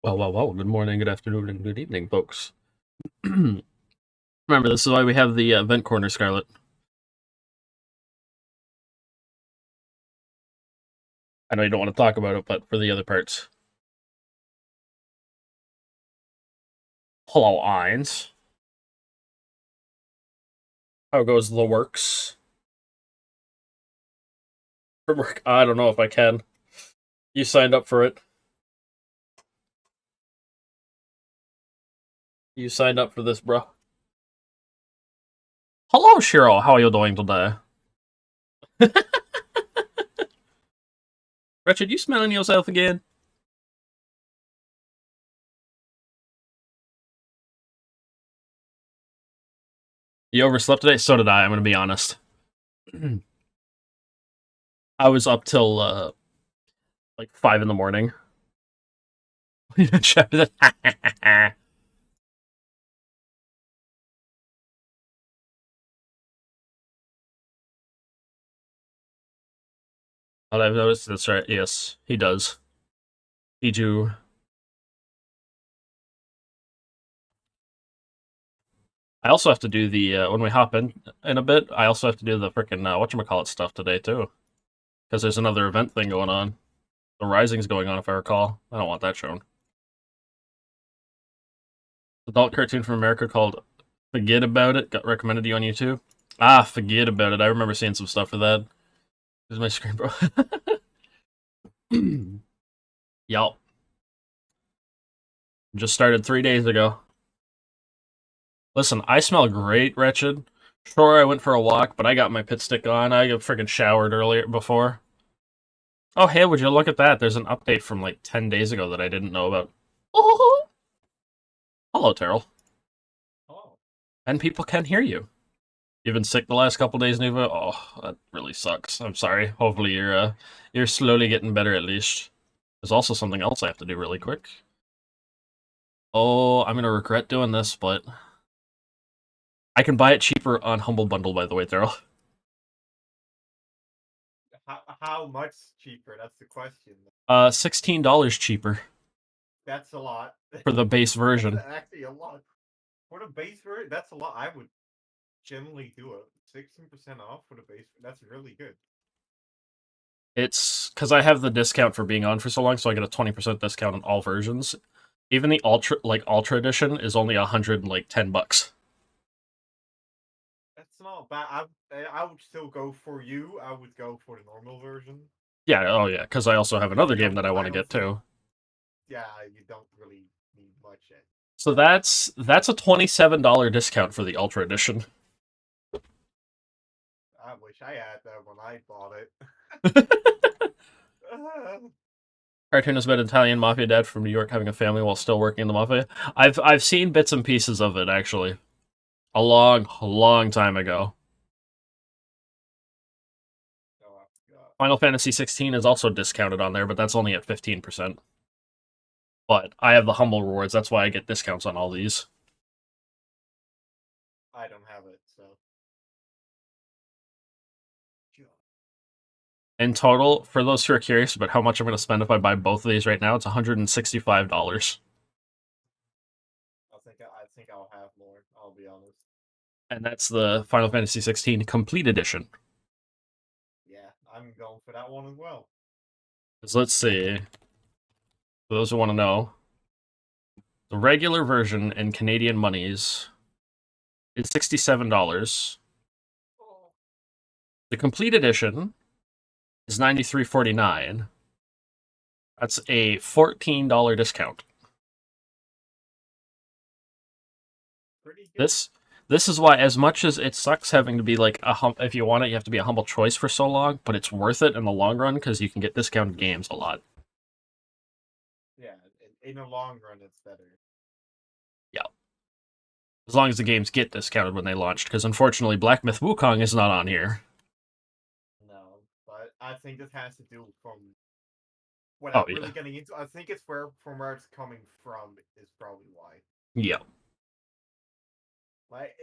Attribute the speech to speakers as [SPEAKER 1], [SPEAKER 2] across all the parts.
[SPEAKER 1] Well. Good morning, good afternoon, and good evening, folks. Remember, this is why we have the vent corner, Scarlet. I know you don't want to talk about it, but for the other parts. Hello, Eins. How goes the works? For work, I don't know if I can. You signed up for it. You signed up for this, bro. Hello, Shiro. How are you doing today? Wretched, you smelling yourself again? You overslept today? So did I, I'm gonna be honest. I was up till, like 5 in the morning. I've noticed that's right. Yes, he does. He do. I also have to do the when we hop in a bit. I also have to do the freaking whatchamacallit stuff today too, because there's another event thing going on. The Rising's going on, if I recall. I don't want that shown. Adult cartoon from America called "Forget About It" got recommended to you on YouTube. Ah, forget about it. I remember seeing some stuff for that. Here's my screen, bro. Yup. Just started 3 days ago. Listen, I smell great, Wretched. Sure, I went for a walk, but I got my pit stick on. I got freaking showered earlier before. Oh, hey, would you look at that? There's an update from like 10 days ago that I didn't know about. Oh, hello, Tarryl.
[SPEAKER 2] Oh.
[SPEAKER 1] And people can hear you. You've been sick the last couple days, Nuva? Oh, that really sucks. I'm sorry. Hopefully you're slowly getting better at least. There's also something else I have to do really quick. Oh, I'm gonna regret doing this, but I can buy it cheaper on Humble Bundle, by the way, Tarryl.
[SPEAKER 2] How much cheaper? That's the question.
[SPEAKER 1] $16 cheaper
[SPEAKER 2] That's a lot.
[SPEAKER 1] for the base version.
[SPEAKER 2] That's actually a lot. For the base version, that's a lot. I would generally do it. 16% off for the base. That's really good.
[SPEAKER 1] It's because I have the discount for being on for so long, so I get a 20% discount on all versions. Even the Ultra edition is only $110.
[SPEAKER 2] That's not bad. I would still go for you. I would go for the normal version.
[SPEAKER 1] Yeah, oh yeah, because I also have another game that I want to get too.
[SPEAKER 2] Yeah, you don't really need much yet.
[SPEAKER 1] So that's a $27 discount for the Ultra edition.
[SPEAKER 2] I wish I had that when I bought it.
[SPEAKER 1] Cartoon is about Italian mafia dad from New York having a family while still working in the mafia. I've seen bits and pieces of it actually, a long time ago. Final Fantasy 16 is also discounted on there, but that's only at 15%. But I have the Humble Rewards, that's why I get discounts on all these.
[SPEAKER 2] I don't have it, so.
[SPEAKER 1] In total, for those who are curious about how much I'm going to spend if I buy both of these right now, it's $165.
[SPEAKER 2] I think I'll have more. I'll be honest.
[SPEAKER 1] And that's the Final Fantasy 16 Complete Edition.
[SPEAKER 2] Yeah, I'm going for that one as well.
[SPEAKER 1] So let's see. For those who want to know, the regular version in Canadian monies is $67. The Complete Edition is $93.49. That's a $14 discount.
[SPEAKER 2] Pretty good.
[SPEAKER 1] This is why, as much as it sucks having to be like if you want it, you have to be a humble choice for so long, but it's worth it in the long run because you can get discounted games a lot.
[SPEAKER 2] Yeah, in the long run, it's better.
[SPEAKER 1] Yeah. As long as the games get discounted when they launched, because unfortunately Black Myth Wukong is not on here.
[SPEAKER 2] No, but I think this has to do from
[SPEAKER 1] Oh,
[SPEAKER 2] without
[SPEAKER 1] yeah.
[SPEAKER 2] really getting into. I think it's where it's coming from is probably why.
[SPEAKER 1] Yeah.
[SPEAKER 2] Like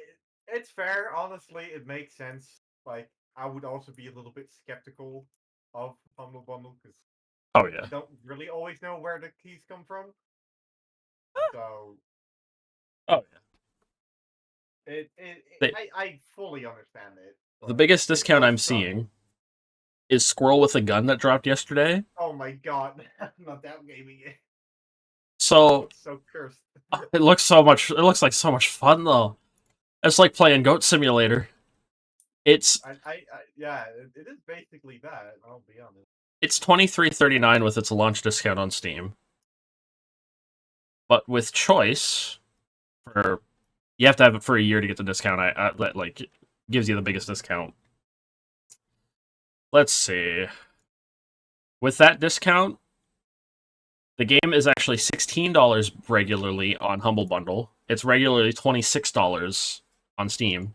[SPEAKER 2] it's fair, honestly. It makes sense. Like I would also be a little bit skeptical of Humble Bundle because
[SPEAKER 1] Oh, yeah.
[SPEAKER 2] you don't really always know where the keys come from. So
[SPEAKER 1] Oh yeah.
[SPEAKER 2] I fully understand it.
[SPEAKER 1] The
[SPEAKER 2] But
[SPEAKER 1] biggest
[SPEAKER 2] it
[SPEAKER 1] discount
[SPEAKER 2] does
[SPEAKER 1] I'm
[SPEAKER 2] suck.
[SPEAKER 1] seeing is Squirrel with a Gun that dropped yesterday.
[SPEAKER 2] Oh my god, I'm not that gaming it. It
[SPEAKER 1] So
[SPEAKER 2] looks so cursed.
[SPEAKER 1] it looks so much. It looks like so much fun though. It's like playing Goat Simulator. It's
[SPEAKER 2] Yeah, it is basically that. I'll be honest.
[SPEAKER 1] it's $23.39 with its launch discount on Steam, but with choice for you have to have it for a year to get the discount. That like gives you the biggest discount. Let's see. With that discount, the game is actually $16 regularly on Humble Bundle. It's regularly $26 on Steam.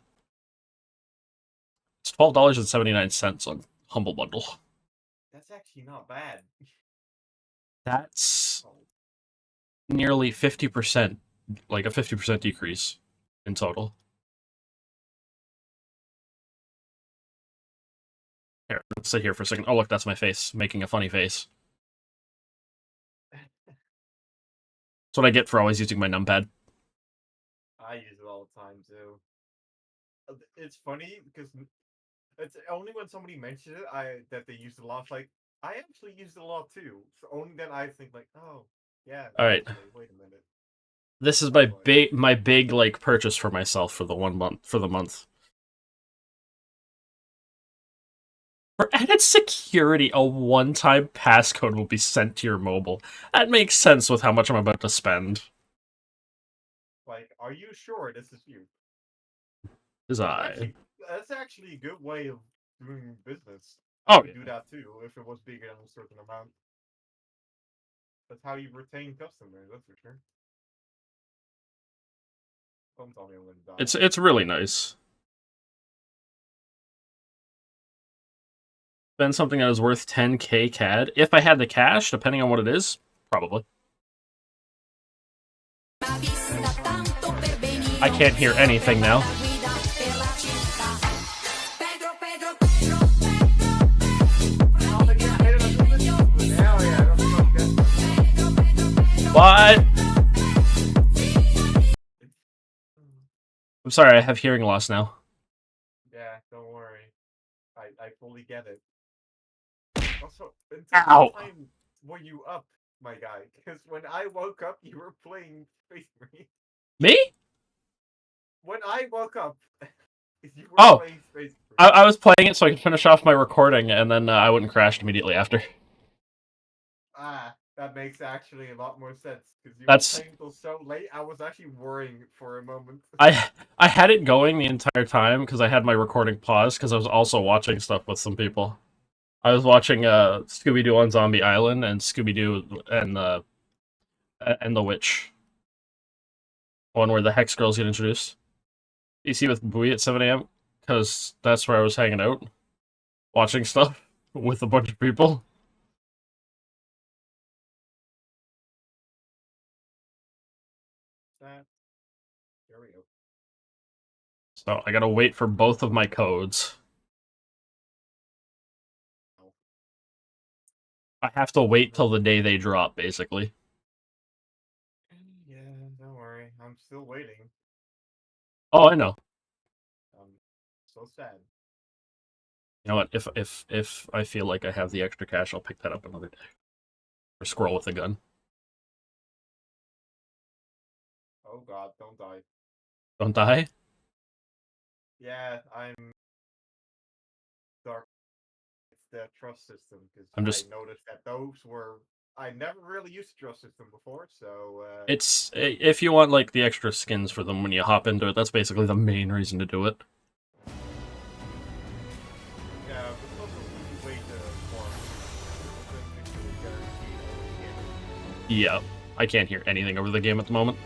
[SPEAKER 1] It's $12.79 on Humble Bundle.
[SPEAKER 2] That's actually not bad.
[SPEAKER 1] That's
[SPEAKER 2] Oh,
[SPEAKER 1] nearly 50%, like a 50% decrease in total. Here, let's sit here for a second. Oh, look, that's my face, making a funny face. That's what I get for always using my numpad.
[SPEAKER 2] I use it all the time too. It's funny because it's only when somebody mentions it that they use it a lot. It's like I actually use it a lot too. So only then I think like, oh yeah,
[SPEAKER 1] All right,
[SPEAKER 2] actually, wait a minute.
[SPEAKER 1] this is
[SPEAKER 2] That's why.
[SPEAKER 1] my big like purchase for myself for the 1 month for the month. For added security, a one-time passcode will be sent to your mobile. That makes sense with how much I'm about to spend.
[SPEAKER 2] Like, are you sure this is you?
[SPEAKER 1] Is
[SPEAKER 2] That's
[SPEAKER 1] I?
[SPEAKER 2] actually that's actually a good way of doing business. I
[SPEAKER 1] Oh
[SPEAKER 2] would do that too if it was bigger than a certain amount. That's how you retain customers. That's for sure. Don't tell me I'm gonna die.
[SPEAKER 1] it's really nice. Spend something that is worth 10k CAD. If I had the cash, depending on what it is, probably. I can't hear anything now. What? I'm sorry, I have hearing loss now.
[SPEAKER 2] Yeah, don't worry. I fully get it. Also, until
[SPEAKER 1] Ow.
[SPEAKER 2] what time were you up, my guy? Because when I woke up, you were playing Space Marine.
[SPEAKER 1] Me?
[SPEAKER 2] When I woke up, you were
[SPEAKER 1] Oh,
[SPEAKER 2] playing Space Marine.
[SPEAKER 1] I was playing it so I could finish off my recording, and then I wouldn't crash immediately after.
[SPEAKER 2] Ah, that makes actually a lot more sense. Because you were
[SPEAKER 1] That's
[SPEAKER 2] playing till so late, I was actually worrying for a moment.
[SPEAKER 1] I had it going the entire time because I had my recording paused because I was also watching stuff with some people. I was watching Scooby Doo on Zombie Island and Scooby Doo and the Witch, one where the Hex girls get introduced. You see with Bui at 7 a.m. because that's where I was hanging out, watching stuff with a bunch of people.
[SPEAKER 2] There we go.
[SPEAKER 1] So I gotta wait for both of my codes.
[SPEAKER 2] Oh.
[SPEAKER 1] I have to wait till the day they drop, basically.
[SPEAKER 2] Yeah, don't worry. I'm still waiting.
[SPEAKER 1] Oh, I know.
[SPEAKER 2] I'm so sad.
[SPEAKER 1] You know what? If I feel like I have the extra cash, I'll pick that up another day. Or Squirrel with a Gun.
[SPEAKER 2] Oh god, don't die.
[SPEAKER 1] Don't die.
[SPEAKER 2] Yeah, I'm dark. It's the trust system because
[SPEAKER 1] I'm
[SPEAKER 2] I
[SPEAKER 1] just.
[SPEAKER 2] noticed that those were. I never really used the trust system before, so
[SPEAKER 1] It's if you want like the extra skins for them when you hop into it. That's basically the main reason to do it.
[SPEAKER 2] yeah, but it's also an easy way to farm. It's essentially guaranteed over the game.
[SPEAKER 1] Yeah, I can't hear anything over the game at the moment.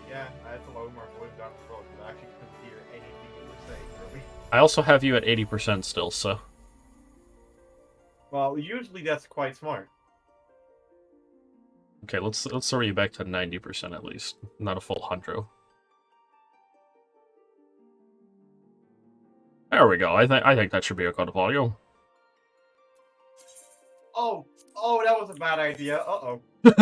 [SPEAKER 2] Yeah, I had to lower my voice down as well because I actually couldn't hear anything you were saying, really.
[SPEAKER 1] I also have you at 80% still, so
[SPEAKER 2] Well, usually that's quite smart.
[SPEAKER 1] okay. Let's throw you back to 90% at least, not a full hundred. There we go. I think that should be a good audio.
[SPEAKER 2] Oh, that was a bad idea. Uh-oh. Ow.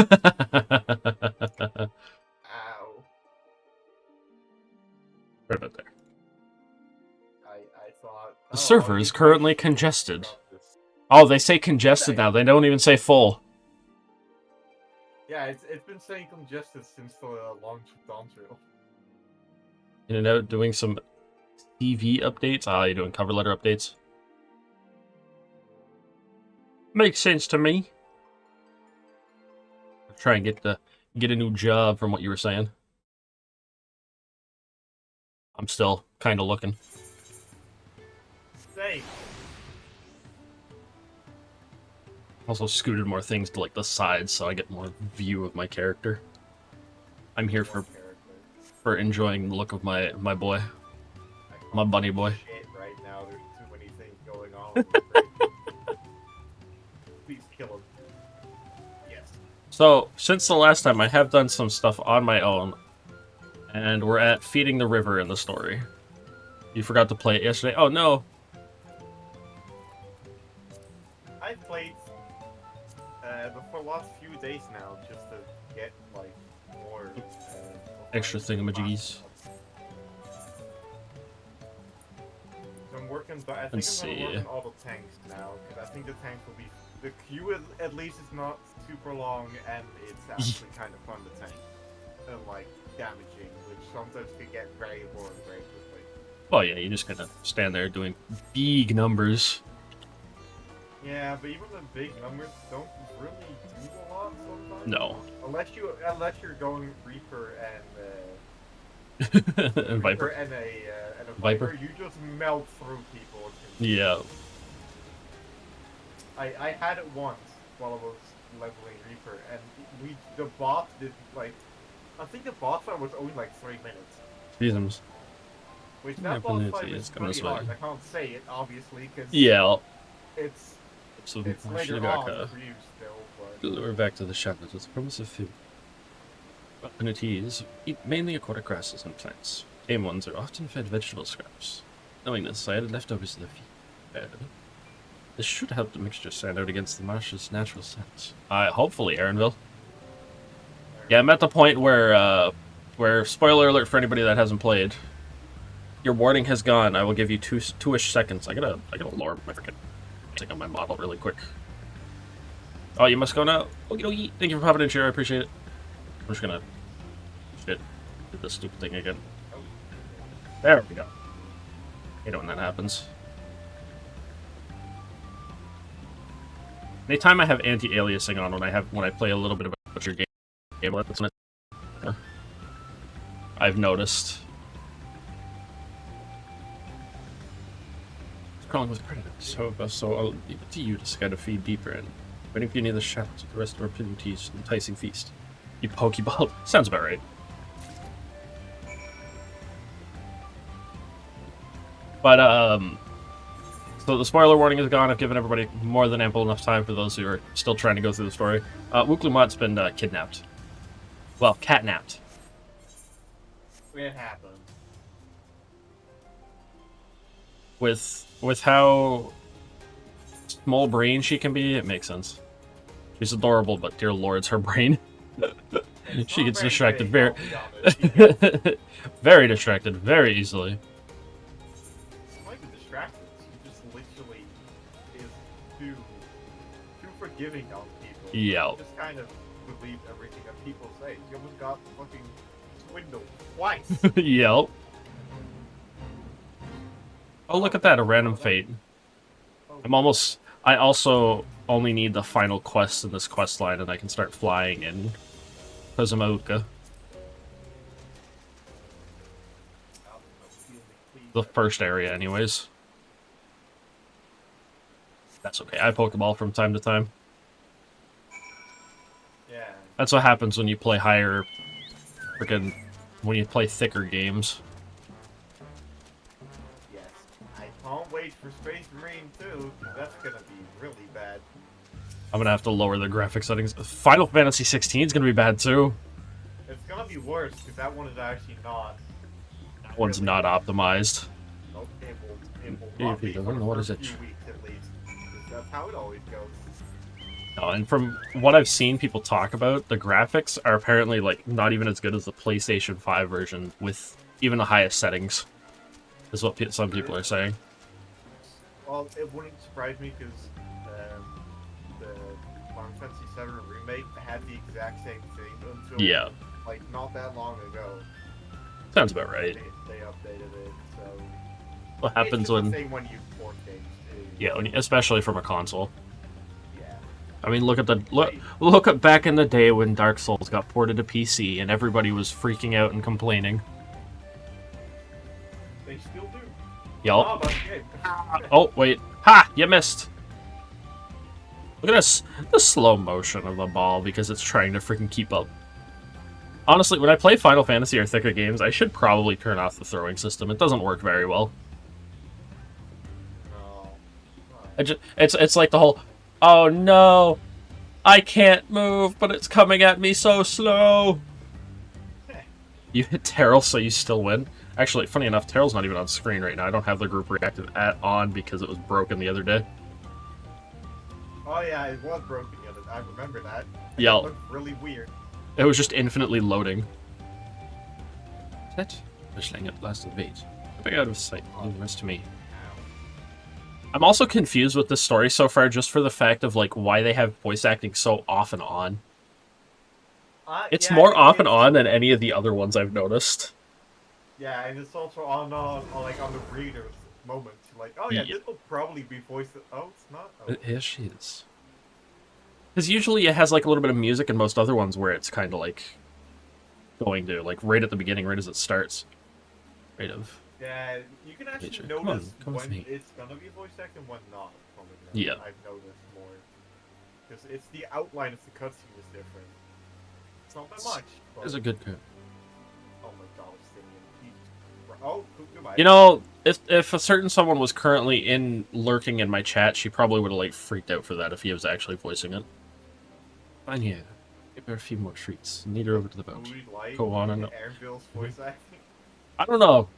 [SPEAKER 1] Right about there.
[SPEAKER 2] I thought...
[SPEAKER 1] The
[SPEAKER 2] oh,
[SPEAKER 1] server
[SPEAKER 2] I'll
[SPEAKER 1] is
[SPEAKER 2] use my
[SPEAKER 1] currently
[SPEAKER 2] shield
[SPEAKER 1] congested.
[SPEAKER 2] to stop this.
[SPEAKER 1] Oh, they say congested now. They don't even say full.
[SPEAKER 2] Yeah, it's been saying congested since the launch of Dawntrail.
[SPEAKER 1] In and out doing some TV updates. Ah, you're doing cover letter updates. Makes sense to me. Try and get a new job from what you were saying. I'm still kind of looking.
[SPEAKER 2] Same.
[SPEAKER 1] Also scooted more things to like the sides so I get more view of my character. I'm here for enjoying the look of my boy. My bunny boy.
[SPEAKER 2] Shit right now, there's too many things going on. Please kill him. Yes.
[SPEAKER 1] So, since the last time, I have done some stuff on my own. And we're at feeding the river in the story. You forgot to play it yesterday? Oh, no.
[SPEAKER 2] I've played for the last few days now just to get, like, more...
[SPEAKER 1] Extra thingamajiggies.
[SPEAKER 2] So I'm working, but I think
[SPEAKER 1] Let's
[SPEAKER 2] I'm gonna
[SPEAKER 1] see.
[SPEAKER 2] work on all the tanks now, because I think the tanks will be... The queue at least is not super long, and it's actually kind of fun to tank. And, like, damaging, which sometimes can get very boring very quickly.
[SPEAKER 1] Oh yeah, you just gotta stand there doing big numbers.
[SPEAKER 2] Yeah, but even the big numbers don't really do a lot sometimes.
[SPEAKER 1] No.
[SPEAKER 2] Unless you're going Reaper
[SPEAKER 1] And Viper.
[SPEAKER 2] and a
[SPEAKER 1] Viper?
[SPEAKER 2] Viper, you just melt through people.
[SPEAKER 1] Yeah.
[SPEAKER 2] I had it once while I was leveling Reaper, and the bot did like, I think the bot fight was only like 3 minutes.
[SPEAKER 1] Jesus.
[SPEAKER 2] Which
[SPEAKER 1] Yeah,
[SPEAKER 2] that boss
[SPEAKER 1] it's
[SPEAKER 2] fight was
[SPEAKER 1] gonna
[SPEAKER 2] pretty
[SPEAKER 1] sway.
[SPEAKER 2] hard. I can't say it obviously because
[SPEAKER 1] Yeah.
[SPEAKER 2] it's
[SPEAKER 1] So
[SPEAKER 2] later on for you still, but
[SPEAKER 1] we're back to the shadows with the promise of food. Opportunities eat mainly aquatic grasses and plants. Game ones are often fed vegetable scraps. Knowing this, I added leftovers to the feed. This should help the mixture stand out against the marsh's natural scents. Hopefully, Aaronville. Yeah, I'm at the point where spoiler alert for anybody that hasn't played. Your warning has gone. I will give you two-ish seconds. I gotta lower my freaking thing on my model really quick. Oh, you must go now. Okie dokie. Thank you for popping in, Chair. I appreciate it. I'm just gonna did this stupid thing again. There we go. You know when that happens. Anytime I have anti-aliasing on when I play a little bit of a butcher game, that's when I've noticed. Crawling with predators, so I'll leave it to you to scout a feed deeper and waiting for you near the shadows of the rest of our opportunities, enticing feast. You pokeball. Sounds about right. But so the spoiler warning is gone. I've given everybody more than ample enough time for those who are still trying to go through the story. Wooklumat's been kidnapped. Well, catnapped.
[SPEAKER 2] it happened.
[SPEAKER 1] With how small brain she can be, it makes sense. She's adorable, but dear lords, her brain. She gets distracted very very distracted very easily.
[SPEAKER 2] She might be distracted. She just literally is too forgiving on people.
[SPEAKER 1] Yeah.
[SPEAKER 2] She just kind of believes everything that people say. She almost got fucking swindled twice.
[SPEAKER 1] Yep. Oh, look at that, a random fate. I also only need the final quest in this quest line and I can start flying in Kozumauka. The first area, anyways. That's okay, I Pokeball from time to time.
[SPEAKER 2] Yeah.
[SPEAKER 1] That's what happens when you play when you play thicker games.
[SPEAKER 2] I can't wait for Space Marine 2, because that's gonna be really bad.
[SPEAKER 1] I'm gonna have to lower the graphic settings. Final Fantasy 16 is gonna be bad too.
[SPEAKER 2] It's gonna be worse, because that one is actually not.
[SPEAKER 1] That one's not optimized.
[SPEAKER 2] Nope, it will
[SPEAKER 1] Yeah,
[SPEAKER 2] not
[SPEAKER 1] if he
[SPEAKER 2] be
[SPEAKER 1] doesn't
[SPEAKER 2] for
[SPEAKER 1] know what
[SPEAKER 2] the
[SPEAKER 1] is
[SPEAKER 2] first
[SPEAKER 1] it.
[SPEAKER 2] few weeks at least. 'Cause that's how it always goes.
[SPEAKER 1] No, and from what I've seen people talk about, the graphics are apparently like not even as good as the PlayStation 5 version with even the highest settings, is what some people are saying.
[SPEAKER 2] Well, it wouldn't surprise me because the Final Fantasy VII remake had the exact same thing until
[SPEAKER 1] Yeah,
[SPEAKER 2] like not that long ago.
[SPEAKER 1] sounds about right.
[SPEAKER 2] They updated it, so
[SPEAKER 1] What
[SPEAKER 2] it's
[SPEAKER 1] happens
[SPEAKER 2] just the
[SPEAKER 1] when,
[SPEAKER 2] same when you port games.
[SPEAKER 1] yeah, especially from a console.
[SPEAKER 2] Yeah.
[SPEAKER 1] I mean, look at back in the day when Dark Souls got ported to PC and everybody was freaking out and complaining.
[SPEAKER 2] They still do.
[SPEAKER 1] Yup.
[SPEAKER 2] Oh, that's good.
[SPEAKER 1] Oh, wait. Ha! You missed! Look at this. The slow motion of the ball because it's trying to freaking keep up. Honestly, when I play Final Fantasy or thicker games, I should probably turn off the throwing system. It doesn't work very well.
[SPEAKER 2] No.
[SPEAKER 1] It's like the whole, oh no, I can't move, but it's coming at me so slow. You hit Tarryl, so you still win. Actually, funny enough, Tarryl's not even on screen right now. I don't have the group reactive on because it was broken the other day.
[SPEAKER 2] Oh yeah, it was broken the other day. I remember that.
[SPEAKER 1] Yeah.
[SPEAKER 2] It looked really weird.
[SPEAKER 1] It was just infinitely loading. That whistling at last evade. Back out of sight. Leave the rest to me. I'm also confused with this story so far, just for the fact of like why they have voice acting so off and on. It's
[SPEAKER 2] Yeah,
[SPEAKER 1] more off and on than any of the other ones I've noticed.
[SPEAKER 2] Yeah, and it's also on like on the reader's moment. Like, oh yeah, this will probably be voiced. Oh, it's not. Oh.
[SPEAKER 1] Here she is. Because usually it has like a little bit of music in most other ones where it's kind of like going to like right at the beginning, right as it starts. Right of.
[SPEAKER 2] Yeah, you can actually
[SPEAKER 1] Nature.
[SPEAKER 2] notice
[SPEAKER 1] Come with
[SPEAKER 2] when
[SPEAKER 1] me.
[SPEAKER 2] it's gonna be voice acted and when not.
[SPEAKER 1] Yeah.
[SPEAKER 2] I've noticed more because it's the outline of the cutscene is different. It's not that much.
[SPEAKER 1] It's a good girl.
[SPEAKER 2] Oh my god, oh, goodbye.
[SPEAKER 1] You know, if a certain someone was currently lurking in my chat, she probably would have like freaked out for that if he was actually voicing it. Fine, yeah. Give her a few more treats. Lead her over to the boat. Go on and
[SPEAKER 2] Anvil's voice acting.
[SPEAKER 1] I don't know,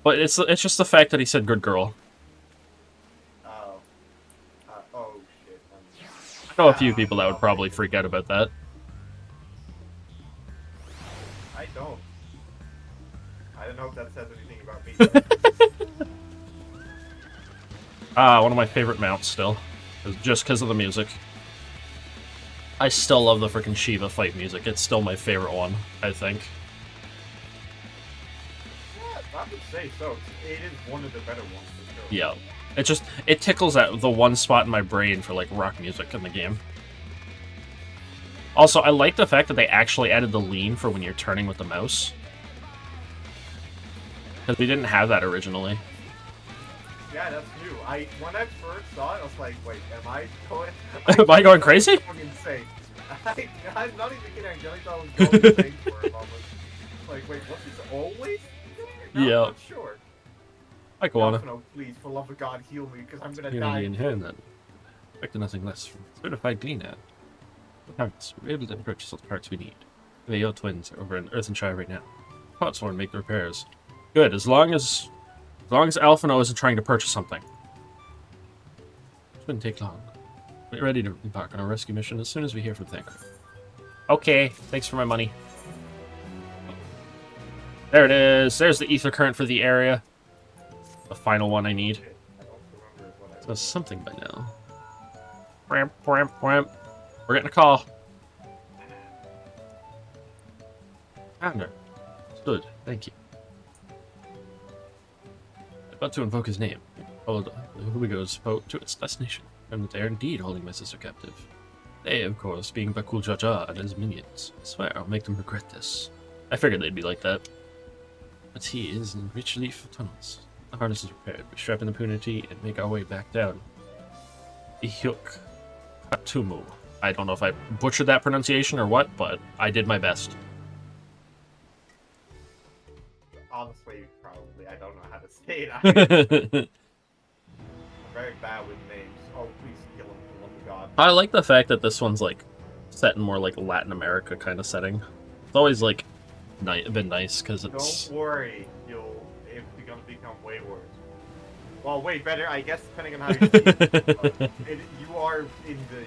[SPEAKER 1] but it's just the fact that he said "good girl."
[SPEAKER 2] Oh. Oh shit.
[SPEAKER 1] I know a few people that would probably freak out about that.
[SPEAKER 2] I don't. I don't know if that says anything about me.
[SPEAKER 1] One of my favorite mounts still, just because of the music. I still love the freaking Shiva fight music. It's still my favorite one, I think.
[SPEAKER 2] Yeah, I would say so. It is one of the better ones for sure.
[SPEAKER 1] Yeah. It tickles at the one spot in my brain for like rock music in the game. Also, I like the fact that they actually added the lean for when you're turning with the mouse. Because we didn't have that originally.
[SPEAKER 2] Yeah, that's new. When I first saw it, I was like, wait, am I going...
[SPEAKER 1] Am I going crazy?
[SPEAKER 2] I'm insane. I'm not even kidding. I thought I was going insane for a moment. Like, wait, what is always? No,
[SPEAKER 1] Yeah.
[SPEAKER 2] I'm not sure.
[SPEAKER 1] I go on.
[SPEAKER 2] No, please, for love of God, heal me, because I'm gonna
[SPEAKER 1] Healing
[SPEAKER 2] die.
[SPEAKER 1] in here, then. Expect nothing less from certified cleaner. Parts, we're able to purchase all the parts we need. The AO twins are over in Earthenshire right now. Pot's one make the repairs. Good, as long as Alphino isn't trying to purchase something. It shouldn't take long. We're ready to embark on our rescue mission as soon as we hear from Thanker. Okay, thanks for my money. There it is. There's the ether current for the area. The final one I need. So something by now. Whamp, whamp, whamp. We're getting a call. Found her. Stood. Thank you. About to invoke his name. Hold on. Who we goes boat to its destination. And that they are indeed holding my sister captive. They, of course, being Bakul Jaja and his minions. I swear I'll make them regret this. I figured they'd be like that. But he is in rich leaf tunnels. The harness is repaired. We strap in the punity and make our way back down. Ihyuk Patumu. I don't know if I butchered that pronunciation or what, but I did my best.
[SPEAKER 2] Honestly, probably. I don't know how to say it. I'm very bad with names. Oh, please kill him, for the love of God.
[SPEAKER 1] I like the fact that this one's like set in more like Latin America kind of setting. It's always like been nice because it's.
[SPEAKER 2] Don't worry, it's gonna become way worse. Well, way better, I guess, depending on how you see it. You are in the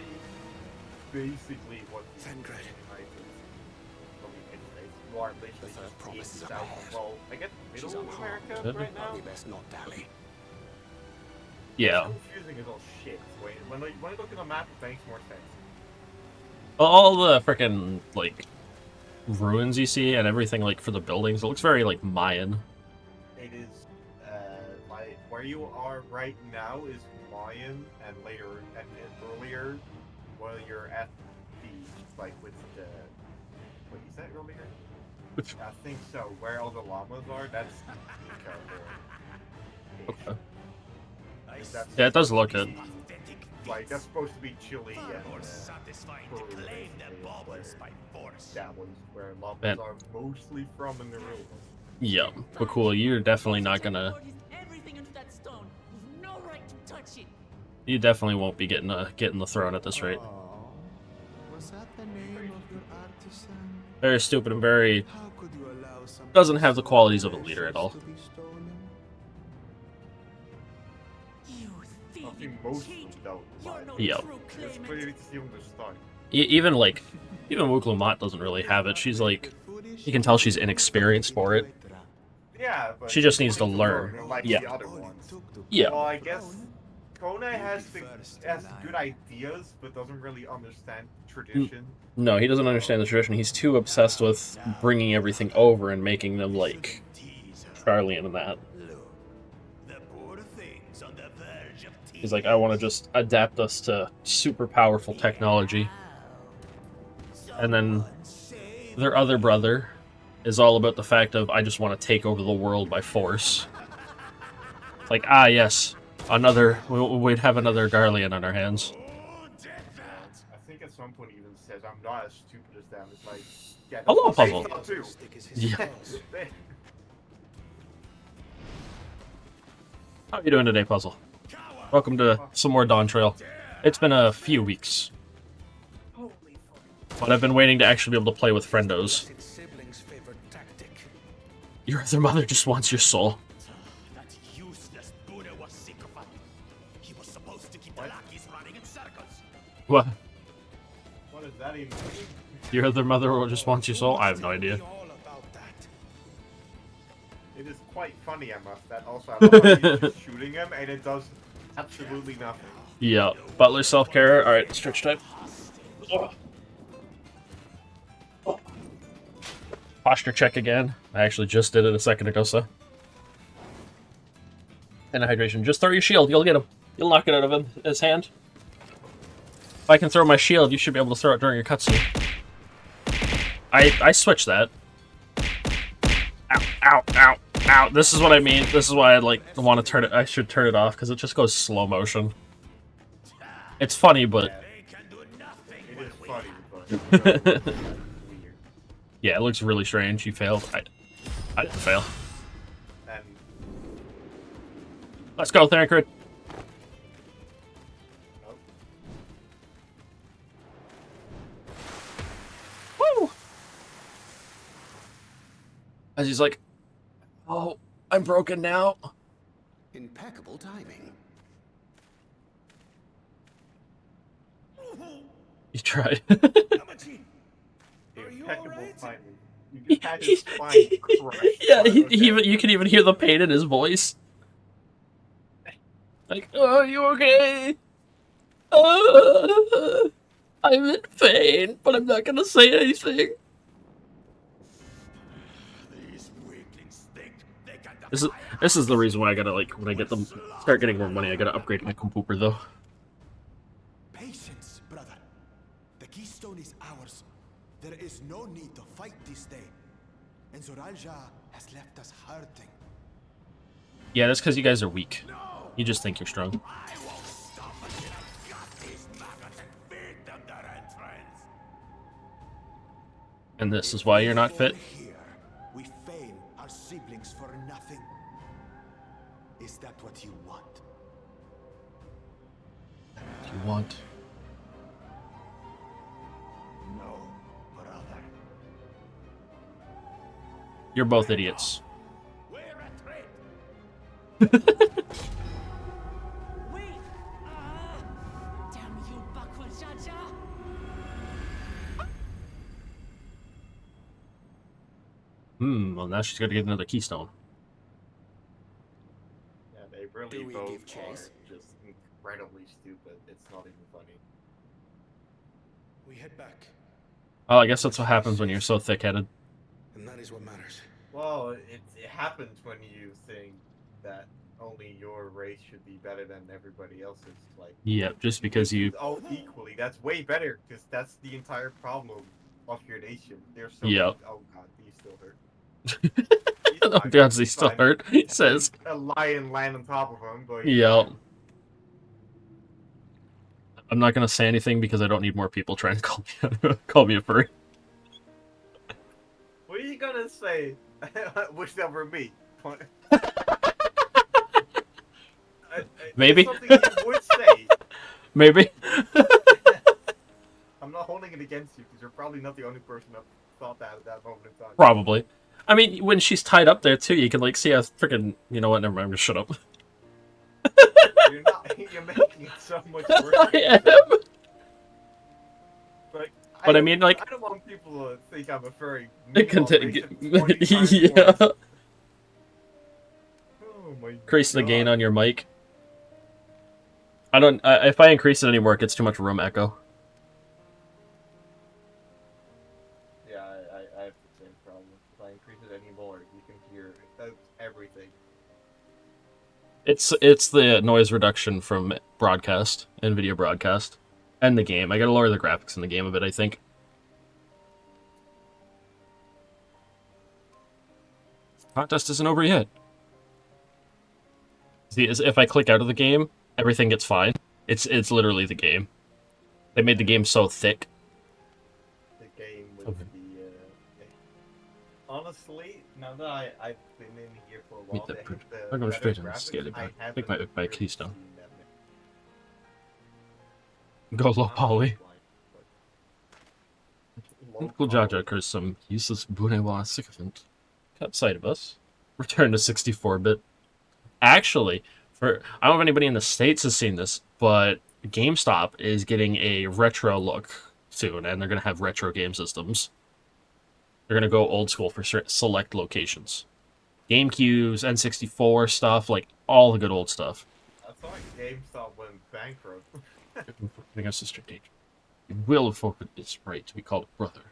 [SPEAKER 2] basically what the
[SPEAKER 3] Sengrid.
[SPEAKER 2] You are literally
[SPEAKER 3] The first
[SPEAKER 2] just
[SPEAKER 3] promise is
[SPEAKER 2] in
[SPEAKER 3] up
[SPEAKER 2] South,
[SPEAKER 3] ahead.
[SPEAKER 2] well, I guess
[SPEAKER 3] She's
[SPEAKER 2] middle
[SPEAKER 3] unharmed.
[SPEAKER 2] America right now.
[SPEAKER 3] Probably best not dally.
[SPEAKER 1] Yeah.
[SPEAKER 2] It's confusing as all shit. Wait, when I look at the map, it makes more sense.
[SPEAKER 1] All the freaking like ruins you see and everything like for the buildings, it looks very like Mayan.
[SPEAKER 2] It is, like, where you are right now is Mayan, and later, and earlier, well, you're at the, like, with the, what you said earlier? I think so, where all the llamas are, that's Inca, or
[SPEAKER 1] Okay.
[SPEAKER 2] that's
[SPEAKER 1] Yeah, it does look
[SPEAKER 2] supposed
[SPEAKER 1] good.
[SPEAKER 2] to be, like, that's supposed to be Chile and, Peru, basically, that was where llamas
[SPEAKER 1] Man.
[SPEAKER 2] are mostly from in the real world.
[SPEAKER 1] Yeah, but cool. You're definitely not gonna. You definitely won't be getting the throne at this rate.
[SPEAKER 3] Was that the name of your artisan?
[SPEAKER 1] Very stupid and very
[SPEAKER 3] How could you allow something
[SPEAKER 1] doesn't have the
[SPEAKER 3] so
[SPEAKER 1] qualities of a leader at all.
[SPEAKER 3] precious to be stolen?
[SPEAKER 2] I think most of them don't.
[SPEAKER 1] Yeah.
[SPEAKER 2] It's clearly to see from the start.
[SPEAKER 1] Even like, even Wuklumat doesn't really have it. She's like, you can tell she's inexperienced for it.
[SPEAKER 2] Yeah, but
[SPEAKER 1] She just needs to learn.
[SPEAKER 2] like
[SPEAKER 1] Yeah.
[SPEAKER 2] the other ones.
[SPEAKER 1] Yeah.
[SPEAKER 2] Well, I guess Kona has good ideas, but doesn't really understand tradition.
[SPEAKER 1] No, he doesn't understand the tradition. He's too obsessed with bringing everything over and making them like Charlian and that. He's like, I want to just adapt us to super powerful technology. And then their other brother is all about the fact of, I just want to take over the world by force. It's like, ah, yes, we'd have another Garlean on our hands.
[SPEAKER 2] I think at some point he even says, I'm not as stupid as them. It's like, yeah,
[SPEAKER 1] Hello,
[SPEAKER 2] that's what they
[SPEAKER 1] Puzzle.
[SPEAKER 2] thought too.
[SPEAKER 1] Yeah. How are you doing today, Puzzle? Welcome to some more Dawntrail. It's been a few weeks, but I've been waiting to actually be able to play with friendos. Your other mother just wants your soul.
[SPEAKER 4] That useless Buddha was sycophant. He was supposed to keep the lackeys running in circles.
[SPEAKER 1] What?
[SPEAKER 2] What does that even mean?
[SPEAKER 1] Your other mother just wants your soul? I have no idea.
[SPEAKER 2] It is quite funny, I must. That also, I love how he's just shooting him, and it does absolutely nothing.
[SPEAKER 1] Yeah. Butler self-care. Alright, stretch type. Oh. Posture check again. I actually just did it a second ago, so. And a hydration. Just throw your shield. You'll get him. You'll knock it out of his hand. If I can throw my shield, you should be able to throw it during your cutscene. I switched that. Ow, ow, ow, ow. This is what I mean. This is why I like want to turn it. I should turn it off because it just goes slow motion. It's funny, but
[SPEAKER 2] It is funny, but weird.
[SPEAKER 1] yeah, it looks really strange. You failed. I didn't fail.
[SPEAKER 2] And
[SPEAKER 1] Let's go, Thancred.
[SPEAKER 2] nope.
[SPEAKER 1] Woo! As he's like, oh, I'm broken now.
[SPEAKER 3] Impeccable timing.
[SPEAKER 1] You tried.
[SPEAKER 2] Impeccable timing. You just had his spine crushed.
[SPEAKER 1] Yeah,
[SPEAKER 2] but okay.
[SPEAKER 1] you can even hear the pain in his voice. Like, oh, are you okay? I'm in pain, but I'm not gonna say anything.
[SPEAKER 4] These weaklings think they can
[SPEAKER 1] This is the reason why I gotta, like, when I get them, start getting more money, I gotta upgrade my Compooper, though.
[SPEAKER 3] Patience, brother. The keystone is ours. There is no need to fight this day. And Zoralja has left us hurting.
[SPEAKER 1] Yeah, that's because you guys are weak. You just think you're strong.
[SPEAKER 4] I won't stop until I've got these maggots and feed them their entrails.
[SPEAKER 1] And this is why you're not fit.
[SPEAKER 3] Here, we feign our siblings for nothing. Is that what you want?
[SPEAKER 1] You want.
[SPEAKER 3] No, brother.
[SPEAKER 1] You're both idiots.
[SPEAKER 4] We're a threat.
[SPEAKER 5] Wait! Damn you, backward Jaja!
[SPEAKER 1] Well, now she's got to get another keystone.
[SPEAKER 2] Yeah, they really
[SPEAKER 3] Do we
[SPEAKER 2] both
[SPEAKER 3] give chase?
[SPEAKER 2] are just incredibly stupid. It's not even funny.
[SPEAKER 3] We head back,
[SPEAKER 1] Well, I guess that's what happens when you're so thick-headed.
[SPEAKER 3] and that is what matters.
[SPEAKER 2] Well, it happens when you think that only your race should be better than everybody else's. Like,
[SPEAKER 1] Yeah, just because you...
[SPEAKER 2] all equally, that's way better because that's the entire problem of your nation. They're so.
[SPEAKER 1] Yeah.
[SPEAKER 2] Oh god, these still hurt.
[SPEAKER 1] Oh, God, he still hurt, he says.
[SPEAKER 2] A lion land on top of him, but
[SPEAKER 1] Yeah. I'm not gonna say anything because I don't need more people trying to call me a furry.
[SPEAKER 2] What are you gonna say? Wish that were me.
[SPEAKER 1] Maybe.
[SPEAKER 2] It's something you would say.
[SPEAKER 1] Maybe.
[SPEAKER 2] I'm not holding it against you because you're probably not the only person that thought that at that moment in time.
[SPEAKER 1] Probably. I mean, when she's tied up there too, you can like see how freaking. You know what? Never mind. I'm gonna shut up.
[SPEAKER 2] You're not. You're making it so much worse.
[SPEAKER 1] I am. But I mean, like,
[SPEAKER 2] I don't want people to think I'm a furry.
[SPEAKER 1] Yeah.
[SPEAKER 2] Oh my
[SPEAKER 1] Increase the gain
[SPEAKER 2] God.
[SPEAKER 1] on your mic. I don't. If I increase it anymore, it gets too much room echo.
[SPEAKER 2] Yeah, I have the same problem. If I increase it anymore, you can hear everything.
[SPEAKER 1] It's the noise reduction from broadcast and video broadcast, and the game. I gotta lower the graphics in the game a bit, I think. Contest isn't over yet. See, if I click out of the game, everything gets fine. It's literally the game. They made the game so thick.
[SPEAKER 2] The game with
[SPEAKER 1] Okay.
[SPEAKER 2] honestly, now that I've been in here for a while,
[SPEAKER 1] Meet the
[SPEAKER 2] they
[SPEAKER 1] print.
[SPEAKER 2] have the
[SPEAKER 1] I'm going
[SPEAKER 2] better
[SPEAKER 1] straight and
[SPEAKER 2] graphics.
[SPEAKER 1] scale it
[SPEAKER 2] I
[SPEAKER 1] back.
[SPEAKER 2] haven't
[SPEAKER 1] Take my
[SPEAKER 2] really
[SPEAKER 1] keystone.
[SPEAKER 2] seen them.
[SPEAKER 1] Go low
[SPEAKER 2] I'm
[SPEAKER 1] poly.
[SPEAKER 2] blind, but-
[SPEAKER 1] Uncle Jaja occurs some useless bourgeois sycophant. Cut sight of us. Return to 64-bit. Actually, I don't know if anybody in the States has seen this, but GameStop is getting a retro look soon, and they're going to have retro game systems. They're going to go old school for select locations. GameCube's, N64 stuff, like all the good old stuff.
[SPEAKER 2] That's why GameStop went bankrupt.
[SPEAKER 1] Putting our sister danger. It will forfeit its right to be called brother.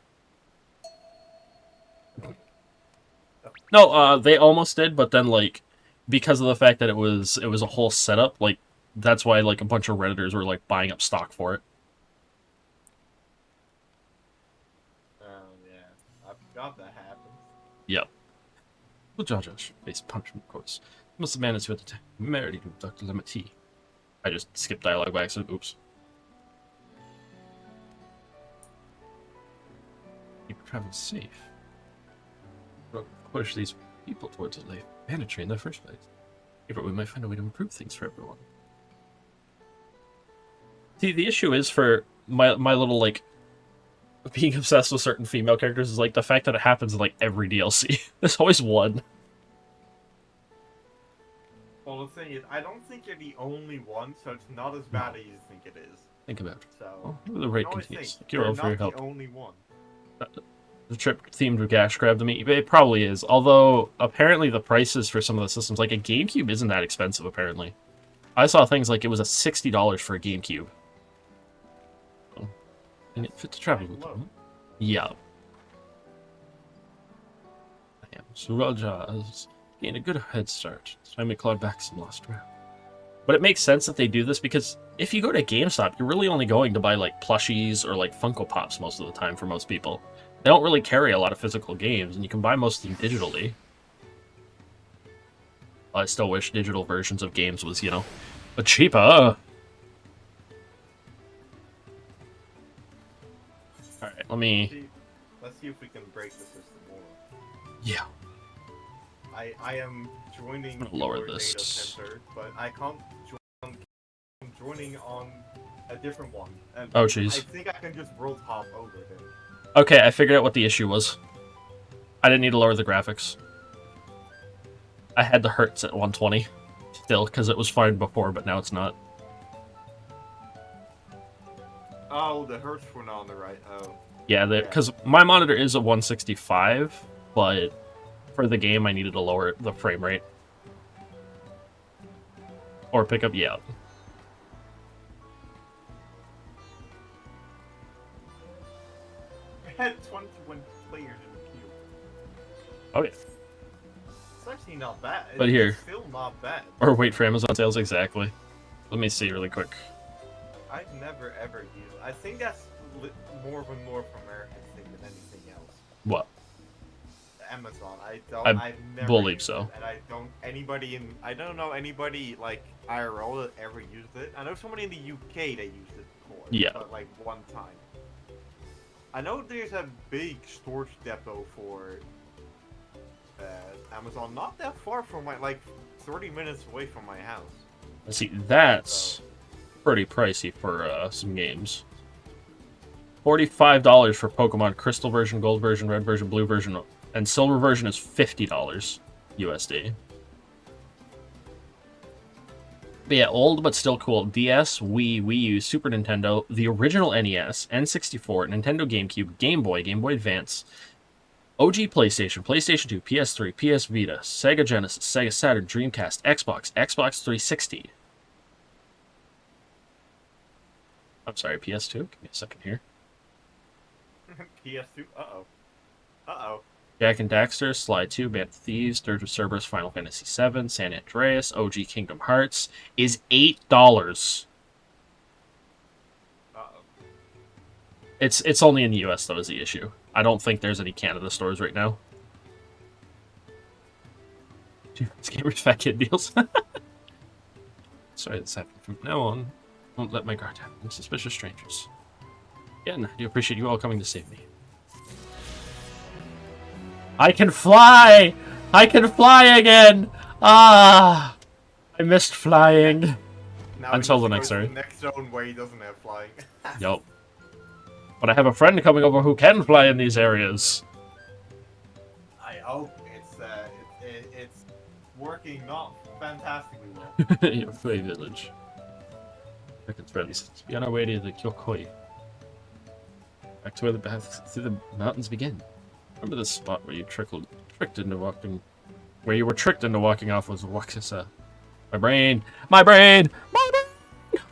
[SPEAKER 1] No, they almost did, but then like because of the fact that it was a whole setup, like that's why like a bunch of Redditors were like buying up stock for it.
[SPEAKER 2] Oh yeah, I forgot that happened.
[SPEAKER 1] Yep. Well, Josh, face punishment, of course. Must have managed to attack married with Dr. Lemati. I just skipped dialogue by accident. Oops. Keep travel safe. Push these people towards a life mandatory in the first place. But we might find a way to improve things for everyone. See, the issue is for my little, like, being obsessed with certain female characters is, like, the fact that it happens in, like, every DLC. There's always one.
[SPEAKER 2] Well, the thing is, I don't think you're the only one, so it's not as bad as you think it is.
[SPEAKER 1] Think about it.
[SPEAKER 2] So,
[SPEAKER 1] Oh, the rate
[SPEAKER 2] I always
[SPEAKER 1] continues.
[SPEAKER 2] think
[SPEAKER 1] Thank you all
[SPEAKER 2] you're
[SPEAKER 1] for your
[SPEAKER 2] not
[SPEAKER 1] help.
[SPEAKER 2] the only one.
[SPEAKER 1] The trip themed with Gash Grab to me. It probably is. Although, apparently the prices for some of the systems, like a GameCube isn't that expensive, apparently. I saw things like it was a $60 for a GameCube. Oh. And it fit to travel with them. Yeah. I am. Suraja has gained a good head start. It's time we clawed back some lost ground. But it makes sense that they do this because if you go to GameStop, you're really only going to buy like plushies or like Funko Pops most of the time for most people. They don't really carry a lot of physical games, and you can buy most of them digitally. I still wish digital versions of games was, you know, cheaper. Alright, let me...
[SPEAKER 2] Let's see if we can break the system more.
[SPEAKER 1] Yeah.
[SPEAKER 2] I am joining
[SPEAKER 1] I'm gonna lower
[SPEAKER 2] your
[SPEAKER 1] this.
[SPEAKER 2] data center, but I can't join. I'm joining on a different one. And
[SPEAKER 1] Oh, jeez.
[SPEAKER 2] I think I can just world hop over him.
[SPEAKER 1] Okay, I figured out what the issue was. I didn't need to lower the graphics. I had the hertz at 120 still, because it was fine before, but now it's not.
[SPEAKER 2] Oh, the hertz were not on the right. Oh.
[SPEAKER 1] Yeah, because my monitor is a 165, but for the game, I needed to lower the frame rate. Or pick up, yeah.
[SPEAKER 2] I had 21 players in the queue.
[SPEAKER 1] Oh yeah.
[SPEAKER 2] It's actually not bad.
[SPEAKER 1] But here.
[SPEAKER 2] It's still not bad.
[SPEAKER 1] Or wait for Amazon sales, exactly. Let me see really quick.
[SPEAKER 2] I've never ever used. I think that's more of a North American thing than anything else.
[SPEAKER 1] What?
[SPEAKER 2] Amazon.
[SPEAKER 1] I
[SPEAKER 2] I've never
[SPEAKER 1] believe
[SPEAKER 2] used
[SPEAKER 1] so.
[SPEAKER 2] it, and I don't know anybody like IRL that ever used it. I know somebody in the UK that used it before.
[SPEAKER 1] Yeah.
[SPEAKER 2] But like one time. I know there's a big storage depot for Amazon, not that far from like 30 minutes away from my house.
[SPEAKER 1] Let's see, that's pretty pricey for some games. $45 for Pokemon Crystal version, Gold version, Red version, Blue version, and Silver version is $50 USD. But yeah, old but still cool. DS, Wii, Wii U, Super Nintendo, the original NES, N64, Nintendo GameCube, Game Boy, Game Boy Advance, OG PlayStation, PlayStation 2, PS3, PS Vita, Sega Genesis, Sega Saturn, Dreamcast, Xbox, Xbox 360. I'm sorry, PS2? Give me a second here.
[SPEAKER 2] PS2? Uh-oh. Uh-oh.
[SPEAKER 1] Jak and Daxter, Sly 2, Band of Thieves, Dirge of Cerberus, Final Fantasy VII, San Andreas, OG Kingdom Hearts is $8.
[SPEAKER 2] Uh-oh.
[SPEAKER 1] It's only in the US though is the issue. I don't think there's any Canada stores right now. Dude, this gamer's fat kid deals. Sorry, that's happening from now on. Won't let my guard down. I'm suspicious strangers. Again, I do appreciate you all coming to save me. I can fly! I can fly again! Ah! I missed flying.
[SPEAKER 2] Now
[SPEAKER 1] Until
[SPEAKER 2] he
[SPEAKER 1] the
[SPEAKER 2] needs to
[SPEAKER 1] next
[SPEAKER 2] go to the next zone where he doesn't have flying.
[SPEAKER 1] Yup. But I have a friend coming over who can fly in these areas.
[SPEAKER 2] I hope it's working not fantastically well.
[SPEAKER 1] Yokoi village. It's friends. Be on our way to the Kyokoi. Back to where the path through the mountains begin. Remember this spot where you tricked into walking, where you were tricked into walking off was Waxisa. My brain! My brain! My brain!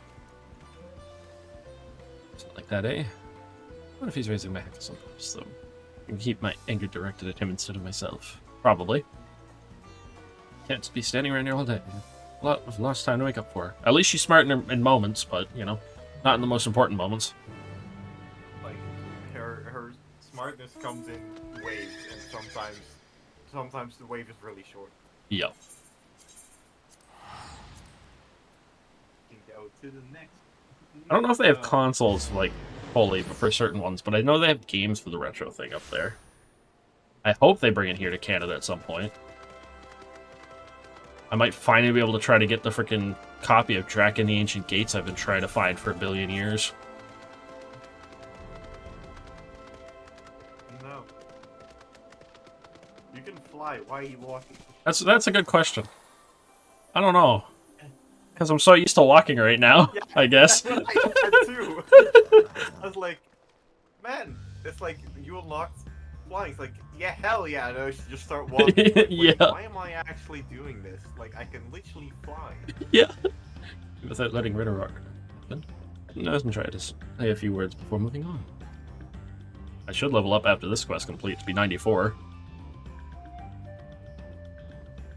[SPEAKER 1] Something like that, eh? What if he's raising my heck sometimes, though? I can keep my anger directed at him instead of myself. Probably. Can't be standing around here all day. A lot of lost time to wake up for. At least she's smart in moments, but, you know, not in the most important moments.
[SPEAKER 2] Like her smartness comes in waves, and sometimes the wave is really short.
[SPEAKER 1] Yep.
[SPEAKER 2] You can go to the next.
[SPEAKER 1] I don't know if they have consoles, like, fully, but for certain ones, but I know they have games for the retro thing up there. I hope they bring it here to Canada at some point. I might finally be able to try to get the freaking copy of Drac and the Ancient Gates I've been trying to find for a billion years.
[SPEAKER 2] No. You can fly. Why are you walking?
[SPEAKER 1] That's a good question. I don't know. Because I'm so used to walking right now,
[SPEAKER 2] Yeah,
[SPEAKER 1] I guess.
[SPEAKER 2] That's what I said too. I was like, man, it's like you unlocked flying. It's like, yeah, hell yeah, no, I should just start walking. Like, wait,
[SPEAKER 1] Yeah.
[SPEAKER 2] Why am I actually doing this? Like, I can literally fly.
[SPEAKER 1] Yeah. Without letting Ritter Rock happen. Let's try to say a few words before moving on. I should level up after this quest complete to be 94.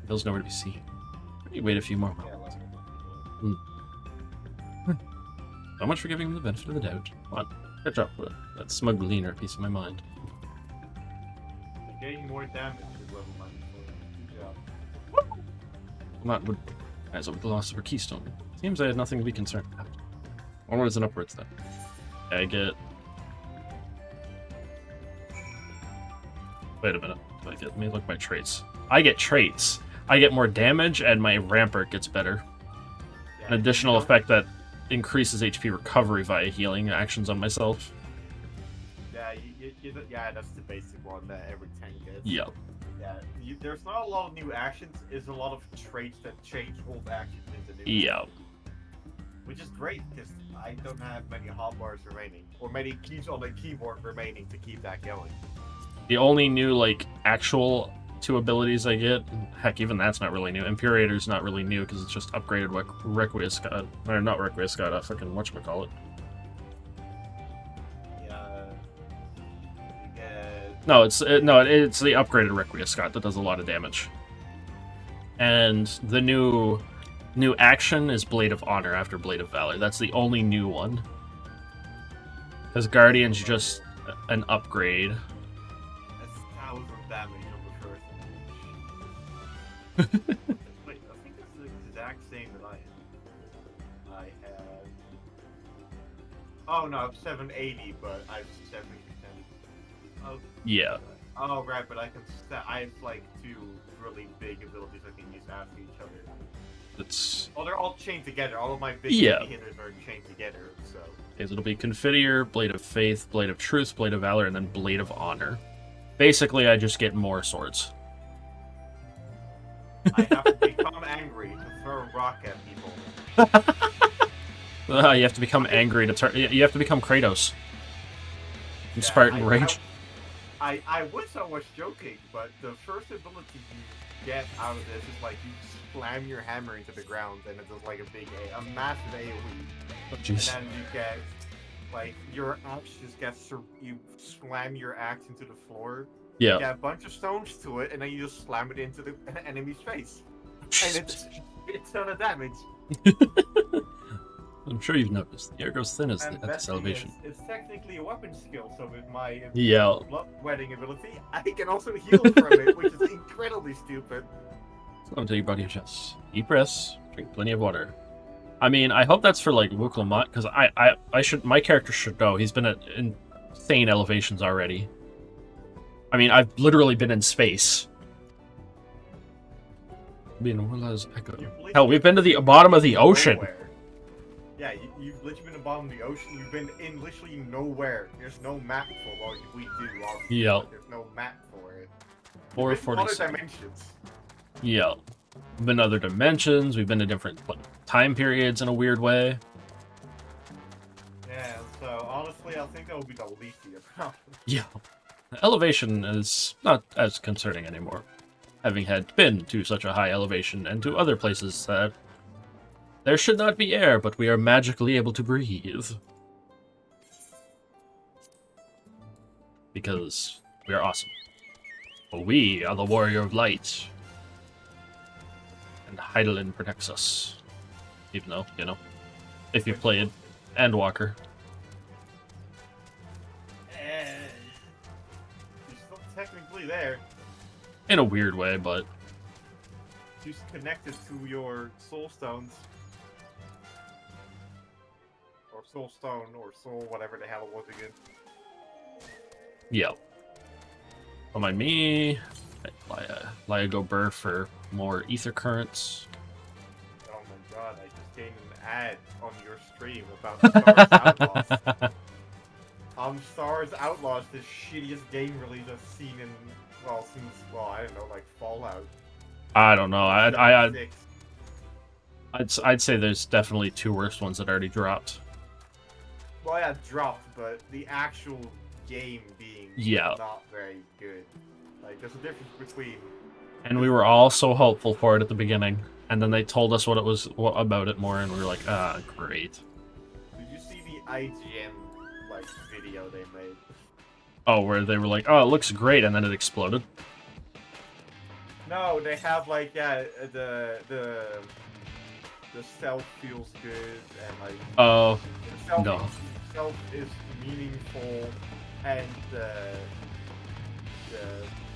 [SPEAKER 1] Bill's nowhere to be seen. Maybe wait a few more moments. So much for giving him the benefit of the doubt. Come on, catch up with that smug leaner piece of my mind.
[SPEAKER 2] Getting more damage with level 94. Good job.
[SPEAKER 1] Well, that would, as with the loss of her keystone. Seems I had nothing to be concerned about. Onwards and upwards then. I get... Wait a minute. Do I get... Let me look at my traits. I get traits. I get more damage and my Rampart gets better.
[SPEAKER 2] Yeah,
[SPEAKER 1] An additional effect that increases HP recovery via healing actions on myself.
[SPEAKER 2] Yeah, yeah, that's the basic one that every tank gets.
[SPEAKER 1] Yep.
[SPEAKER 2] Yeah, there's not a lot of new actions. It's a lot of traits that change old actions into new.
[SPEAKER 1] Yep.
[SPEAKER 2] Which is great because I don't have many hotbars remaining or many keys on the keyboard remaining to keep that going.
[SPEAKER 1] The only new, like, actual 2 abilities I get. Heck, even that's not really new. Imperator's not really new because it's just upgraded Requiescat. Or not Requiescat, fucking whatchamacallit. No, it's the upgraded Requiescat that does a lot of damage. And the new action is Blade of Honor after Blade of Valor. That's the only new one. Because Guardian's just an upgrade.
[SPEAKER 2] That's 1,000 damage on the first image. Wait, I think it's the exact same that I had. Oh no, 780, but I have 70%. Oh,
[SPEAKER 1] Yeah.
[SPEAKER 2] Oh right, but I have like 2 really big abilities I can use after each other.
[SPEAKER 1] It's...
[SPEAKER 2] Oh, they're all chained together. All of my big hitters are chained together, so...
[SPEAKER 1] Okay, so it'll be Confiteor, Blade of Faith, Blade of Truth, Blade of Valor, and then Blade of Honor. Basically, I just get more swords.
[SPEAKER 2] I have to become angry to throw a rock at people.
[SPEAKER 1] You have to become angry to turn... You have to become Kratos. In Spartan Rage.
[SPEAKER 2] I wish I was joking, but the first ability you get out of this is like you slam your hammer into the ground and it does like a massive AoE.
[SPEAKER 1] Oh, jeez.
[SPEAKER 2] And then you get like your axe just gets you slam your axe into the floor.
[SPEAKER 1] Yeah.
[SPEAKER 2] You get a bunch of stones to it, and then you just slam it into the enemy's face, and it's a ton of damage.
[SPEAKER 1] I'm sure you've noticed. The air goes thin at this elevation.
[SPEAKER 2] It's technically a weapon skill, so with my blood-wetting ability, I can also heal from it, which is incredibly stupid.
[SPEAKER 1] Slow until your body adjusts. Eat breaths, drink plenty of water. I mean, I hope that's for like Wuklamut, because my character should know. He's been at insane elevations already. I mean, I've literally been in space. Hell, we've been to the bottom of the ocean.
[SPEAKER 2] Nowhere. Yeah, you've literally been in the bottom of the ocean. You've been in literally nowhere. There's no map for what we do.
[SPEAKER 1] Yeah.
[SPEAKER 2] There's no map for it.
[SPEAKER 1] 447.
[SPEAKER 2] Other dimensions.
[SPEAKER 1] Yeah. We've been to other dimensions. We've been to different time periods in a weird way.
[SPEAKER 2] Yeah, so honestly, I think that would be the least of your problem.
[SPEAKER 1] Yeah. Elevation is not as concerning anymore. Having had been to such a high elevation and to other places that there should not be air, but we are magically able to breathe. Because we are awesome. For we are the warrior of light. And Heidelin protects us. Even though, you know, if you played Endwalker.
[SPEAKER 2] You're still technically there.
[SPEAKER 1] In a weird way, but...
[SPEAKER 2] Just connected to your soul stones. Or soul stone, or soul, whatever the hell it was again.
[SPEAKER 1] Yeah. Don't mind me. Liago Burr for more ether currents.
[SPEAKER 2] Oh my god, I just gained an ad on your stream about Stars Outlaws. Stars Outlaws, the shittiest game release I've seen in, since, I don't know, like Fallout.
[SPEAKER 1] I don't know. I'd say there's definitely 2 worse ones that already dropped.
[SPEAKER 2] Well, yeah, dropped, but the actual game being not very good. Like, there's a difference between...
[SPEAKER 1] And we were all so hopeful for it at the beginning, and then they told us what about it more, and we were like, ah, great.
[SPEAKER 2] Did you see the IGN, video they made?
[SPEAKER 1] Oh, where they were like, oh, it looks great, and then it exploded?
[SPEAKER 2] No, they have, the stealth feels good, and,
[SPEAKER 1] oh,
[SPEAKER 2] no. Stealth is meaningful, and the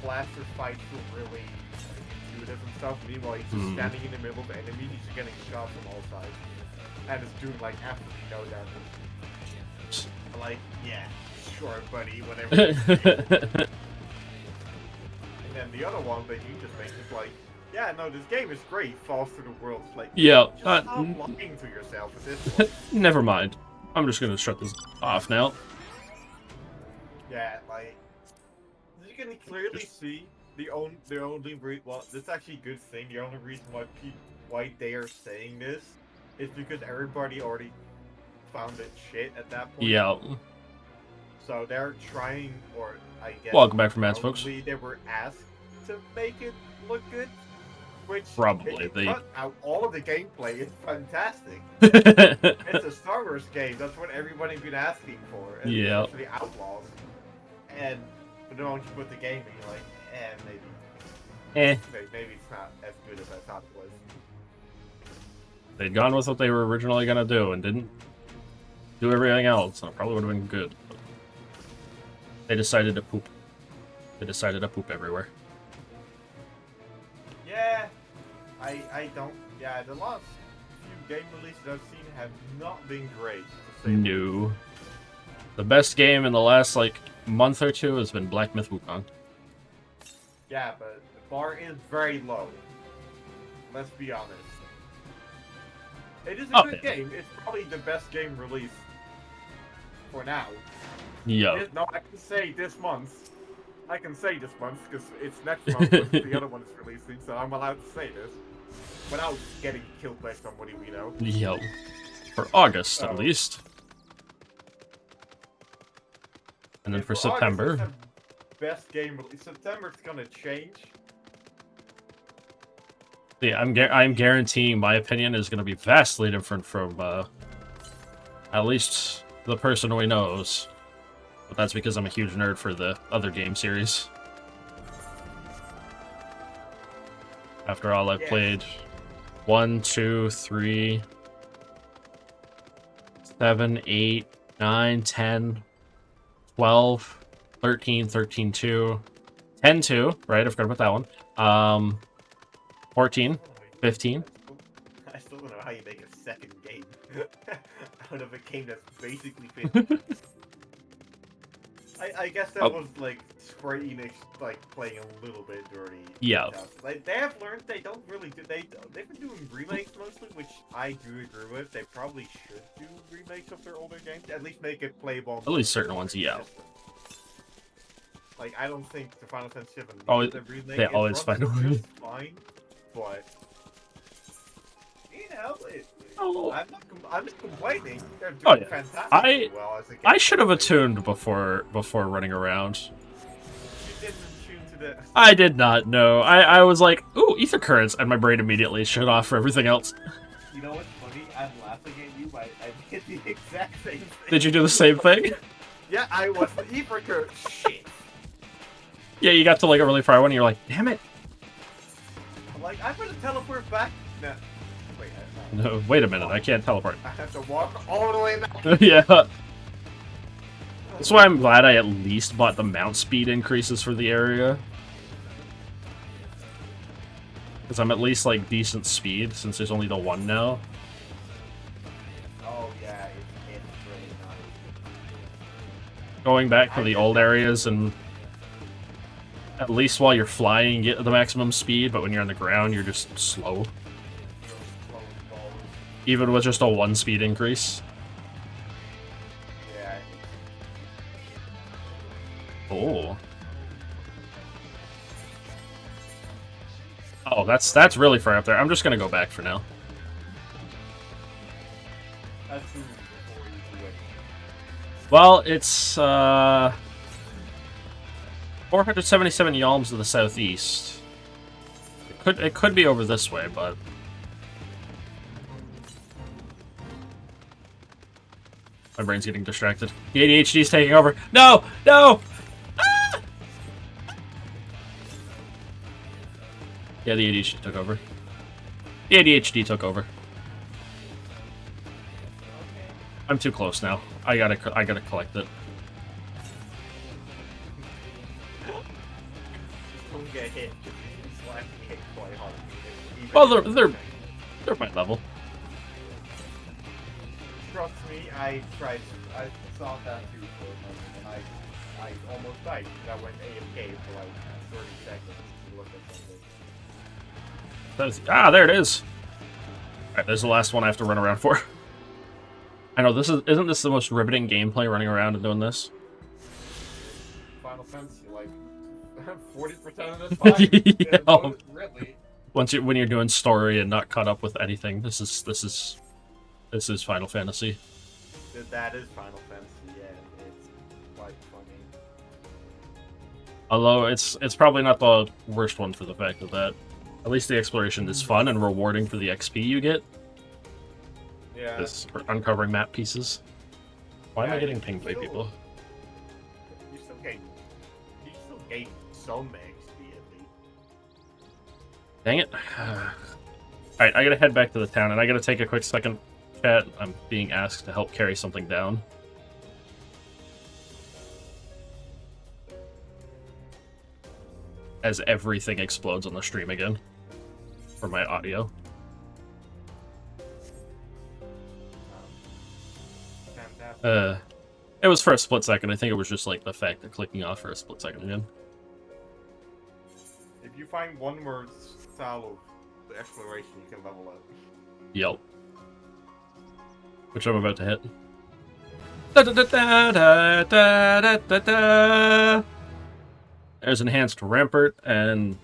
[SPEAKER 2] blaster fights feel really intuitive and stuff. Meanwhile, he's just standing in the middle of the enemy, he's just getting shot from all sides. And it's doing, absolutely no damage. Yeah, sure, buddy, whatever. And then the other one that you just made is yeah, no, this game is great, falls through the world.
[SPEAKER 1] Yeah,
[SPEAKER 2] just stop lying to yourself with this one.
[SPEAKER 1] Never mind. I'm just gonna shut this off now.
[SPEAKER 2] Yeah, you can clearly see the only this is actually a good thing. The only reason why they are saying this is because everybody already found it shit at that point.
[SPEAKER 1] Yeah.
[SPEAKER 2] So they're trying, or I guess...
[SPEAKER 1] Welcome back from ads, folks.
[SPEAKER 2] They were asked to make it look good. Which
[SPEAKER 1] Probably,
[SPEAKER 2] if you cut out all of the gameplay, it's fantastic.
[SPEAKER 1] they...
[SPEAKER 2] It's a Star Wars game. That's what everybody's been asking for. And
[SPEAKER 1] Yeah.
[SPEAKER 2] especially Outlaws. But then once you put the game in, you're like, maybe it's not as good as I thought it was.
[SPEAKER 1] They'd gone with what they were originally gonna do and didn't do everything else, and it probably would have been good. They decided to poop. They decided to poop everywhere.
[SPEAKER 2] Yeah, I don't. Yeah, the last few game releases I've seen have not been great. To say the least.
[SPEAKER 1] No. The best game in the last, like, month or two has been Black Myth Wukong.
[SPEAKER 2] Yeah, but the bar is very low. Let's be honest. It is a good game. It's probably the best game released for now.
[SPEAKER 1] Yeah.
[SPEAKER 2] No, I can say this month. I can say this month because it's next month when the other one is releasing, so I'm allowed to say this without getting killed by somebody we know.
[SPEAKER 1] Yo. For August, at least. And then for September.
[SPEAKER 2] August, it's the best game release. September it's gonna change.
[SPEAKER 1] Yeah, I'm guaranteeing my opinion is going to be vastly different from at least the person we knows. But that's because I'm a huge nerd for the other game series. After all, I've played 1, 2, 3, 7, 8, 9, 10, 12, 13, 13, 2, 10, 2, right? I forgot about that one. 14, 15.
[SPEAKER 2] I still don't know how you make a second game out of a game that's basically finished. I guess that was like Square Enix like playing a little bit dirty.
[SPEAKER 1] Yeah.
[SPEAKER 2] Like they have learned they don't really do they've been doing remakes mostly, which I do agree with. They probably should do remakes of their older games. At least make it playable.
[SPEAKER 1] At least certain ones, yeah.
[SPEAKER 2] Like I don't think the Final Fantasy VII
[SPEAKER 1] Always,
[SPEAKER 2] the remake
[SPEAKER 1] they
[SPEAKER 2] it
[SPEAKER 1] always
[SPEAKER 2] runs
[SPEAKER 1] find a way.
[SPEAKER 2] just fine, but you know, I'm not complaining. They're doing fantastic well as a game.
[SPEAKER 1] I should have attuned before running around.
[SPEAKER 2] You didn't tune to the...
[SPEAKER 1] I did not know. I was like, ooh, ether currents, and my brain immediately shut off for everything else.
[SPEAKER 2] You know what's funny? I'm laughing at you. I did the exact same thing.
[SPEAKER 1] Did you do the same thing?
[SPEAKER 2] Yeah, I was the ether current. Shit.
[SPEAKER 1] Yeah, you got to like a really far one, and you're like, damn it.
[SPEAKER 2] I'm like, I'm gonna teleport back. No. Wait,
[SPEAKER 1] No, wait a minute, I can't teleport.
[SPEAKER 2] I have to walk all the way back.
[SPEAKER 1] Yeah. That's why I'm glad I at least bought the mount speed increases for the area. Because I'm at least like decent speed, since there's only the one now.
[SPEAKER 2] Oh yeah, it's really nice.
[SPEAKER 1] Going back to the old areas and at least while you're flying you get the maximum speed, but when you're on the ground you're just slow. Even with just a 1 speed increase.
[SPEAKER 2] Yeah.
[SPEAKER 1] Oh. Oh, that's really far up there. I'm just gonna go back for now.
[SPEAKER 2] That's moving before you do it.
[SPEAKER 1] Well, it's 477 yalms to the southeast. It could be over this way, but my brain's getting distracted. The ADHD's taking over. No! No! Ah! Yeah, the ADHD took over. The ADHD took over. I'm too close now. I gotta collect it.
[SPEAKER 2] Don't get hit. Just slashing it quite hard.
[SPEAKER 1] Well, they're my level.
[SPEAKER 2] Trust me, I saw that too for a moment, and I almost died. I went AFK for like 30 seconds to look at something.
[SPEAKER 1] Ah, there it is. Alright, there's the last one I have to run around for. I know, isn't this the most riveting gameplay, running around and doing this?
[SPEAKER 2] Final Fantasy, like 40% of the time.
[SPEAKER 1] Yeah.
[SPEAKER 2] Really.
[SPEAKER 1] When you're doing story and not caught up with anything, this is Final Fantasy.
[SPEAKER 2] That is Final Fantasy, yeah. It's quite funny.
[SPEAKER 1] Although it's probably not the worst one for the fact of that. At least the exploration is fun and rewarding for the XP you get.
[SPEAKER 2] Yeah.
[SPEAKER 1] This for uncovering map pieces. Why am I
[SPEAKER 2] Yeah,
[SPEAKER 1] getting pinged by
[SPEAKER 2] still-
[SPEAKER 1] people?
[SPEAKER 2] You still gain some XP at least.
[SPEAKER 1] Dang it. Alright, I gotta head back to the town, and I gotta take a quick second chat. I'm being asked to help carry something down. As everything explodes on the stream again. For my audio.
[SPEAKER 2] Fantastic.
[SPEAKER 1] It was for a split second. I think it was just like the fact of clicking off for a split second again.
[SPEAKER 2] If you find one more style of the exploration, you can level up.
[SPEAKER 1] Yelp. Which I'm about to hit. Da, da, da, da, da, da, da, da, da. There's Enhanced Rampart and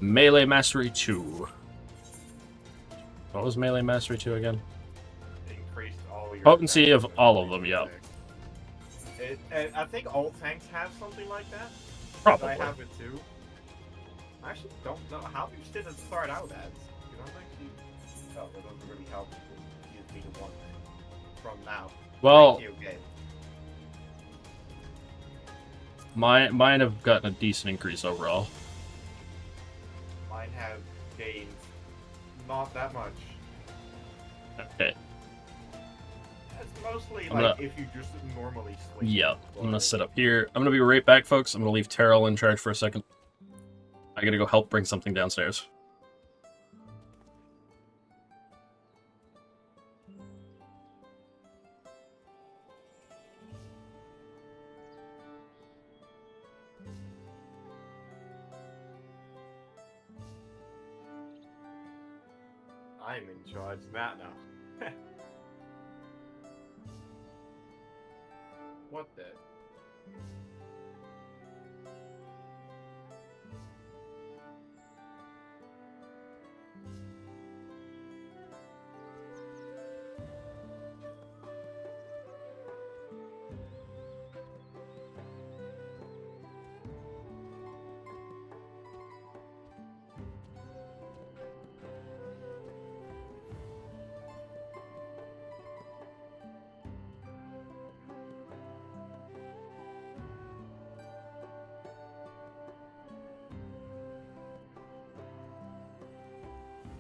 [SPEAKER 1] Melee Mastery 2. What was Melee Mastery 2 again?
[SPEAKER 2] Increased all your
[SPEAKER 1] Potency
[SPEAKER 2] attacks
[SPEAKER 1] of
[SPEAKER 2] with
[SPEAKER 1] all of them, yep.
[SPEAKER 2] I think all tanks have something like that. 'Cause
[SPEAKER 1] Probably.
[SPEAKER 2] I have it too. I actually don't know. How much did it start out as? You don't actually. Oh, it doesn't really help. You be the one from now.
[SPEAKER 1] Well,
[SPEAKER 2] Thank you, okay.
[SPEAKER 1] mine have gotten a decent increase overall.
[SPEAKER 2] Mine have gained not that much.
[SPEAKER 1] Okay.
[SPEAKER 2] It's mostly
[SPEAKER 1] I'm
[SPEAKER 2] like
[SPEAKER 1] gonna-
[SPEAKER 2] if you just normally swing.
[SPEAKER 1] Yep. I'm gonna
[SPEAKER 2] but-
[SPEAKER 1] sit up here. I'm gonna be right back, folks. I'm gonna leave Tarryl in charge for a second. I gotta go help bring something downstairs.
[SPEAKER 2] I'm in charge of that now. What the?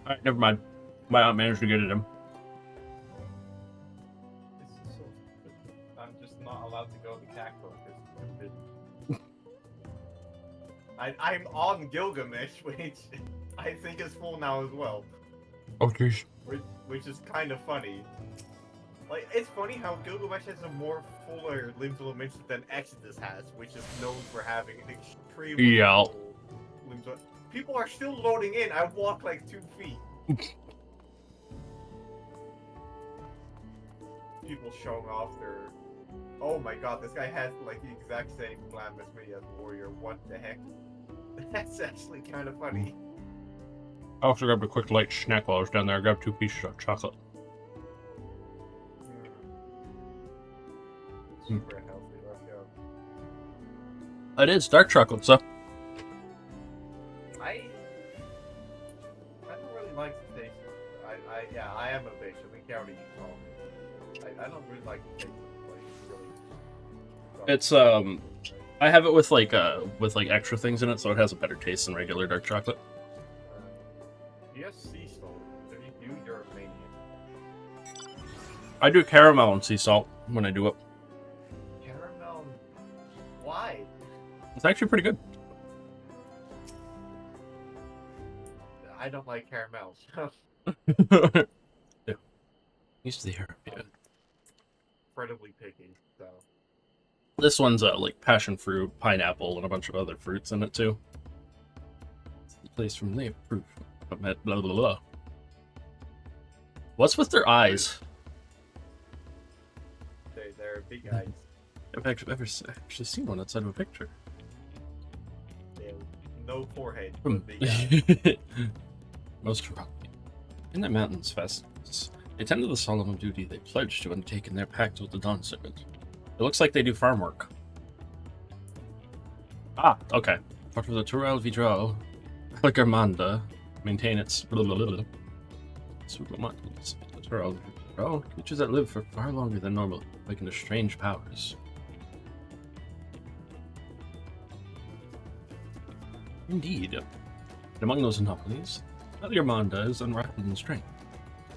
[SPEAKER 1] Alright, never mind. My aunt managed to get it in.
[SPEAKER 2] This is so stupid. I'm just not allowed to go to Cacto because I'm on Gilgamesh, which I think is full now as well.
[SPEAKER 1] Oh, jeez.
[SPEAKER 2] Which is kind of funny. Like, it's funny how Gilgamesh has a more fuller limbs dimensions than Exodus has, which is known for having extremely
[SPEAKER 1] Yeah.
[SPEAKER 2] full limbs. People are still loading in. I walk like 2 feet. People showing off their. Oh my god, this guy has like the exact same glam as me as Warrior. What the heck? That's actually kind of funny.
[SPEAKER 1] I also grabbed a quick light snack while I was down there. I grabbed 2 pieces of chocolate.
[SPEAKER 2] Super healthy. Let's go.
[SPEAKER 1] It is dark chocolate, so.
[SPEAKER 2] I don't really like the taste. Yeah, I am a bitch. I think I already called me. I don't really like the taste of really.
[SPEAKER 1] It's I have it with like extra things in it, so it has a better taste than regular dark chocolate.
[SPEAKER 2] Yes, sea salt. If you do, you're a maniac.
[SPEAKER 1] I do caramel and sea salt when I do it.
[SPEAKER 2] Caramel. Why?
[SPEAKER 1] It's actually pretty good.
[SPEAKER 2] I don't like caramel.
[SPEAKER 1] Yeah. Used to the Europe, yeah.
[SPEAKER 2] Incredibly picky. So.
[SPEAKER 1] This one's like passion fruit, pineapple, and a bunch of other fruits in it too. Place from the proof. Blah blah blah. What's with their eyes?
[SPEAKER 2] They're big eyes.
[SPEAKER 1] I've actually seen one outside of a picture.
[SPEAKER 2] They have no forehead.
[SPEAKER 1] Hmm.
[SPEAKER 2] But big eyes.
[SPEAKER 1] Most corrupt. In the mountains fastness, they tend to the solemn duty they pledged to undertake in their pact with the Dawn Serpent. It looks like they do farm work. Ah, okay. Part of the Tarryl Vidro, like Armanda, maintain its Tarryl Vidro, creatures that live for far longer than normal, awaken to strange powers. Indeed. And among those anomalies, Armanda is unrivaled in strength,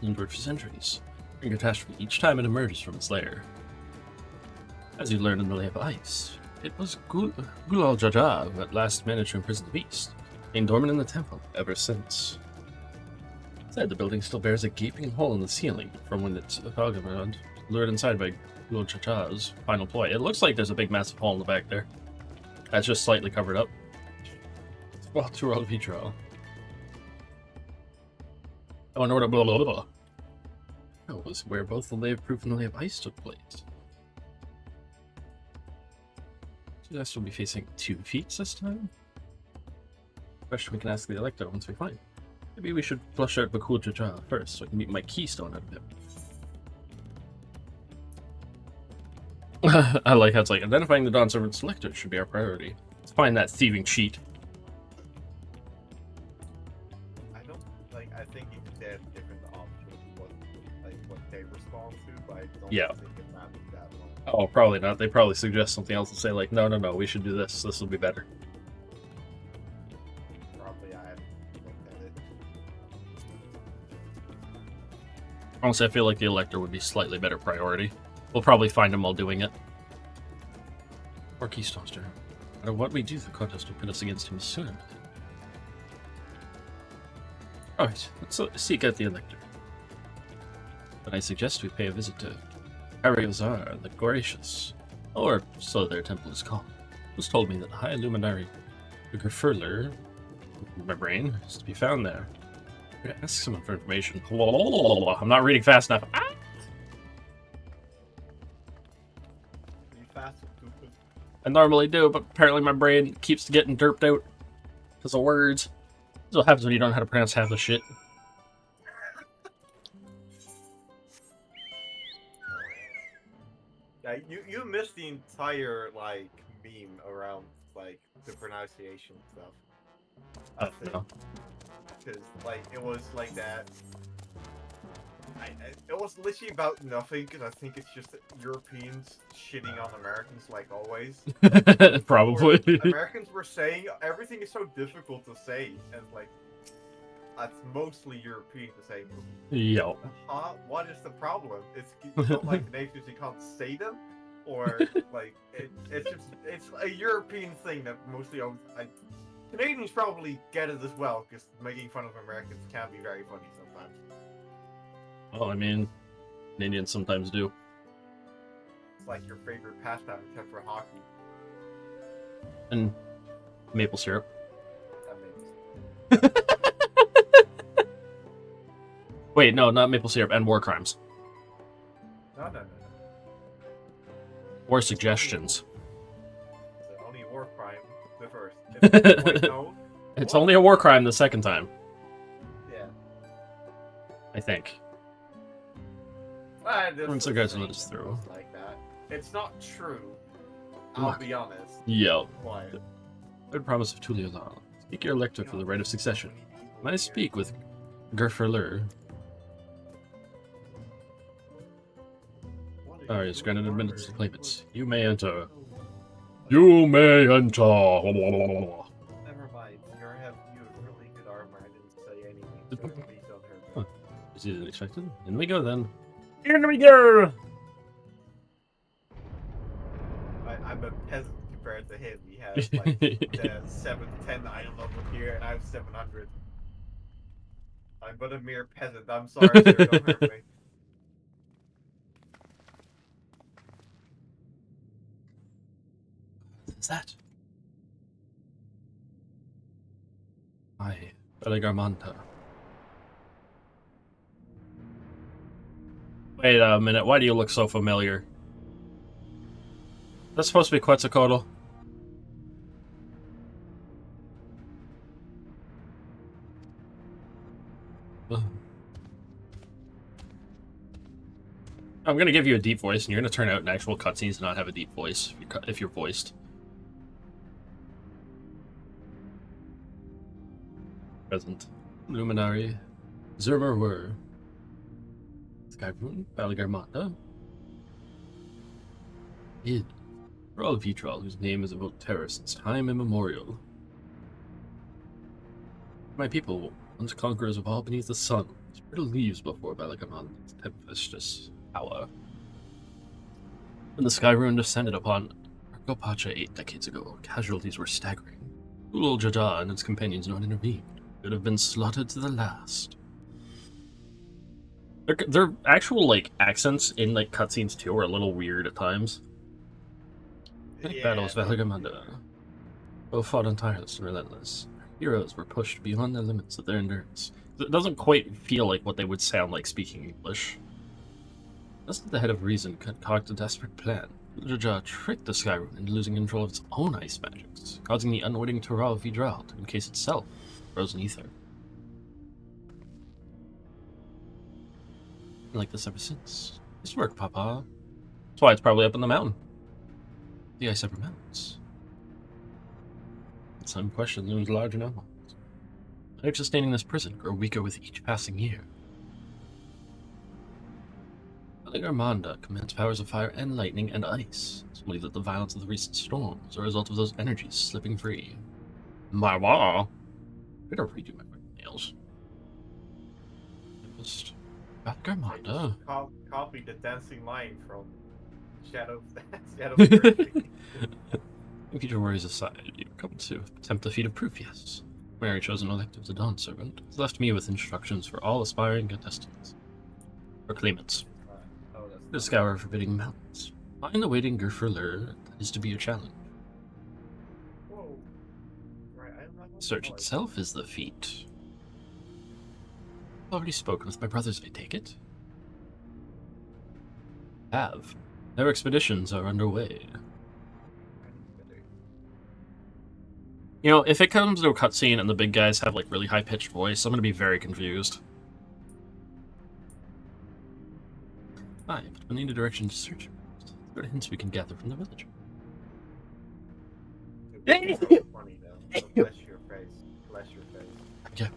[SPEAKER 1] endured for centuries, and catastrophe each time it emerges from its lair. As you learn in the Lay of Ice, it was Gulal Jaja who at last managed to imprison the beast, being dormant in the temple ever since. Inside, the building still bears a gaping hole in the ceiling from when its Valgamad lured inside by Gulal Jaja's final ploy. It looks like there's a big massive hole in the back there. That's just slightly covered up. Well, Tarryl Vidro. I wonder what a blah blah blah. That was where both the Lay of Proof and the Lay of Ice took place. Suggest we'll be facing 2 feats this time? Question we can ask the Elector once we find. Maybe we should flush out Bakul Jaja first so I can meet my keystone out of him. I like how it's like, identifying the Dawn Servant Selector should be our priority. Let's find that thieving cheat.
[SPEAKER 2] I think you could have different options what they respond to, but I don't
[SPEAKER 1] Yeah.
[SPEAKER 2] think it matters that much.
[SPEAKER 1] Oh, probably not. They probably suggest something else and say like, no, we should do this. This will be better.
[SPEAKER 2] Probably I haven't looked at it.
[SPEAKER 1] Honestly, I feel like the Elector would be slightly better priority. We'll probably find him while doing it. Or Keystonester. No matter what we do, the contest will put us against him sooner. Alright, let's seek out the Elector. But I suggest we pay a visit to Tarryl the Gracious, or so their temple is called. It was told me that the High Luminary Gerfurler, my brain, is to be found there. I'm gonna ask someone for information. I'm not reading fast enough. Ah!
[SPEAKER 2] Pretty fast and stupid.
[SPEAKER 1] I normally do, but apparently my brain keeps getting derped out because of words. This is what happens when you don't know how to pronounce half the shit.
[SPEAKER 2] Yeah, you missed the entire meme around the pronunciation stuff.
[SPEAKER 1] I don't know.
[SPEAKER 2] Because it was like that. It was literally about nothing. Because I think it's just Europeans shitting on Americans like always.
[SPEAKER 1] Probably.
[SPEAKER 2] Americans were saying everything is so difficult to say, and that's mostly European to say.
[SPEAKER 1] Yo.
[SPEAKER 2] What is the problem? It's you don't like the names because you can't say them, or it's a European thing that mostly Canadians probably get it as well because making fun of Americans can be very funny sometimes.
[SPEAKER 1] Well, I mean, Canadians sometimes do.
[SPEAKER 2] It's like your favorite pastime except for hockey.
[SPEAKER 1] And maple syrup.
[SPEAKER 2] That makes
[SPEAKER 1] Wait, no, not maple syrup, and war crimes.
[SPEAKER 2] no.
[SPEAKER 1] War suggestions.
[SPEAKER 2] The only war crime the first. Wait, no.
[SPEAKER 1] It's
[SPEAKER 2] What?
[SPEAKER 1] only a war crime the second time,
[SPEAKER 2] Yeah.
[SPEAKER 1] I think.
[SPEAKER 2] This
[SPEAKER 1] Once the
[SPEAKER 2] is
[SPEAKER 1] guys
[SPEAKER 2] saying
[SPEAKER 1] let us
[SPEAKER 2] it
[SPEAKER 1] through.
[SPEAKER 2] was like that. It's not true. I'll
[SPEAKER 1] Look.
[SPEAKER 2] be honest.
[SPEAKER 1] Yo.
[SPEAKER 2] Quiet.
[SPEAKER 1] Third promise of Tuliola. Speak your elector for the right of succession. When I speak with Gerfurler, is granted admittance to the claimants. You may enter. You may enter.
[SPEAKER 2] Never mind. You have really good armor. I didn't say anything. So please don't hurt me.
[SPEAKER 1] Is it expected? In we go then. In we go!
[SPEAKER 2] I'm a peasant compared to him. He has the 710 item level here, and I have 700. I'm but a mere peasant. I'm sorry, sir. Don't hurt me.
[SPEAKER 1] What's that? I, Beligarmanta. Wait a minute, why do you look so familiar? That's supposed to be Quetzalcoatl. Ugh. I'm gonna give you a deep voice, and you're gonna turn out in actual cutscenes and not have a deep voice if you're voiced. present. Luminary, Zermer were. Skybrune, Baligarmanda. Id. For all Vitral, whose name has evoked terror since time immemorial. My people, once conquerors of all beneath the sun, spread leaves before Baligarmanda's tempestuous power. When the Skyrune descended upon Argopacha 8 decades ago, casualties were staggering. Ulul Jaja and its companions not intervened. Could have been slaughtered to the last. Their actual like accents in like cutscenes too are a little weird at times. Many battles Baligarmanda, both fought on tireless and relentless. Heroes were pushed beyond the limits of their endurance. It doesn't quite feel like what they would sound like speaking English. Just at the head of reason concocted a desperate plan. Jaja tricked the Skyrune into losing control of its own ice magics, causing the unwitting Tarryl Vidral to encase itself in frozen ether. Like this ever since. Nice work, Papa. That's why it's probably up in the mountain. The ice ever melts. Some question looms large enough. Life sustaining this prison grow weaker with each passing year. Baligarmanda commands powers of fire and lightning and ice. Some believe that the violence of the recent storms are a result of those energies slipping free. My wow. Better redo my nails. Just Baligarmanda.
[SPEAKER 2] Copy the dancing line from Shadow.
[SPEAKER 1] Future worries aside, you've come to attempt the feat of proof, yes. Mary chose an elective the Dawn Servant, has left me with instructions for all aspiring contestants. Or claimants. To scour forbidding mountains. Find the waiting Gurfurler that is to be your challenge.
[SPEAKER 2] Whoa. Right, I'm not
[SPEAKER 1] Search itself is the feat. Already spoken with my brothers, I take it? Have. Their expeditions are underway. You know, if it comes to a cutscene and the big guys have like really high-pitched voice, I'm gonna be very confused. But we need a direction to search. What hints we can gather from the village?
[SPEAKER 2] Funny though. So bless your face. Bless your face.
[SPEAKER 1] Yeah.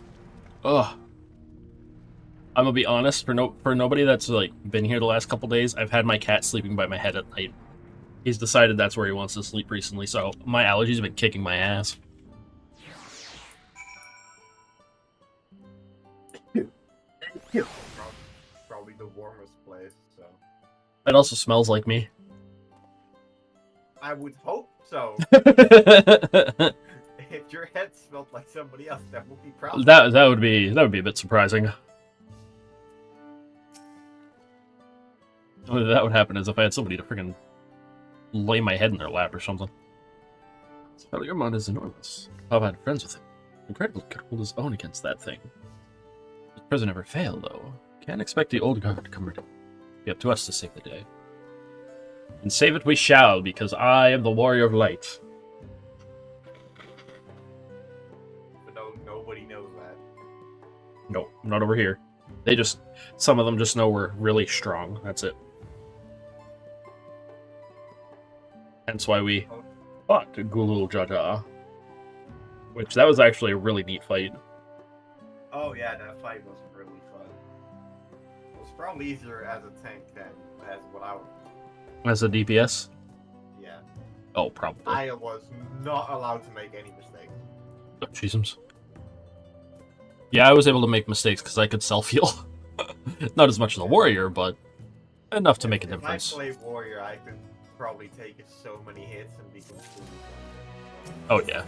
[SPEAKER 1] Ugh. I'm gonna be honest. For nobody that's like been here the last couple days, I've had my cat sleeping by my head at night. He's decided that's where he wants to sleep recently, so my allergies have been kicking my ass.
[SPEAKER 2] Probably the warmest place, so.
[SPEAKER 1] It also smells like me.
[SPEAKER 2] I would hope so. If your head smelled like somebody else, that would be proud.
[SPEAKER 1] that would be a bit surprising. Only that would happen is if I had somebody to freaking lay my head in their lap or something. Baligarmanda is enormous. I've had friends with him. Incredible could hold his own against that thing. His prison never failed, though. Can't expect the old guard to come ready. Be up to us to save the day. And save it we shall, because I am the warrior of light.
[SPEAKER 2] But no, nobody knows that.
[SPEAKER 1] No, not over here. Some of them just know we're really strong. That's it. Hence why we fought Gulul Jaja. Which, that was actually a really neat fight.
[SPEAKER 2] Oh yeah, that fight was really fun. It was probably easier as a tank than as what I would.
[SPEAKER 1] As a DPS?
[SPEAKER 2] Yeah.
[SPEAKER 1] Oh, probably.
[SPEAKER 2] I was not allowed to make any mistakes.
[SPEAKER 1] Oh, Jesus. Yeah, I was able to make mistakes because I could self-heal. Not as much as a warrior, but enough to make a difference.
[SPEAKER 2] If I play warrior, I could probably take so many hits and be completely fine.
[SPEAKER 1] Oh, yeah.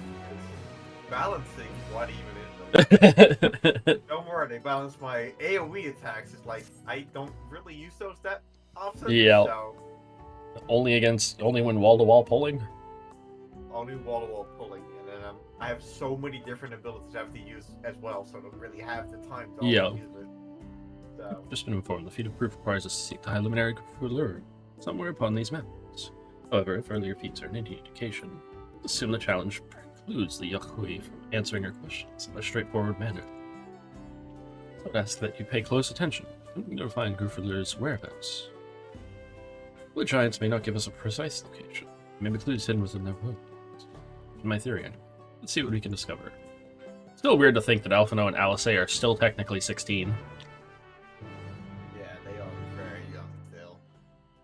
[SPEAKER 2] Balancing, what even is it? Don't worry, they balance my AoE attacks. It's like, I don't really use those that often.
[SPEAKER 1] Yeah.
[SPEAKER 2] So
[SPEAKER 1] Only when wall-to-wall pulling?
[SPEAKER 2] only wall-to-wall pulling, and then I have so many different abilities I have to use as well, so I don't really have the time to
[SPEAKER 1] Yeah.
[SPEAKER 2] use it. So,
[SPEAKER 1] Just been informed the feat of proof requires us to seek the high luminary Gulur somewhere upon these mountains. However, if earlier feats are an indication, assume the challenge precludes the Yakui from answering your questions in a straightforward manner. So I'd ask that you pay close attention to find Gurfulur's whereabouts. The giants may not give us a precise location. Maybe clues hidden within their wounds. In my theory, anyway. Let's see what we can discover. Still weird to think that Alphino and Alice are still technically 16.
[SPEAKER 2] Yeah, they are very young still.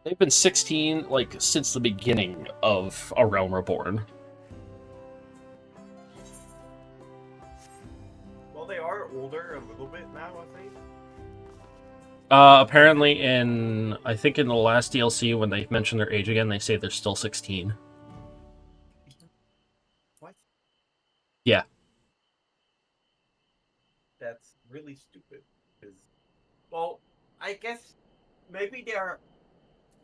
[SPEAKER 1] They've been 16, like, since the beginning of A Realm Reborn.
[SPEAKER 2] Well, they are older a little bit now, I think.
[SPEAKER 1] Apparently I think in the last DLC, when they mention their age again, they say they're still 16.
[SPEAKER 2] What?
[SPEAKER 1] Yeah.
[SPEAKER 2] That's really stupid. Well, I guess maybe they are.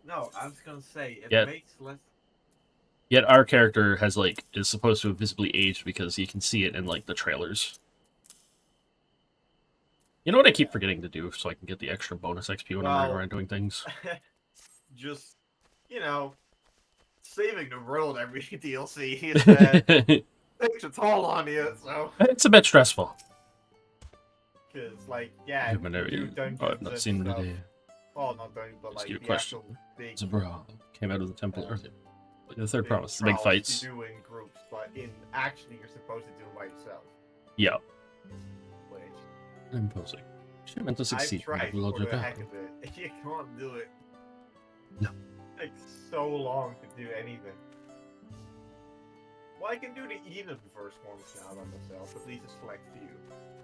[SPEAKER 2] No, I was gonna say it
[SPEAKER 1] Yeah.
[SPEAKER 2] makes less.
[SPEAKER 1] Yet our character has, like, is supposed to have visibly aged because you can see it in, like, the trailers. You know what I keep forgetting to do so I can get the extra bonus XP when I'm running around doing things?
[SPEAKER 2] Just, you know, saving the world every DLC is that takes a toll on you, so.
[SPEAKER 1] It's a bit stressful.
[SPEAKER 2] Because, like, yeah,
[SPEAKER 1] Human
[SPEAKER 2] you
[SPEAKER 1] area.
[SPEAKER 2] do dungeons
[SPEAKER 1] Oh, I've not
[SPEAKER 2] and
[SPEAKER 1] seen him
[SPEAKER 2] stuff.
[SPEAKER 1] today.
[SPEAKER 2] Oh, not dungeons, but
[SPEAKER 1] Ask
[SPEAKER 2] like
[SPEAKER 1] you a
[SPEAKER 2] the
[SPEAKER 1] question.
[SPEAKER 2] actual big.
[SPEAKER 1] Zabra came out of the temple earlier. The third
[SPEAKER 2] big
[SPEAKER 1] promise, the big
[SPEAKER 2] trials
[SPEAKER 1] fights.
[SPEAKER 2] You do in groups, but actually you're supposed to do them by yourself.
[SPEAKER 1] Yeah.
[SPEAKER 2] Which
[SPEAKER 1] Imposing. She meant to
[SPEAKER 2] I've
[SPEAKER 1] succeed.
[SPEAKER 2] tried
[SPEAKER 1] Lord
[SPEAKER 2] for the
[SPEAKER 1] Jabal.
[SPEAKER 2] heck of it. You can't do it.
[SPEAKER 1] No.
[SPEAKER 2] It takes so long to do anything. Well, I can do the even first ones now by myself, at least a select few.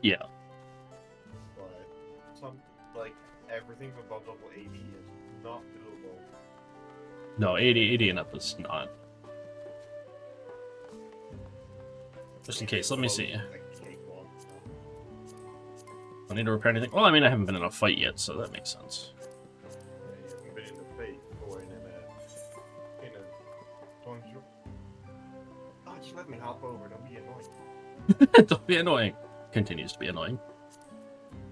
[SPEAKER 1] Yeah.
[SPEAKER 2] But like everything above level 80 is not doable.
[SPEAKER 1] No, 80 and up is not. Just in case, let me see.
[SPEAKER 2] Like cakewalk, so.
[SPEAKER 1] I need to repair anything. Well, I mean, I haven't been in a fight yet, so that makes sense.
[SPEAKER 2] Yeah, you haven't been in the fate or in a dungeon. Oh, just let me hop over. Don't be annoying.
[SPEAKER 1] Don't be annoying. Continues to be annoying.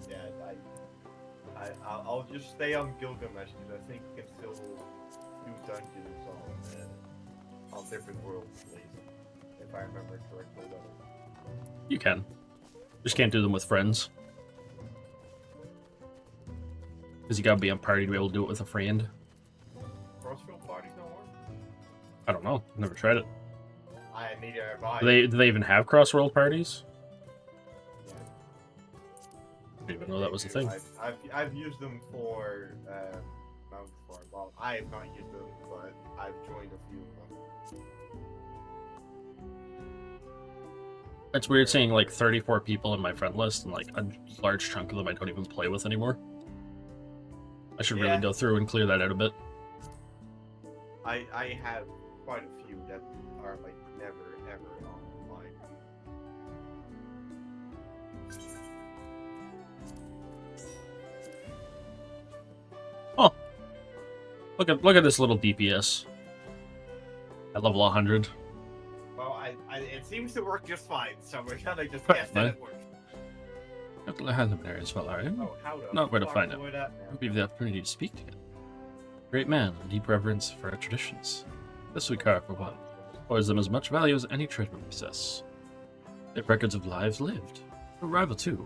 [SPEAKER 2] Yeah, I'll just stay on Gilgamesh because I think you can still do dungeons on different worlds, at least, if I remember correctly.
[SPEAKER 1] You can. Just can't do them with friends. Because you gotta be on party to be able to do it with a friend.
[SPEAKER 2] Crossfield parties no more?
[SPEAKER 1] I don't know. Never tried it.
[SPEAKER 2] I need to buy.
[SPEAKER 1] Do they even have cross-world parties?
[SPEAKER 2] Yeah.
[SPEAKER 1] I didn't even know that was a thing.
[SPEAKER 2] I've used them for Mount Farm. Well, I have not used them, but I've joined a few of them.
[SPEAKER 1] It's weird seeing like 34 people in my friend list and like a large chunk of them I don't even play with anymore. I should really go through and clear that out a bit.
[SPEAKER 2] I have quite a few that are like never ever online.
[SPEAKER 1] Oh, look at this little DPS at level 100.
[SPEAKER 2] Well, it seems to work just fine, so we're gonna just guess that it works.
[SPEAKER 1] Have to have them there as well, alright?
[SPEAKER 2] Oh, how the
[SPEAKER 1] Not where to
[SPEAKER 2] fuck
[SPEAKER 1] find
[SPEAKER 2] do
[SPEAKER 1] it.
[SPEAKER 2] that
[SPEAKER 1] Hope you have the opportunity to speak together. Great man, a deep reverence for our traditions. This we carve for one. Holds them as much value as any treasure we possess. They have records of lives lived. A rival too.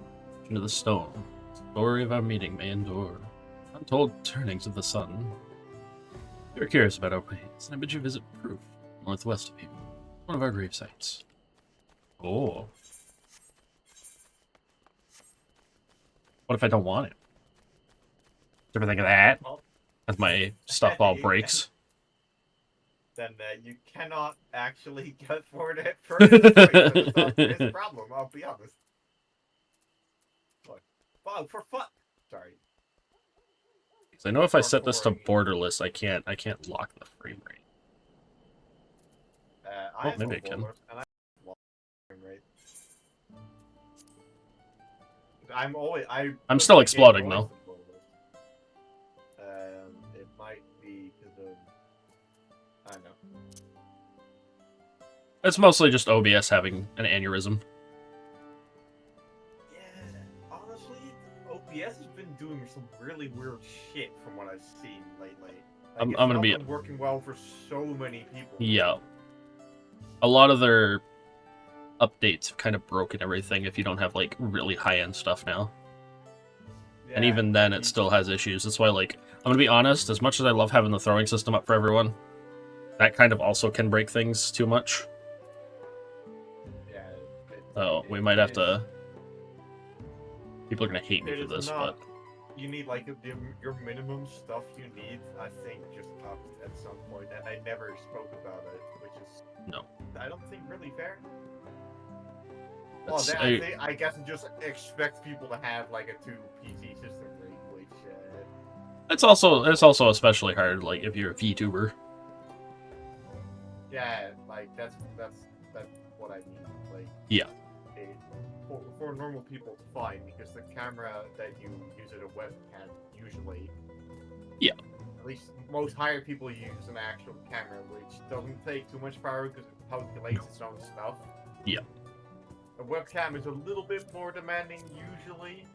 [SPEAKER 1] Into the stone. The story of our meeting may endure. Untold turnings of the sun. You're curious about our ways, and I bid you visit Proof, northwest of here. One of our grave sites. Oh. What if I don't want it? Ever think of that?
[SPEAKER 2] Well,
[SPEAKER 1] As my stuff all breaks.
[SPEAKER 2] then you cannot actually get for it for it's not his problem, I'll be honest. Look. Oh, for fun. Sorry.
[SPEAKER 1] Because I know if I set this to borderless, I can't lock the frame rate.
[SPEAKER 2] I
[SPEAKER 1] maybe I can.
[SPEAKER 2] Frame rate.
[SPEAKER 1] I'm still exploding though.
[SPEAKER 2] It might be because of I don't know.
[SPEAKER 1] It's mostly just OBS having an aneurysm.
[SPEAKER 2] Yeah, honestly, OBS has been doing some really weird shit from what I've seen lately. Like,
[SPEAKER 1] I'm
[SPEAKER 2] it's
[SPEAKER 1] gonna
[SPEAKER 2] not
[SPEAKER 1] be
[SPEAKER 2] been working well for so many people.
[SPEAKER 1] Yeah. A lot of their updates have kind of broken everything if you don't have like really high-end stuff now.
[SPEAKER 2] Yeah,
[SPEAKER 1] And even then it still has issues. That's why, like, I'm gonna be honest, as much as I love having the throwing system up for everyone, that kind of also can break things too much.
[SPEAKER 2] Yeah, it
[SPEAKER 1] So we might have to. People are gonna hate me
[SPEAKER 2] It
[SPEAKER 1] for
[SPEAKER 2] is
[SPEAKER 1] this,
[SPEAKER 2] not-
[SPEAKER 1] but
[SPEAKER 2] You need like your minimum stuff you need. I think just upped at some point, and I never spoke about it, which is
[SPEAKER 1] No.
[SPEAKER 2] I don't think really fair.
[SPEAKER 1] that's,
[SPEAKER 2] I guess it just expects people to have like a 2 PC system rate, which
[SPEAKER 1] it's also especially hard like if you're a VTuber.
[SPEAKER 2] yeah, like that's what I mean. Like
[SPEAKER 1] Yeah.
[SPEAKER 2] it, for normal people it's fine because the camera that you use at a webcam usually.
[SPEAKER 1] Yeah.
[SPEAKER 2] At least most higher people use an actual camera, which doesn't take too much power because it calculates its own stuff.
[SPEAKER 1] Yeah.
[SPEAKER 2] A webcam is a little bit more demanding usually,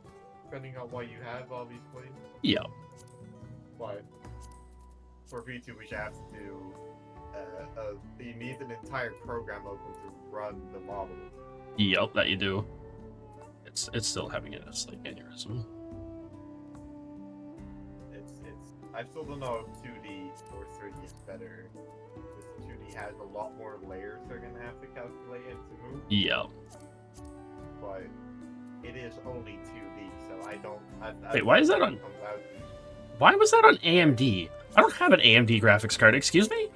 [SPEAKER 2] depending on what you have, obviously.
[SPEAKER 1] Yeah.
[SPEAKER 2] But for VTubers, you have to do. You need an entire program open to run the model.
[SPEAKER 1] Yep, that you do. It's still having a slight aneurysm.
[SPEAKER 2] I still don't know if 2D or 3D is better. Because 2D has a lot more layers they're gonna have to calculate and to move.
[SPEAKER 1] Yeah.
[SPEAKER 2] But it is only 2D, so I don't.
[SPEAKER 1] Wait, why is that on?
[SPEAKER 2] comes out
[SPEAKER 1] Why was that on AMD? I don't have an AMD graphics card. Excuse me.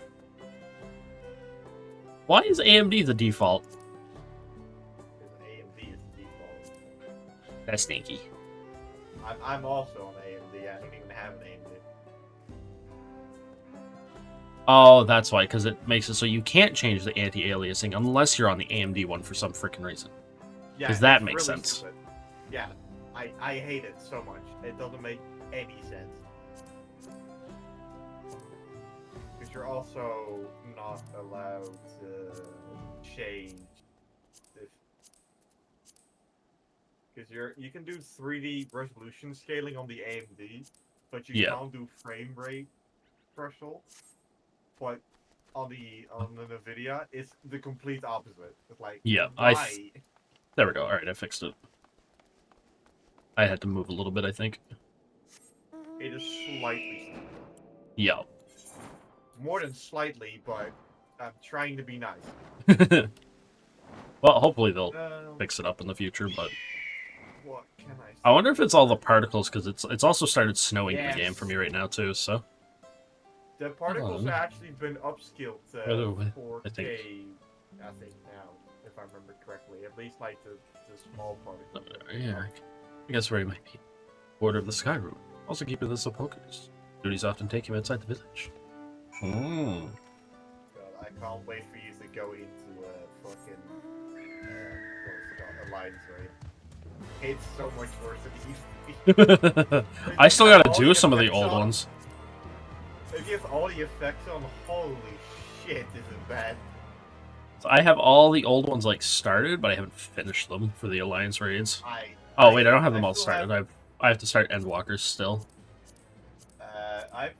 [SPEAKER 1] Why is AMD the default?
[SPEAKER 2] because AMD is default.
[SPEAKER 1] That's stinky.
[SPEAKER 2] I'm also on AMD. I don't even have an AMD.
[SPEAKER 1] Oh, that's why, because it makes it so you can't change the anti-aliasing unless you're on the AMD one for some freaking reason.
[SPEAKER 2] Yeah,
[SPEAKER 1] 'Cause that
[SPEAKER 2] it's
[SPEAKER 1] makes
[SPEAKER 2] really
[SPEAKER 1] sense.
[SPEAKER 2] stupid. Yeah, I hate it so much. It doesn't make any sense. Because you're also not allowed to change because you can do 3D resolution scaling on the AMD, but you
[SPEAKER 1] Yeah.
[SPEAKER 2] can't do frame rate threshold. But on the Nvidia, it's the complete opposite. It's like
[SPEAKER 1] Yeah,
[SPEAKER 2] why?
[SPEAKER 1] There we go. All right, I fixed it. I had to move a little bit, I think.
[SPEAKER 2] It is slightly
[SPEAKER 1] Yeah.
[SPEAKER 2] more than slightly, but I'm trying to be nice.
[SPEAKER 1] Well, hopefully they'll
[SPEAKER 2] Um,
[SPEAKER 1] fix it up in the future, but
[SPEAKER 2] what can I say?
[SPEAKER 1] I wonder if it's all the particles, because it's also started snowing in the game for
[SPEAKER 2] Yes.
[SPEAKER 1] me right now, too, so...
[SPEAKER 2] The particles
[SPEAKER 1] on.
[SPEAKER 2] have actually been upskilled to
[SPEAKER 1] By the way,
[SPEAKER 2] 4K,
[SPEAKER 1] I think.
[SPEAKER 2] I think now, if I remember correctly. At least like the small particles.
[SPEAKER 1] Yeah, I guess where he might be. Border of the Sky Route. Also keeping this focus. Duties often take him outside the village. Hmm.
[SPEAKER 2] God, I can't wait for you to go into fucking what is it called? Alliance, right? It's so much worse than it used to be.
[SPEAKER 1] I still gotta
[SPEAKER 2] All
[SPEAKER 1] do some of the
[SPEAKER 2] effects
[SPEAKER 1] old
[SPEAKER 2] on-
[SPEAKER 1] ones.
[SPEAKER 2] If you have all the effects on, holy shit, this is bad.
[SPEAKER 1] So I have all the old ones like started, but I haven't finished them for the Alliance raids.
[SPEAKER 2] I
[SPEAKER 1] Wait, I don't have them all
[SPEAKER 2] still
[SPEAKER 1] started. I have to start Endwalkers still.
[SPEAKER 2] I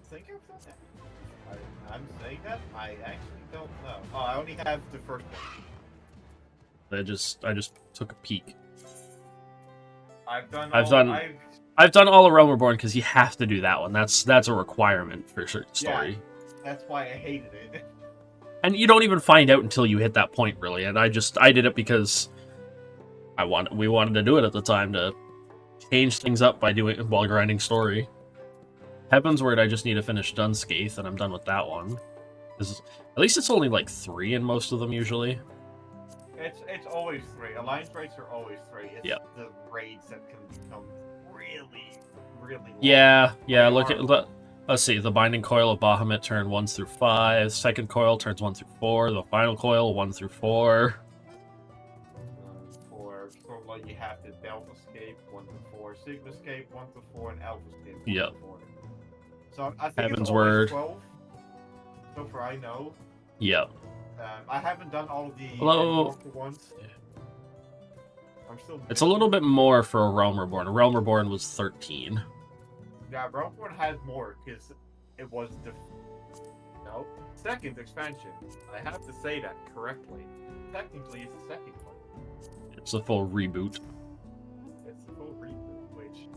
[SPEAKER 2] think I've done that. I'm saying that? I actually don't know. Oh, I only have the first one.
[SPEAKER 1] I just took a peek.
[SPEAKER 2] I've done
[SPEAKER 1] I've done all of Realm Reborn because you have to do that one. That's a requirement for a certain story.
[SPEAKER 2] That's why I hated it.
[SPEAKER 1] And you don't even find out until you hit that point, really. And I did it because we wanted to do it at the time to change things up by doing while grinding story. Heaven's Word, I just need to finish Dunscaith, and I'm done with that one. At least it's only like 3 in most of them usually.
[SPEAKER 2] It's always 3. Alliance raids are always 3. It's
[SPEAKER 1] Yeah.
[SPEAKER 2] the raids that can become really, really long.
[SPEAKER 1] Yeah.
[SPEAKER 2] They
[SPEAKER 1] Look
[SPEAKER 2] are-
[SPEAKER 1] at let's see. The Binding Coil of Bahamut turn 1 through 5. Second coil turns 1 through 4. The final coil 1 through 4.
[SPEAKER 2] For like you have the Delta Escape 1 to 4, Sigma Escape 1 to 4, and Alpha Escape 1
[SPEAKER 1] Yep.
[SPEAKER 2] to 4. So I think
[SPEAKER 1] Heaven's
[SPEAKER 2] it's
[SPEAKER 1] Word.
[SPEAKER 2] always 12. So far I know.
[SPEAKER 1] Yeah.
[SPEAKER 2] I haven't done all of the
[SPEAKER 1] Hello.
[SPEAKER 2] Endwalker ones. I'm still.
[SPEAKER 1] It's a little bit more for a Realm Reborn. A Realm Reborn was 13.
[SPEAKER 2] Yeah, Realm Reborn has more because it was the second expansion. I have to say that correctly. Technically, it's the second one.
[SPEAKER 1] It's a full reboot.
[SPEAKER 2] It's a full reboot, which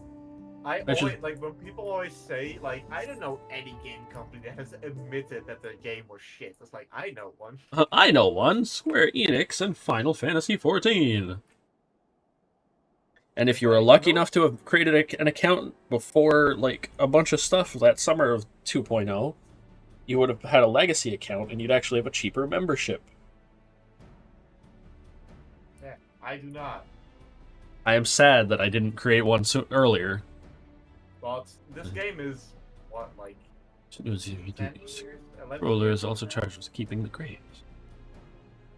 [SPEAKER 2] I
[SPEAKER 1] Which is-
[SPEAKER 2] always like when people always say like I don't know any game company that has admitted that their game was shit. It's like I know one.
[SPEAKER 1] I know one, Square Enix and Final Fantasy XIV. And if you were lucky enough to have created an account before, like, a bunch of stuff that summer of 2.0, you would have had a legacy account, and you'd actually have a cheaper membership.
[SPEAKER 2] Yeah, I do not.
[SPEAKER 1] I am sad that I didn't create one earlier.
[SPEAKER 2] But this game is what like 10 years, 11
[SPEAKER 1] Roller
[SPEAKER 2] years
[SPEAKER 1] is also
[SPEAKER 2] old now?
[SPEAKER 1] charged with keeping the graves.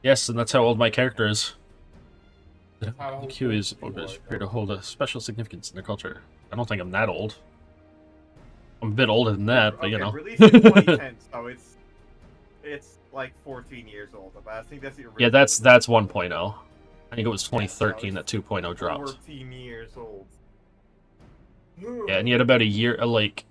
[SPEAKER 1] Yes, and that's how old my character is. The
[SPEAKER 2] how old
[SPEAKER 1] Q is
[SPEAKER 2] you are,
[SPEAKER 1] here to hold a special significance in their culture. I don't think I'm that old. I'm a bit older than that, but you know.
[SPEAKER 2] Released in 2010, so it's like 14 years old. But I think that's the original.
[SPEAKER 1] Yeah, that's 1.0. I think it was 2013 that 2.0 dropped.
[SPEAKER 2] 14 years old.
[SPEAKER 1] Yeah, and you had about a year, like,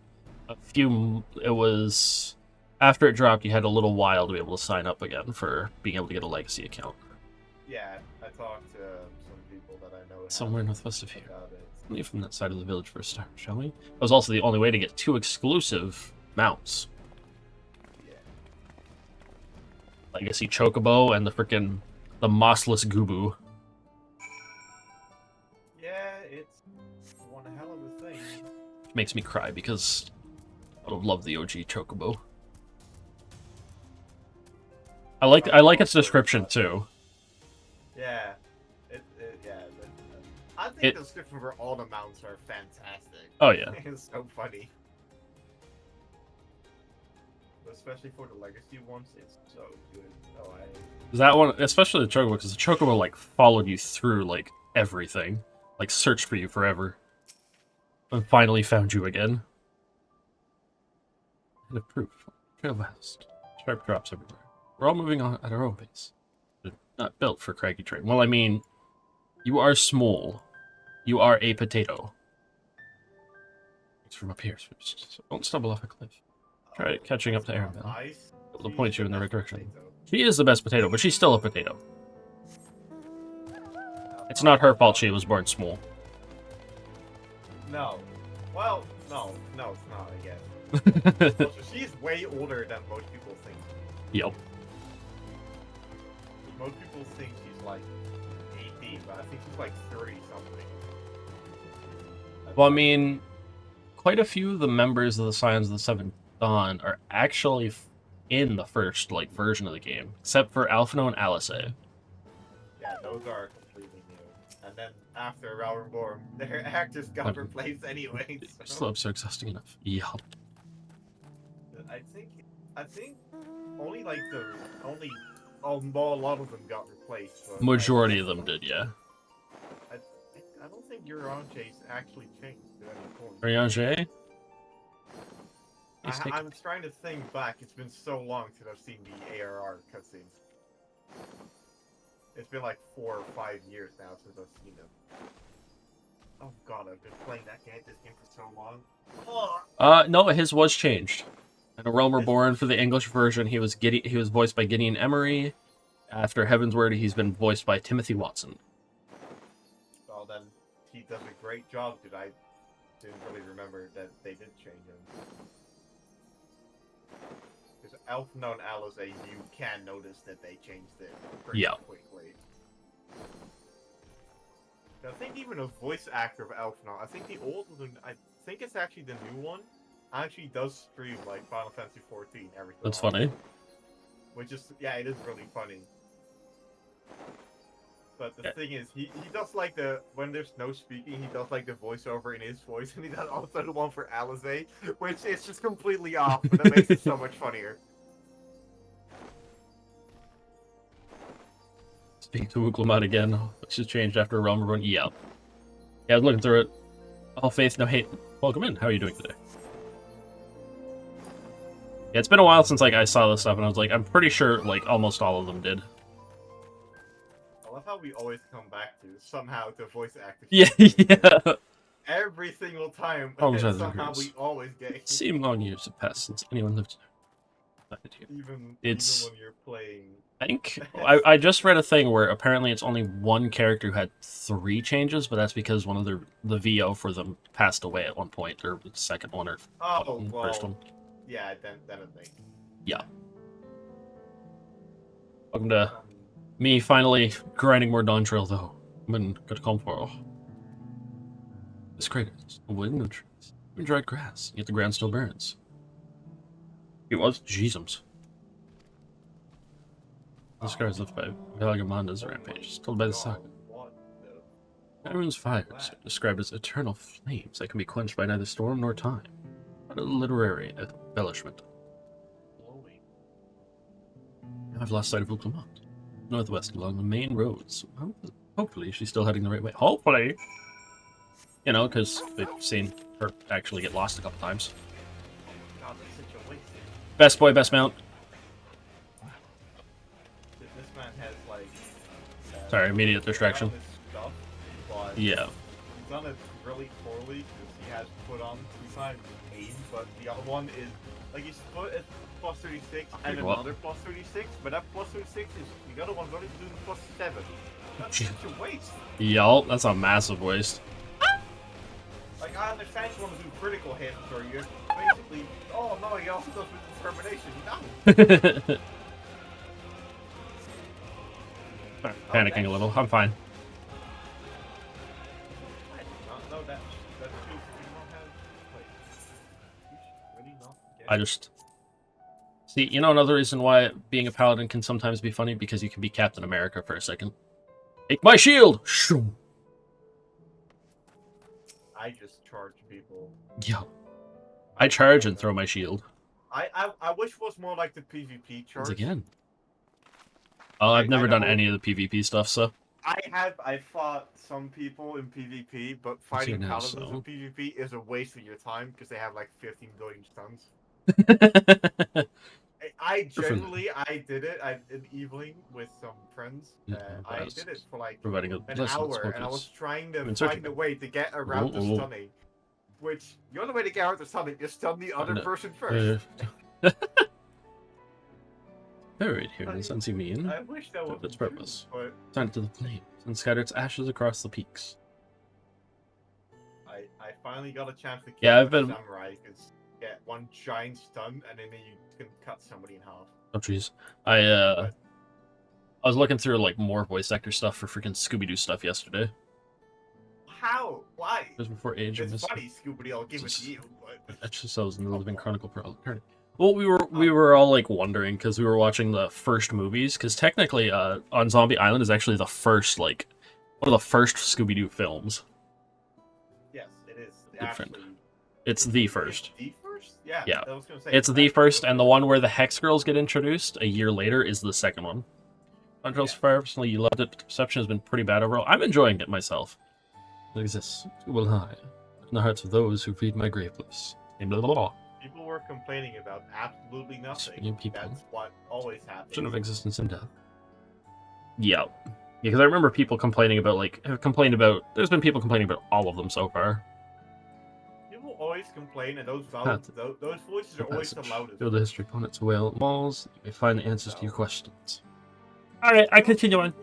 [SPEAKER 1] a few, it was, after it dropped, you had a little while to be able to sign up again for being able to get a legacy account.
[SPEAKER 2] Yeah, I talked to some people that I know.
[SPEAKER 1] Somewhere northwest of here.
[SPEAKER 2] About it.
[SPEAKER 1] Leave from that side of the village for a start, shall we? It was also the only way to get 2 exclusive mounts.
[SPEAKER 2] Yeah.
[SPEAKER 1] Legacy Chocobo and the the mossless Gubu.
[SPEAKER 2] Yeah, it's one hell of a thing.
[SPEAKER 1] Which makes me cry because I would love the OG Chocobo. I like its description too.
[SPEAKER 2] Yeah. I think the description for all the mounts are fantastic.
[SPEAKER 1] Oh yeah.
[SPEAKER 2] It's so funny. Especially for the legacy ones, it's so good. Oh,
[SPEAKER 1] That one, especially the Chocobo, because the Chocobo like followed you through like everything, like searched for you forever, and finally found you again. And a proof. Trail west. Sharp drops everywhere. We're all moving on at our own pace. They're not built for craggy terrain. Well, I mean, you are small. You are a potato. It's from up here, so don't stumble off a cliff. Try catching up to Arabelle.
[SPEAKER 2] Nice.
[SPEAKER 1] It will point you in the right direction.
[SPEAKER 2] Potato.
[SPEAKER 1] She is the best potato, but she's still a potato. It's not her fault she was born small.
[SPEAKER 2] No. Well, no, it's not, I guess. Also, she's way older than most people think.
[SPEAKER 1] Yep.
[SPEAKER 2] Most people think she's like 18, but I think she's like 30 something.
[SPEAKER 1] Well, I mean, quite a few of the members of the Scions of the Seventh Dawn are actually in the first like version of the game, except for Alphino and Alice.
[SPEAKER 2] Yeah, those are completely new. And then after Realm Reborn, their actors got replaced anyway. So.
[SPEAKER 1] Slopes are exhausting enough. Yup.
[SPEAKER 2] I think only like a lot of them got replaced. But
[SPEAKER 1] Majority of them did, yeah.
[SPEAKER 2] I don't think Euron Chase actually changed at any point.
[SPEAKER 1] Oriange?
[SPEAKER 2] I'm trying to think back. It's been so long since I've seen the ARR cutscenes. It's been like 4 or 5 years now since I've seen them. Oh god, I've been playing this game for so long. Oh.
[SPEAKER 1] No, his was changed. In A Realm Reborn for the English version, he was voiced by Gideon Emery. After Heavensward, he's been voiced by Timothy Watson.
[SPEAKER 2] Well then, he does a great job, because I didn't really remember that they did change him. Because Alphino and Alice, you can notice that they changed it pretty quickly. I think even a voice actor of Alphino, I think the old one, I think it's actually the new one, actually does stream like Final Fantasy 14 every so
[SPEAKER 1] That's
[SPEAKER 2] often.
[SPEAKER 1] funny.
[SPEAKER 2] Which is, yeah, it is really funny. But the thing is, he does like when there's no speaking, he does like the voiceover in his voice, and he does also the one for Alice, which is just completely off, but that makes it so much funnier.
[SPEAKER 1] Speaking to Uklamat again, which has changed after Realm Reborn. Yeah, I was looking through it. All faith, no hate. Welcome in. How are you doing today? Yeah, it's been a while since like I saw this stuff, and I was like, I'm pretty sure like almost all of them did.
[SPEAKER 2] I love how we always come back to somehow the voice actor.
[SPEAKER 1] Yeah.
[SPEAKER 2] Every single time,
[SPEAKER 1] Always
[SPEAKER 2] and
[SPEAKER 1] has
[SPEAKER 2] somehow
[SPEAKER 1] regrets.
[SPEAKER 2] we always get.
[SPEAKER 1] Seem long years have passed since anyone lived here.
[SPEAKER 2] Even
[SPEAKER 1] It's-
[SPEAKER 2] when you're playing.
[SPEAKER 1] think I just read a thing where apparently it's only one character who had 3 changes, but that's because one of the VO for them passed away at one point, or the second one, or
[SPEAKER 2] Oh,
[SPEAKER 1] first
[SPEAKER 2] well,
[SPEAKER 1] one.
[SPEAKER 2] yeah, then I think.
[SPEAKER 1] Yeah. Welcome to me finally grinding more Dawntrail though. I'm in good comfort. This crater is a wood, no trees, even dried grass, yet the ground still burns. It was Jeezums. The scars left by Valgamonda's rampage, told by the saga.
[SPEAKER 2] What the...
[SPEAKER 1] Everyone's fires are described as eternal flames that can be quenched by neither storm nor time. What a literary embellishment. I've lost sight of Uclamont. Northwest along the main roads. Well, hopefully she's still heading the right way. Hopefully! You know, because they've seen her actually get lost a couple times.
[SPEAKER 2] God, that's such a waste.
[SPEAKER 1] Best boy, best mount.
[SPEAKER 2] This man has, like...
[SPEAKER 1] Sorry, immediate distraction.
[SPEAKER 2] Stuff, but
[SPEAKER 1] Yeah.
[SPEAKER 2] he's done it really poorly, because he has put on 2 times aim, but the other one is... Like, he's put at plus 36 and
[SPEAKER 1] What?
[SPEAKER 2] another plus 36, but that plus 36 is... The other one's only doing plus 7. That's such a waste.
[SPEAKER 1] Y'all, that's a massive waste.
[SPEAKER 2] Like, I understand you want to do critical hits, or you're basically... Oh, no, he also does with determination. No!
[SPEAKER 1] Panicking a little. I'm fine.
[SPEAKER 2] No, that's true. You don't have... Like, you should really not get...
[SPEAKER 1] I just... See, you know another reason why being a paladin can sometimes be funny? Because you can be Captain America for a second. Take my shield! Shoom!
[SPEAKER 2] I just charge people.
[SPEAKER 1] Yeah. I charge and throw my shield.
[SPEAKER 2] I wish it was more like the PvP charge.
[SPEAKER 1] Once again. Oh, I've never done any of the PvP stuff, so...
[SPEAKER 2] I fought some people in PvP, but fighting
[SPEAKER 1] now,
[SPEAKER 2] paladins
[SPEAKER 1] so.
[SPEAKER 2] in PvP is a waste of your time because they have like 15 billion stuns. I generally, I did it. I did evening with some friends. I did it for like
[SPEAKER 1] providing
[SPEAKER 2] an
[SPEAKER 1] blessings,
[SPEAKER 2] hour, and I was
[SPEAKER 1] focus.
[SPEAKER 2] trying to
[SPEAKER 1] I'm searching
[SPEAKER 2] find a way to get around the stunning. Which, the only way to get around the stunning is stun the other person first.
[SPEAKER 1] Buried here in the sense you mean.
[SPEAKER 2] I wish that was
[SPEAKER 1] its purpose.
[SPEAKER 2] but
[SPEAKER 1] Sent to the flames and scattered its ashes across the peaks.
[SPEAKER 2] I finally got a chance to kill
[SPEAKER 1] Yeah, I've been...
[SPEAKER 2] samurai because get one giant stun and then you can cut somebody in half.
[SPEAKER 1] Oh jeez. I was looking through like more voice actor stuff for freaking Scooby-Doo stuff yesterday.
[SPEAKER 2] How? Why?
[SPEAKER 1] Just before Age of
[SPEAKER 2] It's
[SPEAKER 1] Mystery.
[SPEAKER 2] funny, Scooby. I'll give it to you, but
[SPEAKER 1] Exercise in the Living Chronicle for Eternity. Well, we were all like wondering because we were watching the first movies because technically, on Zombie Island is actually the first like one of the first Scooby-Doo films.
[SPEAKER 2] yes, it is.
[SPEAKER 1] Good friend.
[SPEAKER 2] Actually,
[SPEAKER 1] It's the first.
[SPEAKER 2] the first? Yeah.
[SPEAKER 1] Yeah.
[SPEAKER 2] I was gonna say,
[SPEAKER 1] It's the first, and the one where the Hex Girls get introduced a year later is the second one. Dawntrail's fire, personally, you loved it, but the perception has been pretty bad overall. I'm enjoying it myself. It exists. It will hide in the hearts of those who feed my grave bliss. Blah, blah, blah.
[SPEAKER 2] People were complaining about absolutely nothing.
[SPEAKER 1] Speaking of people.
[SPEAKER 2] That's what always happens.
[SPEAKER 1] Of existence and death. Yeah. Because I remember people complaining about, like, there's been people complaining about all of them so far.
[SPEAKER 2] People always complain, and those
[SPEAKER 1] Path-
[SPEAKER 2] those voices are always the
[SPEAKER 1] Passage.
[SPEAKER 2] loudest.
[SPEAKER 1] Build the history opponents well malls. You may find the answers to your questions. Alright, I continue on.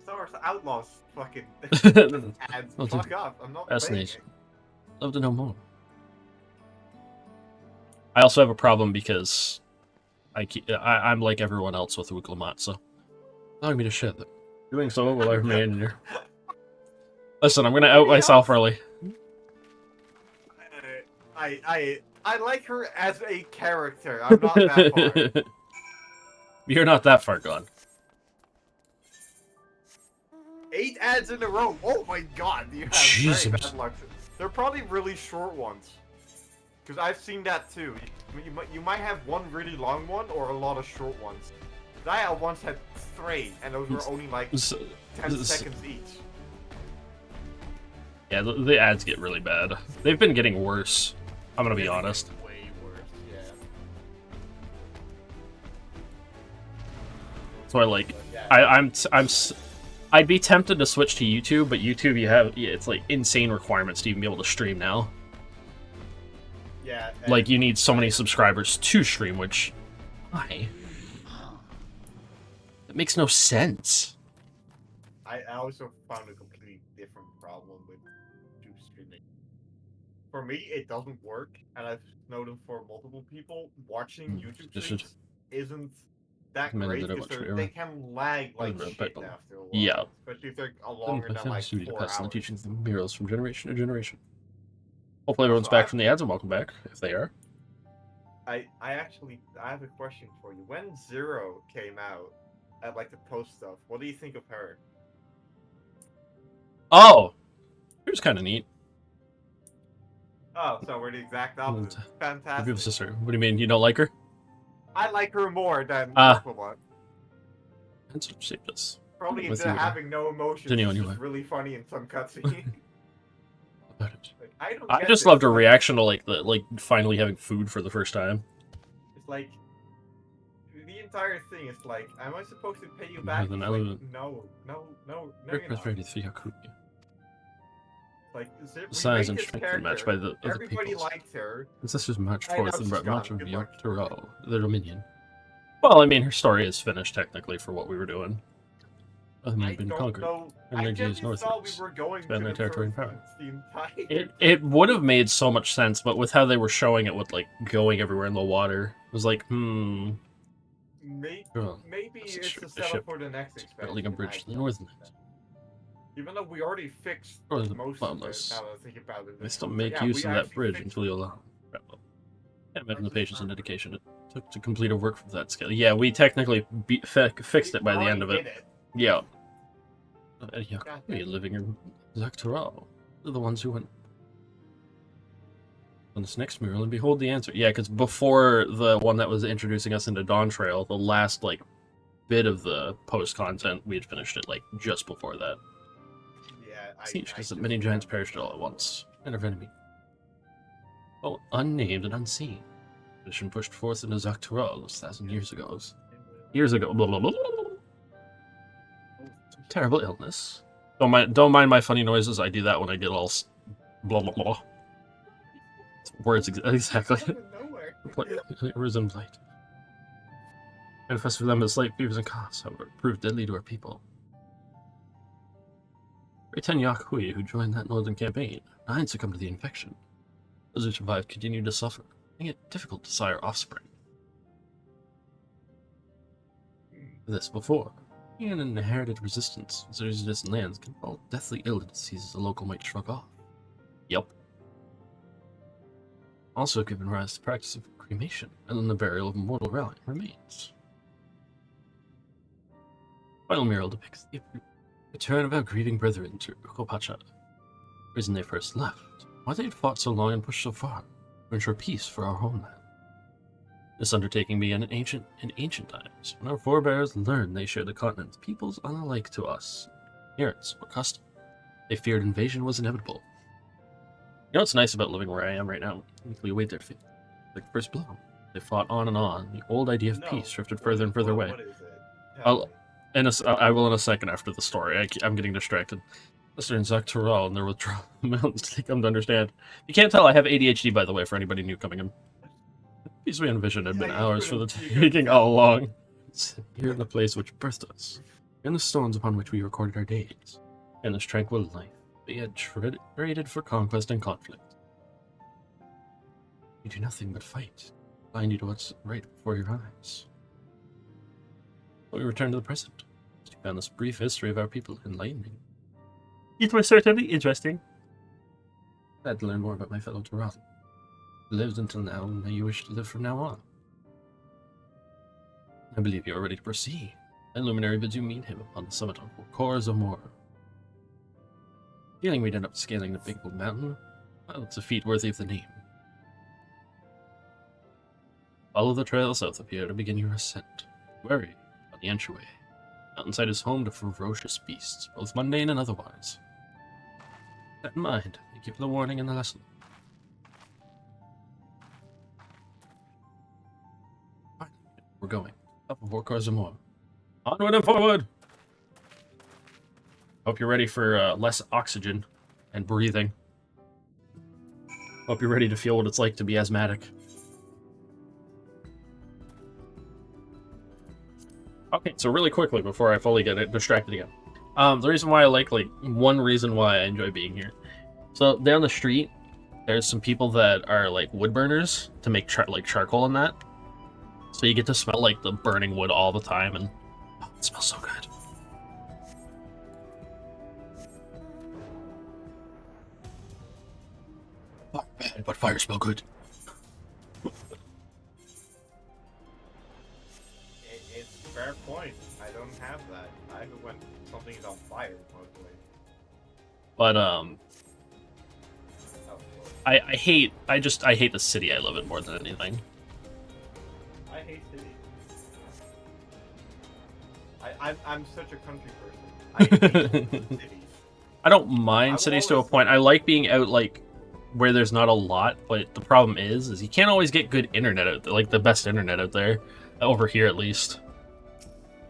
[SPEAKER 2] Star Wars Outlaws fucking ads.
[SPEAKER 1] I'll do
[SPEAKER 2] Fuck off. I'm not playing it.
[SPEAKER 1] Fascination. Love to know more. I also have a problem because I'm like everyone else with Wuklamot, so allowing me to share them. Doing so will I remain here. Listen, I'm gonna out myself early.
[SPEAKER 2] I like her as a character. I'm not that far.
[SPEAKER 1] You're not that far gone.
[SPEAKER 2] 8 ads in a row. Oh my god, you have
[SPEAKER 1] Jesus.
[SPEAKER 2] very bad luck. They're probably really short ones. Because I've seen that too. You might have one really long one or a lot of short ones. I once had 3, and those were only like 10 seconds each.
[SPEAKER 1] Yeah, the ads get really bad. They've been getting worse. I'm gonna be honest.
[SPEAKER 2] Way worse, yeah.
[SPEAKER 1] So I'd be tempted to switch to YouTube, but YouTube it's like insane requirements to even be able to stream now.
[SPEAKER 2] Yeah.
[SPEAKER 1] Like you need so many subscribers to stream, which makes no sense.
[SPEAKER 2] I also found a completely different problem with YouTube streaming. For me, it doesn't work, and I've known for multiple people. Watching YouTube
[SPEAKER 1] This should
[SPEAKER 2] streams isn't that
[SPEAKER 1] recommended
[SPEAKER 2] great
[SPEAKER 1] that I
[SPEAKER 2] because
[SPEAKER 1] watch
[SPEAKER 2] they
[SPEAKER 1] forever.
[SPEAKER 2] can lag like
[SPEAKER 1] Other
[SPEAKER 2] shit
[SPEAKER 1] people.
[SPEAKER 2] after a while.
[SPEAKER 1] Yeah.
[SPEAKER 2] Especially if they're
[SPEAKER 1] Done
[SPEAKER 2] longer
[SPEAKER 1] by
[SPEAKER 2] than
[SPEAKER 1] family
[SPEAKER 2] like
[SPEAKER 1] duty to
[SPEAKER 2] 4
[SPEAKER 1] pass on the
[SPEAKER 2] hours.
[SPEAKER 1] teachings of the murals from generation to generation. Hopefully everyone's
[SPEAKER 2] Also,
[SPEAKER 1] back from the ads and welcome back, if they are.
[SPEAKER 2] I have a question for you. When Zero came out, I'd like to post stuff. What do you think of her?
[SPEAKER 1] Oh! It was kind of neat.
[SPEAKER 2] Oh, so we're the exact opposite.
[SPEAKER 1] Your
[SPEAKER 2] Fantastic.
[SPEAKER 1] sister. What do you mean? You don't like her?
[SPEAKER 2] I like her more than
[SPEAKER 1] Ah.
[SPEAKER 2] Aquabot.
[SPEAKER 1] That's what shaped us.
[SPEAKER 2] Probably
[SPEAKER 1] With
[SPEAKER 2] into
[SPEAKER 1] you,
[SPEAKER 2] having no emotions.
[SPEAKER 1] continue
[SPEAKER 2] It's
[SPEAKER 1] on your
[SPEAKER 2] just
[SPEAKER 1] way.
[SPEAKER 2] really funny in some cutscenes.
[SPEAKER 1] About it.
[SPEAKER 2] Like, I don't
[SPEAKER 1] I
[SPEAKER 2] get
[SPEAKER 1] just
[SPEAKER 2] this,
[SPEAKER 1] loved her
[SPEAKER 2] like,
[SPEAKER 1] reaction to like finally having food for the first time.
[SPEAKER 2] It's like the entire thing is like, am I supposed to pay you
[SPEAKER 1] Yeah,
[SPEAKER 2] back?
[SPEAKER 1] then
[SPEAKER 2] It's
[SPEAKER 1] I
[SPEAKER 2] like,
[SPEAKER 1] live
[SPEAKER 2] no,
[SPEAKER 1] Very
[SPEAKER 2] you're not.
[SPEAKER 1] ready for Yakuya.
[SPEAKER 2] Like,
[SPEAKER 1] The size and
[SPEAKER 2] remake this
[SPEAKER 1] strength
[SPEAKER 2] character.
[SPEAKER 1] matched by the other
[SPEAKER 2] Everybody
[SPEAKER 1] peoples.
[SPEAKER 2] liked her.
[SPEAKER 1] Ancestors marched
[SPEAKER 2] I know
[SPEAKER 1] forth and
[SPEAKER 2] she's
[SPEAKER 1] brought much
[SPEAKER 2] gone.
[SPEAKER 1] of
[SPEAKER 2] Good luck.
[SPEAKER 1] Dawntrail, the Dominion. Well, I mean, her story is finished technically for what we were doing. Other men
[SPEAKER 2] I
[SPEAKER 1] had been
[SPEAKER 2] don't
[SPEAKER 1] conquered.
[SPEAKER 2] know.
[SPEAKER 1] And
[SPEAKER 2] I
[SPEAKER 1] their gaze
[SPEAKER 2] genuinely thought we
[SPEAKER 1] northwards.
[SPEAKER 2] were going
[SPEAKER 1] Expand
[SPEAKER 2] to
[SPEAKER 1] their
[SPEAKER 2] the
[SPEAKER 1] territory and
[SPEAKER 2] Turtles the entire.
[SPEAKER 1] It would have made so much sense, but with how they were showing it with like going everywhere in the water, it was like,
[SPEAKER 2] Maybe
[SPEAKER 1] Well,
[SPEAKER 2] it's
[SPEAKER 1] it's
[SPEAKER 2] a
[SPEAKER 1] the
[SPEAKER 2] setup
[SPEAKER 1] ship
[SPEAKER 2] for the next expansion.
[SPEAKER 1] building a bridge
[SPEAKER 2] I
[SPEAKER 1] to the
[SPEAKER 2] don't
[SPEAKER 1] northern
[SPEAKER 2] know.
[SPEAKER 1] end.
[SPEAKER 2] Even though we already fixed
[SPEAKER 1] Or the
[SPEAKER 2] most
[SPEAKER 1] boundless.
[SPEAKER 2] of it, now that I think about it.
[SPEAKER 1] They still
[SPEAKER 2] But
[SPEAKER 1] make
[SPEAKER 2] yeah,
[SPEAKER 1] use
[SPEAKER 2] we
[SPEAKER 1] of that
[SPEAKER 2] actually
[SPEAKER 1] bridge
[SPEAKER 2] fixed
[SPEAKER 1] until you allow. Can't imagine the
[SPEAKER 2] Versus
[SPEAKER 1] patience and
[SPEAKER 2] armor.
[SPEAKER 1] dedication it took to complete a work from that scale. Yeah, we technically fixed it by the end of it. Yeah. Yakuya living in Zaktaral. They're the ones who went on this next mural and behold the answer. Yeah, because before the one that was introducing us into Dawntrail, the last like bit of the post content, we had finished it like just before that.
[SPEAKER 2] Yeah,
[SPEAKER 1] Siege because many giants perished all at once. And of enemy. Oh, unnamed and unseen. Mission pushed forth into Zaktaral 1,000 years ago. Years ago. Blah, blah, blah, blah. Terrible illness. Don't mind my funny noises. I do that when I get all blah blah blah. Words exactly. Risen blight. Manifest for them as slight fevers and coughs, however, proved deadly to our people. 10 Yakuya who joined that northern campaign. 9 succumbed to the infection. Those who survived continued to suffer, making it difficult to sire offspring. This before. An inherited resistance in certain distant lands can fall deathly ill to diseases the local might shrug off. Yep. Also given rise to the practice of cremation and then the burial of mortal remains. Final mural depicts the return of our grieving brethren to Kopacha. The reason they first left, why they had fought so long and pushed so far, to ensure peace for our homeland. This undertaking began in ancient times, when our forebears learned they shared the continent's peoples unlike to us, appearance or custom. They feared invasion was inevitable. You know what's nice about living where I am right now? We await their fate. Like the first blow. They fought on and on. The old idea of peace drifted further and further away.
[SPEAKER 2] What is it?
[SPEAKER 1] I will in a second after the story. I'm getting distracted. Mr. and Zaktaral and their withdrawal from the mountains to come to understand. You can't tell I have ADHD, by the way, for anybody new coming in. Peace we envisioned had been
[SPEAKER 2] Yeah,
[SPEAKER 1] ours for the
[SPEAKER 2] you
[SPEAKER 1] taking all along. Here in the place which birthed us, in the stones upon which we recorded our days, in this tranquil life, we had traded for conquest and conflict. We do nothing but fight, blind you to what's right before your eyes. But we return to the present. We found this brief history of our people enlightening. It was certainly interesting. Glad to learn more about my fellow Tarryl. Lived until now, and you wish to live from now on. I believe you are ready to proceed. And Luminary bids you meet him upon the summit of Korazamor. Feeling we'd end up scaling the big old mountain? Well, it's a feat worthy of the name. Follow the trail south of here to begin your ascent. Worry on the entryway. Mountainside is home to ferocious beasts, both mundane and otherwise. Keep that in mind. Thank you for the warning and the lesson. We're going. Up of Korazamor. Onward and forward! Hope you're ready for less oxygen and breathing. Hope you're ready to feel what it's like to be asthmatic. Okay, so really quickly before I fully get it distracted again. The reason why I like one reason why I enjoy being here. So down the street, there's some people that are like wood burners to make charcoal and that. So you get to smell like the burning wood all the time, and it smells so good. Fire bad, but fire smell good.
[SPEAKER 2] It's a fair point. I don't have that. I have it when something is on fire, mostly.
[SPEAKER 1] But
[SPEAKER 2] Oh,
[SPEAKER 1] I hate the city I live in more than anything.
[SPEAKER 2] I hate cities. I'm such a country person. I hate cities.
[SPEAKER 1] I don't mind
[SPEAKER 2] I will
[SPEAKER 1] cities to a
[SPEAKER 2] always
[SPEAKER 1] point. I like being out like where there's not a lot, but the problem is you can't always get good internet out there, like the best internet out there. Over here at least.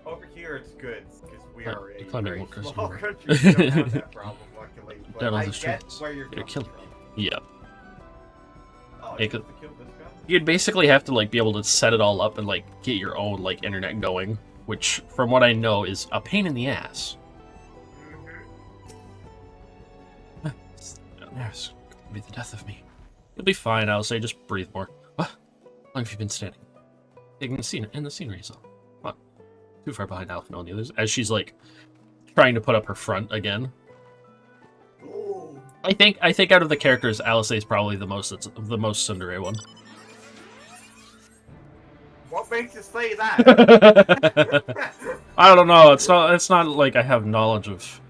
[SPEAKER 2] Over here it's good because we
[SPEAKER 1] Right,
[SPEAKER 2] are a
[SPEAKER 1] climbing
[SPEAKER 2] very
[SPEAKER 1] workers
[SPEAKER 2] small
[SPEAKER 1] over.
[SPEAKER 2] country. We don't have that problem, luckily. But
[SPEAKER 1] Down on
[SPEAKER 2] I
[SPEAKER 1] the
[SPEAKER 2] get
[SPEAKER 1] streets.
[SPEAKER 2] where you're
[SPEAKER 1] You're
[SPEAKER 2] coming
[SPEAKER 1] killing
[SPEAKER 2] from.
[SPEAKER 1] Yeah.
[SPEAKER 2] Oh,
[SPEAKER 1] Yeah,
[SPEAKER 2] you have to kill this guy?
[SPEAKER 1] You'd basically have to like be able to set it all up and like get your own like internet going, which from what I know is a pain in the ass. Yes, could be the death of me. You'll be fine, I'll say, just breathe more. What? How long have you been standing? Taking the scenery, so. Come on. Too far behind Alpha and the others. As she's like trying to put up her front again.
[SPEAKER 2] Ooh.
[SPEAKER 1] I think out of the characters, Alice is probably the most tsundere one.
[SPEAKER 2] What makes you say that?
[SPEAKER 1] I don't know. It's not like I have knowledge of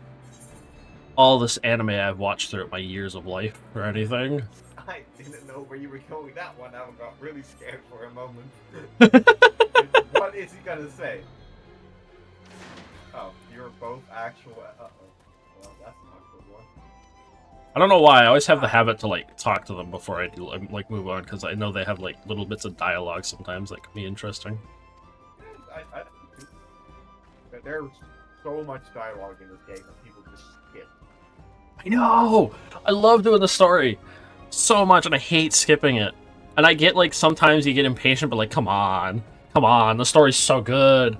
[SPEAKER 1] all this anime I've watched throughout my years of life or anything.
[SPEAKER 2] I didn't know where you were going that one. I got really scared for a moment. What is he gonna say? Oh, you're both actual. Uh-oh. Well, that's not a good one.
[SPEAKER 1] I don't know why. I always have the habit to like talk to them before I do like move on because I know they have like little bits of dialogue sometimes that could be interesting.
[SPEAKER 2] I but there's so much dialogue in this game that people just skip.
[SPEAKER 1] I know. I love doing the story so much, and I hate skipping it. And I get like sometimes you get impatient, but like, come on, the story's so good.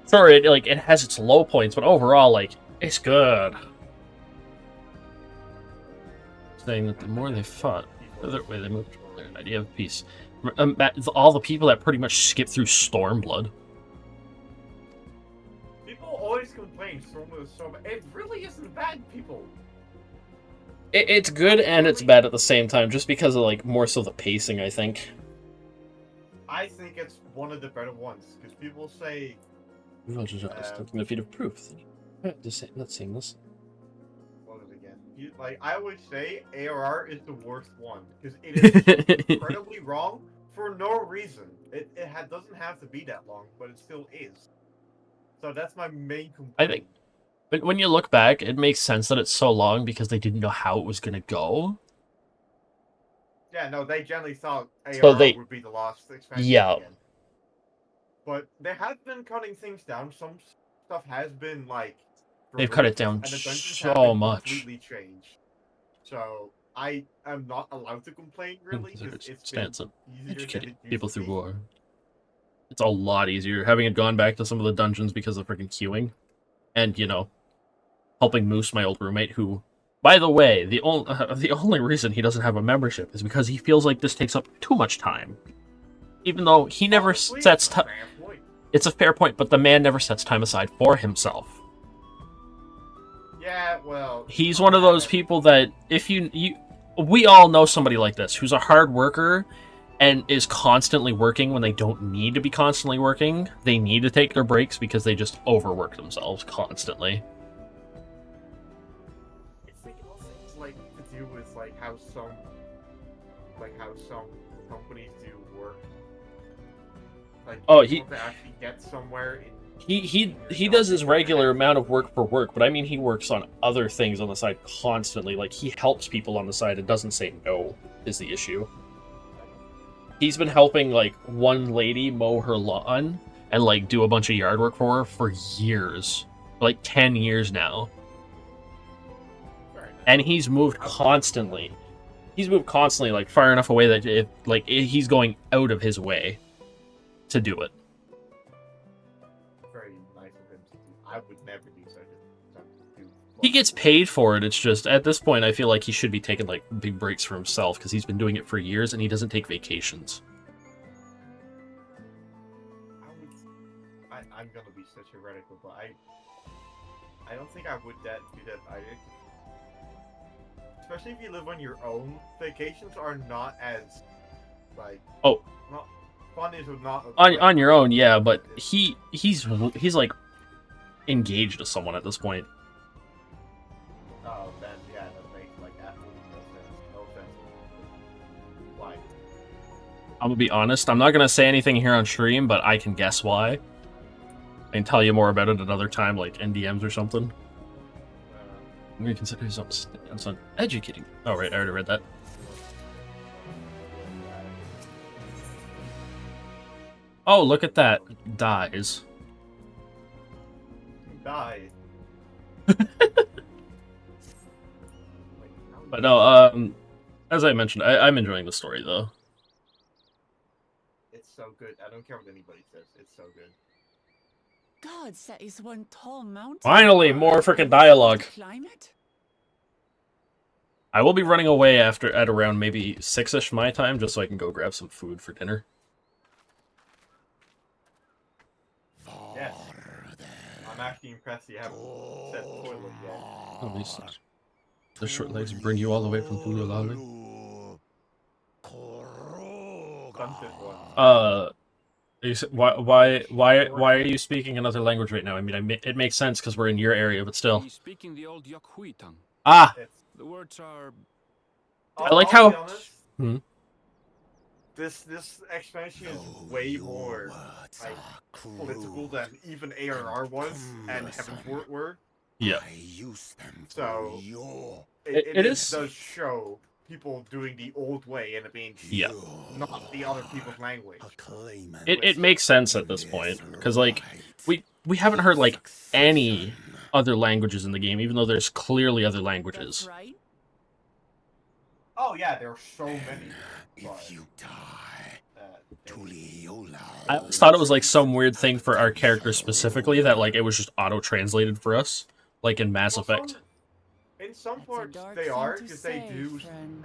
[SPEAKER 1] Sure, it has its low points, but overall, like, it's good. Saying that the more they fought, the other way they moved toward their idea of peace. All the people that pretty much skip through Stormblood.
[SPEAKER 2] People always complain Stormblood is so bad. It really isn't bad, people.
[SPEAKER 1] It's good and it's bad at the same time, just because of like more so the pacing, I think.
[SPEAKER 2] I think it's one of the better ones because people say
[SPEAKER 1] Taking the feat of proof. Let's sing this.
[SPEAKER 2] what is it again? Like I always say, ARR is the worst one because it is incredibly wrong for no reason. It doesn't have to be that long, but it still is. So that's my main complaint.
[SPEAKER 1] I think. But when you look back, it makes sense that it's so long because they didn't know how it was gonna go.
[SPEAKER 2] Yeah, no, they generally thought ARR
[SPEAKER 1] So
[SPEAKER 2] would be the last expansion
[SPEAKER 1] Yeah.
[SPEAKER 2] again. But they have been cutting things down. Some stuff has been like
[SPEAKER 1] They've cut it down
[SPEAKER 2] and the dungeons
[SPEAKER 1] so
[SPEAKER 2] have been
[SPEAKER 1] much.
[SPEAKER 2] completely changed. So I am not allowed to complain really because it's been
[SPEAKER 1] Stance of
[SPEAKER 2] easier than
[SPEAKER 1] educating
[SPEAKER 2] it used
[SPEAKER 1] people
[SPEAKER 2] to
[SPEAKER 1] through
[SPEAKER 2] be.
[SPEAKER 1] war. It's a lot easier having it gone back to some of the dungeons because of freaking queuing, and you know, helping Moose, my old roommate, who, by the way, the only reason he doesn't have a membership is because he feels like this takes up too much time, even though he never
[SPEAKER 2] Honestly,
[SPEAKER 1] sets
[SPEAKER 2] it's a
[SPEAKER 1] time.
[SPEAKER 2] fair point.
[SPEAKER 1] It's a fair point, but the man never sets time aside for himself.
[SPEAKER 2] Yeah, well,
[SPEAKER 1] He's one of those people that if we all know somebody like this who's a hard worker and is constantly working when they don't need to be constantly working. They need to take their breaks because they just overwork themselves constantly.
[SPEAKER 2] It's like also it's like to do with like how some companies do work. Like
[SPEAKER 1] Oh,
[SPEAKER 2] you want to actually get somewhere.
[SPEAKER 1] He does his regular amount of work for work, but I mean he works on other things on the side constantly. Like he helps people on the side and doesn't say no is the issue. He's been helping like one lady mow her lawn and like do a bunch of yard work for her for years. Like 10 years now. And he's moved constantly. He's moved constantly like far enough away that he's going out of his way to do it.
[SPEAKER 2] very nice of him to do. I would never do such a
[SPEAKER 1] He gets paid for it. It's just at this point, I feel like he should be taking like big breaks for himself because he's been doing it for years and he doesn't take vacations.
[SPEAKER 2] I'm gonna be such a radical, but I don't think I would do that either. Especially if you live on your own, vacations are not as like not fun is not
[SPEAKER 1] On your own, yeah, but he's like engaged to someone at this point.
[SPEAKER 2] Oh, then yeah, that makes like absolutely no sense. No offense. Why?
[SPEAKER 1] I'm gonna be honest. I'm not gonna say anything here on stream, but I can guess why. I can tell you more about it another time, like NDMs or something. I'm gonna consider his own stance on educating. Oh right, I already read that. Oh, look at that. Dies.
[SPEAKER 2] Die.
[SPEAKER 1] But no, as I mentioned, I'm enjoying the story though.
[SPEAKER 2] It's so good. I don't care what anybody says. It's so good.
[SPEAKER 5] Gods, that is one tall mountain.
[SPEAKER 1] Finally, more freaking dialogue.
[SPEAKER 5] Climb it?
[SPEAKER 1] I will be running away at around maybe 6-ish my time, just so I can go grab some food for dinner.
[SPEAKER 2] Yes. I'm actually impressed you haven't set toilet yet.
[SPEAKER 1] Oh, the short legs bring you all the way from Tululali.
[SPEAKER 2] Sunset one.
[SPEAKER 1] Why are you speaking another language right now? I mean, it makes sense because we're in your area, but still.
[SPEAKER 6] He's speaking the old Yakhui tongue.
[SPEAKER 1] Ah!
[SPEAKER 6] The words are...
[SPEAKER 1] I like
[SPEAKER 2] I'll
[SPEAKER 1] how...
[SPEAKER 2] be honest, this expansion is way more like political than even ARR was and Heaven's Word were.
[SPEAKER 1] Yeah.
[SPEAKER 2] So
[SPEAKER 1] It
[SPEAKER 2] does show people doing the old way and it being not the other people's language.
[SPEAKER 1] It makes sense at this point because like we haven't heard like any other languages in the game, even though there's clearly other languages.
[SPEAKER 5] That's right.
[SPEAKER 2] Oh yeah, there are so many.
[SPEAKER 3] If you die,
[SPEAKER 1] I always thought it was like some weird thing for our characters specifically that like it was just auto-translated for us, like in Mass Effect.
[SPEAKER 2] In some
[SPEAKER 5] That's a
[SPEAKER 2] parts
[SPEAKER 5] dark
[SPEAKER 2] they
[SPEAKER 5] thing
[SPEAKER 2] are,
[SPEAKER 5] to
[SPEAKER 2] because they
[SPEAKER 5] say,
[SPEAKER 2] do
[SPEAKER 5] friend.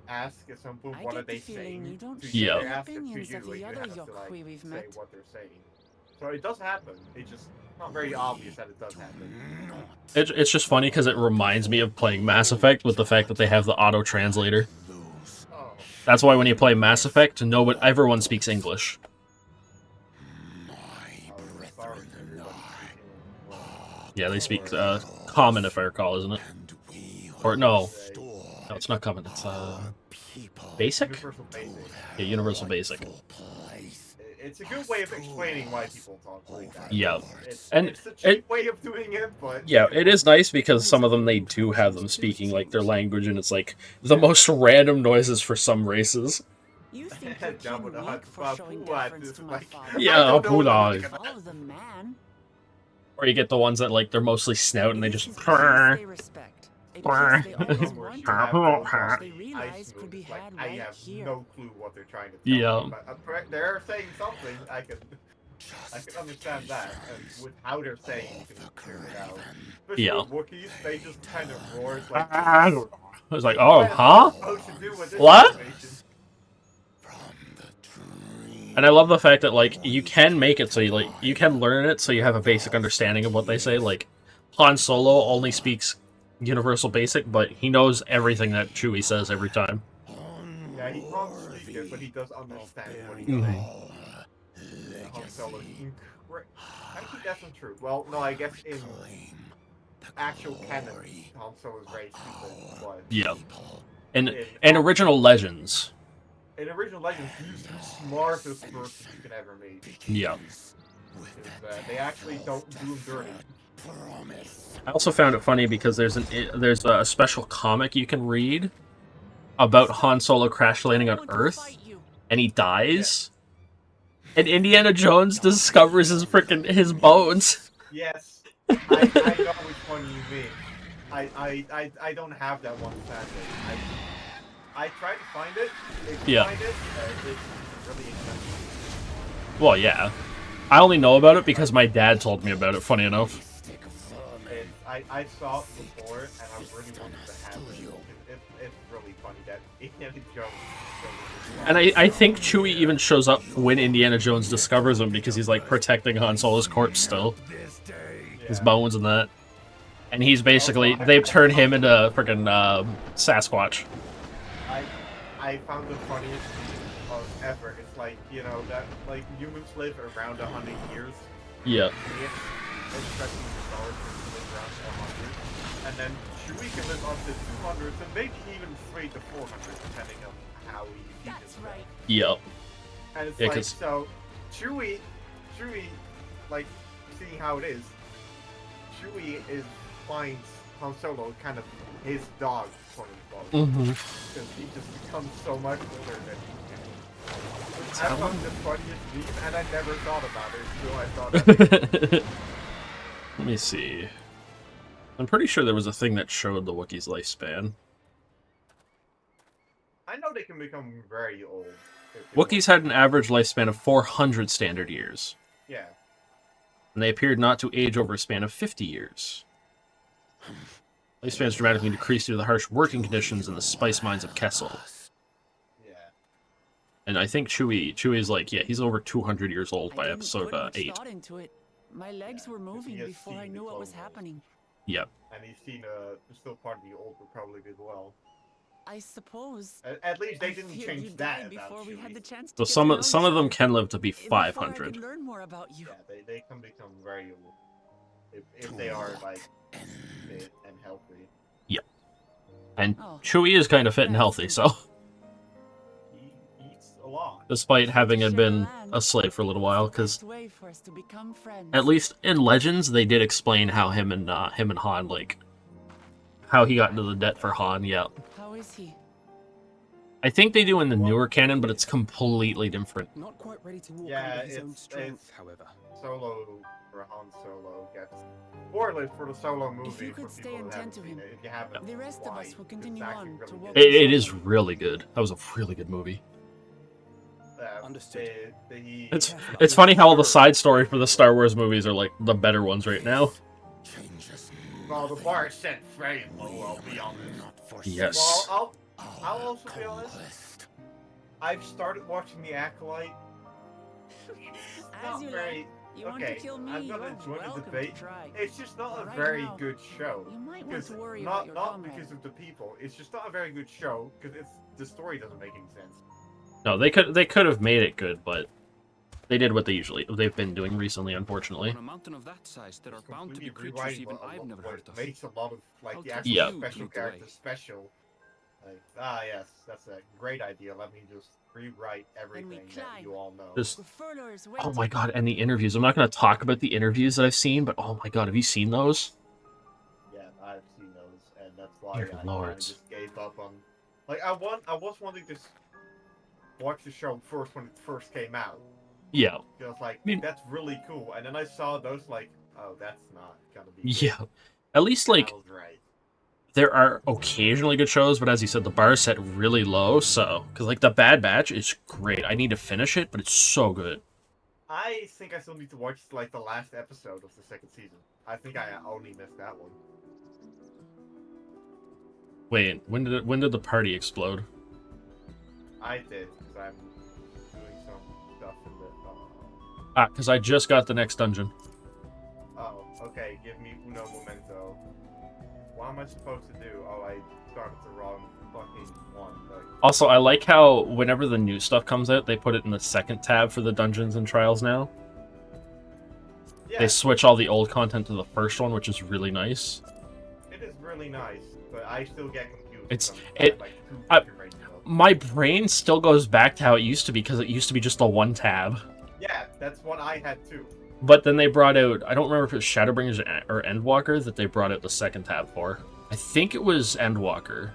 [SPEAKER 2] ask at some point
[SPEAKER 5] I
[SPEAKER 2] what
[SPEAKER 5] get
[SPEAKER 2] are they
[SPEAKER 5] the feeling
[SPEAKER 2] saying.
[SPEAKER 5] you don't
[SPEAKER 2] To
[SPEAKER 1] share
[SPEAKER 2] you,
[SPEAKER 1] the
[SPEAKER 2] they ask it to
[SPEAKER 5] opinions
[SPEAKER 2] you,
[SPEAKER 5] of
[SPEAKER 2] and
[SPEAKER 5] the
[SPEAKER 2] you
[SPEAKER 5] other
[SPEAKER 2] have to
[SPEAKER 5] Yokhui
[SPEAKER 2] like
[SPEAKER 5] we've
[SPEAKER 2] say
[SPEAKER 5] met.
[SPEAKER 2] what they're saying. So it does happen. It's just not very obvious that it does happen.
[SPEAKER 1] It's just funny because it reminds me of playing Mass Effect with the fact that they have the auto-translator.
[SPEAKER 2] Oh.
[SPEAKER 1] That's why when you play Mass Effect, everyone speaks English. Yeah, they speak Common, if I recall, isn't it? Or no, it's not Common. It's Basic.
[SPEAKER 2] Universal Basic.
[SPEAKER 1] Yeah, Universal Basic.
[SPEAKER 2] It's a good way of explaining why people talk like that.
[SPEAKER 1] Yeah,
[SPEAKER 2] It's
[SPEAKER 1] and
[SPEAKER 2] a cheap way of doing it, but
[SPEAKER 1] yeah, it is nice because some of them they do have them speaking like their language, and it's like the most random noises for some races.
[SPEAKER 5] You think you're
[SPEAKER 2] Jabba the
[SPEAKER 5] king
[SPEAKER 2] Hutt,
[SPEAKER 5] weak for showing deference to my
[SPEAKER 2] like-
[SPEAKER 5] father?
[SPEAKER 1] Yeah,
[SPEAKER 2] I don't know what I'm
[SPEAKER 1] Pula.
[SPEAKER 2] thinking.
[SPEAKER 5] Follow the man.
[SPEAKER 1] Or you get the ones that like they're mostly snout and they just.
[SPEAKER 5] It isn't the peace they respect. It is they always wanted, which they realize could be had
[SPEAKER 2] I
[SPEAKER 5] right
[SPEAKER 2] have
[SPEAKER 5] here.
[SPEAKER 2] no clue what they're trying to tell
[SPEAKER 1] Yeah.
[SPEAKER 2] me, but they're saying something. I can understand that, and with how they're saying, you can figure it out. Especially
[SPEAKER 1] Yeah.
[SPEAKER 2] with Wookiees, they just kind of roar like.
[SPEAKER 1] I was like, oh,
[SPEAKER 2] What am I
[SPEAKER 1] huh?
[SPEAKER 2] supposed to do with this
[SPEAKER 1] What?
[SPEAKER 2] information?
[SPEAKER 1] And I love the fact that like you can make it so you can learn it so you have a basic understanding of what they say. Like Han Solo only speaks Universal Basic, but he knows everything that Chewie says every time.
[SPEAKER 2] Yeah, he can't speak it, but he does understand what he's
[SPEAKER 1] Mhm.
[SPEAKER 2] saying. Han Solo is actually, that's not true. Well, no, I guess in actual canon, Han Solo is very stupid, but
[SPEAKER 1] Yeah. And original Legends.
[SPEAKER 2] in original Legends, he's the smartest person you can ever meet.
[SPEAKER 1] Yeah.
[SPEAKER 2] They actually don't do him dirty.
[SPEAKER 1] I also found it funny because there's a special comic you can read about Han Solo crash landing on Earth, and he dies, and Indiana Jones discovers his bones.
[SPEAKER 2] Yes, I know which one you mean. I don't have that one sadly. I tried to find it. If you
[SPEAKER 1] Yeah.
[SPEAKER 2] find it, it's really expensive.
[SPEAKER 1] Well, yeah. I only know about it because my dad told me about it, funny enough.
[SPEAKER 2] I saw it before, and I really wanted to have it. It's really funny that Indiana Jones.
[SPEAKER 1] And I think Chewie even shows up when Indiana Jones discovers him because he's like protecting Han Solo's corpse still. His bones and that. And he's basically, they've turned him into freaking Sasquatch.
[SPEAKER 2] I found the funniest thing of ever. It's like, you know, that like humans live around 100 years.
[SPEAKER 1] Yeah.
[SPEAKER 2] Especially the Star Wars live around 100. And then Chewie can live up to 200, and maybe even 3 to 400, depending on how he uses
[SPEAKER 5] That's
[SPEAKER 2] them.
[SPEAKER 5] right.
[SPEAKER 1] Yep.
[SPEAKER 2] And it's
[SPEAKER 1] Yeah,
[SPEAKER 2] like,
[SPEAKER 1] 'cause-
[SPEAKER 2] so, Chewie, like, seeing how it is, Chewie finds Han Solo kind of his dog, quote unquote. Because he just becomes so much older than he can. Which I found the funniest meme, and I never thought about it until I thought of it.
[SPEAKER 1] Let me see. I'm pretty sure there was a thing that showed the Wookiee's lifespan.
[SPEAKER 2] I know they can become very old. if they
[SPEAKER 1] Wookiees had an average lifespan of 400 standard years,
[SPEAKER 2] want. Yeah.
[SPEAKER 1] and they appeared not to age over a span of 50 years. Lifespans dramatically decreased due to the harsh working conditions in the spice mines of Kessel.
[SPEAKER 2] Yeah.
[SPEAKER 1] And I think Chewie's like, yeah, he's over 200 years old by
[SPEAKER 5] I didn't
[SPEAKER 1] episode
[SPEAKER 5] put much
[SPEAKER 1] 8.
[SPEAKER 5] thought into it. My legs were moving
[SPEAKER 2] has
[SPEAKER 5] before I
[SPEAKER 2] seen the
[SPEAKER 5] knew what was
[SPEAKER 2] Clone Wars.
[SPEAKER 5] happening.
[SPEAKER 1] Yep.
[SPEAKER 2] And he's seen still part of the Old Republic as well.
[SPEAKER 5] I suppose.
[SPEAKER 2] At least
[SPEAKER 5] I
[SPEAKER 2] they didn't
[SPEAKER 5] feared you
[SPEAKER 2] change that
[SPEAKER 5] died
[SPEAKER 2] about
[SPEAKER 5] before we had
[SPEAKER 2] Chewie.
[SPEAKER 5] the chance to
[SPEAKER 1] So
[SPEAKER 5] get to
[SPEAKER 1] some
[SPEAKER 5] know
[SPEAKER 1] of
[SPEAKER 5] each
[SPEAKER 1] them
[SPEAKER 5] other.
[SPEAKER 1] can live to be
[SPEAKER 5] Before I
[SPEAKER 1] 500.
[SPEAKER 5] could learn more about you.
[SPEAKER 2] Yeah, they can become very old. If they are, like, fit and healthy.
[SPEAKER 1] And
[SPEAKER 5] Oh,
[SPEAKER 1] Chewie is kind of fit and
[SPEAKER 5] that's
[SPEAKER 1] healthy,
[SPEAKER 5] simple.
[SPEAKER 1] so
[SPEAKER 2] He eats a lot.
[SPEAKER 1] despite having
[SPEAKER 5] Share the
[SPEAKER 1] been
[SPEAKER 5] land.
[SPEAKER 1] a slave for a little while,
[SPEAKER 5] It's the
[SPEAKER 1] because
[SPEAKER 5] best way for us to become friends.
[SPEAKER 1] at least in Legends they did explain how him and Han, like, how he got into the debt for Han. Yeah,
[SPEAKER 5] How is he?
[SPEAKER 1] I think they do in the newer canon, but it's completely different.
[SPEAKER 6] Not quite ready to walk
[SPEAKER 2] Yeah,
[SPEAKER 6] under his own
[SPEAKER 2] it's
[SPEAKER 6] strength, however.
[SPEAKER 2] Solo for Han Solo gets spoilers for the Solo movie.
[SPEAKER 5] you could
[SPEAKER 2] for
[SPEAKER 5] stay
[SPEAKER 2] people
[SPEAKER 5] and
[SPEAKER 2] that haven't
[SPEAKER 5] tend to
[SPEAKER 2] seen
[SPEAKER 5] him,
[SPEAKER 2] it. If you haven't,
[SPEAKER 5] the rest of
[SPEAKER 2] why?
[SPEAKER 5] us will
[SPEAKER 2] It's
[SPEAKER 5] continue
[SPEAKER 2] actually
[SPEAKER 5] on
[SPEAKER 2] really
[SPEAKER 5] to walk
[SPEAKER 2] good.
[SPEAKER 1] It is really good. That was a really good movie.
[SPEAKER 6] Understood.
[SPEAKER 1] It's funny how all the side story for the Star Wars movies are like the better ones right now.
[SPEAKER 2] Well, the bar is set very low, I'll be honest.
[SPEAKER 1] Yes.
[SPEAKER 2] Well, I'll also be honest. I've started watching The Acolyte.
[SPEAKER 5] As
[SPEAKER 2] Not
[SPEAKER 5] you
[SPEAKER 2] very.
[SPEAKER 5] like. You want to
[SPEAKER 2] Okay,
[SPEAKER 5] kill me?
[SPEAKER 2] I'm gonna
[SPEAKER 5] You're
[SPEAKER 2] join the
[SPEAKER 5] welcome
[SPEAKER 2] debate.
[SPEAKER 5] to try.
[SPEAKER 2] It's just not a
[SPEAKER 5] Right
[SPEAKER 2] very
[SPEAKER 5] now,
[SPEAKER 2] good show.
[SPEAKER 5] You might want
[SPEAKER 2] Because
[SPEAKER 5] to worry about your
[SPEAKER 2] not
[SPEAKER 5] comrade.
[SPEAKER 2] because of the people. It's just not a very good show because the story doesn't make any sense.
[SPEAKER 1] No, they could have made it good, but they did what they've been doing recently, unfortunately.
[SPEAKER 6] On a mountain of that size, there are
[SPEAKER 2] It's
[SPEAKER 6] bound to be
[SPEAKER 2] completely
[SPEAKER 6] creatures
[SPEAKER 2] rewriting
[SPEAKER 6] even
[SPEAKER 2] what-
[SPEAKER 6] I've never
[SPEAKER 2] what
[SPEAKER 6] heard of.
[SPEAKER 2] makes a lot of like the
[SPEAKER 6] I'll
[SPEAKER 2] actual
[SPEAKER 1] Yeah.
[SPEAKER 2] special
[SPEAKER 6] take it
[SPEAKER 2] character
[SPEAKER 6] away.
[SPEAKER 2] special. Like yes, that's a great idea. Let me just rewrite everything that
[SPEAKER 5] climb.
[SPEAKER 2] you all know.
[SPEAKER 1] Just
[SPEAKER 5] The furlough is
[SPEAKER 1] oh my
[SPEAKER 5] waiting.
[SPEAKER 1] god, and the interviews. I'm not going to talk about the interviews that I've seen, but oh my god, have you seen those?
[SPEAKER 2] Yeah, I've seen those, and that's why
[SPEAKER 1] Dear
[SPEAKER 2] I kinda
[SPEAKER 1] lords.
[SPEAKER 2] just gave up on. Like I was wanting to watch the show first when it first came out.
[SPEAKER 1] Yeah.
[SPEAKER 2] I was like,
[SPEAKER 1] mean-
[SPEAKER 2] that's really cool, and then I saw those like, oh, that's not gonna be. good.
[SPEAKER 1] Yeah. At least like
[SPEAKER 2] I was right.
[SPEAKER 1] there are occasionally good shows, but as you said, the bar is set really low. So, because like the Bad Batch is great. I need to finish it, but it's so good.
[SPEAKER 2] I think I still need to watch like the last episode of the second season. I think I only missed that one.
[SPEAKER 1] Wait, when did the party explode?
[SPEAKER 2] I did because I'm doing some stuff in the.
[SPEAKER 1] Ah, because I just got the next dungeon.
[SPEAKER 2] Oh, okay. Give me uno momento. What am I supposed to do? Oh, I started the wrong fucking one. Like,
[SPEAKER 1] Also, I like how whenever the new stuff comes out, they put it in the second tab for the dungeons and trials now.
[SPEAKER 2] yeah,
[SPEAKER 1] They switch all the old content to the first one, which is really nice.
[SPEAKER 2] it is really nice, but I still get confused.
[SPEAKER 1] It's-
[SPEAKER 2] because
[SPEAKER 1] it-
[SPEAKER 2] I'm, like, too
[SPEAKER 1] I-
[SPEAKER 2] fucking ready to go.
[SPEAKER 1] My brain still goes back to how it used to be, because it used to be just the one tab.
[SPEAKER 2] Yeah, that's what I had too.
[SPEAKER 1] But then they brought out, I don't remember if it was Shadowbringers or Endwalker that they brought out the second tab for. I think it was Endwalker.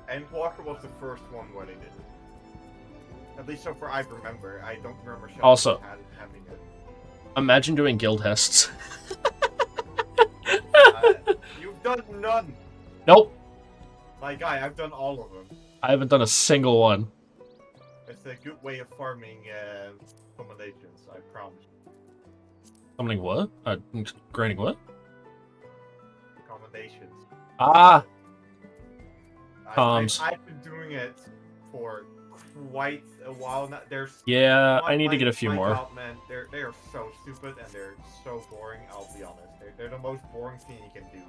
[SPEAKER 2] And Walker was the first one where they did it. At least so far I remember. I don't remember Sheldon
[SPEAKER 1] Also-
[SPEAKER 2] having it.
[SPEAKER 1] Imagine doing guild tests.
[SPEAKER 2] You've done none!
[SPEAKER 1] Nope.
[SPEAKER 2] My guy, I've done all of them.
[SPEAKER 1] I haven't done a single one.
[SPEAKER 2] It's a good way of farming combinations, I promise.
[SPEAKER 1] Summoning what? Granting what?
[SPEAKER 2] Accommodations.
[SPEAKER 1] Ah!
[SPEAKER 2] I've been doing it for quite a while now.
[SPEAKER 1] Yeah, I need to get a few more.
[SPEAKER 2] God, man, they are so stupid and they're so boring. I'll be honest. They're the most boring thing you can do.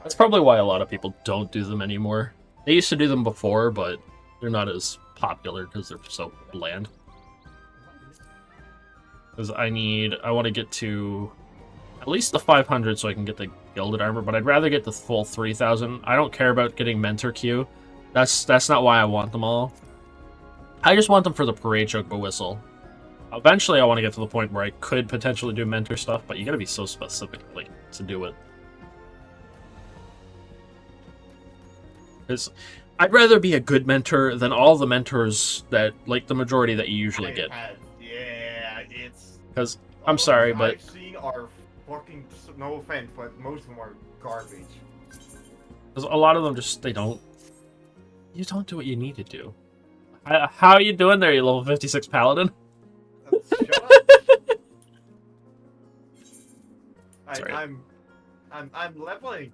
[SPEAKER 1] That's probably why a lot of people don't do them anymore. They used to do them before, but they're not as popular because they're so bland. Because I want to get to at least the 500 so I can get the gilded armor, but I'd rather get the full 3000. I don't care about getting mentor Q. That's not why I want them all. I just want them for the parade Chocobo whistle. Eventually I want to get to the point where I could potentially do mentor stuff, but you gotta be so specific like to do it. Because I'd rather be a good mentor than all the mentors that, like, the majority that you usually get.
[SPEAKER 2] Yeah, it's...
[SPEAKER 1] Because, I'm sorry, but...
[SPEAKER 2] I've seen are fucking, no offense, but most of them are garbage.
[SPEAKER 1] Because a lot of them just, you don't do what you need to do. How are you doing there, you level 56 paladin?
[SPEAKER 2] Shut up.
[SPEAKER 1] Sorry.
[SPEAKER 2] I'm leveling.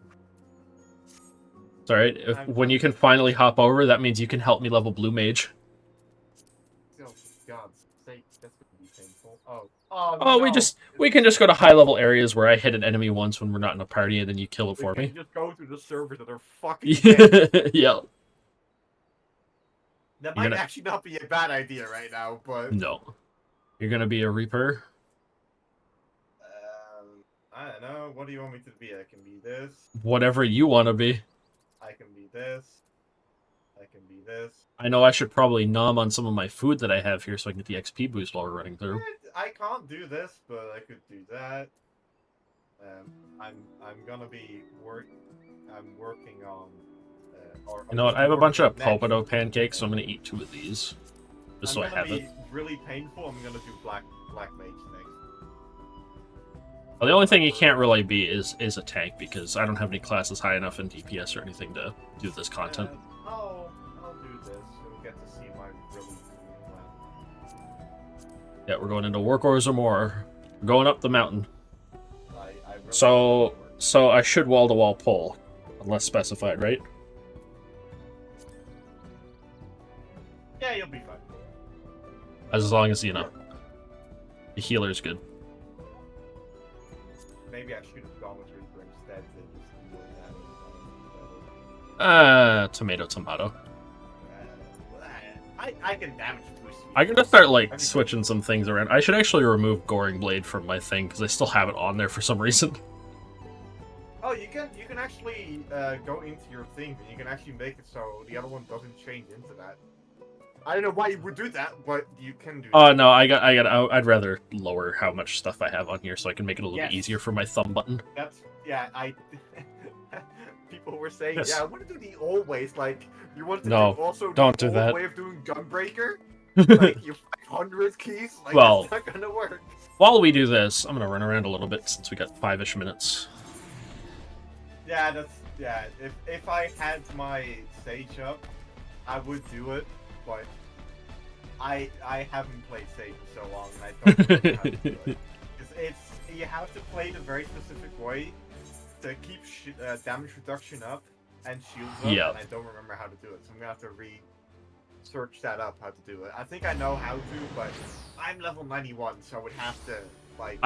[SPEAKER 1] Sorry, when you can finally hop over, that means you can help me level blue mage.
[SPEAKER 2] Oh, for God's sake, that's gonna be painful. Oh,
[SPEAKER 1] Oh,
[SPEAKER 2] no.
[SPEAKER 1] we can just go to high level areas where I hit an enemy once when we're not in a party, and then you kill it for me.
[SPEAKER 2] Just go through the servers that are fucking dead.
[SPEAKER 1] Yeah.
[SPEAKER 2] That might actually not be a bad idea right now, but...
[SPEAKER 1] No. You're gonna be a reaper?
[SPEAKER 2] I don't know. What do you want me to be? I can be this.
[SPEAKER 1] Whatever you want to be.
[SPEAKER 2] I can be this. I can be this.
[SPEAKER 1] I know I should probably nom on some of my food that I have here so I can get the XP boost while we're running through.
[SPEAKER 2] I can't do this, but I could do that. I'm gonna be I'm working on.
[SPEAKER 1] You know what? I have a bunch of Popadour pancakes, so I'm gonna eat 2 of these, just so I have it.
[SPEAKER 2] Really painful. I'm gonna do black mage next.
[SPEAKER 1] Well, the only thing you can't really be is a tank because I don't have any classes high enough in DPS or anything to do this content.
[SPEAKER 2] I'll do this. You'll get to see my really cool plan.
[SPEAKER 1] Yeah, we're going into work orders or more. We're going up the mountain.
[SPEAKER 2] I really
[SPEAKER 1] So I should wall-to-wall pull, unless specified, right?
[SPEAKER 2] Yeah, you'll be fine.
[SPEAKER 1] As long as, the healer's good.
[SPEAKER 2] Maybe I should have gone with Reaper instead to just doing that.
[SPEAKER 1] Tomato.
[SPEAKER 2] I can damage boost you.
[SPEAKER 1] I'm gonna start, like, switching some things around. I should actually remove Goring Blade from my thing, because I still have it on there for some reason.
[SPEAKER 2] Oh, you can actually go into your thing, and you can actually make it so the other one doesn't change into that. I don't know why you would do that, but you can do that.
[SPEAKER 1] Oh, no, I'd rather lower how much stuff I have on here so I can make it a little bit easier for my thumb button.
[SPEAKER 2] People were saying, yeah, I want to do the old ways, like, you want to do also
[SPEAKER 1] don't
[SPEAKER 2] the
[SPEAKER 1] do that.
[SPEAKER 2] old way of doing Gunbreaker? Like, your 500 keys? Like,
[SPEAKER 1] well,
[SPEAKER 2] that's not gonna work.
[SPEAKER 1] While we do this, I'm gonna run around a little bit since we got 5-ish minutes.
[SPEAKER 2] Yeah, if I had my Sage up, I would do it, but I haven't played Sage for so long, and I don't know how to do it. You have to play it a very specific way to keep damage reduction up and shields up, and I don't remember how to do it, so I'm gonna have to search that up how to do it. I think I know how to, but I'm level 91, so I would have to like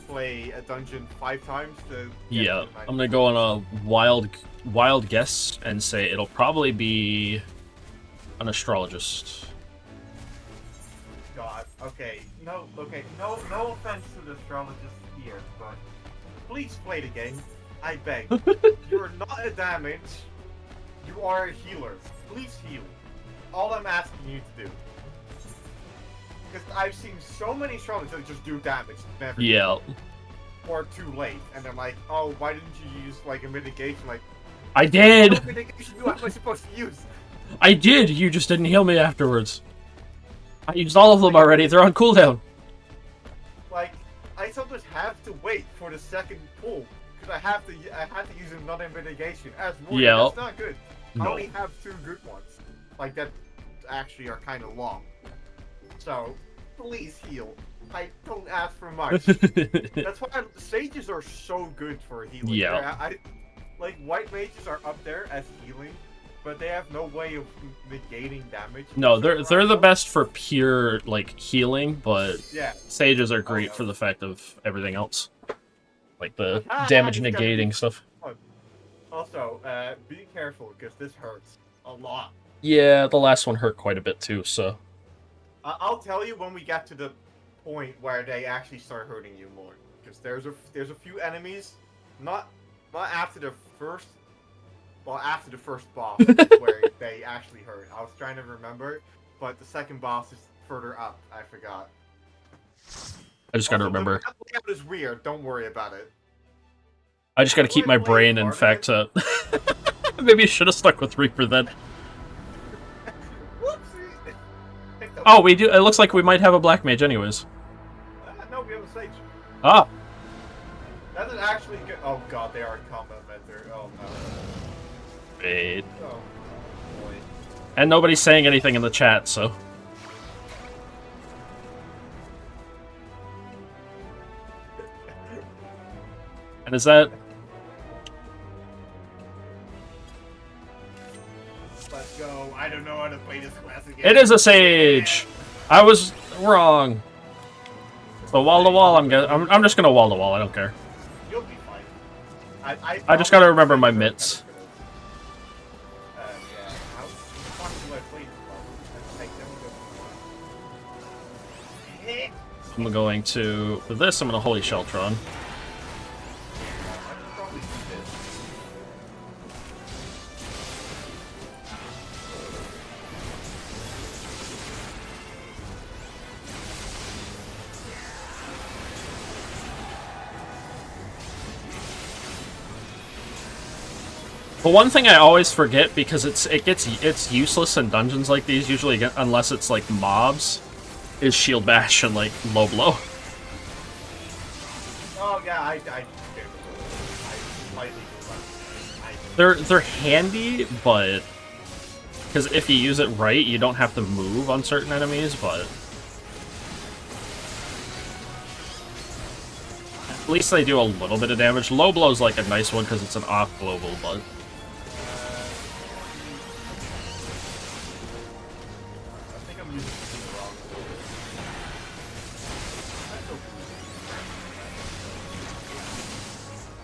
[SPEAKER 2] play a dungeon 5 times to get to
[SPEAKER 1] I'm gonna go on a wild guess and say it'll probably be an astrologist.
[SPEAKER 2] God, no offense to the astrologist here, but please play the game. I beg. You are not a damage. You are a healer. Please heal. All I'm asking you to do. Because I've seen so many astrologers that just do damage. Never or too late. And I'm like, oh, why didn't you use like a mitigation? Like,
[SPEAKER 1] I did!
[SPEAKER 2] What mitigation am I supposed to use?
[SPEAKER 1] I did! You just didn't heal me afterwards. I used all of them already. They're on cooldown.
[SPEAKER 2] Like, I sometimes have to wait for the second pull. Because I have to use another mitigation as well. That's not good. I only have 2 good ones. Like, that actually are kind of long. So, please heal. I don't ask for much. That's why sages are so good for healing.
[SPEAKER 1] Yeah.
[SPEAKER 2] Like white mages are up there as healing, but they have no way of negating damage.
[SPEAKER 1] No, they're the best for pure like healing, but
[SPEAKER 2] yeah,
[SPEAKER 1] sages are great for the fact of everything else, like the
[SPEAKER 2] Ah,
[SPEAKER 1] damage
[SPEAKER 2] it's gonna be
[SPEAKER 1] negating stuff.
[SPEAKER 2] fun. Also, be careful because this hurts a lot.
[SPEAKER 1] Yeah, the last one hurt quite a bit too. So
[SPEAKER 2] I'll tell you when we get to the point where they actually start hurting you more, because there's a few enemies, not after the first. Well, after the first boss, where they actually hurt. I was trying to remember, but the second boss is further up. I forgot.
[SPEAKER 1] I just gotta remember.
[SPEAKER 2] The layout is weird. Don't worry about it.
[SPEAKER 1] I just gotta keep my brain, in fact. Maybe you should have stuck with Reaper then.
[SPEAKER 2] Whoopsie.
[SPEAKER 1] Oh, we do. It looks like we might have a black mage, anyways.
[SPEAKER 2] No, we have a sage.
[SPEAKER 1] Ah.
[SPEAKER 2] That is actually good. Oh god, they are in combat mentor. Oh no.
[SPEAKER 1] Wait.
[SPEAKER 2] Oh boy.
[SPEAKER 1] And nobody's saying anything in the chat, so. And is that...
[SPEAKER 2] Let's go. I don't know how to play this class again.
[SPEAKER 1] It is a sage! I was wrong. So wall to wall, I'm just gonna wall to wall, I don't care.
[SPEAKER 2] You'll be fine.
[SPEAKER 1] I just gotta remember my mitts.
[SPEAKER 2] Yeah. How fucking do I play this level?
[SPEAKER 1] I'm going to... With this, I'm gonna Holy Sheltron. But one thing I always forget, because it's useless in dungeons like these usually, unless it's like mobs, is shield bash and like low blow.
[SPEAKER 2] Oh yeah,
[SPEAKER 1] They're handy, but because if you use it right, you don't have to move on certain enemies. But at least they do a little bit of damage. Low blow's like a nice one because it's an off global, but.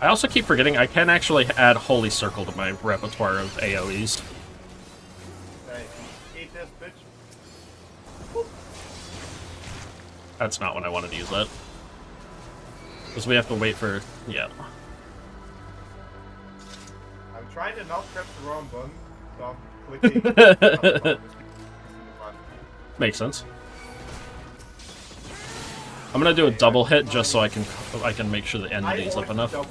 [SPEAKER 1] I also keep forgetting I can actually add Holy Circle to my repertoire of AoEs.
[SPEAKER 2] Hey, eat this, bitch.
[SPEAKER 1] That's not when I wanted to use that. Because we have to wait for... yeah.
[SPEAKER 2] I'm trying to not press the wrong button, so I'm clicking.
[SPEAKER 1] Makes sense. I'm gonna do a double hit just so I can make sure the enemy's up enough.
[SPEAKER 2] Double,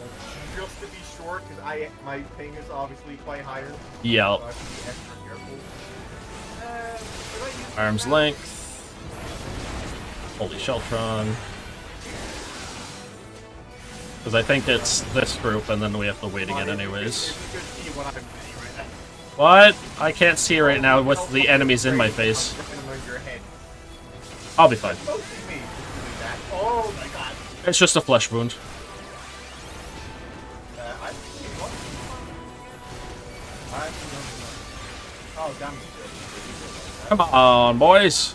[SPEAKER 2] just to be sure, because my ping is obviously quite higher.
[SPEAKER 1] Yeah.
[SPEAKER 2] So I have to be extra careful.
[SPEAKER 1] Arm's length. Holy Sheltron. Because I think it's this group, and then we have to wait again anyways. What? I can't see right now with the enemies in my face. I'll be fine.
[SPEAKER 2] Oh my god.
[SPEAKER 1] It's just a flesh wound.
[SPEAKER 2] Oh, damn.
[SPEAKER 1] Come on, boys.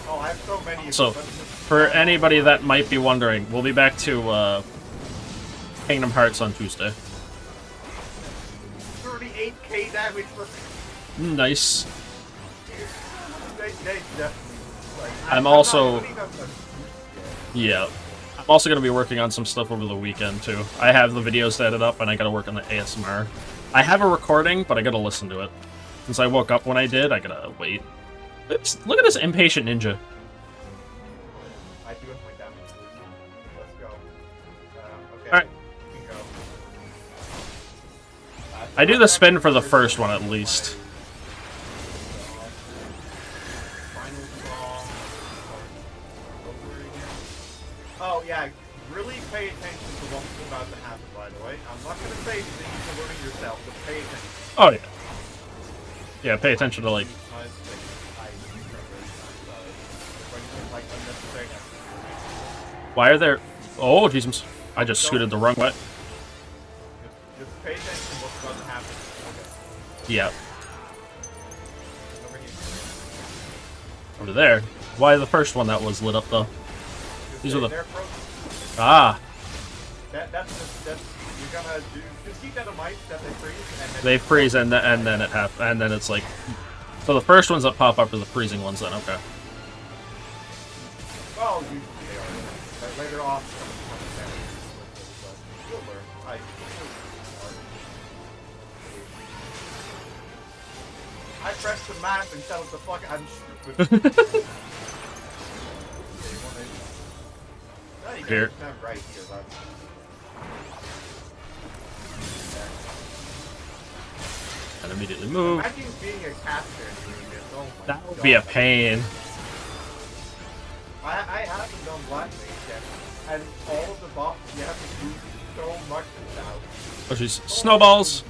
[SPEAKER 2] Oh, I have so many.
[SPEAKER 1] So, for anybody that might be wondering, we'll be back to Kingdom Hearts on Tuesday.
[SPEAKER 2] 38k damage for...
[SPEAKER 1] Nice.
[SPEAKER 2] They definitely...
[SPEAKER 1] I'm also... yeah. I'm also going to be working on some stuff over the weekend, too. I have the videos to edit up, and I got to work on the ASMR. I have a recording, but I got to listen to it. Since I woke up when I did, I got to wait. Oops, look at this impatient ninja.
[SPEAKER 2] I do have my damage. Let's go. Okay.
[SPEAKER 1] Alright.
[SPEAKER 2] We can go.
[SPEAKER 1] I do the spin for the first one, at least.
[SPEAKER 2] Oh yeah, really pay attention to what's about to happen, by the way. I'm not gonna say anything, you can learn yourself, but pay attention.
[SPEAKER 1] Oh, yeah. Yeah, pay attention to, like...
[SPEAKER 2] like unnecessary.
[SPEAKER 1] Why are there... Oh, Jesus. I just scooted the wrong way.
[SPEAKER 2] Just pay attention to what's about to happen. Okay.
[SPEAKER 1] Yeah.
[SPEAKER 2] Over here.
[SPEAKER 1] Over there. Why the first one that was lit up, though? These are the...
[SPEAKER 2] They're frozen.
[SPEAKER 1] Ah!
[SPEAKER 2] That's you're gonna do. Just keep that in mind that they freeze and then
[SPEAKER 1] They freeze and then it and then it's like... So the first ones that pop up are the freezing ones then, okay.
[SPEAKER 2] Well, usually they are. But later off, you'll learn. I pressed the map instead of the fuck. I'm stupid. No, you
[SPEAKER 1] Here.
[SPEAKER 2] got them right here, bud.
[SPEAKER 1] And immediately move.
[SPEAKER 2] Imagine being a caster and doing this. Oh my
[SPEAKER 1] That would
[SPEAKER 2] God.
[SPEAKER 1] be a pain.
[SPEAKER 2] I haven't done Black Mage yet, and all of the buffs you have to do so much now.
[SPEAKER 1] Oh, jeez. Snowballs!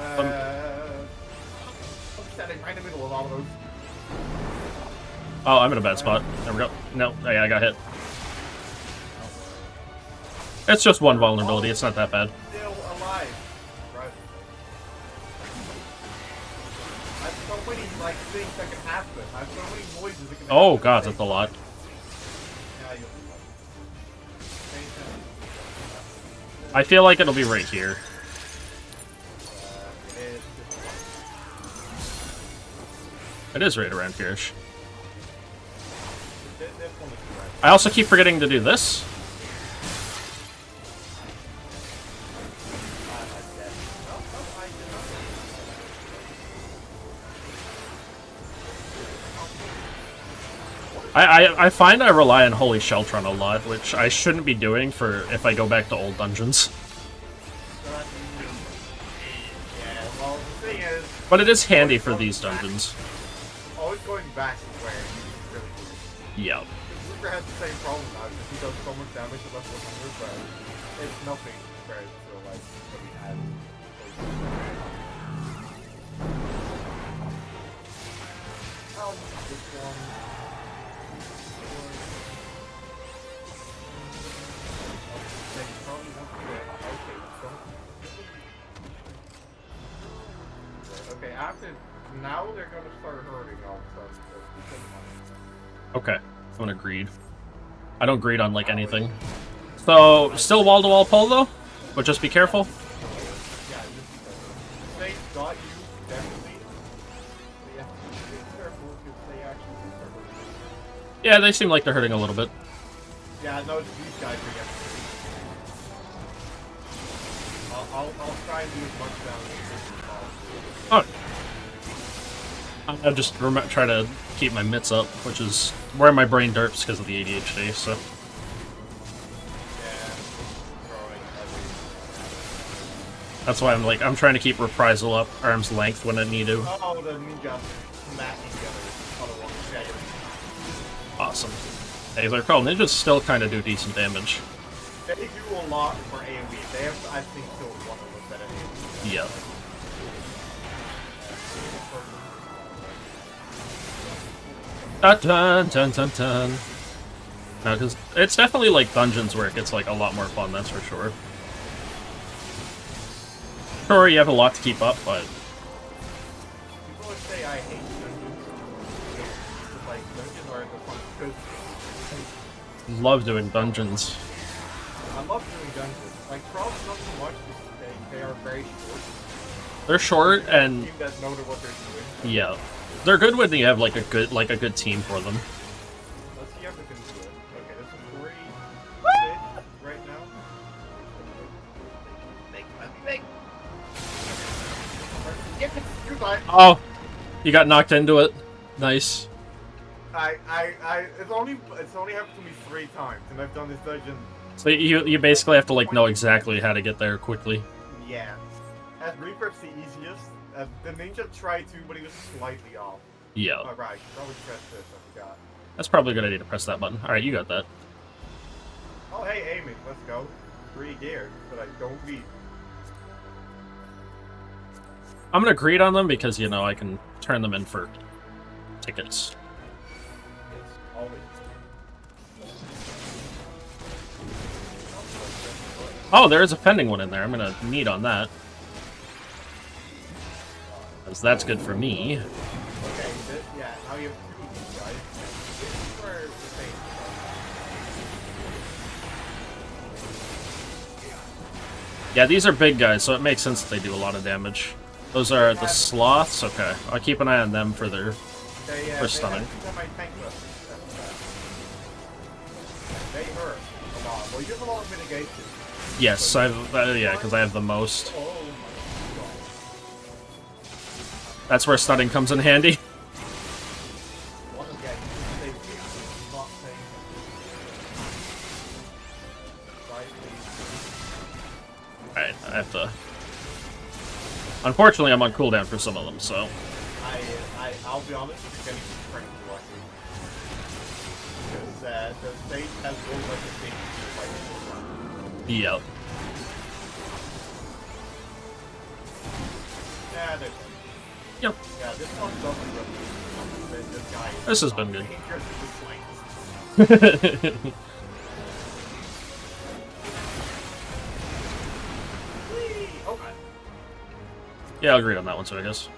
[SPEAKER 2] I'm standing right in the middle of all of those.
[SPEAKER 1] Oh, I'm in a bad spot. There we go. No, yeah, I got hit. It's just one vulnerability. It's not that bad.
[SPEAKER 2] Still alive. Right. I have so many like things that can happen. I have so many noises that can happen.
[SPEAKER 1] Oh god, that's a lot.
[SPEAKER 2] Yeah, you'll be fine.
[SPEAKER 1] I feel like it'll be right here. It is right around here-ish.
[SPEAKER 2] This one is right.
[SPEAKER 1] I also keep forgetting to do this. I find I rely on Holy Sheltron a lot, which I shouldn't be doing for if I go back to old dungeons.
[SPEAKER 2] Yeah, well, the thing is,
[SPEAKER 1] But it is handy for these dungeons.
[SPEAKER 2] always going back is where it's really weird.
[SPEAKER 1] Yeah.
[SPEAKER 2] Reaper has the same problem now because he does so much damage to level 100, but it's nothing compared to like what he has. I'll use this one. Okay, after now they're gonna start hurting all of a sudden. So
[SPEAKER 1] Okay. I'm gonna greed. I don't greed on, like, anything. So, still wall-to-wall pull, though? But just be careful.
[SPEAKER 2] yeah, just they got you definitely. But yeah, be careful because they actually start hurting.
[SPEAKER 1] Yeah, they seem like they're hurting a little bit.
[SPEAKER 2] Yeah, no, it's these guys are getting. I'll try and do as much damage as possible.
[SPEAKER 1] Oh. I'll just try to keep my mitts up, which is where my brain derps because of the ADHD, so...
[SPEAKER 2] Yeah, throwing every.
[SPEAKER 1] That's why I'm trying to keep reprisal up arm's length when I need to.
[SPEAKER 2] Oh, the ninja smashing together. Other one, yeah.
[SPEAKER 1] Awesome. Hey, they're called ninjas still kind of do decent damage.
[SPEAKER 2] They do a lot for AoE. They have, I think, still one of the better AoE.
[SPEAKER 1] Yeah. Dun dun dun dun dun. No, because it's definitely like dungeons where it gets like a lot more fun, that's for sure. Sure, you have a lot to keep up, but
[SPEAKER 2] People would say I hate dungeons. Because, like, dungeons are the fun. Because
[SPEAKER 1] love doing dungeons.
[SPEAKER 2] I love doing dungeons. Like, probably not so much because they are very short.
[SPEAKER 1] They're short
[SPEAKER 2] There's a
[SPEAKER 1] and
[SPEAKER 2] team that know what they're doing.
[SPEAKER 1] yeah, they're good when you have like a good team for them.
[SPEAKER 2] Let's see if we can do it. Okay, this is 3 bit right now. Make. Yes, goodbye.
[SPEAKER 1] Oh, you got knocked into it. Nice.
[SPEAKER 2] It's only happened to me 3 times, and I've done this dungeon.
[SPEAKER 1] So you basically have to like know exactly how to get there quickly.
[SPEAKER 2] Yeah. As Reaper's the easiest. The ninja tried to, but he was slightly off.
[SPEAKER 1] Yeah,
[SPEAKER 2] Oh, right. Probably press this. I forgot.
[SPEAKER 1] that's probably a good idea to press that button. All right, you got that.
[SPEAKER 2] Oh, hey, aiming. Let's go. 3 gear, but I don't read.
[SPEAKER 1] I'm gonna greed on them because you know I can turn them in for tickets.
[SPEAKER 2] It's Always.
[SPEAKER 1] Oh, there is a pending one in there. I'm gonna need on that. Because that's good for me.
[SPEAKER 2] Okay, yeah, now you have 2 of these guys. This is where the thing
[SPEAKER 1] Yeah, these are big guys, so it makes sense that they do a lot of damage. Those are the sloths? Okay. I'll keep an eye on them for their... for stunning.
[SPEAKER 2] They hurt a lot. Well, you have a lot of mitigation.
[SPEAKER 1] Yes, yeah, because I have the most.
[SPEAKER 2] Oh my god.
[SPEAKER 1] That's where stunning comes in handy.
[SPEAKER 2] One of the guys, they not saying. Right, please.
[SPEAKER 1] Alright, I have to... Unfortunately, I'm on cooldown for some of them, so...
[SPEAKER 2] I'll be honest, you're getting pretty lucky. Because the stage has one like a big fight.
[SPEAKER 1] Yep.
[SPEAKER 2] Yeah, there's
[SPEAKER 1] Yep.
[SPEAKER 2] yeah, this one's open this guy.
[SPEAKER 1] This has been good.
[SPEAKER 2] Okay.
[SPEAKER 1] Yeah, I'll agree on that one, so I guess.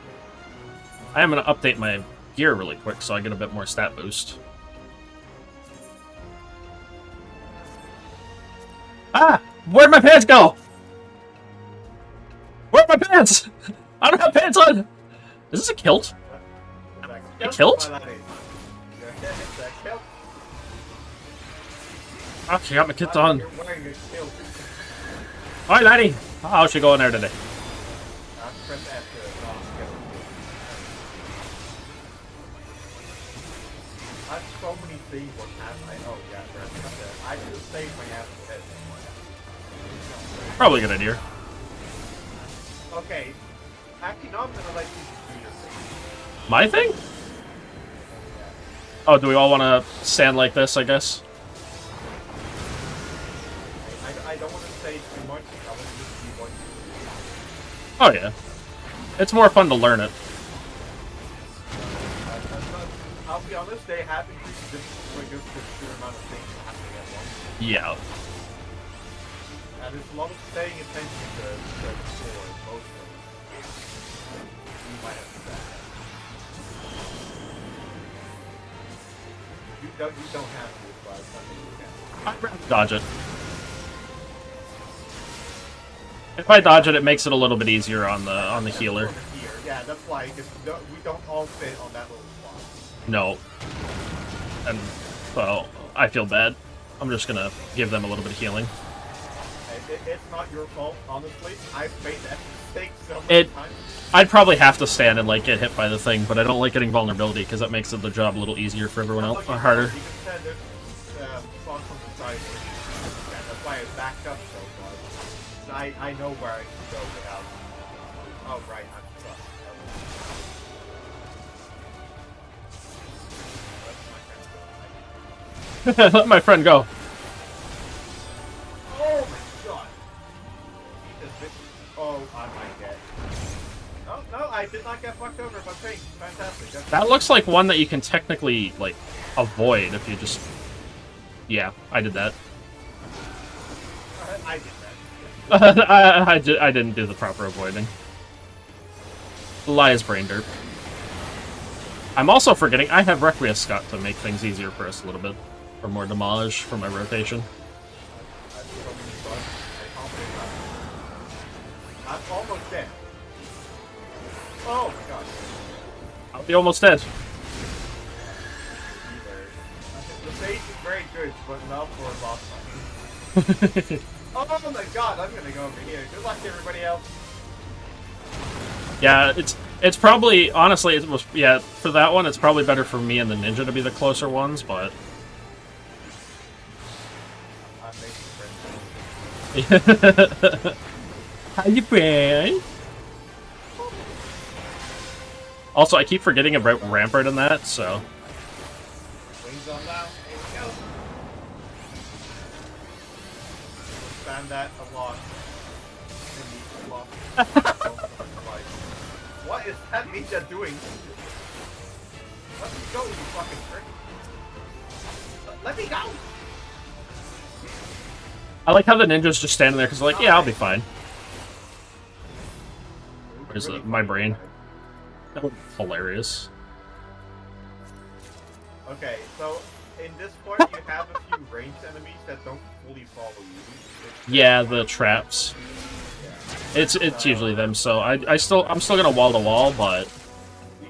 [SPEAKER 1] I am going to update my gear really quick so I get a bit more stat boost. Ah! Where'd my pants go? Where'd my pants? I don't have pants on! Is this a kilt? A kilt? Okay, got my kilt on. Hi, laddie! How's she going there today?
[SPEAKER 2] I have so many things what happened. Oh yeah, I just saved my ass head.
[SPEAKER 1] Probably a good idea.
[SPEAKER 2] Okay. Actually, no, I'm gonna let you do your thing.
[SPEAKER 1] My thing? Oh, do we all want to stand like this, I guess?
[SPEAKER 2] I don't want to say too much. I want to just see what you do.
[SPEAKER 1] Oh, yeah. It's more fun to learn it.
[SPEAKER 2] I'll be honest, they have increased this for just the sheer amount of things happening at once.
[SPEAKER 1] Yeah.
[SPEAKER 2] And there's a lot of paying attention to the story, mostly. You might have to say. You don't have to, but I mean, you can.
[SPEAKER 1] I'd rather dodge it. If I dodge it, it makes it a little bit easier on the healer.
[SPEAKER 2] Yeah, that's why, because we don't all fit on that little spot.
[SPEAKER 1] No. And, well, I feel bad. I'm just gonna give them a little bit of healing.
[SPEAKER 2] It's not your fault, honestly. I've made that mistake so many times.
[SPEAKER 1] I'd probably have to stand and, like, get hit by the thing, but I don't like getting vulnerability, because that makes the job a little easier for everyone else, or harder.
[SPEAKER 2] You can send it from the side, and that's why I backed up so far. So I know where I can go without... Oh, right, I'm stuck.
[SPEAKER 1] Let my friend go.
[SPEAKER 2] Oh my god! Oh, I might get. No, I did not get fucked over by pink. Fantastic.
[SPEAKER 1] That looks like one that you can technically, like, avoid if you just... Yeah, I did that.
[SPEAKER 2] I did that.
[SPEAKER 1] I didn't do the proper avoiding. Elias brain derp. I'm also forgetting I have Requiescat to make things easier for us a little bit. Or more damage for my rotation.
[SPEAKER 2] I'm almost dead. Oh my god.
[SPEAKER 1] I'll be almost dead.
[SPEAKER 2] The stage is very good, but not for a boss fight. Oh my god, I'm gonna go over here. Good luck to everybody else.
[SPEAKER 1] Yeah, it's probably, honestly, it was, yeah, for that one, it's probably better for me and the ninja to be the closer ones, but...
[SPEAKER 2] I'm making friends.
[SPEAKER 1] How you been? Also, I keep forgetting about Rampart in that, so...
[SPEAKER 2] Wings on down. Here we go. Spam that a lot. What is that ninja doing? Let me go, you fucking prick. Let me go!
[SPEAKER 1] I like how the ninja's just standing there because like, yeah, I'll be fine. Where's my brain? That was hilarious.
[SPEAKER 2] Okay, so in this part you have a few ranged enemies that don't fully follow you.
[SPEAKER 1] Yeah, the traps. It's usually them. So I'm still gonna wall to wall, but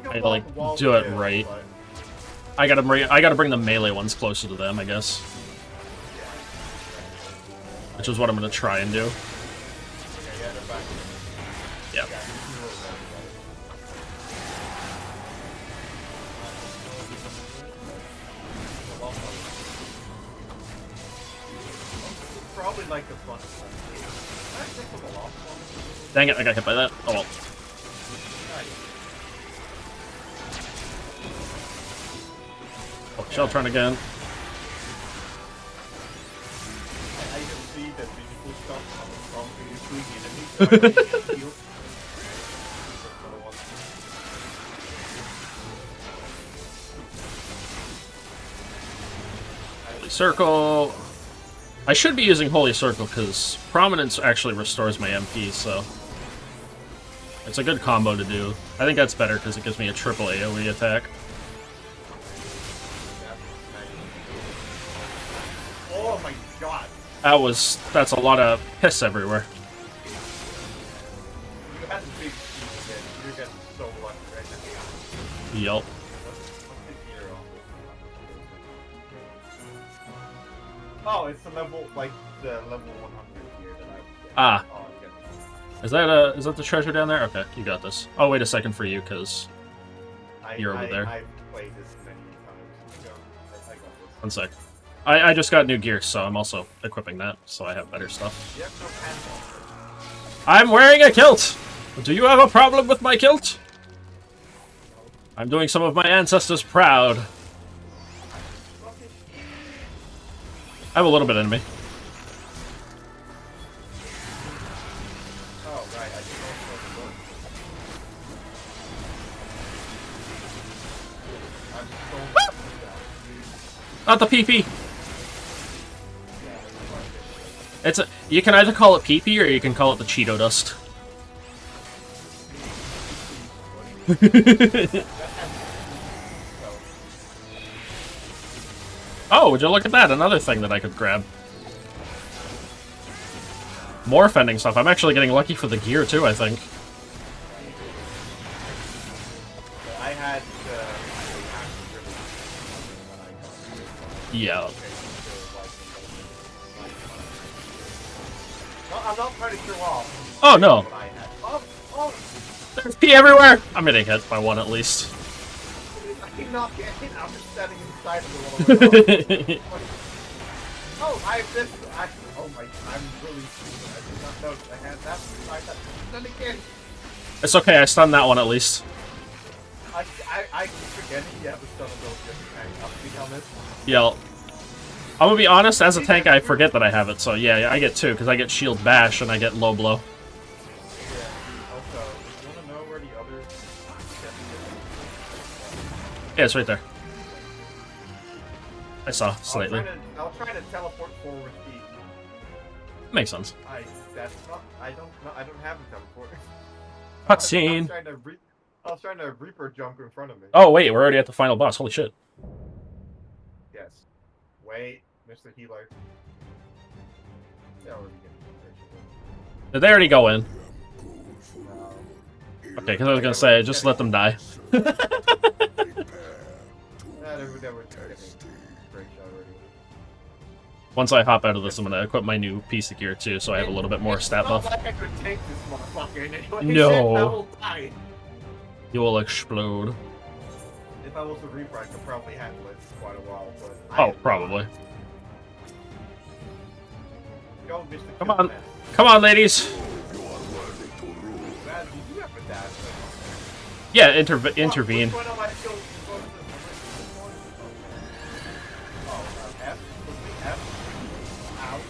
[SPEAKER 1] I had to like do it right. I gotta bring the melee ones closer to them, I guess. Which is what I'm gonna try and do. Yeah.
[SPEAKER 2] Probably like the fun one.
[SPEAKER 1] Dang it, I got hit by that. Oh well. Oh, shell turn again.
[SPEAKER 2] I can see that physical stuff coming from the enemies.
[SPEAKER 1] Holy Circle. I should be using Holy Circle because Prominence actually restores my MP, so it's a good combo to do. I think that's better because it gives me a triple AoE attack.
[SPEAKER 2] Oh my god!
[SPEAKER 1] That's a lot of piss everywhere.
[SPEAKER 2] You had the big shit. You're getting so lucky right now.
[SPEAKER 1] Yup.
[SPEAKER 2] Oh, it's the level, like, the level 100 here that I get.
[SPEAKER 1] Ah.
[SPEAKER 2] Oh, I'm getting
[SPEAKER 1] Is that the treasure down there? Okay, you got this. Oh, wait a second for you, because you're over there.
[SPEAKER 2] I've played this many times. Go. I got this.
[SPEAKER 1] 1 sec. I just got new gear, so I'm also equipping that, so I have better stuff.
[SPEAKER 2] You have no pants
[SPEAKER 1] I'm wearing a kilt! Do you have a problem with my kilt? I'm doing some of my ancestors proud. I have a little bit in me.
[SPEAKER 2] Oh, right. I just don't know I'm so
[SPEAKER 1] Not the PP! You can either call it PP or you can call it the Cheeto dust. Oh, would you look at that? Another thing that I could grab. More fending stuff. I'm actually getting lucky for the gear too, I think.
[SPEAKER 2] I had
[SPEAKER 1] Yeah.
[SPEAKER 2] No, I'm not trying to show off.
[SPEAKER 1] Oh no.
[SPEAKER 2] What I had. Oh!
[SPEAKER 1] There's pee everywhere! I'm getting hit by one at least.
[SPEAKER 2] I cannot get hit. I'm just standing inside of the wall. Oh, I have this. Oh my, I'm really stupid. I did not know I had that. I had then again.
[SPEAKER 1] It's okay, I stunned that one at least.
[SPEAKER 2] I keep forgetting you have a stun ability as a tank. I'll be honest.
[SPEAKER 1] Yeah. I'm gonna be honest, as a tank I forget that I have it, so yeah, I get two, because I get shield bash and I get low blow.
[SPEAKER 2] Yeah, also, you wanna know where the other
[SPEAKER 1] Yeah, it's right there. I saw, slightly.
[SPEAKER 2] I'll try to teleport forward speed.
[SPEAKER 1] Makes sense.
[SPEAKER 2] I don't have a teleport.
[SPEAKER 1] Cutscene!
[SPEAKER 2] I was trying to Reaper jump in front of me.
[SPEAKER 1] Oh wait, we're already at the final boss, holy shit.
[SPEAKER 2] Yes. Wait, Mr. Healer. Yeah, we're beginning.
[SPEAKER 1] Did they already go in?
[SPEAKER 2] No.
[SPEAKER 1] Okay, because I was gonna say, just let them die.
[SPEAKER 2] They were getting break already.
[SPEAKER 1] Once I hop out of this, I'm gonna equip my new piece of gear too, so I have a little bit more stat buff.
[SPEAKER 2] It's not like I could take this motherfucker in anyway.
[SPEAKER 1] No.
[SPEAKER 2] I will die.
[SPEAKER 1] You will explode.
[SPEAKER 2] If I was a Reaper, I could probably handle it for quite a while, but...
[SPEAKER 1] Oh, probably.
[SPEAKER 2] Go, Mr.
[SPEAKER 1] Come on.
[SPEAKER 2] Killman.
[SPEAKER 1] Come on, ladies!
[SPEAKER 2] Man, you do have a dash.
[SPEAKER 1] Yeah, intervene.
[SPEAKER 2] Which one am I still... Oh, F? F? Ow.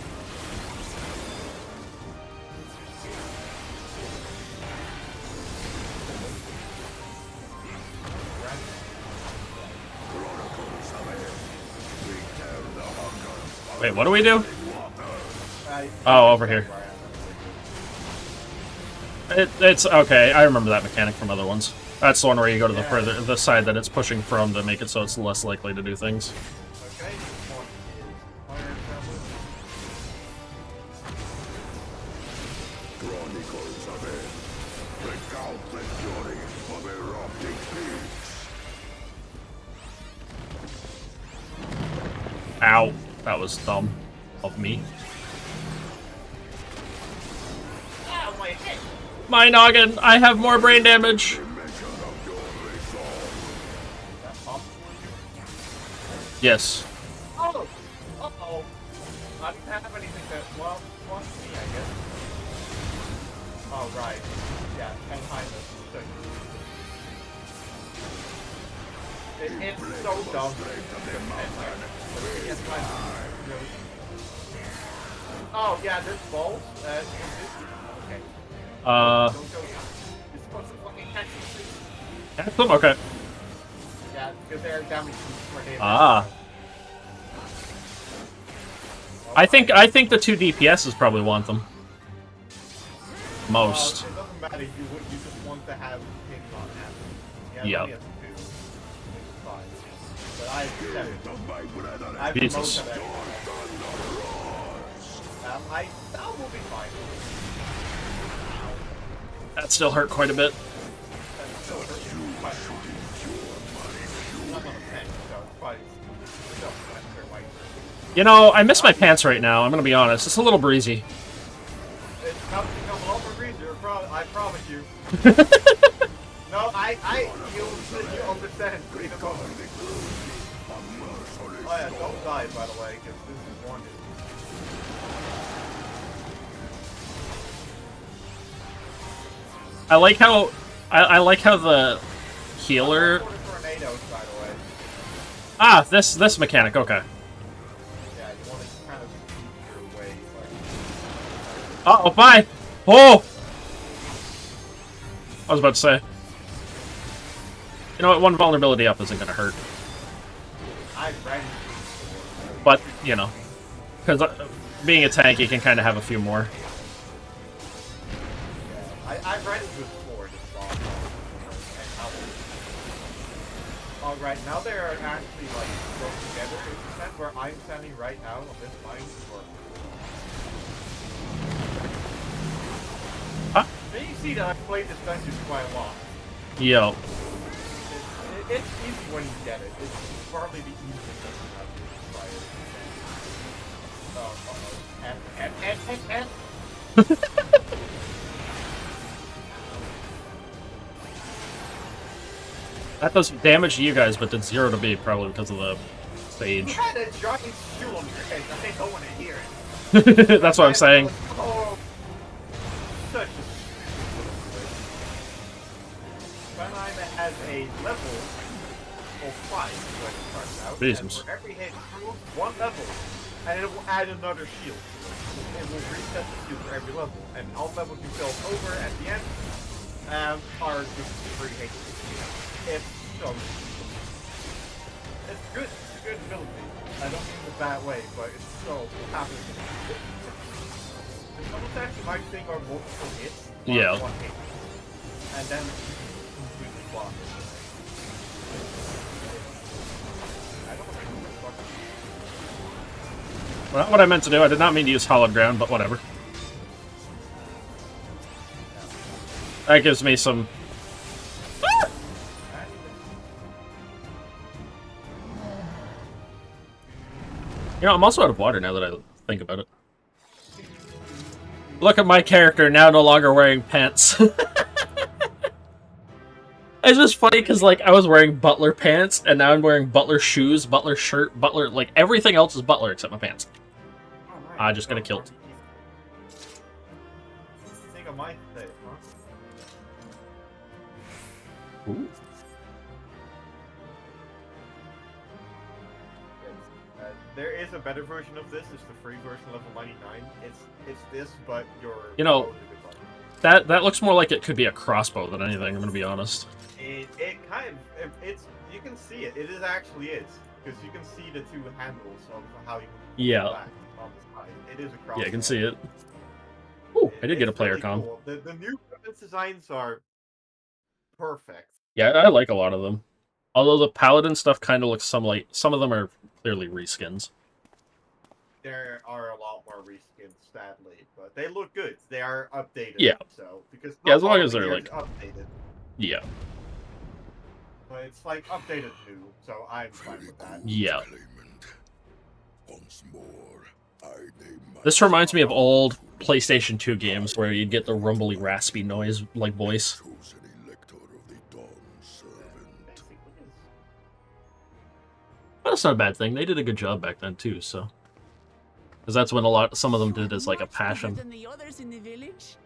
[SPEAKER 1] Wait, what do we do?
[SPEAKER 2] I
[SPEAKER 1] Oh, over
[SPEAKER 2] understand
[SPEAKER 1] here.
[SPEAKER 2] where I am.
[SPEAKER 1] It's okay. I remember that mechanic from other ones. That's the one where you go to
[SPEAKER 2] Yeah.
[SPEAKER 1] the side that it's pushing from to make it so it's less likely to do things.
[SPEAKER 2] Okay, this one is fire travel.
[SPEAKER 3] Chronicles of it. Recount the fury of erupting peaks.
[SPEAKER 1] Ow. That was dumb of me.
[SPEAKER 2] Ah, my head!
[SPEAKER 1] My noggin! I have more brain damage!
[SPEAKER 2] That pops for
[SPEAKER 1] Yes.
[SPEAKER 2] you. Oh! Uh-oh. I didn't have anything that, well, plus me, I guess. Oh, right. Yeah, and behind us. It's so dumb. Oh, yeah, there's balls. Okay. Don't go. You're supposed to fucking catch them.
[SPEAKER 1] Catch them? Okay.
[SPEAKER 2] Yeah, because they're damaged from tornadoes.
[SPEAKER 1] Ah. I think the 2 DPSs probably want them. Most.
[SPEAKER 2] It doesn't matter. You just want to have him not happen. Yeah,
[SPEAKER 1] Yep.
[SPEAKER 2] only has 2, which is fine. But I have 7. I have
[SPEAKER 1] Jesus.
[SPEAKER 2] most of it. That will be fine.
[SPEAKER 1] That still hurt quite a bit.
[SPEAKER 2] That's still hurt quite a lot. I'm not on a tank, so it's probably still faster, like.
[SPEAKER 1] You know, I miss my pants right now, I'm gonna be honest. It's a little breezy.
[SPEAKER 2] It's about to become a lot more easier, I promise you. No, you understand. Please don't. Oh yeah, don't die, by the way, because this is wanted.
[SPEAKER 1] I like how the healer.
[SPEAKER 2] Tornadoes, by the way.
[SPEAKER 1] Ah, this mechanic. Okay.
[SPEAKER 2] Yeah, you want to kind of keep your way, like.
[SPEAKER 1] Oh, bye. Oh. I was about to say. You know what? One vulnerability up isn't gonna hurt.
[SPEAKER 2] I've ran into before.
[SPEAKER 1] But you know, because being a tank, you can kind of have a few more.
[SPEAKER 2] I've ran into it before, this bomb. And how. Alright, now they're actually like close together. If you stand where I'm standing right now on this line, or.
[SPEAKER 1] Huh?
[SPEAKER 2] Then you see that I've played this dungeon quite a lot.
[SPEAKER 1] Yo.
[SPEAKER 2] It's easy when you get it. It's probably the easiest dungeon I've tried.
[SPEAKER 1] That does damage to you guys, but did 0 to me, probably because of the
[SPEAKER 2] You
[SPEAKER 1] stage.
[SPEAKER 2] had a giant shoe on your head. I don't want to hear it.
[SPEAKER 1] That's what I'm saying.
[SPEAKER 2] Oh, such a stupid Spanheim has a level of 5, like it turns out.
[SPEAKER 1] Jesus.
[SPEAKER 2] And for every hit, it moves 1 level, and it will add another shield to it. It will reset the shield for every level, and all levels you fill over at the end are just free hits. It's so it's good. It's a good ability. I don't mean in a bad way, but it's so happy. The double attacks you might think are multiple hits.
[SPEAKER 1] Yeah.
[SPEAKER 2] One hit. And then completely block it. I don't know what the fuck.
[SPEAKER 1] Well, not what I meant to do. I did not mean to use Hollowed Ground, but whatever. That gives me some. You know, I'm also out of water now that I think about it. Look at my character now no longer wearing pants. It's just funny because, like, I was wearing butler pants, and now I'm wearing butler shoes, butler shirt, butler, like, everything else is butler except my pants. I just got killed.
[SPEAKER 2] Think I might say, huh?
[SPEAKER 1] Ooh.
[SPEAKER 2] There is a better version of this. It's the free version, level 99. It's this, but you're.
[SPEAKER 1] You know, that looks more like it could be a crossbow than anything. I'm gonna be honest.
[SPEAKER 2] It kind of it's you can see it. It is actually is. because you can see the two handles of how you
[SPEAKER 1] Yeah.
[SPEAKER 2] back on the side. It is a crossbow.
[SPEAKER 1] Yeah, I can see it. Ooh, I did get a
[SPEAKER 2] It's
[SPEAKER 1] player
[SPEAKER 2] really
[SPEAKER 1] com.
[SPEAKER 2] cool. The new weapons designs are perfect.
[SPEAKER 1] Yeah, I like a lot of them. Although the paladin stuff kind of looks some of them are clearly reskins.
[SPEAKER 2] There are a lot more reskins, sadly, but they look good. They are updated.
[SPEAKER 1] Yeah.
[SPEAKER 2] So because
[SPEAKER 1] Yeah, as
[SPEAKER 2] not
[SPEAKER 1] long
[SPEAKER 2] all
[SPEAKER 1] as
[SPEAKER 2] the
[SPEAKER 1] they're,
[SPEAKER 2] gear's
[SPEAKER 1] like-
[SPEAKER 2] updated,
[SPEAKER 1] Yeah.
[SPEAKER 2] but it's like updated new. So I'm fine with that.
[SPEAKER 1] Yeah.
[SPEAKER 3] Once more, I name
[SPEAKER 1] This reminds me of old PlayStation 2 games where you'd get the rumbly, raspy noise like voice.
[SPEAKER 3] chosen elector of the Dawn Servant.
[SPEAKER 2] Basically, it's-
[SPEAKER 1] But that's not a bad thing. They did a good job back then too, so. Because that's when some of them did as like a
[SPEAKER 5] Much bigger
[SPEAKER 1] passion.
[SPEAKER 5] than the others in the village.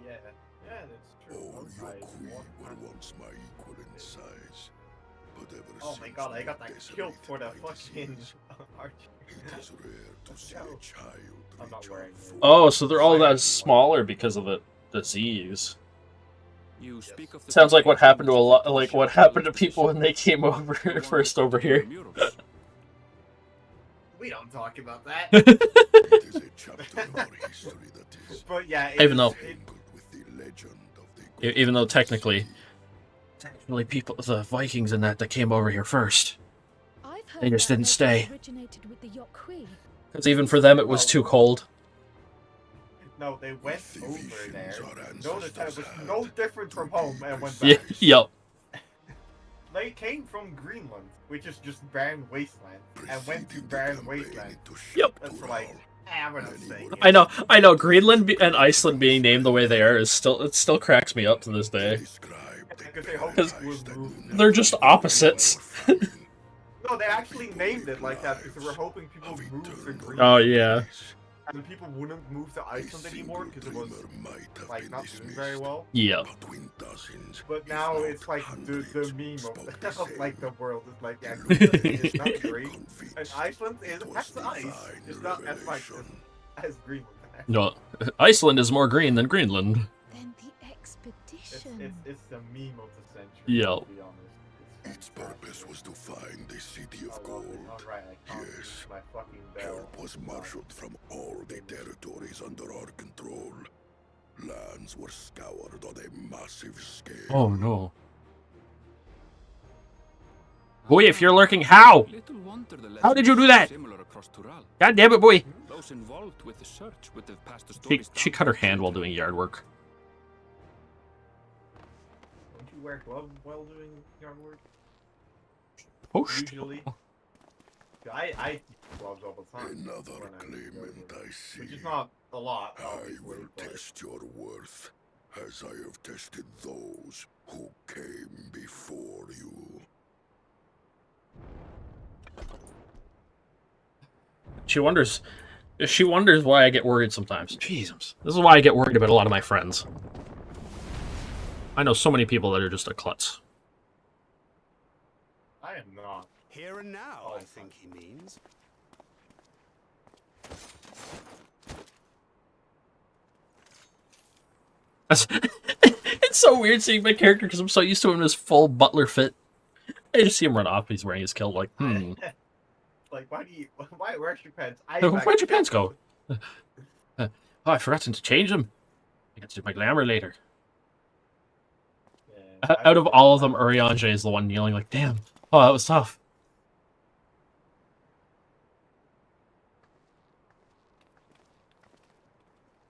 [SPEAKER 2] Yeah, that's true.
[SPEAKER 3] All your
[SPEAKER 2] I
[SPEAKER 3] queen
[SPEAKER 2] want
[SPEAKER 3] were
[SPEAKER 2] that.
[SPEAKER 3] once my equal in size, but ever
[SPEAKER 2] Oh my
[SPEAKER 3] since
[SPEAKER 2] god, I
[SPEAKER 3] you
[SPEAKER 2] got
[SPEAKER 3] were
[SPEAKER 2] that killed for the
[SPEAKER 3] decimated by
[SPEAKER 2] fucking
[SPEAKER 3] disease,
[SPEAKER 2] archer.
[SPEAKER 3] it is rare to see
[SPEAKER 2] go.
[SPEAKER 3] a child
[SPEAKER 2] I'm not
[SPEAKER 3] reach
[SPEAKER 2] wearing
[SPEAKER 3] out
[SPEAKER 2] it.
[SPEAKER 3] for
[SPEAKER 1] Oh, so they're all that smaller because of the disease.
[SPEAKER 6] You speak of the
[SPEAKER 1] Sounds like what happened to a lot,
[SPEAKER 6] Shadow
[SPEAKER 1] like what happened to
[SPEAKER 6] Legends.
[SPEAKER 1] people when they came over
[SPEAKER 6] The one
[SPEAKER 1] first over
[SPEAKER 6] depicted
[SPEAKER 1] here.
[SPEAKER 6] in the murals.
[SPEAKER 2] We don't talk about that.
[SPEAKER 3] It is a chapter in our history that is
[SPEAKER 2] But yeah,
[SPEAKER 1] Even though-
[SPEAKER 3] tangled with the legend of the
[SPEAKER 1] Even though
[SPEAKER 3] Golden
[SPEAKER 1] technically
[SPEAKER 3] City.
[SPEAKER 1] people, the Vikings and that came over here first.
[SPEAKER 7] I've heard
[SPEAKER 1] They just
[SPEAKER 7] that
[SPEAKER 1] didn't
[SPEAKER 7] legend
[SPEAKER 1] stay.
[SPEAKER 7] originated with the Yokui.
[SPEAKER 1] Because even for them it was too cold.
[SPEAKER 2] no, they went
[SPEAKER 3] With the
[SPEAKER 2] over
[SPEAKER 3] visions
[SPEAKER 2] there.
[SPEAKER 3] our
[SPEAKER 2] Noticed that it was
[SPEAKER 3] ancestors
[SPEAKER 2] no
[SPEAKER 3] had
[SPEAKER 2] different
[SPEAKER 3] to
[SPEAKER 2] from home
[SPEAKER 3] be
[SPEAKER 2] and went
[SPEAKER 1] Yeah,
[SPEAKER 2] back.
[SPEAKER 1] yep.
[SPEAKER 2] They came from Greenland, which is just barren wasteland, and went to
[SPEAKER 3] preceding the
[SPEAKER 2] barren
[SPEAKER 3] campaign
[SPEAKER 2] wasteland.
[SPEAKER 3] into
[SPEAKER 1] Yep.
[SPEAKER 2] That's
[SPEAKER 3] Shaptural.
[SPEAKER 2] like, I'm gonna say.
[SPEAKER 1] I know. Greenland and Iceland being named the way they are it still cracks me up to this day.
[SPEAKER 3] Describe the
[SPEAKER 2] Because they hope
[SPEAKER 3] paradise
[SPEAKER 2] we'll
[SPEAKER 3] that
[SPEAKER 2] move.
[SPEAKER 3] you
[SPEAKER 1] They're just
[SPEAKER 3] never
[SPEAKER 1] opposites.
[SPEAKER 3] were found.
[SPEAKER 2] No, they actually named it like that because they were hoping people
[SPEAKER 3] Of
[SPEAKER 2] would move to
[SPEAKER 3] eternal
[SPEAKER 2] Greenland.
[SPEAKER 1] Oh, yeah.
[SPEAKER 3] peace.
[SPEAKER 2] And people wouldn't move to
[SPEAKER 3] A
[SPEAKER 2] Iceland anymore because it was
[SPEAKER 3] single dreamer might have
[SPEAKER 2] like
[SPEAKER 3] been
[SPEAKER 2] not doing
[SPEAKER 3] dismissed,
[SPEAKER 2] very well.
[SPEAKER 1] Yeah.
[SPEAKER 3] Between dozens,
[SPEAKER 2] But
[SPEAKER 3] if
[SPEAKER 2] now
[SPEAKER 3] not
[SPEAKER 2] it's like the
[SPEAKER 3] hundreds,
[SPEAKER 2] meme
[SPEAKER 3] spoke
[SPEAKER 2] of,
[SPEAKER 3] the
[SPEAKER 2] of like the
[SPEAKER 3] same.
[SPEAKER 2] world is like, yeah, Greenland is not great,
[SPEAKER 3] Convinced
[SPEAKER 2] and Iceland is
[SPEAKER 3] it was
[SPEAKER 2] has ice.
[SPEAKER 3] divine
[SPEAKER 2] It's not as much
[SPEAKER 3] revelation.
[SPEAKER 2] as Greenland.
[SPEAKER 1] No, Iceland is more green than Greenland.
[SPEAKER 7] Then the expedition.
[SPEAKER 2] It's the meme of the century.
[SPEAKER 1] Yeah.
[SPEAKER 2] To be honest.
[SPEAKER 3] Its purpose was to find the city of
[SPEAKER 2] I love
[SPEAKER 3] gold.
[SPEAKER 2] it. Alright, I can't
[SPEAKER 3] Yes.
[SPEAKER 2] use my fucking bell.
[SPEAKER 3] Help was marshaled from all the territories under our control. Lands were scoured on a massive scale.
[SPEAKER 1] Oh no. Boy, if you're lurking, how?
[SPEAKER 6] Little wonder the
[SPEAKER 1] How did you do
[SPEAKER 6] legends are
[SPEAKER 1] that?
[SPEAKER 6] Similar across Tural.
[SPEAKER 1] God damn it, boy.
[SPEAKER 6] Those involved with the search would have passed the
[SPEAKER 1] She,
[SPEAKER 6] stories
[SPEAKER 1] she
[SPEAKER 6] down
[SPEAKER 1] cut her
[SPEAKER 6] to
[SPEAKER 1] hand while
[SPEAKER 6] children.
[SPEAKER 1] doing yard work.
[SPEAKER 2] Don't you wear gloves while doing yard work?
[SPEAKER 1] Oh, shit.
[SPEAKER 2] Usually. I use gloves all the time.
[SPEAKER 3] Another
[SPEAKER 2] when I'm doing
[SPEAKER 3] claimant
[SPEAKER 2] it,
[SPEAKER 3] I see.
[SPEAKER 2] which is not a lot,
[SPEAKER 3] I
[SPEAKER 2] obviously.
[SPEAKER 3] will
[SPEAKER 2] but
[SPEAKER 3] test your worth, as I have tested those who came before you.
[SPEAKER 1] She wonders why I get worried sometimes. Jesus. This is why I get worried about a lot of my friends. I know so many people that are just a klutz.
[SPEAKER 2] I am not.
[SPEAKER 4] Here and now,
[SPEAKER 2] Oh,
[SPEAKER 4] I think he means.
[SPEAKER 1] It's so weird seeing my character because I'm so used to him in his full butler fit. I just see him run off. He's wearing his kilt. Like,
[SPEAKER 2] Like, where's your pants?
[SPEAKER 1] Where'd your pants go? Oh, I forgot to change them. I got to do my glamour later.
[SPEAKER 2] Yeah,
[SPEAKER 1] Out of all of them, Urianger is the one kneeling. Like, damn. Oh, that was tough.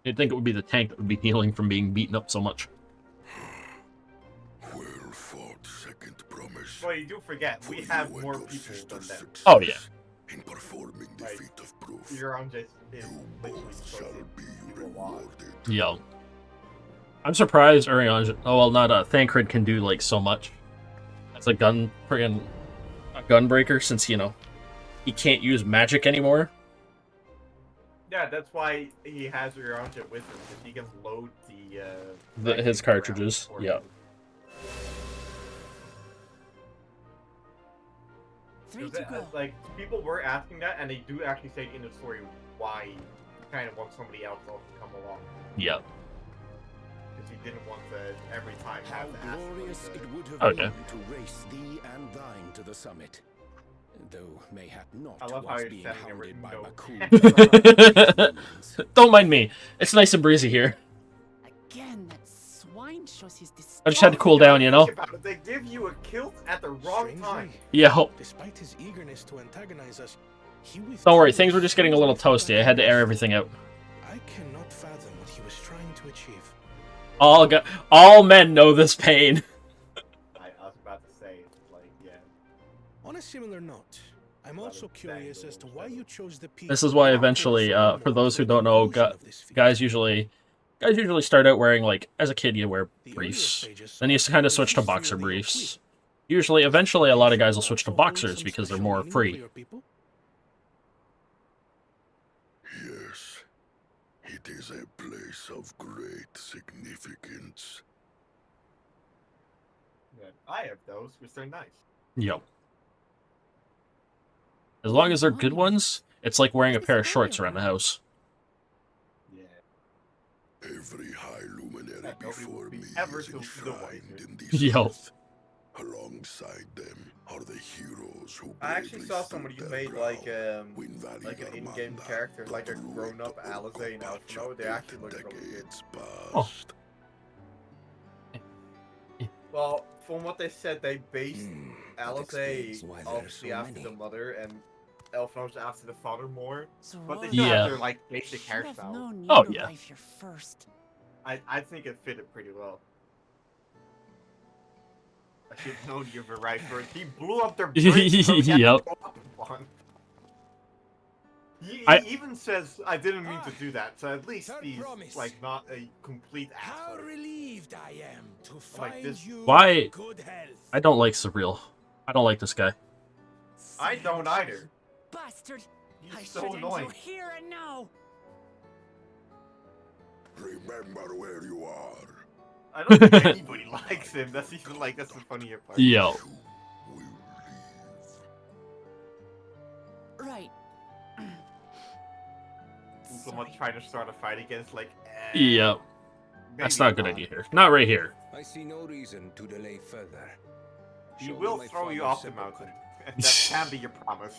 [SPEAKER 1] You'd think it would be the tank that would be healing from being beaten up so much.
[SPEAKER 3] Well fought, second promise.
[SPEAKER 2] Well, you do forget, we
[SPEAKER 3] For
[SPEAKER 2] have
[SPEAKER 3] you and
[SPEAKER 2] more
[SPEAKER 3] your
[SPEAKER 2] people
[SPEAKER 3] sister's
[SPEAKER 2] than them.
[SPEAKER 3] success
[SPEAKER 1] Oh, yeah.
[SPEAKER 3] In performing the
[SPEAKER 2] Like,
[SPEAKER 3] feat of proof,
[SPEAKER 2] You're on just is
[SPEAKER 3] you
[SPEAKER 2] literally
[SPEAKER 3] both shall
[SPEAKER 2] chosen
[SPEAKER 3] be
[SPEAKER 2] people a lot.
[SPEAKER 3] rewarded.
[SPEAKER 1] Yo. I'm surprised Urianger... Oh, well, not Thancred can do, like, so much. As a gunbreaker, since, you know, he can't use magic anymore.
[SPEAKER 2] Yeah, that's why he has Urianger with him, because he can load
[SPEAKER 1] His cartridges,
[SPEAKER 2] for
[SPEAKER 1] yeah.
[SPEAKER 2] him.
[SPEAKER 5] 3
[SPEAKER 2] 'Cause,
[SPEAKER 5] to go.
[SPEAKER 2] like, people were asking that, and they do actually say in the story why he kind of wants somebody else to come along.
[SPEAKER 1] Yeah.
[SPEAKER 2] Because he didn't want to, every time,
[SPEAKER 8] How
[SPEAKER 2] have to ask
[SPEAKER 8] glorious
[SPEAKER 2] somebody
[SPEAKER 8] it would have
[SPEAKER 1] Okay.
[SPEAKER 8] been to race thee and thine to the summit. Though mayhap not
[SPEAKER 2] I love how
[SPEAKER 8] was
[SPEAKER 2] you're
[SPEAKER 8] being
[SPEAKER 2] standing there with
[SPEAKER 8] hounded by
[SPEAKER 2] no
[SPEAKER 8] Maku.
[SPEAKER 1] Don't mind me. It's nice and breezy here.
[SPEAKER 5] Again, that swine shows his
[SPEAKER 1] I just had to cool
[SPEAKER 2] You gotta
[SPEAKER 1] down, you
[SPEAKER 2] think
[SPEAKER 1] know?
[SPEAKER 2] about it, they give you a kilt at the wrong time.
[SPEAKER 1] Yeah.
[SPEAKER 8] Despite his eagerness to antagonize us, he
[SPEAKER 1] Don't worry, things were just getting a little toasty. I had to air everything out.
[SPEAKER 8] I cannot fathom what he was trying to achieve.
[SPEAKER 1] All men know this pain.
[SPEAKER 2] I was about to say, like, yeah.
[SPEAKER 8] On a similar note, I'm also curious as to why you chose the piece.
[SPEAKER 1] This is why eventually, for those who don't know, guys usually start out wearing, like, as a kid you wear briefs. Then you kind of switch to boxer briefs. Usually, eventually, a lot of guys will switch to boxers because they're more free.
[SPEAKER 9] Yes, it is a place of great significance.
[SPEAKER 2] Yeah, I have those, which are nice.
[SPEAKER 1] Yep. As long as they're good ones, it's like wearing a pair of shorts around the house.
[SPEAKER 2] Yeah.
[SPEAKER 9] Every high luminary before me
[SPEAKER 2] ever
[SPEAKER 9] is
[SPEAKER 2] so
[SPEAKER 9] enshrined in this
[SPEAKER 1] Yep.
[SPEAKER 9] earth. Alongside them are the heroes who
[SPEAKER 2] I actually
[SPEAKER 9] bravely
[SPEAKER 2] saw
[SPEAKER 9] stood
[SPEAKER 2] somebody
[SPEAKER 9] their
[SPEAKER 2] made
[SPEAKER 9] ground
[SPEAKER 2] like
[SPEAKER 9] when
[SPEAKER 2] an in-game
[SPEAKER 9] Valgarmanda,
[SPEAKER 2] character, like a
[SPEAKER 9] the
[SPEAKER 2] grown-up
[SPEAKER 9] druid
[SPEAKER 2] Alizé now.
[SPEAKER 9] Okopacha
[SPEAKER 2] No, they actually look
[SPEAKER 9] built
[SPEAKER 2] really good.
[SPEAKER 9] decades
[SPEAKER 1] Oh.
[SPEAKER 9] past.
[SPEAKER 2] Well, from what they said, they based
[SPEAKER 8] that
[SPEAKER 2] Alizé
[SPEAKER 8] explains why there are
[SPEAKER 2] obviously
[SPEAKER 8] so
[SPEAKER 2] after
[SPEAKER 8] many.
[SPEAKER 2] the mother and Elfnos after the father more.
[SPEAKER 5] So
[SPEAKER 2] But they
[SPEAKER 5] Roy,
[SPEAKER 2] still
[SPEAKER 1] Yeah.
[SPEAKER 2] have their like basic
[SPEAKER 5] should have
[SPEAKER 2] hairstyle.
[SPEAKER 5] known you'd
[SPEAKER 1] Oh, yeah.
[SPEAKER 5] arrive here first.
[SPEAKER 2] I think it fitted pretty well. I should have known you've arrived first. He blew up their bridge. So he had to
[SPEAKER 1] Yep.
[SPEAKER 2] go up one. He
[SPEAKER 1] I-
[SPEAKER 2] even says, "I didn't mean to do that." So at least
[SPEAKER 8] Third
[SPEAKER 2] he's
[SPEAKER 8] promise.
[SPEAKER 2] like not a complete
[SPEAKER 8] How
[SPEAKER 2] asshole.
[SPEAKER 8] relieved I am to
[SPEAKER 2] Like
[SPEAKER 8] find
[SPEAKER 2] this.
[SPEAKER 8] you
[SPEAKER 1] Why-
[SPEAKER 8] in good health.
[SPEAKER 1] I don't like Surreal. I don't like this guy.
[SPEAKER 2] I don't either.
[SPEAKER 5] Bastard! I
[SPEAKER 2] He's
[SPEAKER 5] should
[SPEAKER 2] so
[SPEAKER 5] end you
[SPEAKER 2] annoying.
[SPEAKER 5] here and now.
[SPEAKER 9] Remember where you are.
[SPEAKER 2] I don't think anybody likes him. That's even like that's the funnier part.
[SPEAKER 1] Yo.
[SPEAKER 9] You will leave.
[SPEAKER 5] Right.
[SPEAKER 2] Someone trying to start a fight against like.
[SPEAKER 1] Yep. That's
[SPEAKER 2] maybe
[SPEAKER 1] not a good idea here. Not right here.
[SPEAKER 8] I see no reason to delay further.
[SPEAKER 2] He
[SPEAKER 8] Show me
[SPEAKER 2] will
[SPEAKER 8] my
[SPEAKER 2] throw you
[SPEAKER 8] father's
[SPEAKER 2] off the
[SPEAKER 8] sepulchre.
[SPEAKER 2] mountain. And that can be your promise.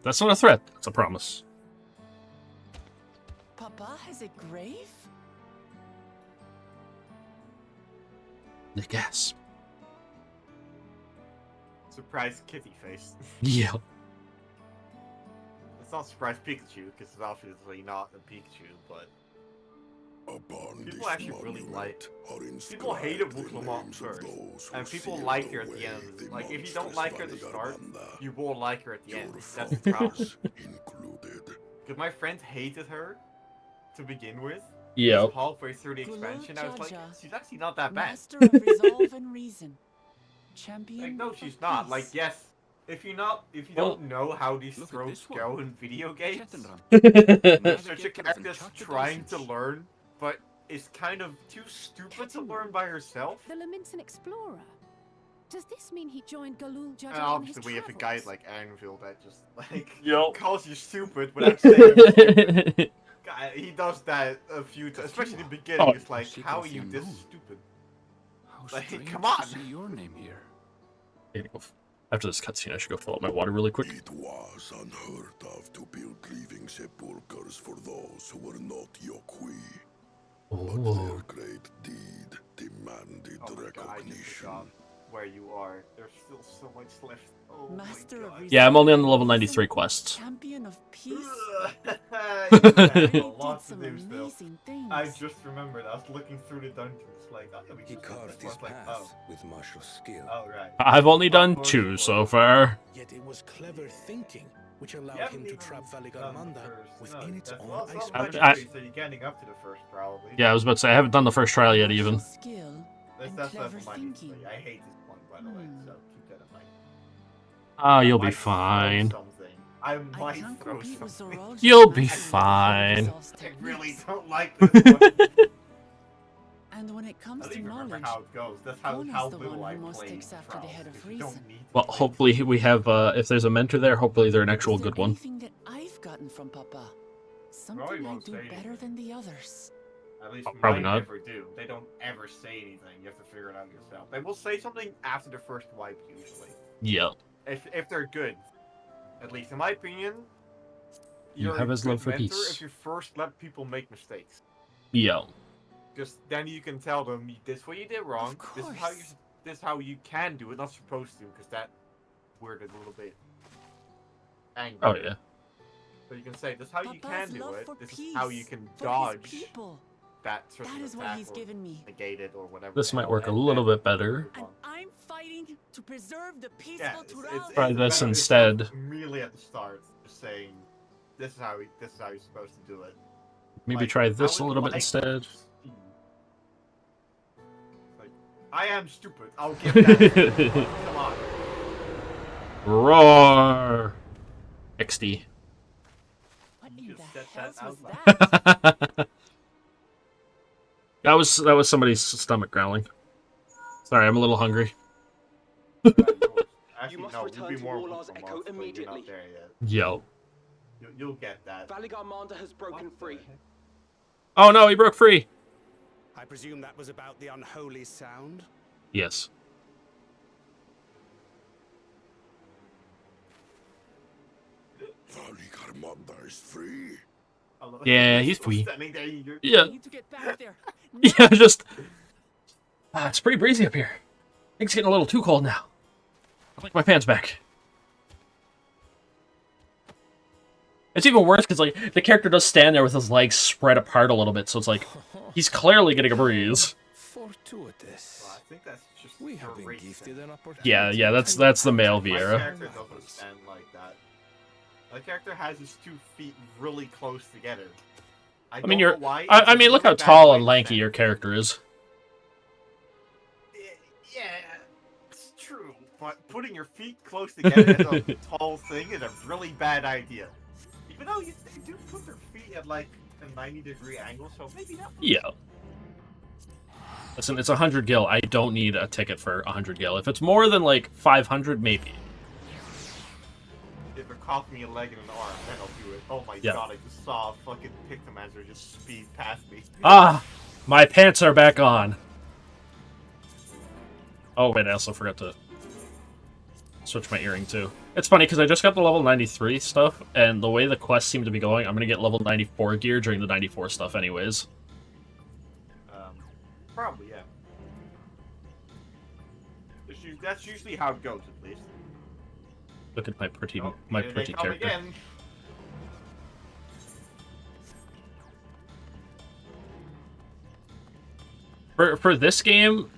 [SPEAKER 1] That's not a threat. It's a promise.
[SPEAKER 5] Papa has a grave?
[SPEAKER 1] I guess.
[SPEAKER 2] Surprise kitty face.
[SPEAKER 1] Yeah.
[SPEAKER 2] It's not surprise Pikachu, because it's obviously not a Pikachu, but
[SPEAKER 9] Upon
[SPEAKER 2] people
[SPEAKER 9] this
[SPEAKER 2] actually really
[SPEAKER 9] monument
[SPEAKER 2] like.
[SPEAKER 9] are
[SPEAKER 2] People hated
[SPEAKER 9] inscribed the
[SPEAKER 2] Wuklamont
[SPEAKER 9] names of
[SPEAKER 2] first,
[SPEAKER 9] those who
[SPEAKER 2] and people
[SPEAKER 9] sealed
[SPEAKER 2] like her at the
[SPEAKER 9] away
[SPEAKER 2] end.
[SPEAKER 9] the
[SPEAKER 2] Like, if you don't
[SPEAKER 9] monstrous
[SPEAKER 2] like her at the start,
[SPEAKER 9] Valgarmanda.
[SPEAKER 2] you will like her at the
[SPEAKER 9] Your
[SPEAKER 2] end. That's the problem.
[SPEAKER 9] fathers included.
[SPEAKER 2] Because my friends hated her to begin with.
[SPEAKER 1] Yep.
[SPEAKER 2] Halfway through the expansion, I was like,
[SPEAKER 5] Jaja.
[SPEAKER 2] she's actually not that bad.
[SPEAKER 5] Master of resolve and reason. Champion.
[SPEAKER 2] Like, no,
[SPEAKER 5] of
[SPEAKER 2] she's not. Like,
[SPEAKER 5] peace.
[SPEAKER 2] yes, if you
[SPEAKER 1] Well,
[SPEAKER 2] don't know how these
[SPEAKER 6] look at
[SPEAKER 2] throats
[SPEAKER 6] this one.
[SPEAKER 2] go in video games,
[SPEAKER 6] Neither
[SPEAKER 2] such a
[SPEAKER 6] get
[SPEAKER 2] character
[SPEAKER 6] than
[SPEAKER 2] that's
[SPEAKER 6] chat the
[SPEAKER 2] trying to
[SPEAKER 6] dozens.
[SPEAKER 2] learn, but is kind of too stupid to learn by herself.
[SPEAKER 7] The Laminton explorer. Does this mean he joined Galul Jaja
[SPEAKER 2] And
[SPEAKER 7] on his
[SPEAKER 2] obviously, we have a guy
[SPEAKER 7] travels?
[SPEAKER 2] like Anvil that just like
[SPEAKER 1] Yup.
[SPEAKER 2] calls you stupid without saying you're stupid. Guy, he does that a few times, especially in the beginning.
[SPEAKER 1] Oh.
[SPEAKER 2] It's like,
[SPEAKER 6] Secret
[SPEAKER 2] how are
[SPEAKER 6] of
[SPEAKER 2] you
[SPEAKER 6] the
[SPEAKER 2] this
[SPEAKER 6] unknown.
[SPEAKER 2] stupid?
[SPEAKER 6] How
[SPEAKER 2] Like,
[SPEAKER 6] strange
[SPEAKER 2] come
[SPEAKER 6] to
[SPEAKER 2] on.
[SPEAKER 6] see your name here.
[SPEAKER 1] After this cutscene, I should go fill up my water really quick.
[SPEAKER 9] It was unheard of to build living sepulchres for those who were not Yokui. But their great deed demanded
[SPEAKER 2] Oh my god, I just
[SPEAKER 9] recognition.
[SPEAKER 2] forgot where you are. There's still so much left. Oh
[SPEAKER 5] Master
[SPEAKER 2] my
[SPEAKER 5] of
[SPEAKER 2] god.
[SPEAKER 5] resolve.
[SPEAKER 1] Yeah, I'm only on the level 93 quests.
[SPEAKER 5] Champion of peace.
[SPEAKER 2] You
[SPEAKER 5] He
[SPEAKER 2] have a
[SPEAKER 5] did
[SPEAKER 2] lot to
[SPEAKER 5] some
[SPEAKER 2] do still.
[SPEAKER 5] amazing things.
[SPEAKER 2] I just remembered, I was looking through the dungeons, like, oh, yeah, we
[SPEAKER 8] He
[SPEAKER 2] just did
[SPEAKER 8] carved
[SPEAKER 2] this one.
[SPEAKER 8] his
[SPEAKER 2] I was like,
[SPEAKER 8] path with martial skill.
[SPEAKER 2] oh, right.
[SPEAKER 1] I've only done 2 so far.
[SPEAKER 8] Yet it was clever thinking which allowed
[SPEAKER 2] You
[SPEAKER 8] him
[SPEAKER 2] haven't
[SPEAKER 8] to
[SPEAKER 2] even
[SPEAKER 8] trap
[SPEAKER 2] done the
[SPEAKER 8] Valgarmanda
[SPEAKER 2] first.
[SPEAKER 8] within
[SPEAKER 2] No,
[SPEAKER 8] its
[SPEAKER 2] that's-
[SPEAKER 8] own
[SPEAKER 2] well, it's
[SPEAKER 8] ice
[SPEAKER 2] not
[SPEAKER 8] mountain.
[SPEAKER 2] legendary, so you're getting up to the first, probably.
[SPEAKER 1] Yeah, I was about to say, I haven't done the first trial yet, even.
[SPEAKER 5] Martial skill and
[SPEAKER 2] That's
[SPEAKER 5] clever
[SPEAKER 2] level 93.
[SPEAKER 5] thinking.
[SPEAKER 2] I hate this one, by the way,
[SPEAKER 5] Hmm.
[SPEAKER 2] so keep that in mind.
[SPEAKER 1] Ah, you'll
[SPEAKER 2] I
[SPEAKER 1] be
[SPEAKER 2] might throw
[SPEAKER 1] fine.
[SPEAKER 2] something. I
[SPEAKER 5] I
[SPEAKER 2] might
[SPEAKER 5] can't
[SPEAKER 2] throw
[SPEAKER 5] compete with
[SPEAKER 2] something.
[SPEAKER 5] Zoral's
[SPEAKER 1] You'll be
[SPEAKER 5] mastery of
[SPEAKER 1] fine.
[SPEAKER 5] resolve's
[SPEAKER 2] I really
[SPEAKER 5] techniques.
[SPEAKER 2] don't like this one.
[SPEAKER 5] And when it
[SPEAKER 2] I
[SPEAKER 5] comes
[SPEAKER 2] don't
[SPEAKER 5] to
[SPEAKER 2] even remember
[SPEAKER 5] knowledge,
[SPEAKER 2] how it goes. That's how
[SPEAKER 5] Kona's the
[SPEAKER 2] little
[SPEAKER 5] one
[SPEAKER 2] I
[SPEAKER 5] who most
[SPEAKER 2] played
[SPEAKER 5] takes after the
[SPEAKER 2] Trials,
[SPEAKER 5] head of
[SPEAKER 2] because you don't
[SPEAKER 5] reason.
[SPEAKER 2] need to
[SPEAKER 1] Well,
[SPEAKER 2] play.
[SPEAKER 1] hopefully we have, if there's a mentor there, hopefully they're an actual
[SPEAKER 5] is there
[SPEAKER 1] good one.
[SPEAKER 5] anything that I've gotten from Papa? Something I
[SPEAKER 2] won't
[SPEAKER 5] do
[SPEAKER 2] say
[SPEAKER 5] better
[SPEAKER 2] anything.
[SPEAKER 5] than the others.
[SPEAKER 2] At least
[SPEAKER 1] Probably
[SPEAKER 2] mine
[SPEAKER 1] not.
[SPEAKER 2] never do. They don't ever say anything. You have to figure it out yourself. They will say something after the first wipe, usually.
[SPEAKER 1] Yeah.
[SPEAKER 2] if they're good, at least in my opinion,
[SPEAKER 1] You
[SPEAKER 2] you're
[SPEAKER 1] have
[SPEAKER 2] a
[SPEAKER 1] his
[SPEAKER 2] good
[SPEAKER 1] love for
[SPEAKER 2] mentor
[SPEAKER 1] peace.
[SPEAKER 2] if you first let people make mistakes.
[SPEAKER 1] Yo.
[SPEAKER 2] Because then you can tell them this is what you did wrong.
[SPEAKER 5] Of
[SPEAKER 2] This
[SPEAKER 5] course.
[SPEAKER 2] is how you can do it, not supposed to, because that worded a little bit angry.
[SPEAKER 1] Oh yeah.
[SPEAKER 2] So you can say this is how you
[SPEAKER 5] Papa's
[SPEAKER 2] can do
[SPEAKER 5] love
[SPEAKER 2] it.
[SPEAKER 5] for
[SPEAKER 2] This
[SPEAKER 5] peace,
[SPEAKER 2] is how you can
[SPEAKER 5] for
[SPEAKER 2] dodge
[SPEAKER 5] his people.
[SPEAKER 2] that sort
[SPEAKER 5] That
[SPEAKER 2] of
[SPEAKER 5] is what
[SPEAKER 2] attack
[SPEAKER 5] he's
[SPEAKER 2] or
[SPEAKER 5] given me.
[SPEAKER 2] negate it or whatever.
[SPEAKER 1] This
[SPEAKER 2] the
[SPEAKER 1] might
[SPEAKER 2] hell,
[SPEAKER 1] work a
[SPEAKER 2] and
[SPEAKER 1] little
[SPEAKER 2] then
[SPEAKER 1] bit better.
[SPEAKER 2] move
[SPEAKER 5] And
[SPEAKER 2] on.
[SPEAKER 5] I'm fighting to preserve the peaceful
[SPEAKER 2] Yeah,
[SPEAKER 5] Tarryl.
[SPEAKER 1] Try this
[SPEAKER 2] better
[SPEAKER 1] instead.
[SPEAKER 2] Immediately at the start, just saying, this is how you're supposed to do it.
[SPEAKER 1] Maybe
[SPEAKER 2] Like,
[SPEAKER 1] try
[SPEAKER 2] I
[SPEAKER 1] this a
[SPEAKER 2] would
[SPEAKER 1] little bit
[SPEAKER 2] like
[SPEAKER 1] instead.
[SPEAKER 2] to see- I am stupid. I'll give that. Come on.
[SPEAKER 1] Roar! XD.
[SPEAKER 5] What
[SPEAKER 2] You
[SPEAKER 5] in
[SPEAKER 2] just
[SPEAKER 5] the
[SPEAKER 2] said
[SPEAKER 5] hell
[SPEAKER 2] that
[SPEAKER 5] was
[SPEAKER 2] out
[SPEAKER 5] that?
[SPEAKER 1] That was somebody's stomach growling. Sorry, I'm a little hungry.
[SPEAKER 2] Actually,
[SPEAKER 10] must
[SPEAKER 2] no,
[SPEAKER 10] return
[SPEAKER 2] we'll be
[SPEAKER 10] to
[SPEAKER 2] more
[SPEAKER 10] Warlar's
[SPEAKER 2] from
[SPEAKER 10] Echo
[SPEAKER 2] us, but you're
[SPEAKER 10] immediately.
[SPEAKER 2] not there yet.
[SPEAKER 1] Yo.
[SPEAKER 2] You'll get that.
[SPEAKER 10] Valigarmander has broken free.
[SPEAKER 1] Oh no, he broke free.
[SPEAKER 3] I presume that was about the unholy sound?
[SPEAKER 1] Yes.
[SPEAKER 9] Valigarmander is free.
[SPEAKER 1] Yeah,
[SPEAKER 2] You're
[SPEAKER 1] he's
[SPEAKER 2] still
[SPEAKER 1] free.
[SPEAKER 2] standing there, you're-
[SPEAKER 1] Yeah.
[SPEAKER 5] I need to get back there.
[SPEAKER 1] Yeah, just. It's pretty breezy up here. Things getting a little too cold now. I like my pants back. It's even worse because like the character does stand there with his legs spread apart a little bit, so it's like he's clearly getting a breeze.
[SPEAKER 8] Fortuitous.
[SPEAKER 2] Well, I think that's just
[SPEAKER 8] We have been
[SPEAKER 2] your race
[SPEAKER 8] gifted
[SPEAKER 2] thing.
[SPEAKER 8] an opportunity.
[SPEAKER 1] Yeah, that's the male
[SPEAKER 2] My
[SPEAKER 1] Vieira.
[SPEAKER 2] character doesn't stand like that. My character has his 2 feet really close together. I
[SPEAKER 1] mean,
[SPEAKER 2] don't know why.
[SPEAKER 1] I
[SPEAKER 2] it's a
[SPEAKER 1] mean, look how
[SPEAKER 2] really bad
[SPEAKER 1] tall
[SPEAKER 2] way
[SPEAKER 1] and
[SPEAKER 2] to
[SPEAKER 1] lanky
[SPEAKER 2] stand.
[SPEAKER 1] your character is.
[SPEAKER 2] Yeah, it's true. But putting your feet close together as a tall thing is a really bad idea. Even though they do put their feet at like a 90-degree angle, so maybe that.
[SPEAKER 1] Yeah. Listen, it's 100 gil. I don't need a ticket for 100 gil. If it's more than like 500, maybe.
[SPEAKER 2] If it cost me a leg and an arm, then I'll do it. Oh my
[SPEAKER 1] Yeah.
[SPEAKER 2] god, I just saw a fucking Pictomancer just speed past me.
[SPEAKER 1] Ah, my pants are back on. Oh wait, I also forgot to switch my earring too. It's funny because I just got the level 93 stuff, and the way the quests seem to be going, I'm gonna get level 94 gear during the 94 stuff anyways.
[SPEAKER 2] Probably, yeah. That's usually how it goes, at least.
[SPEAKER 1] Look at my pretty,
[SPEAKER 2] Oh,
[SPEAKER 1] my
[SPEAKER 2] here they
[SPEAKER 1] pretty
[SPEAKER 2] come
[SPEAKER 1] character.
[SPEAKER 2] again.
[SPEAKER 1] For this game,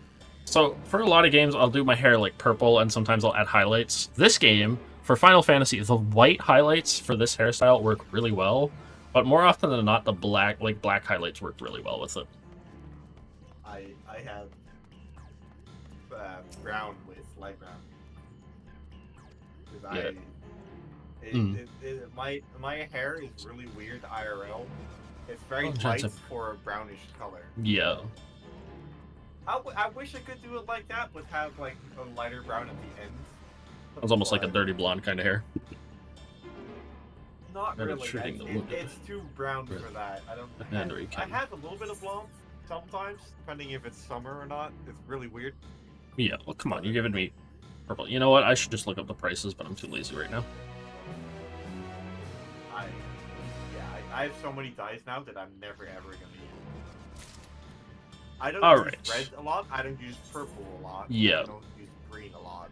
[SPEAKER 1] so for a lot of games, I'll do my hair like purple, and sometimes I'll add highlights. This game, for Final Fantasy, the white highlights for this hairstyle work really well, but more often than not, the black highlights work really well with it.
[SPEAKER 2] I have brown with light brown. Because my hair is really weird IRL. It's very light
[SPEAKER 1] Johnson.
[SPEAKER 2] for a brownish color.
[SPEAKER 1] Yeah.
[SPEAKER 2] I wish I could do it like that, but have like a lighter brown at the end.
[SPEAKER 1] It's almost like a
[SPEAKER 2] But
[SPEAKER 1] dirty blonde kind of hair.
[SPEAKER 2] Not
[SPEAKER 1] Never
[SPEAKER 2] really.
[SPEAKER 1] treating the wounded.
[SPEAKER 2] It's too brown for that. I don't.
[SPEAKER 1] Henry
[SPEAKER 2] I
[SPEAKER 1] can.
[SPEAKER 2] have a little bit of blonde sometimes, depending if it's summer or not. It's really weird.
[SPEAKER 1] Yeah, well, come on, you're giving me purple. You know what? I should just look up the prices, but I'm too lazy right now.
[SPEAKER 2] I have so many dyes now that I'm never ever gonna use. I don't
[SPEAKER 1] All
[SPEAKER 2] use
[SPEAKER 1] right.
[SPEAKER 2] red a lot. I don't use purple a lot.
[SPEAKER 1] Yeah.
[SPEAKER 2] I don't use green a lot.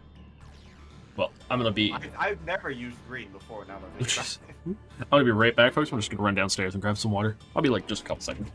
[SPEAKER 1] Well, I'm gonna be
[SPEAKER 2] I've never used green before. Now that I think about it.
[SPEAKER 1] I'm gonna be right back, folks. I'm just gonna run downstairs and grab some water. I'll be like just a couple seconds.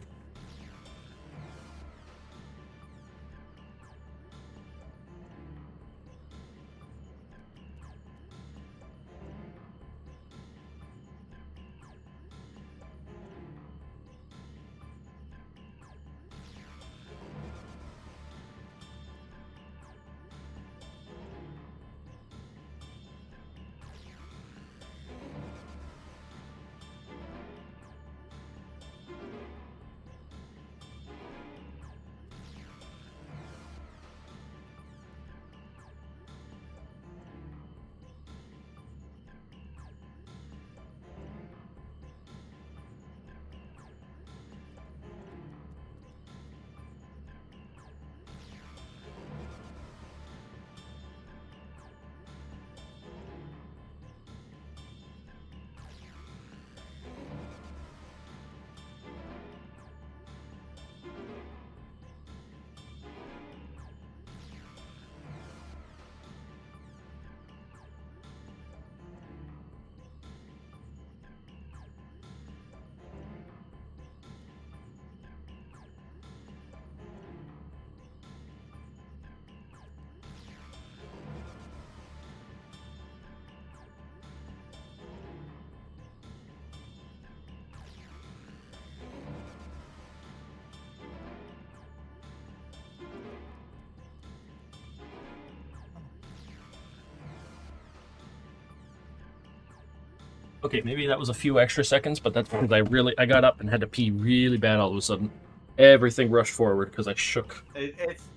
[SPEAKER 1] Okay, maybe that was a few extra seconds, but that's because I got up and had to pee really bad all of a sudden. Everything rushed forward because I shook.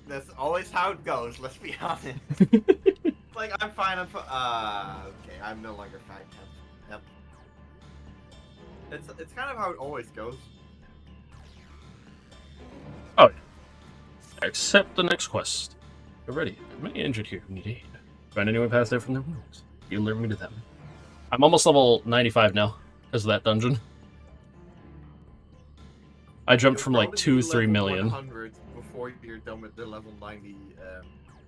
[SPEAKER 2] That's always how it goes. Let's be honest. Like I'm fine. Okay. I'm no longer fine. Yep. It's kind of how it always goes.
[SPEAKER 1] Oh, yeah. Accept the next quest. You're ready. Many injured here who need aid. Find anyone passed out from their wounds. You alert me to them. I'm almost level 95 now because of that dungeon. I jumped from like 2-3 million.
[SPEAKER 2] 100 before you're done with the level 90,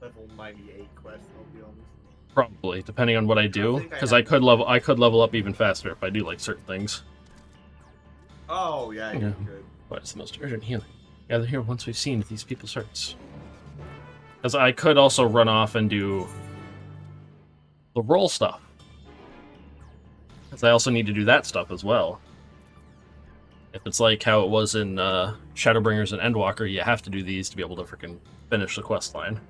[SPEAKER 2] level 98 quest. I'll be honest.
[SPEAKER 1] Probably, depending on what I do, because I could level up even faster if I do like certain things.
[SPEAKER 2] Oh yeah, you could.
[SPEAKER 1] What is the most urgent healing? Gather here once we've seen these people's hurts. Because I could also run off and do the roll stuff. Because I also need to do that stuff as well. If it's like how it was in Shadowbringers and Endwalker, you have to do these to be able to freaking finish the quest line.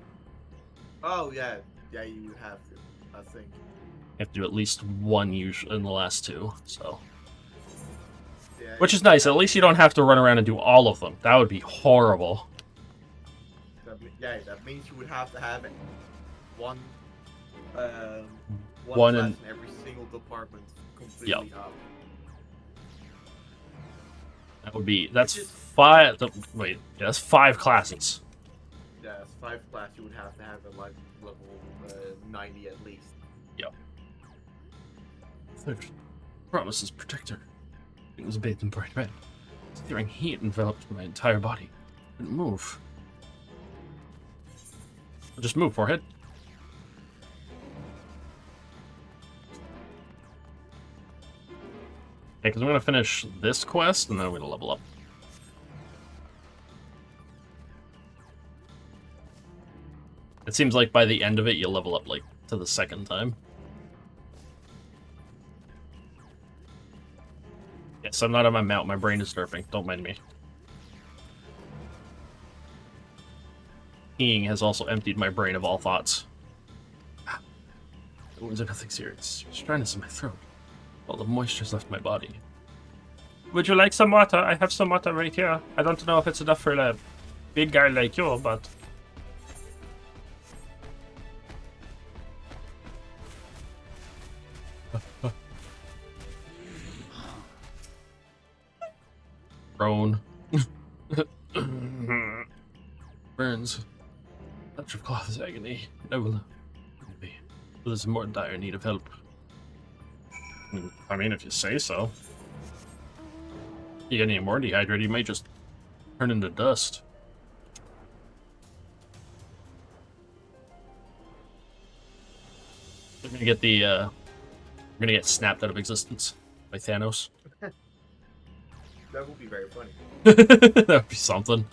[SPEAKER 2] Oh yeah, you have to. I think.
[SPEAKER 1] You have to do at least one usually in the last two, so.
[SPEAKER 2] Yeah,
[SPEAKER 1] which is nice. At least you don't have to run around and do all of them. That would be horrible.
[SPEAKER 2] That means you would have to have one
[SPEAKER 1] one
[SPEAKER 2] in every single department completely up.
[SPEAKER 1] That would be five. Wait, yeah, that's 5 classes.
[SPEAKER 2] Yeah, it's 5 classes. You would have to have at like level 90 at least.
[SPEAKER 1] Yep. Third, promises protector. It was bathed in bright red. Searing heat enveloped my entire body. Didn't move. Just move, forehead. Okay, because I'm going to finish this quest, and then I'm going to level up. It seems like by the end of it, you level up, like, to the second time. Yes, I'm not on my mount. My brain is derping. Don't mind me. Peeing has also emptied my brain of all thoughts. The wounds are nothing serious. There's dryness in my throat. All the moisture's left my body. Would you like some water? I have some water right here. I don't know if it's enough for a big guy like you, but... Groan. Burns. Touch of cloth is agony. I will be. But there's more dire need of help. I mean, if you say so. You get any more dehydrated, you might just turn into dust. We're gonna get we're gonna get snapped out of existence by Thanos.
[SPEAKER 2] That would be very funny.
[SPEAKER 1] That would be something.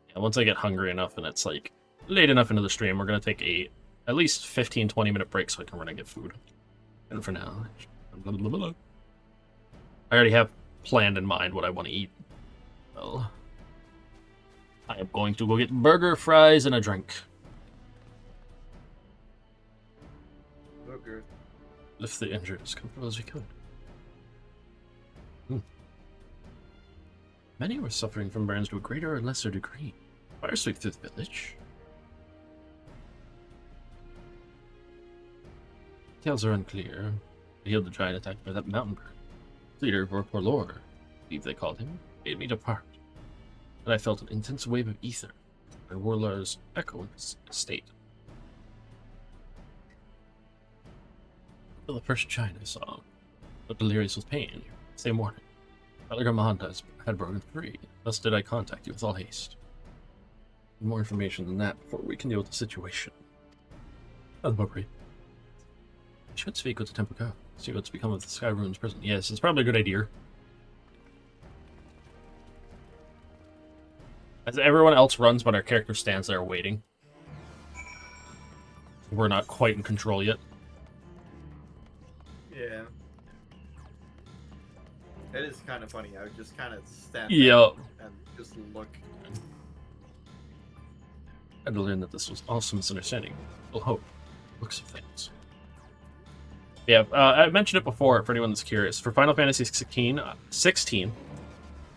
[SPEAKER 1] Yeah, once I get hungry enough and it's like late enough into the stream, we're gonna take at least 15-20 minute break so I can run and get food. And for now, I already have planned in mind what I want to eat. Well, I am going to go get burger, fries, and a drink.
[SPEAKER 2] Burger.
[SPEAKER 1] Lift the injured as comfortable as we could. Many were suffering from burns to a greater or lesser degree. Fire sweep through the village. Details are unclear. I healed the giant attacked by that mountain bird. Leader of Porlor, I believe they called him, made me depart. And I felt an intense wave of ether, my Warlord's echo in his state. For the first giant I saw, but delirious with pain, same morning. Mahanta had broken free, thus did I contact you with all haste. More information than that before we can deal with the situation. Appropriate. I should speak with the Temple God, see what's become of the Sky Ruins prison. Yes, it's probably a good idea. As everyone else runs, but our character stands there waiting. We're not quite in control yet.
[SPEAKER 2] Yeah. It is kind of funny. I would just kind of stand
[SPEAKER 1] there
[SPEAKER 2] and just look.
[SPEAKER 1] I had to learn that this was also misunderstanding. Well, hope. looks of things. Yeah, I mentioned it before for anyone that's curious. For Final Fantasy 16,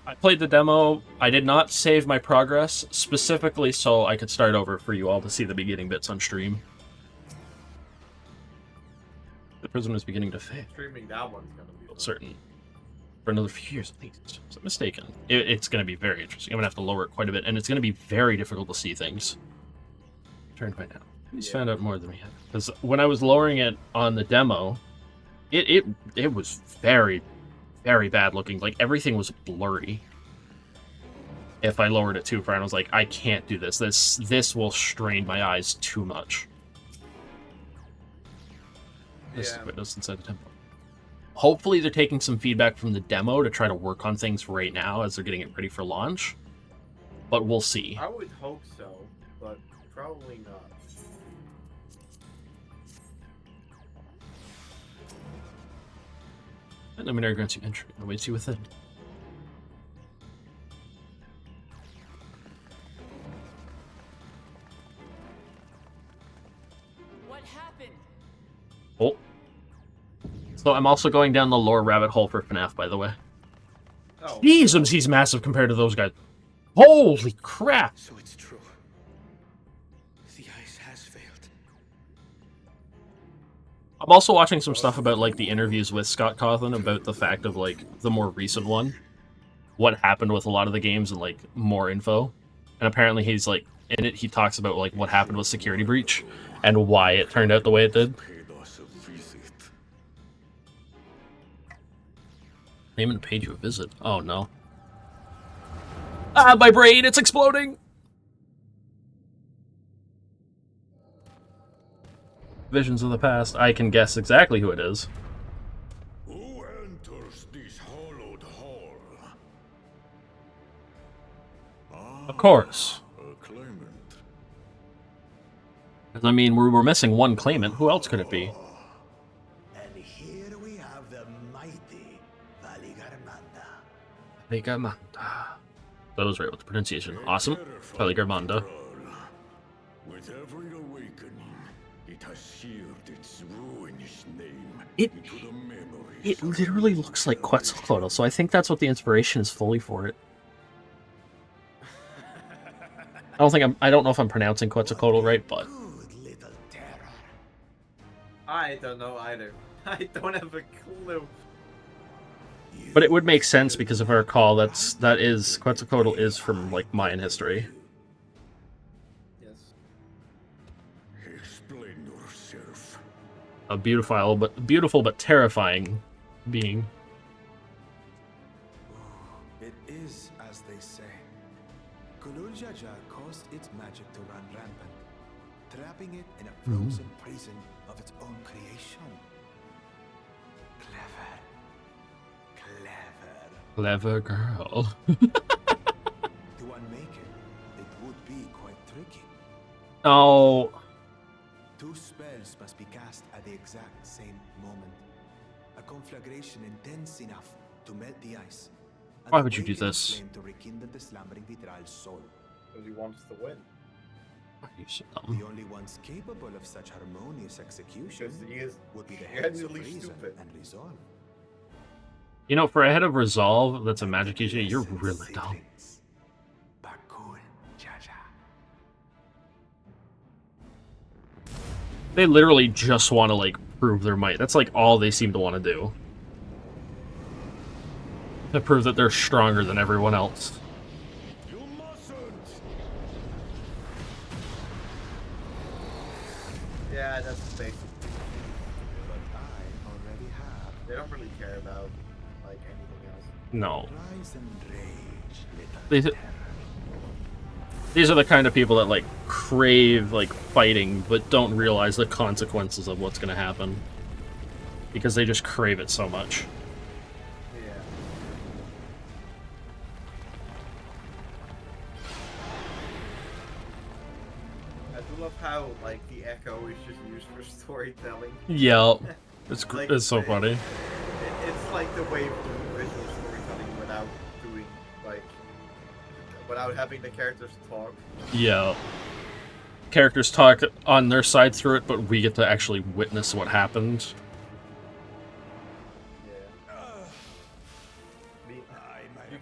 [SPEAKER 1] I played the demo. I did not save my progress, specifically so I could start over for you all to see the beginning bits on stream. The prism is beginning to fade.
[SPEAKER 2] Streaming that one's gonna be fun.
[SPEAKER 1] Certain. For another few years at least. Was I mistaken? It's going to be very interesting. I'm going to have to lower it quite a bit, and it's going to be very difficult to see things. Turned by now. He's found out more than we have. Because when I was lowering it on the demo, it was very, very bad looking. Like, everything was blurry. If I lowered it too far, and I was like, I can't do this. This will strain my eyes too much. This is witness inside the temple. Hopefully they're taking some feedback from the demo to try to work on things right now as they're getting it ready for launch. But we'll see.
[SPEAKER 2] I would hope so, but probably not.
[SPEAKER 1] And luminary grants you entry and awaits you within.
[SPEAKER 5] What happened?
[SPEAKER 1] Oh. So I'm also going down the lore rabbit hole for FNAF, by the way.
[SPEAKER 2] Oh.
[SPEAKER 1] Jesus, he's massive compared to those guys. Holy crap!
[SPEAKER 8] So it's true. The ice has failed.
[SPEAKER 1] I'm also watching some stuff about, like, the interviews with Scott Cawthon about the fact of, like, the more recent one. What happened with a lot of the games and, like, more info. And apparently he's, like, in it, he talks about, like, what happened with Security Breach and why it turned out the way it did. Naaman paid you a visit. Oh, no. Ah, my brain! It's exploding! Visions of the past. I can guess exactly who it is.
[SPEAKER 9] Who enters this hollowed hall?
[SPEAKER 1] Of course.
[SPEAKER 9] A claimant.
[SPEAKER 1] 'Cause, I mean, we're missing one claimant. Who else could it be?
[SPEAKER 3] And here we have the mighty Valigarmanda.
[SPEAKER 1] Valigarmanda. That was right with the pronunciation. Awesome. Valigarmanda.
[SPEAKER 9] With every awakening, it has seared its ruinous name
[SPEAKER 1] It
[SPEAKER 9] into the memories.
[SPEAKER 1] It literally looks like Quetzalcoatl, so I think that's what the inspiration is fully for it. I don't know if I'm pronouncing Quetzalcoatl right, but
[SPEAKER 3] Good little terror.
[SPEAKER 2] I don't know either. I don't have a clue.
[SPEAKER 1] it would make sense because if I recall, that is Quetzalcoatl is from like Mayan history.
[SPEAKER 2] Yes.
[SPEAKER 9] Explain yourself.
[SPEAKER 1] A beautiful but terrifying being.
[SPEAKER 3] It is as they say. Kulul Jaja caused its magic to run rampant, trapping it in a frozen prison of its own creation.
[SPEAKER 1] Clever girl.
[SPEAKER 3] To unmake it would be quite tricky.
[SPEAKER 1] Oh.
[SPEAKER 3] 2 spells must be cast at the exact same moment. A conflagration intense enough to melt the ice. and
[SPEAKER 1] Why would you do
[SPEAKER 3] awaken the
[SPEAKER 1] this?
[SPEAKER 3] flame to rekindle the slumbering Vitral's soul.
[SPEAKER 2] Because he wants to win.
[SPEAKER 1] You so dumb.
[SPEAKER 3] The only ones capable of such harmonious execution
[SPEAKER 2] Because he is
[SPEAKER 3] would be the heads of
[SPEAKER 2] genuinely
[SPEAKER 3] reason
[SPEAKER 2] stupid.
[SPEAKER 3] and resolve.
[SPEAKER 1] You know, for a head of resolve, that's a magic user, you're really dumb.
[SPEAKER 3] Bakul Jaja.
[SPEAKER 1] They literally just want to, like, prove their might. That's, like, all they seem to want to do. To prove that they're stronger than everyone else.
[SPEAKER 9] You mustn't.
[SPEAKER 2] Yeah, that's basic.
[SPEAKER 3] But I already have.
[SPEAKER 2] They don't really care about like anything else.
[SPEAKER 1] No.
[SPEAKER 3] Rise and rage, little
[SPEAKER 1] These,
[SPEAKER 3] terror.
[SPEAKER 1] these are the kind of people that, like, crave, like, fighting, but don't realize the consequences of what's going to happen. Because they just crave it so much.
[SPEAKER 2] Yeah. I do love how like the echo is just used for storytelling.
[SPEAKER 1] Yeah. It's,
[SPEAKER 2] Like,
[SPEAKER 1] it's so funny.
[SPEAKER 2] It's like the way of doing visual storytelling without doing like without having the characters talk.
[SPEAKER 1] Yeah. characters talk on their side through it, but we get to actually witness what happened.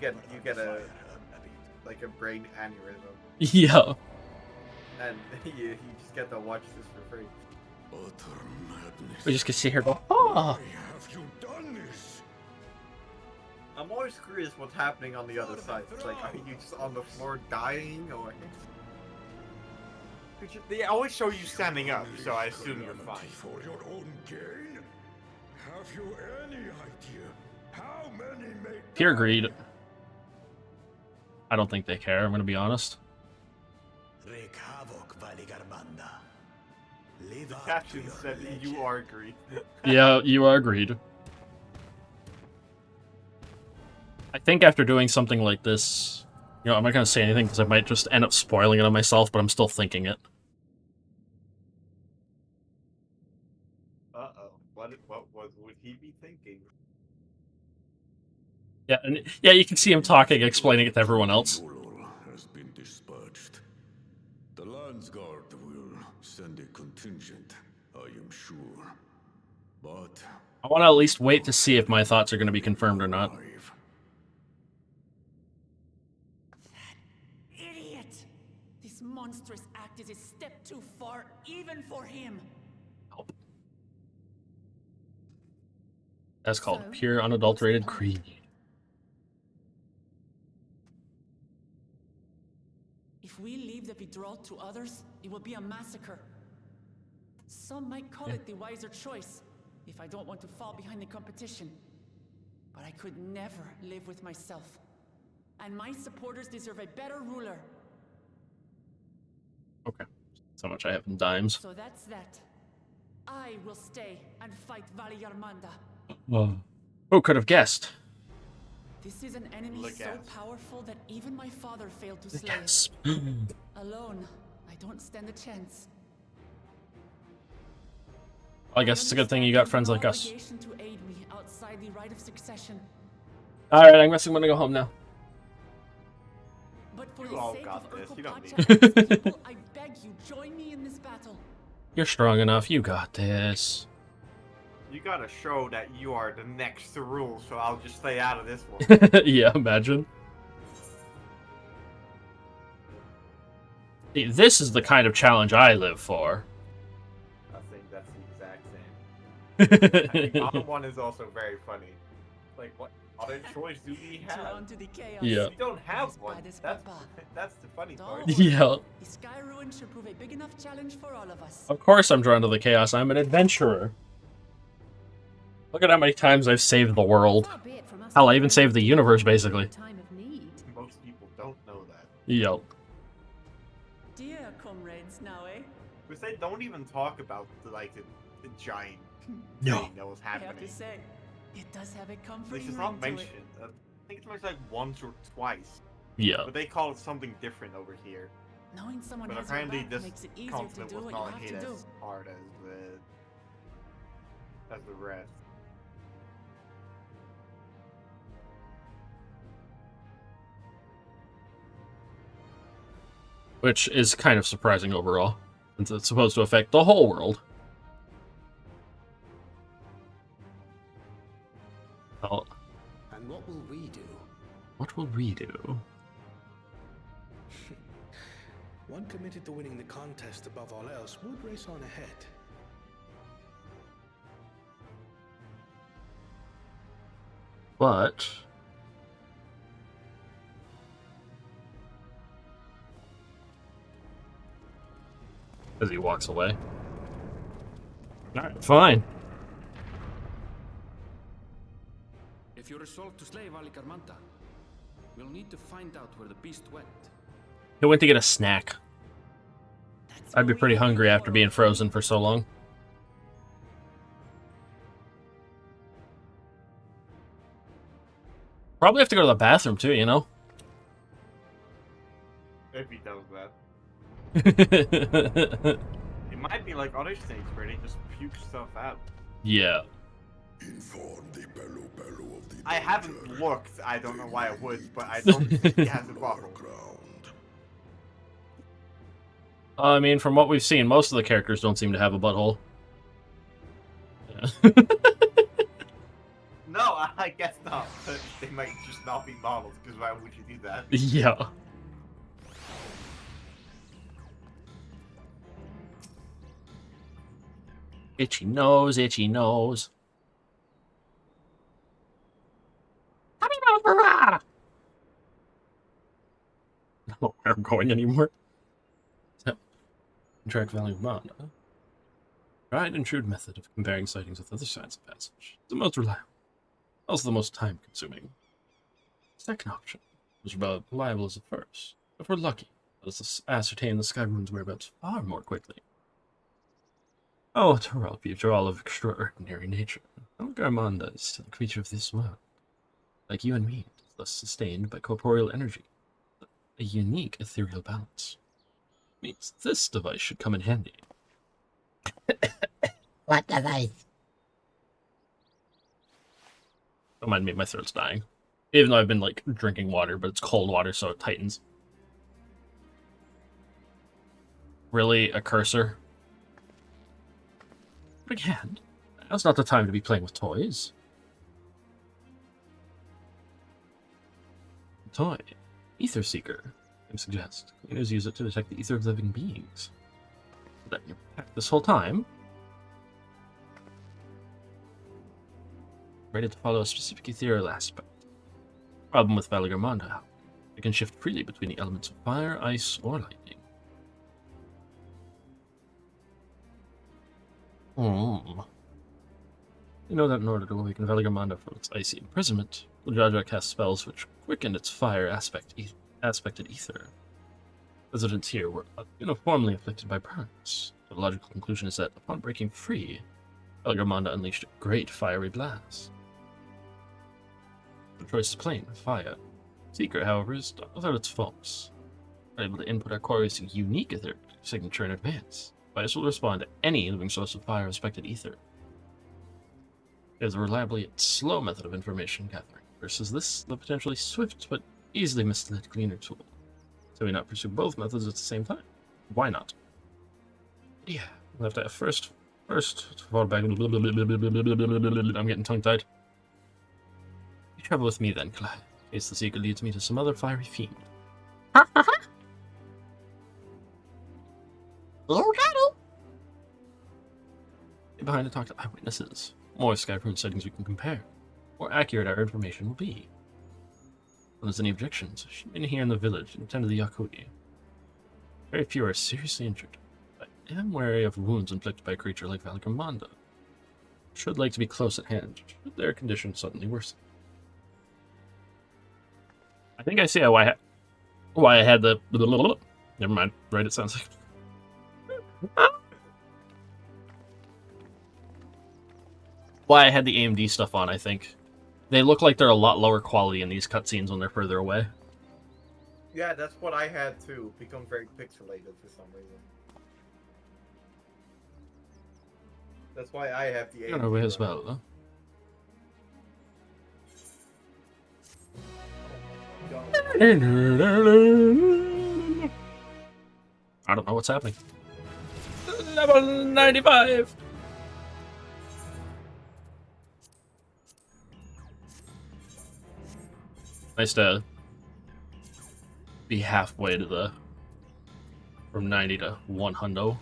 [SPEAKER 2] Yeah. You get a like a brain aneurysm.
[SPEAKER 1] Yeah.
[SPEAKER 2] And you just get to watch this for free.
[SPEAKER 9] Utter madness.
[SPEAKER 1] We just get to sit here and go,
[SPEAKER 9] Why
[SPEAKER 1] oh.
[SPEAKER 9] have you done this?
[SPEAKER 2] I'm always curious what's happening on the other side. It's like, are you just on the floor dying, or? They always show you standing up, so I assume you're fine.
[SPEAKER 9] For your own gain? Have you any idea how many may
[SPEAKER 1] Pure greed. I don't think they care, I'm gonna be honest.
[SPEAKER 4] Wreak havoc, Valigarmanda. Live
[SPEAKER 2] The
[SPEAKER 4] up
[SPEAKER 2] caption
[SPEAKER 4] to
[SPEAKER 2] said
[SPEAKER 4] your
[SPEAKER 2] you
[SPEAKER 4] legend.
[SPEAKER 2] are greed.
[SPEAKER 1] Yeah, you are greed. I think after doing something like this, you know, I'm not gonna say anything because I might just end up spoiling it on myself, but I'm still thinking it.
[SPEAKER 2] Uh-oh. What would he be thinking?
[SPEAKER 1] Yeah, and yeah, you can see him talking, explaining it to everyone else.
[SPEAKER 9] Has been dispatched. The Landsguard will send a contingent, I am sure. But
[SPEAKER 1] I want to at least wait to see if my thoughts are going to be confirmed or not.
[SPEAKER 5] Idiot! This monstrous act is a step too far, even for him.
[SPEAKER 1] That's called pure, unadulterated greed.
[SPEAKER 5] If we leave the withdrawal to others, it will be a massacre. Some might call it the wiser choice, if I don't want to fall behind the competition. But I could never live with myself. And my supporters deserve a better ruler.
[SPEAKER 1] Okay. So much I have in dimes.
[SPEAKER 5] So that's that. I will stay and fight Valigarmanda.
[SPEAKER 1] Who could have guessed?
[SPEAKER 5] This is an enemy
[SPEAKER 2] Look
[SPEAKER 5] so
[SPEAKER 2] at.
[SPEAKER 5] powerful that even my father failed to slay
[SPEAKER 1] Yes.
[SPEAKER 5] it. Alone, I don't stand a chance.
[SPEAKER 1] I guess it's a good thing you got friends like us.
[SPEAKER 5] Obligation to aid me outside the right of succession.
[SPEAKER 1] Alright, I'm guessing I'm gonna go home now.
[SPEAKER 5] But for
[SPEAKER 2] You
[SPEAKER 5] the
[SPEAKER 2] all
[SPEAKER 5] sake
[SPEAKER 2] got
[SPEAKER 5] of
[SPEAKER 2] this, you don't need
[SPEAKER 5] Urkopacha and its people, I beg you, join me in this battle.
[SPEAKER 1] You're strong enough, you got this.
[SPEAKER 2] You gotta show that you are the next to rule, so I'll just stay out of this one.
[SPEAKER 1] Yeah, imagine. See, this is the kind of challenge I live for.
[SPEAKER 2] I think that's the exact same. The bottom one is also very funny. Like, what other choice do we have?
[SPEAKER 5] Drawn to the chaos.
[SPEAKER 1] Yeah.
[SPEAKER 2] We don't have
[SPEAKER 5] Yes,
[SPEAKER 2] one.
[SPEAKER 5] by this
[SPEAKER 2] That's
[SPEAKER 5] papa.
[SPEAKER 2] that's the funny part.
[SPEAKER 5] Don't worry.
[SPEAKER 1] Yeah.
[SPEAKER 5] The Sky Ruin should prove a big enough challenge for all of us.
[SPEAKER 1] Of course I'm drawn to the chaos, I'm an adventurer. Look at how many times I've saved the world.
[SPEAKER 7] Far be it from us
[SPEAKER 1] Hell,
[SPEAKER 7] to
[SPEAKER 1] I even saved the universe,
[SPEAKER 7] in
[SPEAKER 1] basically.
[SPEAKER 7] time of need.
[SPEAKER 2] Most people don't know that.
[SPEAKER 1] Yep.
[SPEAKER 5] Dear comrades, now, eh?
[SPEAKER 2] Because they don't even talk about the giant
[SPEAKER 1] No.
[SPEAKER 2] thing that was
[SPEAKER 5] I have
[SPEAKER 2] happening.
[SPEAKER 5] to say, it does have a
[SPEAKER 2] Like,
[SPEAKER 5] comforting
[SPEAKER 2] it's
[SPEAKER 5] ring
[SPEAKER 2] not
[SPEAKER 5] to it.
[SPEAKER 2] mentioned. I think it's mentioned like once or twice.
[SPEAKER 1] Yeah.
[SPEAKER 2] But they call it something different over here.
[SPEAKER 5] Knowing someone
[SPEAKER 2] But
[SPEAKER 5] has your
[SPEAKER 2] apparently
[SPEAKER 5] back
[SPEAKER 2] this
[SPEAKER 5] makes it easier to
[SPEAKER 2] continent
[SPEAKER 5] do
[SPEAKER 2] was
[SPEAKER 5] what
[SPEAKER 2] not
[SPEAKER 5] you have
[SPEAKER 2] hit
[SPEAKER 5] to do.
[SPEAKER 2] as hard as the rest.
[SPEAKER 1] Which is kind of surprising overall, since it's supposed to affect the whole world. Well,
[SPEAKER 3] And what will we do?
[SPEAKER 1] what will we do?
[SPEAKER 8] One committed to winning the contest above all else would race on ahead.
[SPEAKER 1] But... as he walks away. Alright, fine.
[SPEAKER 6] If you resolve to slay Valigarmanda, we'll need to find out where the beast went.
[SPEAKER 1] He went to get a snack.
[SPEAKER 5] That's
[SPEAKER 1] I'd be
[SPEAKER 5] what
[SPEAKER 1] pretty
[SPEAKER 5] we
[SPEAKER 1] hungry
[SPEAKER 5] live
[SPEAKER 1] after
[SPEAKER 5] for.
[SPEAKER 1] being frozen for so long. Probably have to go to the bathroom too, you know?
[SPEAKER 2] If he does that. It might be like other states where they just puke stuff out.
[SPEAKER 1] Yeah.
[SPEAKER 9] inform the Bello Bello of the
[SPEAKER 2] I haven't
[SPEAKER 9] danger.
[SPEAKER 2] looked, I don't know why I would, but I don't think he has a bottle.
[SPEAKER 9] Ground.
[SPEAKER 1] I mean, from what we've seen, most of the characters don't seem to have a butthole. Yeah.
[SPEAKER 2] No, I guess not. But they might just not be models, because why would you do that?
[SPEAKER 1] Yeah. Itchy nose, itchy nose. I don't know where I'm going anymore. So, track value of Manda. Tried and true method of comparing sightings with other signs of passage. The most reliable. Also the most time-consuming. Second option was about reliable as the first. If we're lucky, let us ascertain the Sky Rune's whereabouts far more quickly. Oh, Tarryl, you're all of extraordinary nature. Algarmanda is still a creature of this world. Like you and me, it is thus sustained by corporeal energy. A unique ethereal balance. Means this device should come in handy.
[SPEAKER 11] What device?
[SPEAKER 1] Don't mind me, my throat's dying. Even though I've been, like, drinking water, but it's cold water, so it tightens. Really? A cursor? But again, now's not the time to be playing with toys. Toy. Ether Seeker. I suggest. Cleaners use it to detect the ether of living beings. So that you're packed this whole time. Ready to follow a specific ethereal aspect. Problem with Valigarmanda. It can shift freely between the elements of fire, ice, or lightning. You know that in order to awaken Valigarmanda from its icy imprisonment, Lujaja casts spells which quicken its fire aspected ether. Residents here were uniformly afflicted by burns. The logical conclusion is that upon breaking free, Valigarmanda unleashed a great fiery blast. The choice is plain, fire. Seeker, however, is not without its faults. We're able to input our quarry's unique ether signature in advance. Bias will respond to any living source of fire-aspected ether. It is a reliably yet slow method of information gathering, versus this, the potentially swift but easily misled cleaner tool. So we not pursue both methods at the same time? Why not? Yeah, we'll have to have first fall back. I'm getting tongue-tied. You travel with me then, Clyde, in case the Seeker leads me to some other fiery fiend.
[SPEAKER 11] You got it.
[SPEAKER 1] Get behind to talk to eyewitnesses. More Sky Rune sightings we can compare. More accurate our information will be. If there's any objections, shoot in here in the village and attend to the Yakudi. Very few are seriously injured, but I am wary of wounds inflicted by a creature like Valigarmanda. Should like to be close at hand, should their condition suddenly worsen. I think I see why I had the... Never mind, right, it sounds like... Why I had the AMD stuff on, I think. They look like they're a lot lower quality in these cutscenes when they're further away.
[SPEAKER 2] Yeah, that's what I had too. Become very pixelated for some reason. That's why I have the AMD.
[SPEAKER 1] Way as well, though. I don't know what's happening. Level 95! Nice to be halfway to the... from 90 to 100.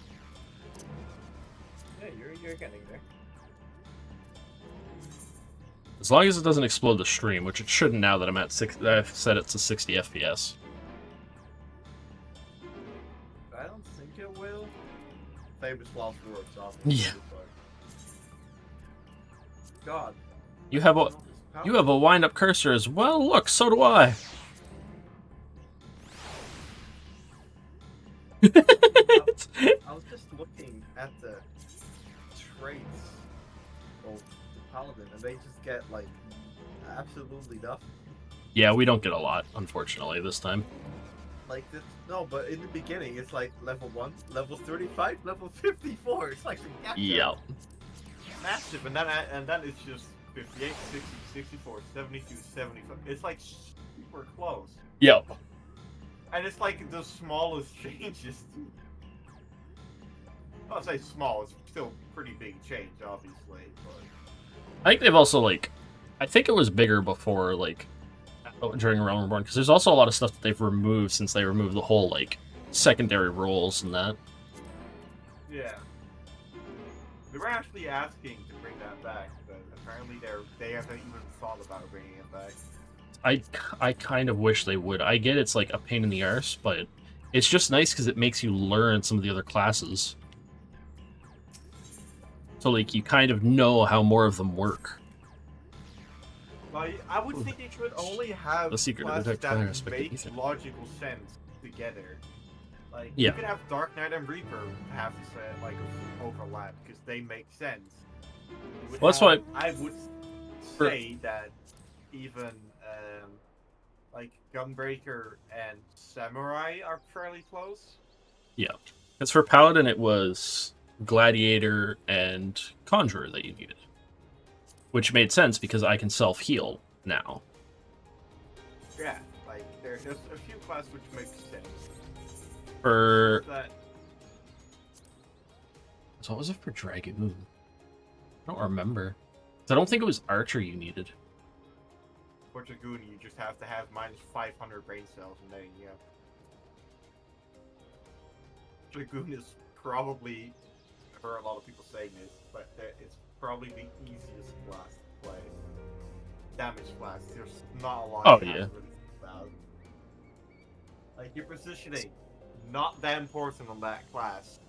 [SPEAKER 2] Yeah, you're getting there.
[SPEAKER 1] As long as it doesn't explode the stream, which it shouldn't now that I'm at I've set it to 60 FPS.
[SPEAKER 2] I don't think it will. Famous last words, obviously.
[SPEAKER 1] Yeah.
[SPEAKER 2] But... God.
[SPEAKER 1] You have a wind-up cursor as well? Look, so do I!
[SPEAKER 2] I was just looking at the traits of the paladin, and they just get, like, absolutely nothing.
[SPEAKER 1] Yeah, we don't get a lot, unfortunately, this time.
[SPEAKER 2] Like, this, no, but in the beginning, it's like level 1, level 35, level 54. It's like,
[SPEAKER 1] Yeah.
[SPEAKER 2] Massive, and then it's just 58, 60, 64, 72, 75. It's like super close.
[SPEAKER 1] Yep.
[SPEAKER 2] And it's like the smallest changes. I'll say small. It's still pretty big change, obviously. But
[SPEAKER 1] I think they've also, like... I think it was bigger before, like, during Realm Reborn, because there's also a lot of stuff that they've removed since they removed the whole, like, secondary roles and that.
[SPEAKER 2] yeah, they were actually asking to bring that back, but apparently they haven't even thought about bringing it back.
[SPEAKER 1] I kind of wish they would. I get it's, like, a pain in the arse, but it's just nice because it makes you learn some of the other classes. So, like, you kind of know how more of them work.
[SPEAKER 2] Like, I would think it should only have
[SPEAKER 1] The secret of
[SPEAKER 2] classes
[SPEAKER 1] the fire
[SPEAKER 2] that
[SPEAKER 1] aspect of
[SPEAKER 2] make
[SPEAKER 1] Ethan.
[SPEAKER 2] logical sense together. Like,
[SPEAKER 1] Yeah.
[SPEAKER 2] you could have Dark Knight and Reaper have to say, like, overlap, because they make sense.
[SPEAKER 1] Well, that's why...
[SPEAKER 2] I would say that even, like, Gunbreaker and Samurai are fairly close.
[SPEAKER 1] Yeah. Because for Paladin, it was Gladiator and Conjurer that you needed. Which made sense because I can self-heal now.
[SPEAKER 2] Yeah, like, there's a few classes which make sense.
[SPEAKER 1] For...
[SPEAKER 2] That,
[SPEAKER 1] So what was it for Dragoon? I don't remember. I don't think it was Archer you needed.
[SPEAKER 2] for Dragoon, you just have to have minus 500 brain cells, and there you go. Dragoon is probably, I've heard a lot of people saying this, but it's probably the easiest class to play. Damage class, there's not a lot
[SPEAKER 1] Oh,
[SPEAKER 2] you have
[SPEAKER 1] yeah.
[SPEAKER 2] to really think about. Like, your positioning, not that important on that class.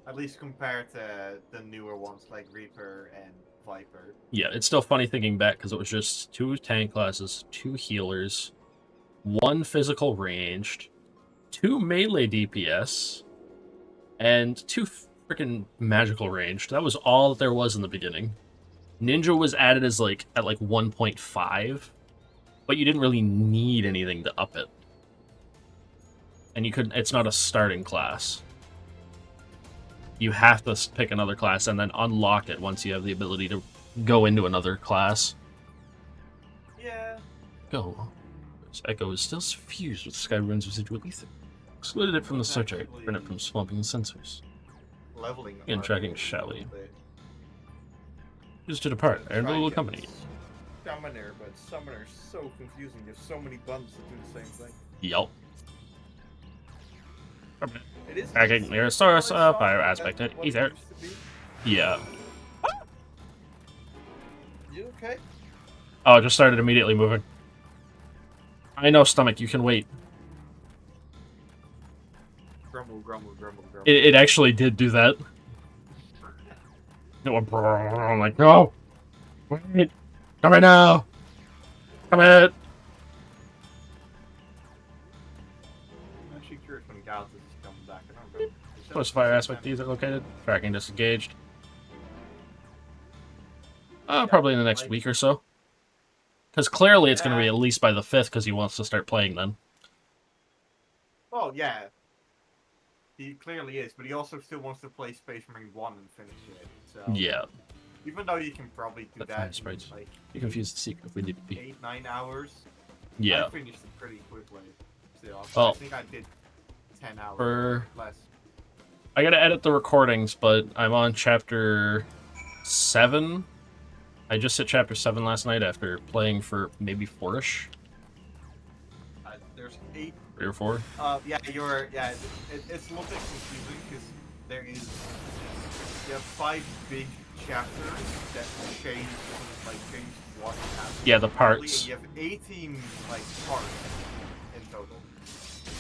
[SPEAKER 2] At least compared to the newer ones like Reaper and Viper.
[SPEAKER 1] Yeah, it's still funny thinking back because it was just 2 tank classes, 2 healers, 1 physical ranged, 2 melee DPS, and 2 freaking magical ranged. That was all that there was in the beginning. Ninja was added as like at like 1.5, but you didn't really need anything to up it. And you couldn't, it's not a starting class. You have to pick another class and then unlock it once you have the ability to go into another class.
[SPEAKER 2] Yeah.
[SPEAKER 1] Go. This Echo is still suffused with Skyrim's residual ether. Excluded it from the search area, prevent it from swamping the sensors.
[SPEAKER 2] Leveling
[SPEAKER 1] And
[SPEAKER 2] up
[SPEAKER 1] tracking
[SPEAKER 2] a
[SPEAKER 1] Shally.
[SPEAKER 2] little bit.
[SPEAKER 1] Used to depart,
[SPEAKER 2] Try
[SPEAKER 1] and
[SPEAKER 2] and
[SPEAKER 1] little
[SPEAKER 2] get
[SPEAKER 1] company.
[SPEAKER 2] Summoner, but Summoner's so confusing. There's so many buttons that do the same thing.
[SPEAKER 1] Yup.
[SPEAKER 2] It is
[SPEAKER 1] Tracking near source of fire aspect at
[SPEAKER 2] what it
[SPEAKER 1] ether.
[SPEAKER 2] used to be.
[SPEAKER 1] Yeah.
[SPEAKER 2] You okay?
[SPEAKER 1] Oh, it just started immediately moving. I know, stomach, you can wait.
[SPEAKER 2] Grumble, grumble, grumble, grumble.
[SPEAKER 1] It actually did do that. It went brrrr. I'm like, no! Wait! Come in now! Come in!
[SPEAKER 2] I'm actually curious when Gauss is coming back. I don't know.
[SPEAKER 1] Close fire aspect ether located. Tracking disengaged. Probably in the next week or so. Because clearly it's going to be at least by the 5th because he wants to start playing then.
[SPEAKER 2] Oh, yeah. He clearly is, but he also still wants to play Space Marine 1 and finish it. So
[SPEAKER 1] Yeah.
[SPEAKER 2] even though you can probably do
[SPEAKER 1] The
[SPEAKER 2] that
[SPEAKER 1] fire
[SPEAKER 2] in
[SPEAKER 1] sprites.
[SPEAKER 2] like
[SPEAKER 1] You confused the secret if we need to be.
[SPEAKER 2] 8-9 hours.
[SPEAKER 1] Yeah.
[SPEAKER 2] I finished it pretty quickly. So
[SPEAKER 1] Well,
[SPEAKER 2] I think I did 10 hours
[SPEAKER 1] for-
[SPEAKER 2] less.
[SPEAKER 1] I gotta edit the recordings, but I'm on chapter 7. I just hit chapter 7 last night after playing for maybe 4-ish.
[SPEAKER 2] There's 8.
[SPEAKER 1] 3 or 4.
[SPEAKER 2] Yeah, it's a little bit confusing because there is you have 5 big chapters that change what happens.
[SPEAKER 1] Yeah, the
[SPEAKER 2] And
[SPEAKER 1] parts.
[SPEAKER 2] you have 18 like parts in total.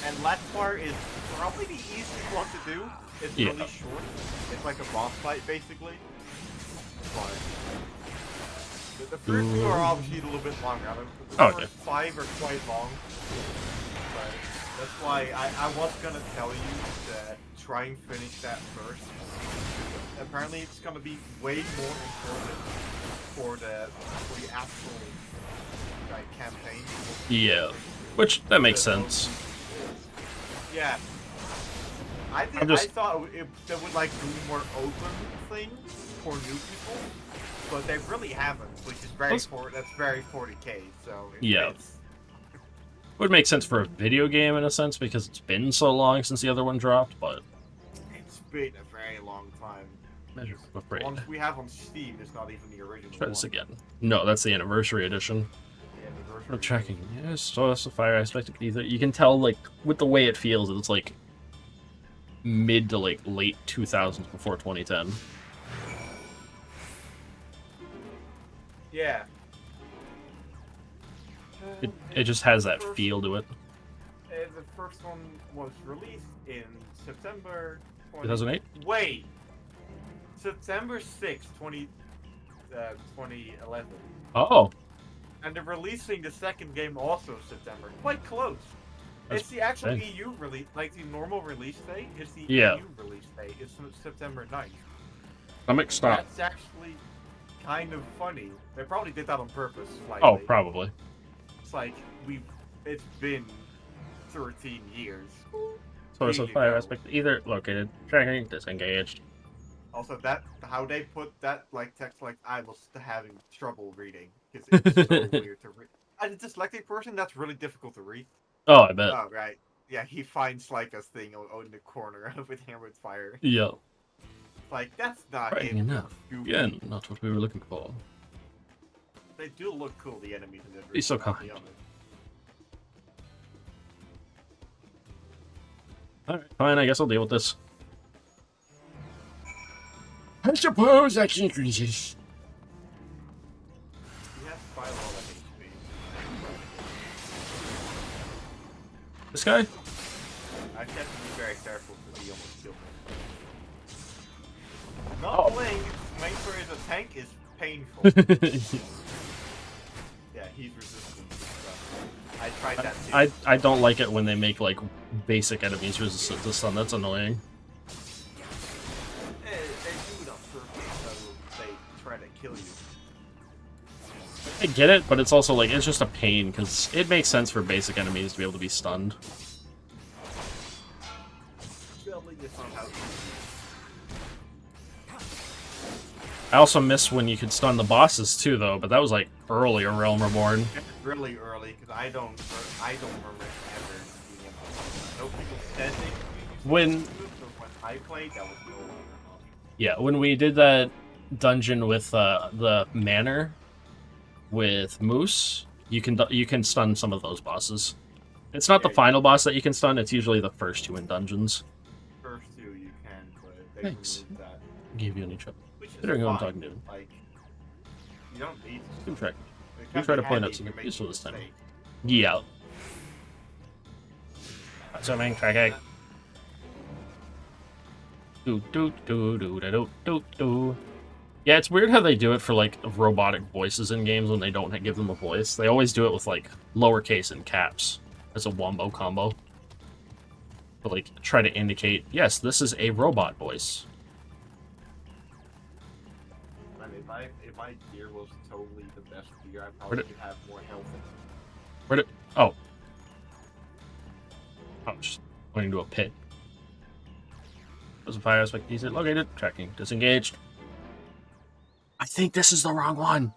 [SPEAKER 2] And last part is probably the easiest one to do. It's
[SPEAKER 1] Yeah.
[SPEAKER 2] really short. It's like a boss fight basically. But the first 2 are obviously a little bit longer. I mean, the
[SPEAKER 1] Oh,
[SPEAKER 2] first
[SPEAKER 1] okay.
[SPEAKER 2] 5 are quite long. But that's why I was gonna tell you to try and finish that first. Apparently it's gonna be way more important for the actual like campaign.
[SPEAKER 1] Yeah. Which, that makes sense.
[SPEAKER 2] Yeah. I
[SPEAKER 1] I'm just-
[SPEAKER 2] thought they would like do more open things for new people, but they really haven't, which is that's very 40K. So
[SPEAKER 1] Yeah.
[SPEAKER 2] it's
[SPEAKER 1] Would make sense for a video game in a sense because it's been so long since the other one dropped, but
[SPEAKER 2] it's been a very very long time.
[SPEAKER 1] Magic Afraid.
[SPEAKER 2] The ones we have on Steam is not even the original
[SPEAKER 1] Try this
[SPEAKER 2] one.
[SPEAKER 1] again. No, that's the anniversary edition.
[SPEAKER 2] The anniversary
[SPEAKER 1] I'm tracking. Yes, so that's the fire aspect. Either you can tell, like, with the way it feels, it's like mid to like late 2000s before 2010.
[SPEAKER 2] Yeah.
[SPEAKER 1] It just has that feel to it.
[SPEAKER 2] The first one was released in September
[SPEAKER 1] 2008?
[SPEAKER 2] Wait! September 6th, 2011.
[SPEAKER 1] Oh.
[SPEAKER 2] And they're releasing the second game also September. Quite close.
[SPEAKER 1] That's
[SPEAKER 2] it's the actual
[SPEAKER 1] insane.
[SPEAKER 2] EU release, like the normal release date. It's the
[SPEAKER 1] Yeah.
[SPEAKER 2] EU release date. It's September 9th.
[SPEAKER 1] Stomach stop.
[SPEAKER 2] That's actually kind of funny. They probably did that on purpose. Slightly.
[SPEAKER 1] Oh, probably.
[SPEAKER 2] It's like it's been 13 years.
[SPEAKER 1] Source
[SPEAKER 2] There
[SPEAKER 1] of
[SPEAKER 2] you
[SPEAKER 1] fire
[SPEAKER 2] go.
[SPEAKER 1] aspect either located. Tracking disengaged.
[SPEAKER 2] Also, how they put that like text, like I was having trouble reading because it's so weird to read. As a dyslexic person, that's really difficult to read.
[SPEAKER 1] Oh, I bet.
[SPEAKER 2] Oh right, yeah. He finds like a thing in the corner with hammered fire.
[SPEAKER 1] Yeah.
[SPEAKER 2] Like that's not
[SPEAKER 1] Frightening
[SPEAKER 2] him.
[SPEAKER 1] enough.
[SPEAKER 2] Goofy.
[SPEAKER 1] Again, not what we were looking for.
[SPEAKER 2] They do look cool. The enemies in this.
[SPEAKER 1] He's so
[SPEAKER 2] I'll be
[SPEAKER 1] kind.
[SPEAKER 2] honest.
[SPEAKER 1] Alright, fine, I guess I'll deal with this. I suppose that increases.
[SPEAKER 2] He has 5 all that HP.
[SPEAKER 1] This guy?
[SPEAKER 2] I have to be very careful because he almost killed me. Not playing Manger as a tank is painful. Yeah, he's resistant to stuff. I tried that too.
[SPEAKER 1] I don't like it when they make like basic enemies resistant to stun. That's annoying.
[SPEAKER 2] They do it on purpose, so they try to kill you.
[SPEAKER 1] I get it, but it's also like it's just a pain because it makes sense for basic enemies to be able to be stunned.
[SPEAKER 2] Really, it's not how
[SPEAKER 1] I also miss when you could stun the bosses too, though. But that was like earlier Realm Reborn.
[SPEAKER 2] it's really early because I don't remember ever being able to. I know people said they could
[SPEAKER 1] When
[SPEAKER 2] use it, but when I played, that was no longer an option.
[SPEAKER 1] yeah, when we did that dungeon with the manor with Moose, you can stun some of those bosses. It's not the final boss that you can stun. It's usually the first two in dungeons.
[SPEAKER 2] First 2 you can, but they
[SPEAKER 1] Thanks.
[SPEAKER 2] removed that.
[SPEAKER 1] Give you any trouble.
[SPEAKER 2] Which is
[SPEAKER 1] Considering who I'm
[SPEAKER 2] fine.
[SPEAKER 1] talking to.
[SPEAKER 2] Like, you don't need to.
[SPEAKER 1] Keep track.
[SPEAKER 2] It
[SPEAKER 1] You
[SPEAKER 2] can
[SPEAKER 1] try
[SPEAKER 2] be
[SPEAKER 1] to point
[SPEAKER 2] handy
[SPEAKER 1] out
[SPEAKER 2] if
[SPEAKER 1] something
[SPEAKER 2] you're making
[SPEAKER 1] useful
[SPEAKER 2] a
[SPEAKER 1] this time.
[SPEAKER 2] mistake.
[SPEAKER 1] Yeah. Assuming tracking. Do. Yeah, it's weird how they do it for like robotic voices in games when they don't give them a voice. They always do it with like lowercase and caps as a wombo combo. But like try to indicate, yes, this is a robot voice.
[SPEAKER 2] I mean, if my gear was totally the best gear, I probably could have more health.
[SPEAKER 1] Where did? Oh. I'm just going into a pit. There's a fire aspect decent located. Tracking disengaged. I think this is the wrong one.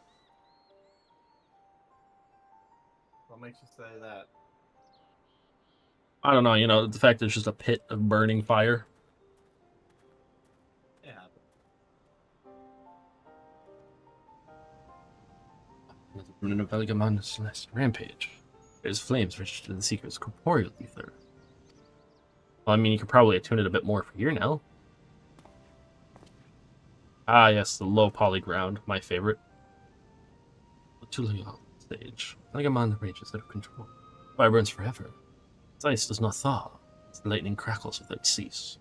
[SPEAKER 2] What makes you say that?
[SPEAKER 1] I don't know, you know, the fact that it's just a pit of burning fire.
[SPEAKER 2] It happened.
[SPEAKER 1] Another remnant of Veligamon's last rampage. There's flames registered in the Seeker's corporeal ether. Well, I mean, you could probably attune it a bit more for here now. Ah, yes, the low poly ground, my favorite. Tulia stage. Veligamon rages out of control. Fire burns forever. Its ice does not thaw. Its lightning crackles without cease.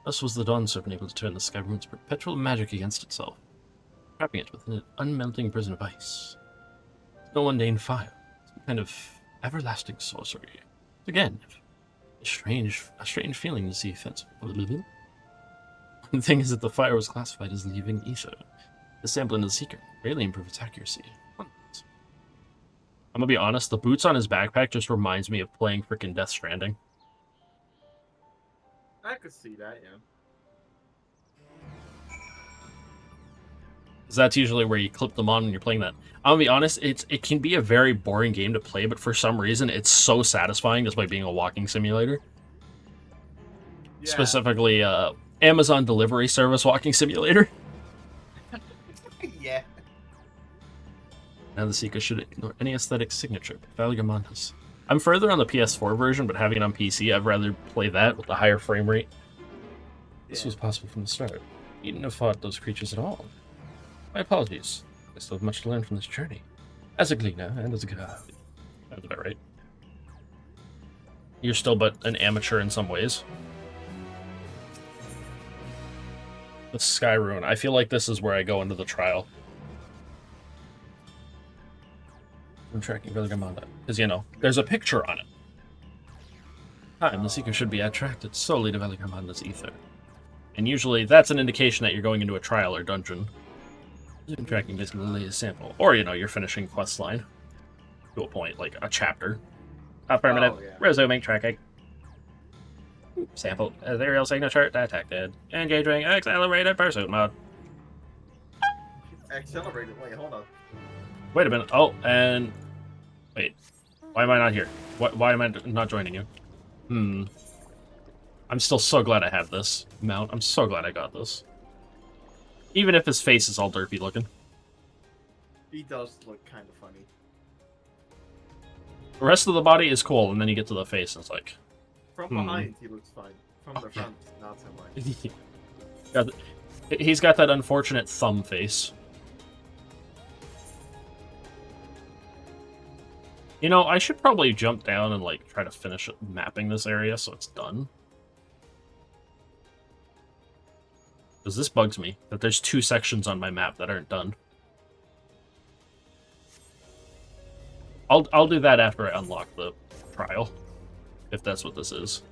[SPEAKER 1] Thus was the Dawn Serpent able to turn the Skyrune's perpetual magic against itself, trapping it within an unmelting prison of ice. It's no mundane fire. Some kind of everlasting sorcery. Again, a strange feeling to see offensive. The thing is that the fire was classified as leaving ether. The sampling of the Seeker greatly improved its accuracy. I'm gonna be honest, the boots on his backpack just reminds me of playing frickin' Death Stranding.
[SPEAKER 2] I could see that, yeah.
[SPEAKER 1] Because that's usually where you clip them on when you're playing that. I'm gonna be honest, it can be a very boring game to play, but for some reason it's so satisfying just by being a walking simulator.
[SPEAKER 2] Yeah.
[SPEAKER 1] Specifically, Amazon delivery service walking simulator.
[SPEAKER 2] Yeah.
[SPEAKER 1] Now the Seeker should ignore any aesthetic signature. Valgamontes. I'm further on the PS4 version, but having it on PC, I'd rather play that with the higher frame rate. This was possible from the start. You didn't have fought those creatures at all. My apologies. I still have much to learn from this journey. As a cleaner and as a god. That's about right. You're still but an amateur in some ways. The Sky Rune. I feel like this is where I go into the trial. I'm tracking Vilgamanda. Because, you know, there's a picture on it. Time, the Seeker should be attracted solely to Vilgamanda's ether. And usually that's an indication that you're going into a trial or dungeon. I'm tracking basically the latest sample. Or, you know, you're finishing quest line. To a point, like a chapter. Affirmative.
[SPEAKER 2] Oh, yeah.
[SPEAKER 1] Resuming tracking. Sample. Ethereal signature detected. Engaging accelerated pursuit mode.
[SPEAKER 2] Accelerated. Wait, hold on.
[SPEAKER 1] Wait a minute. Oh, and... Wait. Why am I not here? Why am I not joining you? I'm still so glad I have this mount. I'm so glad I got this. Even if his face is all derpy looking.
[SPEAKER 2] He does look kind of funny.
[SPEAKER 1] The rest of the body is cool, and then you get to the face, and it's like...
[SPEAKER 2] From behind, he looks fine. From the front, not so much.
[SPEAKER 1] He's got that unfortunate thumb face. You know, I should probably jump down and, like, try to finish mapping this area so it's done. Because this bugs me, that there's 2 sections on my map that aren't done. I'll do that after I unlock the trial, if that's what this is.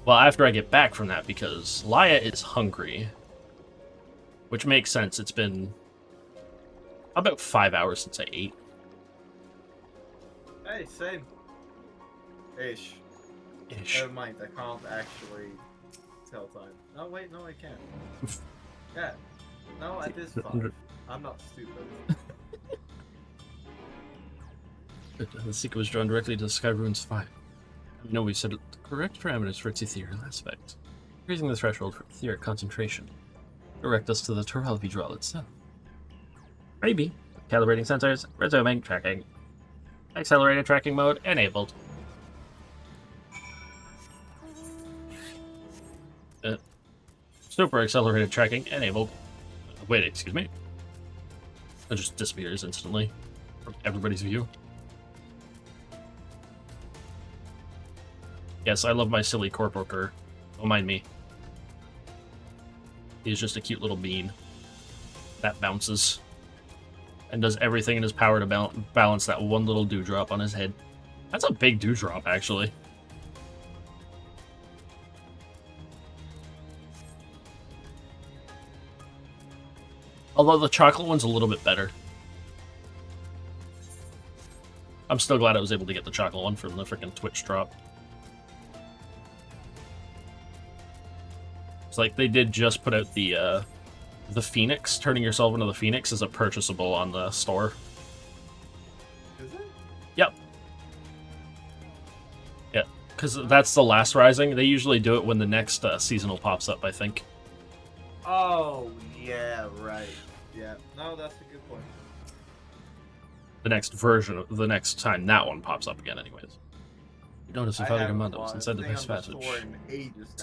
[SPEAKER 1] Well, after I get back from that, because Laia is hungry. Which makes sense, it's been about 5 hours since I ate.
[SPEAKER 2] Hey, same. Ish. Never mind, I can't actually tell time. No, wait, no, I can't. Yeah. No, it is 5. I'm not stupid.
[SPEAKER 1] The Seeker was drawn directly to the Sky Rune's 5. You know, we set the correct parameters for its ethereal aspect. Raising the threshold for etheric concentration. Direct us to the Tarryl Vidral itself. Maybe. Calibrating sensors, resuming tracking. Accelerated tracking mode enabled. Super accelerated tracking enabled. Wait, excuse me. It just disappears instantly from everybody's view. Yes, I love my silly corporal. Don't mind me. He's just a cute little bean that bounces and does everything in his power to balance that one little dewdrop on his head. That's a big dewdrop, actually. Although the chocolate one's a little bit better. I'm still glad I was able to get the chocolate one from the freaking Twitch drop. It's like they did just put out the Phoenix, turning yourself into the Phoenix as a purchasable on the store.
[SPEAKER 2] Is it?
[SPEAKER 1] Yep. Yeah, because that's the last rising. They usually do it when the next seasonal pops up, I think.
[SPEAKER 2] Oh, yeah, right. Yeah, no, that's a good point.
[SPEAKER 1] The next version of the next time that one pops up again, anyways. You notice if Father Gamando was inside the next passage.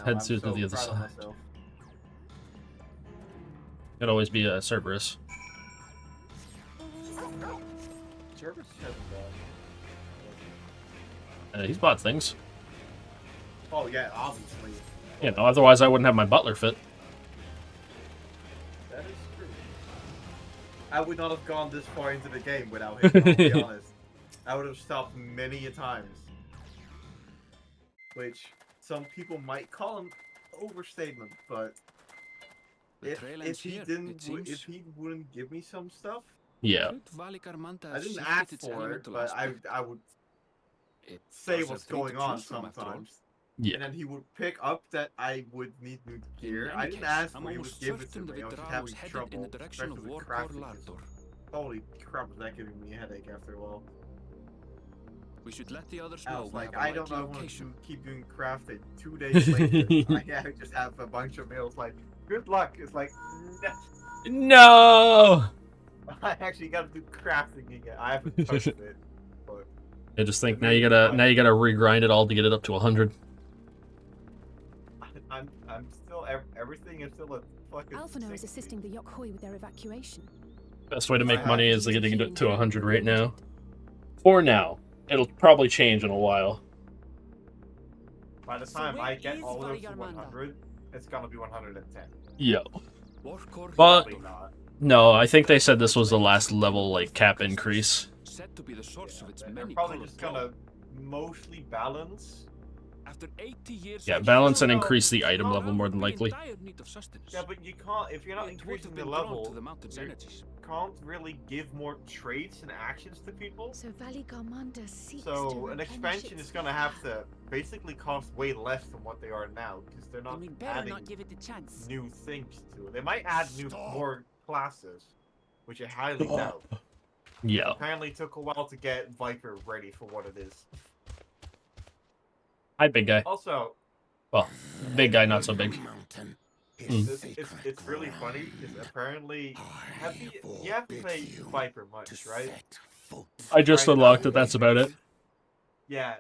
[SPEAKER 1] Head to the other side. Could always be a Cerberus.
[SPEAKER 2] Cerberus hasn't
[SPEAKER 1] done. He's bought things.
[SPEAKER 2] Oh yeah, obviously.
[SPEAKER 1] You know, otherwise I wouldn't have my butler fit.
[SPEAKER 2] That is true. I would not have gone this far into the game without him, I'll be honest. I would have stopped many a times. Which some people might call an overstatement, but if he wouldn't give me some stuff,
[SPEAKER 1] yeah,
[SPEAKER 2] I didn't ask for it, but I would say what's going on sometimes.
[SPEAKER 1] Yeah.
[SPEAKER 2] And then he would pick up that I would need new gear. I didn't ask for it, he would give it to me. I was having trouble, especially with crafting. Holy crap, was that giving me a headache after a while.
[SPEAKER 6] We should let the others
[SPEAKER 2] I
[SPEAKER 6] know
[SPEAKER 2] was
[SPEAKER 6] we
[SPEAKER 2] like,
[SPEAKER 6] have a
[SPEAKER 2] I don't
[SPEAKER 6] likely
[SPEAKER 2] know, I want
[SPEAKER 6] location.
[SPEAKER 2] to keep doing crafting. 2 days later, I just have a bunch of mails like, good luck. It's like,
[SPEAKER 1] No!
[SPEAKER 2] I actually got to do crafting again. I haven't touched it, but
[SPEAKER 1] I just think now
[SPEAKER 2] maybe
[SPEAKER 1] you gotta regrind it all to get it up to 100.
[SPEAKER 2] I'm still everything is still a fucking.
[SPEAKER 7] Alphonor is
[SPEAKER 2] 60.
[SPEAKER 7] assisting the Yokhoi with their evacuation.
[SPEAKER 1] Best way to make
[SPEAKER 2] I
[SPEAKER 1] money
[SPEAKER 2] have
[SPEAKER 1] is
[SPEAKER 7] to
[SPEAKER 1] getting
[SPEAKER 7] use
[SPEAKER 1] it to 100 right
[SPEAKER 7] human
[SPEAKER 1] now. For now. It'll probably change in a while.
[SPEAKER 2] By the
[SPEAKER 5] So
[SPEAKER 2] time
[SPEAKER 5] where
[SPEAKER 2] I get
[SPEAKER 5] is
[SPEAKER 2] all those to
[SPEAKER 5] Vargamanda?
[SPEAKER 2] 100, it's gonna be 110.
[SPEAKER 1] Yo.
[SPEAKER 6] Warcore
[SPEAKER 1] But
[SPEAKER 2] Probably not.
[SPEAKER 1] no, I think they said this was the last level like cap increase.
[SPEAKER 6] Said to be the source of its
[SPEAKER 2] They're
[SPEAKER 6] many
[SPEAKER 2] probably
[SPEAKER 6] colored
[SPEAKER 2] just
[SPEAKER 6] glow.
[SPEAKER 2] gonna mostly balance.
[SPEAKER 6] After 80 years
[SPEAKER 1] Yeah,
[SPEAKER 6] of
[SPEAKER 1] balance and
[SPEAKER 2] No,
[SPEAKER 1] increase the item
[SPEAKER 2] no,
[SPEAKER 1] level more than
[SPEAKER 6] would be in
[SPEAKER 1] likely.
[SPEAKER 6] dire need of sustenance.
[SPEAKER 2] Yeah, but you can't if you're not
[SPEAKER 6] It would
[SPEAKER 2] increasing
[SPEAKER 6] have
[SPEAKER 2] the
[SPEAKER 6] been drawn
[SPEAKER 2] level.
[SPEAKER 6] to the mountain's
[SPEAKER 2] You
[SPEAKER 6] energies.
[SPEAKER 2] can't really give more traits and actions to people.
[SPEAKER 7] So Valigarmanda seeks
[SPEAKER 2] So
[SPEAKER 7] to
[SPEAKER 2] an
[SPEAKER 7] replenish
[SPEAKER 2] expansion
[SPEAKER 7] its
[SPEAKER 2] is gonna have
[SPEAKER 7] power.
[SPEAKER 2] to basically cost way less than what they are now because they're
[SPEAKER 5] Then
[SPEAKER 2] not
[SPEAKER 5] we better
[SPEAKER 2] adding
[SPEAKER 5] not give it the chance.
[SPEAKER 2] new things to it. They might add more classes, which I highly doubt.
[SPEAKER 1] Yeah.
[SPEAKER 2] Apparently, it took a while to get Viper ready for what it is.
[SPEAKER 1] Hi, big guy.
[SPEAKER 2] Also,
[SPEAKER 1] Well, big guy, not so big.
[SPEAKER 2] it's really funny because apparently, you haven't played Viper much, right?
[SPEAKER 1] I just
[SPEAKER 2] Tried it out
[SPEAKER 1] unlocked it,
[SPEAKER 2] with
[SPEAKER 1] that's
[SPEAKER 2] me.
[SPEAKER 1] about it.
[SPEAKER 2] Yeah.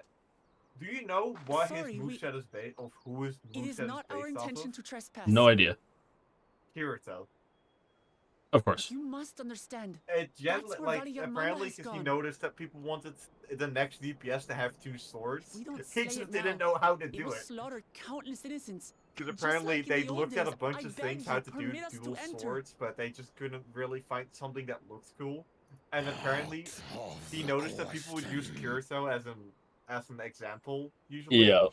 [SPEAKER 2] Do you know what
[SPEAKER 5] Sorry,
[SPEAKER 2] his moveset is based of? Who his
[SPEAKER 5] It is
[SPEAKER 2] moveset
[SPEAKER 5] not
[SPEAKER 2] is
[SPEAKER 5] our
[SPEAKER 2] based off
[SPEAKER 5] intention
[SPEAKER 2] of?
[SPEAKER 5] to trespass.
[SPEAKER 1] No idea.
[SPEAKER 2] Kirito.
[SPEAKER 1] Of course.
[SPEAKER 5] You must understand.
[SPEAKER 2] It
[SPEAKER 5] That's
[SPEAKER 2] generally,
[SPEAKER 5] where
[SPEAKER 2] like,
[SPEAKER 5] Valigarmanda
[SPEAKER 2] apparently,
[SPEAKER 5] has
[SPEAKER 2] because he
[SPEAKER 5] gone.
[SPEAKER 2] noticed that people wanted the next DPS to have 2 swords.
[SPEAKER 5] We don't
[SPEAKER 2] He
[SPEAKER 5] slay
[SPEAKER 2] just
[SPEAKER 5] it
[SPEAKER 2] didn't
[SPEAKER 5] now.
[SPEAKER 2] know how to
[SPEAKER 5] It
[SPEAKER 2] do
[SPEAKER 5] will
[SPEAKER 2] it.
[SPEAKER 5] slaughter countless innocents.
[SPEAKER 2] Because
[SPEAKER 5] Just
[SPEAKER 2] apparently
[SPEAKER 5] like in
[SPEAKER 2] they
[SPEAKER 5] the old
[SPEAKER 2] looked at a
[SPEAKER 5] days,
[SPEAKER 2] bunch
[SPEAKER 5] I
[SPEAKER 2] of
[SPEAKER 5] beg
[SPEAKER 2] things
[SPEAKER 5] you,
[SPEAKER 2] how to do
[SPEAKER 5] permit us to
[SPEAKER 2] dual
[SPEAKER 5] enter.
[SPEAKER 2] swords, but they just couldn't really find something that looks cool. And apparently, he noticed that people would use Kirito as an example usually.
[SPEAKER 1] Yeah.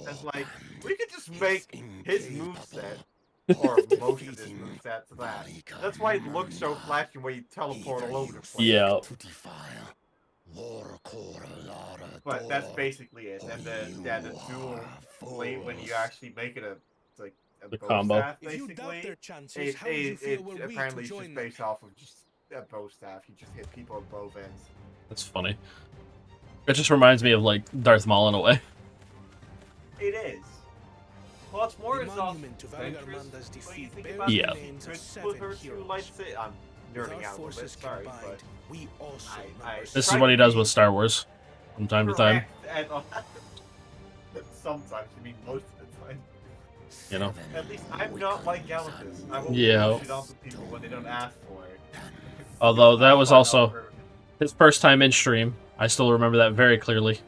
[SPEAKER 2] As like, we could just make his moveset or most of his moveset to that. That's why it looks so flashy when you teleport all over the place.
[SPEAKER 1] Yeah.
[SPEAKER 2] But that's basically it. And then the dual blade when you actually make it like a
[SPEAKER 1] The
[SPEAKER 2] bow
[SPEAKER 1] combo.
[SPEAKER 2] staff,
[SPEAKER 8] If you doubt
[SPEAKER 2] basically.
[SPEAKER 8] their chances, how would you feel were we
[SPEAKER 2] Apparently
[SPEAKER 8] to
[SPEAKER 2] it's just
[SPEAKER 8] join them?
[SPEAKER 2] based off of just a bow staff. You just hit people at both ends.
[SPEAKER 1] That's funny. It just reminds me of like Darth Maul in a way.
[SPEAKER 2] It is. Well, it's more
[SPEAKER 8] The
[SPEAKER 2] as
[SPEAKER 8] monument to
[SPEAKER 2] adventurous,
[SPEAKER 8] Valigarmanda's
[SPEAKER 2] but you
[SPEAKER 8] defeat
[SPEAKER 2] think
[SPEAKER 8] bears
[SPEAKER 2] about
[SPEAKER 8] the
[SPEAKER 1] Yeah.
[SPEAKER 2] the
[SPEAKER 8] names of
[SPEAKER 2] principle
[SPEAKER 8] 7
[SPEAKER 2] her two
[SPEAKER 8] heroes.
[SPEAKER 2] lightsaber. I'm
[SPEAKER 8] With
[SPEAKER 2] nerding
[SPEAKER 8] our
[SPEAKER 2] out a little bit,
[SPEAKER 8] forces
[SPEAKER 2] sorry,
[SPEAKER 8] combined, we also
[SPEAKER 2] I-
[SPEAKER 8] number
[SPEAKER 1] This is
[SPEAKER 2] Try
[SPEAKER 1] what he
[SPEAKER 2] to
[SPEAKER 1] does
[SPEAKER 2] be
[SPEAKER 1] with Star Wars from time to time.
[SPEAKER 2] correct and sometimes, I mean most of the time.
[SPEAKER 1] You know?
[SPEAKER 2] At least I'm not like Galactus. I will
[SPEAKER 1] Yeah.
[SPEAKER 2] push it onto people when they don't ask for it.
[SPEAKER 1] Although that was
[SPEAKER 2] But
[SPEAKER 1] also
[SPEAKER 2] no,
[SPEAKER 1] his first time in stream. I still remember that very clearly.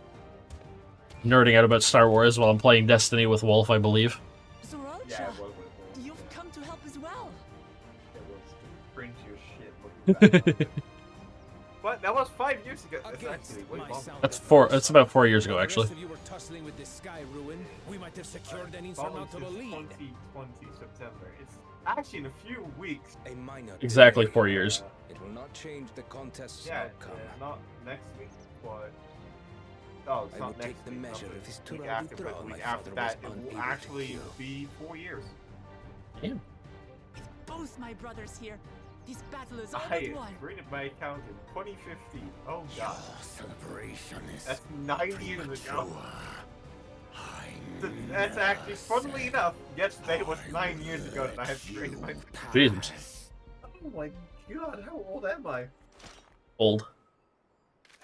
[SPEAKER 1] Nerding out about Star Wars while I'm playing Destiny with Wolf, I believe.
[SPEAKER 5] Zoralcha,
[SPEAKER 2] yeah, it was.
[SPEAKER 5] you've come to help as well.
[SPEAKER 2] It was cringy as shit looking back on it. But that was 5 years ago. That's actually way longer.
[SPEAKER 1] That's about 4 years ago, actually.
[SPEAKER 8] If you were tussling with this sky ruin, we might have secured an
[SPEAKER 2] Almost
[SPEAKER 8] insurmountable lead.
[SPEAKER 2] 2020 September. It's actually in a few weeks.
[SPEAKER 8] A minor
[SPEAKER 1] Exactly
[SPEAKER 8] delay.
[SPEAKER 1] 4 years.
[SPEAKER 8] It will not change the contest's
[SPEAKER 2] Yeah,
[SPEAKER 8] outcome.
[SPEAKER 2] not next week, but oh, it's
[SPEAKER 8] I
[SPEAKER 2] not
[SPEAKER 8] will
[SPEAKER 2] next
[SPEAKER 8] take the
[SPEAKER 2] week.
[SPEAKER 8] measure
[SPEAKER 2] not
[SPEAKER 8] of his
[SPEAKER 2] the week
[SPEAKER 8] Tarryl
[SPEAKER 2] after, but
[SPEAKER 8] withdrawal
[SPEAKER 2] the
[SPEAKER 8] my
[SPEAKER 2] week after
[SPEAKER 8] father
[SPEAKER 2] that,
[SPEAKER 8] was
[SPEAKER 2] it will
[SPEAKER 8] unable to
[SPEAKER 2] actually
[SPEAKER 8] cure.
[SPEAKER 2] be 4 years.
[SPEAKER 1] Damn.
[SPEAKER 5] With both my brothers here, this battle is all
[SPEAKER 2] I
[SPEAKER 5] but won.
[SPEAKER 2] created my account in 2015. Oh god,
[SPEAKER 9] Celebration is
[SPEAKER 2] that's 9 years ago.
[SPEAKER 9] premature.
[SPEAKER 2] That's actually, funnily enough, yesterday was 9 years ago that I have created my.
[SPEAKER 1] Jesus.
[SPEAKER 2] Oh my god, how old am I?
[SPEAKER 1] Old.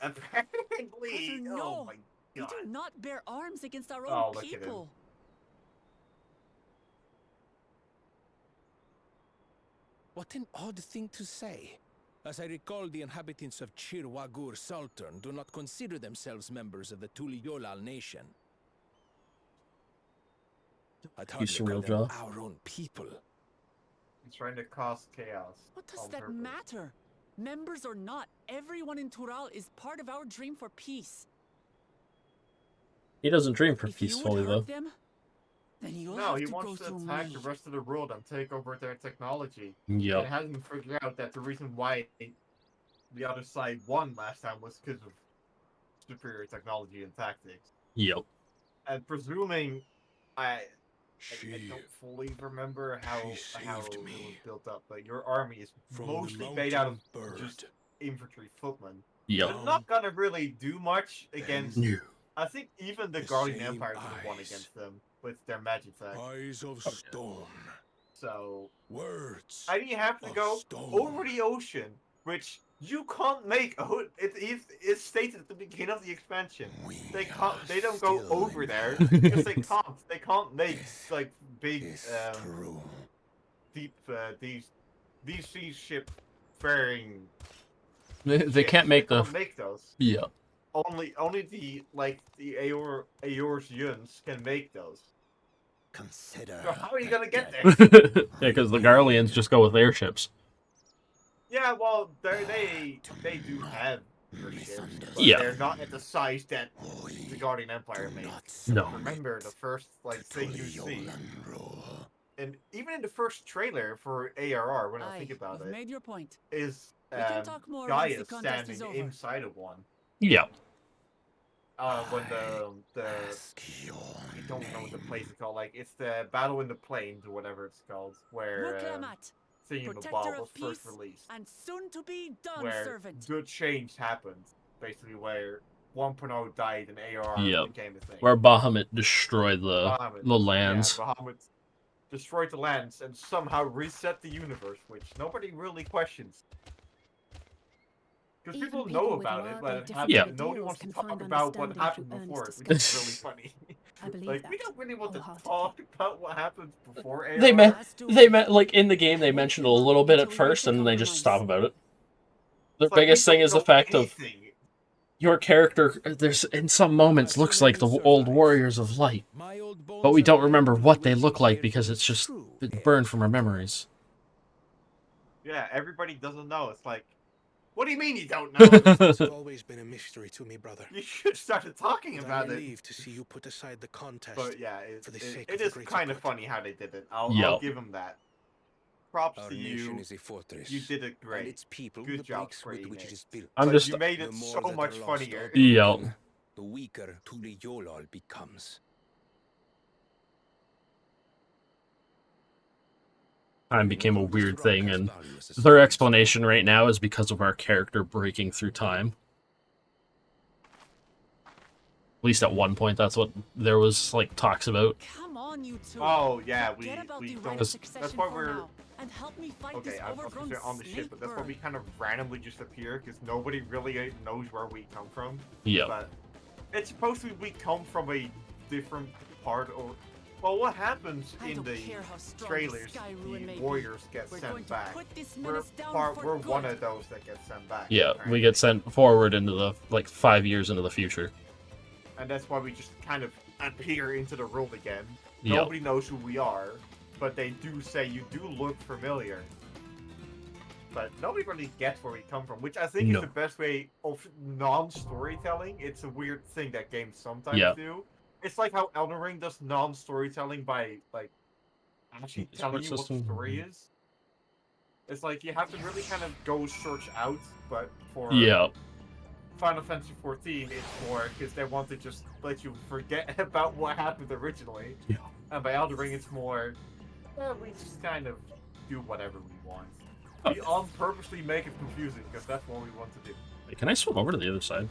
[SPEAKER 2] Apparently.
[SPEAKER 5] Brother,
[SPEAKER 2] Oh
[SPEAKER 5] no.
[SPEAKER 2] my
[SPEAKER 5] We
[SPEAKER 2] god.
[SPEAKER 5] do not bear arms against our
[SPEAKER 2] Oh,
[SPEAKER 5] own
[SPEAKER 2] look at him.
[SPEAKER 5] people.
[SPEAKER 8] What an odd thing to say. As I recall, the inhabitants of Chirwagur Sultan do not consider themselves members of the Tuliyolal nation. I'd hardly
[SPEAKER 1] surreal
[SPEAKER 8] call them
[SPEAKER 1] jaw.
[SPEAKER 8] our own people.
[SPEAKER 2] He's trying to cause chaos.
[SPEAKER 5] What does
[SPEAKER 2] on
[SPEAKER 5] that
[SPEAKER 2] purpose.
[SPEAKER 5] matter? Members or not, everyone in Tural is part of our dream for peace.
[SPEAKER 1] He doesn't dream for
[SPEAKER 5] If you
[SPEAKER 1] peacefully,
[SPEAKER 5] would
[SPEAKER 1] though.
[SPEAKER 5] hurt them, then you'll
[SPEAKER 2] No,
[SPEAKER 5] have
[SPEAKER 2] he
[SPEAKER 5] to go
[SPEAKER 2] wants to
[SPEAKER 5] through
[SPEAKER 2] attack
[SPEAKER 5] me.
[SPEAKER 2] the rest of the world and take over their technology.
[SPEAKER 1] Yep.
[SPEAKER 2] And hasn't figured out that the reason why the other side won last time was because of superior technology and tactics.
[SPEAKER 1] Yep.
[SPEAKER 2] And presuming I
[SPEAKER 9] She
[SPEAKER 2] don't fully remember how it was
[SPEAKER 9] me
[SPEAKER 2] built up, but your army is
[SPEAKER 9] from
[SPEAKER 2] mostly
[SPEAKER 9] the
[SPEAKER 2] made out of
[SPEAKER 9] mountain bird.
[SPEAKER 2] just infantry footmen.
[SPEAKER 1] Yep.
[SPEAKER 2] They're not gonna really do much against.
[SPEAKER 1] No.
[SPEAKER 2] I think even the
[SPEAKER 8] The
[SPEAKER 2] Guardian
[SPEAKER 8] same
[SPEAKER 2] Empire could have won
[SPEAKER 8] eyes.
[SPEAKER 2] against them with their magic attack.
[SPEAKER 8] Eyes of stone.
[SPEAKER 2] So
[SPEAKER 8] Words
[SPEAKER 2] I you have to
[SPEAKER 8] of
[SPEAKER 2] go
[SPEAKER 8] stone.
[SPEAKER 2] over the ocean, which you can't make. Oh, it's stated at the beginning of the expansion. They can't. They don't go
[SPEAKER 8] still
[SPEAKER 2] over
[SPEAKER 8] in
[SPEAKER 2] there
[SPEAKER 8] paradise.
[SPEAKER 2] because they can't. They can't make like big,
[SPEAKER 8] Is true.
[SPEAKER 2] deep, these sea ship faring.
[SPEAKER 1] They can't make
[SPEAKER 2] they
[SPEAKER 1] the.
[SPEAKER 2] can't make those.
[SPEAKER 1] Yeah.
[SPEAKER 2] Only the Aeor's Yuns can make those.
[SPEAKER 8] Consider.
[SPEAKER 2] So how are you gonna get
[SPEAKER 1] Yeah,
[SPEAKER 2] there?
[SPEAKER 1] because the Garleans just go with airships.
[SPEAKER 2] Yeah, well, they do have their ships, but
[SPEAKER 1] Yeah.
[SPEAKER 2] they're not at the size that the Guardian Empire made.
[SPEAKER 1] No.
[SPEAKER 2] Remember the first thing you see, and even in the first trailer for ARR, when I think about
[SPEAKER 5] you've
[SPEAKER 2] it,
[SPEAKER 5] made your point.
[SPEAKER 2] is
[SPEAKER 5] We can talk more once the
[SPEAKER 2] Gaia
[SPEAKER 5] contest is
[SPEAKER 2] standing
[SPEAKER 5] over.
[SPEAKER 2] inside of one.
[SPEAKER 1] Yeah.
[SPEAKER 2] When the I don't know what the place is called. Like it's the Battle in the Plains or whatever it's called, where
[SPEAKER 5] Muklamat,
[SPEAKER 2] Thingamabob
[SPEAKER 5] protector
[SPEAKER 2] was
[SPEAKER 5] of
[SPEAKER 2] first
[SPEAKER 5] peace
[SPEAKER 2] released.
[SPEAKER 5] and soon to be Dawn
[SPEAKER 2] Where
[SPEAKER 5] servant.
[SPEAKER 2] good change happened, basically where 1.0 died and AR
[SPEAKER 1] Yep.
[SPEAKER 2] became a thing.
[SPEAKER 1] Where Bahamut destroyed the
[SPEAKER 2] Bahamut,
[SPEAKER 1] lands.
[SPEAKER 2] Yeah, Bahamut destroyed the lands and somehow reset the universe, which nobody really questions. Because people know about it, but nobody wants to talk about what happened before, which is really funny.
[SPEAKER 7] I believe
[SPEAKER 2] Like,
[SPEAKER 7] that.
[SPEAKER 2] we don't really want to talk about what happened before AR.
[SPEAKER 1] They meant like in the game they mentioned a little bit at first and then they just stop about it. The biggest thing is the fact of your character there's in some moments looks like the old warriors of light. But we don't remember what they look like because it's just burned from our memories.
[SPEAKER 2] Yeah, everybody doesn't know. It's like, what do you mean you don't know?
[SPEAKER 8] It's always been a mystery to me, brother.
[SPEAKER 2] You should start talking about
[SPEAKER 8] I'm
[SPEAKER 2] it.
[SPEAKER 8] relieved to see you put aside the contest.
[SPEAKER 2] But yeah,
[SPEAKER 8] for the sake
[SPEAKER 2] it
[SPEAKER 8] of the
[SPEAKER 2] is
[SPEAKER 8] greater
[SPEAKER 2] kind of
[SPEAKER 8] good.
[SPEAKER 2] funny how they did it. I'll give them that. Props
[SPEAKER 8] Our
[SPEAKER 2] to
[SPEAKER 8] nation
[SPEAKER 2] you.
[SPEAKER 8] is a fortress,
[SPEAKER 2] You did it great.
[SPEAKER 8] and its people
[SPEAKER 2] Good
[SPEAKER 8] the
[SPEAKER 2] job
[SPEAKER 8] bricks with
[SPEAKER 2] creating
[SPEAKER 8] which
[SPEAKER 2] it.
[SPEAKER 8] it is built.
[SPEAKER 1] I'm
[SPEAKER 2] But
[SPEAKER 1] just
[SPEAKER 2] you made it
[SPEAKER 8] The more
[SPEAKER 2] so
[SPEAKER 8] that
[SPEAKER 2] much
[SPEAKER 8] are lost
[SPEAKER 2] funnier.
[SPEAKER 8] or
[SPEAKER 1] Yeah.
[SPEAKER 8] broken, the weaker Tuli Yolal becomes.
[SPEAKER 1] Time became a weird thing, and their explanation right now is because of our character breaking through time. At least at one point, that's what there was like talks about.
[SPEAKER 5] Come on, you two.
[SPEAKER 2] Oh yeah,
[SPEAKER 5] Forget about
[SPEAKER 2] we
[SPEAKER 5] the
[SPEAKER 2] don't.
[SPEAKER 5] right
[SPEAKER 2] That's
[SPEAKER 5] succession
[SPEAKER 2] why
[SPEAKER 5] for
[SPEAKER 2] we're
[SPEAKER 5] now, and help me fight
[SPEAKER 2] okay.
[SPEAKER 5] this
[SPEAKER 2] I was
[SPEAKER 5] overgrown
[SPEAKER 2] gonna say on the ship, but that's why
[SPEAKER 5] snake
[SPEAKER 2] we
[SPEAKER 5] bird.
[SPEAKER 2] kind of randomly just appear because nobody really knows where we come from.
[SPEAKER 1] Yeah.
[SPEAKER 2] But it's supposed to be we come from a different part or. Well, what happens
[SPEAKER 5] I
[SPEAKER 2] in
[SPEAKER 5] don't
[SPEAKER 2] the
[SPEAKER 5] care how strong
[SPEAKER 2] trailers?
[SPEAKER 5] Sky Ruin may
[SPEAKER 2] The
[SPEAKER 5] be.
[SPEAKER 2] warriors get
[SPEAKER 5] We're going
[SPEAKER 2] sent
[SPEAKER 5] to
[SPEAKER 2] back.
[SPEAKER 5] put this
[SPEAKER 2] We're
[SPEAKER 5] menace down for
[SPEAKER 2] we're one
[SPEAKER 5] good.
[SPEAKER 2] of those that get sent back.
[SPEAKER 1] Yeah, we
[SPEAKER 2] apparently.
[SPEAKER 1] get sent forward into the, like, 5 years into the future.
[SPEAKER 2] And that's why we just kind of appear into the world again.
[SPEAKER 1] Yep.
[SPEAKER 2] Nobody knows who we are, but they do say you do look familiar. But nobody really gets where we come from, which I think
[SPEAKER 1] No.
[SPEAKER 2] is the best way of non-storytelling. It's a weird thing that games sometimes
[SPEAKER 1] Yeah.
[SPEAKER 2] do. It's like how Elden Ring does non-storytelling by, like, actually telling you what the story is. It's like you have to really kind of go search out, but for
[SPEAKER 1] Yeah.
[SPEAKER 2] Final Fantasy XIV, it's more because they want to just let you forget about what happened originally.
[SPEAKER 1] Yeah.
[SPEAKER 2] And by Elden Ring, it's more, we just kind of do whatever we want. We on purposely make it confusing because that's what we want to do.
[SPEAKER 1] Wait, can I swim over to the other side?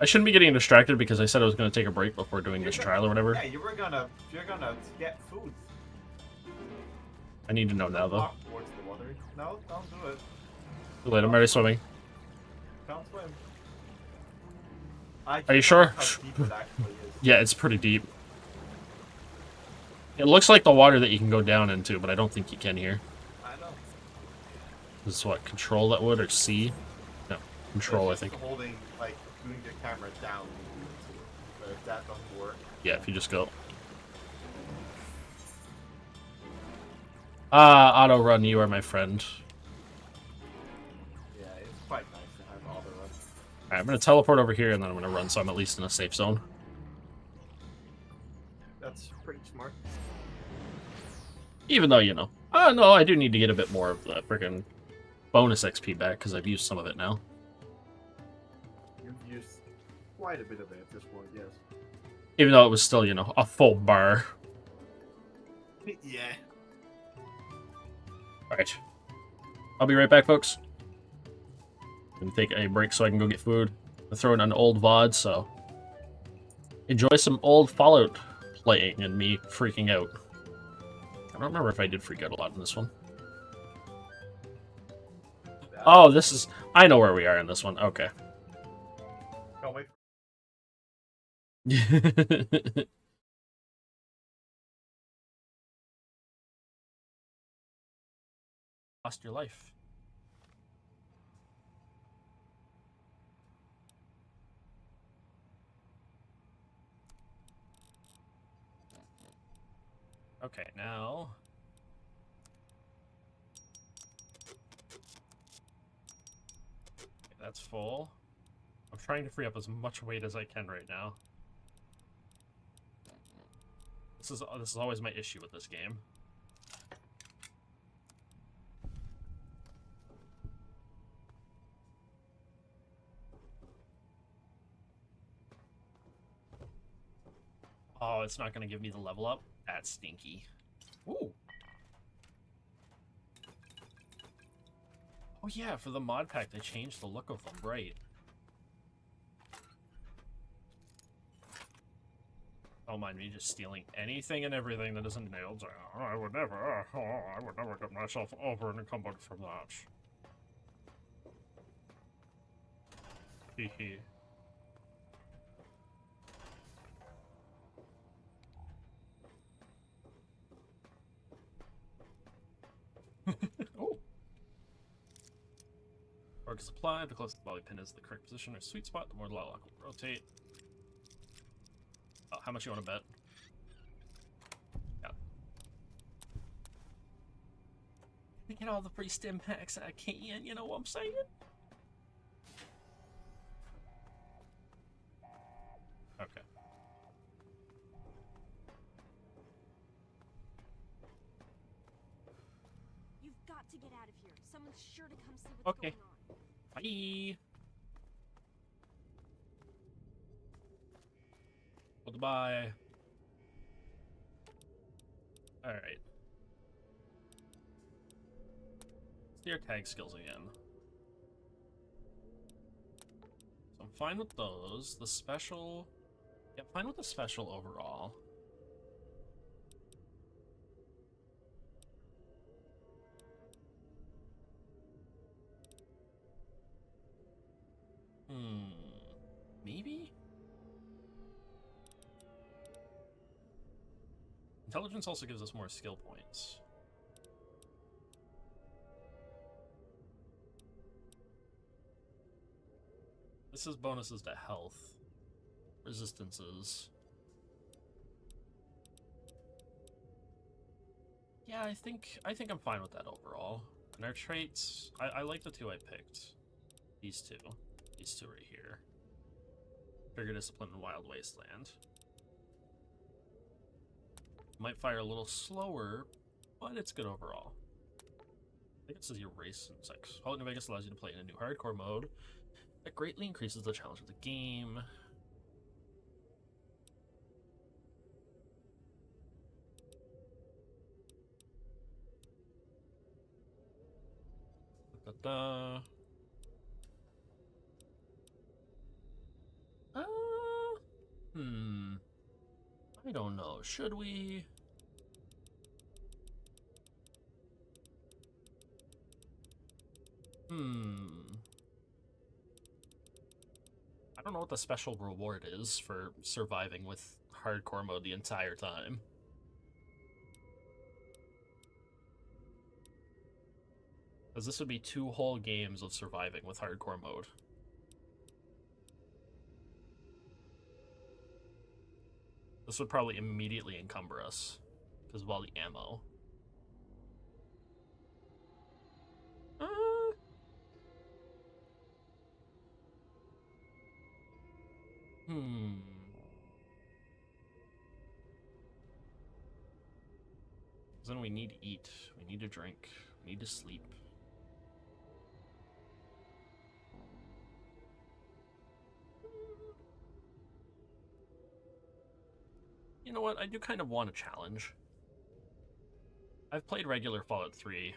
[SPEAKER 1] I shouldn't be getting distracted because I said I was going to take a break before doing this trial or whatever.
[SPEAKER 2] Yeah, you're gonna get food.
[SPEAKER 1] I need to know now, though.
[SPEAKER 2] Walk towards the water. No, don't do it.
[SPEAKER 1] Too late, I'm already swimming.
[SPEAKER 2] Don't swim.
[SPEAKER 1] Are you sure?
[SPEAKER 2] How deep it actually is.
[SPEAKER 1] Yeah, it's pretty deep. It looks like the water that you can go down into, but I don't think you can here.
[SPEAKER 2] I know.
[SPEAKER 1] This is what, control that would, or C? No, control, I
[SPEAKER 2] It's
[SPEAKER 1] think.
[SPEAKER 2] just holding, like, doing the camera down. But if that doesn't work.
[SPEAKER 1] Yeah, if you just go. Auto run, you are my friend.
[SPEAKER 2] Yeah, it's quite nice to have auto run.
[SPEAKER 1] Alright, I'm going to teleport over here, and then I'm going to run, so I'm at least in a safe zone.
[SPEAKER 2] That's pretty smart.
[SPEAKER 1] Even though, you know. No, I do need to get a bit more of the freaking bonus XP back, because I've used some of it now.
[SPEAKER 2] You've used quite a bit of it at this point, yes.
[SPEAKER 1] Even though it was still, you know, a full bar.
[SPEAKER 2] Yeah.
[SPEAKER 1] Alright. I'll be right back, folks. Gonna take a break so I can go get food. I'm throwing an old VOD, so enjoy some old Fallout playing and me freaking out. I don't remember if I did freak out a lot in this one. Oh, this is... I know where we are in this one. Okay.
[SPEAKER 2] Oh, wait.
[SPEAKER 1] Lost your life. Okay, now... Okay, that's full. I'm trying to free up as much weight as I can right now. This is always my issue with this game. Oh, it's not going to give me the level up? That's stinky. Ooh. Oh yeah, for the mod pack, they changed the look of them, right. Don't mind me just stealing anything and everything that isn't nailed down. I would never get myself over encumbered from that. Hehe. Oh. Orc is applied. The closer the volley pin is the correct position or sweet spot, the more the lock will rotate. Oh, how much you want to bet? Yeah. We get all the free stim packs I can, you know what I'm saying? Okay.
[SPEAKER 12] You've got to get out of here. Someone's sure to come see what's going on.
[SPEAKER 1] Bye. Goodbye. Alright. Let's do your tag skills again. So I'm fine with those. The special... Yeah, I'm fine with the special overall. Maybe? Intelligence also gives us more skill points. This is bonuses to health. Resistances. Yeah, I think I'm fine with that overall. And our traits, I like the two I picked. These two. These two right here. Trigger Discipline and Wild Wasteland. Might fire a little slower, but it's good overall. I think it says your race and sex. Fallout New Vegas allows you to play in a new hardcore mode that greatly increases the challenge of the game. Da-da. I don't know. Should we? I don't know what the special reward is for surviving with hardcore mode the entire time. Because this would be 2 whole games of surviving with hardcore mode. This would probably immediately encumber us because of all the ammo. Then we need to eat, we need to drink, we need to sleep. You know what, I do kind of want a challenge. I've played regular Fallout 3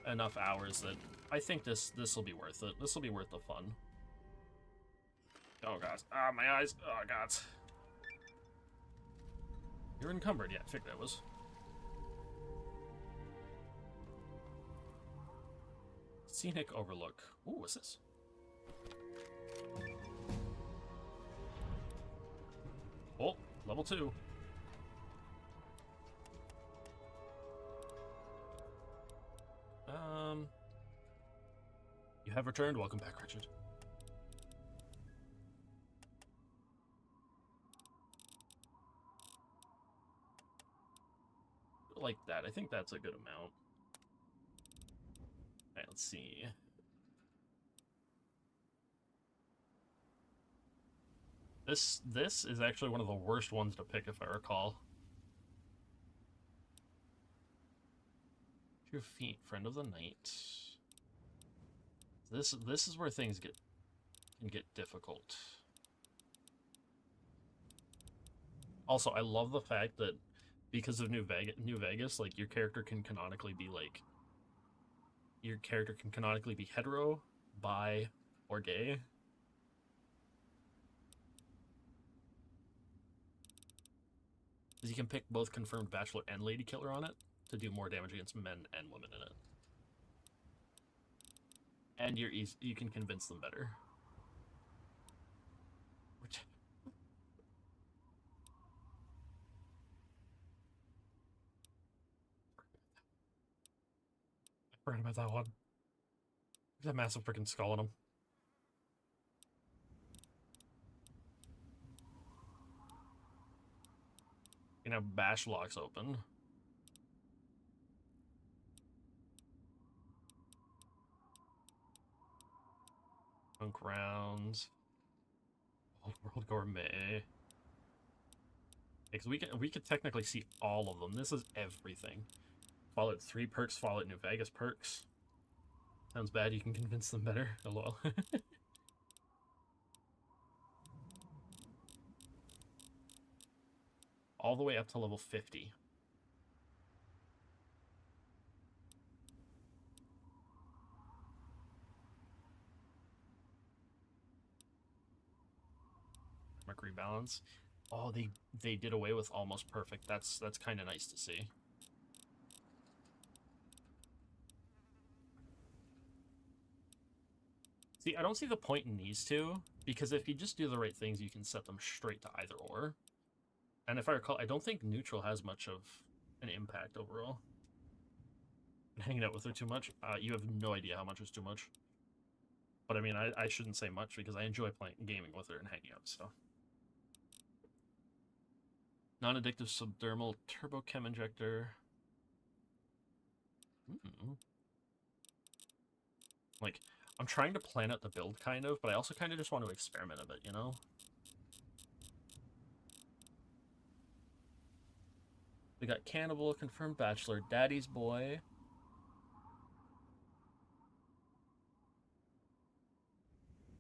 [SPEAKER 1] enough hours that I think this will be worth it. This will be worth the fun. Oh god. Ah, my eyes. Oh god. You're encumbered. Yeah, I figured I was. Scenic Overlook. Ooh, what's this? Oh, level 2. You have returned. Welcome back, Richard. Like that. I think that's a good amount. Alright, let's see. This is actually one of the worst ones to pick, if I recall. 2 feet, friend of the night. This is where things can get difficult. Also, I love the fact that because of New Vegas, like your character can canonically be hetero, bi, or gay. Because you can pick both confirmed bachelor and lady killer on it to do more damage against men and women in it. And you can convince them better. Which I forgot about that one. There's a massive freaking skull on him. You know, bash locks open. Punk rounds. Old World Gourmet. Because we could technically see all of them. This is everything. Fallout 3 perks, Fallout New Vegas perks. Sounds bad, you can convince them better. Hello. All the way up to level 50. Rebalance. Oh, they did away with almost perfect. That's kind of nice to see. See, I don't see the point in these two, because if you just do the right things, you can set them straight to either or. And if I recall, I don't think neutral has much of an impact overall. Hanging out with her too much? You have no idea how much is too much. But I mean, I shouldn't say much because I enjoy gaming with her and hanging out, so. Non-addictive subdermal turbochem injector. Like, I'm trying to plan out the build, kind of, but I also kind of just want to experiment a bit, you know? We got Cannibal, Confirmed Bachelor, Daddy's Boy.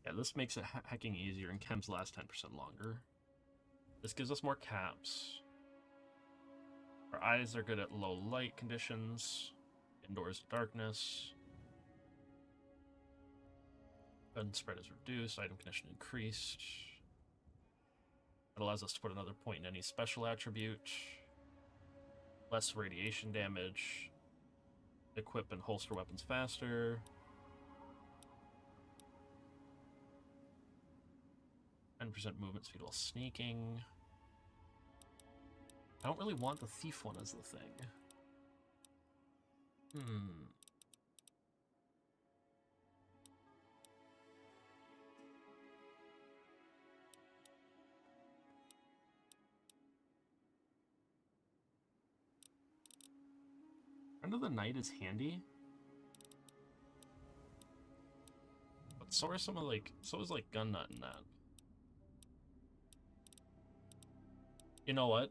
[SPEAKER 1] Yeah, this makes it hacking easier, and chems last 10% longer. This gives us more caps. Our eyes are good at low light conditions. Indoors darkness. Gun spread is reduced. Item condition increased. It allows us to put another point in any special attribute. Less radiation damage. Equip and holster weapons faster. 10% movement speed while sneaking. I don't really want the thief one as the thing. Friend of the Night is handy. But so are some of so is Gun Nut in that. You know what?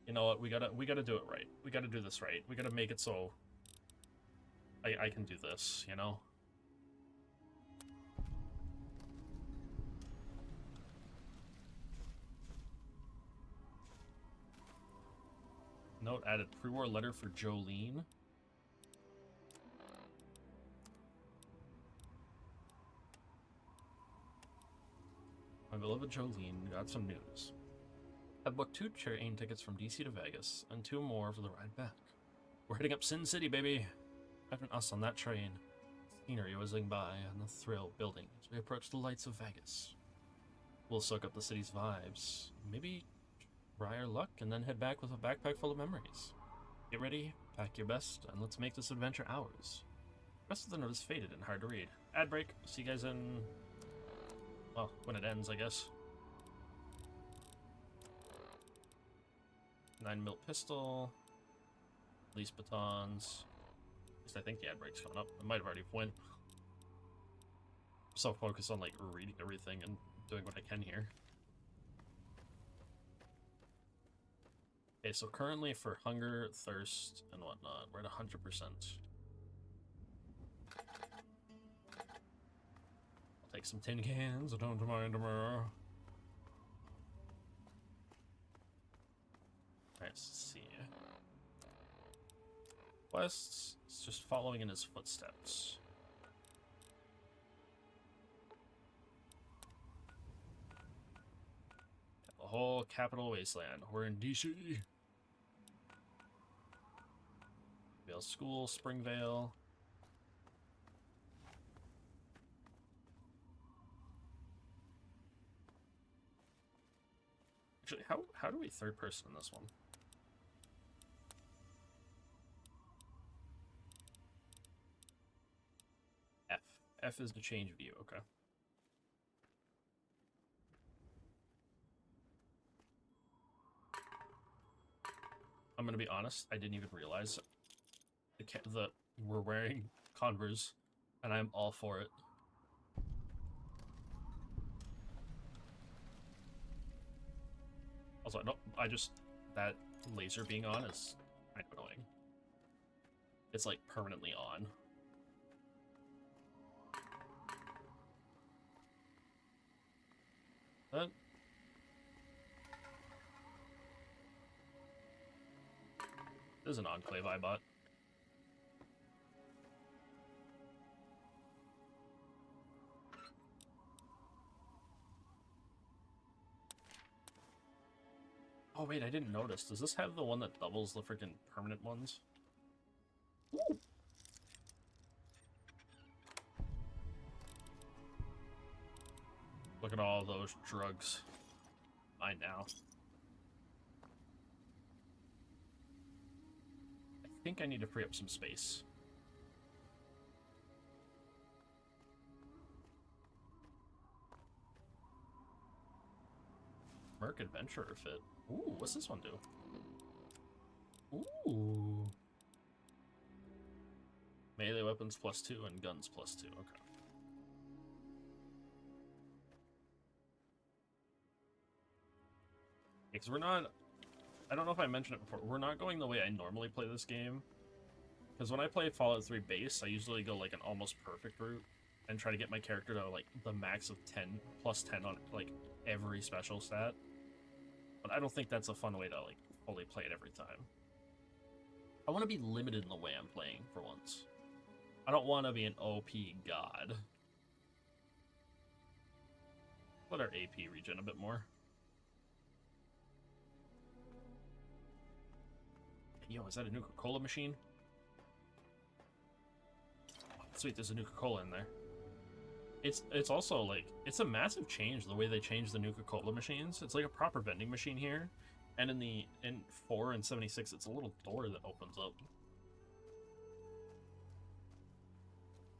[SPEAKER 1] You know what? We gotta do it right. We gotta do this right. We gotta make it so I can do this, you know? Note added pre-war letter for Jolene. beloved Jolene got some news. I've booked 2 train tickets from DC to Vegas, and 2 more for the ride back. We're heading up Sin City, baby! Imagine us on that train. Scenery whizzing by and the thrill building as we approach the lights of Vegas. We'll soak up the city's vibes, maybe try our luck, and then head back with a backpack full of memories. Get ready, pack your best, and let's make this adventure ours. The rest of the note is faded and hard to read. Ad break. See you guys in... well, when it ends, I guess. 9mm pistol. Police batons. At least I think the ad break's coming up. It might have already went. I'm so focused on, like, reading everything and doing what I can here. Okay, so currently for hunger, thirst, and whatnot, we're at 100%. I'll take some tin cans, I don't mind them. Alright, let's see. Quests, it's just following in his footsteps. The whole capital wasteland. We're in DC. Vale School, Springvale. Actually, how do we third person in this one? F. F is to change view, okay. I'm gonna be honest, I didn't even realize that we're wearing Converse, and I'm all for it. Also, that laser being on is kind of annoying. It's like permanently on. That There's an Enclave I bought. Oh wait, I didn't notice. Does this have the one that doubles the freaking permanent ones? Ooh. Look at all those drugs. Mine now. I think I need to free up some space. Merc Adventurer fit. Ooh, what's this one do? Ooh. Melee weapons +2 and guns +2. Okay. Because we're not... I don't know if I mentioned it before. We're not going the way I normally play this game. Because when I play Fallout 3 base, I usually go like an almost perfect route and try to get my character to like the max of 10, +10 on like every special stat. But I don't think that's a fun way to like fully play it every time. I want to be limited in the way I'm playing for once. I don't want to be an OP god. Let our AP regen a bit more. Yo, is that a Nuka-Cola machine? Oh, sweet, there's a Nuka-Cola in there. It's also like, it's a massive change the way they change the Nuka-Cola machines. It's like a proper vending machine here. And in 4 and 76, it's a little door that opens up.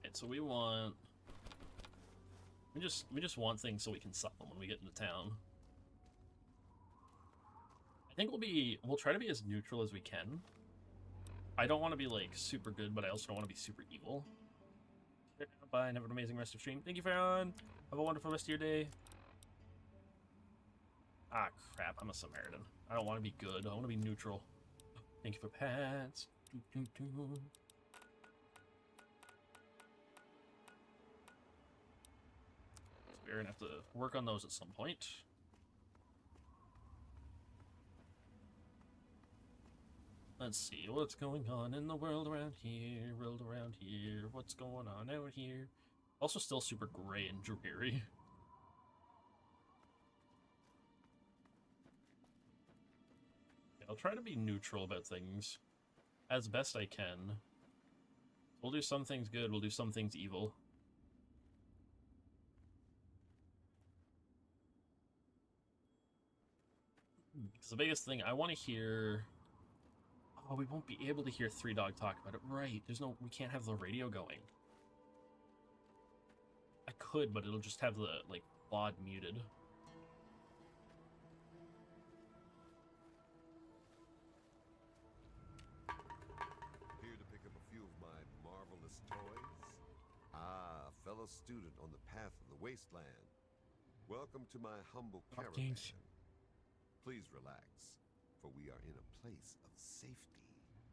[SPEAKER 1] And so we just want things so we can sell them when we get into town. I think we'll try to be as neutral as we can. I don't want to be like super good, but I also don't want to be super evil. Bye, and have an amazing rest of stream. Thank you, Farron. Have a wonderful rest of your day. Ah, crap, I'm a Samaritan. I don't want to be good, I want to be neutral. Thank you for pets. We're gonna have to work on those at some point. Let's see what's going on in the world around here, what's going on out here. Also still super gray and dreary. I'll try to be neutral about things as best I can. We'll do some things good, we'll do some things evil. Because the biggest thing, I want to hear... Oh, we won't be able to hear Three Dog talk about it. Right, we can't have the radio going. I could, but it'll just have the, like, VOD muted.
[SPEAKER 13] Here to pick up a few of my marvelous toys? Ah, a fellow student on the path of the wasteland. Welcome to my humble caravan. Please relax, for we are in a place of safety.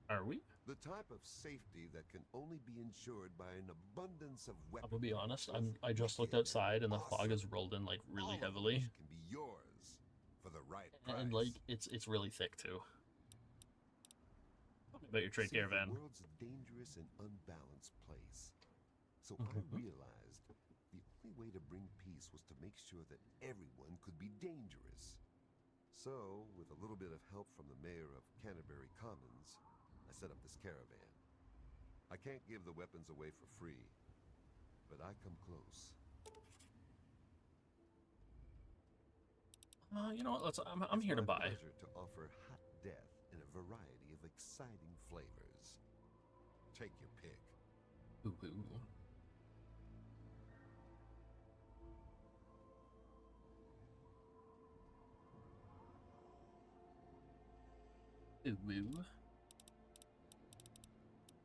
[SPEAKER 1] Are we?
[SPEAKER 13] The type of safety that can only be ensured by an abundance of weapons.
[SPEAKER 1] I'll be honest, I just looked outside and the fog has rolled in like really heavily.
[SPEAKER 13] Can be yours for the right price.
[SPEAKER 1] And like it's really thick too. Tell me about your trade caravan.
[SPEAKER 13] The world's a dangerous and unbalanced place. So I realized the only way to bring peace was to make sure that everyone could be dangerous. So, with a little bit of help from the mayor of Canterbury Commons, I set up this caravan. I can't give the weapons away for free, but I come close.
[SPEAKER 1] You know what? I'm here to buy.
[SPEAKER 13] It's my pleasure to offer hot death in a variety of exciting flavors. Take your pick.
[SPEAKER 1] Ooh, ooh. Ooh, ooh.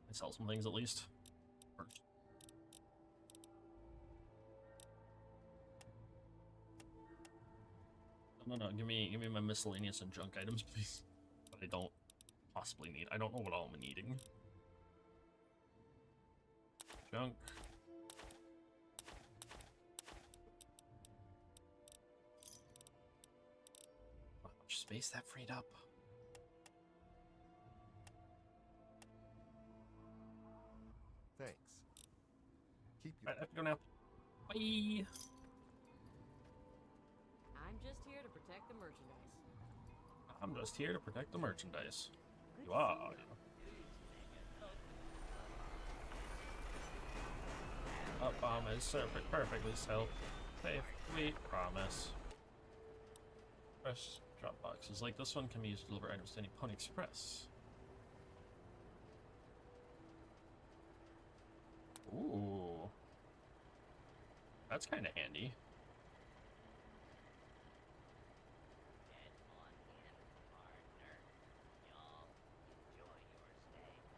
[SPEAKER 1] I sell some things at least. First. No, give me my miscellaneous and junk items, please. That I don't possibly need. I don't know what all I'm needing. Junk. How much space that freed up?
[SPEAKER 13] Thanks. Keep your...
[SPEAKER 1] Alright, I have to go now. Bye!
[SPEAKER 14] I'm just here to protect the merchandise.
[SPEAKER 1] I'm just here to protect the merchandise. You are. Up bomb is perfectly safe. We promise. Fresh drop boxes like this one can be used to deliver items to any Pony Express. Ooh. That's kind of handy.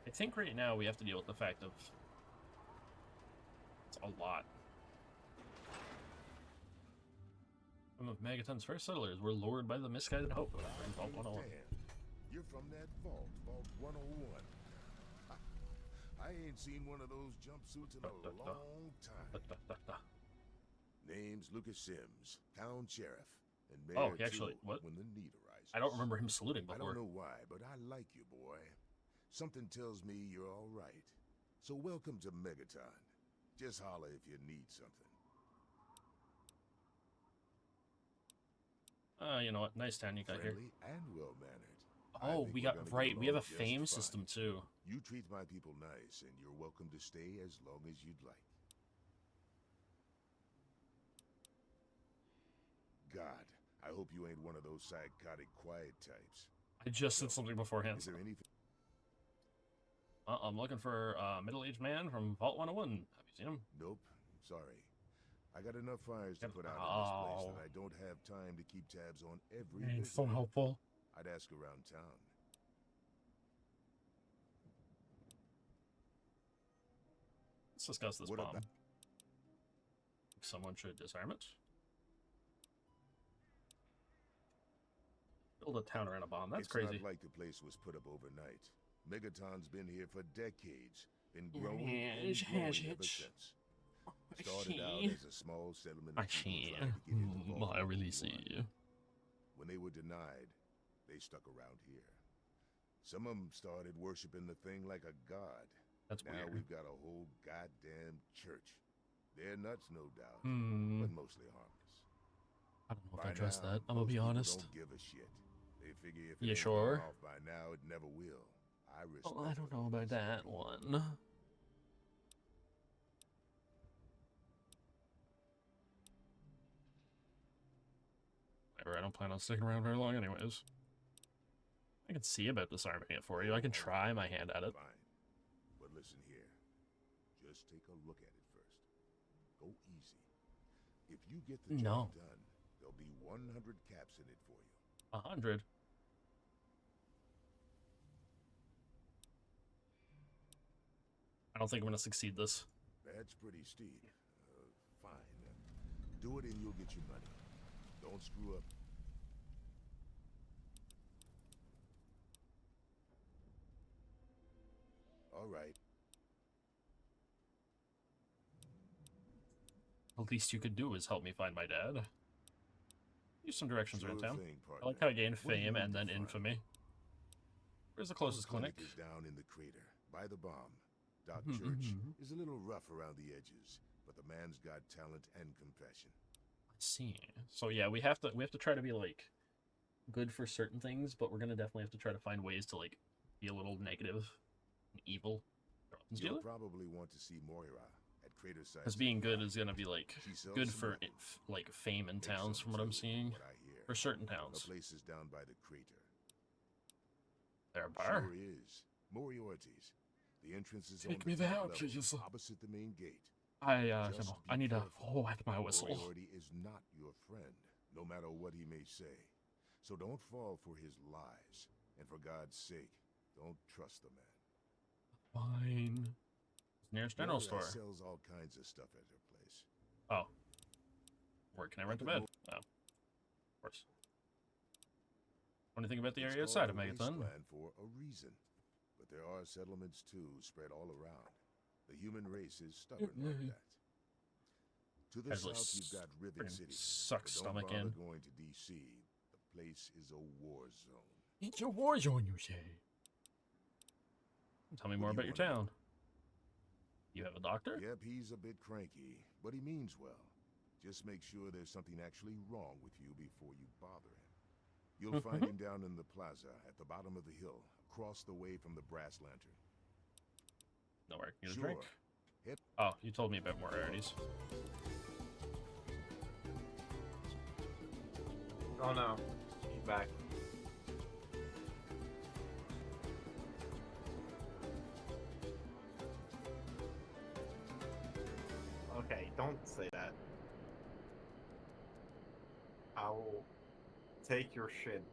[SPEAKER 1] I think right now we have to deal with the fact of it's a lot. Some of Megaton's first settlers were lured by the misguided hope of Vault 101.
[SPEAKER 15] You're from that vault, Vault 101. I ain't seen one of those jumpsuits in a long time. Name's Lucas Sims, town sheriff, and mayor
[SPEAKER 1] oh, he actually, what?
[SPEAKER 15] When the need arises.
[SPEAKER 1] I don't remember him saluting before.
[SPEAKER 15] I don't know why, but I like you, boy. Something tells me you're all right. So welcome to Megaton. Just holler if you need something.
[SPEAKER 1] You know what? Nice town you got here.
[SPEAKER 15] Friendly and well-mannered.
[SPEAKER 1] Oh, we have a fame system too.
[SPEAKER 15] You treat my people nice, and you're welcome to stay as long as you'd like. God, I hope you ain't one of those psychotic quiet types.
[SPEAKER 1] I just said something beforehand.
[SPEAKER 15] Is there anything?
[SPEAKER 1] I'm looking for a middle-aged man from Vault 101. Have you seen him?
[SPEAKER 15] Nope. Sorry. I got enough fires to put out in this place that I don't have time to keep tabs on every
[SPEAKER 1] Ain't so helpful.
[SPEAKER 15] I'd ask around town.
[SPEAKER 1] Let's discuss this
[SPEAKER 15] What
[SPEAKER 1] bomb.
[SPEAKER 15] about-
[SPEAKER 1] Someone should disarm it. Build a town around a bomb. That's
[SPEAKER 15] it's
[SPEAKER 1] crazy.
[SPEAKER 15] Not like the place was put up overnight. Megaton's been here for decades. Been growing and growing ever since. Started out as a small settlement of people trying to get into Vault
[SPEAKER 1] I really
[SPEAKER 15] 101.
[SPEAKER 1] see.
[SPEAKER 15] When they were denied, they stuck around here. Some of them started worshiping the thing like a god.
[SPEAKER 1] That's
[SPEAKER 15] now
[SPEAKER 1] weird.
[SPEAKER 15] we've got a whole goddamn church. They're nuts, no doubt, but mostly harmless.
[SPEAKER 1] I don't know if
[SPEAKER 15] By
[SPEAKER 1] I trust
[SPEAKER 15] now,
[SPEAKER 1] that. I'm gonna
[SPEAKER 15] most
[SPEAKER 1] be
[SPEAKER 15] people
[SPEAKER 1] honest.
[SPEAKER 15] Don't give a shit. They figure if
[SPEAKER 1] You
[SPEAKER 15] it ain't
[SPEAKER 1] sure?
[SPEAKER 15] gone off by now, it never will. I respect
[SPEAKER 1] Oh, I don't know about that one. Whatever, I don't plan on sticking around very long anyways. I can see about disarming it for you. I can try my hand at it.
[SPEAKER 15] Fine. But listen here. Just take a look at it first. Go easy. If you get the job done, there'll be 100 caps in it for you.
[SPEAKER 1] 100? I don't think I'm going to succeed this.
[SPEAKER 15] That's pretty steep. Fine. Do it and you'll get your money. Don't screw up. All right.
[SPEAKER 1] The least you could do is help me find my dad. Use some directions around town.
[SPEAKER 15] Thing,
[SPEAKER 1] I like how I gained fame and then infamy. Where's the closest clinic?
[SPEAKER 15] Is down in the crater by the bomb. Doc Church is a little rough around the edges, but the man's got talent and compassion.
[SPEAKER 1] I see. So yeah, we have to try to be like good for certain things, but we're gonna definitely have to try to find ways to like be a little negative and evil.
[SPEAKER 15] You'll probably want to see Moira at Crater Side.
[SPEAKER 1] Because being good is gonna be like good for like fame in towns, from what I'm seeing. For certain towns.
[SPEAKER 15] The place is down by the crater.
[SPEAKER 1] There a bar?
[SPEAKER 15] Sure is. Moriarty's. The entrance is
[SPEAKER 1] Take
[SPEAKER 15] on
[SPEAKER 1] me
[SPEAKER 15] the
[SPEAKER 1] there,
[SPEAKER 15] top level,
[SPEAKER 1] please.
[SPEAKER 15] opposite the main gate.
[SPEAKER 1] You know, I need to wet my whistle.
[SPEAKER 15] Moriarty is not your friend, no matter what he may say. So don't fall for his lies. And for God's sake, don't trust the man.
[SPEAKER 1] Fine. Nearest general store.
[SPEAKER 15] Sells all kinds of stuff at her place.
[SPEAKER 1] Oh. Where can I rent a bed? Oh. Of course. What do you think about the area outside of Megaton?
[SPEAKER 15] For a reason. But there are settlements too, spread all around. The human race is stubborn like that. To the south, you've got Rivet City.
[SPEAKER 1] Suck stomach in.
[SPEAKER 15] Going to DC. The place is a war zone.
[SPEAKER 1] It's a war zone, you say? Tell me more about your town. You have a doctor?
[SPEAKER 15] Yep, he's a bit cranky, but he means well. Just make sure there's something actually wrong with you before you bother him. You'll find him down in the plaza at the bottom of the hill, across the way from the brass lantern.
[SPEAKER 1] Nowhere. Get a drink? Oh, you told me about Moriarty's.
[SPEAKER 2] Oh no. He's back. Okay, don't say that. I will take your shit.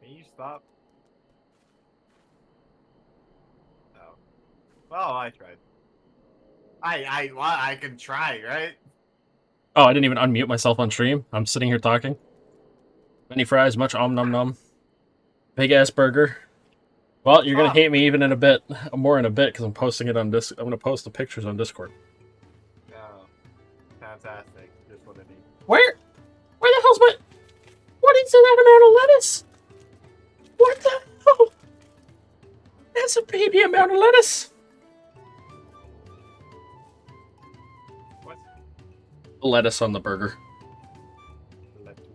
[SPEAKER 2] Can you stop? No. Well, I tried. I can try, right?
[SPEAKER 1] Oh, I didn't even unmute myself on stream. I'm sitting here talking. Many fries, much om nom nom. Big ass burger. Well, you're gonna hate me even in a bit. More in a bit because I'm posting it on I'm gonna post the pictures on Discord.
[SPEAKER 2] Oh, fantastic. Just what I need.
[SPEAKER 1] Where the hell's my? What is that amount of lettuce? What the hell? That's a baby amount of lettuce.
[SPEAKER 2] What?
[SPEAKER 1] The lettuce on the burger.
[SPEAKER 2] Lettuce.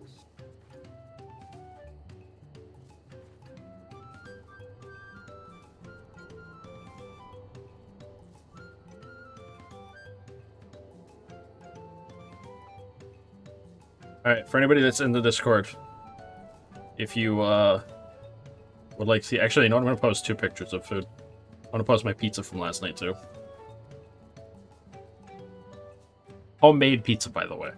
[SPEAKER 1] Alright, for anybody that's in the Discord, if you would like to see... Actually, you know what? I'm going to post 2 pictures of food. I'm going to post my pizza from last night, too. Homemade pizza, by the way.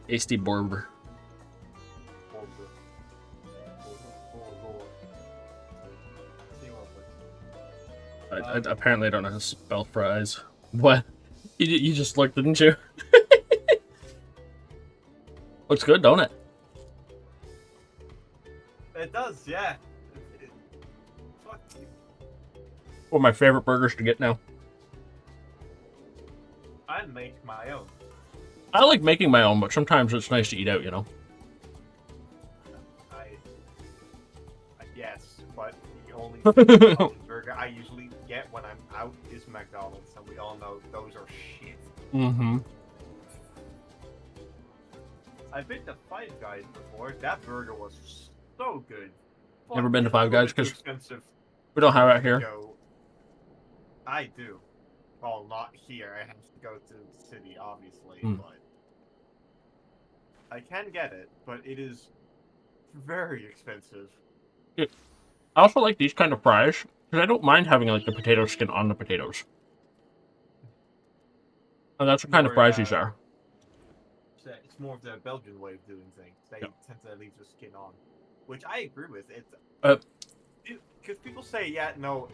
[SPEAKER 1] Tasty burger. I apparently don't know how to spell fries. What? You just looked, didn't you? Looks good, don't it?
[SPEAKER 2] It does, yeah. Fuck you.
[SPEAKER 1] One of my favorite burgers to get now.
[SPEAKER 2] I make my own.
[SPEAKER 1] I like making my own, but sometimes it's nice to eat out, you know?
[SPEAKER 2] The burger I usually get when I'm out is McDonald's, and we all know those are shit.
[SPEAKER 1] Mm-hmm.
[SPEAKER 2] I've been to Five Guys before. That burger was so good.
[SPEAKER 1] Never been to
[SPEAKER 2] It's a
[SPEAKER 1] Five
[SPEAKER 2] little
[SPEAKER 1] Guys
[SPEAKER 2] bit too
[SPEAKER 1] because
[SPEAKER 2] expensive
[SPEAKER 1] we don't have
[SPEAKER 2] for
[SPEAKER 1] it
[SPEAKER 2] me to
[SPEAKER 1] here.
[SPEAKER 2] go. I do. Well, not here. I have to go to the city, obviously, but I can get it. But it is very expensive.
[SPEAKER 1] I also like these kind of fries because I don't mind having like the potato skin on the potatoes. And that's what kind of fries these are.
[SPEAKER 2] It's more of the Belgian way of doing things. They tend to leave the skin on, which I agree with. It's because people say, yeah, no,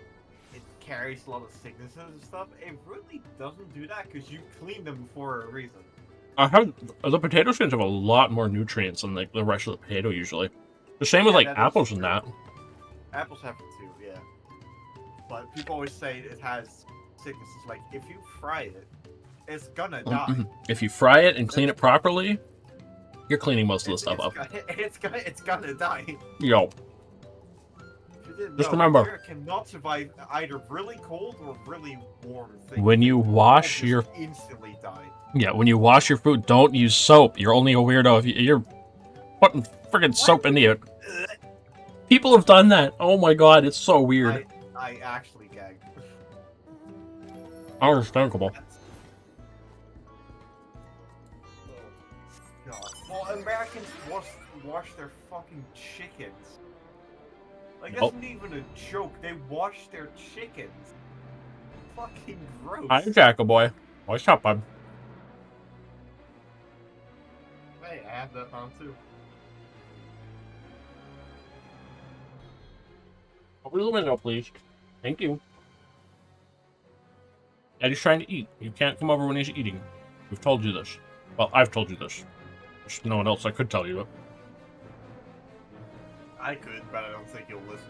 [SPEAKER 2] it carries a lot of sicknesses and stuff. It really doesn't do that because you clean them for a reason.
[SPEAKER 1] The potato skins have a lot more nutrients than like the rest of the potato usually. The same with like apples and that.
[SPEAKER 2] Apples have it too, yeah. But people always say it has sicknesses. Like if you fry it, it's gonna die.
[SPEAKER 1] If you fry it and clean it properly, you're cleaning most of the stuff up.
[SPEAKER 2] It's gonna die.
[SPEAKER 1] Yo. Just remember,
[SPEAKER 2] it cannot survive either really cold or really warm things.
[SPEAKER 1] when you wash your
[SPEAKER 2] instantly die.
[SPEAKER 1] Yeah, when you wash your food, don't use soap. You're only a weirdo if you're putting friggin' soap into it. People have done that. Oh my god, it's so weird.
[SPEAKER 2] I actually gagged.
[SPEAKER 1] Understandable.
[SPEAKER 2] God. Well, Americans wash their fucking chickens. Like, that's not even a joke. They wash their chickens. Fucking gross.
[SPEAKER 1] Hi, Jack-a-boy. What's up, bud?
[SPEAKER 2] Hey, I have that on too.
[SPEAKER 1] Open the window, please. Thank you. Eddie's trying to eat. You can't come over when he's eating. We've told you this. Well, I've told you this. There's no one else I could tell you it.
[SPEAKER 2] I could, but I don't think you'll listen.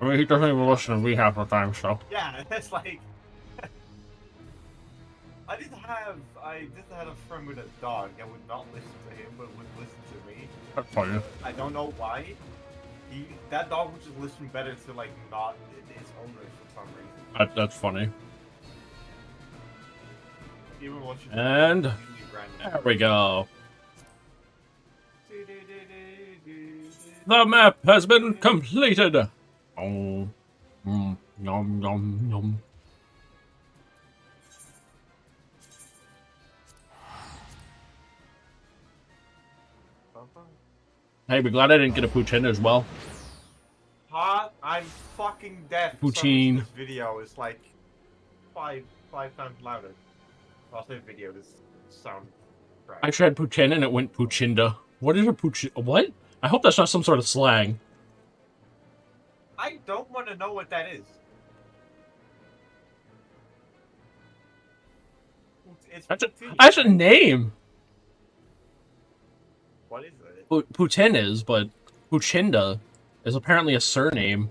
[SPEAKER 1] I mean, he doesn't even listen to me half the time, so.
[SPEAKER 2] Yeah, it's like... I did have a friend with a dog that would not listen to him, but would listen to me.
[SPEAKER 1] That's funny.
[SPEAKER 2] I don't know why. That dog would just listen better to, like, not its owner for some reason.
[SPEAKER 1] That's funny.
[SPEAKER 2] Even when she
[SPEAKER 1] And there we go. The map has been completed. Oh, yum yum yum. Hey, be glad I didn't get a poutine as well.
[SPEAKER 2] Huh? I'm fucking deaf.
[SPEAKER 1] Poutine.
[SPEAKER 2] This video is like five times louder. I'll say video. This sound. Right.
[SPEAKER 1] I said poutine and it went poutine. What is a poutine? What? I hope that's not some sort of slang.
[SPEAKER 2] I don't want to know what that is. It's
[SPEAKER 1] that's a name.
[SPEAKER 2] What is it?
[SPEAKER 1] Putin is, but Puchinda is apparently a surname.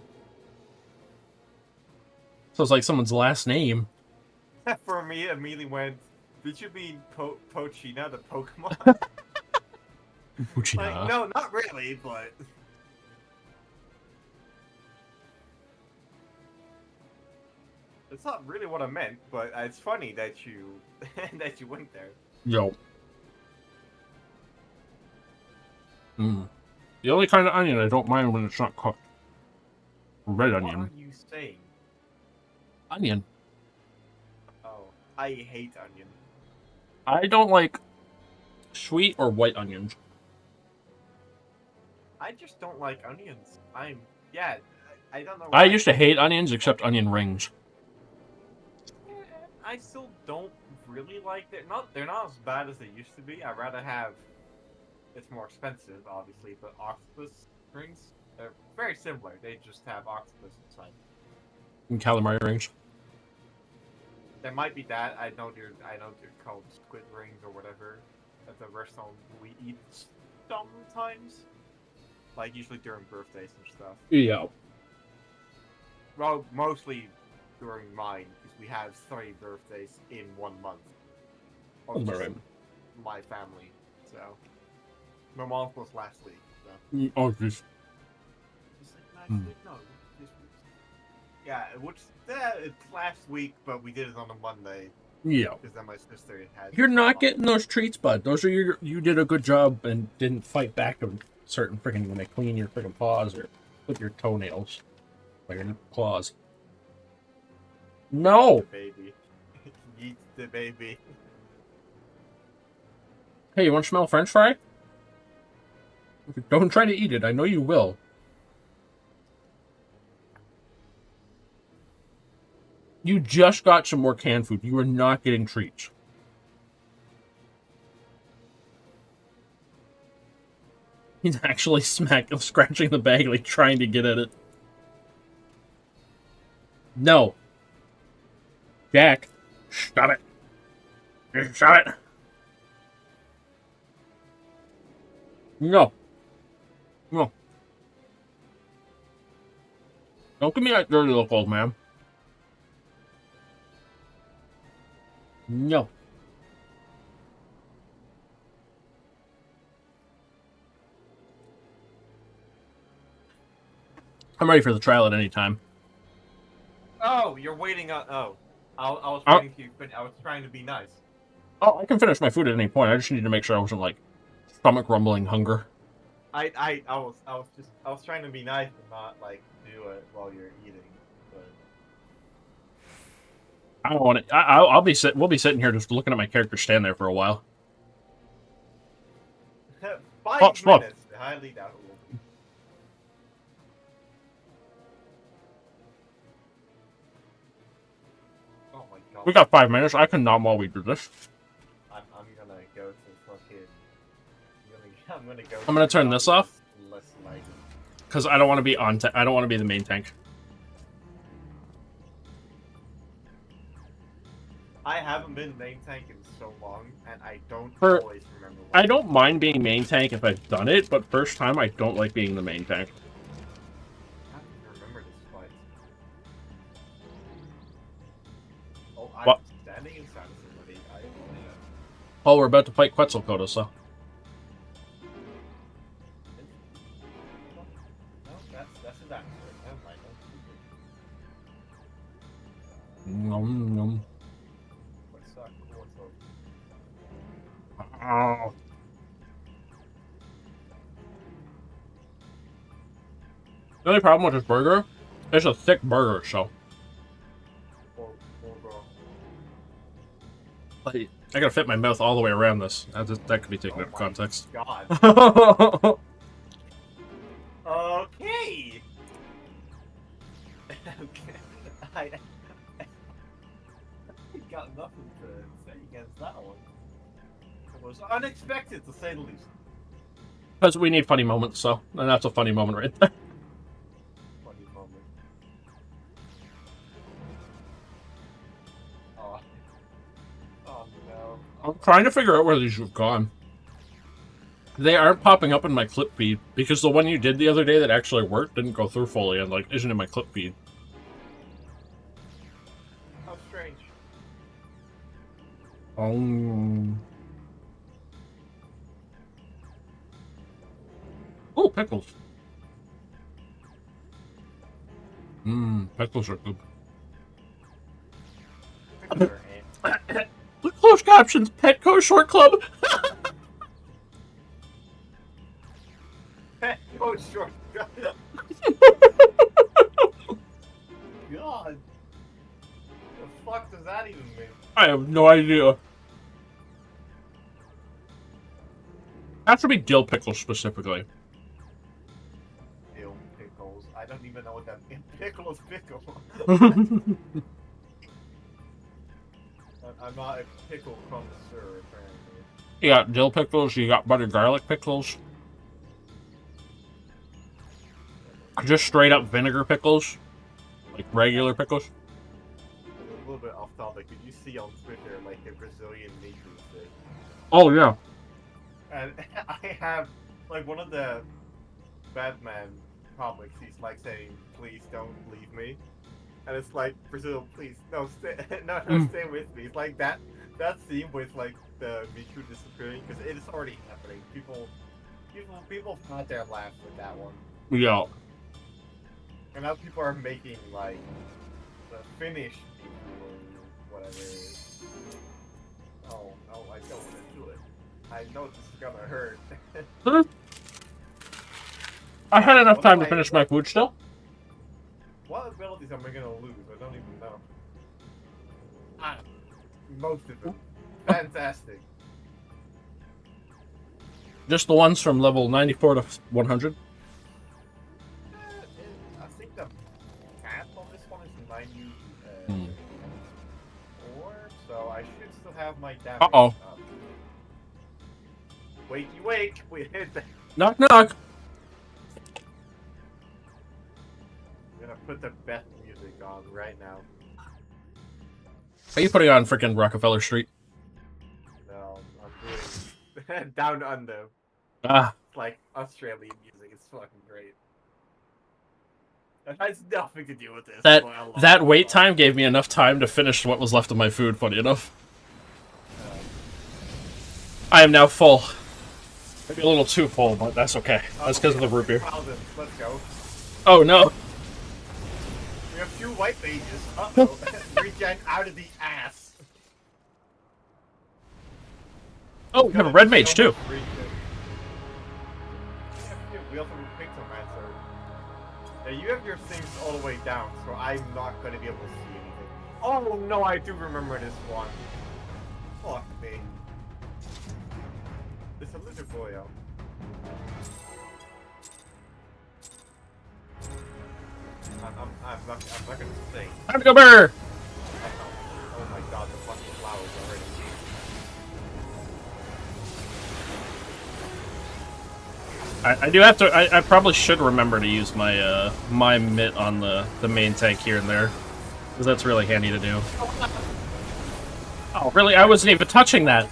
[SPEAKER 1] So it's like someone's last name.
[SPEAKER 2] For me, it immediately went, did you mean Pochina, the Pokemon?
[SPEAKER 1] Puchina.
[SPEAKER 2] Like, no, not really, but... It's not really what I meant, but it's funny that you that you went there.
[SPEAKER 1] Yo. The only kind of onion I don't mind when it's not cooked. Red onion.
[SPEAKER 2] What are you saying?
[SPEAKER 1] Onion.
[SPEAKER 2] Oh, I hate onion.
[SPEAKER 1] I don't like sweet or white onions.
[SPEAKER 2] I just don't like onions. I don't know.
[SPEAKER 1] I used to hate onions except onion rings.
[SPEAKER 2] I still don't really like them. They're not as bad as they used to be. I'd rather have. It's more expensive, obviously, but octopus rings, they're very similar. They just have octopus inside.
[SPEAKER 1] And calamari rings.
[SPEAKER 2] There might be that. I know they're called squid rings or whatever at the restaurant we eat sometimes. Like usually during birthdays and stuff.
[SPEAKER 1] Yeah.
[SPEAKER 2] Well, mostly during mine, because we have 3 birthdays in 1 month. Of just my family, so. My mom was last week. So.
[SPEAKER 1] Oh, jeez.
[SPEAKER 2] It's like, no, Yeah, which it's last week, but we did it on a Monday.
[SPEAKER 1] Yeah.
[SPEAKER 2] Because then my sister had.
[SPEAKER 1] You're not getting those treats, bud. Those are you did a good job and didn't fight back a certain freaking when they clean your freaking paws or with your toenails. Or your claws. No!
[SPEAKER 2] The baby. Yeet the baby.
[SPEAKER 1] Hey, you want to smell French fry? Don't try to eat it. I know you will. You just got some more canned food. You are not getting treats. He's actually scratching the bag, like trying to get at it. No. Jack. Stop it. Stop it. No. No. Don't give me that dirty look, old man. No. I'm ready for the trial at any time.
[SPEAKER 2] Oh, you're waiting on. Oh, I was waiting to. But I was trying to be nice.
[SPEAKER 1] Oh, I can finish my food at any point. I just need to make sure I wasn't like stomach rumbling hunger.
[SPEAKER 2] I was trying to be nice and not like do it while you're eating. But
[SPEAKER 1] I don't want it. We'll be sitting here just looking at my character stand there for a while.
[SPEAKER 2] 5 minutes. Highly doubtful. Oh my god.
[SPEAKER 1] We got 5 minutes. I can nom while we do this.
[SPEAKER 2] I'm gonna go to fucking. I'm gonna go.
[SPEAKER 1] I'm gonna turn this off. Because I don't want to be I don't want to be the main tank.
[SPEAKER 2] I haven't been main tank in so long, and I don't always remember.
[SPEAKER 1] I don't mind being main tank if I've done it, but first time I don't like being the main tank.
[SPEAKER 2] I don't remember this fight. Oh, I'm
[SPEAKER 1] What?
[SPEAKER 2] standing inside of somebody.
[SPEAKER 1] Oh, we're about to fight Quetzalcoatl, so.
[SPEAKER 2] No, that's his answer. Never mind.
[SPEAKER 1] Nom nom. Oh. The only problem with this burger, it's a thick burger, so. I gotta fit my mouth all the way around this. That could be taken out of context.
[SPEAKER 2] God. Okay. Okay. I got nothing to say against that one. It was unexpected, to say the least.
[SPEAKER 1] Because we need funny moments, so. And that's a funny moment right there.
[SPEAKER 2] Funny moment. Oh. Oh no.
[SPEAKER 1] I'm trying to figure out where these have gone. They aren't popping up in my clip feed, because the one you did the other day that actually worked didn't go through fully and, like, isn't in my clip feed.
[SPEAKER 2] How strange.
[SPEAKER 1] Oh, pickles. Pickles are good. Look, closed captions, Petco Short Club.
[SPEAKER 2] Oh, sure. God. The fuck does that even mean?
[SPEAKER 1] I have no idea. That should be dill pickles specifically.
[SPEAKER 2] Dill pickles. I don't even know what that means. Pickles pickle. I'm not a pickle connoisseur, apparently.
[SPEAKER 1] You got dill pickles, you got butter garlic pickles. Just straight up vinegar pickles. Like regular pickles.
[SPEAKER 2] A little bit off topic. Did you see on Twitter, like, the Brazilian meat thing?
[SPEAKER 1] Oh, yeah.
[SPEAKER 2] And I have, like, one of the Batman comics, he's like saying, please don't leave me. And it's like, Brazil, please, no, stay, stay with me. It's like that scene with, like, the Miku disappearing, because it is already happening. People had their laugh with that one.
[SPEAKER 1] Yeah.
[SPEAKER 2] And now people are making like the finished or whatever. Oh no, I don't want to do it. I know this is gonna hurt.
[SPEAKER 1] I had enough time to finish my food still.
[SPEAKER 2] What abilities am I gonna lose? I don't even know. Ah, most of them. Fantastic.
[SPEAKER 1] Just the ones from level 94 to 100.
[SPEAKER 2] I think the cap on this one is 94, so I should still have my damage up. Wakey wake! We hit that.
[SPEAKER 1] Knock knock!
[SPEAKER 2] I'm gonna put the best music on right now.
[SPEAKER 1] Are you putting on freaking Rockefeller Street?
[SPEAKER 2] No, I'm doing Down Under.
[SPEAKER 1] Ah.
[SPEAKER 2] It's like Australian music. It's fucking great. It has nothing to do with this.
[SPEAKER 1] That wait time gave me enough time to finish what was left of my food, funny enough. I am now full. Maybe a little too full, but that's okay. That's because of the root beer.
[SPEAKER 2] Let's go.
[SPEAKER 1] Oh no.
[SPEAKER 2] We have 2 white pages. Uh-oh. Regen out of the ass.
[SPEAKER 1] Oh, we have a red mage too.
[SPEAKER 2] We also picked some answer. Yeah, you have your things all the way down, so I'm not going to be able to see anything. Oh no, I do remember this one. Fuck me. It's a lizard boy out. I'm not gonna say.
[SPEAKER 1] Time to go bear!
[SPEAKER 2] Oh my god, the fucking flowers already.
[SPEAKER 1] I do have to. I probably should remember to use my my mitt on the main tank here and there, because that's really handy to do. Oh really? I wasn't even touching that.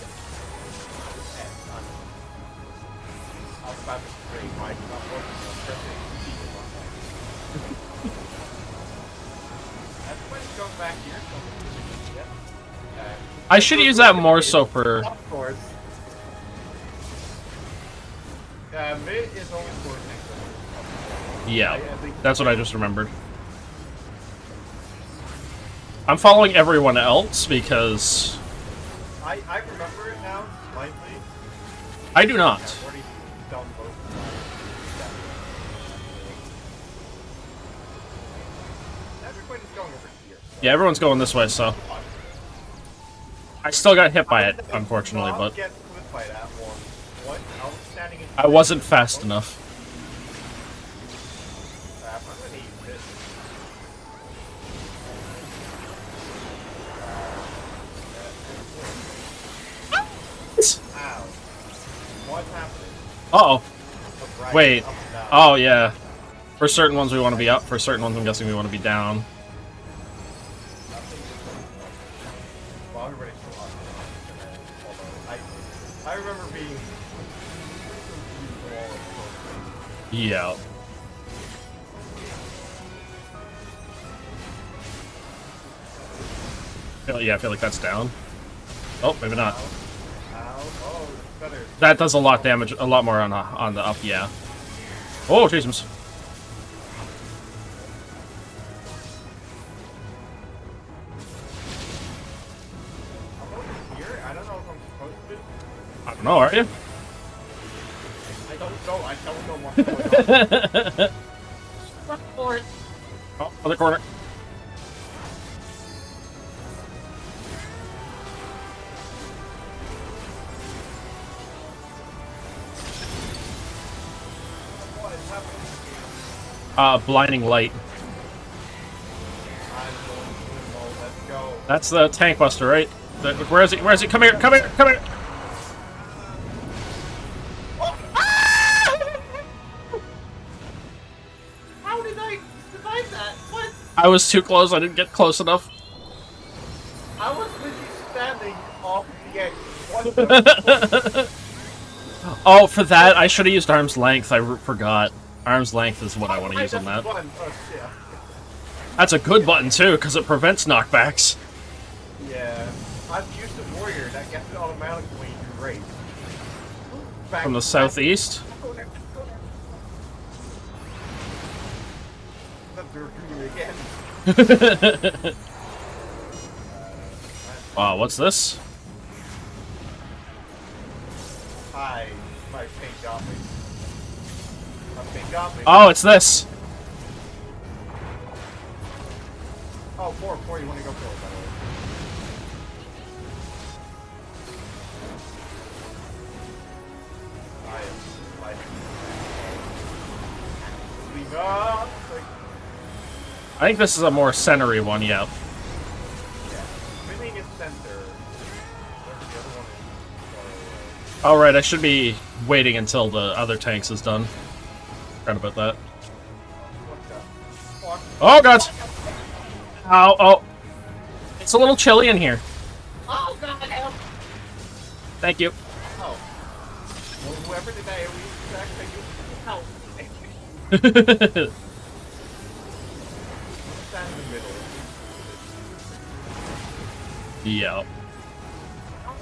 [SPEAKER 1] I should use that more so for.
[SPEAKER 2] Of course. Mid is always for
[SPEAKER 1] Yeah, that's what I just remembered. I'm following everyone else because
[SPEAKER 2] I remember it now slightly.
[SPEAKER 1] I do not.
[SPEAKER 2] I've already done both. Everybody's going over here.
[SPEAKER 1] Yeah, everyone's going this way, so I still got hit by it, unfortunately, but I wasn't fast enough. Uh-oh. Wait. Oh, yeah. For certain ones we want to be up, for certain ones I'm guessing we want to be down.
[SPEAKER 2] I remember being...
[SPEAKER 1] Yeah. I feel like that's down. Oh, maybe not. That does a lot damage, a lot more on the up, yeah. Oh, Jesus. I don't know, are you?
[SPEAKER 2] I don't know what's going on. Run for it.
[SPEAKER 1] Oh, other corner. Blinding light. That's the tank buster, right? Where is he? Where is he? Come here! Come here! Come here!
[SPEAKER 2] How did I survive that? What?
[SPEAKER 1] I was too close. I didn't get close enough.
[SPEAKER 2] I was literally standing off the edge. What the
[SPEAKER 1] Oh, for that, I should have used arm's length. I forgot. Arm's length is what I want to use on that.
[SPEAKER 2] Oh, shit.
[SPEAKER 1] That's a good button, too, because it prevents knockbacks.
[SPEAKER 2] Yeah. I've used the warrior. That gets it automatically when you race.
[SPEAKER 1] From the southeast?
[SPEAKER 2] to recruit again.
[SPEAKER 1] Wow, what's this?
[SPEAKER 2] Hi, my pink got me. My pink got me.
[SPEAKER 1] Oh, it's this.
[SPEAKER 2] Oh, four, you want to go for it, by the way.
[SPEAKER 1] I think this is a more centery one, yeah.
[SPEAKER 2] Yeah, spinning is center. The other one is
[SPEAKER 1] All right, I should be waiting until the other tanks is done. Forgot about that. Oh god! Ow! Oh, it's a little chilly in here.
[SPEAKER 2] Oh god, help!
[SPEAKER 1] Thank you.
[SPEAKER 2] Oh. Well, whoever did that AoE attack, thank you. Help! Stand in the middle.
[SPEAKER 1] Yeah.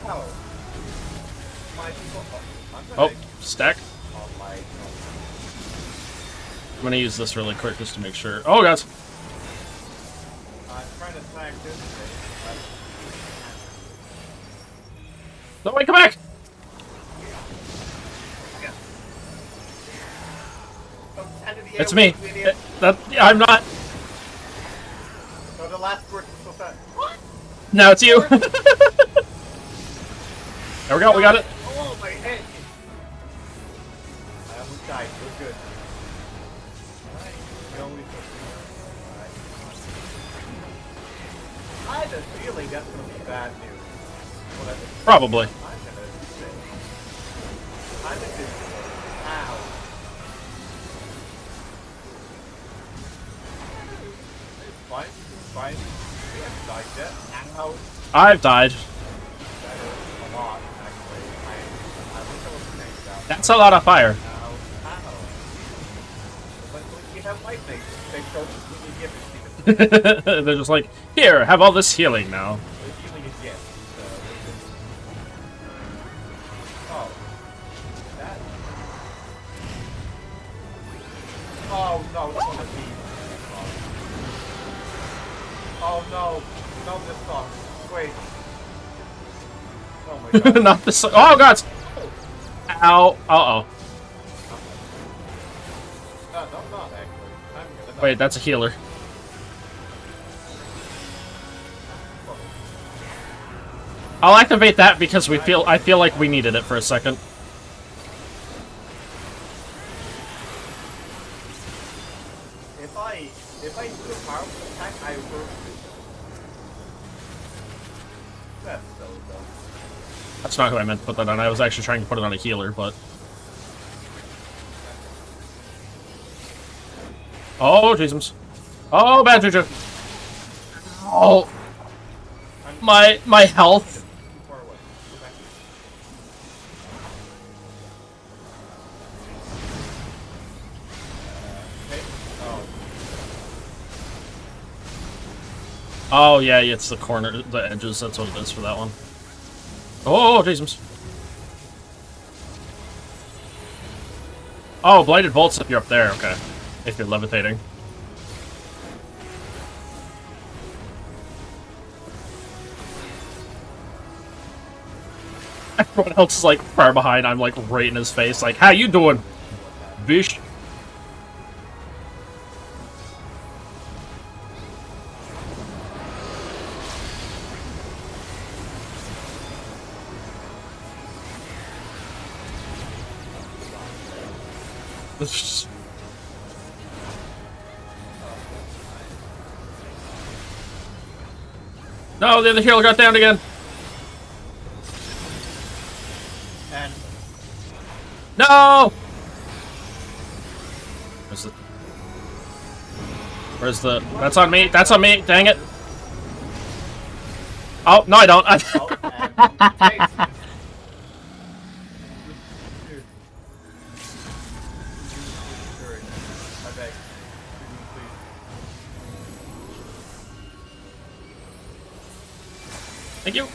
[SPEAKER 2] Oh. My people.
[SPEAKER 1] Oh, stack.
[SPEAKER 2] Oh my.
[SPEAKER 1] I'm gonna use this really quick just to make sure. Oh god!
[SPEAKER 2] I'm trying to attack this thing.
[SPEAKER 1] No, wait, come back! It's me. I'm not.
[SPEAKER 2] So the last word was so fast. What?
[SPEAKER 1] No, it's you. There we go. We got it.
[SPEAKER 2] Oh my head. I almost died. We're good. Alright. We only took Alright. I had a feeling that's gonna be bad news.
[SPEAKER 1] Probably.
[SPEAKER 2] I'm gonna sit. I'm gonna do. Ow. It's fine. It's fine. We haven't died yet. Ow.
[SPEAKER 1] I've died.
[SPEAKER 2] That is a lot, actually. I wish I was thinking about.
[SPEAKER 1] That's a lot of fire.
[SPEAKER 2] Ow. Ow. But when you have light things, they don't really give it to you.
[SPEAKER 1] They're just like, here, have all this healing now.
[SPEAKER 2] The healing is yes. So, oh. That. Oh no, this one is me. Oh no. No, this sucks. Wait. Oh my god.
[SPEAKER 1] Not this. Oh god! Ow. Uh-oh.
[SPEAKER 2] No, not actually. I'm gonna
[SPEAKER 1] Wait, that's a healer. I'll activate that because I feel like we needed it for a second.
[SPEAKER 2] If I do a powerful attack, I will. That's so dumb.
[SPEAKER 1] That's not who I meant to put that on. I was actually trying to put it on a healer, but... Oh, Jesus. Oh, bad juju. Oh. My health. Oh, yeah, it's the corner, the edges. That's what it is for that one. Oh, Jesus. Oh, Blighted Bolts if you're up there. Okay. If you're levitating. Everyone else is like far behind. I'm like right in his face. Like, how you doing, bish? No, the other healer got down again.
[SPEAKER 2] And
[SPEAKER 1] no! Where's the... That's on me. That's on me. Dang it. Oh, no, I don't. Thank you.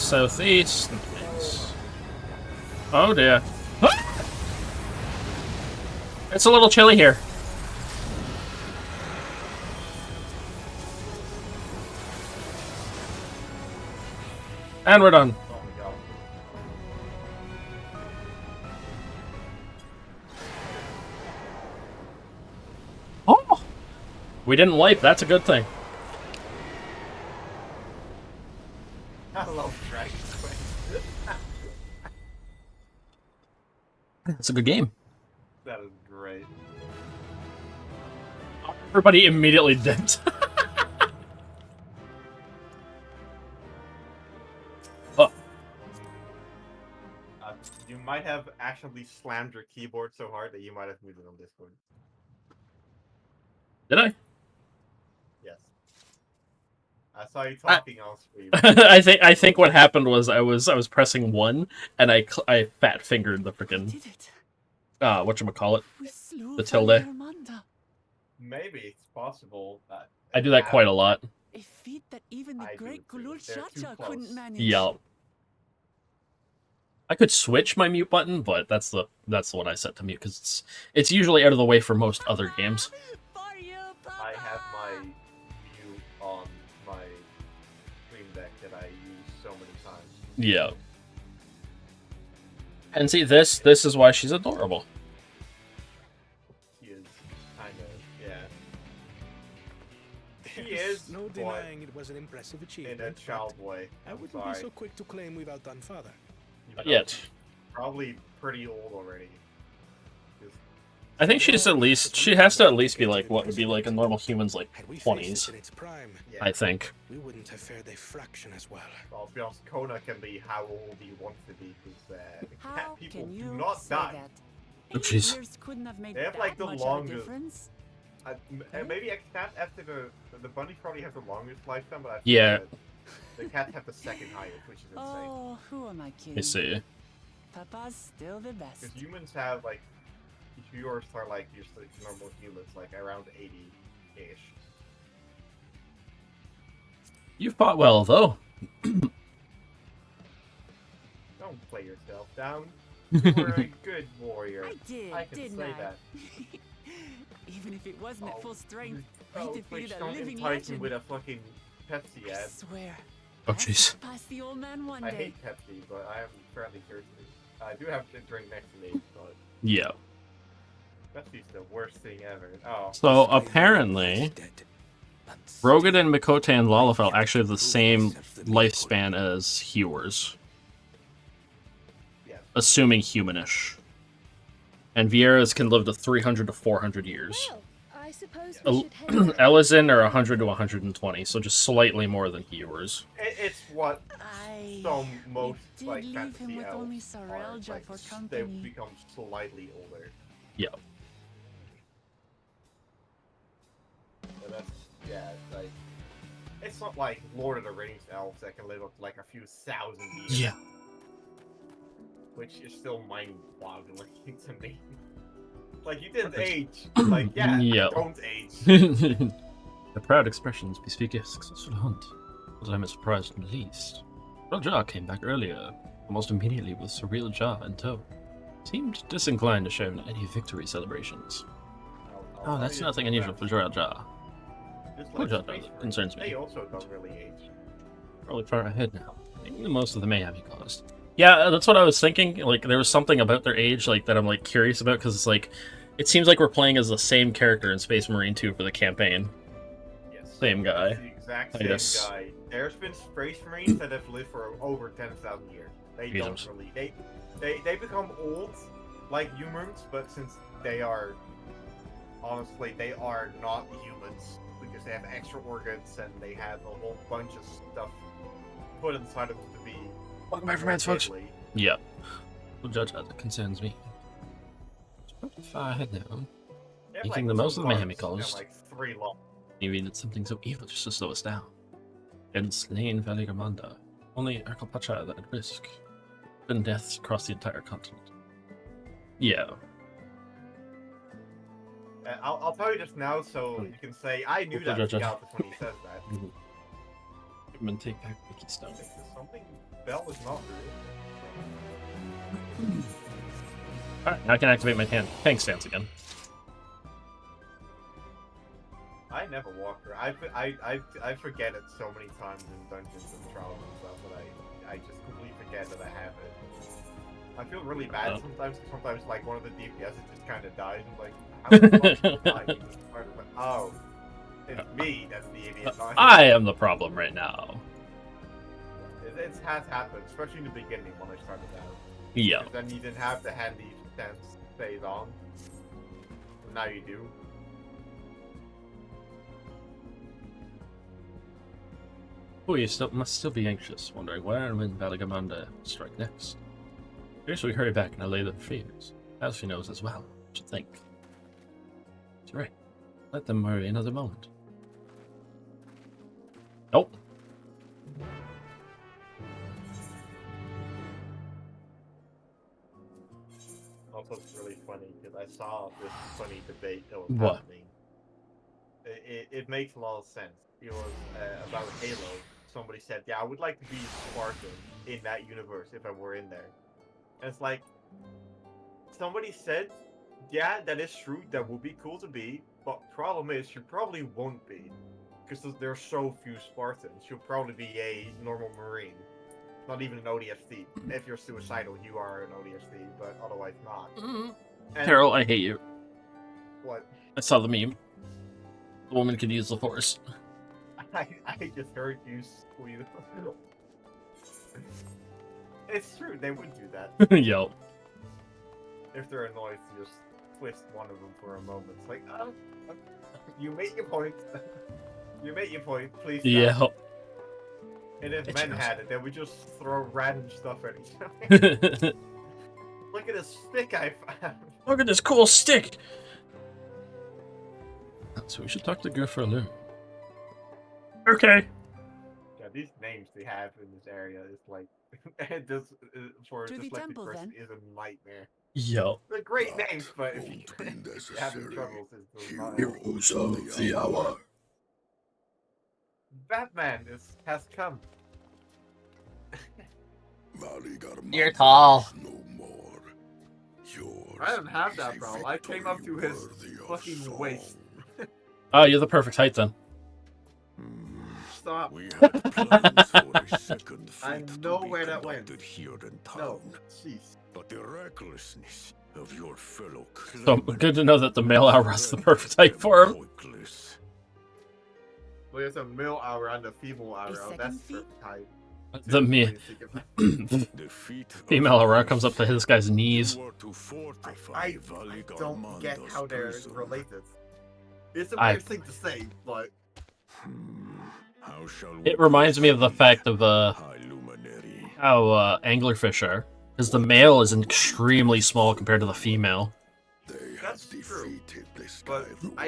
[SPEAKER 1] southeast. Nice. Oh dear. It's a little chilly here. And we're done.
[SPEAKER 2] Oh my god.
[SPEAKER 1] Oh! We didn't wipe, that's a good thing.
[SPEAKER 2] I love Dragon Quest.
[SPEAKER 1] It's a good game.
[SPEAKER 2] That is great.
[SPEAKER 1] Everybody immediately dipped. Oh.
[SPEAKER 2] You might have actually slammed your keyboard so hard that you might have muted on Discord.
[SPEAKER 1] Did I?
[SPEAKER 2] Yes. I saw you talking on stream.
[SPEAKER 1] I think what happened was I was pressing 1 and I fat fingered the freaking whatchamacallit? The tilde.
[SPEAKER 2] Maybe it's possible that
[SPEAKER 1] I do that quite a lot.
[SPEAKER 5] A feat that even the great Gulul
[SPEAKER 2] They're too
[SPEAKER 5] Chacha
[SPEAKER 2] close.
[SPEAKER 5] couldn't manage.
[SPEAKER 1] Yup. I could switch my mute button, but that's the one I set to mute because it's usually out of the way for most other games.
[SPEAKER 2] I have my mute on my stream deck that I use so many times.
[SPEAKER 1] Yeah. And see, this is why she's adorable.
[SPEAKER 2] She is kind of, yeah. She is,
[SPEAKER 8] No denying it was an impressive achievement.
[SPEAKER 2] in a child way.
[SPEAKER 8] I
[SPEAKER 2] I'm
[SPEAKER 8] wouldn't
[SPEAKER 2] sorry.
[SPEAKER 8] be so quick to claim we've outdone father.
[SPEAKER 1] Not yet.
[SPEAKER 2] Probably pretty old already. Just
[SPEAKER 1] I think she has to at least be like what would be like a normal human's like
[SPEAKER 8] Had we faced
[SPEAKER 1] 20s.
[SPEAKER 8] this in its prime,
[SPEAKER 1] I think.
[SPEAKER 8] we wouldn't have fared a fraction as well.
[SPEAKER 2] Well, to be honest, Kona can be how old he wants to be because
[SPEAKER 5] How
[SPEAKER 2] cat people
[SPEAKER 5] can
[SPEAKER 2] do
[SPEAKER 5] you
[SPEAKER 2] not
[SPEAKER 5] say
[SPEAKER 2] die.
[SPEAKER 5] that?
[SPEAKER 1] Oh, jeez.
[SPEAKER 5] Years couldn't have made
[SPEAKER 2] They have
[SPEAKER 5] that
[SPEAKER 2] like the
[SPEAKER 5] much of a
[SPEAKER 2] longest.
[SPEAKER 5] difference.
[SPEAKER 2] Maybe a cat after the bunnies probably have the longest lifetime, but I think
[SPEAKER 1] Yeah.
[SPEAKER 2] that the cats have the second highest, which is insane.
[SPEAKER 5] Oh, who am I kidding?
[SPEAKER 1] You see.
[SPEAKER 5] Papa's still the best.
[SPEAKER 2] Because humans have like, yours are like just like normal humans, like around 80-ish.
[SPEAKER 1] You fought well though.
[SPEAKER 2] Don't play yourself down. You were a good warrior.
[SPEAKER 5] I did,
[SPEAKER 2] I can
[SPEAKER 5] didn't
[SPEAKER 2] say
[SPEAKER 5] I?
[SPEAKER 2] that.
[SPEAKER 5] Even if it wasn't at full strength, I
[SPEAKER 2] Oh,
[SPEAKER 5] defeated
[SPEAKER 2] please
[SPEAKER 5] a
[SPEAKER 2] don't
[SPEAKER 5] living
[SPEAKER 2] entice me
[SPEAKER 5] legend.
[SPEAKER 2] with a fucking Pepsi
[SPEAKER 5] I
[SPEAKER 2] ad.
[SPEAKER 5] swear.
[SPEAKER 1] Oh jeez.
[SPEAKER 5] Past the old man one
[SPEAKER 2] I
[SPEAKER 5] day.
[SPEAKER 2] hate Pepsi, but I am fairly thirsty. I do have to drink next to me, but
[SPEAKER 1] Yeah.
[SPEAKER 2] Pepsi's the worst thing ever. Oh.
[SPEAKER 1] So apparently, Rogan and Mikote and Lalafell actually have the same lifespan as Hewers.
[SPEAKER 2] Yeah.
[SPEAKER 1] Assuming humanish. And Vieira's can live to 300 to 400 years.
[SPEAKER 12] Well, I suppose we should head back.
[SPEAKER 1] Elizin are 100 to 120, so just slightly more than Hewers.
[SPEAKER 2] It's what some most
[SPEAKER 5] did
[SPEAKER 2] like
[SPEAKER 5] leave
[SPEAKER 2] fantasy
[SPEAKER 5] him with
[SPEAKER 2] elves
[SPEAKER 5] only
[SPEAKER 2] are,
[SPEAKER 5] Sarelja
[SPEAKER 2] like,
[SPEAKER 5] for
[SPEAKER 2] they
[SPEAKER 5] company.
[SPEAKER 2] become slightly older.
[SPEAKER 1] Yeah.
[SPEAKER 2] So that's like it's not like Lord of the Rings elves that can live up to like a few thousand years.
[SPEAKER 1] Yeah.
[SPEAKER 2] Which is still mind-boggling to me. Like you didn't age. Like yeah,
[SPEAKER 1] Yeah.
[SPEAKER 2] don't age.
[SPEAKER 1] The proud expressions bespeak a successful hunt, but I'm surprised in the least. Jar came back earlier, almost immediately with Surreal Jar in tow. Seemed disinclined to show any victory celebrations. Oh, that's nothing unusual for Surreal Jar.
[SPEAKER 2] Just
[SPEAKER 1] Surreal Jar
[SPEAKER 2] Space Marines,
[SPEAKER 1] concerns me.
[SPEAKER 2] They also don't really age.
[SPEAKER 1] Probably far ahead now, making the most of the mayhem he caused. Yeah, that's what I was thinking. Like, there was something about their age, like, that I'm, like, curious about, because it's, like, it seems like we're playing as the same character in Space Marine 2 for the campaign.
[SPEAKER 2] Yes.
[SPEAKER 1] Same guy.
[SPEAKER 2] It's the exact same
[SPEAKER 1] Titus.
[SPEAKER 2] guy. There's been Space Marines that have lived for over 10,000 years. They don't
[SPEAKER 1] Jesus.
[SPEAKER 2] really. They become old like humans, but since they are honestly they are not humans because they have extra organs and they have a whole bunch of stuff put inside of them to be.
[SPEAKER 1] Welcome back from Mans, folks. Yeah. Well, Judge, that concerns me. It's pretty far ahead now.
[SPEAKER 2] They have,
[SPEAKER 1] Making
[SPEAKER 2] like,
[SPEAKER 1] the most
[SPEAKER 2] two
[SPEAKER 1] of the mayhem he
[SPEAKER 2] arms and,
[SPEAKER 1] caused.
[SPEAKER 2] like 3 long.
[SPEAKER 1] Maybe it's something so evil just to slow us down. And slain Valigamanda. Only Arkalpacha at risk. And deaths across the entire continent. Yeah.
[SPEAKER 2] I'll tell you this now, so you can say I knew that
[SPEAKER 1] Judge.
[SPEAKER 2] Scalpus when he says that.
[SPEAKER 1] Come and take back Mickey Stone.
[SPEAKER 2] Something Bell is not real.
[SPEAKER 1] Alright, now I can activate my tank stance again.
[SPEAKER 2] I never walk around. I forget it so many times in dungeons and trials and stuff that I just completely forget that I have it. I feel really bad sometimes. Sometimes like one of the DPS just kind of dies. I'm like, how the fuck did it die? Oh, it's me. That's the idiot.
[SPEAKER 1] I am the problem right now.
[SPEAKER 2] It has happened, especially in the beginning when I started out.
[SPEAKER 1] Yeah.
[SPEAKER 2] Then you didn't have the handy stance phase on. Now you do.
[SPEAKER 1] Oh, you must still be anxious, wondering where and when Valigamanda strike next. Here's we hurry back and allay their fears. As she knows as well, what you think. That's right. Let them worry another moment. Nope.
[SPEAKER 2] Also, it's really funny because I saw this funny debate that was
[SPEAKER 1] What?
[SPEAKER 2] happening. It makes a lot of sense. It was about Halo. Somebody said, yeah, I would like to be Spartan in that universe if I were in there. And it's like, somebody said, yeah, that is true, that would be cool to be, but problem is, you probably won't be. Because there are so few Spartans. You'll probably be a normal Marine. Not even an ODST. If you're suicidal, you are an ODST, but otherwise not.
[SPEAKER 1] Tarryl, I hate you.
[SPEAKER 2] What?
[SPEAKER 1] I saw the meme. The woman could use the force.
[SPEAKER 2] I just heard you squeal. It's true, they would do that.
[SPEAKER 1] Yo.
[SPEAKER 2] If they're annoyed, to just twist one of them for a moment. It's like, you made your point. You made your point, please stop.
[SPEAKER 1] Yeah.
[SPEAKER 2] And if men had it, they would just throw random stuff at each other. Look at this stick I found.
[SPEAKER 1] Look at this cool stick! So we should talk to Griffin. Okay.
[SPEAKER 2] Yeah, these names they have in this area is like, this for a
[SPEAKER 5] To the
[SPEAKER 2] dyslexic
[SPEAKER 5] temple,
[SPEAKER 2] person
[SPEAKER 5] then.
[SPEAKER 2] is a nightmare.
[SPEAKER 1] Yo.
[SPEAKER 2] They're great names, but if you're having troubles, it's not.
[SPEAKER 9] Heroes of the hour.
[SPEAKER 2] Batman has come.
[SPEAKER 11] You're tall.
[SPEAKER 9] No more. Yours
[SPEAKER 2] I don't have
[SPEAKER 9] is
[SPEAKER 2] that
[SPEAKER 9] a
[SPEAKER 2] problem. I came up to
[SPEAKER 9] victory
[SPEAKER 2] his
[SPEAKER 9] worthy of
[SPEAKER 2] fucking
[SPEAKER 9] song.
[SPEAKER 2] waist.
[SPEAKER 1] Oh, you're the perfect height then.
[SPEAKER 2] Stop.
[SPEAKER 15] We had plans for a second
[SPEAKER 2] I
[SPEAKER 15] fleet
[SPEAKER 2] know
[SPEAKER 15] to be
[SPEAKER 2] where that went.
[SPEAKER 15] conducted here in town.
[SPEAKER 2] No, jeez.
[SPEAKER 15] But the recklessness of your fellow
[SPEAKER 1] So good to know that the male Aura's the perfect height for him.
[SPEAKER 15] pointless.
[SPEAKER 2] Well, there's a male hour and a female hour. Oh, that's
[SPEAKER 5] second
[SPEAKER 2] perfect height.
[SPEAKER 1] The female Aura comes up to this guy's knees.
[SPEAKER 2] I don't get how they're related. It's a
[SPEAKER 1] I-
[SPEAKER 2] weird thing to say, but
[SPEAKER 15] How shall
[SPEAKER 1] It reminds me of the fact of
[SPEAKER 15] High luminary.
[SPEAKER 1] how anglerfish are. Because the male is extremely small compared to the female.
[SPEAKER 2] that's true.
[SPEAKER 9] This
[SPEAKER 2] But
[SPEAKER 9] guy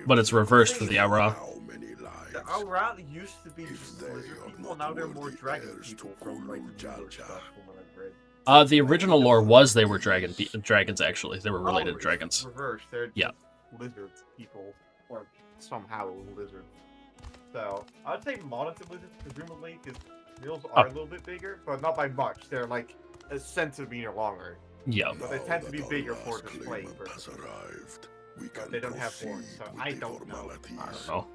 [SPEAKER 1] But it's reversed for the Aura.
[SPEAKER 9] how many lives
[SPEAKER 2] The Aura used to be just
[SPEAKER 9] they
[SPEAKER 2] lizard
[SPEAKER 9] are
[SPEAKER 2] people,
[SPEAKER 9] not
[SPEAKER 2] now they're more
[SPEAKER 9] worthy
[SPEAKER 2] dragon
[SPEAKER 9] heirs
[SPEAKER 2] people
[SPEAKER 9] to
[SPEAKER 2] from like
[SPEAKER 9] Kulu
[SPEAKER 2] the newer
[SPEAKER 9] Jalja.
[SPEAKER 2] stuff from what I've read.
[SPEAKER 1] The original lore was they were dragons actually. They were related
[SPEAKER 2] it's
[SPEAKER 1] dragons.
[SPEAKER 2] Reversed. They're
[SPEAKER 1] Yeah.
[SPEAKER 2] just lizards people, or somehow lizards. So I'd say monotone lizards, presumably, because males are a little bit bigger, but not by much. They're like a centimeter longer.
[SPEAKER 1] Yeah.
[SPEAKER 2] But they tend to be bigger for display
[SPEAKER 9] has
[SPEAKER 2] purposes.
[SPEAKER 9] arrived. We
[SPEAKER 2] But
[SPEAKER 9] can
[SPEAKER 2] they don't have horns,
[SPEAKER 9] proceed
[SPEAKER 2] so
[SPEAKER 9] with
[SPEAKER 2] I
[SPEAKER 9] the
[SPEAKER 2] don't know.
[SPEAKER 9] formalities.
[SPEAKER 1] Oh.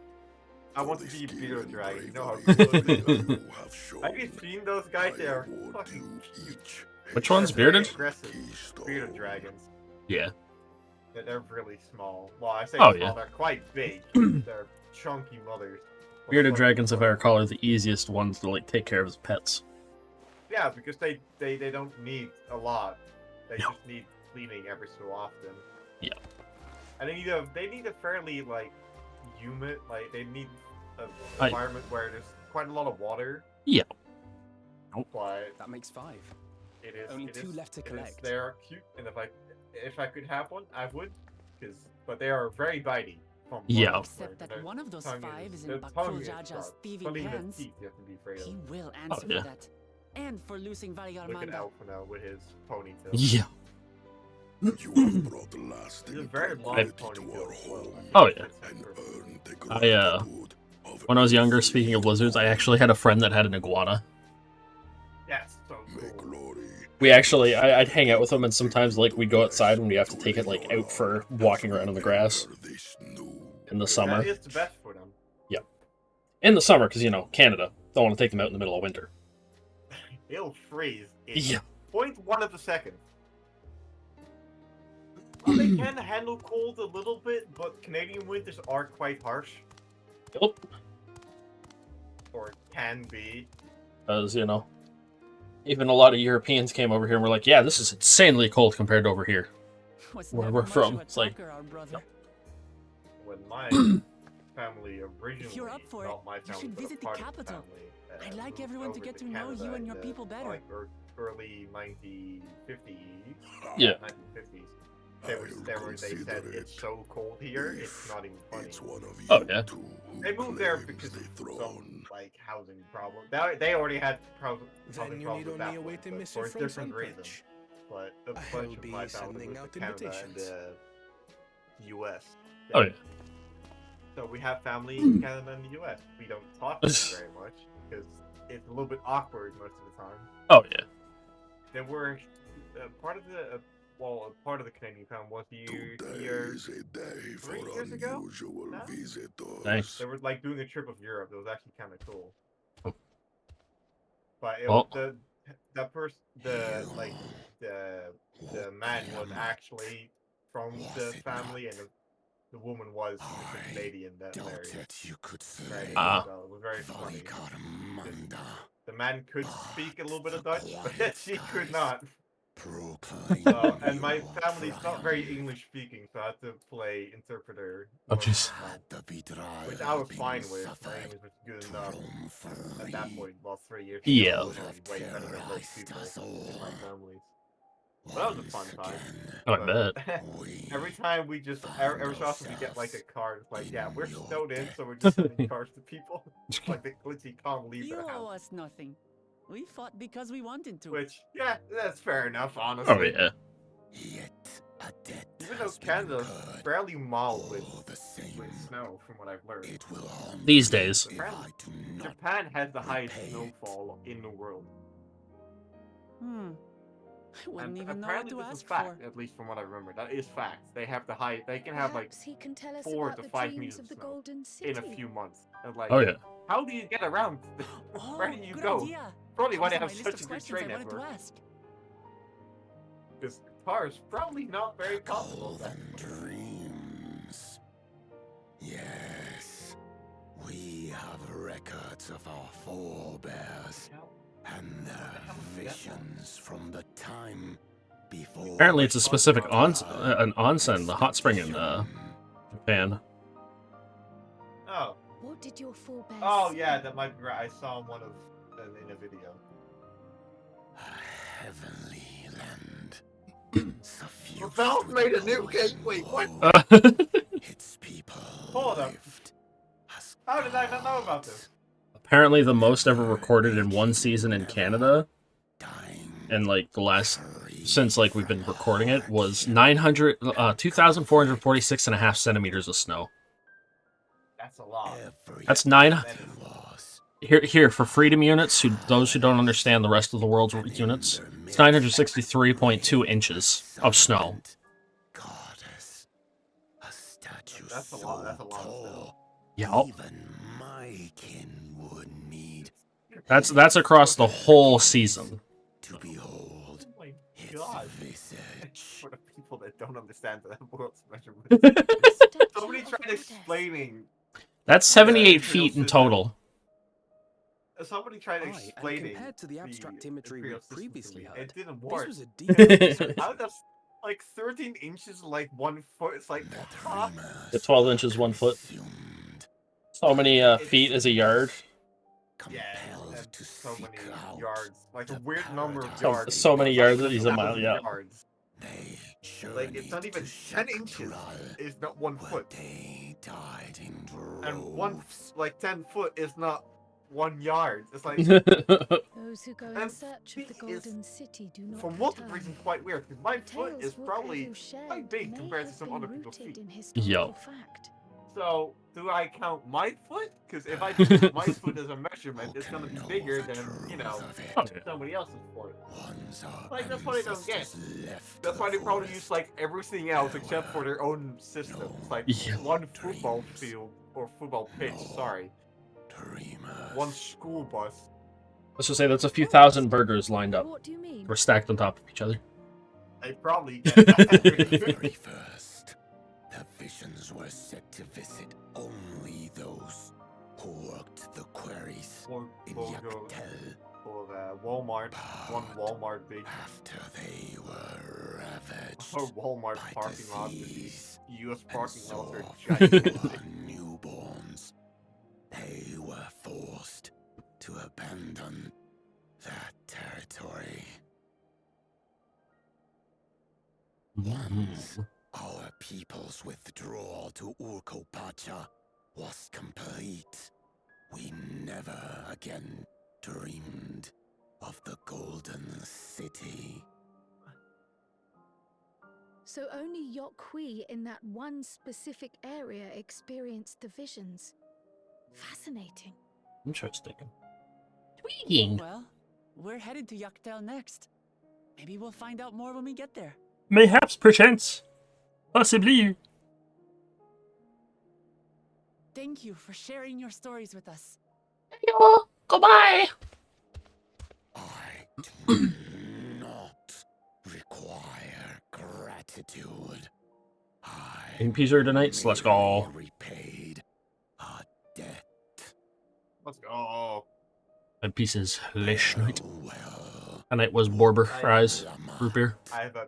[SPEAKER 2] I want to
[SPEAKER 9] For
[SPEAKER 2] be a
[SPEAKER 9] the
[SPEAKER 2] bearded
[SPEAKER 9] skill
[SPEAKER 2] dragon.
[SPEAKER 9] and
[SPEAKER 2] You know how
[SPEAKER 9] bravery
[SPEAKER 2] cool it is?
[SPEAKER 9] you have shown,
[SPEAKER 2] Have you seen those guys?
[SPEAKER 9] I
[SPEAKER 2] They are
[SPEAKER 9] award
[SPEAKER 2] fucking
[SPEAKER 9] you each
[SPEAKER 1] Which one's
[SPEAKER 9] a
[SPEAKER 1] bearded?
[SPEAKER 2] aggressive.
[SPEAKER 9] keystone.
[SPEAKER 2] Bearded dragons.
[SPEAKER 1] Yeah.
[SPEAKER 2] They're really small. Well, I say
[SPEAKER 1] Oh,
[SPEAKER 2] small,
[SPEAKER 1] yeah.
[SPEAKER 2] they're quite big. They're chunky mothers.
[SPEAKER 1] Bearded
[SPEAKER 2] But
[SPEAKER 1] dragons, if I
[SPEAKER 2] fucking-
[SPEAKER 1] recall, are the easiest ones to like take care of as pets.
[SPEAKER 2] Yeah, because they don't need a lot. They
[SPEAKER 1] No.
[SPEAKER 2] just need cleaning every so often.
[SPEAKER 1] Yeah.
[SPEAKER 2] And they need a fairly like humid, like they need an
[SPEAKER 1] I-
[SPEAKER 2] environment where there's quite a lot of water.
[SPEAKER 1] Yeah.
[SPEAKER 2] But
[SPEAKER 8] That makes 5.
[SPEAKER 2] it is
[SPEAKER 8] Only
[SPEAKER 2] it
[SPEAKER 8] 2
[SPEAKER 2] is-
[SPEAKER 8] left to
[SPEAKER 2] it is-
[SPEAKER 8] collect.
[SPEAKER 2] They are cute, and if I could have one, I would. But they are very bitey. From what
[SPEAKER 1] Yeah.
[SPEAKER 2] I've
[SPEAKER 5] Except
[SPEAKER 2] heard.
[SPEAKER 5] that
[SPEAKER 2] Their
[SPEAKER 5] one of those
[SPEAKER 2] tongue
[SPEAKER 5] 5 is
[SPEAKER 2] their
[SPEAKER 5] in
[SPEAKER 2] tongue
[SPEAKER 5] Bakul
[SPEAKER 2] is
[SPEAKER 5] Jaja's
[SPEAKER 2] sharp.
[SPEAKER 5] thieving
[SPEAKER 2] Not even
[SPEAKER 5] hands.
[SPEAKER 2] teeth you have to be afraid of.
[SPEAKER 5] He will answer
[SPEAKER 1] yeah.
[SPEAKER 5] for that. And for losing
[SPEAKER 2] Look at
[SPEAKER 5] Valigarmanda.
[SPEAKER 2] Alphino with his ponytail.
[SPEAKER 1] Yeah.
[SPEAKER 9] You have brought lasting
[SPEAKER 2] He's a very long
[SPEAKER 9] tranquility to
[SPEAKER 2] ponytail
[SPEAKER 9] our
[SPEAKER 2] as well.
[SPEAKER 9] home
[SPEAKER 1] Oh, yeah.
[SPEAKER 9] and earned the
[SPEAKER 1] I,
[SPEAKER 9] gratitude
[SPEAKER 1] When I was younger, speaking of lizards, I actually had a friend that had an iguana.
[SPEAKER 2] That's so cool.
[SPEAKER 1] We actually, I'd hang out with him, and sometimes, like, we'd go outside and we have to take it, like, out for walking around in the grass. In the summer.
[SPEAKER 2] That is the best for them.
[SPEAKER 1] Yeah. In the summer, because, you know, Canada. Don't want to take them out in the middle of winter.
[SPEAKER 2] It'll freeze in
[SPEAKER 1] Yeah.
[SPEAKER 2] 0.1 of a second. Well, they can handle cold a little bit, but Canadian winters are quite harsh.
[SPEAKER 1] Yep.
[SPEAKER 2] Or can be.
[SPEAKER 1] Because, you know, even a lot of Europeans came over here and were like, yeah, this is insanely cold compared to over here. Where we're from. It's like, no.
[SPEAKER 2] When my family originally,
[SPEAKER 5] If you're up for it,
[SPEAKER 2] not my
[SPEAKER 5] you
[SPEAKER 2] family,
[SPEAKER 5] should
[SPEAKER 2] but a
[SPEAKER 5] visit the
[SPEAKER 2] part of
[SPEAKER 5] capital.
[SPEAKER 2] family,
[SPEAKER 5] I'd like everyone to
[SPEAKER 2] over
[SPEAKER 5] get to know
[SPEAKER 2] Canada
[SPEAKER 5] you and your
[SPEAKER 2] in
[SPEAKER 5] people better.
[SPEAKER 2] Like early 1950s.
[SPEAKER 1] Yeah.
[SPEAKER 2] 1950s. They said it's so cold here, it's not even funny.
[SPEAKER 1] Oh, yeah.
[SPEAKER 2] They moved there because of some, like, housing problem. They already had housing problems with that one, but for different reasons. But a bunch of my family moved to Canada and the U.S.
[SPEAKER 1] Oh, yeah.
[SPEAKER 2] So we have family in Canada and the U.S. We don't talk to them very much because it's a little bit awkward most of the time.
[SPEAKER 1] Oh, yeah.
[SPEAKER 2] There were part of the part of the Canadian family was here 3 years ago.
[SPEAKER 1] Nice.
[SPEAKER 2] They were like doing a trip of Europe. It was actually kind of cool. But it
[SPEAKER 1] Oh.
[SPEAKER 2] was the man was actually from the family, and the woman was the Canadian that married. So it was very funny. The man could speak a little bit of Dutch, but she could not. And my family's not very English speaking, so I had to play interpreter.
[SPEAKER 1] Oh, jeez.
[SPEAKER 2] Which I was fine with. My English was good enough at that point. Well, 3 years ago.
[SPEAKER 1] Yeah.
[SPEAKER 2] I was way better than most people in my families. But that was a fun time.
[SPEAKER 1] Oh, I bet.
[SPEAKER 2] Every time we just, every so often we get like a card, it's like, yeah, we're snowed in, so we're just sending cards to people. Like they literally can't leave
[SPEAKER 5] You
[SPEAKER 2] their
[SPEAKER 5] owe
[SPEAKER 2] house.
[SPEAKER 5] us nothing. We fought because we wanted to.
[SPEAKER 2] Which, yeah, that's fair enough, honestly.
[SPEAKER 1] Oh, yeah.
[SPEAKER 2] Even though Canada's fairly mild with snow, from what I've learned.
[SPEAKER 1] These days.
[SPEAKER 2] Japan has the highest snowfall in the world.
[SPEAKER 5] I wouldn't
[SPEAKER 2] And
[SPEAKER 5] even know what
[SPEAKER 2] apparently
[SPEAKER 5] to
[SPEAKER 2] this is
[SPEAKER 5] ask
[SPEAKER 2] fact,
[SPEAKER 5] for.
[SPEAKER 2] at least from what I remember. That is fact. They have the high. They can have like
[SPEAKER 7] Perhaps he can tell us
[SPEAKER 2] 4
[SPEAKER 7] about
[SPEAKER 2] to
[SPEAKER 7] the
[SPEAKER 2] 5
[SPEAKER 7] dreams
[SPEAKER 2] meters
[SPEAKER 7] of
[SPEAKER 2] of
[SPEAKER 7] the
[SPEAKER 2] snow
[SPEAKER 7] Golden City.
[SPEAKER 2] in a few months. And like,
[SPEAKER 1] Oh, yeah.
[SPEAKER 2] how do you get around? Where do you go? Probably why they have such a good train network. Because cars probably not very comfortable.
[SPEAKER 8] Dreams. Yes, we have records of our forebears and their visions from the time before.
[SPEAKER 1] Apparently, it's a specific an onsen, the hot spring in Japan.
[SPEAKER 2] Oh.
[SPEAKER 7] What did your forebears
[SPEAKER 2] Oh
[SPEAKER 7] say?
[SPEAKER 2] yeah, that might be right. I saw one of them in a video.
[SPEAKER 8] A heavenly land.
[SPEAKER 2] Valve made a new game. Wait, what?
[SPEAKER 8] Its people.
[SPEAKER 2] Hold up. How did I not know about this?
[SPEAKER 1] Apparently, the most ever recorded in one season in Canada, and like the last, since like we've been recording it, was 2,446.5 centimeters of snow.
[SPEAKER 2] That's a lot.
[SPEAKER 1] That's 9. Here for freedom units, those who don't understand the rest of the world's units, it's 963.2 inches of snow.
[SPEAKER 2] That's a lot. That's a lot of snow.
[SPEAKER 1] Yeah.
[SPEAKER 8] Even my kin would need.
[SPEAKER 1] That's across the whole season.
[SPEAKER 8] To behold.
[SPEAKER 2] Oh my god. For the people that don't understand the world's measurements. Somebody tried explaining.
[SPEAKER 1] That's 78 feet in total.
[SPEAKER 2] Somebody tried explaining.
[SPEAKER 16] Compared to the abstract imagery we previously heard,
[SPEAKER 2] it didn't work.
[SPEAKER 16] This was a deep.
[SPEAKER 2] How does like 13 inches, like 1 foot? It's like
[SPEAKER 1] The 12 inches, 1 foot. So many feet is a yard.
[SPEAKER 2] Yeah, and so many yards. Like a weird number of yards.
[SPEAKER 1] So many yards is a mile. Yeah.
[SPEAKER 2] Yards. Like it's not even 10 inches. It's not 1 foot. And 10 foot is not 1 yard. It's like
[SPEAKER 7] Those who go in search of the Golden City do not
[SPEAKER 2] for multiple
[SPEAKER 7] return.
[SPEAKER 2] reasons quite weird. Because my foot
[SPEAKER 7] Tales
[SPEAKER 2] is
[SPEAKER 7] will
[SPEAKER 2] probably
[SPEAKER 7] who shared
[SPEAKER 2] quite big
[SPEAKER 7] may
[SPEAKER 2] compared to
[SPEAKER 7] have
[SPEAKER 2] some
[SPEAKER 7] been
[SPEAKER 2] other people's
[SPEAKER 7] rooted
[SPEAKER 2] feet.
[SPEAKER 7] in historical fact.
[SPEAKER 2] So, do I count my foot? Because if I use my foot as a measurement, it's gonna be bigger than, you know, somebody else's foot. Like, that's what I don't get. That's why they probably use, like, everything else except for their own systems. Like, one football field, or football pitch, sorry. One school bus.
[SPEAKER 1] Let's just say that's a few thousand burgers lined up.
[SPEAKER 7] What do you mean?
[SPEAKER 1] Or stacked on top of each other.
[SPEAKER 2] They probably get that.
[SPEAKER 8] Very first, the visions were set to visit only those who worked the quarries in Yaktel.
[SPEAKER 2] For Walmart, one Walmart big.
[SPEAKER 8] After they were ravaged
[SPEAKER 2] or Walmart
[SPEAKER 8] by
[SPEAKER 2] parking lot.
[SPEAKER 8] disease
[SPEAKER 2] U.S. parking lots are
[SPEAKER 8] and
[SPEAKER 2] gigantic.
[SPEAKER 8] newborns, they were forced to abandon that territory. Once our people's withdrawal to Urkopacha was complete, we never again dreamed of the Golden City.
[SPEAKER 7] So only Yokwi in that one specific area experienced the visions. Fascinating.
[SPEAKER 1] Interesting. Tweaking.
[SPEAKER 5] Well, we're headed to Yaktel next. Maybe we'll find out more when we get there.
[SPEAKER 1] Mayhaps, perchance. Possibly.
[SPEAKER 5] Thank you for sharing your stories with us.
[SPEAKER 1] Yo, goodbye.
[SPEAKER 8] I do not require gratitude.
[SPEAKER 1] In peace or tonight, so let's go.
[SPEAKER 8] Repaid a debt.
[SPEAKER 2] Let's go.
[SPEAKER 1] My piece is Lish night. Tonight was Borber fries, root beer.
[SPEAKER 2] I have a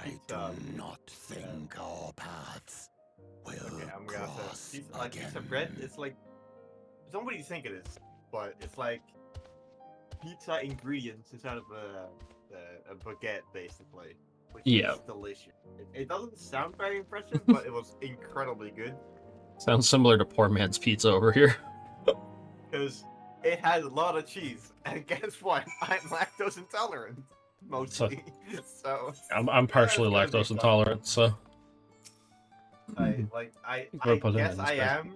[SPEAKER 2] pizza.
[SPEAKER 8] Do not think our paths will
[SPEAKER 2] I'm gonna
[SPEAKER 8] cross
[SPEAKER 2] say pizza bread. It's like, it's not what you think it is, but it's like pizza ingredients inside of a baguette, basically. Which is delicious. It doesn't sound very impressive, but it was incredibly good.
[SPEAKER 1] Sounds similar to poor man's pizza over here.
[SPEAKER 2] Because it has a lot of cheese, and guess what? I'm lactose intolerant, mostly. So
[SPEAKER 1] I'm partially lactose intolerant, so.
[SPEAKER 2] I guess I am.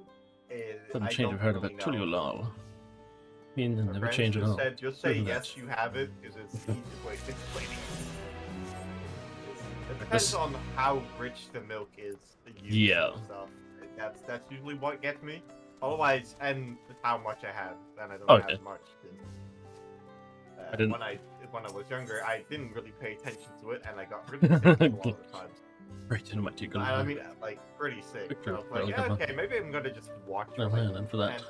[SPEAKER 1] Couldn't change of heard of it. Tulio lol. Mean and never change at all.
[SPEAKER 2] Just say yes, you have it, because it's the easiest way to explain it. It depends on how rich the milk is.
[SPEAKER 1] Yeah.
[SPEAKER 2] Stuff. That's usually what gets me. Otherwise, and how much I have, and I don't have much.
[SPEAKER 1] I didn't.
[SPEAKER 2] When I was younger, I didn't really pay attention to it, and I got really sick a lot of times.
[SPEAKER 1] Right into my tickle.
[SPEAKER 2] I mean, like pretty sick. So I was like, yeah, okay, maybe I'm gonna just watch.
[SPEAKER 1] And for that,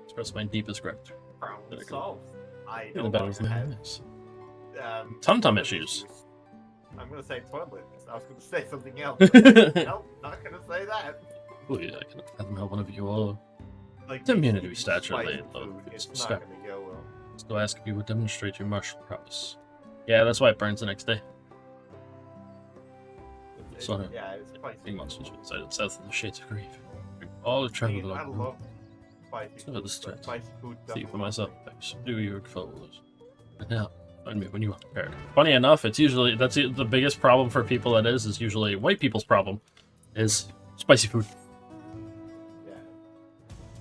[SPEAKER 1] express my deepest gratitude.
[SPEAKER 2] Problem solved. I
[SPEAKER 1] The
[SPEAKER 2] don't
[SPEAKER 1] better
[SPEAKER 2] want
[SPEAKER 1] than
[SPEAKER 2] to have
[SPEAKER 1] this. Tum-tum issues.
[SPEAKER 2] I'm gonna say toilet. I was gonna say something else. Nope, not gonna say that.
[SPEAKER 1] Oh yeah, I can fathom how one of you all.
[SPEAKER 2] Like,
[SPEAKER 1] Community stature
[SPEAKER 2] spicy
[SPEAKER 1] laid low.
[SPEAKER 2] food,
[SPEAKER 1] It's
[SPEAKER 2] it's not gonna go well.
[SPEAKER 1] Still ask if you would demonstrate your martial prowess. Yeah, that's why it burns the next day.
[SPEAKER 2] Yeah, it's spicy.
[SPEAKER 1] 3 months was inside south of the Shades of Grief. All have traveled
[SPEAKER 2] I
[SPEAKER 1] along.
[SPEAKER 2] love spicy
[SPEAKER 1] So
[SPEAKER 2] food.
[SPEAKER 1] this threat.
[SPEAKER 2] Spicy food
[SPEAKER 1] See
[SPEAKER 2] doesn't
[SPEAKER 1] for
[SPEAKER 2] work.
[SPEAKER 1] myself. I subdue your foes. And now, find me when you are prepared. Funny enough, it's usually that's the biggest problem for people. That is usually white people's problem, is spicy food.
[SPEAKER 2] Yeah.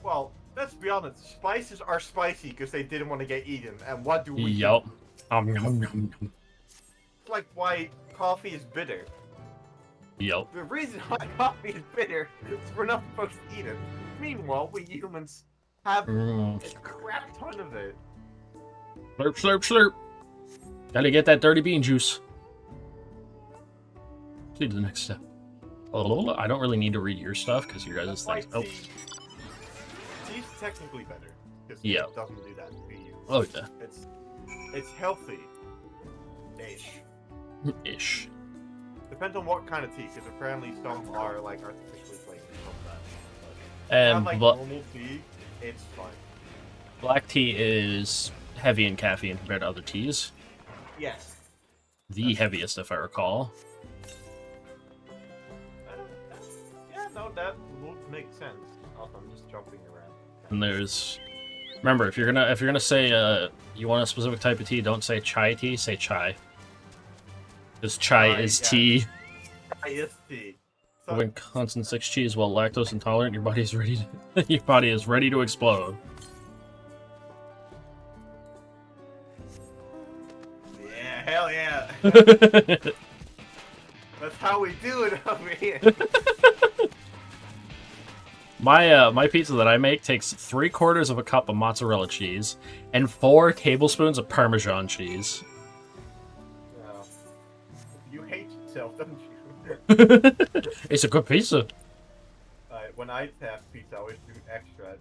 [SPEAKER 2] Well, let's be honest. Spices are spicy because they didn't want to get eaten. And what do we?
[SPEAKER 1] Yup.
[SPEAKER 2] It's like why coffee is bitter.
[SPEAKER 1] Yup.
[SPEAKER 2] The reason why coffee is bitter is we're not supposed to eat it. Meanwhile, we humans have a crap ton of it.
[SPEAKER 1] Slurp, slurp, slurp. Gotta get that dirty bean juice. See to the next step. I don't really need to read your stuff because you guys' things. Oh.
[SPEAKER 2] Tea's technically better because
[SPEAKER 1] Yeah.
[SPEAKER 2] it doesn't do that to you.
[SPEAKER 1] Oh yeah.
[SPEAKER 2] It's healthy. Ish.
[SPEAKER 1] Ish.
[SPEAKER 2] Depends on what kind of tea, because apparently some are like artificially flavored from that.
[SPEAKER 1] And
[SPEAKER 2] like normal tea, it's fine.
[SPEAKER 1] Black tea is heavy in caffeine compared to other teas.
[SPEAKER 2] Yes.
[SPEAKER 1] The heaviest, if I recall.
[SPEAKER 2] Yeah, no, that would make sense. Also, I'm just jumping around.
[SPEAKER 1] And there's, remember, if you're gonna say you want a specific type of tea, don't say chai tea, say chai. Because chai is tea.
[SPEAKER 2] Chai is tea.
[SPEAKER 1] When constant 6 cheese while lactose intolerant, your body is ready to your body is ready to explode.
[SPEAKER 2] Yeah, hell yeah. That's how we do it over here.
[SPEAKER 1] My pizza that I make takes 3/4 of a cup of mozzarella cheese and 4 tablespoons of Parmesan cheese.
[SPEAKER 2] Oh. You hate yourself, don't you?
[SPEAKER 1] It's a good pizza.
[SPEAKER 2] When I have pizza, I always do extra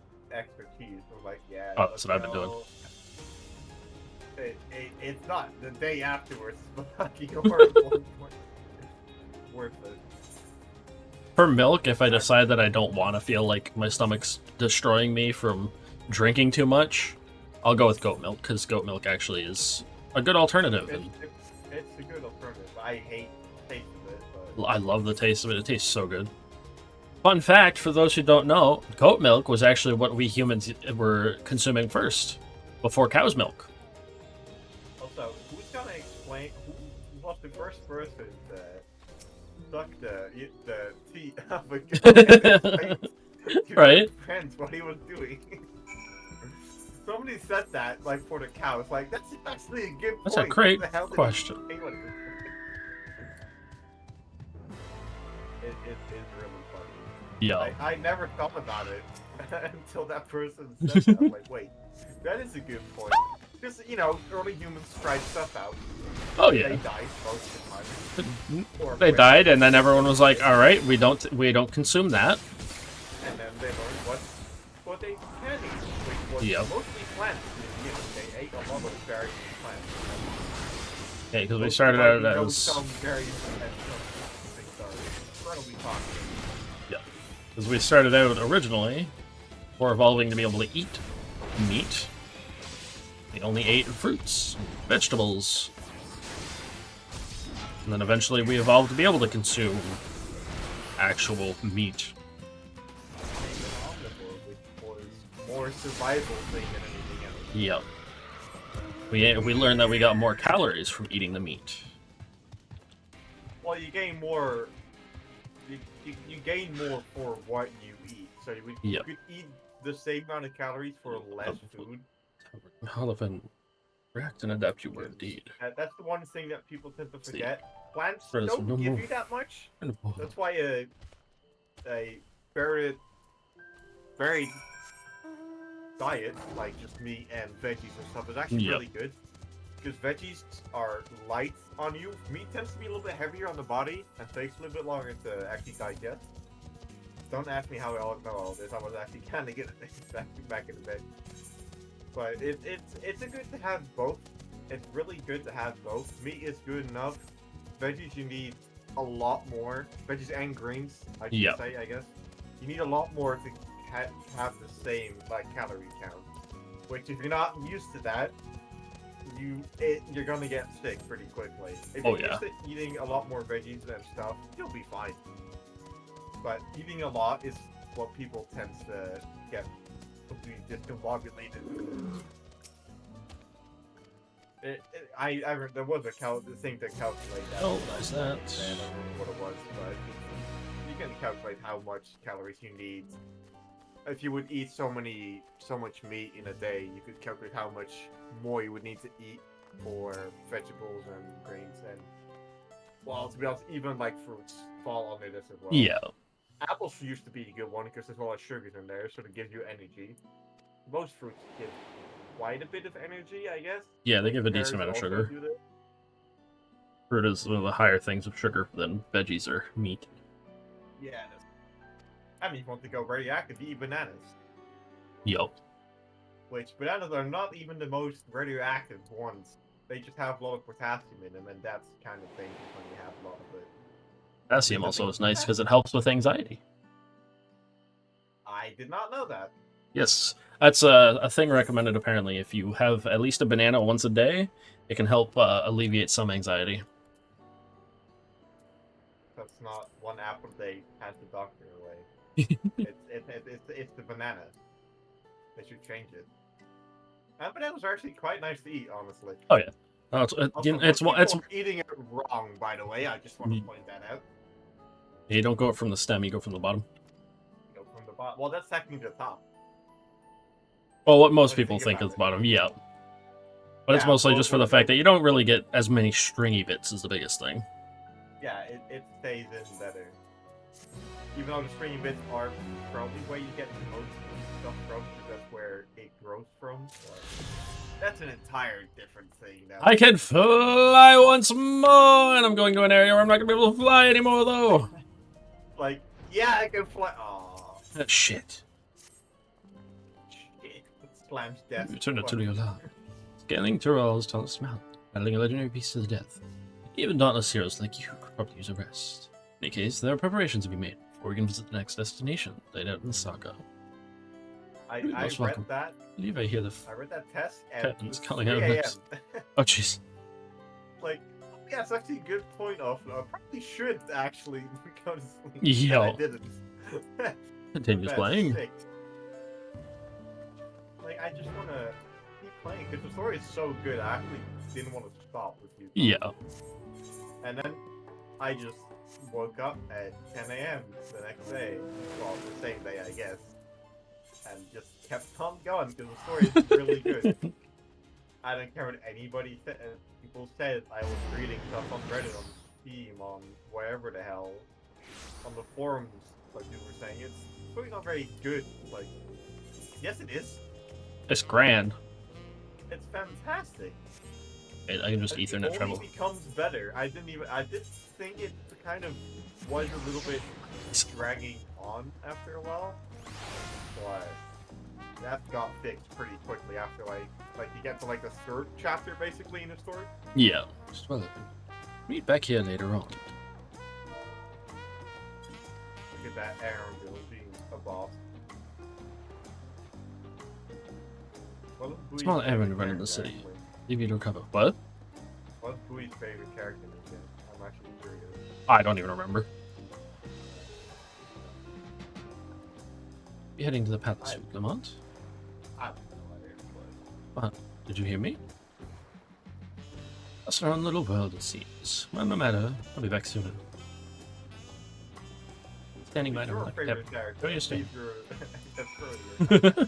[SPEAKER 2] cheese. I'm like, yeah.
[SPEAKER 1] Oh, that's what I've been doing.
[SPEAKER 2] It's not the day afterwards. It's fucking horrible. Worthless.
[SPEAKER 1] For milk, if I decide that I don't want to feel like my stomach's destroying me from drinking too much, I'll go with goat milk, because goat milk actually is a good alternative.
[SPEAKER 2] It's a good alternative. I hate the taste of it, but...
[SPEAKER 1] I love the taste of it. It tastes so good. Fun fact, for those who don't know, goat milk was actually what we humans were consuming first, before cow's milk.
[SPEAKER 2] Also, who's gonna explain who was the first person to suck the teat of a goat?
[SPEAKER 1] Right?
[SPEAKER 2] Friends, what he was doing. Somebody said that, like, for the cow. It's like, that's actually a good point.
[SPEAKER 1] That's a great
[SPEAKER 2] What the hell did
[SPEAKER 1] question.
[SPEAKER 2] he say? It is really funny.
[SPEAKER 1] Yeah.
[SPEAKER 2] I never thought about it until that person said that. I'm like, wait, that is a good point. Because, you know, early humans tried stuff out.
[SPEAKER 1] Oh, yeah.
[SPEAKER 2] They died most of the time. Or
[SPEAKER 1] They died, and then everyone was like, "All right, we don't consume that."
[SPEAKER 2] And then they learned what they can eat, which was
[SPEAKER 1] Yep.
[SPEAKER 2] mostly plants. You know, they ate a lot of berries and plants.
[SPEAKER 1] Yeah, because we started out as
[SPEAKER 2] some berries and some things are incredibly toxic.
[SPEAKER 1] yeah, because we started out originally for evolving to be able to eat meat. We only ate fruits, vegetables. And then eventually we evolved to be able to consume actual meat.
[SPEAKER 2] Which was more survival thing than anything else.
[SPEAKER 1] Yep. We learned that we got more calories from eating the meat.
[SPEAKER 2] Well, you gain more. You gain more for what you eat. So you could eat the same amount of calories for less food.
[SPEAKER 1] Relevant, react and adapt. You were indeed.
[SPEAKER 2] That's the one thing that people tend to forget. Plants
[SPEAKER 1] There's
[SPEAKER 2] don't
[SPEAKER 1] no
[SPEAKER 2] give
[SPEAKER 1] more.
[SPEAKER 2] you that much. That's why a varied diet, like just meat and veggies and stuff, is actually really good. Because veggies are light on you. Meat tends to be a little bit heavier on the body and takes a little bit longer to actually digest. Don't ask me how I all know all this. I was actually kind of getting back in the day. But it's a good to have both. It's really good to have both. Meat is good enough. Veggies you need a lot more. Veggies and greens, I should say, I guess. You need a lot more to have the same calorie count. Which, if you're not used to that, you're gonna get sick pretty quickly. If you're used to eating a lot more veggies and stuff, you'll be fine. But eating a lot is what people tend to get discombobulated. There was a thing to calculate that.
[SPEAKER 1] Oh, that's that.
[SPEAKER 2] I don't remember what it was, but you can calculate how much calories you need. If you would eat so much meat in a day, you could calculate how much more you would need to eat for vegetables and grains. And well, to be honest, even fruits fall under this as well.
[SPEAKER 1] Yeah.
[SPEAKER 2] Apples used to be a good one because there's a lot of sugars in there, so it gives you energy. Most fruits give quite a bit of energy, I guess.
[SPEAKER 1] Yeah, they give a decent amount of sugar. Fruit is one of the higher things of sugar than veggies or meat.
[SPEAKER 2] Yeah. I mean, if you want to go very active, you eat bananas.
[SPEAKER 1] Yep.
[SPEAKER 2] Which bananas are not even the most radioactive ones. They just have a lot of potassium in them, and that's kind of dangerous when you have a lot of it.
[SPEAKER 1] Potassium also is nice because it helps with anxiety.
[SPEAKER 2] I did not know that.
[SPEAKER 1] Yes, that's a thing recommended apparently. If you have at least a banana once a day, it can help alleviate some anxiety.
[SPEAKER 2] That's not one apple a day has the doctor away. It's the banana. They should change it. Bananas are actually quite nice to eat, honestly.
[SPEAKER 1] Oh yeah. It's
[SPEAKER 2] eating it wrong, by the way. I just want to point that out.
[SPEAKER 1] You don't go up from the stem, you go from the bottom.
[SPEAKER 2] You go from the bottom. Well, that's technically the top.
[SPEAKER 1] Well, what most
[SPEAKER 2] When you
[SPEAKER 1] people think
[SPEAKER 2] about
[SPEAKER 1] is
[SPEAKER 2] it.
[SPEAKER 1] bottom, yeah. But it's
[SPEAKER 2] Yeah,
[SPEAKER 1] mostly
[SPEAKER 2] well,
[SPEAKER 1] just for the fact that you don't really get as many stringy bits is the biggest thing.
[SPEAKER 2] Yeah, it stays in better. Even though the stringy bits are probably where you get the most stuff from, because that's where it grows from. But that's an entire different thing. Now.
[SPEAKER 1] I can fly once more, and I'm going to an area where I'm not going to be able to fly anymore, though.
[SPEAKER 2] Like, yeah, I can fly. Oh,
[SPEAKER 1] Shit.
[SPEAKER 2] shit. Slams death.
[SPEAKER 1] Return it to the alarm. Scaling Tarryl's tallest mountain, battling a legendary beast to the death. Even dauntless heroes like you could probably use a rest. In any case, there are preparations to be made before we can visit the next destination, laid out in the saga.
[SPEAKER 2] I
[SPEAKER 1] Most
[SPEAKER 2] read
[SPEAKER 1] welcome.
[SPEAKER 2] that.
[SPEAKER 1] I believe I hear the
[SPEAKER 2] I read that test, and
[SPEAKER 1] curtains
[SPEAKER 2] it's
[SPEAKER 1] calling out
[SPEAKER 2] 3
[SPEAKER 1] lips.
[SPEAKER 2] a.m.
[SPEAKER 1] Oh, jeez.
[SPEAKER 2] Like, yeah, it's actually a good point off. I probably should actually go to sleep.
[SPEAKER 1] Yo.
[SPEAKER 2] I didn't.
[SPEAKER 1] Continues
[SPEAKER 2] That's
[SPEAKER 1] playing.
[SPEAKER 2] sick. Like, I just want to keep playing because the story is so good. I actually didn't want to stop with you.
[SPEAKER 1] Yeah.
[SPEAKER 2] And then I just woke up at 10 a.m. the next day. Well, the same day, I guess. And just kept on going because the story is really good. I don't care what anybody said. People said. I was reading stuff on Reddit, on Steam, on wherever the hell, on the forums. Like people were saying, it's really not very good. Like, yes, it is.
[SPEAKER 1] It's grand.
[SPEAKER 2] It's fantastic.
[SPEAKER 1] I can just Ethernet
[SPEAKER 2] It
[SPEAKER 1] travel.
[SPEAKER 2] only becomes better. I did think it kind of was a little bit dragging on after a while, but that got fixed pretty quickly after like you get to like the third chapter basically in the story.
[SPEAKER 1] Yeah. Well, meet back here later on.
[SPEAKER 2] Look at that Aaron girl being a boss.
[SPEAKER 1] Small errand running the city. Leave you to recover. What?
[SPEAKER 2] What's Booey's favorite character in this game? I'm actually curious.
[SPEAKER 1] I don't even remember. You're heading to the palace with Lamont?
[SPEAKER 2] I have no idea,
[SPEAKER 1] What? Did you hear me? That's our own little world, it seems. Well, no matter. I'll be back soon. Standing by
[SPEAKER 2] Your
[SPEAKER 1] now like
[SPEAKER 2] favorite
[SPEAKER 1] Go
[SPEAKER 2] character.
[SPEAKER 1] your stand.
[SPEAKER 2] That's earlier.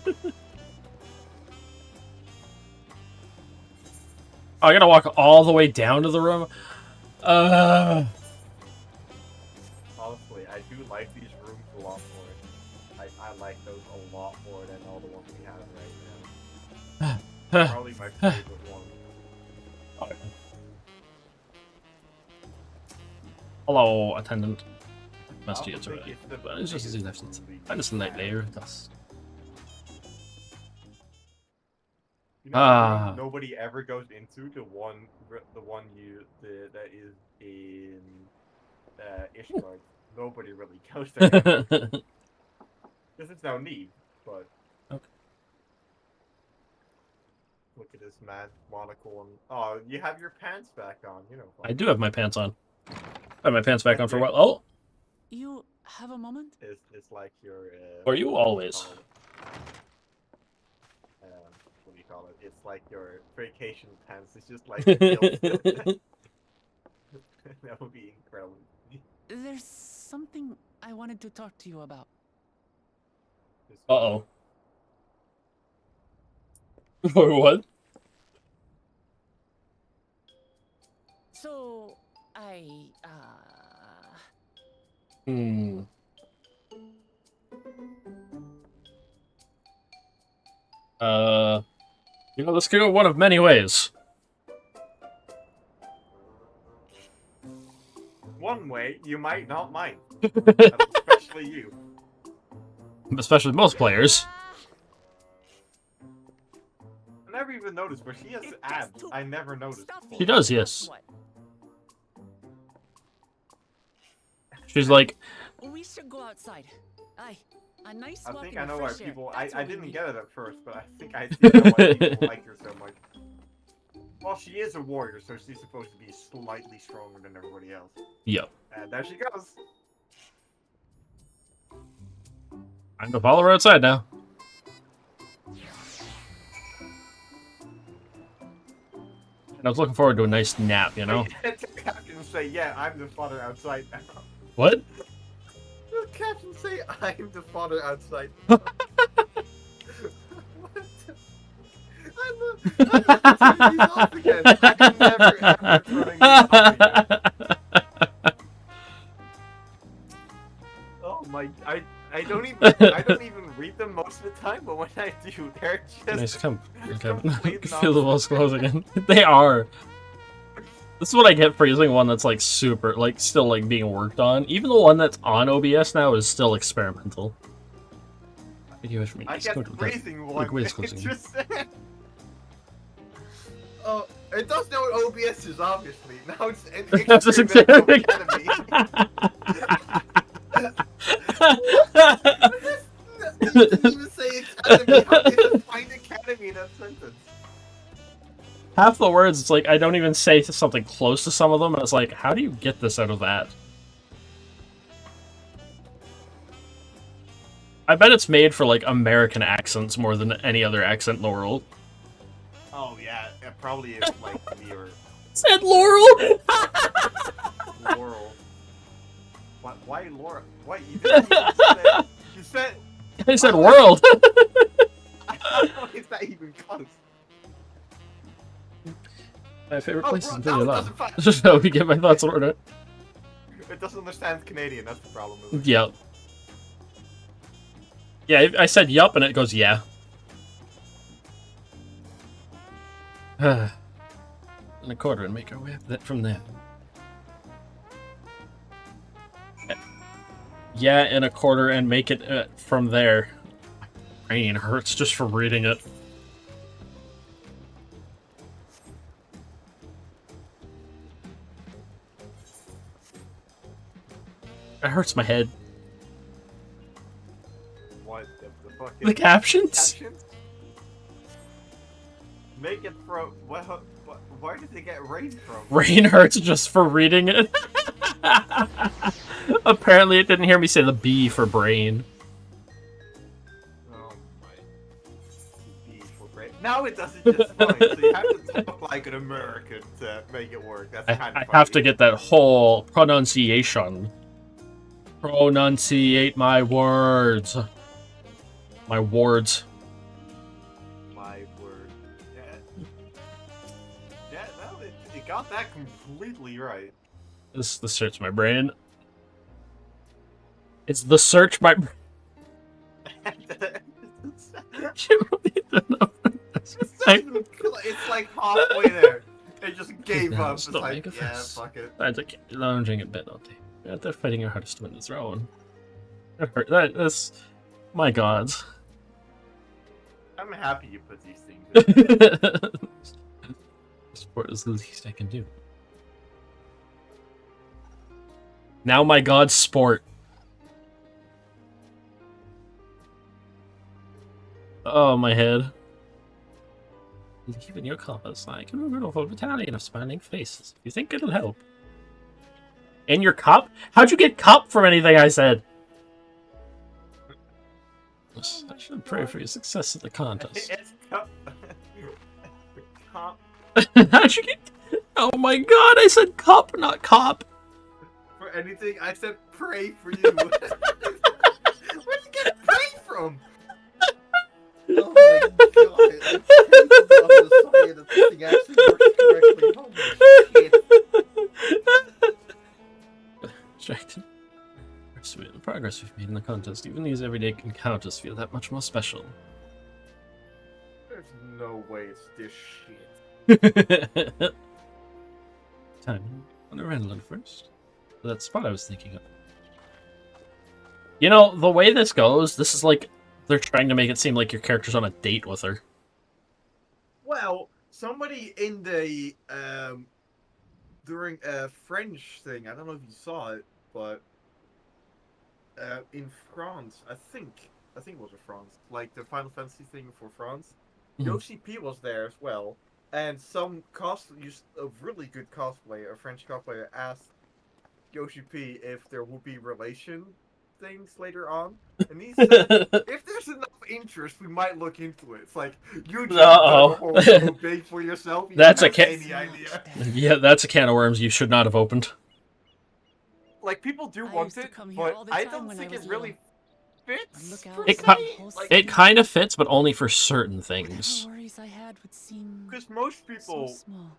[SPEAKER 1] Oh, I gotta walk all the way down to the room?
[SPEAKER 2] Honestly, I do like these rooms a lot more. I like those a lot more than all the ones we have right now. Probably my favorite one.
[SPEAKER 1] Hello, attendant. Must
[SPEAKER 2] I
[SPEAKER 1] you
[SPEAKER 2] also
[SPEAKER 1] get
[SPEAKER 2] think
[SPEAKER 1] to
[SPEAKER 2] it's the
[SPEAKER 1] But it's just as he left it. Find us a light layer of dust.
[SPEAKER 2] You know, nobody ever goes into the one that is in Ishgard. Nobody really goes there. Because it's no need, but
[SPEAKER 1] okay.
[SPEAKER 2] Look at this mad monocle and oh, you have your pants back on, you know.
[SPEAKER 1] I do have my pants on. I have my pants back on for a while. Oh!
[SPEAKER 5] You have a moment?
[SPEAKER 2] It's like your
[SPEAKER 1] Or you always.
[SPEAKER 2] What do you call it? It's like your vacation pants. It's just like that would be incredible.
[SPEAKER 5] There's something I wanted to talk to you about.
[SPEAKER 1] Uh-oh. For what?
[SPEAKER 5] So, I,
[SPEAKER 1] You know, this could go one of many ways.
[SPEAKER 2] One way you might not mind. Especially you.
[SPEAKER 1] Especially most players.
[SPEAKER 2] I never even noticed, but she has abs. I never noticed. Before.
[SPEAKER 1] She does, yes. She's like...
[SPEAKER 5] We should go outside. Aye. A nice
[SPEAKER 2] I
[SPEAKER 5] walk
[SPEAKER 2] think
[SPEAKER 5] in
[SPEAKER 2] I
[SPEAKER 5] the
[SPEAKER 2] know why
[SPEAKER 5] fresh air.
[SPEAKER 2] people...
[SPEAKER 5] That's
[SPEAKER 2] I
[SPEAKER 5] what we
[SPEAKER 2] didn't
[SPEAKER 5] need.
[SPEAKER 2] get it at first, but I think I see now why people like her so much. Well, she is a warrior, so she's supposed to be slightly stronger than everybody else.
[SPEAKER 1] Yep.
[SPEAKER 2] And there she goes.
[SPEAKER 1] I'm gonna follow her outside now. And I was looking forward to a nice nap, you know?
[SPEAKER 2] I can say, yeah, I'm the father outside now.
[SPEAKER 1] What?
[SPEAKER 2] caption say, "I'm the father outside"? What the- I'm turning these off again. I'm never ever turning these off again. Oh my! I don't even read them most of the time, but when I do, they're just
[SPEAKER 1] Nice
[SPEAKER 2] complete
[SPEAKER 1] feel the walls
[SPEAKER 2] nonsense.
[SPEAKER 1] closing in. They are. This is what I get for using one that's like super, like still like being worked on. Even the one that's on OBS now is still experimental.
[SPEAKER 2] I get the freezing one. It's just. Oh, it does know what OBS is, obviously. Now it's an
[SPEAKER 1] That's just
[SPEAKER 2] experimental academy. You didn't even say academy. How did you find academy in that sentence?
[SPEAKER 1] Half the words, it's like I don't even say something close to some of them, and it's like, how do you get this out of that? I bet it's made for like American accents more than any other accent in the world.
[SPEAKER 2] Oh yeah, it probably is like your.
[SPEAKER 1] Said Laurel.
[SPEAKER 2] Laurel. Why Laura? Why you didn't even say? You said.
[SPEAKER 1] I said world.
[SPEAKER 2] How is that even close?
[SPEAKER 1] My favorite
[SPEAKER 2] Oh,
[SPEAKER 1] place
[SPEAKER 2] bro,
[SPEAKER 1] is
[SPEAKER 2] now
[SPEAKER 1] Video
[SPEAKER 2] it
[SPEAKER 1] Lab.
[SPEAKER 2] doesn't find-
[SPEAKER 1] Just so we get my thoughts in order.
[SPEAKER 2] It doesn't understand Canadian. That's the problem. Isn't it?
[SPEAKER 1] Yep. Yeah, I said yup, and it goes yeah. And a quarter and make our way up that from there. Yeah, and a quarter and make it from there. My brain hurts just from reading it. It hurts my head.
[SPEAKER 2] What the fuck?
[SPEAKER 1] The captions?
[SPEAKER 2] Make it from where did they get rain from?
[SPEAKER 1] Brain hurts just for reading it. Apparently it didn't hear me say the B for brain.
[SPEAKER 2] Oh my. B for brain. Now it does it just fine. So you have to talk like an American to make it work. That's kind of
[SPEAKER 1] I have to get that whole pronunciation. Pronunciate my words. My words.
[SPEAKER 2] My word. Yeah, no, it got that completely right.
[SPEAKER 1] This search my brain. It's the search my brain.
[SPEAKER 2] It's like halfway there. It just gave
[SPEAKER 1] Now,
[SPEAKER 2] up. It's
[SPEAKER 1] stop
[SPEAKER 2] like,
[SPEAKER 1] making a
[SPEAKER 2] yeah,
[SPEAKER 1] fuss.
[SPEAKER 2] fuck it.
[SPEAKER 1] That's okay. Lounging in bed all day. They're fighting your hardest to win the throne. That hurt. That's my god.
[SPEAKER 2] I'm happy you put these things in.
[SPEAKER 1] Sport is the least I can do. Now my god, sport. Oh, my head. Leave in your compass like a beautiful battalion of smiling faces. If you think it'll help. In your cup? How'd you get cup from anything I said? I should pray for your success at the contest.
[SPEAKER 2] It's cup. Cup.
[SPEAKER 1] How'd you get... Oh my god, I said cup, not cop.
[SPEAKER 2] For anything, I said pray for you. Where'd you get pray from? Oh my god. I'm sorry that this thing actually works correctly. Holy shit.
[SPEAKER 1] Distracted. Sweet, the progress we've made in the contest. Even these everyday encounters feel that much more special.
[SPEAKER 2] There's no way it's this shit.
[SPEAKER 1] Time on the Randall first. That spot I was thinking of. You know, the way this goes, this is like they're trying to make it seem like your character's on a date with her.
[SPEAKER 2] Well, somebody in the during a French thing, I don't know if you saw it, but in France, I think it was in France, like the Final Fantasy thing for France, Yoshi P was there as well, and some a really good cosplayer, a French cosplayer, asked Yoshi P if there would be relation things later on, and he said, if there's enough interest, we might look into it. It's like, you just done so big for yourself, you
[SPEAKER 1] That's
[SPEAKER 2] don't
[SPEAKER 1] a
[SPEAKER 2] have any idea.
[SPEAKER 1] Yeah, that's a can of worms you should not have opened.
[SPEAKER 2] like people do want it, but I don't think it really fits. Per
[SPEAKER 1] It
[SPEAKER 2] se. Like,
[SPEAKER 1] it kind of fits, but only for certain things.
[SPEAKER 5] Worries I had would seem
[SPEAKER 2] because most
[SPEAKER 5] so
[SPEAKER 2] people,
[SPEAKER 5] small.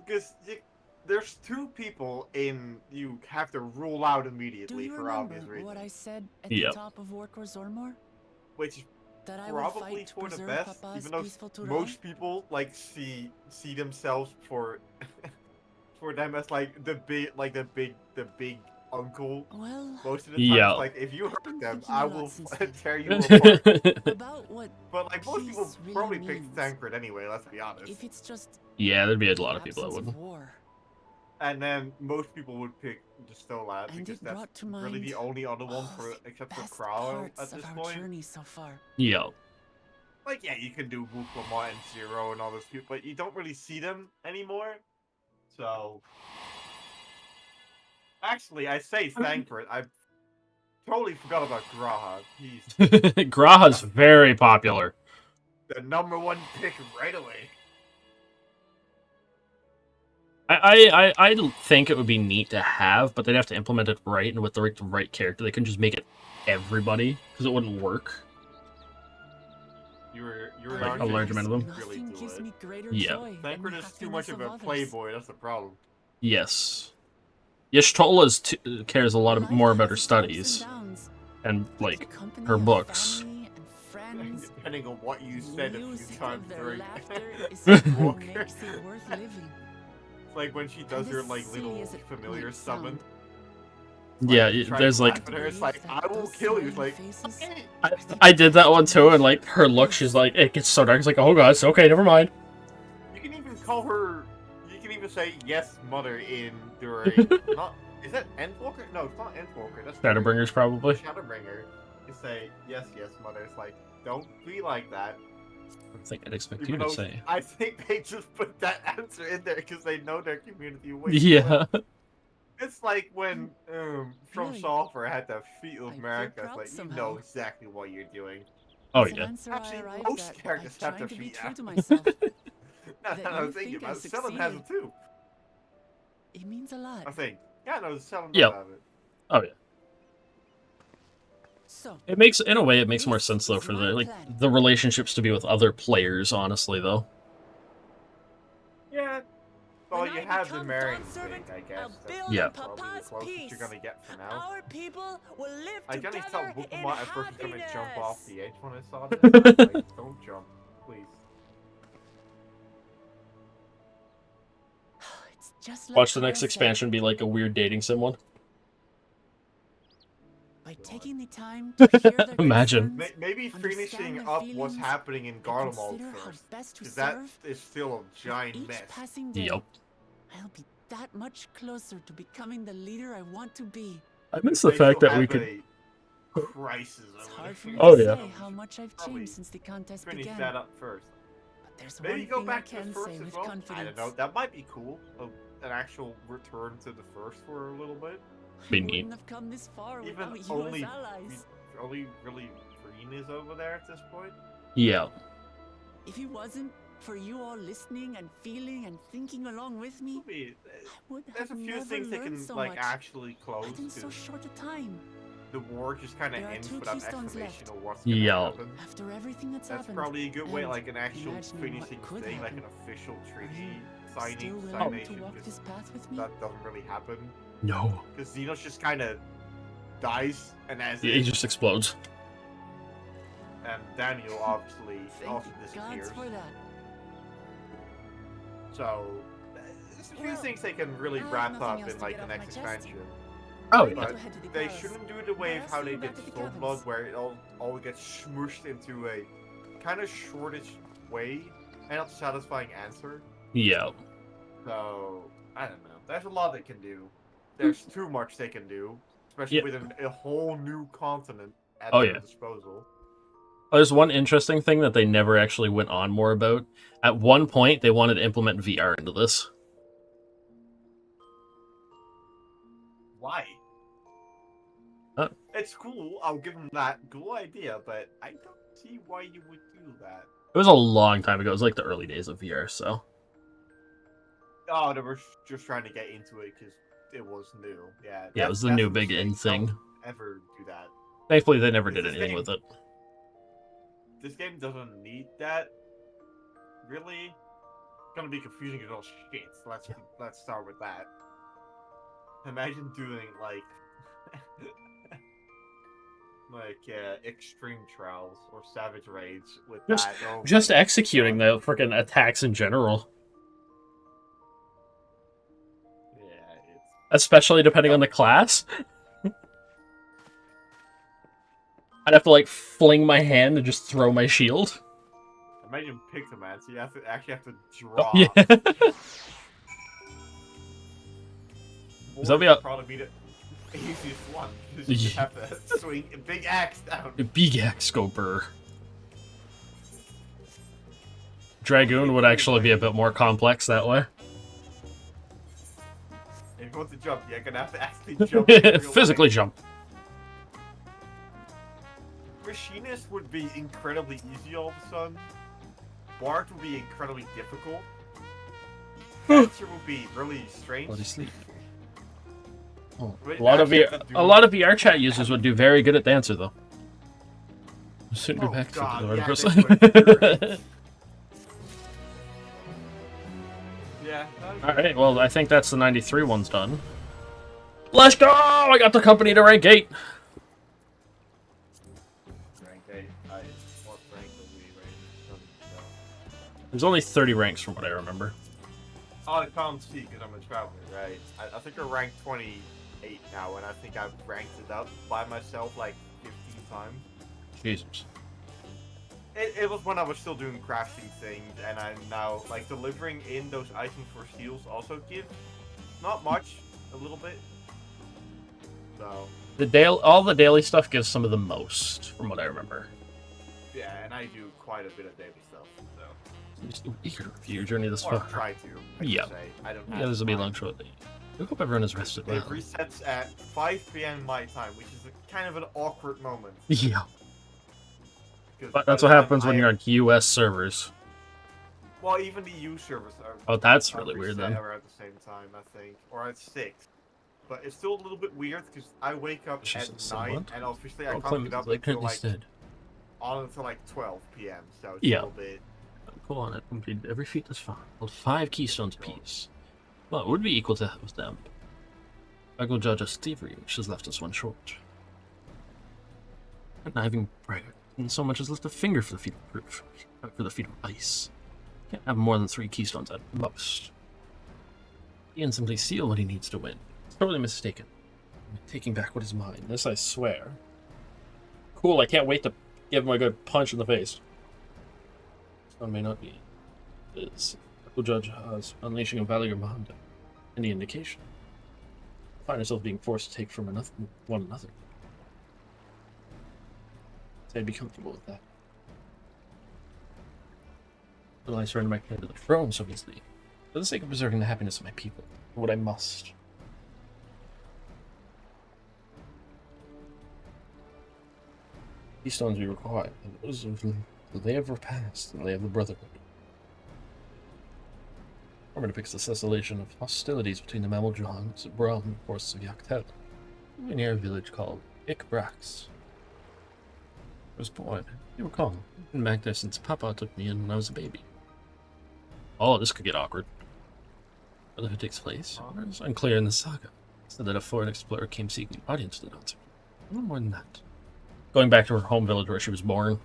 [SPEAKER 2] because there's two people in you have to rule out
[SPEAKER 5] Do
[SPEAKER 2] immediately
[SPEAKER 5] you
[SPEAKER 2] for
[SPEAKER 5] remember
[SPEAKER 2] obvious reasons.
[SPEAKER 5] what I said at
[SPEAKER 1] Yep.
[SPEAKER 5] the top of Orkor Zormor?
[SPEAKER 2] Which is
[SPEAKER 5] That I will
[SPEAKER 2] probably
[SPEAKER 5] fight to
[SPEAKER 2] for the
[SPEAKER 5] preserve
[SPEAKER 2] best,
[SPEAKER 5] Papa's
[SPEAKER 2] even though
[SPEAKER 5] peaceful Tural?
[SPEAKER 2] most people like see themselves for for them as like the big uncle.
[SPEAKER 5] Well,
[SPEAKER 2] Most of the
[SPEAKER 1] Yeah.
[SPEAKER 2] times, like if you hurt them,
[SPEAKER 5] thinking
[SPEAKER 2] I
[SPEAKER 5] a lot
[SPEAKER 2] will
[SPEAKER 5] since then.
[SPEAKER 2] tear you apart.
[SPEAKER 5] About what
[SPEAKER 2] But like most people
[SPEAKER 5] peace really
[SPEAKER 2] probably pick
[SPEAKER 5] means.
[SPEAKER 2] Tancred anyway. Let's be honest.
[SPEAKER 5] If it's just
[SPEAKER 1] Yeah, there'd be a lot of people that
[SPEAKER 5] absence
[SPEAKER 1] wouldn't.
[SPEAKER 5] of war.
[SPEAKER 2] And then most people would pick the Stolat
[SPEAKER 5] And
[SPEAKER 2] because
[SPEAKER 5] it
[SPEAKER 2] that's
[SPEAKER 5] brought to
[SPEAKER 2] really
[SPEAKER 5] mind
[SPEAKER 2] the only other one for
[SPEAKER 5] the
[SPEAKER 2] except for
[SPEAKER 5] best
[SPEAKER 2] Crow
[SPEAKER 5] parts
[SPEAKER 2] at this
[SPEAKER 5] of our
[SPEAKER 2] point.
[SPEAKER 5] journey so far.
[SPEAKER 1] Yeah.
[SPEAKER 2] Like yeah, you can do Wuklamot and Zero and all those people, but you don't really see them anymore. So actually, I say Thancred. I totally forgot about Graha. He's
[SPEAKER 1] Graha's very popular.
[SPEAKER 2] the #1 pick right away.
[SPEAKER 1] I think it would be neat to have, but they'd have to implement it right and with the right character. They couldn't just make it everybody because it wouldn't work.
[SPEAKER 2] You're
[SPEAKER 1] Like a large amount of them.
[SPEAKER 2] really do
[SPEAKER 5] gives
[SPEAKER 2] it.
[SPEAKER 5] me greater
[SPEAKER 1] Yeah.
[SPEAKER 5] joy than
[SPEAKER 2] Thancred
[SPEAKER 5] the
[SPEAKER 2] is too much of
[SPEAKER 5] happiness
[SPEAKER 2] a
[SPEAKER 5] others.
[SPEAKER 2] playboy. That's the problem.
[SPEAKER 1] Yes. Y'shtola cares a lot
[SPEAKER 5] Life
[SPEAKER 1] more about her
[SPEAKER 5] has its ups and
[SPEAKER 1] studies
[SPEAKER 5] downs.
[SPEAKER 1] and like
[SPEAKER 5] Company
[SPEAKER 1] her
[SPEAKER 5] of
[SPEAKER 1] books.
[SPEAKER 5] family and friends.
[SPEAKER 2] Depending on what you said a few
[SPEAKER 5] Music
[SPEAKER 2] times
[SPEAKER 5] of their
[SPEAKER 2] during
[SPEAKER 5] laughter is
[SPEAKER 2] Walker.
[SPEAKER 5] what makes it worth living.
[SPEAKER 2] It's like when she does her like little familiar summon.
[SPEAKER 1] Yeah,
[SPEAKER 2] Trying
[SPEAKER 1] there's
[SPEAKER 2] to
[SPEAKER 1] like
[SPEAKER 2] laugh at her, it's like I will kill you. It's like okay.
[SPEAKER 1] I did that one too, and like her look, she's like it gets so dark. It's like oh god, it's okay, never mind.
[SPEAKER 2] You can even call her. You can even say yes, mother in during. Not is that Endwalker? No, it's not Endwalker. That's
[SPEAKER 1] Shadowbringers probably.
[SPEAKER 2] Shadowbringer. You say yes, mother. It's like don't be like that.
[SPEAKER 1] I think I'd expect
[SPEAKER 2] Even
[SPEAKER 1] you to
[SPEAKER 2] though
[SPEAKER 1] say.
[SPEAKER 2] I think they just put that answer in there because they know their community way.
[SPEAKER 1] Yeah.
[SPEAKER 2] It's like when From
[SPEAKER 5] Really?
[SPEAKER 2] Software had the feet of
[SPEAKER 5] I feel
[SPEAKER 2] America. It's
[SPEAKER 5] proud
[SPEAKER 2] like you
[SPEAKER 5] somehow.
[SPEAKER 2] know exactly what you're doing.
[SPEAKER 1] Oh
[SPEAKER 5] It's an
[SPEAKER 1] yeah.
[SPEAKER 5] answer I
[SPEAKER 2] Actually,
[SPEAKER 5] arrived
[SPEAKER 2] most
[SPEAKER 5] at by
[SPEAKER 2] characters have their
[SPEAKER 5] trying to be
[SPEAKER 2] feet
[SPEAKER 5] true
[SPEAKER 2] out.
[SPEAKER 5] to myself.
[SPEAKER 2] No,
[SPEAKER 5] That
[SPEAKER 2] I
[SPEAKER 5] you
[SPEAKER 2] was thinking
[SPEAKER 5] think I
[SPEAKER 2] about it. Selin has it
[SPEAKER 5] succeeded.
[SPEAKER 2] too.
[SPEAKER 5] It means a lot.
[SPEAKER 2] I think. Yeah, no, Selin
[SPEAKER 1] Yep.
[SPEAKER 2] does have it.
[SPEAKER 1] Oh yeah.
[SPEAKER 5] So,
[SPEAKER 1] It makes in a way it makes more sense though for the like the relationships to be with other players. Honestly though.
[SPEAKER 2] Yeah. Well,
[SPEAKER 5] When
[SPEAKER 2] you
[SPEAKER 5] I
[SPEAKER 2] have the
[SPEAKER 5] become
[SPEAKER 2] marrying
[SPEAKER 5] Dawn
[SPEAKER 2] thing,
[SPEAKER 5] Servant,
[SPEAKER 2] I guess.
[SPEAKER 5] I'll
[SPEAKER 2] That's
[SPEAKER 5] build
[SPEAKER 1] Yeah.
[SPEAKER 2] probably the
[SPEAKER 5] Papa's
[SPEAKER 2] closest
[SPEAKER 5] peace.
[SPEAKER 2] you're gonna get for now.
[SPEAKER 5] Our people will live
[SPEAKER 2] I kinda
[SPEAKER 5] together
[SPEAKER 2] thought
[SPEAKER 5] in
[SPEAKER 2] Wuklamot at first was gonna jump off
[SPEAKER 5] happiness.
[SPEAKER 2] the edge when I saw this. I was like, don't jump, please.
[SPEAKER 5] It's just like
[SPEAKER 1] Watch the next
[SPEAKER 5] Tarryl said.
[SPEAKER 1] expansion be like a weird dating sim one.
[SPEAKER 5] By taking the time to hear their
[SPEAKER 1] Imagine.
[SPEAKER 5] concerns,
[SPEAKER 2] Maybe
[SPEAKER 5] understand
[SPEAKER 2] finishing
[SPEAKER 5] their
[SPEAKER 2] up what's
[SPEAKER 5] feelings,
[SPEAKER 2] happening in
[SPEAKER 5] and
[SPEAKER 2] Garlemald
[SPEAKER 5] consider how
[SPEAKER 2] first.
[SPEAKER 5] best to
[SPEAKER 2] Because that
[SPEAKER 5] serve,
[SPEAKER 2] is still a giant
[SPEAKER 5] each
[SPEAKER 2] mess.
[SPEAKER 5] passing day,
[SPEAKER 1] Yep.
[SPEAKER 5] I'll be that much closer to becoming the leader I want to be.
[SPEAKER 1] I miss
[SPEAKER 2] They
[SPEAKER 1] the fact
[SPEAKER 2] still
[SPEAKER 1] that we
[SPEAKER 2] have
[SPEAKER 1] could.
[SPEAKER 2] a crisis
[SPEAKER 5] It's
[SPEAKER 2] over
[SPEAKER 5] hard for
[SPEAKER 2] there.
[SPEAKER 5] me
[SPEAKER 1] Oh,
[SPEAKER 5] to
[SPEAKER 1] yeah.
[SPEAKER 5] say how much I've
[SPEAKER 2] Probably
[SPEAKER 5] changed since the contest
[SPEAKER 2] Finish
[SPEAKER 5] began.
[SPEAKER 2] that up first.
[SPEAKER 5] But there's
[SPEAKER 2] Maybe
[SPEAKER 5] one
[SPEAKER 2] go
[SPEAKER 5] thing
[SPEAKER 2] back
[SPEAKER 5] I
[SPEAKER 2] to
[SPEAKER 5] can
[SPEAKER 2] the first
[SPEAKER 5] say
[SPEAKER 2] as
[SPEAKER 5] with
[SPEAKER 2] well.
[SPEAKER 5] confidence.
[SPEAKER 2] I don't know. That might be cool. An actual return to the first for a little bit.
[SPEAKER 1] Be
[SPEAKER 5] I
[SPEAKER 1] neat.
[SPEAKER 5] wouldn't have come this far
[SPEAKER 2] Even
[SPEAKER 5] without you
[SPEAKER 2] only
[SPEAKER 5] as allies.
[SPEAKER 2] only really Green is over there at this point.
[SPEAKER 1] Yeah.
[SPEAKER 5] If it wasn't for you all listening and feeling and thinking along with me, I would
[SPEAKER 2] There's a
[SPEAKER 5] have
[SPEAKER 2] few
[SPEAKER 5] never
[SPEAKER 2] things they can
[SPEAKER 5] learned so
[SPEAKER 2] like
[SPEAKER 5] much.
[SPEAKER 2] actually close
[SPEAKER 5] Not in so
[SPEAKER 2] because
[SPEAKER 5] short a time.
[SPEAKER 2] the war just kind of
[SPEAKER 5] There are
[SPEAKER 2] ends
[SPEAKER 5] 2
[SPEAKER 2] without
[SPEAKER 5] keystones
[SPEAKER 2] explanation
[SPEAKER 5] left.
[SPEAKER 2] of what's gonna
[SPEAKER 1] Yeah.
[SPEAKER 2] happen.
[SPEAKER 5] After everything that's
[SPEAKER 2] That's
[SPEAKER 5] happened,
[SPEAKER 2] probably a good way,
[SPEAKER 5] and
[SPEAKER 2] like an actual
[SPEAKER 5] imagining what
[SPEAKER 2] finishing
[SPEAKER 5] could
[SPEAKER 2] thing, like
[SPEAKER 5] happen.
[SPEAKER 2] an official treaty
[SPEAKER 5] Still
[SPEAKER 2] signing,
[SPEAKER 5] willing to
[SPEAKER 2] signation,
[SPEAKER 5] walk
[SPEAKER 2] 'cause
[SPEAKER 5] this path with me?
[SPEAKER 2] that doesn't really happen.
[SPEAKER 1] No.
[SPEAKER 2] Because Xenos just kind of dies, and as
[SPEAKER 1] Yeah, he just explodes.
[SPEAKER 2] and Daniel obviously also
[SPEAKER 5] Thank
[SPEAKER 2] disappears.
[SPEAKER 5] gods for that.
[SPEAKER 2] So there's a few
[SPEAKER 5] Well,
[SPEAKER 2] things they can really
[SPEAKER 5] I have
[SPEAKER 2] wrap
[SPEAKER 5] nothing
[SPEAKER 2] up
[SPEAKER 5] else
[SPEAKER 2] in
[SPEAKER 5] to
[SPEAKER 2] like
[SPEAKER 5] get
[SPEAKER 2] the
[SPEAKER 5] off
[SPEAKER 2] next
[SPEAKER 5] my chest.
[SPEAKER 1] Oh
[SPEAKER 5] I
[SPEAKER 1] yeah.
[SPEAKER 5] need
[SPEAKER 2] But
[SPEAKER 5] to head to the
[SPEAKER 2] they
[SPEAKER 5] palace.
[SPEAKER 2] shouldn't do it the way
[SPEAKER 5] I'll
[SPEAKER 2] of how
[SPEAKER 5] see
[SPEAKER 2] they
[SPEAKER 5] you back
[SPEAKER 2] did
[SPEAKER 5] at the
[SPEAKER 2] Stormblood,
[SPEAKER 5] cabins.
[SPEAKER 2] where it all gets smooshed into a kind of shortish way and not satisfying answer.
[SPEAKER 1] Yeah.
[SPEAKER 2] So I don't know. There's a lot they can do. There's too much they can do, especially
[SPEAKER 1] Yeah.
[SPEAKER 2] with a whole new continent at
[SPEAKER 1] Oh,
[SPEAKER 2] their
[SPEAKER 1] yeah.
[SPEAKER 2] disposal.
[SPEAKER 1] There's one interesting thing that they never actually went on more about. At one point, they wanted to implement VR into this.
[SPEAKER 2] Why? It's cool. I'll give them that cool idea, but I don't see why you would do that.
[SPEAKER 1] It was a long time ago. It was like the early days of VR, so.
[SPEAKER 2] Oh, they were just trying to get into it because it was new. Yeah.
[SPEAKER 1] Yeah, it was the new big in thing.
[SPEAKER 2] Don't ever do that.
[SPEAKER 1] Thankfully, they never did anything with it.
[SPEAKER 2] This game doesn't need that. Really, it's gonna be confusing as all shit. Let's start with that. Imagine doing like extreme trials or savage raids with that. Oh
[SPEAKER 1] Just executing the freaking attacks in general.
[SPEAKER 2] Yeah, it's
[SPEAKER 1] Especially depending on the class. I'd have to like fling my hand and just throw my shield.
[SPEAKER 2] Imagine Pixelman, so you actually have to draw.
[SPEAKER 1] Oh, yeah. That'll be
[SPEAKER 2] probably be the easiest one because you have to swing a big axe down.
[SPEAKER 1] A big axe scoper. Dragoon would actually be a bit more complex that way.
[SPEAKER 2] If you want to jump, you're gonna have to actually jump.
[SPEAKER 1] Physically jump.
[SPEAKER 2] Machinist would be incredibly easy all of a sudden. Bard would be incredibly difficult. Dancer would be really strange.
[SPEAKER 1] Bloody sleep. Oh,
[SPEAKER 2] But
[SPEAKER 1] a lot of VR chat users would do very good at Dancer though. Shouldn't go back to the right person.
[SPEAKER 2] Yeah.
[SPEAKER 1] Alright, well, I think that's the 93 one's done. Let's go! I got the company to rank 8.
[SPEAKER 2] Rank 8. What rank will we rank?
[SPEAKER 1] There's only 30 ranks from what I remember.
[SPEAKER 2] Oh, I can't see because I'm a traveler, right? I think I'm ranked 28 now, and I think I've ranked it up by myself like 15 times.
[SPEAKER 1] Jesus.
[SPEAKER 2] It was when I was still doing crafting things, and I'm now, like, delivering in those items for seals also give not much, a little bit. So.
[SPEAKER 1] All the daily stuff gives some of the most, from what I remember.
[SPEAKER 2] Yeah, and I do quite a bit of daily stuff, so.
[SPEAKER 1] I'm just eager to review your journey this
[SPEAKER 2] Or
[SPEAKER 1] far.
[SPEAKER 2] try to,
[SPEAKER 1] Yeah.
[SPEAKER 2] say. I don't have
[SPEAKER 1] Yeah, this will be a
[SPEAKER 2] time.
[SPEAKER 1] long short day. I hope everyone has rested well.
[SPEAKER 2] It resets at 5 p.m. my time, which is kind of an awkward moment.
[SPEAKER 1] Yeah. But that's what happens when you're on US servers.
[SPEAKER 2] Well, even the EU servers are.
[SPEAKER 1] Oh, that's really weird then.
[SPEAKER 2] Are at the same time, I think, or at 6. But it's still a little bit weird because I wake up at 9, and obviously I can't get up until until like 12 p.m. So it's a little bit.
[SPEAKER 1] Cool on it. Completed every feat thus far. Held 5 keystones apiece. Well, it would be equal to with them. I go judge us thievery, which has left us one short. Conniving braggart, and so much as lift a finger for the feet of proof, for the feet of ice. Can't have more than 3 keystones at most. Ian simply steal what he needs to win. It's totally mistaken. I'm taking back what is mine. This I swear. Cool, I can't wait to give him a good punch in the face. This may not be. Is the judge has unleashing a Valier behind him. Any indication? Find yourself being forced to take from one another. So I'd be comfortable with that. Will I surrender my claim to the throne so easily? For the sake of preserving the happiness of my people, for what I must. These stones we require, and those of the lay of our past, and the lay of the Brotherhood. Armor depicts the cessation of hostilities between the Mameljons and Brahm forces of Yaktel, near a village called Ikbrax. I was born, you recall, I've been back there since Papa took me in when I was a baby. Oh, this could get awkward. Whether it takes place, it's unclear in the saga. It said that a foreign explorer came seeking audience to the dancer. No more than that. Going back to her home village where she was born.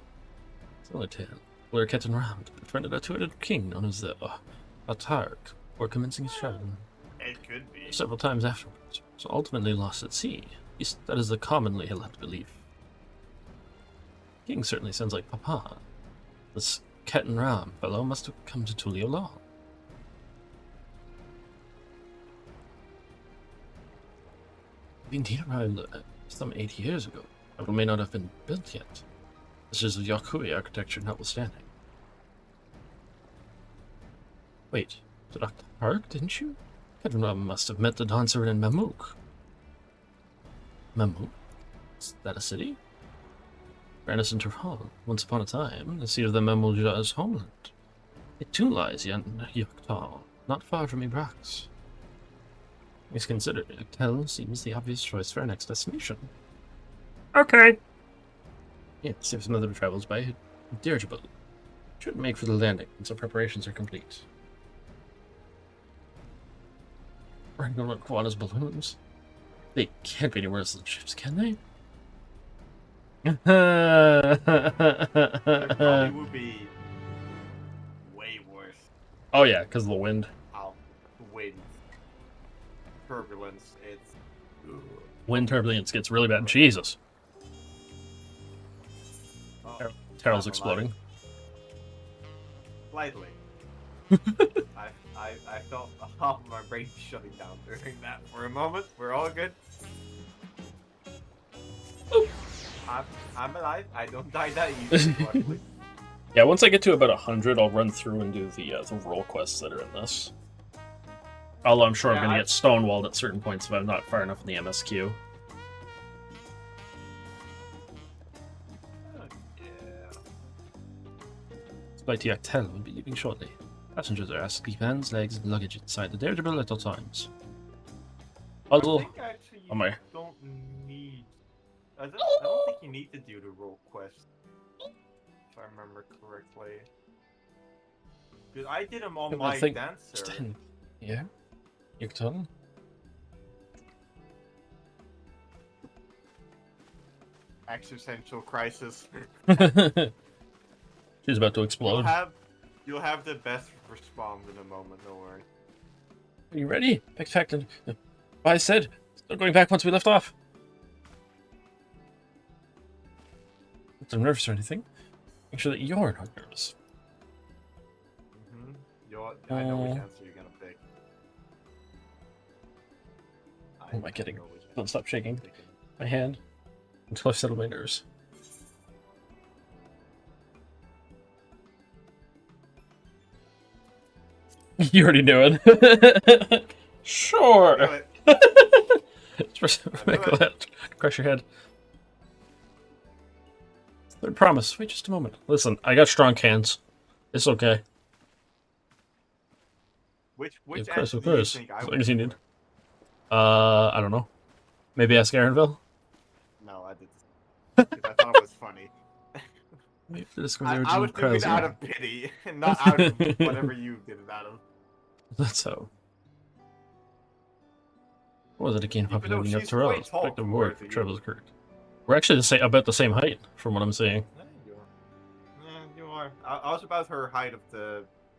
[SPEAKER 1] Similar tale. Where Ketan Ram befriended a two-headed king known as the Atark, before commencing his travel.
[SPEAKER 2] It could be.
[SPEAKER 1] Several times afterwards, so ultimately lost at sea. At least that is the commonly held belief. King certainly sounds like Papa. This Ketan Ram fellow must have come to Tulio Law. The indeed arrived some 8 years ago. It may not have been built yet. This is Yakui architecture notwithstanding. Wait, to Dr. Park, didn't you? Ketan Ram must have met the dancer in Mamuk. Mamuk? Is that a city? Granison Hall, once upon a time, the seat of the Mamelja's homeland. It too lies in Yaktal, not far from Ibrax. He's considered Yoctel seems the obvious choice for our next destination. Okay. Yes, if another travels by dirigible. Should make for the landing, so preparations are complete. We're going to Quana's balloons. They can't be any worse than ships, can they?
[SPEAKER 2] It probably would be way worse.
[SPEAKER 1] Oh yeah, because of the wind.
[SPEAKER 2] Oh, wind. Turbulence, it's...
[SPEAKER 1] Wind turbulence gets really bad. Jesus.
[SPEAKER 2] Oh,
[SPEAKER 1] Tarryl's exploding.
[SPEAKER 2] Slightly. I felt half of my brain shutting down during that for a moment. We're all good. I'm alive. I don't die that easily, luckily.
[SPEAKER 1] Yeah, once I get to about 100, I'll run through and do the role quests that are in this. Although I'm sure I'm going to get stonewalled at certain points if I'm not far enough in the MSQ. Flight to Yoctel will be leaving shortly. Passengers are asked to keep hands, legs, and luggage inside the dirigible at all times. Puzzle.
[SPEAKER 2] I think actually you don't need... I don't think you need to do the role quest, if I remember correctly. Because I did them on my dancer.
[SPEAKER 1] Yeah? Yoctel?
[SPEAKER 2] Existential crisis.
[SPEAKER 1] She's about to explode.
[SPEAKER 2] You'll have the best response in a moment, don't worry.
[SPEAKER 1] Are you ready? Expected. I said, still going back once we left off. Not nervous or anything. Make sure that you're not nervous.
[SPEAKER 2] I know which answer you're gonna pick.
[SPEAKER 1] What am I getting? Don't stop shaking my hand until I've settled my nerves. You already knew it. Sure. Crush your head. Third promise. Wait just a moment. Listen, I got strong hands. It's okay.
[SPEAKER 2] Which
[SPEAKER 1] of course. As long as you need. I don't know. Maybe ask Aaronville?
[SPEAKER 2] No, I didn't. I thought it was funny.
[SPEAKER 1] Maybe the
[SPEAKER 2] I was doing it out of pity, and not out of whatever you did it out of.
[SPEAKER 1] That's how. What was it again? Popularity of Tarryl. Effective word for Trevor's correct. We're actually about the same height, from what I'm seeing.
[SPEAKER 2] Yeah, you are. I was about her height of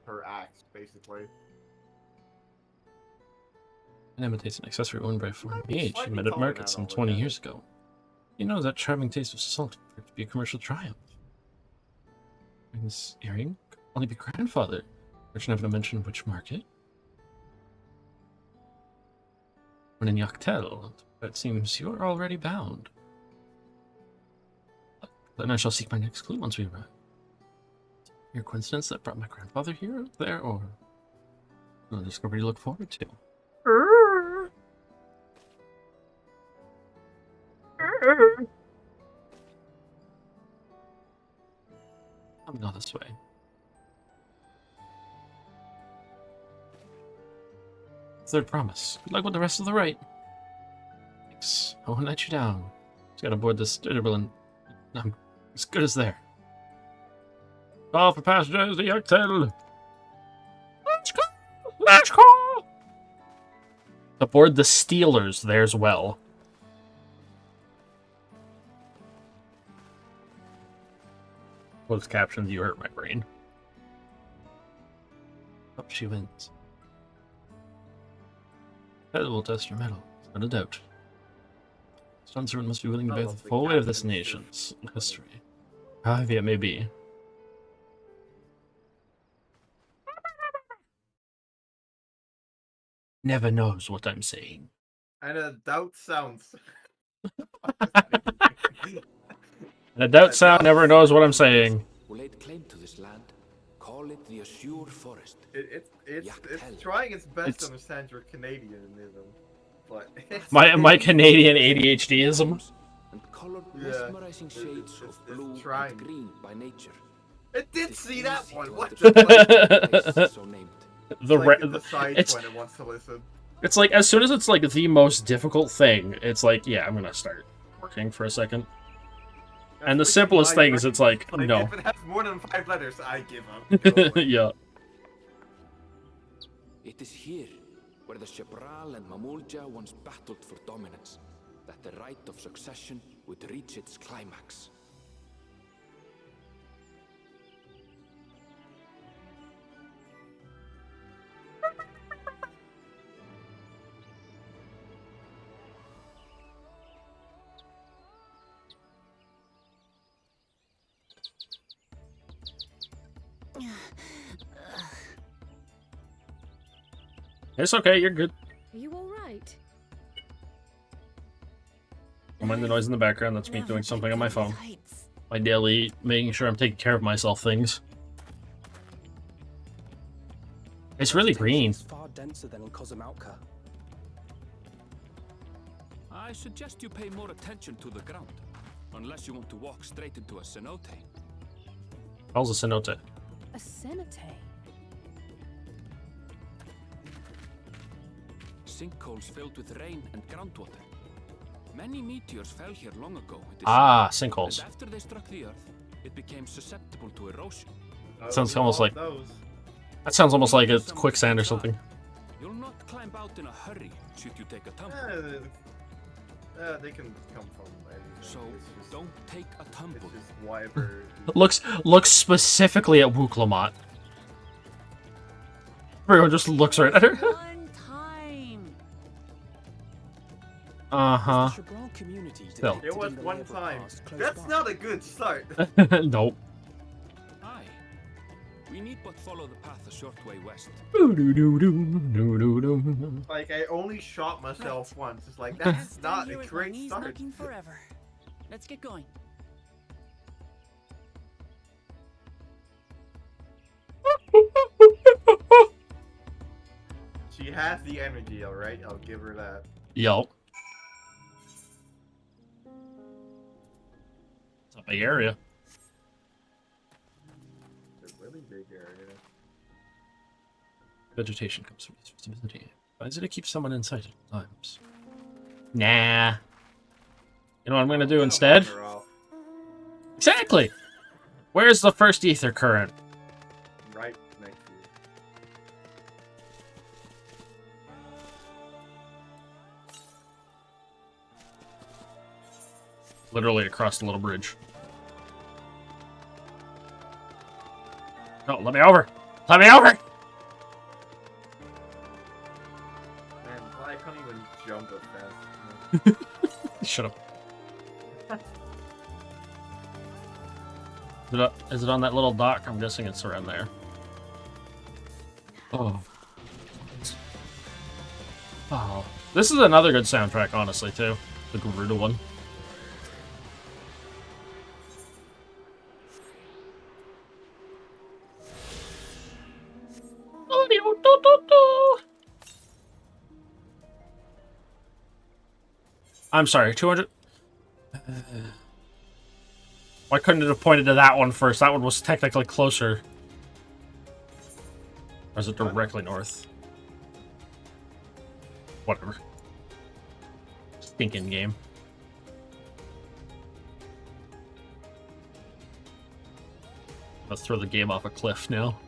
[SPEAKER 2] her axe, basically.
[SPEAKER 1] It imitates an accessory owned by a foreign age and met at market some 20 years ago. You know that charming taste of salt proved to be a commercial triumph. This earring could only be grandfather. Which never to mention which market. When in Yoctel, it seems you are already bound. Then I shall seek my next clue once we arrive. Your coincidence that brought my grandfather here, there, or a discovery to look forward to. I'm not this way. Third promise. Good luck with the rest of the rite. Thanks. I won't let you down. Just gotta board this dirigible and I'm as good as there. Call for passengers to Yoctel. Let's go! Let's go! Aboard the Steelers, there's well. Closed captions, you hurt my brain. Up she went. That will test your mettle, without a doubt. Stone Servant must be willing to bear the full weight of this nation's history. How heavy it may be. Never knows what I'm saying.
[SPEAKER 2] And a doubt sounds.
[SPEAKER 1] And a doubt sound never knows what I'm saying.
[SPEAKER 8] Who laid claim to this land, call it the Assured Forest.
[SPEAKER 2] It's trying its best to understand your Canadianism, but
[SPEAKER 1] my Canadian ADHDism.
[SPEAKER 8] And colored mesmerizing shades of blue and green by nature.
[SPEAKER 2] It did see that one. What
[SPEAKER 8] the
[SPEAKER 2] the?
[SPEAKER 8] so named.
[SPEAKER 2] It's when it wants to listen.
[SPEAKER 1] It's like, as soon as it's like the most difficult thing, it's like, yeah, I'm gonna start working for a second. And the simplest things, it's like, no.
[SPEAKER 2] If it has more than 5 letters, I give up.
[SPEAKER 1] Yeah.
[SPEAKER 6] It is here, where the Shebral and Mamulja once battled for dominance, that the right of succession would reach its climax.
[SPEAKER 1] It's okay, you're good.
[SPEAKER 7] Are you alright?
[SPEAKER 1] Don't mind the noise in the background, that's me doing something on my phone. My daily, making sure I'm taking care of myself things. It's really green.
[SPEAKER 16] It's far denser than in Kozamautka.
[SPEAKER 6] I suggest you pay more attention to the ground, unless you want to walk straight into a cenote.
[SPEAKER 1] How's a cenote?
[SPEAKER 7] A cenote?
[SPEAKER 6] Sinkholes filled with rain and groundwater. Many meteors fell here long ago.
[SPEAKER 1] Ah, sinkholes.
[SPEAKER 6] And after they struck the earth, it became susceptible to erosion.
[SPEAKER 1] Sounds almost like... That sounds almost like it's quicksand or something.
[SPEAKER 6] You'll not climb out in a hurry should you take a tumble.
[SPEAKER 2] They can come from anything.
[SPEAKER 6] So don't take a tumble.
[SPEAKER 2] It's just whatever.
[SPEAKER 1] Looks specifically at Wuklamot. Everyone just looks right at her. Uh-huh. Still.
[SPEAKER 2] It was one time. That's not a good start.
[SPEAKER 1] Nope.
[SPEAKER 6] Aye. We need but follow the path a short way west.
[SPEAKER 2] Like, I only shot myself once. It's like, that's not a great start.
[SPEAKER 5] Forever. Let's get going.
[SPEAKER 2] She has the energy, alright? I'll give her that.
[SPEAKER 1] Yup. It's a big area.
[SPEAKER 2] It's a really big area.
[SPEAKER 1] Vegetation comes from visibility. Why is it to keep someone inside at all times? Nah. You know what I'm gonna do instead? Exactly! Where's the first ether current?
[SPEAKER 2] Right next to you.
[SPEAKER 1] Literally across the little bridge. No, let me over! Let me over!
[SPEAKER 2] Man, I can't even jump as fast.
[SPEAKER 1] Shut up. Is it on that little dock? I'm guessing it's around there. Oh. Oh. This is another good soundtrack, honestly, too. The Garuda one. I'm sorry, 200... Why couldn't it have pointed to that one first? That one was technically closer. Or is it directly north? Whatever. Stinking game. Let's throw the game off a cliff now.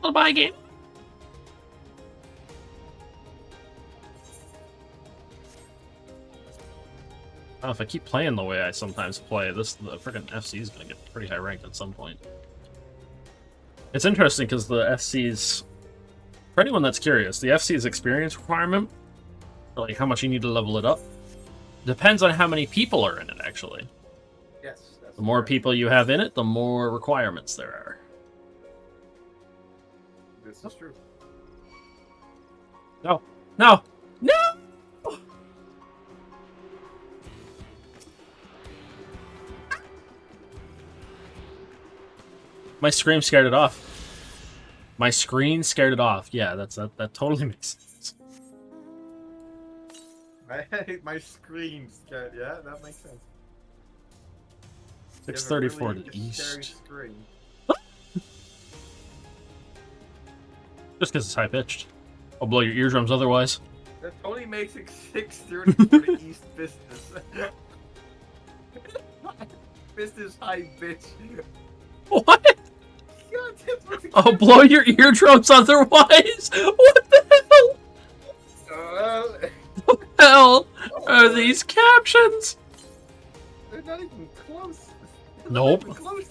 [SPEAKER 1] Goodbye, game. I don't know if I keep playing the way I sometimes play, the freaking FC is going to get pretty high ranked at some point. It's interesting because the FC's, for anyone that's curious, the FC's experience requirement, or like how much you need to level it up, depends on how many people are in it, actually.
[SPEAKER 2] Yes. That's
[SPEAKER 1] The more people you have in it, the more requirements there are.
[SPEAKER 2] This is true.
[SPEAKER 1] No. No! No! My scream scared it off. My screen scared it off. Yeah, that totally makes sense.
[SPEAKER 2] My screen scared. Yeah, that makes sense.
[SPEAKER 1] 634
[SPEAKER 2] really
[SPEAKER 1] to the east.
[SPEAKER 2] Screen.
[SPEAKER 1] Just because it's high pitched. I'll blow your eardrums otherwise.
[SPEAKER 2] That only makes it 6:30 for the East Business. Business high bitch.
[SPEAKER 1] What?
[SPEAKER 2] God, that's what
[SPEAKER 1] I'll blow your eardrums otherwise? What the hell? What the hell are these captions?
[SPEAKER 2] They're not even close. They're
[SPEAKER 1] Nope.
[SPEAKER 2] Not even close.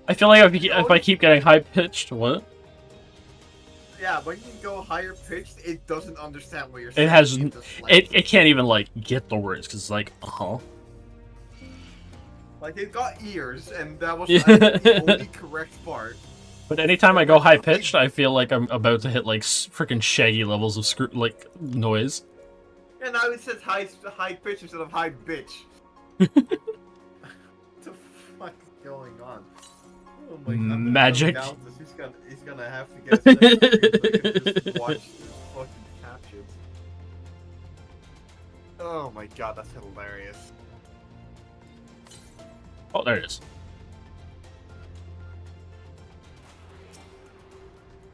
[SPEAKER 1] I feel like if I keep getting high pitched, what?
[SPEAKER 2] Yeah, when you go higher pitched, it doesn't understand what you're saying.
[SPEAKER 1] It has
[SPEAKER 2] It just, like,
[SPEAKER 1] it can't even like get the words because it's like
[SPEAKER 2] like it got ears, and that was the only correct part.
[SPEAKER 1] But anytime I go high pitched, I feel like I'm about to hit like freaking Shaggy levels of like noise.
[SPEAKER 2] And now it says high pitch instead of high bitch. What the fuck is going on? Oh my God,
[SPEAKER 1] Magic.
[SPEAKER 2] He's gonna have to get just watch this fucking captions. Oh my God, that's hilarious.
[SPEAKER 1] Oh, there it is.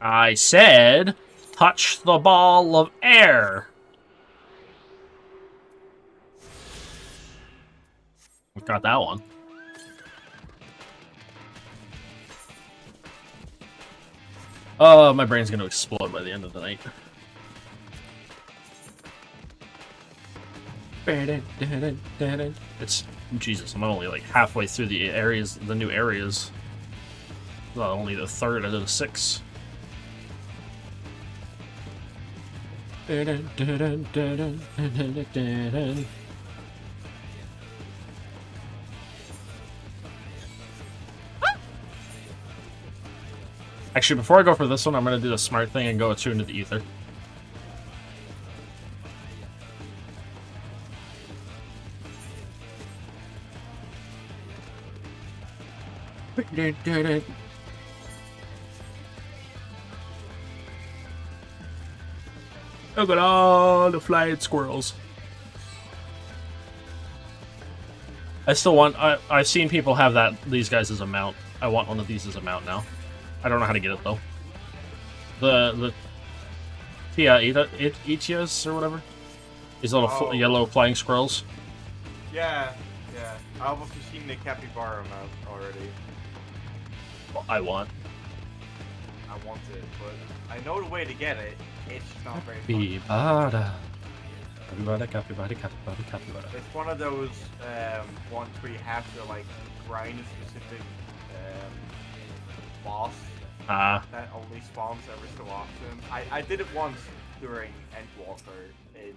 [SPEAKER 1] I said, touch the ball of air. We got that one. Oh, my brain's gonna explode by the end of the night. It's Jesus. I'm only like halfway through the areas, the new areas. Well, only the third out of the 6. Actually, before I go for this one, I'm gonna do the smart thing and go attune to the ether. Look at all the flying squirrels. I still want. I've seen people have these guys as a mount. I want one of these as a mount now. I don't know how to get it though. The Etias or whatever. These little yellow flying squirrels.
[SPEAKER 2] Yeah. I've also seen the capybara mount already.
[SPEAKER 1] Well, I want
[SPEAKER 2] it, but I know the way to get it. It's just not very
[SPEAKER 1] fun. Capybara.
[SPEAKER 2] It's one of those ones where you have to like grind a specific boss that only spawns every so often. I did it once during Endwalker in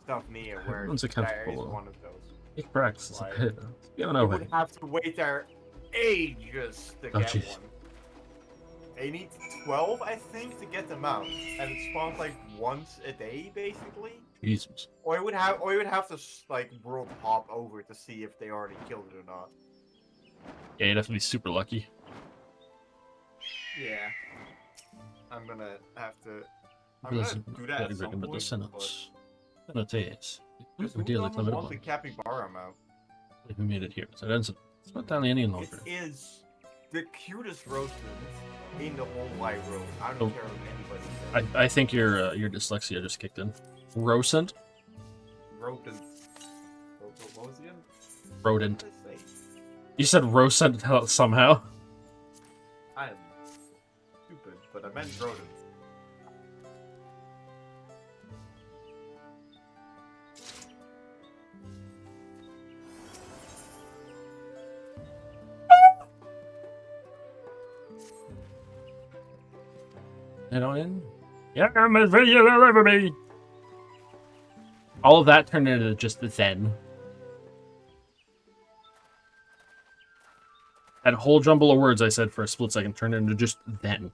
[SPEAKER 2] South Nia, where there is one of those.
[SPEAKER 1] Ik practice
[SPEAKER 2] Like,
[SPEAKER 1] a bit.
[SPEAKER 2] you would have to wait there ages to get one. You need 12, I think, to get them out, and it spawns like once a day, basically.
[SPEAKER 1] Jesus.
[SPEAKER 2] Or you would have to like world hop over to see if they already killed it or not.
[SPEAKER 1] Yeah, you'd have to be super lucky.
[SPEAKER 2] Yeah. I'm gonna have to. I'm gonna do that at some point. But
[SPEAKER 1] Senators.
[SPEAKER 2] Just who doesn't want the capybara mount?
[SPEAKER 1] We made it here. So that's it's not down any longer.
[SPEAKER 2] It is the cutest roasted in the whole wide world. I don't care what anybody says.
[SPEAKER 1] I think your dyslexia just kicked in. Rodent.
[SPEAKER 2] Rodent. What was it again?
[SPEAKER 1] Rodent.
[SPEAKER 2] What did I say?
[SPEAKER 1] You said rodent somehow.
[SPEAKER 2] I am stupid, but I meant rodent.
[SPEAKER 1] You know, in? Yeah, I'm as ready as I'll ever be. All of that turned into just the then. That whole jumble of words I said for a split second turned into just then.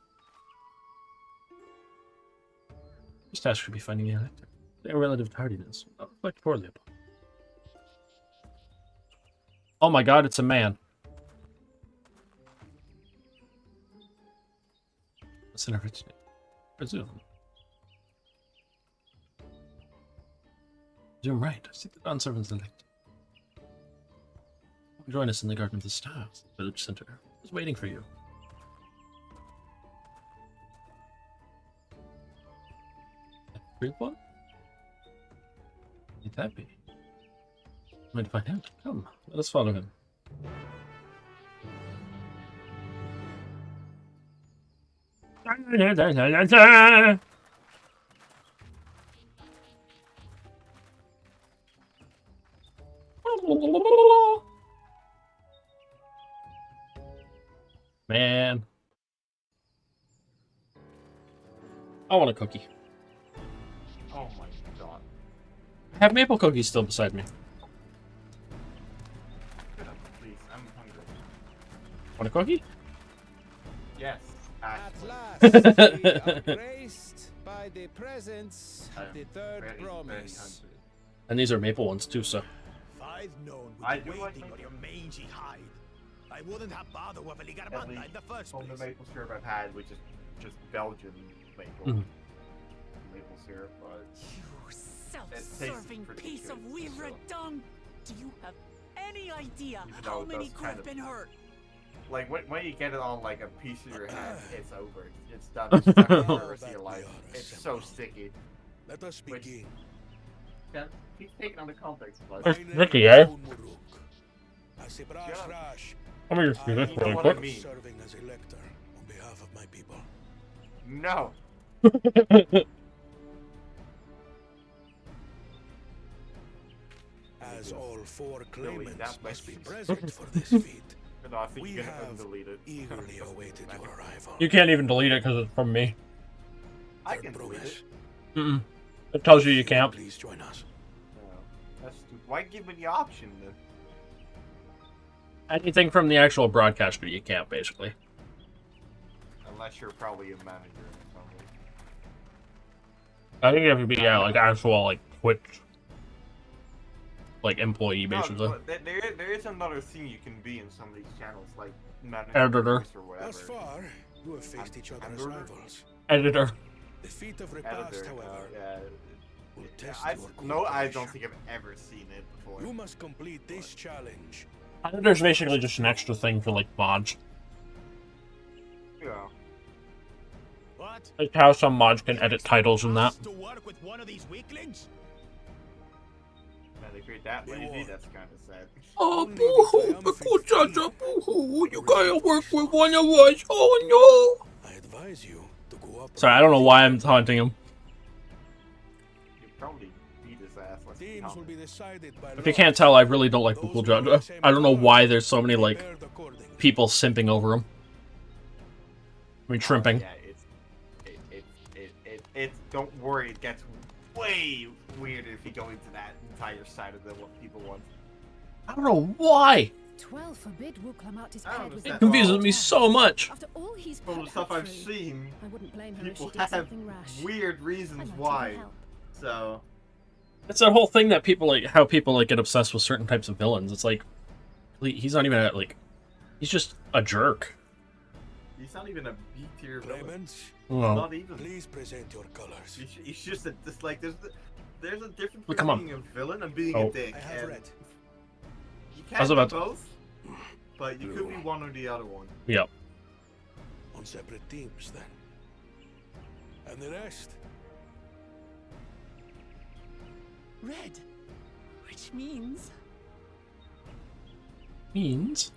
[SPEAKER 1] This task should be finding the elector. Their relative tardiness. I'll reflect poorly upon. Oh my god, it's a man. That's an original. Presume. You're right. I see the Dawn servants elect. Join us in the Garden of the Stars, the village center. It's waiting for you. Street one? Ain't that be? I'm going to find out. Come, let us follow him. Man. I want a cookie.
[SPEAKER 2] Oh my god.
[SPEAKER 1] I have maple cookies still beside me.
[SPEAKER 2] Please, I'm hungry.
[SPEAKER 1] Want a cookie?
[SPEAKER 2] Yes.
[SPEAKER 8] At
[SPEAKER 2] Actually.
[SPEAKER 8] last, we are graced by the presence of the third promise.
[SPEAKER 1] And these are maple ones too, so.
[SPEAKER 4] If I'd known
[SPEAKER 2] I
[SPEAKER 4] with
[SPEAKER 2] do
[SPEAKER 4] the
[SPEAKER 2] like
[SPEAKER 4] waiting on your mangy hide, I wouldn't have bothered with a
[SPEAKER 2] At
[SPEAKER 4] Ligarmanda
[SPEAKER 2] least
[SPEAKER 4] in the first
[SPEAKER 2] from
[SPEAKER 4] place.
[SPEAKER 2] the maple syrup I've had, which is just Belgian maple maple syrup, but
[SPEAKER 5] You
[SPEAKER 2] tastes
[SPEAKER 5] self-serving
[SPEAKER 2] pretty
[SPEAKER 5] piece
[SPEAKER 2] good,
[SPEAKER 5] of weaver
[SPEAKER 2] so.
[SPEAKER 5] dung! Do you have any idea
[SPEAKER 2] Even
[SPEAKER 5] how
[SPEAKER 2] though it
[SPEAKER 5] many
[SPEAKER 2] does
[SPEAKER 5] could
[SPEAKER 2] kind
[SPEAKER 5] have
[SPEAKER 2] of-
[SPEAKER 5] been hurt?
[SPEAKER 2] like when you get it on like a piece of your hand, it's over. It's done. It's stuck for the rest of your life. It's so sticky.
[SPEAKER 15] Let us begin.
[SPEAKER 2] Yeah, keep taking on the context, but
[SPEAKER 1] It's sticky, eh?
[SPEAKER 15] As a brash rash,
[SPEAKER 1] Let me just do this
[SPEAKER 2] you
[SPEAKER 1] really
[SPEAKER 2] know what
[SPEAKER 1] quick.
[SPEAKER 2] I mean.
[SPEAKER 15] serving as a lector on behalf of my people.
[SPEAKER 2] No.
[SPEAKER 15] As all four
[SPEAKER 2] Delete
[SPEAKER 15] claimants
[SPEAKER 2] that
[SPEAKER 15] must be
[SPEAKER 2] message.
[SPEAKER 15] present for this feat,
[SPEAKER 2] No, I think
[SPEAKER 15] we
[SPEAKER 2] you're gonna
[SPEAKER 15] have
[SPEAKER 2] delete it.
[SPEAKER 15] eagerly awaited your arrival.
[SPEAKER 1] You can't even delete it because it's from me.
[SPEAKER 2] I can delete it.
[SPEAKER 1] Mm-mm. It tells you can't.
[SPEAKER 15] Please join us.
[SPEAKER 2] No, that's stupid. Why give me the option then?
[SPEAKER 1] Anything from the actual broadcaster, you can't, basically.
[SPEAKER 2] Unless you're probably a manager or something.
[SPEAKER 1] I think you have to be, yeah, like, actual, like, Twitch, like, employee,
[SPEAKER 2] No,
[SPEAKER 1] basically.
[SPEAKER 2] but there is another thing you can be in some of these channels, like manager
[SPEAKER 1] Editor.
[SPEAKER 2] voice or whatever.
[SPEAKER 15] Thus far, you have faced each other as
[SPEAKER 2] Editor?
[SPEAKER 15] rivals.
[SPEAKER 1] Editor.
[SPEAKER 15] The feat of repast,
[SPEAKER 2] Editor,
[SPEAKER 15] however,
[SPEAKER 2] yeah.
[SPEAKER 15] will test
[SPEAKER 2] I
[SPEAKER 15] your
[SPEAKER 2] no, I don't
[SPEAKER 15] cooperation.
[SPEAKER 2] think I've ever seen it before.
[SPEAKER 15] You must complete this challenge.
[SPEAKER 1] Editor's basically just an extra thing for, like, mods.
[SPEAKER 2] Yeah.
[SPEAKER 4] What?
[SPEAKER 1] Like how some mods can edit titles and that.
[SPEAKER 4] To work with one of these weaklings?
[SPEAKER 2] Man, they create that lazy, that's kind of sad.
[SPEAKER 1] Oh, boo-hoo, Jaja, boo-hoo, you gotta work with one of us, oh no!
[SPEAKER 15] I advise you to go up.
[SPEAKER 1] Sorry, I don't know why I'm taunting him.
[SPEAKER 2] You probably beat his ass. Let's be
[SPEAKER 15] Teams will
[SPEAKER 2] honest.
[SPEAKER 15] be decided by
[SPEAKER 1] If you can't tell, I really don't like Bukul Jaja. I don't know why there's so many, like, people simping over him. I mean, shrimping.
[SPEAKER 2] Yeah, it's don't worry, it gets way weirder if you go into that entire side of what people want.
[SPEAKER 1] I don't know why!
[SPEAKER 7] 12 forbid will climb out his
[SPEAKER 2] I don't
[SPEAKER 7] head with
[SPEAKER 2] understand.
[SPEAKER 1] It confuses me so much.
[SPEAKER 7] After all he's
[SPEAKER 2] From the
[SPEAKER 7] put
[SPEAKER 2] stuff
[SPEAKER 7] her
[SPEAKER 2] I've
[SPEAKER 7] through,
[SPEAKER 2] seen,
[SPEAKER 7] I wouldn't blame her if
[SPEAKER 2] people
[SPEAKER 7] she did
[SPEAKER 2] have
[SPEAKER 7] something rash.
[SPEAKER 2] weird
[SPEAKER 7] I
[SPEAKER 2] reasons
[SPEAKER 7] wanted to
[SPEAKER 2] why.
[SPEAKER 7] help.
[SPEAKER 2] So,
[SPEAKER 1] It's that whole thing that people, like, how people, like, get obsessed with certain types of villains. It's like, he's not even, like, he's just a jerk.
[SPEAKER 2] he's not even a B tier villain.
[SPEAKER 15] Claimants,
[SPEAKER 1] Well,
[SPEAKER 2] Not even.
[SPEAKER 15] please present your colors.
[SPEAKER 2] He's just a, just like there's a difference
[SPEAKER 1] Well, come
[SPEAKER 2] between
[SPEAKER 1] on.
[SPEAKER 2] being a villain and being
[SPEAKER 1] Oh.
[SPEAKER 2] a dick.
[SPEAKER 15] I have
[SPEAKER 2] and
[SPEAKER 15] read.
[SPEAKER 2] You
[SPEAKER 1] I
[SPEAKER 2] can't
[SPEAKER 1] was
[SPEAKER 2] be
[SPEAKER 1] about to-
[SPEAKER 2] both, but you could be one or the other one.
[SPEAKER 1] yep.
[SPEAKER 15] On separate teams, then. And the rest?
[SPEAKER 5] Red. Which means...
[SPEAKER 1] Means?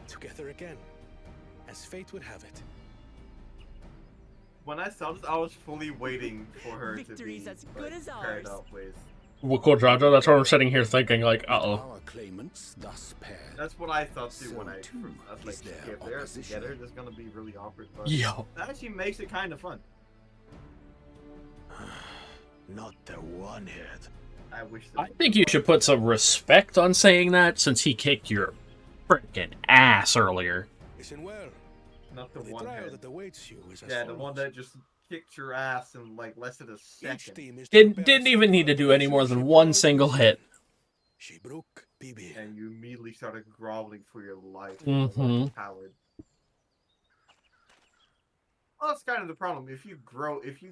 [SPEAKER 15] Together again, as fate would have it.
[SPEAKER 2] When I saw this, I was fully waiting for her to be
[SPEAKER 5] Victory's as good as
[SPEAKER 2] paired
[SPEAKER 5] ours.
[SPEAKER 2] up with.
[SPEAKER 1] Bukul Jaja, that's what I'm sitting here thinking, like, uh-oh.
[SPEAKER 8] Our claimants thus paired.
[SPEAKER 2] That's what I thought too when
[SPEAKER 8] So
[SPEAKER 2] I
[SPEAKER 8] too
[SPEAKER 2] was like,
[SPEAKER 8] is their
[SPEAKER 2] if they're
[SPEAKER 8] opposition.
[SPEAKER 2] together, it's gonna be really awkward. But
[SPEAKER 1] Yo.
[SPEAKER 2] that actually makes it kind of fun.
[SPEAKER 15] Not the one head.
[SPEAKER 2] I wish.
[SPEAKER 1] I think you should put some respect on saying that since he kicked your freaking ass earlier.
[SPEAKER 15] Listen well.
[SPEAKER 2] Not the
[SPEAKER 15] The
[SPEAKER 2] one
[SPEAKER 15] trial
[SPEAKER 2] head.
[SPEAKER 15] that awaits you is as
[SPEAKER 2] Yeah, the one
[SPEAKER 15] follows.
[SPEAKER 2] that just kicked your ass in like less than a
[SPEAKER 15] Each
[SPEAKER 2] second.
[SPEAKER 15] team is to
[SPEAKER 1] Didn't
[SPEAKER 15] prepare
[SPEAKER 1] even need to do any more than one single hit.
[SPEAKER 15] Shibruk Bibi.
[SPEAKER 2] And you immediately started groveling for your life.
[SPEAKER 1] Mhm.
[SPEAKER 2] Like a coward. Well, that's kind of the problem. If you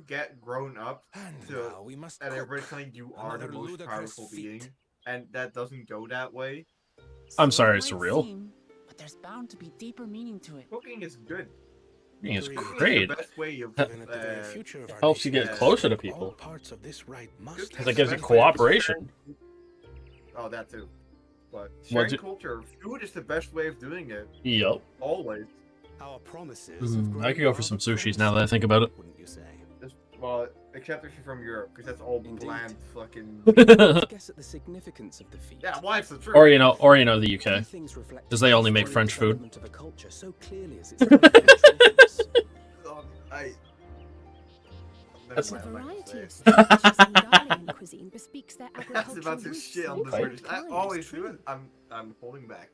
[SPEAKER 2] get grown up
[SPEAKER 8] And
[SPEAKER 2] to,
[SPEAKER 8] now we must
[SPEAKER 2] and
[SPEAKER 8] cook
[SPEAKER 2] everybody's telling you are the
[SPEAKER 8] another
[SPEAKER 2] most
[SPEAKER 8] ludicrous
[SPEAKER 2] powerful
[SPEAKER 8] feat.
[SPEAKER 2] being, and that doesn't go that way,
[SPEAKER 1] I'm
[SPEAKER 5] So
[SPEAKER 1] sorry,
[SPEAKER 5] it might
[SPEAKER 1] Surreal.
[SPEAKER 5] seem, but there's bound to be deeper meaning to it.
[SPEAKER 2] cooking is good.
[SPEAKER 1] Cooking is
[SPEAKER 2] It's
[SPEAKER 1] great.
[SPEAKER 2] the best way of
[SPEAKER 1] Helps you get closer to people.
[SPEAKER 8] Parts of this rite must
[SPEAKER 1] Because it gives you cooperation.
[SPEAKER 2] Oh, that too. But
[SPEAKER 1] What's
[SPEAKER 2] sharing
[SPEAKER 1] it-
[SPEAKER 2] culture, food is the best way of doing it.
[SPEAKER 1] Yup.
[SPEAKER 2] Always.
[SPEAKER 13] Our promises.
[SPEAKER 1] I could go for some sushis now that I think about it.
[SPEAKER 13] Wouldn't you say?
[SPEAKER 2] Well, except if you're from Europe, because that's all bland fucking.
[SPEAKER 16] Guess at the significance of the feat.
[SPEAKER 2] Yeah, why it's the truth.
[SPEAKER 1] Or the UK, because they only make French food.
[SPEAKER 16] Of a culture so clearly as
[SPEAKER 1] That's
[SPEAKER 12] The
[SPEAKER 2] not
[SPEAKER 12] variety of species in Ghanaian cuisine bespeaks their
[SPEAKER 2] That's
[SPEAKER 12] agricultural
[SPEAKER 2] about to
[SPEAKER 12] roots
[SPEAKER 2] shit on
[SPEAKER 12] and
[SPEAKER 2] the
[SPEAKER 12] food
[SPEAKER 2] British. I
[SPEAKER 12] ties.
[SPEAKER 2] always do it. I'm holding back.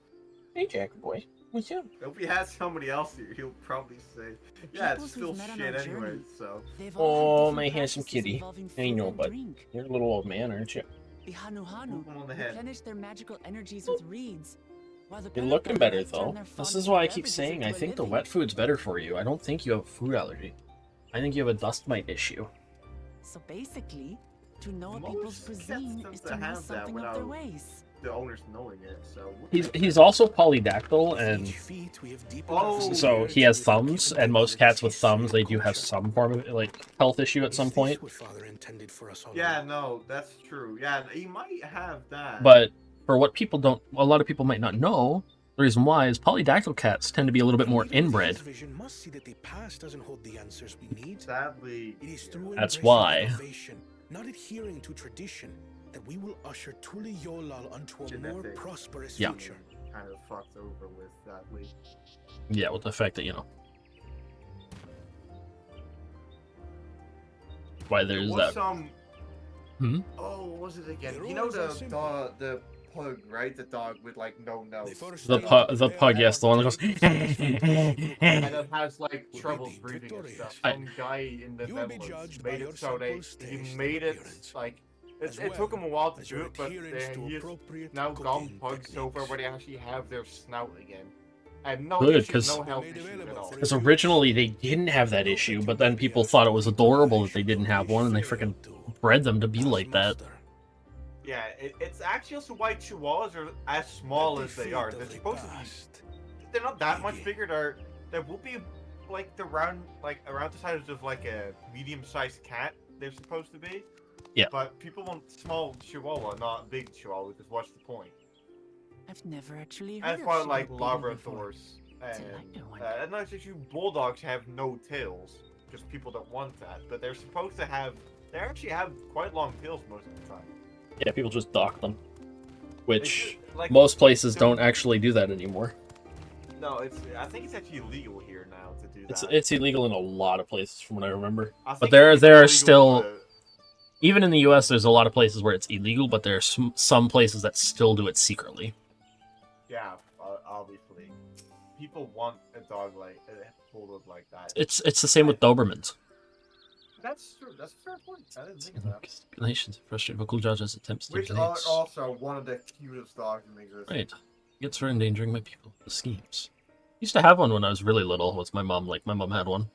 [SPEAKER 1] Hey, Jack boy, what's up?
[SPEAKER 2] If we had somebody else here, he'll probably say, "Yeah, it's still
[SPEAKER 5] Peoples we've met on
[SPEAKER 2] shit
[SPEAKER 5] our
[SPEAKER 2] anyway."
[SPEAKER 5] journey.
[SPEAKER 2] So.
[SPEAKER 5] They've all
[SPEAKER 1] Oh,
[SPEAKER 5] had
[SPEAKER 1] my
[SPEAKER 5] different
[SPEAKER 1] handsome
[SPEAKER 5] practices
[SPEAKER 1] kitty.
[SPEAKER 5] involving
[SPEAKER 1] I
[SPEAKER 5] food
[SPEAKER 1] know,
[SPEAKER 5] and
[SPEAKER 1] but
[SPEAKER 5] drink.
[SPEAKER 1] you're a little old man, aren't you?
[SPEAKER 5] The Hanu
[SPEAKER 2] Boop 'em on the head.
[SPEAKER 5] replenish their magical energies with reeds, while the
[SPEAKER 1] You're looking
[SPEAKER 5] Peloponnesians
[SPEAKER 1] better,
[SPEAKER 5] turn
[SPEAKER 1] though.
[SPEAKER 5] their
[SPEAKER 1] This
[SPEAKER 5] fondness
[SPEAKER 1] is
[SPEAKER 5] for
[SPEAKER 1] why I keep
[SPEAKER 5] beverages
[SPEAKER 1] saying I
[SPEAKER 5] into a
[SPEAKER 1] think the
[SPEAKER 5] living.
[SPEAKER 1] wet food's better for you. I don't think you have a food allergy. I think you have a dust mite issue.
[SPEAKER 5] So basically, to know a
[SPEAKER 2] Most
[SPEAKER 5] people's
[SPEAKER 2] cats
[SPEAKER 5] cuisine
[SPEAKER 2] tend
[SPEAKER 5] is
[SPEAKER 2] to
[SPEAKER 5] to know
[SPEAKER 2] have that
[SPEAKER 5] something of their
[SPEAKER 2] without-
[SPEAKER 5] ways.
[SPEAKER 2] The owner's knowing it, so.
[SPEAKER 1] He's also polydactyl, and
[SPEAKER 2] Oh.
[SPEAKER 1] so he has thumbs. And most cats with thumbs, they do have some form of like health issue at some point.
[SPEAKER 2] Yeah, no, that's true. Yeah, he might have that.
[SPEAKER 1] But for what people don't, a lot of people might not know, the reason why is polydactyl cats tend to be a little bit more inbred.
[SPEAKER 8] Vision must see that the past doesn't hold the answers we need.
[SPEAKER 2] Sadly,
[SPEAKER 8] It is through
[SPEAKER 1] That's
[SPEAKER 8] embracing
[SPEAKER 1] why.
[SPEAKER 8] innovation, not adhering to tradition, that we will usher Tuli Yolal onto a more
[SPEAKER 2] Genetics.
[SPEAKER 8] prosperous
[SPEAKER 1] Yeah.
[SPEAKER 8] future.
[SPEAKER 2] kind of fucked over with that week.
[SPEAKER 1] Yeah, with the fact that, you know, why
[SPEAKER 2] There
[SPEAKER 1] there's
[SPEAKER 2] was
[SPEAKER 1] that.
[SPEAKER 2] some.
[SPEAKER 1] Hmm?
[SPEAKER 2] Oh, what was it again? You know the pug, right? The dog with like no nose.
[SPEAKER 1] The pug, yes, the one that goes.
[SPEAKER 2] And it has like trouble breathing and stuff. Some guy in the
[SPEAKER 8] You will be
[SPEAKER 2] Netherlands
[SPEAKER 8] judged by
[SPEAKER 2] made
[SPEAKER 8] your
[SPEAKER 2] it so they
[SPEAKER 8] samples,
[SPEAKER 2] he
[SPEAKER 8] taste,
[SPEAKER 2] made
[SPEAKER 8] and
[SPEAKER 2] it
[SPEAKER 8] appearance.
[SPEAKER 2] like
[SPEAKER 8] As
[SPEAKER 2] it took him a while to
[SPEAKER 8] as
[SPEAKER 2] do
[SPEAKER 8] your
[SPEAKER 2] it, but
[SPEAKER 8] adherence to
[SPEAKER 2] he has
[SPEAKER 8] appropriate
[SPEAKER 2] now gone
[SPEAKER 8] cooking
[SPEAKER 2] pug so far
[SPEAKER 8] techniques.
[SPEAKER 2] where they actually have their snout again. And no
[SPEAKER 1] Good,
[SPEAKER 2] issues,
[SPEAKER 1] 'cause-
[SPEAKER 2] no health issues at all.
[SPEAKER 1] Because originally they didn't have that issue, but then people thought it was adorable that they didn't have one, and they freaking bred them to be like that.
[SPEAKER 2] Yeah, it's actually also why Chihuahuas are as small as they are. They're supposed to be. They're not that much bigger. They will be like around the size of like a medium-sized cat. They're supposed to be.
[SPEAKER 1] Yeah.
[SPEAKER 2] But people want small Chihuahua, not big Chihuahua, because what's the point?
[SPEAKER 5] I've never actually heard
[SPEAKER 2] That's
[SPEAKER 5] of
[SPEAKER 2] why like
[SPEAKER 5] Chihuahua before.
[SPEAKER 2] Labradors
[SPEAKER 5] Till I knew one.
[SPEAKER 2] and not just you bulldogs have no tails, because people don't want that. But they're supposed to have. They actually have quite long tails most of the time.
[SPEAKER 1] Yeah, people just dock them. Which
[SPEAKER 2] like,
[SPEAKER 1] most places
[SPEAKER 2] the-
[SPEAKER 1] don't actually do that anymore.
[SPEAKER 2] No, I think it's actually illegal here now to do that.
[SPEAKER 1] It's illegal in a lot of places from what I remember.
[SPEAKER 2] I
[SPEAKER 1] But
[SPEAKER 2] think
[SPEAKER 1] there
[SPEAKER 2] it's
[SPEAKER 1] are
[SPEAKER 2] illegal
[SPEAKER 1] still,
[SPEAKER 2] to-
[SPEAKER 1] even in the US, there's a lot of places where it's illegal, but there are some places that still do it secretly.
[SPEAKER 2] Yeah, obviously, people want a dog like a bulldog like that.
[SPEAKER 1] It's the same with Dobermans.
[SPEAKER 2] That's true. That's a fair point. I didn't think of that.
[SPEAKER 1] Stipulations frustrate vocal judges attempts to
[SPEAKER 2] Which are
[SPEAKER 1] delays.
[SPEAKER 2] also one of the cutest dogs in existence.
[SPEAKER 1] Right. Gets for endangering my people. The schemes. Used to have one when I was really little with my mom. Like, my mom had one.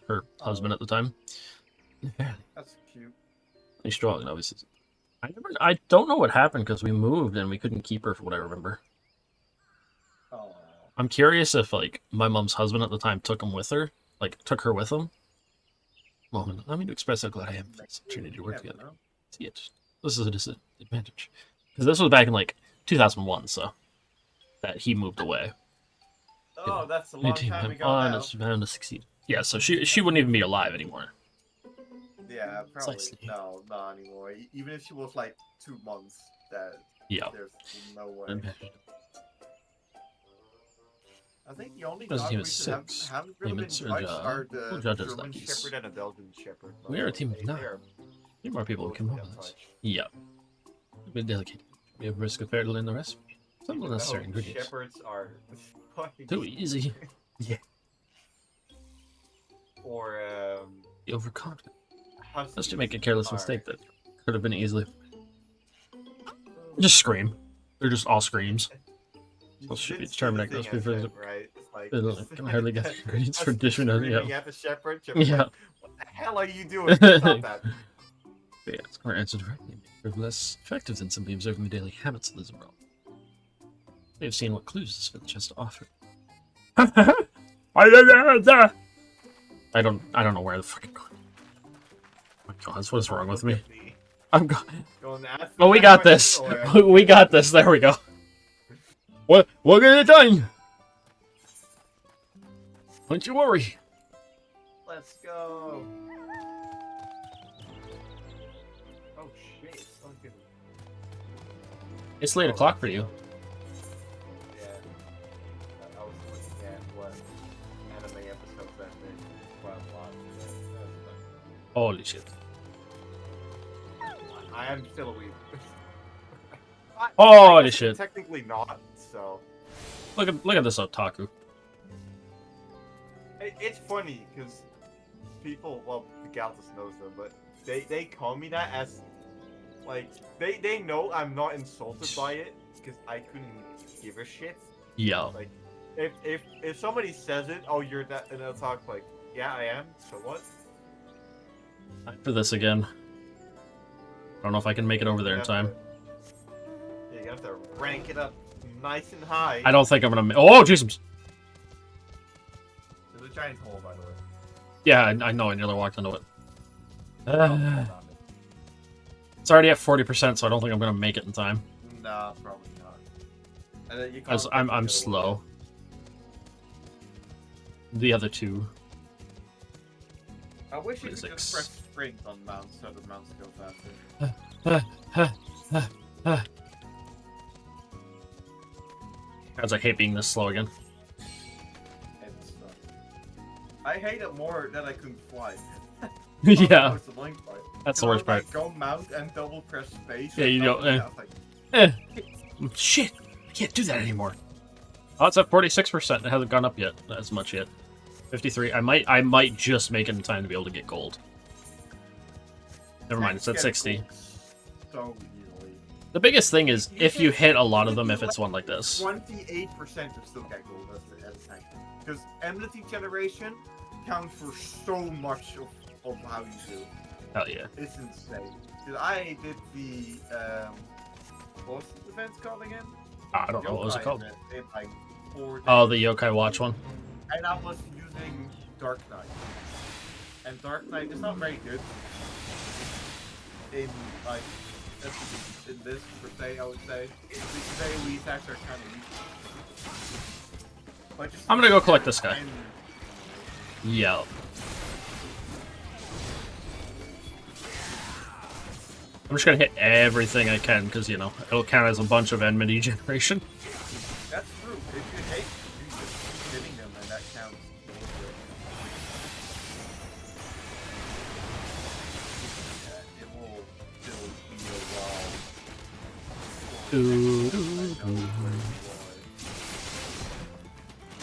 [SPEAKER 1] Her husband at the time.
[SPEAKER 2] That's cute.
[SPEAKER 1] He's strong, obviously. I don't know what happened because we moved and we couldn't keep her for what I remember.
[SPEAKER 2] Oh.
[SPEAKER 1] I'm curious if, like, my mom's husband at the time took him with her. Like, took her with him. Moment. Allow me to express how glad I am for this opportunity to work
[SPEAKER 2] Never
[SPEAKER 1] together.
[SPEAKER 2] know.
[SPEAKER 1] See it. This is a disadvantage. Because this was back in, like, 2001, so. That he moved away.
[SPEAKER 2] Oh, that's a
[SPEAKER 1] New
[SPEAKER 2] long
[SPEAKER 1] team
[SPEAKER 2] time
[SPEAKER 1] I'm
[SPEAKER 2] ago
[SPEAKER 1] on
[SPEAKER 2] now.
[SPEAKER 1] is bound to succeed. Yeah, so she wouldn't even be alive anymore.
[SPEAKER 2] Yeah, probably
[SPEAKER 1] Precisely.
[SPEAKER 2] no, not anymore. Even if she was like 2 months, that
[SPEAKER 1] Yeah.
[SPEAKER 2] there's no way.
[SPEAKER 1] Imagine.
[SPEAKER 2] I think the only
[SPEAKER 1] Doesn't
[SPEAKER 2] dog
[SPEAKER 1] seem
[SPEAKER 2] we
[SPEAKER 1] at
[SPEAKER 2] should have,
[SPEAKER 1] 6.
[SPEAKER 2] haven't really been
[SPEAKER 1] Limits
[SPEAKER 2] touched
[SPEAKER 1] are,
[SPEAKER 2] are
[SPEAKER 1] we'll
[SPEAKER 2] the
[SPEAKER 1] judge as
[SPEAKER 2] German
[SPEAKER 1] luckies.
[SPEAKER 2] Shepherd and a Belgian Shepherd.
[SPEAKER 1] We are a team of
[SPEAKER 2] They-
[SPEAKER 1] 9.
[SPEAKER 2] they're
[SPEAKER 1] 3 more people
[SPEAKER 2] both
[SPEAKER 1] can
[SPEAKER 2] get
[SPEAKER 1] move on this.
[SPEAKER 2] touched.
[SPEAKER 1] Yeah. A bit delicate. We have risk of fatal in the rest. Some unnecessary
[SPEAKER 2] No,
[SPEAKER 1] ingredients.
[SPEAKER 2] Shepherds are fucking
[SPEAKER 1] Too easy. Yeah.
[SPEAKER 2] Or
[SPEAKER 1] Be overconfident.
[SPEAKER 2] huskies
[SPEAKER 1] Just to make a careless
[SPEAKER 2] are-
[SPEAKER 1] mistake that could have been easily. Just scream. They're just all screams. So should be
[SPEAKER 2] It's the
[SPEAKER 1] determined
[SPEAKER 2] thing
[SPEAKER 1] that
[SPEAKER 2] I
[SPEAKER 1] goes
[SPEAKER 2] said, right? It's like,
[SPEAKER 1] I can hardly get the ingredients for
[SPEAKER 2] Husky
[SPEAKER 1] dishing.
[SPEAKER 2] screaming
[SPEAKER 1] Yeah.
[SPEAKER 2] at the shepherd. Shepherd's
[SPEAKER 1] Yeah.
[SPEAKER 2] like, what the hell are you doing? Stop that.
[SPEAKER 1] Yeah, it's our answer directly. They're less effective than simply observing the daily habits of the Zimmerl. They've seen what clues this village has to offer. I don't know where the fucking. Oh my God, what is wrong with me? I'm going. Oh, we got this. We got this. There we go. What get it done? Don't you worry.
[SPEAKER 2] Let's go. Oh shit! It's fucking.
[SPEAKER 1] It's late o'clock for you.
[SPEAKER 2] Yeah. I was looking at what anime episodes that they watched.
[SPEAKER 1] Holy shit.
[SPEAKER 2] I am still a weeb.
[SPEAKER 1] Holy shit.
[SPEAKER 2] Technically not, so.
[SPEAKER 1] Look at this otaku.
[SPEAKER 2] It's funny because people, well, Galtus knows them, but they call me that as like they know I'm not insulted by it because I couldn't give a shit.
[SPEAKER 1] Yeah.
[SPEAKER 2] Like if somebody says it, oh you're that, and they'll talk like, yeah I am. So what?
[SPEAKER 1] Time for this again. I don't know if I can make it over there in time.
[SPEAKER 2] Yeah, you have to rank it up nice and high.
[SPEAKER 1] I don't think I'm gonna. Oh Jesus!
[SPEAKER 2] There's a giant hole, by the way.
[SPEAKER 1] Yeah, I know. I nearly walked into it. It's already at 40%, so I don't think I'm gonna make it in time.
[SPEAKER 2] Nah, probably not. And then you
[SPEAKER 1] As I'm slow. The other two.
[SPEAKER 2] I wish you could
[SPEAKER 1] 26.
[SPEAKER 2] just press sprint on mounts so the mounts go faster.
[SPEAKER 1] Guys, I hate being this slow again.
[SPEAKER 2] I hate it more that I couldn't fly.
[SPEAKER 1] Yeah. That's the worst part.
[SPEAKER 2] Like, go mount and double press space.
[SPEAKER 1] Yeah, you go. Shit! I can't do that anymore. Oh, it's at 46%. It hasn't gone up yet as much yet. 53. I might just make it in time to be able to get gold. Never mind. It's at 60.
[SPEAKER 2] So easily.
[SPEAKER 1] The biggest thing is if you hit a lot of them. If it's one like this.
[SPEAKER 2] 28% to still get gold as a tank. Because enmity generation counts for so much of how you do.
[SPEAKER 1] Hell yeah.
[SPEAKER 2] It's insane. Because I did the what was the event called again?
[SPEAKER 1] I don't know what was it called.
[SPEAKER 2] In like 4 days.
[SPEAKER 1] Oh, the Yokai Watch one.
[SPEAKER 2] And I was using Dark Knight. And Dark Knight is not very good in like in this per se, I would say. Because AoE attacks are kind of weak. But just
[SPEAKER 1] I'm gonna go collect this guy. Yeah. I'm just gonna hit everything I can because you know it'll count as a bunch of enmity generation.
[SPEAKER 2] That's true. If you hate you just hitting them, and that counts. Yeah, it will still be a while.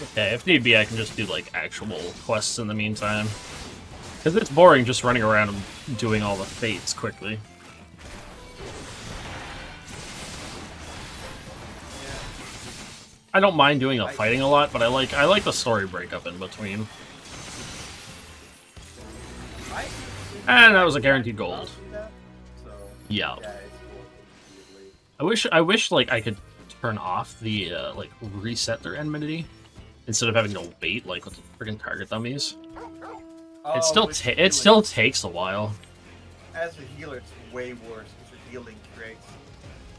[SPEAKER 1] Okay, if need be, I can just do like actual quests in the meantime. Because it's boring just running around and doing all the fates quickly. I don't mind doing the fighting a lot, but I like the story breakup in between. And that was a guaranteed gold. Yeah. I wish like I could turn off the like reset their enmity instead of having to wait like with the friggin' target dummies. It still takes a while.
[SPEAKER 2] As a healer, it's way worse because the healing creates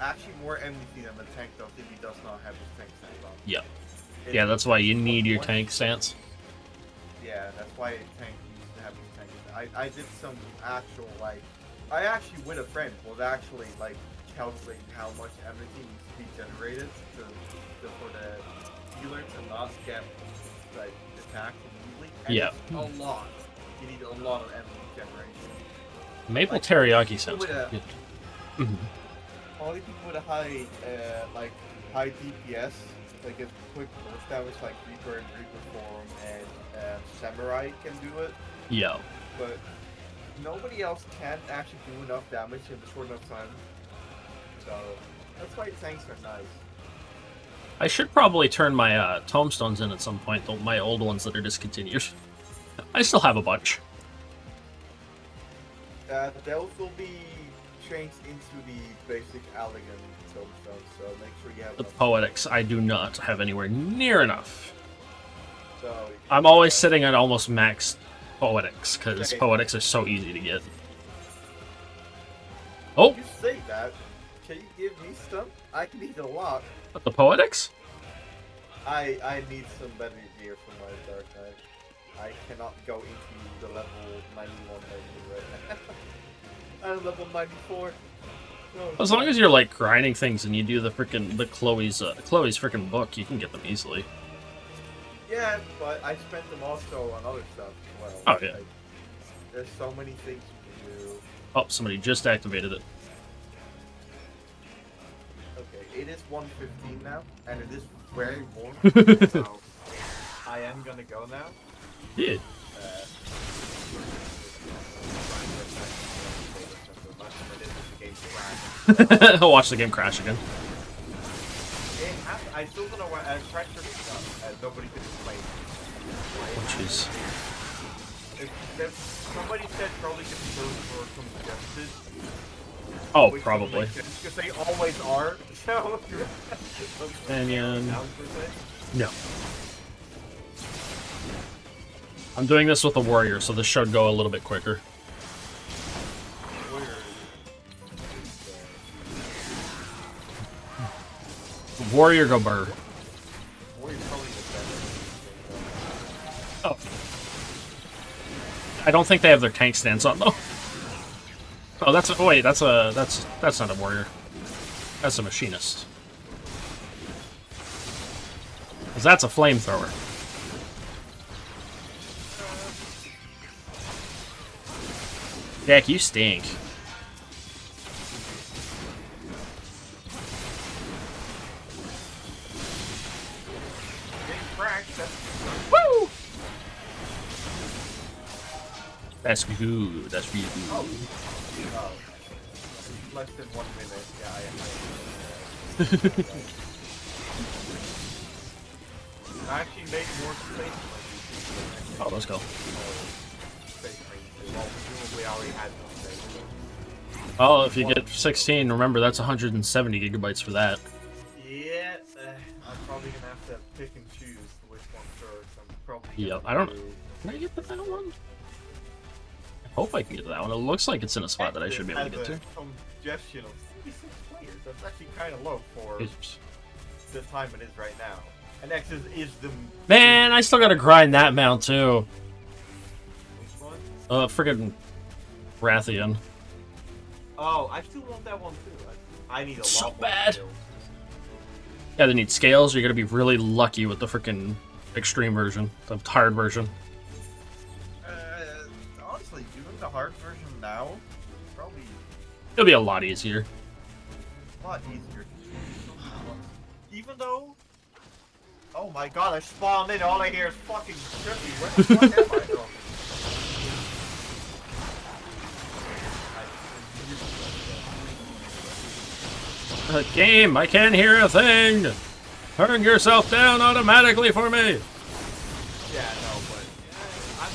[SPEAKER 2] actually more enmity than the tank does if he does not have his tank stance on.
[SPEAKER 1] Yeah. Yeah, that's why you need your tank stance.
[SPEAKER 2] Yeah, that's why a tank needs to have his tank stance. I did some actual like I actually with a friend was actually like calculating how much enmity needs to be generated for the healer to not get like attacked immediately. And
[SPEAKER 1] yeah.
[SPEAKER 2] It's a lot. You need a lot of enmity generation.
[SPEAKER 1] Maple
[SPEAKER 2] like,
[SPEAKER 1] teriyaki sounds good.
[SPEAKER 2] Only people with a high high DPS, like a quick burst damage like Reaper and Reaper Form and Samurai can do it.
[SPEAKER 1] Yeah.
[SPEAKER 2] But nobody else can actually do enough damage in a short enough time. So that's why tanks are nice.
[SPEAKER 1] I should probably turn my tomestones in at some point, though my old ones that are discontinued. I still have a bunch.
[SPEAKER 2] Those will be changed into the basic elegant tombstones, so make sure you have
[SPEAKER 1] The
[SPEAKER 2] enough.
[SPEAKER 1] poetics, I do not have anywhere near enough.
[SPEAKER 2] So
[SPEAKER 1] I'm always sitting at almost max Poetics, because
[SPEAKER 2] Okay.
[SPEAKER 1] poetics are so easy to get. Oh!
[SPEAKER 2] You say that. Can you give me some? I can eat a lot.
[SPEAKER 1] What, the poetics?
[SPEAKER 2] I need some better gear for my Dark Knight. I cannot go into the level 91 right now. I'm level 94. No,
[SPEAKER 1] As long as you're like grinding things and you do the Chloe's freaking book, you can get them easily.
[SPEAKER 2] Yeah, but I spent them also on other stuff as well.
[SPEAKER 1] Oh yeah.
[SPEAKER 2] Like, there's so many things you can do.
[SPEAKER 1] Oh, somebody just activated it.
[SPEAKER 2] Okay, it is 1:15 now, and it is very warm. So I am gonna go now.
[SPEAKER 1] Yeah. I'll watch the game crash again.
[SPEAKER 2] I still don't know why pressure stuff. Nobody could explain.
[SPEAKER 1] Oh, jeez.
[SPEAKER 2] Somebody said probably confirmed for some suggested.
[SPEAKER 1] Oh, probably.
[SPEAKER 2] Because they always are. So.
[SPEAKER 1] Companion. No. I'm doing this with a warrior, so this should go a little bit quicker. Warrior go burr. Oh. I don't think they have their tank stance on though. Oh, that's a, oh wait, that's not a warrior. That's a machinist. 'Cause that's a flamethrower. Jack, you stink. Woo! That's good. That's really good.
[SPEAKER 2] Oh. Less than 1 minute. Yeah, I actually made more space.
[SPEAKER 1] Oh, let's go.
[SPEAKER 2] Well, presumably I already had some space.
[SPEAKER 1] Oh, if you get 16, remember that's 170 gigabytes for that.
[SPEAKER 2] Yeah, I'm probably gonna have to pick and choose which one first. I'm probably.
[SPEAKER 1] Yep, I don't. Can I get to that one? I hope I can get to that one. It looks like it's in a spot that I should be able to get to.
[SPEAKER 2] Congestion of 66 players. That's actually kind of low for the time it is right now. And X is the.
[SPEAKER 1] Man, I still gotta grind that mount too.
[SPEAKER 2] Which one?
[SPEAKER 1] Friggin' Rathian.
[SPEAKER 2] Oh, I still want that one too. I need a lot
[SPEAKER 1] So
[SPEAKER 2] more
[SPEAKER 1] bad.
[SPEAKER 2] skills.
[SPEAKER 1] Yeah, they need scales. You're gonna be really lucky with the frickin' extreme version, the hard version.
[SPEAKER 2] Honestly, doing the hard version now probably
[SPEAKER 1] It'll be a lot easier.
[SPEAKER 2] a lot easier. Even though, oh my god, I spawned in. All I hear is fucking trippy. Where the fuck am I from?
[SPEAKER 1] Game, I can't hear a thing! Turn yourself down automatically for me!
[SPEAKER 2] Yeah, no, but I'm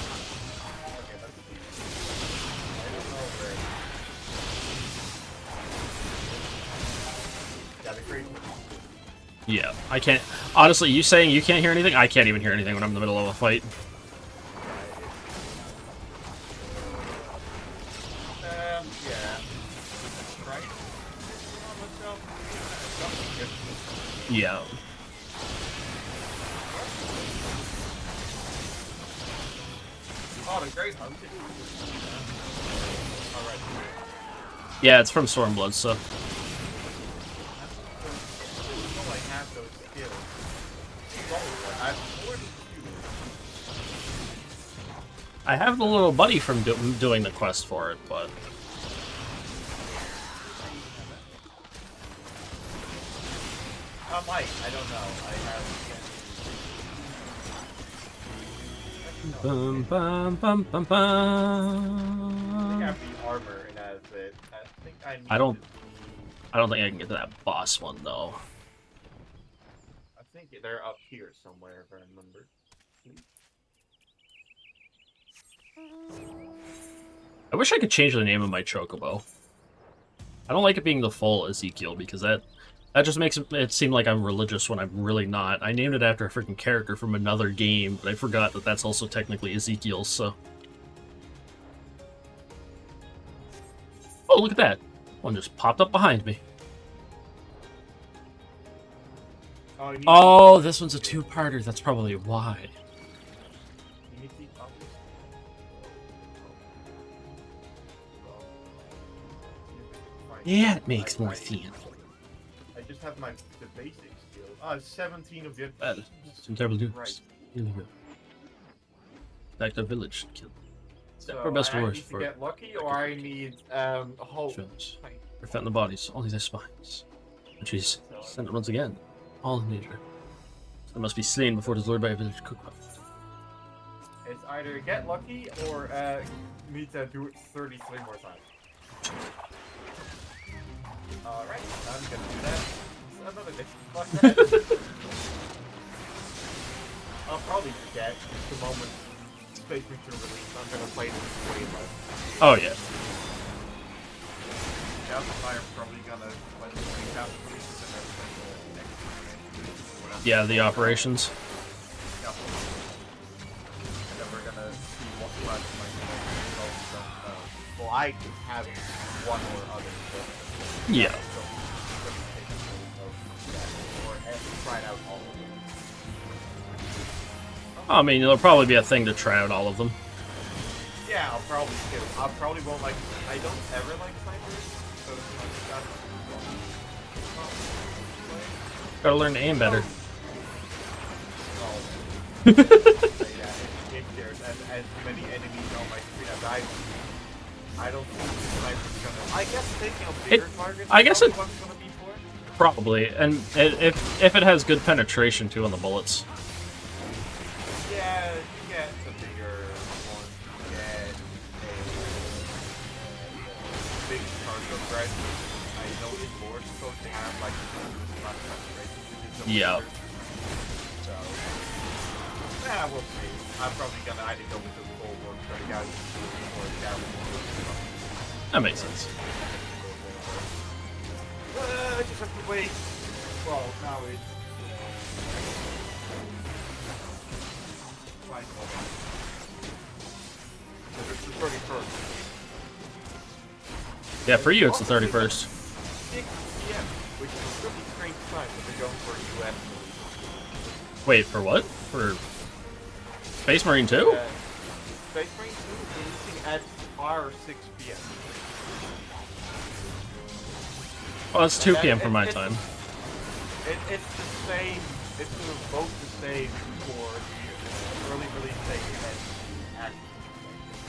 [SPEAKER 2] okay. Let's see. I don't know where. Yeah, the crazy.
[SPEAKER 1] Yeah, I can't. Honestly, you saying you can't hear anything? I can't even hear anything when I'm in the middle of a fight.
[SPEAKER 2] Yeah. Right.
[SPEAKER 1] Yeah.
[SPEAKER 2] Oh, the Great Hunt. Alright.
[SPEAKER 1] Yeah, it's from Stormblood, so.
[SPEAKER 2] I have those skills. I have 42.
[SPEAKER 1] I have the little buddy from doing the quest for it, but.
[SPEAKER 2] I might. I don't know. I have.
[SPEAKER 1] Bum, bum, bum, bum, bum.
[SPEAKER 2] I think I have the armor and as it. I think I need
[SPEAKER 1] I don't
[SPEAKER 2] to
[SPEAKER 1] think I can get to that boss one though.
[SPEAKER 2] I think they're up here somewhere, if I remember.
[SPEAKER 1] I wish I could change the name of my chocobo. I don't like it being the full Ezekiel because that just makes it seem like I'm religious when I'm really not. I named it after a freaking character from another game, but I forgot that that's also technically Ezekiel, so. Oh, look at that. One just popped up behind me. Oh, this one's a two-parter. That's probably why. Yeah, it makes more sense.
[SPEAKER 2] I just have the basic skill. 17 objectives.
[SPEAKER 1] Some terrible dudes.
[SPEAKER 2] Right.
[SPEAKER 1] Really good. Back to village. Kill.
[SPEAKER 2] So
[SPEAKER 1] For best
[SPEAKER 2] I
[SPEAKER 1] worst
[SPEAKER 2] need to
[SPEAKER 1] for
[SPEAKER 2] get lucky, or I need a whole.
[SPEAKER 1] defend the bodies, only their spines. Which is sent once again. All in danger. They must be slain before it is lured by a village cook-off.
[SPEAKER 2] It's either get lucky or need to do it 33 more times. Alright, I'm gonna do that. Another day. Fuck that. I'll probably forget the moment Space Marine 2 release. I'm gonna play this way less.
[SPEAKER 1] Oh yeah.
[SPEAKER 2] I'm probably gonna play the recap releases and then spend the next
[SPEAKER 1] Yeah, the operations.
[SPEAKER 2] Yeah. And then we're gonna see what class my well, I have one or other. But
[SPEAKER 1] Yeah.
[SPEAKER 2] Or try out all of them.
[SPEAKER 1] I mean, there'll probably be a thing to try out all of them.
[SPEAKER 2] Yeah, I'll probably skip. I probably won't like. I don't ever like snipers, so it's not.
[SPEAKER 1] Gotta learn to aim better.
[SPEAKER 2] If there's as many enemies on my screen as I don't think the sniper's gonna. I guess taking a bigger target.
[SPEAKER 1] I guess it.
[SPEAKER 2] What's gonna be for it.
[SPEAKER 1] Probably, and if it has good penetration too on the bullets.
[SPEAKER 2] Yeah, you get a bigger one. You get a big target, right? I know it's more supposed to have like less penetration, which is
[SPEAKER 1] Yeah.
[SPEAKER 2] So, yeah, we'll see. I'm probably gonna either go with the full one, try to get or down.
[SPEAKER 1] That makes sense.
[SPEAKER 2] I just have to wait. Well, now it's. It's the 31st.
[SPEAKER 1] Yeah, for you it's the 31st.
[SPEAKER 2] 6 p.m., which is a really strange time when they're going for a US release.
[SPEAKER 1] Wait, for what? For Space Marine 2?
[SPEAKER 2] Space Marine 2 is releasing at our 6 p.m.
[SPEAKER 1] Well, that's 2 p.m. for my time.
[SPEAKER 2] It's the same. It's both the same for the early release date and the actual.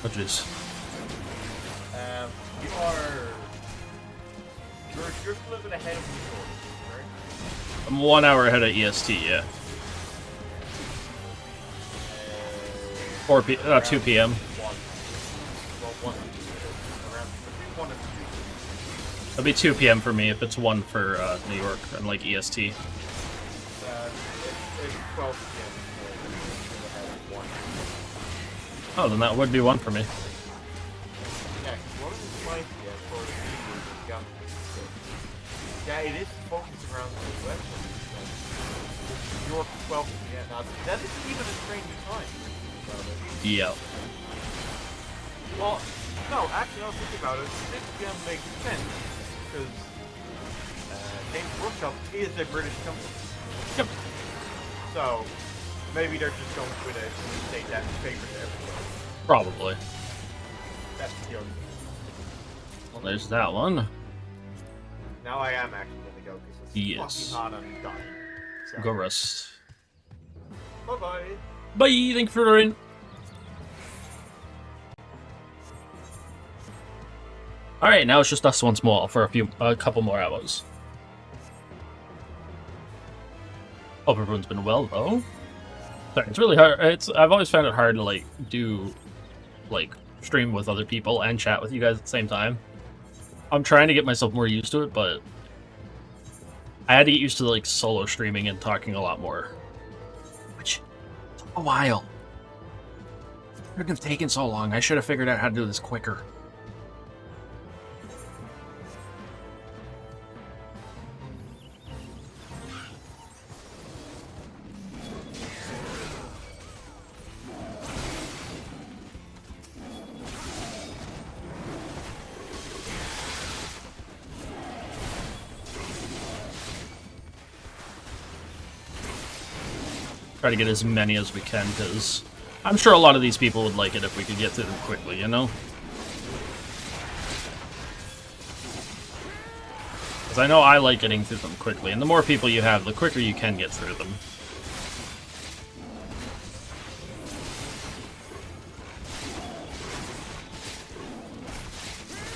[SPEAKER 1] Which is.
[SPEAKER 2] You're a little bit ahead of me, right?
[SPEAKER 1] I'm 1 hour ahead of EST, yeah. 2 p.m.
[SPEAKER 2] Around 1 and 2.
[SPEAKER 1] It'll be 2 p.m. for me if it's 1 for New York and like EST.
[SPEAKER 2] It's 12 p.m. 1.
[SPEAKER 1] Oh, then that would be 1 for me.
[SPEAKER 2] Yeah, because 1 is 5 p.m. for the gun. Yeah, it is focused around the US. New York 12 p.m. Now, that isn't even a strange time.
[SPEAKER 1] Yeah.
[SPEAKER 2] Well, no, actually, I was thinking about it. 6 p.m. makes sense. Because Games Workshop is a British company.
[SPEAKER 1] Yep.
[SPEAKER 2] So, maybe they're just going with a state that favors everyone.
[SPEAKER 1] Probably.
[SPEAKER 2] That's the only thing.
[SPEAKER 1] Well, there's that one.
[SPEAKER 2] Now I am actually going to go because it's
[SPEAKER 1] Yes.
[SPEAKER 2] fucking hot and I'm dying. So.
[SPEAKER 1] Go rest.
[SPEAKER 2] Bye-bye.
[SPEAKER 1] Bye, thank you for joining. Alright, now it's just us once more for a couple more hours. Hope everyone's been well, though. Sorry, it's really hard. I've always found it hard to, like, stream with other people and chat with you guys at the same time. I'm trying to get myself more used to it, but I had to get used to, like, solo streaming and talking a lot more. Which took a while. It couldn't have taken so long. I should have figured out how to do this quicker. Try to get as many as we can, because I'm sure a lot of these people would like it if we could get through them quickly, you know? Because I know I like getting through them quickly, and the more people you have, the quicker you can get through them.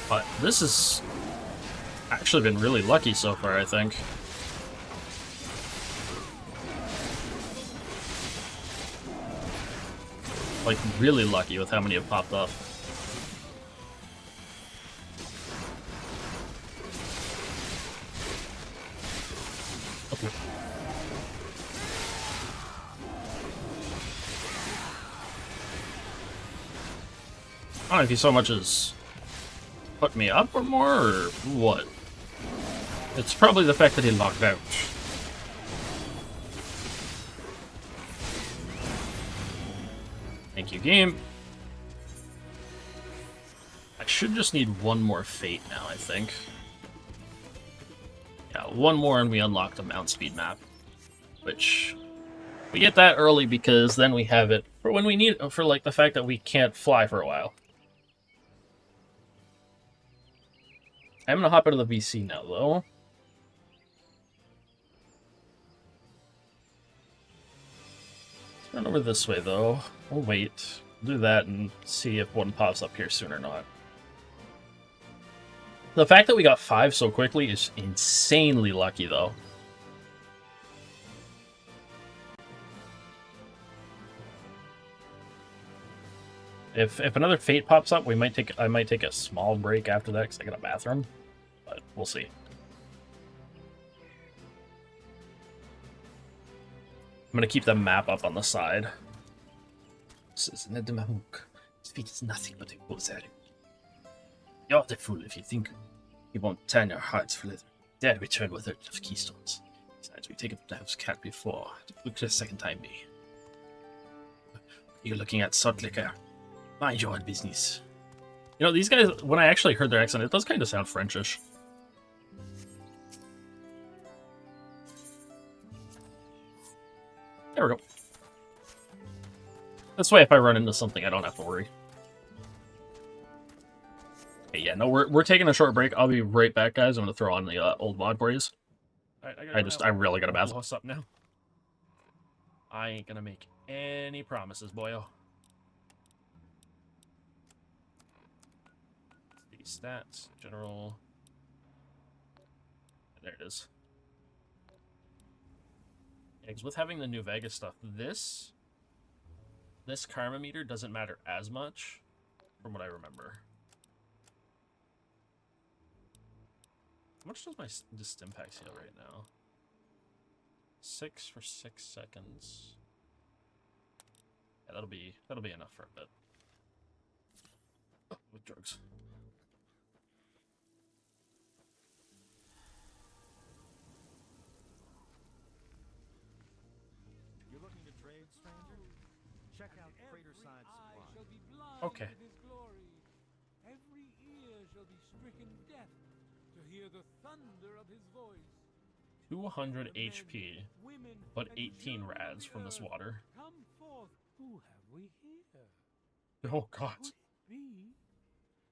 [SPEAKER 1] But this has actually been really lucky so far, I think. Like, really lucky with how many have popped up. Okay. I don't know if he so much as put me up or more, or what. It's probably the fact that he locked out. Thank you, game. I should just need one more fate now, I think. Yeah, one more and we unlock the Mount Speed map. Which, we get that early because then we have it for when we need it, for like the fact that we can't fly for a while. I'm gonna hop out of the VC now, though. Run over this way, though. We'll wait. We'll do that and see if one pops up here soon or not. The fact that we got 5 so quickly is insanely lucky, though. If another fate pops up, I might take a small break after that because I got a bathroom, but we'll see. I'm gonna keep the map up on the side. This is Nedemahuk. His feet is nothing but a bullseye. You're the fool if you think he won't turn your hearts for leather. Dare return with it of keystones. Besides, we take up the house cat before. Look the second time me. You're looking at salt liquor. Mind your own business. You know, these guys, when I actually heard their accent, it does kind of sound Frenchish. There we go. This way, if I run into something, I don't have to worry. Okay, yeah, no, we're taking a short break. I'll be right back, guys. I'm gonna throw on the old mod for you. I really got a bath. What's up now? I ain't gonna make any promises, boyo. These stats, general. There it is. Because with having the New Vegas stuff, this karma meter doesn't matter as much, from what I remember. How much does my Stimpax heal right now? 6 for 6 seconds. Yeah, that'll be enough for a bit. Oh, with drugs.
[SPEAKER 17] You're looking to trade, stranger? Check out Craterside Supply.
[SPEAKER 1] Okay.
[SPEAKER 18] Every ear shall be stricken deaf to hear the thunder of his voice.
[SPEAKER 1] 200 HP, but 18 rads from this water.
[SPEAKER 18] Come forth. Who have we here?
[SPEAKER 1] Oh God.
[SPEAKER 18] Could it be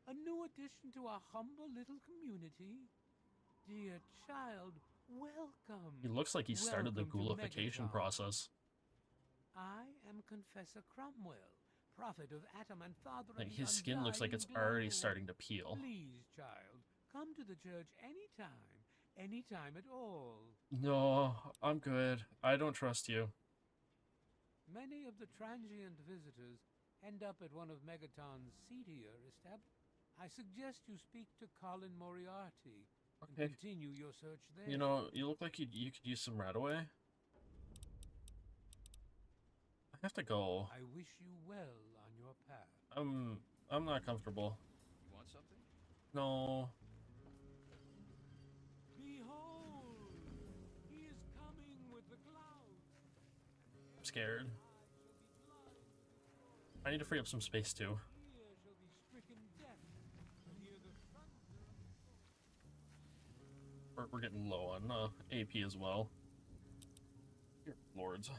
[SPEAKER 18] a new addition to our humble little community? Dear child, welcome.
[SPEAKER 1] He looks like he started the
[SPEAKER 18] Welcome to
[SPEAKER 1] ghoulification
[SPEAKER 18] Megaton.
[SPEAKER 1] process.
[SPEAKER 18] I am Confessor Cromwell, prophet of Atom and father of
[SPEAKER 1] Like
[SPEAKER 18] the
[SPEAKER 1] his skin looks like it's
[SPEAKER 18] undying
[SPEAKER 1] already
[SPEAKER 18] glow.
[SPEAKER 1] starting to peel.
[SPEAKER 18] Please, child, come to the church anytime at all.
[SPEAKER 1] No, I'm good. I don't trust you.
[SPEAKER 18] Many of the transient visitors end up at one of Megaton's seedier establishments. I suggest you speak to Colin Moriarty
[SPEAKER 1] Okay.
[SPEAKER 18] and continue your search there.
[SPEAKER 1] You know, you look like you could use some Radaway. I have to go.
[SPEAKER 18] I wish you well on your path.
[SPEAKER 1] I'm not comfortable.
[SPEAKER 17] You want something?
[SPEAKER 1] No.
[SPEAKER 18] Behold, he is coming with the clouds.
[SPEAKER 1] I'm scared. I need to free up some space too.
[SPEAKER 18] Ear shall be stricken deaf to hear the thunder of
[SPEAKER 1] We're getting low on AP as well. Dear lords.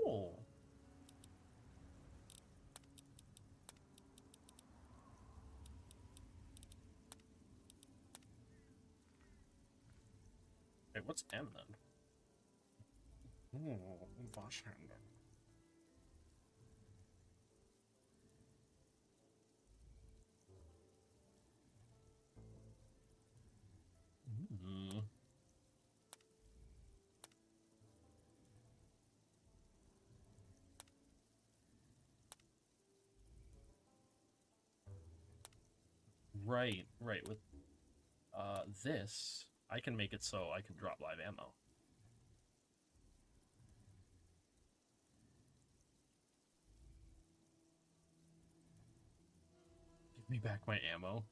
[SPEAKER 1] Oh. Wait, what's M then? Oh, Waschhändler. Mm. Right. With this, I can make it so I can drop live ammo. Give me back my ammo.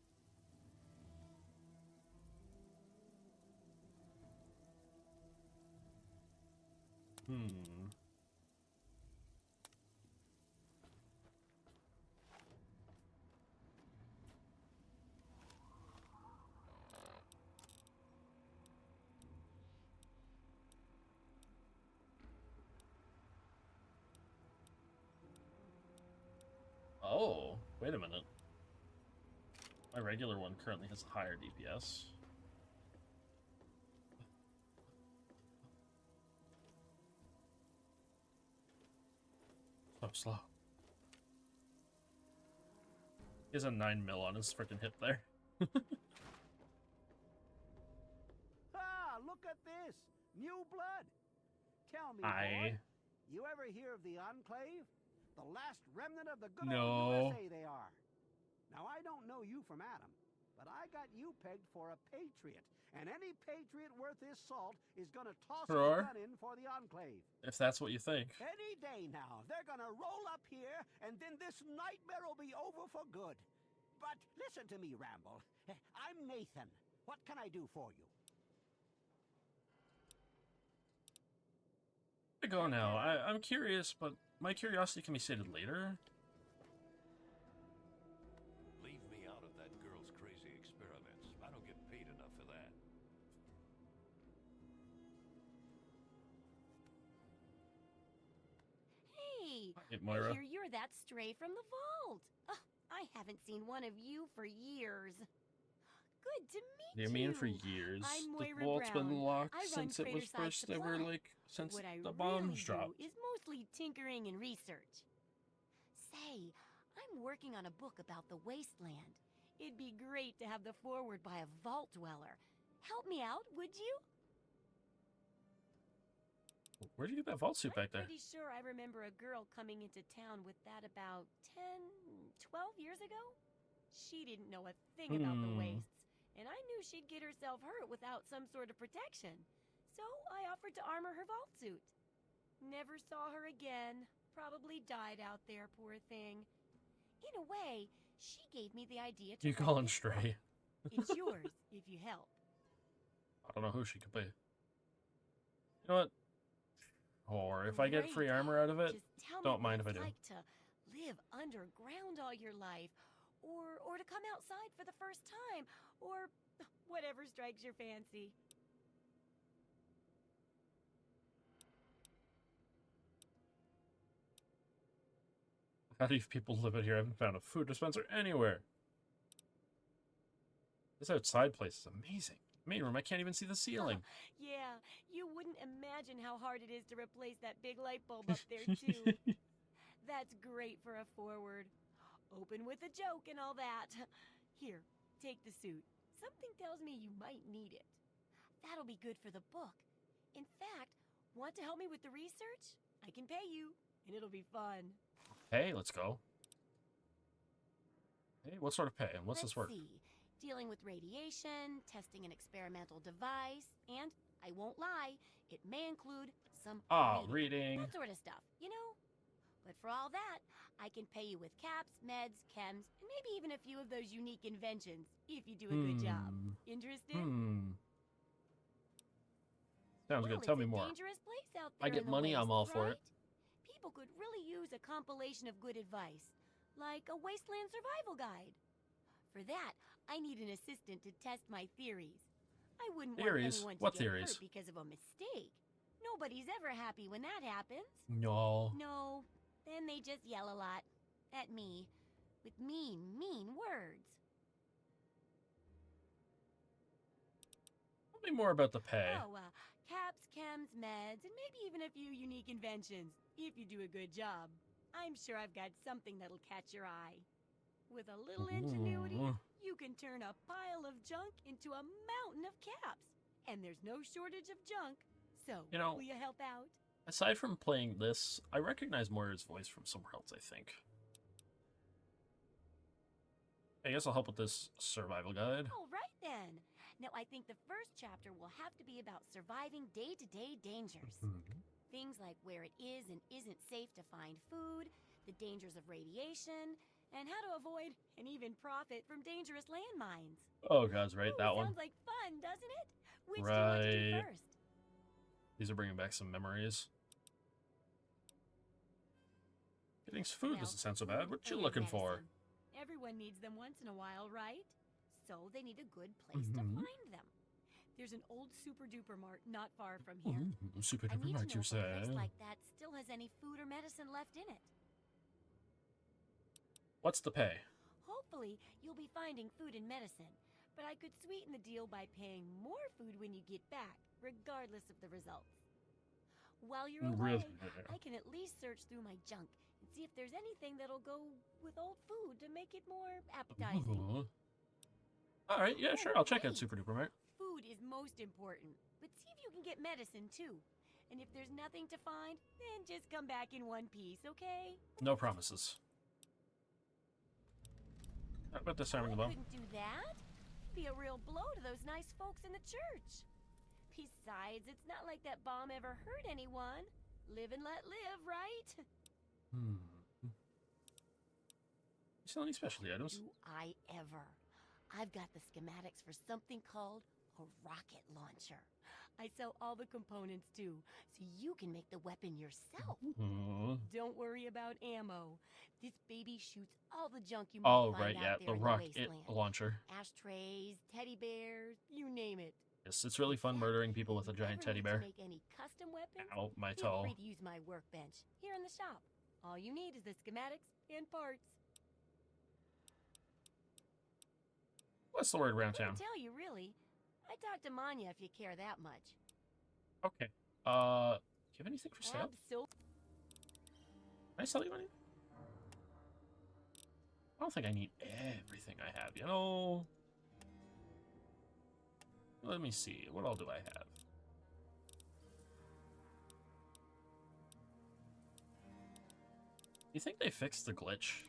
[SPEAKER 1] Oh, wait a minute. My regular one currently has a higher DPS. So slow. He has a 9 mil on his freaking hip there.
[SPEAKER 19] Ah, look at this! New blood! Tell me,
[SPEAKER 1] Aye.
[SPEAKER 19] boy, you ever hear of the Enclave? The last remnant of the good
[SPEAKER 1] No.
[SPEAKER 19] old USA they are. Now, I don't know you from Adam, but I got you pegged for a patriot, and any patriot worth his salt is gonna toss
[SPEAKER 1] Sure.
[SPEAKER 19] a gun in for the Enclave.
[SPEAKER 1] If that's what you think.
[SPEAKER 19] Any day now, they're gonna roll up here, and then this nightmare will be over for good. But listen to me, Ramble. I'm Nathan. What can I do for you?
[SPEAKER 1] I go now. I'm curious, but my curiosity can be sated later.
[SPEAKER 20] Leave me out of that girl's crazy experiments. I don't get paid enough for that.
[SPEAKER 12] Hey,
[SPEAKER 1] Hey, Moira.
[SPEAKER 12] I hear you're that stray from the vault. Oh, I haven't seen one of you for years. Good to meet you.
[SPEAKER 1] You mean for years?
[SPEAKER 12] I'm
[SPEAKER 1] The
[SPEAKER 12] Moira
[SPEAKER 1] vault's
[SPEAKER 12] Brown.
[SPEAKER 1] been locked
[SPEAKER 12] I run
[SPEAKER 1] since it was
[SPEAKER 12] Craterside
[SPEAKER 1] first ever,
[SPEAKER 12] Supply.
[SPEAKER 1] like, since
[SPEAKER 12] What I
[SPEAKER 1] the bombs
[SPEAKER 12] really
[SPEAKER 1] dropped.
[SPEAKER 12] do is mostly tinkering and research. Say, I'm working on a book about the wasteland. It'd be great to have the foreword by a vault dweller. Help me out, would you?
[SPEAKER 1] Where'd you get that vault suit back there?
[SPEAKER 12] I'm pretty sure I remember a girl coming into town with that about 10, 12 years ago. She didn't know a thing about the wastes, and I knew she'd get herself hurt without some sort of protection. So I offered to armor her vault suit. Never saw her again. Probably died out there, poor thing. In a way, she gave me the idea to
[SPEAKER 1] You call him Stray.
[SPEAKER 12] It's yours, if you help.
[SPEAKER 1] I don't know who she could be. You know what? Or if I get free armor out of it,
[SPEAKER 12] Just tell
[SPEAKER 1] don't
[SPEAKER 12] me
[SPEAKER 1] mind if
[SPEAKER 12] what
[SPEAKER 1] I do.
[SPEAKER 12] it's like to live underground all your life, or to come outside for the first time, or whatever strikes your fancy.
[SPEAKER 1] How do people live out here? I haven't found a food dispenser anywhere. This outside place is amazing. Main room, I can't even see the ceiling.
[SPEAKER 12] Yeah, you wouldn't imagine how hard it is to replace that big light bulb up there, too. That's great for a forward. Open with a joke and all that. Here, take the suit. Something tells me you might need it. That'll be good for the book. In fact, want to help me with the research? I can pay you, and it'll be fun.
[SPEAKER 1] Hey, let's go. Hey, what sort of pay? And what's this work?
[SPEAKER 12] Let's see. Dealing with radiation, testing an experimental device, and, I won't lie, it may include some
[SPEAKER 1] reading.
[SPEAKER 12] That sort of stuff, you know? But for all that, I can pay you with caps, meds, chems, and maybe even a few of those unique inventions, if you do a good job. Interested?
[SPEAKER 1] Sounds good. Tell me more.
[SPEAKER 12] Dangerous place out
[SPEAKER 1] I
[SPEAKER 12] there
[SPEAKER 1] get
[SPEAKER 12] in the
[SPEAKER 1] money, I'm all
[SPEAKER 12] wastes,
[SPEAKER 1] for it.
[SPEAKER 12] right? People could really use a compilation of good advice, like a wasteland survival guide. For that, I need an assistant to test my theories. I wouldn't want
[SPEAKER 1] Theories?
[SPEAKER 12] anyone to
[SPEAKER 1] What
[SPEAKER 12] get
[SPEAKER 1] theories?
[SPEAKER 12] hurt because of a mistake. Nobody's ever happy when that happens.
[SPEAKER 1] No.
[SPEAKER 12] No, then they just yell a lot. At me. With mean, mean words.
[SPEAKER 1] Tell me more about the pay.
[SPEAKER 12] Oh, caps, chems, meds, and maybe even a few unique inventions, if you do a good job. I'm sure I've got something that'll catch your eye. With a little ingenuity, you can turn a pile of junk into a mountain of caps. And there's no shortage of junk. So,
[SPEAKER 1] You know,
[SPEAKER 12] will you help out?
[SPEAKER 1] Aside from playing this, I recognize Moira's voice from somewhere else, I think. I guess I'll help with this survival guide.
[SPEAKER 12] All right, then. Now, I think the first chapter will have to be about surviving day-to-day dangers. Things like where it is and isn't safe to find food, the dangers of radiation, and how to avoid and even profit from dangerous landmines.
[SPEAKER 1] Oh, God's right, that one.
[SPEAKER 12] Sounds like fun, doesn't it? Which do you want to do first?
[SPEAKER 1] These are bringing back some memories. Getting food doesn't sound so bad. What you looking for?
[SPEAKER 12] Everyone needs them once in a while, right? So they need a good place to find them. There's an old super-duper mart not far from here.
[SPEAKER 1] Super-duper mart, you
[SPEAKER 12] I need to know if a
[SPEAKER 1] say?
[SPEAKER 12] place like that still has any food or medicine left in it.
[SPEAKER 1] What's the pay?
[SPEAKER 12] Hopefully, you'll be finding food and medicine, but I could sweeten the deal by paying more food when you get back, regardless of the results. While you're away, I can at least search through my junk and see if there's anything that'll go with old food to make it more appetizing.
[SPEAKER 1] Alright, yeah, sure, I'll check out Super-duper mart.
[SPEAKER 12] Food is most important, but see if you can get medicine too. And if there's nothing to find, then just come back in one piece, okay?
[SPEAKER 1] No promises. How about disarming the bomb?
[SPEAKER 12] Couldn't do that. Be a real blow to those nice folks in the church. Besides, it's not like that bomb ever hurt anyone. Live and let live, right?
[SPEAKER 1] You sell any specialty items?
[SPEAKER 12] Do I ever? I've got the schematics for something called a rocket launcher. I sell all the components too, so you can make the weapon yourself. Don't worry about ammo. This baby shoots all the junk you might find out there
[SPEAKER 1] the
[SPEAKER 12] in
[SPEAKER 1] rocket
[SPEAKER 12] the wasteland.
[SPEAKER 1] launcher.
[SPEAKER 12] Ashtrays, teddy bears, you name it.
[SPEAKER 1] Yes, it's really fun murdering people with a giant teddy bear.
[SPEAKER 12] Make any custom weapons?
[SPEAKER 1] Ow, my
[SPEAKER 12] Feel
[SPEAKER 1] toe.
[SPEAKER 12] free to use my workbench here in the shop. All you need is the schematics and parts.
[SPEAKER 1] What's the word around
[SPEAKER 12] I
[SPEAKER 1] town?
[SPEAKER 12] can tell you, really. I talk to Manya if you care that much.
[SPEAKER 1] Okay. Do you have anything for sale? Can I sell you anything? I don't think I need everything I have, you know? Let me see. What all do I have? You think they fixed the glitch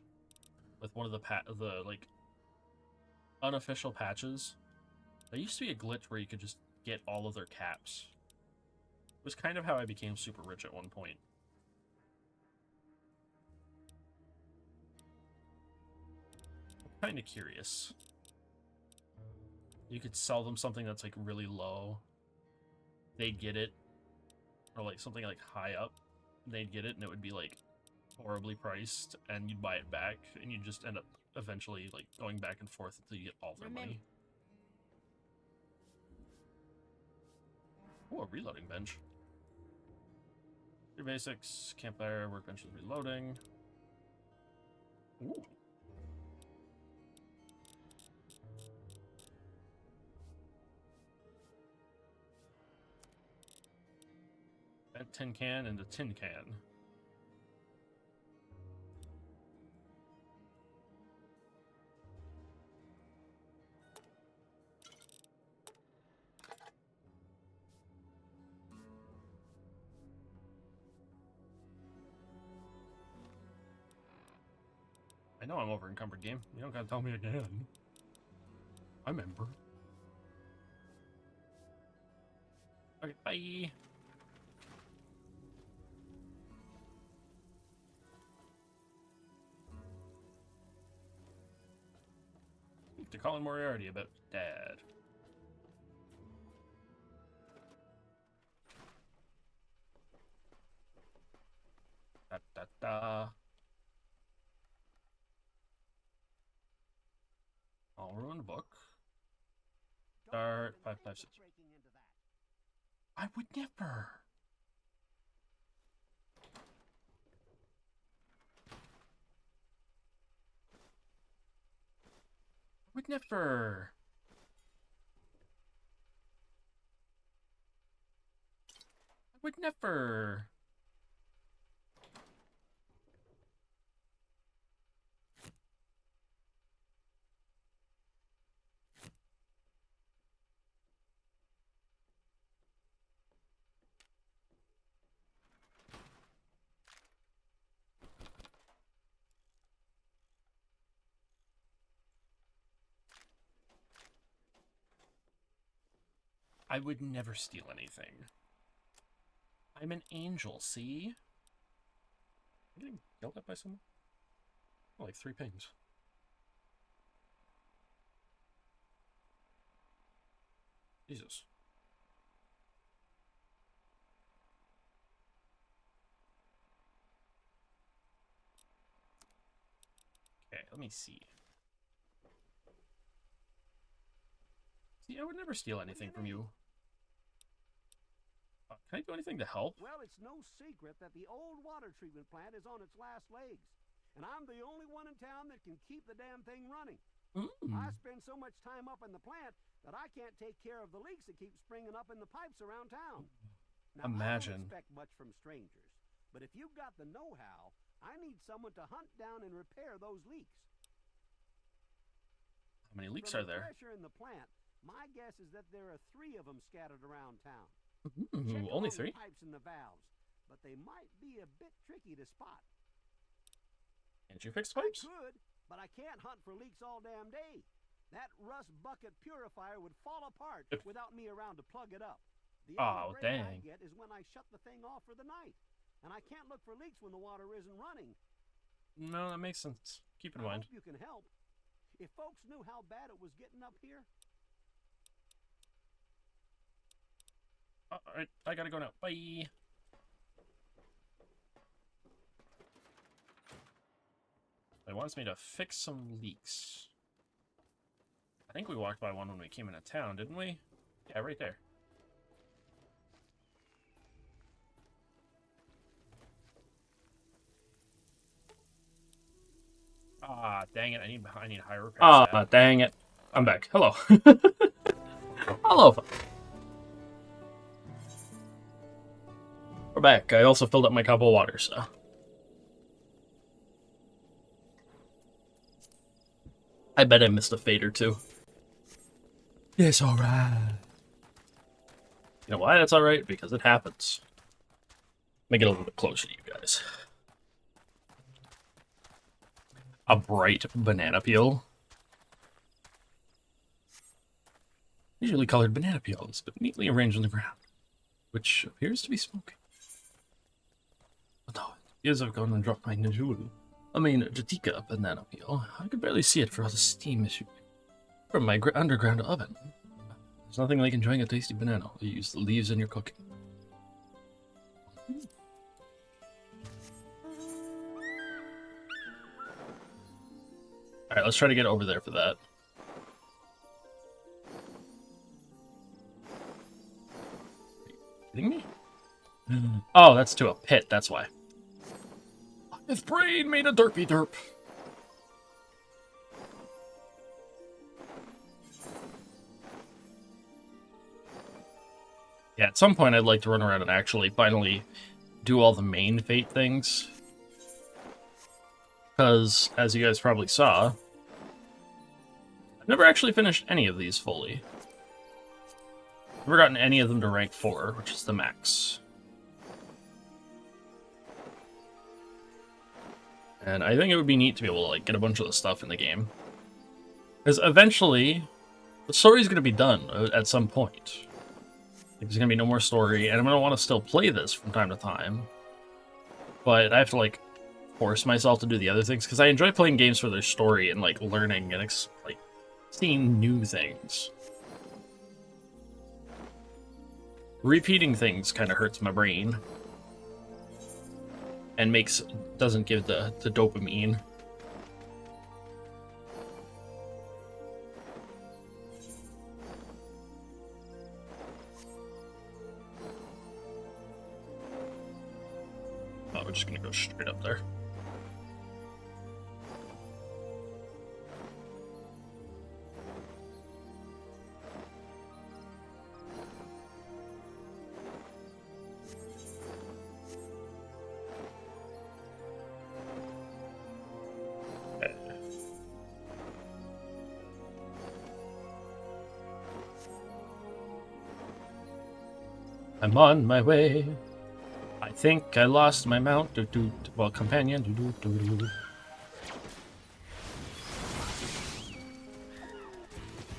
[SPEAKER 1] with one of the like unofficial patches? There used to be a glitch where you could just get all of their caps. It was kind of how I became super rich at one point. I'm kind of curious. You could sell them something that's like really low. They'd get it. Or like something like high up. They'd get it and it would be like horribly priced and you'd buy it back and you'd just end up eventually like going back and forth until you get all their money. Oh, a reloading bench. Your basics, campfire, workbench is reloading. Ooh. That tin can and a tin can. I know I'm over encumbered, game. You don't gotta tell me again. I remember. Okay, bye. To Colin Moriarty about Dad. Da da da. I'll ruin the book. Start 556. I would never. would never. I would never. I would never steal anything. I'm an angel, see? I'm getting yelled at by someone? Oh, like 3 pings. Jesus. Okay, let me see. See, I would never steal anything from you. Can I do anything to help?
[SPEAKER 19] Well, it's no secret that the old water treatment plant is on its last legs. And I'm the only one in town that can keep the damn thing running. I spend so much time up in the plant that I can't take care of the leaks that keep springing up in the pipes around town. Now,
[SPEAKER 1] Imagine.
[SPEAKER 19] I don't expect much from strangers, but if you've got the know-how, I need someone to hunt down and repair those leaks.
[SPEAKER 1] How many leaks
[SPEAKER 19] From
[SPEAKER 1] are there?
[SPEAKER 19] The pressure in the plant, my guess is that there are 3 of them scattered around town.
[SPEAKER 1] Ooh, only 3?
[SPEAKER 19] The pipes and the valves, but they might be a bit tricky to spot.
[SPEAKER 1] Can't you fix pipes?
[SPEAKER 19] I could, but I can't hunt for leaks all damn day. That rust bucket purifier would fall apart without me around to plug it up. The only break I get is when I shut the thing off for the night, and I can't look for leaks when the water isn't running.
[SPEAKER 1] No, that makes sense. Keep in mind.
[SPEAKER 19] I hope you can help. If folks knew how bad it was getting up here.
[SPEAKER 1] Alright, I gotta go now. Bye. It wants me to fix some leaks. I think we walked by one when we came into town, didn't we? Yeah, right there. Ah, dang it. I need higher repair. Ah, dang it. I'm back. Hello. Hello. We're back. I also filled up my cup of water, so. I bet I missed a fade or 2. It's alright. You know why that's alright? Because it happens. Let me get a little bit closer to you guys. A bright banana peel. Usually colored banana peels, but neatly arranged on the ground, which appears to be smoking. Although, years I've gone and dropped my Najul. Jatika banana peel. I could barely see it for all the steam issuing from my underground oven. There's nothing like enjoying a tasty banana. You use the leaves in your cooking. Alright, let's try to get over there for that. Are you kidding me? Oh, that's to a pit, that's why. His brain made a derpy derp. Yeah, at some point I'd like to run around and actually finally do all the main Fate things. Because, as you guys probably saw, I've never actually finished any of these fully. Never gotten any of them to rank 4, which is the max. And I think it would be neat to be able to, like, get a bunch of the stuff in the game. Because eventually, the story's going to be done at some point. There's going to be no more story, and I'm going to want to still play this from time to time. But I have to, like, force myself to do the other things, because I enjoy playing games for their story and, like, learning and, like, seeing new things. Repeating things kind of hurts my brain. And doesn't give the dopamine. Oh, we're just gonna go straight up there. I'm on my way. I think I lost my mount. Well, companion.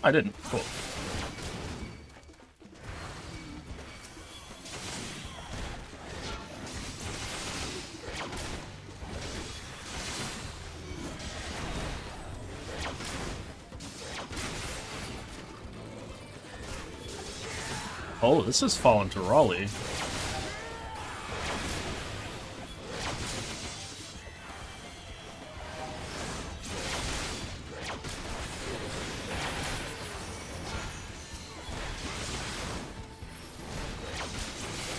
[SPEAKER 1] I didn't. Cool. Oh, this is fallen to Raleigh.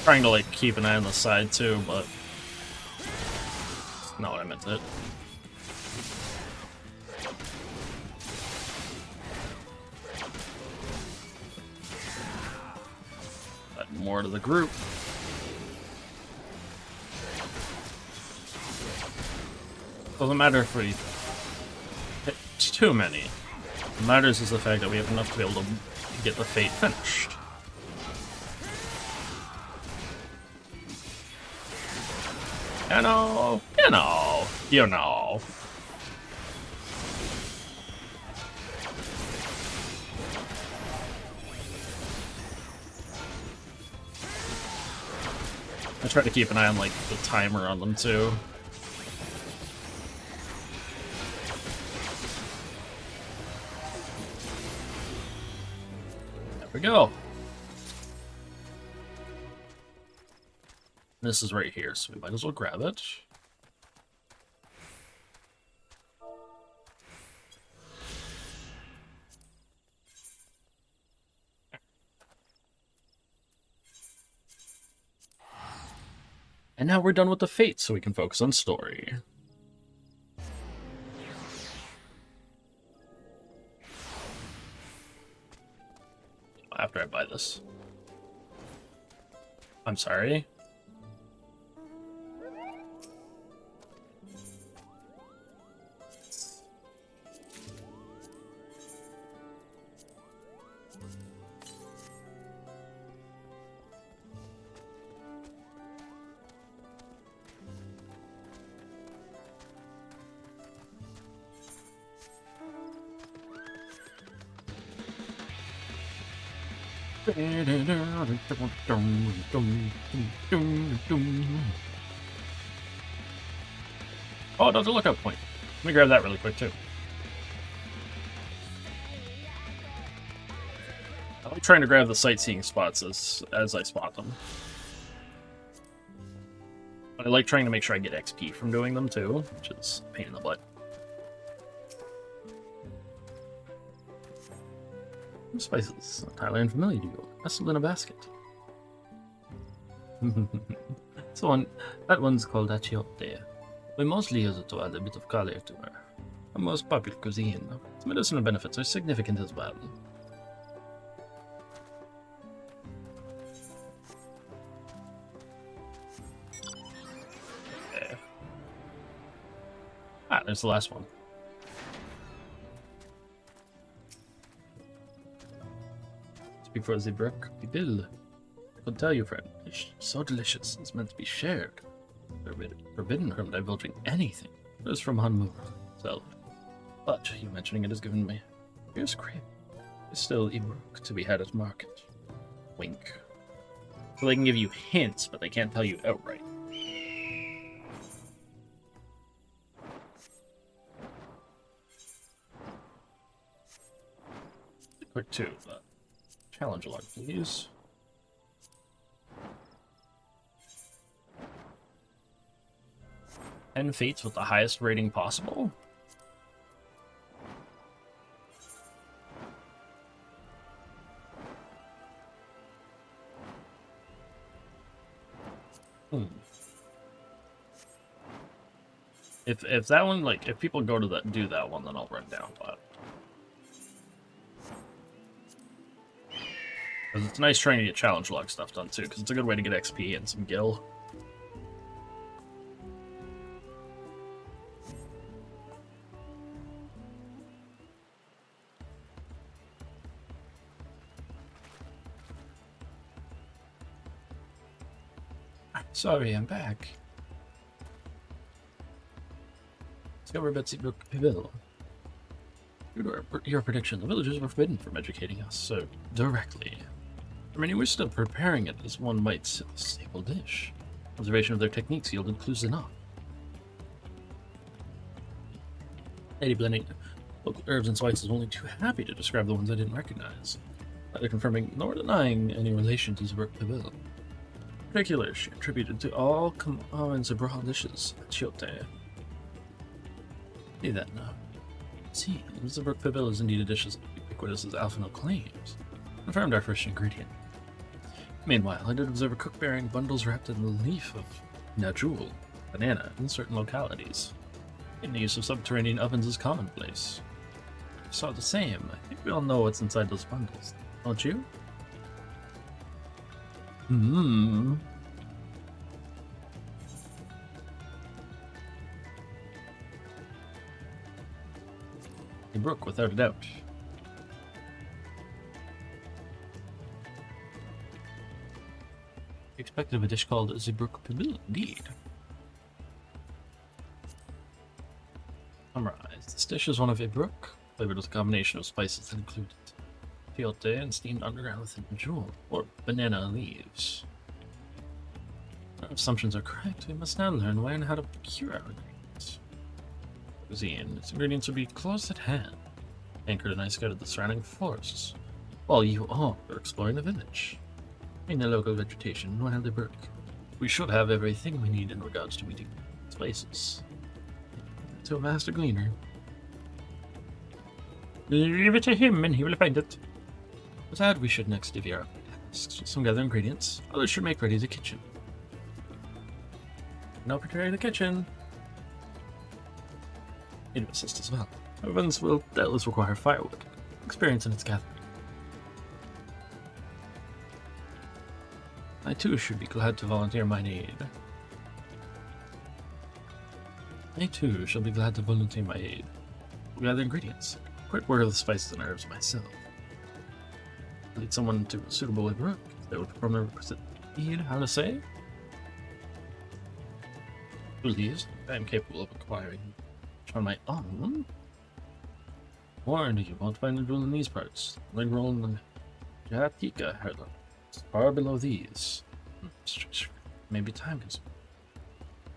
[SPEAKER 1] Trying to like keep an eye on the side too, but not what I meant to. Add more to the group. Doesn't matter if we hit too many. What matters is the fact that we have enough to be able to get the fate finished. You know. I try to keep an eye on like the timer on them too. There we go. This is right here, so we might as well grab it. And now we're done with the fate, so we can focus on story. After I buy this. I'm sorry. Oh, there's a lookout point. Let me grab that really quick too. I like trying to grab the sightseeing spots as I spot them. But I like trying to make sure I get XP from doing them too, which is a pain in the butt. Spices, entirely unfamiliar to you. Nestled in a basket. That one's called achiote. We mostly use it to add a bit of color to our most popular cuisine. Its medicinal benefits are significant as well. Okay. Ah, there's the last one. Before the brook, the bill. I could tell you, friend, it's so delicious, it's meant to be shared. Forbidden from divulging anything. It is from Hanmu itself. But you mentioning it has given me here's crepe. It's still Ibruk to be had at market. Wink. So they can give you hints, but they can't tell you outright. Quick two, but challenge log, please. And fates with the highest rating possible. If that one, like, if people go to that, do that one, then I'll run down, but. Because it's nice trying to get challenge log stuff done too, because it's a good way to get XP and some gil. Sorry, I'm back. Discover Betsy Brookville. Due to your prediction, the villagers were forbidden from educating us so directly. I mean, we're still preparing it as one might a staple dish. Observation of their techniques yielded clues enough. Lady blending local herbs and spices, only too happy to describe the ones I didn't recognize, neither confirming nor denying any relation to Brookville. In particular, she attributed to all common Zabral dishes at Chiote. See that now. See, the Brookville is indeed a dish as ubiquitous as Alphino claims. Confirmed our first ingredient. Meanwhile, I did observe a cook bearing bundles wrapped in the leaf of Najul, banana, in certain localities. And the use of subterranean ovens is commonplace. I saw the same. I think we all know what's inside those bundles, don't you? A brook, without a doubt. Expected of a dish called Zebruk Pibil, indeed. Summarize. This dish is one of a brook, flavored with a combination of spices that include piote and steamed underground with a jewel, or banana leaves. Our assumptions are correct. We must now learn how to procure our ingredients. Cuisine. Its ingredients will be close at hand, anchored and ice-guided the surrounding forests, while you all are exploring the village. In the local vegetation, around the brook, we should have everything we need in regards to meeting places. To a master gleaner. Leave it to him and he will find it. With that, we should next divvy our tasks. Some gather ingredients, others should make ready the kitchen. Now prepare the kitchen. Need to assist as well. Ovens will doubtless require firewood, experience in its gathering. I too should be glad to volunteer mine aid. I too shall be glad to volunteer my aid. We'll gather ingredients. Quite work of the spices and herbs myself. Lead someone to a suitable brook. They would perform the requisite aid. How to say? Please, I am capable of acquiring on my own. Warned you won't find a jewel in these parts. Leg roll in the Jatika hurdle. Far below these. Maybe time consuming.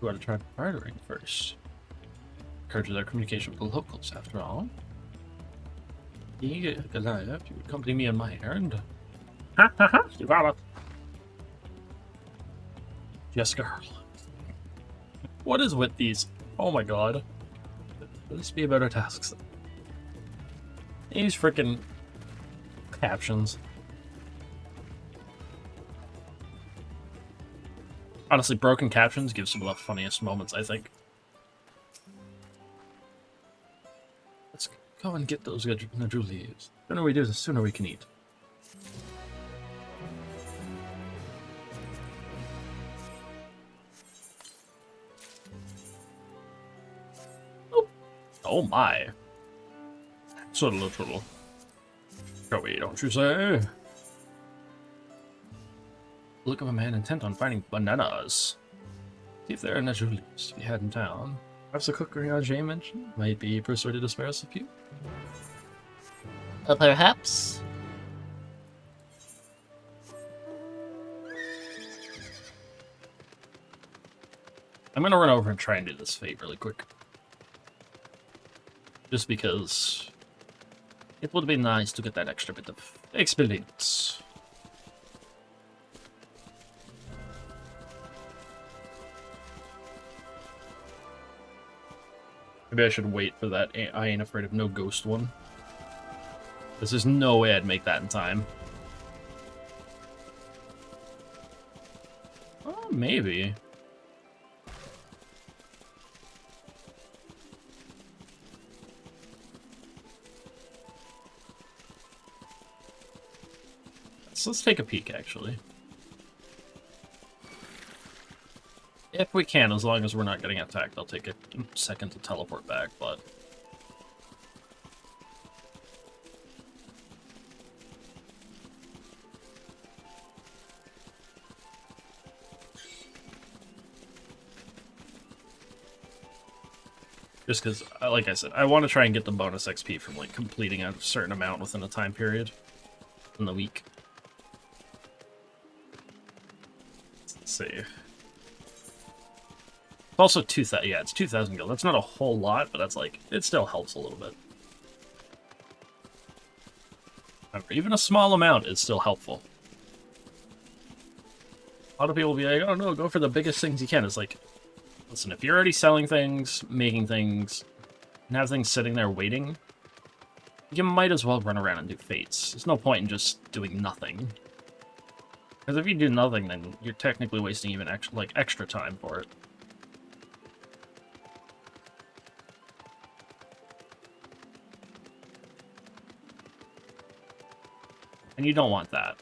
[SPEAKER 1] You ought to try bartering first. Encourages our communication with the locals, after all. Goliath, you would accompany me on my errand. Ha ha ha! You got it! Jessica Hurl. What is with these? Oh my god. Will this be about our tasks? These freaking captions. Honestly, broken captions give some of the funniest moments, I think. Let's go and get those Najul leaves. The sooner we do, the sooner we can eat. Oh, oh my. So literal. Joey, don't you say? Look of a man intent on finding bananas. See if there are Najul leaves to be had in town. Perhaps the cookery Ajay mentioned might be persuaded to spare us a few.
[SPEAKER 11] Perhaps.
[SPEAKER 1] I'm gonna run over and try and do this fate really quick. Just because it would be nice to get that extra bit of experience. Maybe I should wait for that I Ain't Afraid of No Ghost one. There's no way I'd make that in time. Oh, maybe. So let's take a peek, actually. If we can, as long as we're not getting attacked, I'll take a second to teleport back, but... Just because, like I said, I want to try and get the bonus XP from like completing a certain amount within a time period in the week. Let's see. It's also 2,000. Yeah, it's 2,000 gil. That's not a whole lot, but that's like, it still helps a little bit. Remember, even a small amount is still helpful. A lot of people will be like, oh no, go for the biggest things you can. It's like, listen, if you're already selling things, making things, and have things sitting there waiting, you might as well run around and do fates. There's no point in just doing nothing. Because if you do nothing, then you're technically wasting even extra time for it. And you don't want that.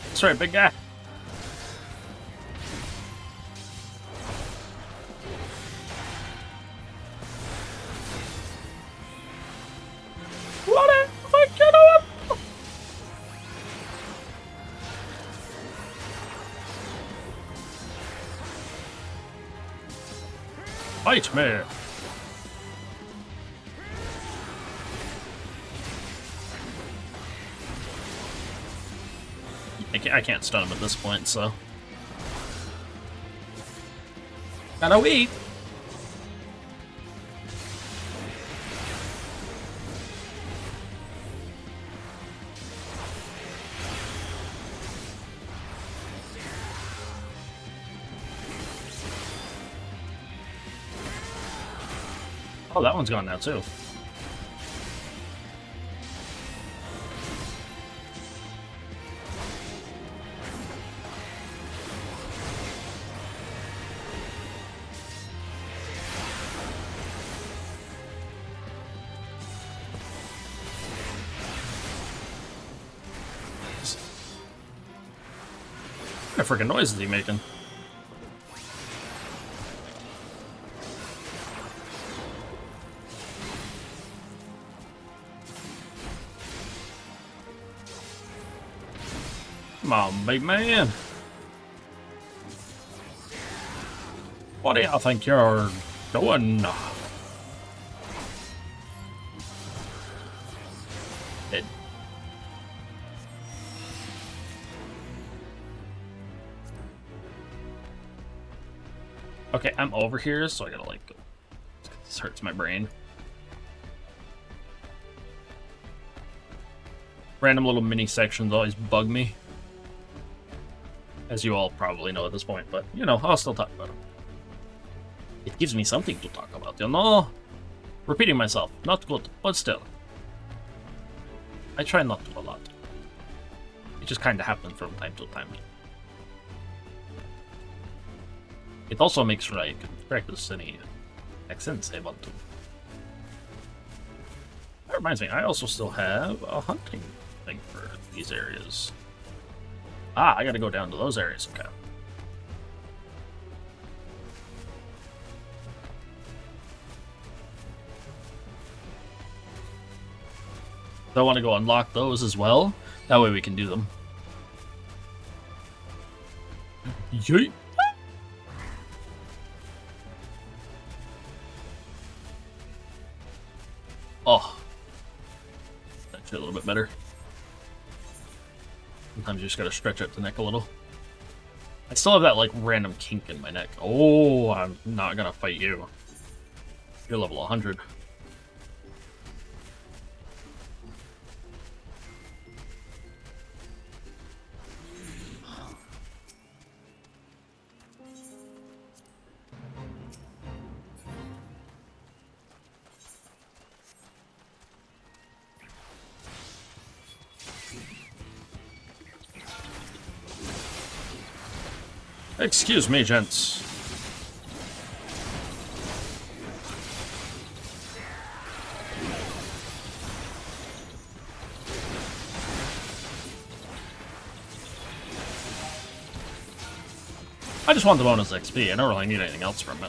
[SPEAKER 1] That's right, big guy. Fight me! I can't stun him at this point, so... Gotta wait! Oh, that one's gone now, too. What freaking noise is he making? Come on, big man. What do you think you're doing? It. Okay, I'm over here, so I gotta like... This hurts my brain. Random little mini sections always bug me. As you all probably know at this point, but, you know, I'll still talk about them. It gives me something to talk about, you know? Repeating myself, not good, but still. I try not to a lot. It just kind of happens from time to time. It also makes sure I can practice any accents I want to. That reminds me, I also still have a hunting thing for these areas. Ah, I gotta go down to those areas, okay. So I want to go unlock those as well. That way we can do them. Yeet. Oh. Actually a little bit better. Sometimes you just gotta stretch out the neck a little. I still have that, like, random kink in my neck. Oh, I'm not gonna fight you. You're level 100. Excuse me, gents. I just want the bonus XP. I don't really need anything else from it.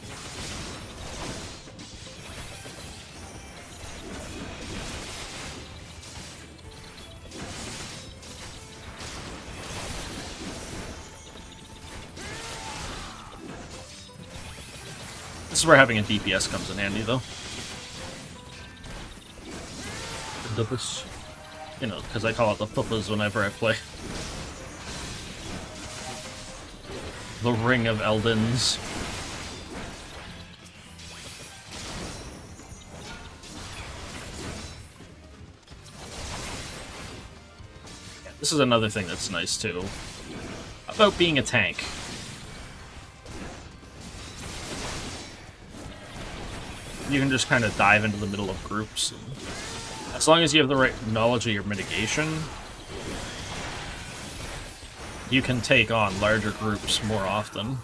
[SPEAKER 1] This is where having a DPS comes in handy, though. You know, because I call it the fupas whenever I play. The Ring of Eldens. Yeah, this is another thing that's nice, too, about being a tank. You can just kind of dive into the middle of groups. And as long as you have the right knowledge of your mitigation, you can take on larger groups more often.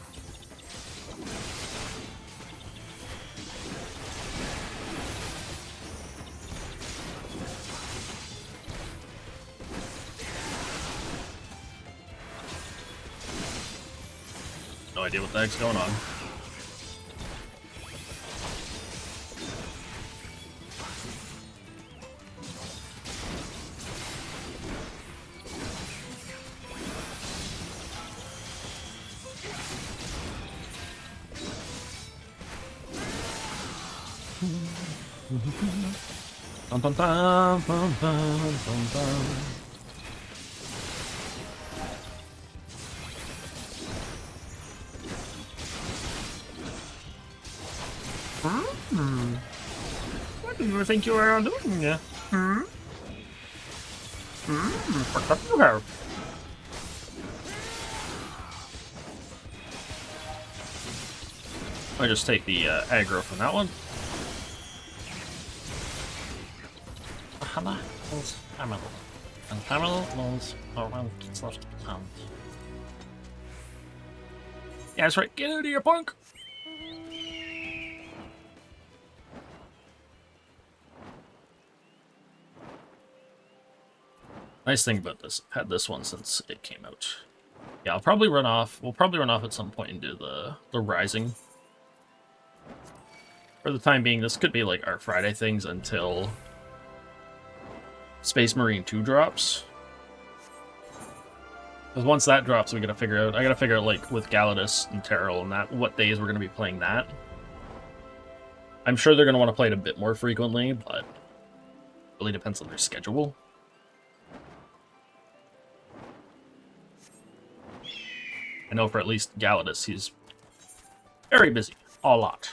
[SPEAKER 1] No idea what the heck's going on. Dun, dun, dun, dun, dun, dun, dun. What do you think you are doing? What do you have? I just take the aggro from that one. Hammer und hammer. And hammer und around /. Yeah, that's right. Get out of here, punk! Nice thing about this, I've had this one since it came out. Yeah, I'll probably run off. We'll probably run off at some point and do the Rising. For the time being, this could be like our Friday things until Space Marine 2 drops. Because once that drops, we gotta figure out. I gotta figure out, like, with Galadus and Tarryl and that, what days we're gonna be playing that. I'm sure they're gonna want to play it a bit more frequently, but it really depends on their schedule. I know for at least Galadus, he's very busy. A lot.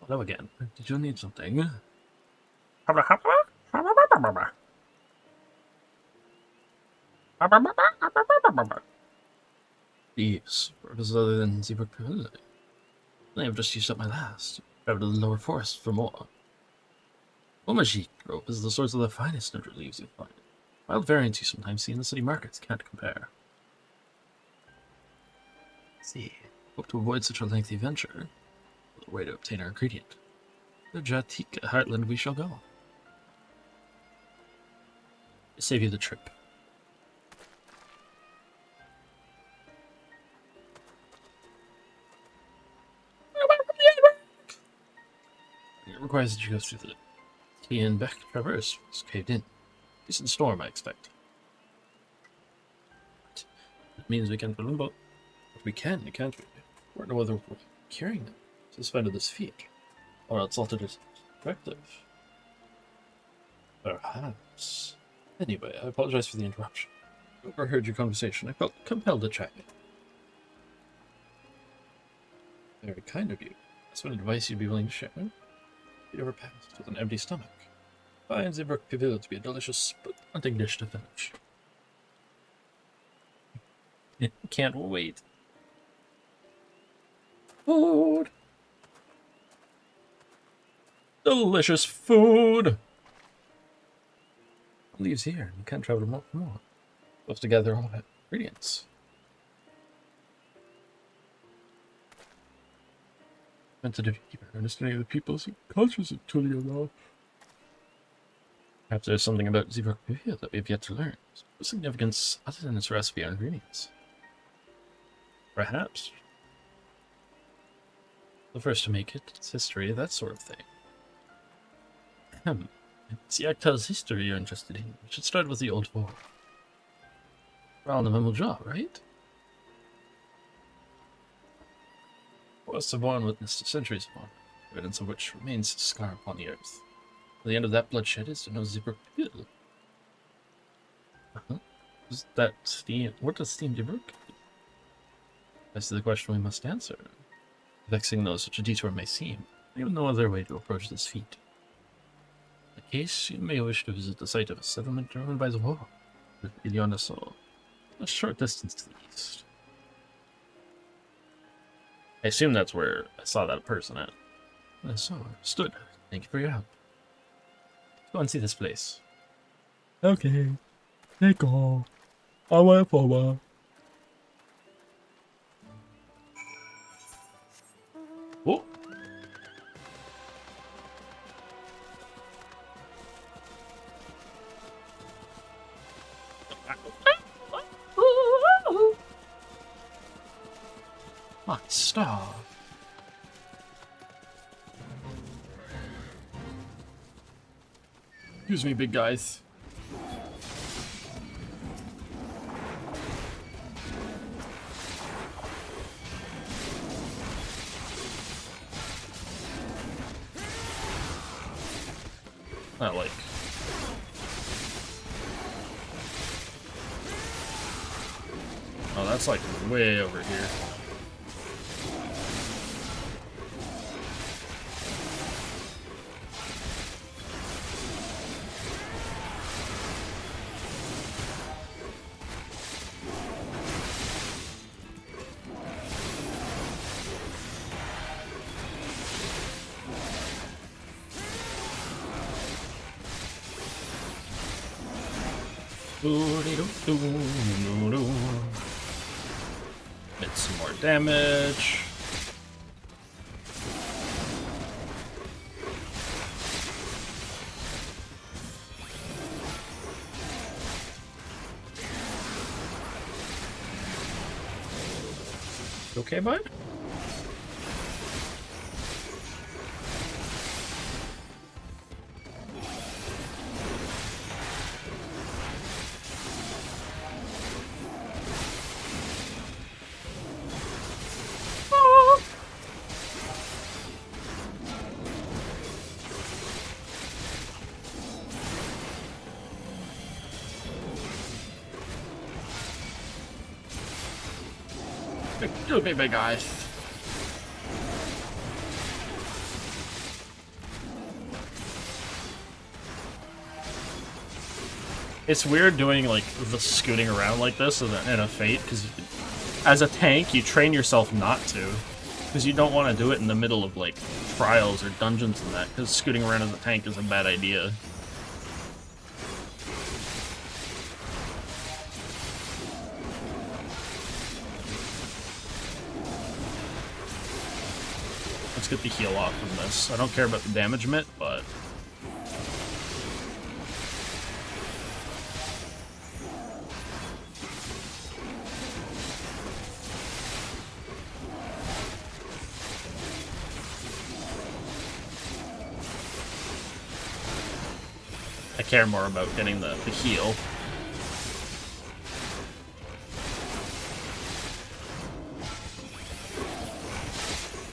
[SPEAKER 1] Hello again. Did you need something? Thieves. Purposes other than Seabrook Pavilion. I have just used up my last. Travel to the lower forest for more. Omajik rope is the source of the finest note leaves you'll find. Wild variants you sometimes see in the city markets can't compare. See, hope to avoid such a lengthy venture. The way to obtain our ingredient. The Jatika Heartland we shall go. Save you the trip. It requires that you go through the Key and Beck Traverse. It's caved in. Decent storm, I expect. It means we can't fill them both. But we can, can't we? We don't know whether we're carrying them. Suspended this feat. Or else altered its perspective. Perhaps. Anyway, I apologize for the interruption. I overheard your conversation. I felt compelled to chime in. Very kind of you. That's one advice you'd be willing to share. You ever passed with an empty stomach? Find the Brook Pavilion to be a delicious but daunting dish to finish. Can't wait. Food! Delicious food! Leaves here. You can't travel more for more. Supposed to gather all the ingredients. Meant to deeper understanding of the peoples and cultures of Tulia. Perhaps there's something about zebra here that we've yet to learn. What significance other than its recipe or ingredients? Perhaps. The first to make it, its history, that sort of thing. It's Yakta's history you're interested in. We should start with the old war. Around the Mammal Jaw, right? Wars of war witnessed centuries of war, evidence of which remains a scar upon the earth. The end of that bloodshed is to know zebra pill. Is that steam? What does steam zebra? That's the question we must answer. Vexing though such a detour may seem, I have no other way to approach this feat. In case you may wish to visit the site of a settlement ruined by the war, with Ilionasaur, a short distance to the east. I assume that's where I saw that person at. So, understood. Thank you for your help. Let's go and see this place. Okay. Let's go. I went for a while. Oh. My star. Excuse me, big guys. Not like. Oh, that's like way over here. Get some more damage. Okay, bud? Do me, big guys. It's weird doing like the scooting around like this in a Fate, because as a tank you train yourself not to, because you don't want to do it in the middle of like trials or dungeons and that, because scooting around as a tank is a bad idea. Let's get the heal off from this. I don't care about the damage mitt, but I care more about getting the heal.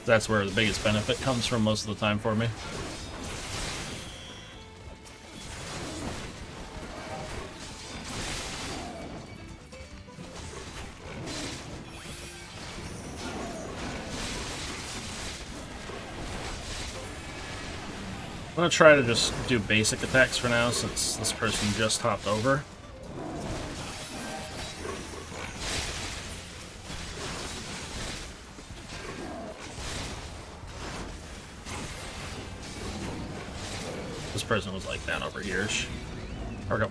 [SPEAKER 1] That's where the biggest benefit comes from most of the time for me. I'm gonna try to just do basic attacks for now, since this person just hopped over. This person was like down over here. There we go.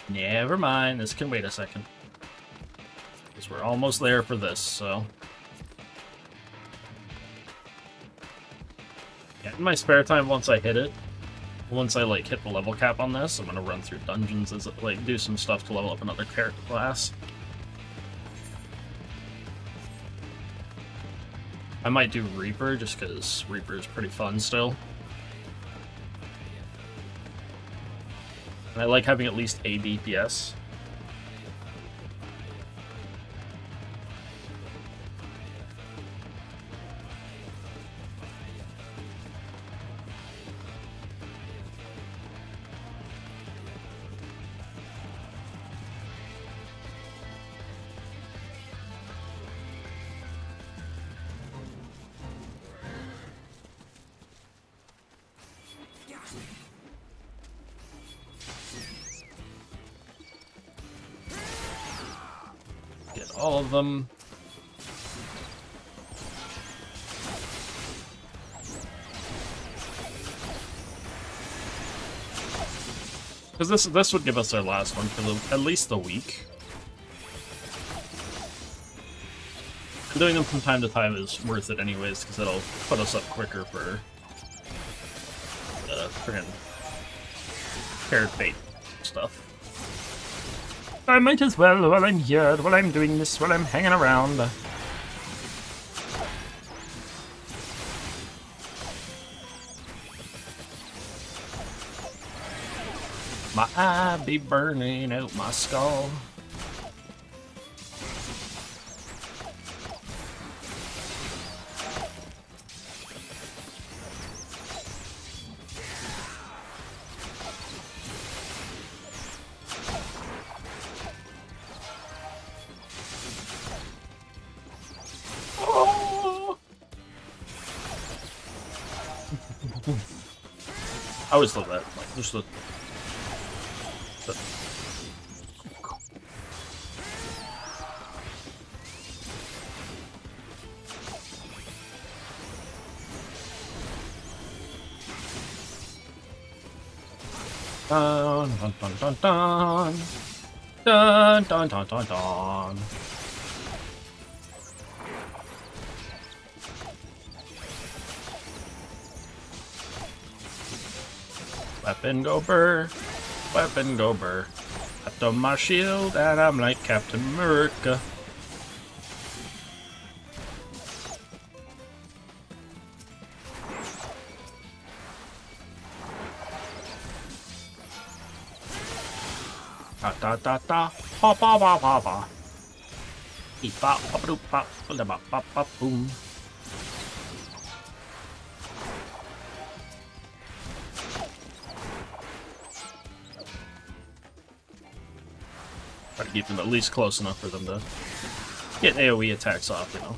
[SPEAKER 1] Never mind, this can wait a second. Because we're almost there for this, so... Yeah, in my spare time, once I hit like hit the level cap on this, I'm gonna run through dungeons as like do some stuff to level up another character class. I might do Reaper just because Reaper is pretty fun still. And I like having at least a DPS. Get all of them. Because this would give us our last one for at least the week. And doing them from time to time is worth it anyways, because it'll put us up quicker for friggin' paired fate stuff. I might as well while I'm here, while I'm doing this, while I'm hanging around. My eye be burning out my skull. I always love that. Like, just the dun dun dun dun dun dun dun dun dun dun. Weapon go burr, weapon go burr. Tapped on my shield and I'm like Captain America. Da da da da, ba ba ba ba ba. Eep bop bop doop bop, bop bop bop boom. Try to keep them at least close enough for them to get AoE attacks off, you know.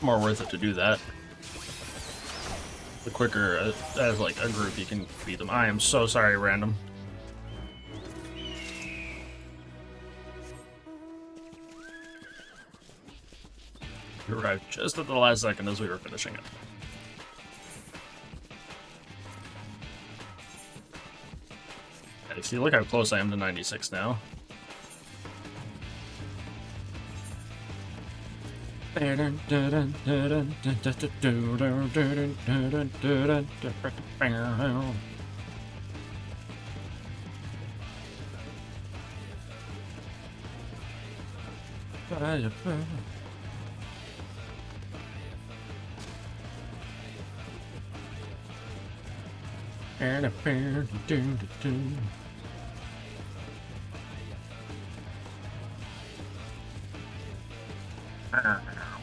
[SPEAKER 1] More worth it to do that. The quicker, as like a group, you can beat them. I am so sorry, random. You arrived just at the last second as we were finishing it. Okay, see, look how close I am to 96 now.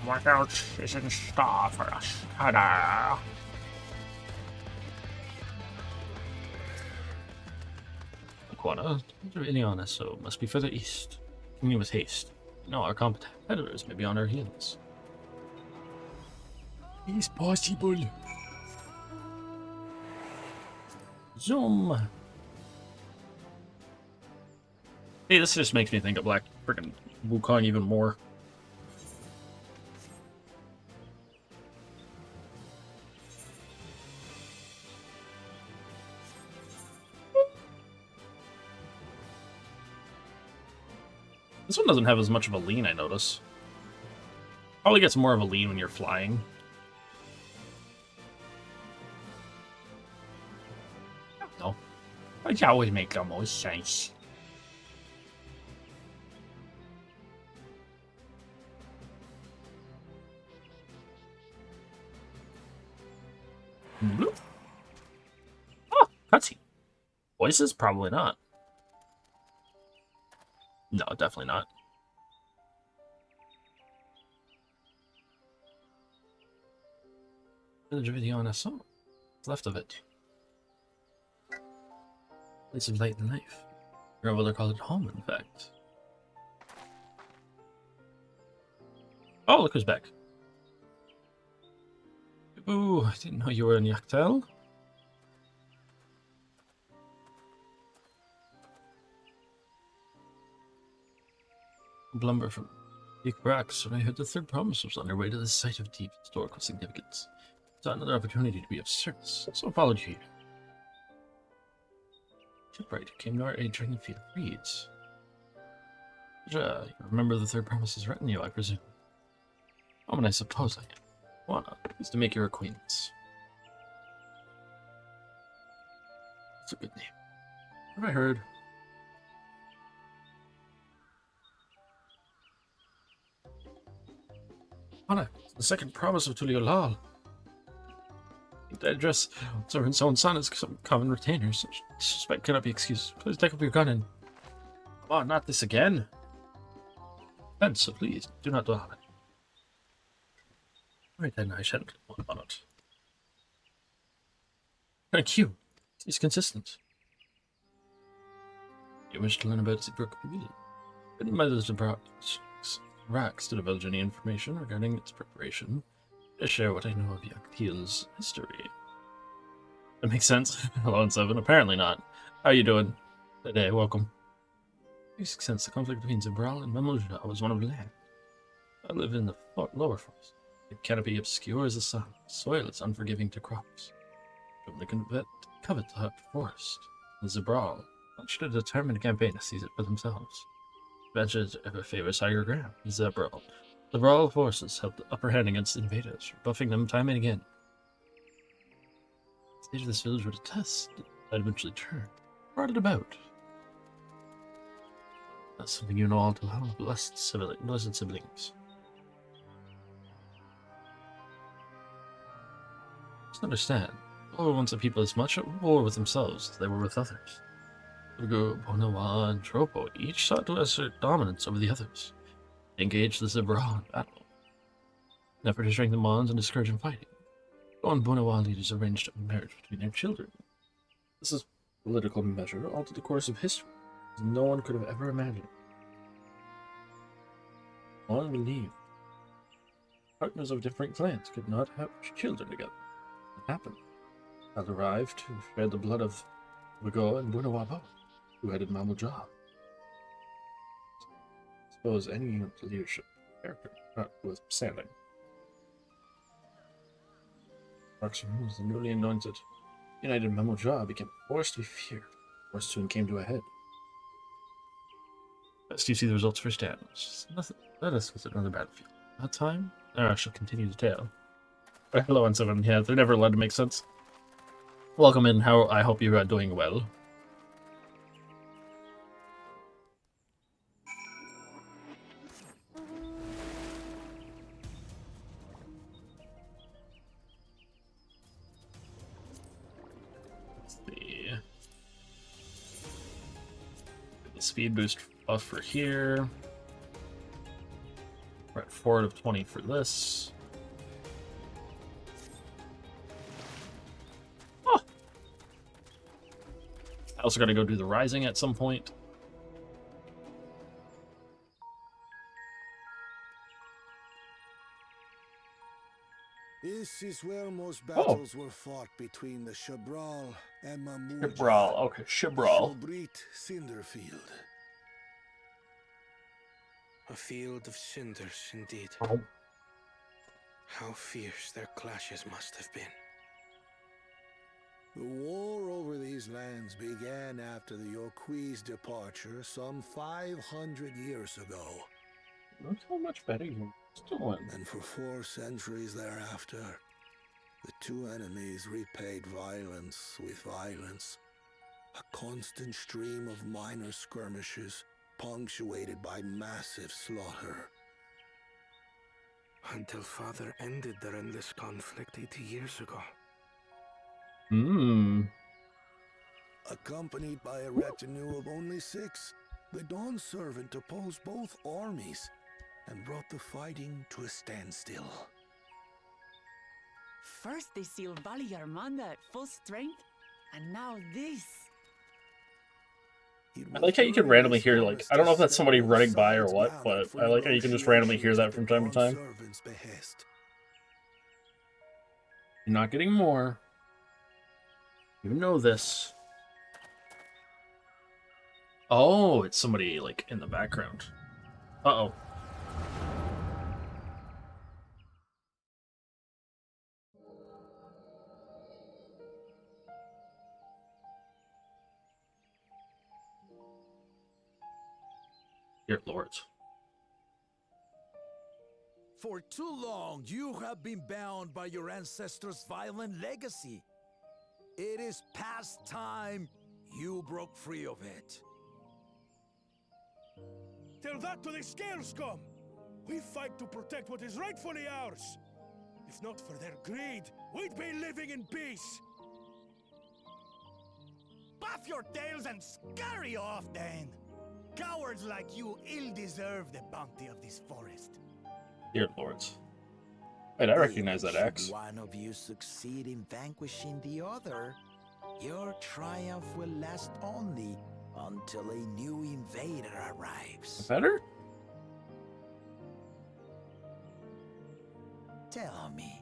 [SPEAKER 1] What else is in store for us? Ta-da! Iguana, Iliana, so must be further east. Continue with haste. No, our competitors may be on our heels. It's possible. Zoom. Hey, this just makes me think of Black freaking Wukong even more. This one doesn't have as much of a lean, I notice. Probably gets more of a lean when you're flying. No. I always make the most sense. Oh, cutscene. Voices? Probably not. No, definitely not. Village video on a song. What's left of it? Place of light and life. Your brother called it home, in fact. Oh, look who's back. Ooh, I didn't know you were in Yaktel. Blumber from Big Rocks, when I heard the third promise was on their way to the site of deep historical significance. Saw another opportunity to be of service, so followed you here. Shipwright came to our aid during the field of reeds. You remember the third promise's retinue, I presume? Oh, and I suppose I am. Juana, pleased to make your acquaintance. That's a good name. What have I heard? Juana, the second promise of Tuliolal. The address servant's own son is some common retainers. Suspect cannot be excused. Please take up your gun and... Come on, not this again. And so please, do not dwell on it. Right then, I shan't dwell on it. Thank you. It's consistent. You wish to learn about Zebrook Reveal. Written by those racks to divulge any information regarding its preparation. To share what I know of Yaktil's history. That makes sense. Hello, and 7. Apparently not. How are you doing today? Welcome. Makes sense. The conflict between Zebral and Mamluja was one of land. I live in the lower forest. The canopy obscure as the sun. Soil is unforgiving to crops. From the covet the forest. The Zebral launched a determined campaign to seize it for themselves. Advantage ever favors higher ground. Zebral. The Zebral forces held the upper hand against the invaders, rebuffing them time and again. The state of this village would attest that eventually turned. Brought it about. That's something you know all too well. Blessed siblings. Just understand, all were once a people as much at war with themselves as they were with others. Ugo, Bonawa, and Tropo each sought to assert dominance over the others. They engaged the Zebral in battle. In effort to strengthen bonds and discourage fighting. Ugo and Bonawa leaders arranged a marriage between their children. This is a political measure altered the course of history, as no one could have ever imagined. No one believed partners of different clans could not have children together. It happened. Child arrived to shed the blood of Ugo and Bonawa, who headed Mamluja. Suppose any leadership character not withstanding. Marksman was the newly anointed United Mamluja became a force to be feared. The force soon came to a head. Best you see the results firsthand. Let us visit another battlefield. That time, I shall continue the tale. Hello, N7. Yeah, they're never allowed to make sense. Welcome in. I hope you are doing well. Let's see. The speed boost buff for here. We're at 4 out of 20 for this. Oh. I also got to go do the rising at some point.
[SPEAKER 3] This is where most battles were fought between the Shabral and Mamurja.
[SPEAKER 1] Shabral, okay, Shabral.
[SPEAKER 3] Shobrit Cinderfield.
[SPEAKER 8] A field of cinders, indeed.
[SPEAKER 1] Oh.
[SPEAKER 8] How fierce their clashes must have been.
[SPEAKER 3] The war over these lands began after the Yoqui's departure some 500 years ago.
[SPEAKER 1] Look how much better you're doing.
[SPEAKER 3] And for 4 centuries thereafter, the two enemies repaid violence with violence. A constant stream of minor skirmishes, punctuated by massive slaughter.
[SPEAKER 8] Until Father ended their endless conflict 80 years ago.
[SPEAKER 3] Accompanied by a retinue of only 6, the Dawn Servant opposed both armies and brought the fighting to a standstill.
[SPEAKER 5] First they sealed Valley Armanda at full strength, and now this.
[SPEAKER 1] I like how you can randomly hear, like, I don't know if that's somebody running by or what, but I like how you can just randomly hear that from time to time. You're not getting more. You know this. Oh, it's somebody, like, in the background. Uh-oh. Dear lords.
[SPEAKER 21] For too long, you have been bound by your ancestors' violent legacy. It is past time you broke free of it.
[SPEAKER 15] Tell that to the Scale Scum! We fight to protect what is rightfully ours. If not for their greed, we'd be living in peace.
[SPEAKER 4] Puff your tails and scurry off, then! Cowards like you ill deserve the bounty of this forest.
[SPEAKER 1] Dear lords. Wait, I recognize that axe.
[SPEAKER 21] Should one of you succeed in vanquishing the other, your triumph will last only until a new invader arrives.
[SPEAKER 1] Better?
[SPEAKER 21] Tell me,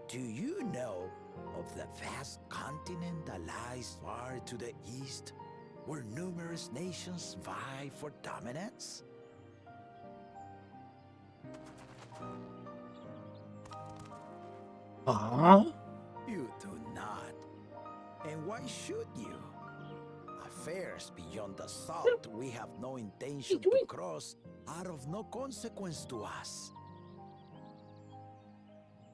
[SPEAKER 21] do you know of the vast continent that lies far to the east, where numerous nations vie for dominance? You do not. And why should you? Affairs beyond the salt we have no intention to cross are of no consequence to us.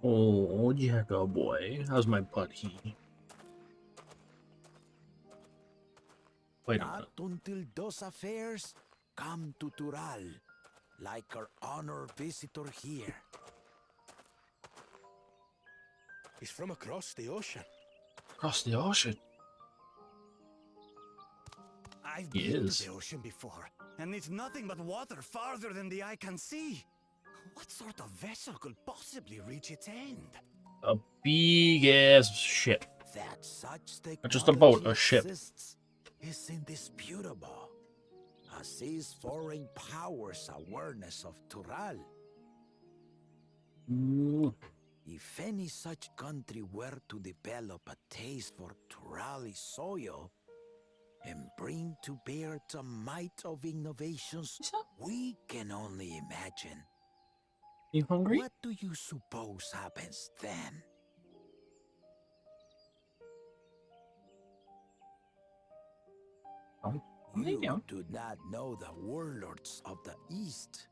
[SPEAKER 1] Oh, Jacko boy. How's my buddy? Wait a minute.
[SPEAKER 21] Not until those affairs come to Tural, like our honored visitor here.
[SPEAKER 8] He's from across the ocean.
[SPEAKER 1] Across the ocean?
[SPEAKER 4] I've
[SPEAKER 1] He
[SPEAKER 4] been
[SPEAKER 1] is.
[SPEAKER 4] to the ocean before, and it's nothing but water farther than the eye can see. What sort of vessel could possibly reach its end?
[SPEAKER 1] A big ass ship.
[SPEAKER 21] That such
[SPEAKER 1] Not just a boat, a
[SPEAKER 21] technology
[SPEAKER 1] ship.
[SPEAKER 21] exists is indisputable, as is foreign powers' awareness of Tural. If any such country were to develop a taste for Turali soil and bring to bear the might of innovations we can only imagine,
[SPEAKER 1] you hungry?
[SPEAKER 21] What do you suppose happens then? You do not know the warlords of the East,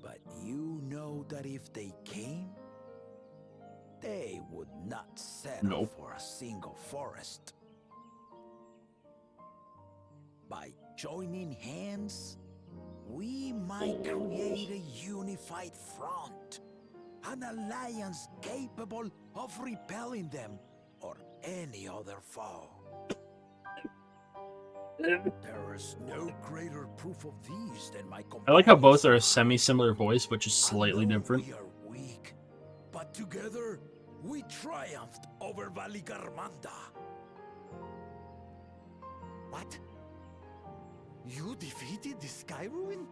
[SPEAKER 21] but you know that if they came, they would not settle for a single forest. By joining hands, we might create a unified front, an alliance capable of repelling them or any other foe. There is no greater proof of these than my
[SPEAKER 1] I like how both are a semi-similar voice, but just slightly different.
[SPEAKER 21] We are weak, but together we triumphed over Valigarmanda.
[SPEAKER 4] What? You defeated the Sky Ruin?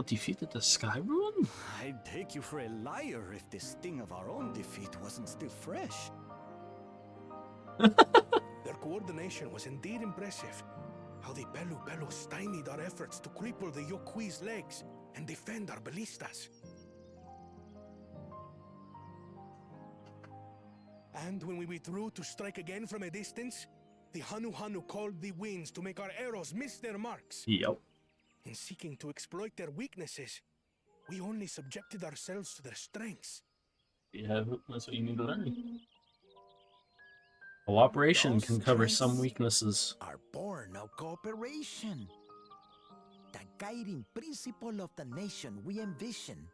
[SPEAKER 1] defeated the Sky Ruin?
[SPEAKER 4] I'd take you for a liar if the sting of our own defeat wasn't still fresh.
[SPEAKER 10] Their coordination was indeed impressive. How they bello stymied our efforts to cripple the Yokui's legs and defend our ballistas. And when we withdrew to strike again from a distance, the Hanu called the winds to make our arrows miss their marks.
[SPEAKER 1] Yep.
[SPEAKER 10] In seeking to exploit their weaknesses, we only subjected ourselves to their strengths.
[SPEAKER 1] Yeah, that's what you need to learn. Cooperation can cover some weaknesses.
[SPEAKER 21] Are born of cooperation. The guiding principle of the nation we envision.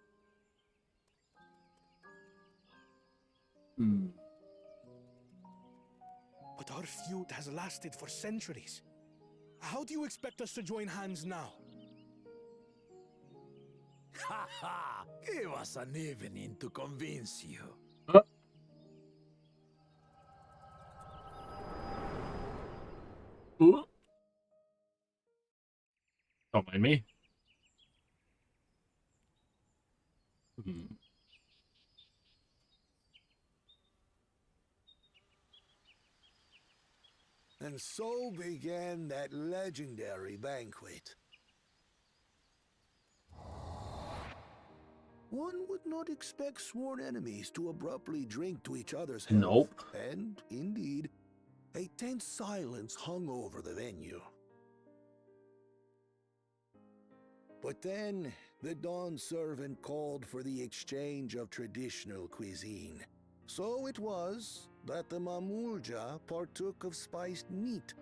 [SPEAKER 10] But our feud has lasted for centuries. How do you expect us to join hands now?
[SPEAKER 21] Ha ha! Give us an evening to convince you.
[SPEAKER 1] Don't mind me.
[SPEAKER 3] And so began that legendary banquet. One would not expect sworn enemies to abruptly drink to each other's health.
[SPEAKER 1] Nope.
[SPEAKER 3] And, indeed, a tense silence hung over the venue. But then, the Dawn servant called for the exchange of traditional cuisine. So it was that the Mamulja partook of spiced meat,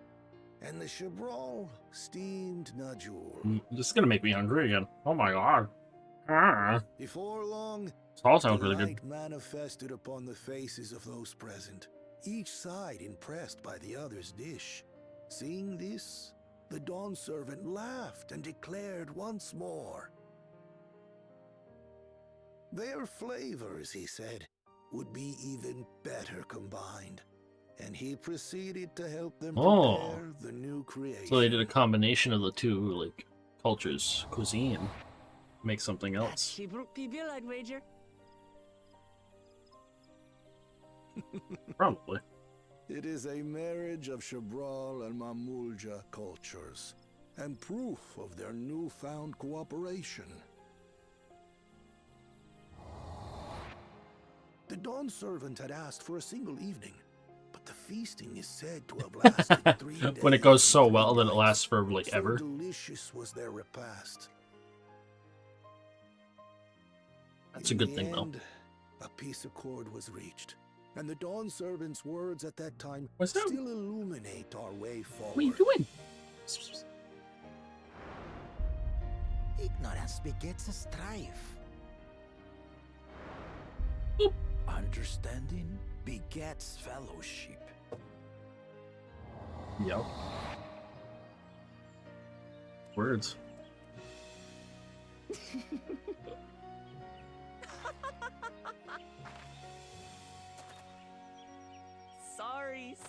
[SPEAKER 3] and the Chebral steamed najul.
[SPEAKER 1] This is gonna make me hungry again. Oh my god.
[SPEAKER 3] Before long,
[SPEAKER 1] this all sounds really good.
[SPEAKER 3] delight manifested upon the faces of those present, each side impressed by the other's dish. Seeing this, the Dawn servant laughed and declared once more. Their flavors, he said, would be even better combined, and he proceeded to help them prepare the new creation.
[SPEAKER 1] So they did a combination of the two, like, cultures, cuisine, make something else.
[SPEAKER 5] Bill, I'd wager.
[SPEAKER 1] Probably.
[SPEAKER 3] It is a marriage of Chebral and Mamulja cultures, and proof of their newfound cooperation. The Dawn servant had asked for a single evening, but the feasting is said to have lasted 3 days.
[SPEAKER 1] When it goes so well, then it lasts for, like, ever.
[SPEAKER 3] So delicious was their repast.
[SPEAKER 1] That's a good thing, though.
[SPEAKER 3] A peace accord was reached, and the Dawn servant's words at that time
[SPEAKER 1] What's that?
[SPEAKER 3] still illuminate our way forward.
[SPEAKER 1] What are you doing?
[SPEAKER 21] Ignorance begets a strife. Understanding begets fellowship.
[SPEAKER 1] Yep. Words.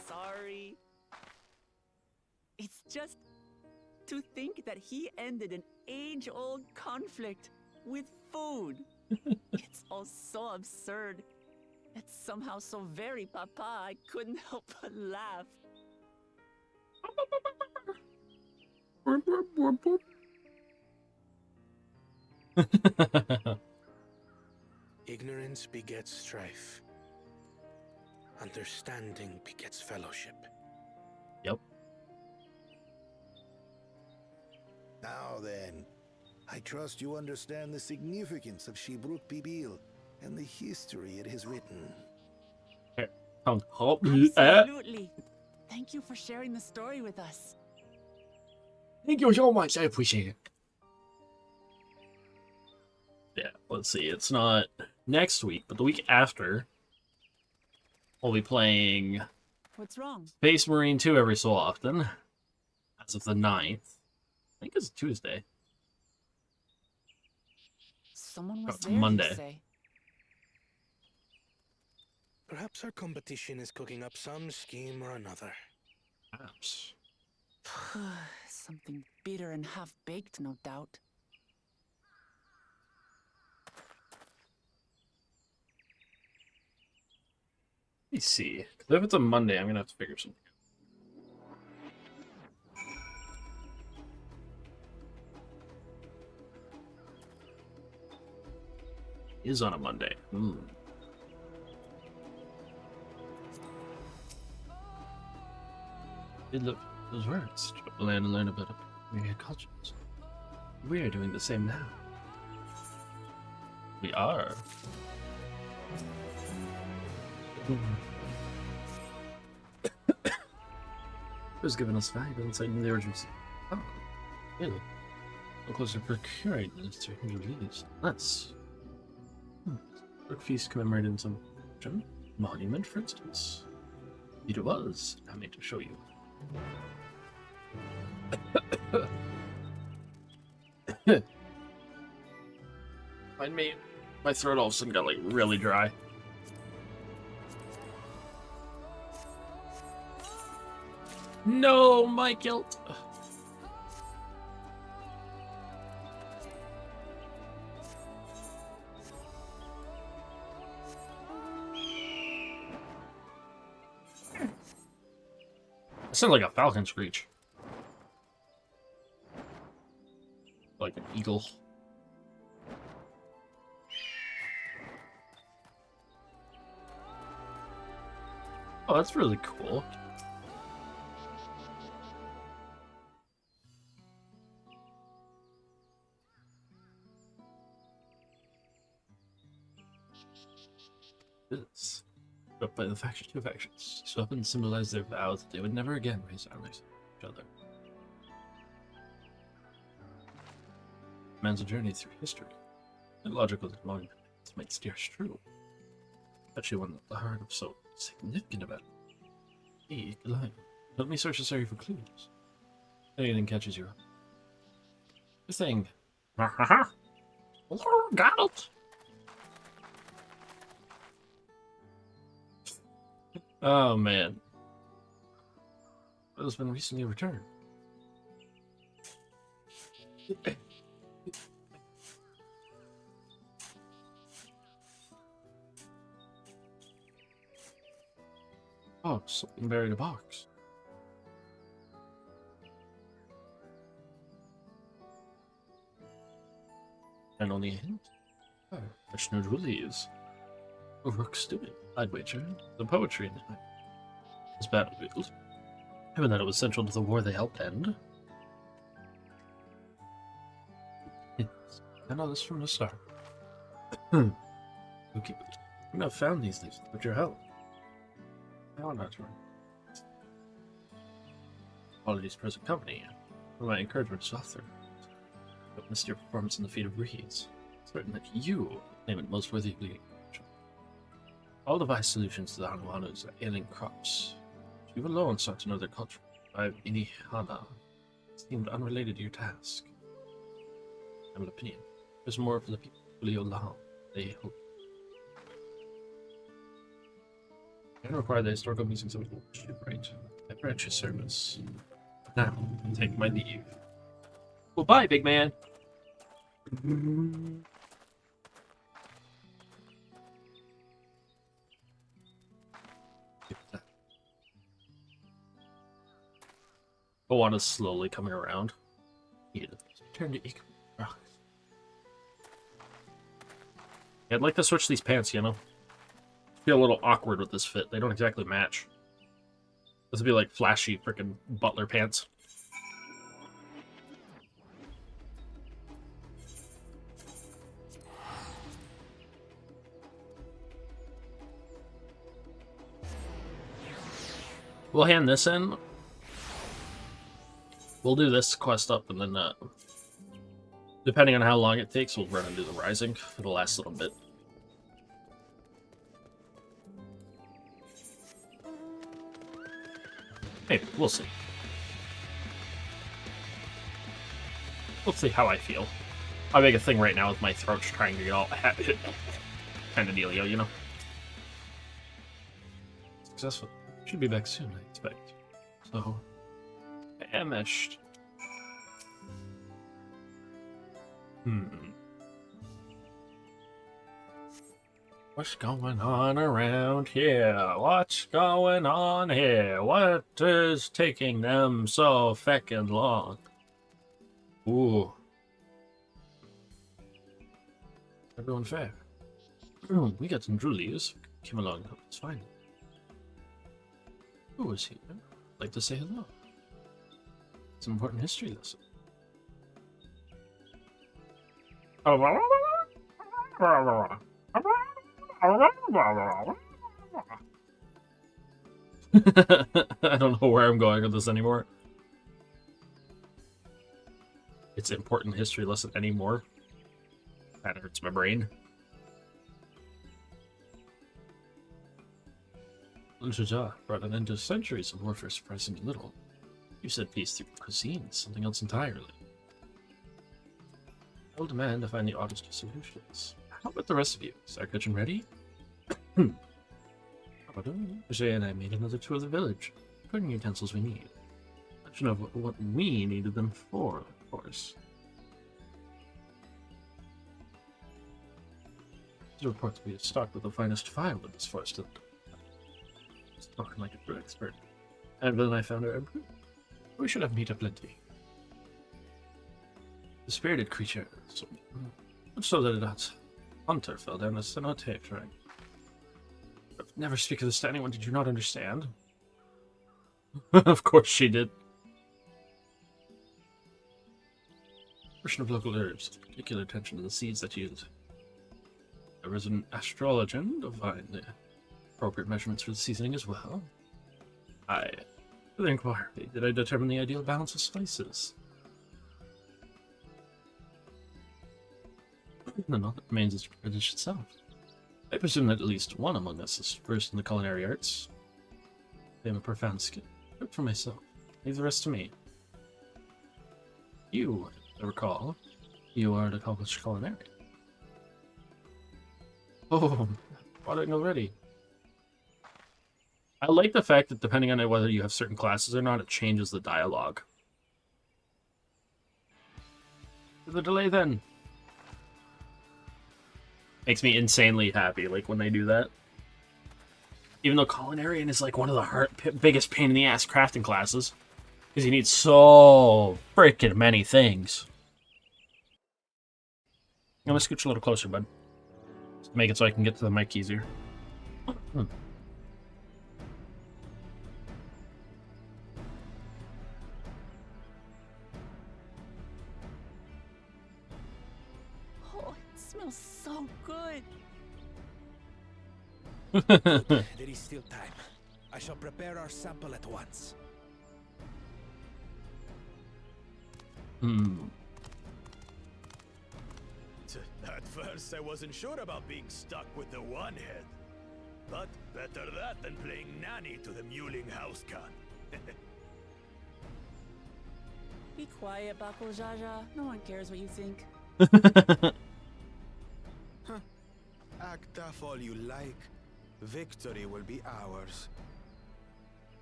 [SPEAKER 5] Sorry. It's just to think that he ended an age-old conflict with food. It's all so absurd. It's somehow so very papa, I couldn't help but laugh.
[SPEAKER 10] Ignorance begets strife. Understanding begets fellowship.
[SPEAKER 1] Yep.
[SPEAKER 3] Now then, I trust you understand the significance of Shibruk Bibil and the history it has written.
[SPEAKER 5] Absolutely. Thank you for sharing the story with us.
[SPEAKER 11] Thank you so much. I appreciate it.
[SPEAKER 1] Yeah, let's see. It's not next week, but the week after, we'll be playing
[SPEAKER 5] What's wrong?
[SPEAKER 1] Space Marine 2 every so often, as of the 9th. I think it's Tuesday.
[SPEAKER 5] Someone was
[SPEAKER 1] it's
[SPEAKER 5] there,
[SPEAKER 1] Monday.
[SPEAKER 5] you say?
[SPEAKER 10] Perhaps our competition is cooking up some scheme or another.
[SPEAKER 1] Perhaps.
[SPEAKER 5] Something bitter and half-baked, no doubt.
[SPEAKER 1] me see. 'Cause if it's a Monday, I'm gonna have to figure something out. Is on a Monday. Look, those words. Travel and learn about myriad cultures. We are doing the same now. We are. Who's given us valuable insight into the origins? Oh, really? So close to procuring this 300 leaves. Nice. Brook feast commemorated in some monument, for instance. It was. I made to show you. Mind me, my throat all of a sudden got like really dry. No, my guilt. It sounds like a falcon screech. Like an eagle. Oh, that's really cool. This. Up by the two factions. So up and symbolize their vows that they would never again raise armies against each other. Man's a journey through history. Illogical that long might steer us true. Especially one at the heart of so significant about it. Hey, Goliath, let me search this area for clues. Anything catches you up. This thing. Got it! Oh man. It has been recently returned. Oh, something buried in a box. And only a hint. Oh, fresh new leaves. Rook's doing, I'd wager. The poetry in it. This battlefield. Given that it was central to the war they helped end. I know this from the start. Okay, I have found these leaves with your help. How not to Quality's present company. For my encouragement to author. Witnessed your performance in the feat of reeds. Certain that you claim it most worthy of leading. All devised solutions to the Hanwanu's ailing crops. You alone sought to know their culture. By Inihana seemed unrelated to your task. I have an opinion. There's more for the people of Liolao. They hope. And require the historical musings of shipwright. I grant your service. Now, take my leave. Well, bye, big man. Bawana's slowly coming around. Turn to rock. Yeah, I'd like to switch these pants, you know? Feel a little awkward with this fit. They don't exactly match. This would be like flashy freaking butler pants. We'll hand this in. We'll do this quest up, and then, depending on how long it takes, we'll run and do the Rising for the last little bit. Hey, we'll see. We'll see how I feel. I make a thing right now with my throat trying to get all kind of dealio, you know? Successful. Should be back soon, I expect. So, famished. What's going on around here? What's going on here? What is taking them so feckin' long? Ooh. Everyone fair. We got some droolies. Came along. It's fine. Who is here? I'd like to say hello. It's an important history lesson. I don't know where I'm going with this anymore. It's an important history lesson anymore. That hurts my brain. Jaja brought an end to centuries of warfare surprisingly little. You said peace through cuisine, something else entirely. I will demand to find the oddest of solutions. How about the rest of you? Is our kitchen ready? Jay and I made another tour of the village, putting utensils we need. Mention of what we needed them for, of course. The report that we have stocked with the finest firewood this forest. Talking like a true expert. And then I found her. We should have meat aplenty. The spirited creature, so that it hunter fell down a cenote track. Never speak of this to anyone. Did you not understand? Of course she did. Portion of local herbs, particular attention to the seeds that yield. There was an astrologian to find the appropriate measurements for the seasoning as well. For the inquiry, did I determine the ideal balance of spices? No, that remains as the dish itself. I presume that at least one among us is versed in the culinary arts. I am a profound skill. Good for myself. Leave the rest to me. You, I recall, you are an accomplished culinarian. Oh, plotting already. I like the fact that depending on whether you have certain classes or not, it changes the dialogue. The delay then. Makes me insanely happy, like, when they do that. Even though culinarian is, like, one of the biggest pain in the ass crafting classes. Because you need so freaking many things. I'm gonna scooch a little closer, bud. Just to make it so I can get to the mic easier.
[SPEAKER 5] Oh, it smells so good.
[SPEAKER 8] There is still time. I shall prepare our sample at once.
[SPEAKER 10] At first, I wasn't sure about being stuck with the one head. But better that than playing nanny to the mewling house cat.
[SPEAKER 5] Be quiet, Bako Jaja. No one cares what you think.
[SPEAKER 10] Act tough all you like. Victory will be ours.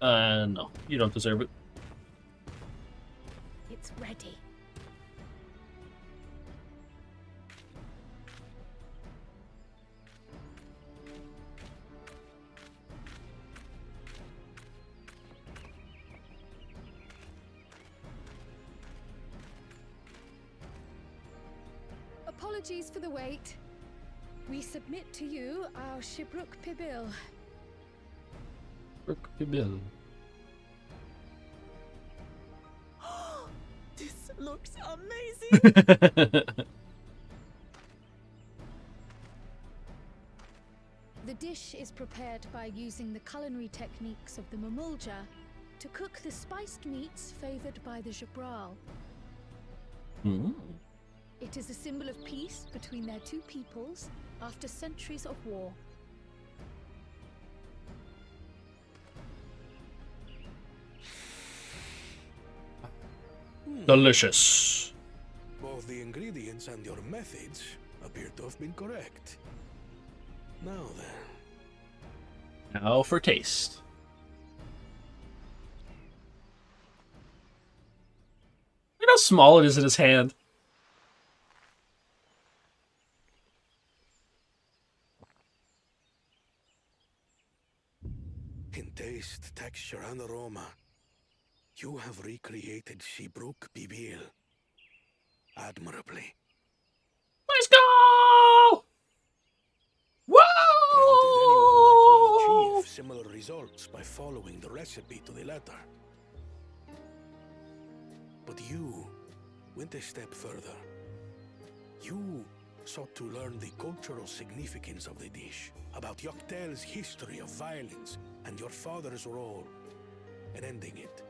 [SPEAKER 1] No. You don't deserve it.
[SPEAKER 7] It's ready. Apologies for the wait. We submit to you our Shibruk Pibil.
[SPEAKER 1] Bill.
[SPEAKER 5] This looks amazing.
[SPEAKER 7] The dish is prepared by using the culinary techniques of the Mamulja to cook the spiced meats favored by the Jabral. It is a symbol of peace between their two peoples after centuries of war.
[SPEAKER 1] Delicious.
[SPEAKER 10] Both the ingredients and your methods appear to have been correct. Now then.
[SPEAKER 1] Now for taste. Look how small it is in his hand.
[SPEAKER 3] In taste, texture, and aroma, you have recreated Shibruk Bibil admirably.
[SPEAKER 1] Let's go!
[SPEAKER 3] Granted, anyone might well achieve similar results by following the recipe to the letter. But you went a step further. You sought to learn the cultural significance of the dish, about Yoktel's history of violence, and your father's role in ending it.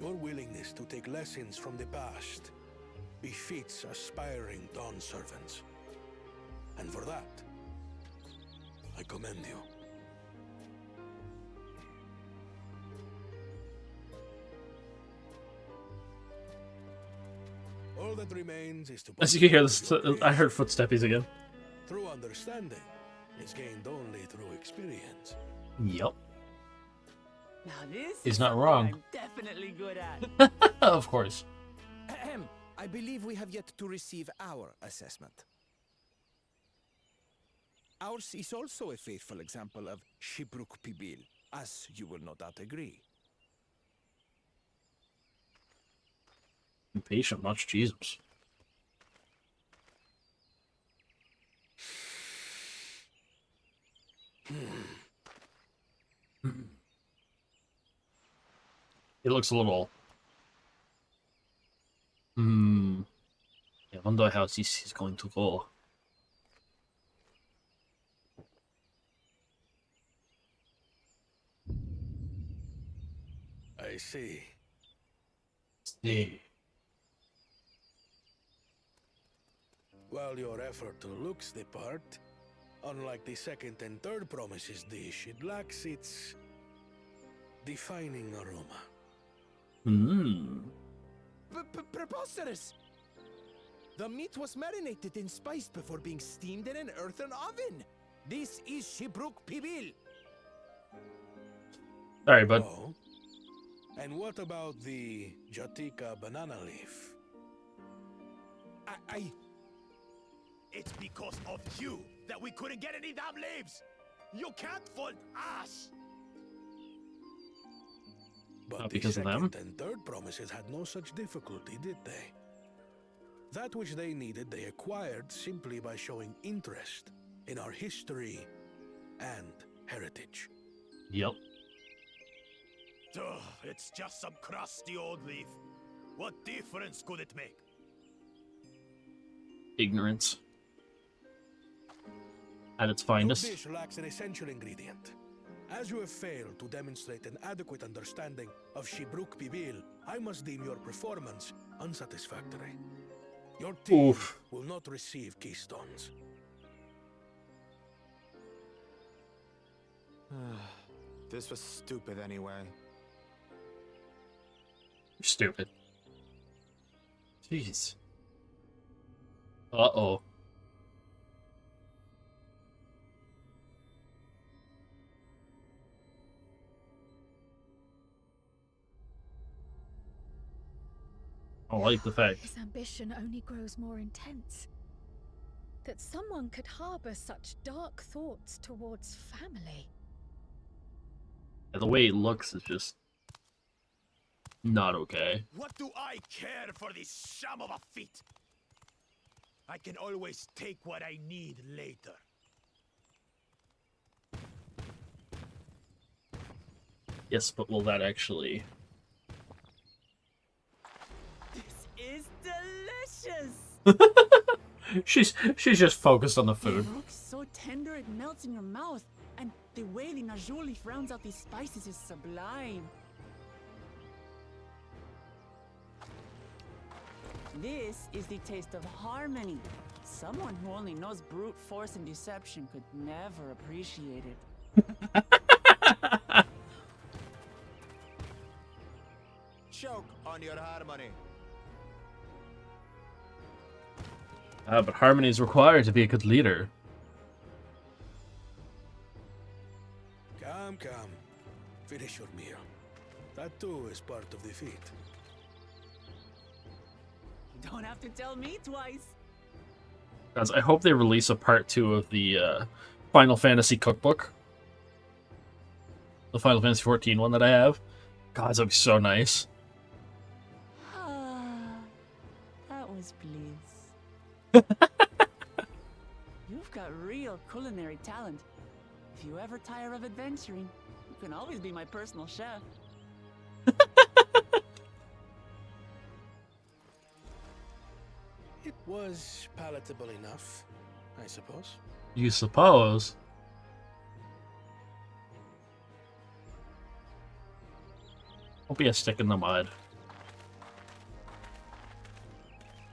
[SPEAKER 3] Your willingness to take lessons from the past befits aspiring Dawn servants. And for that, I commend you. All that remains is to...
[SPEAKER 1] As you can hear this, I heard footsteppies again.
[SPEAKER 3] True understanding is gained only through experience.
[SPEAKER 1] Yep.
[SPEAKER 5] Now this
[SPEAKER 1] He's
[SPEAKER 5] is
[SPEAKER 1] not
[SPEAKER 5] something
[SPEAKER 1] wrong.
[SPEAKER 5] I'm definitely good at.
[SPEAKER 1] Of course.
[SPEAKER 8] Ahem. I believe we have yet to receive our assessment. Ours is also a faithful example of Shibruk Pibil, as you will no doubt agree.
[SPEAKER 1] Impatient much, Jesus. It looks a little... I wonder how this is going to go.
[SPEAKER 3] I see.
[SPEAKER 1] See.
[SPEAKER 3] While your effort looks the part, unlike the second and third promises dish, it lacks its defining aroma.
[SPEAKER 8] Preposterous! The meat was marinated and spiced before being steamed in an earthen oven. This is Shibruk Pibil.
[SPEAKER 1] Sorry, bud.
[SPEAKER 3] Oh. And what about the Jatika banana leaf?
[SPEAKER 10] It's because of you that we couldn't get any damn leaves. You can't fault us.
[SPEAKER 3] But
[SPEAKER 1] Not
[SPEAKER 3] the
[SPEAKER 1] because of them.
[SPEAKER 3] second and third promises had no such difficulty, did they? That which they needed, they acquired simply by showing interest in our history and heritage.
[SPEAKER 1] Yep.
[SPEAKER 10] Ugh, it's just some crusty old leaf. What difference could it make?
[SPEAKER 1] Ignorance. At its
[SPEAKER 3] Your
[SPEAKER 1] finest.
[SPEAKER 3] dish lacks an essential ingredient. As you have failed to demonstrate an adequate understanding of Shibruk Pibil, I must deem your performance unsatisfactory. Your team will not receive keystones.
[SPEAKER 4] This was stupid anyway.
[SPEAKER 1] You're stupid. Jeez. Uh-oh. I like the fact.
[SPEAKER 7] His ambition only grows more intense. That someone could harbor such dark thoughts towards family.
[SPEAKER 1] The way it looks is just not okay.
[SPEAKER 10] What do I care for this sham of a feat? I can always take what I need later.
[SPEAKER 1] Yes, but will that actually...
[SPEAKER 5] This is delicious!
[SPEAKER 1] she's just focused on the food.
[SPEAKER 5] It looks so tender it melts in your mouth, and the way the Najuli rounds out these spices is sublime. This is the taste of harmony. Someone who only knows brute force and deception could never appreciate it.
[SPEAKER 4] Choke on your harmony.
[SPEAKER 1] But harmony is required to be a good leader.
[SPEAKER 3] Come. Finish your meal. That too is part of the feat.
[SPEAKER 5] You don't have to tell me twice.
[SPEAKER 1] Guys, I hope they release a part 2 of the Final Fantasy cookbook. The Final Fantasy 14 one that I have. God, that'd be so nice.
[SPEAKER 5] That was bliss. You've got real culinary talent. If you ever tire of adventuring, you can always be my personal chef.
[SPEAKER 10] It was palatable enough, I suppose.
[SPEAKER 1] You suppose? Don't be a stick in the mud.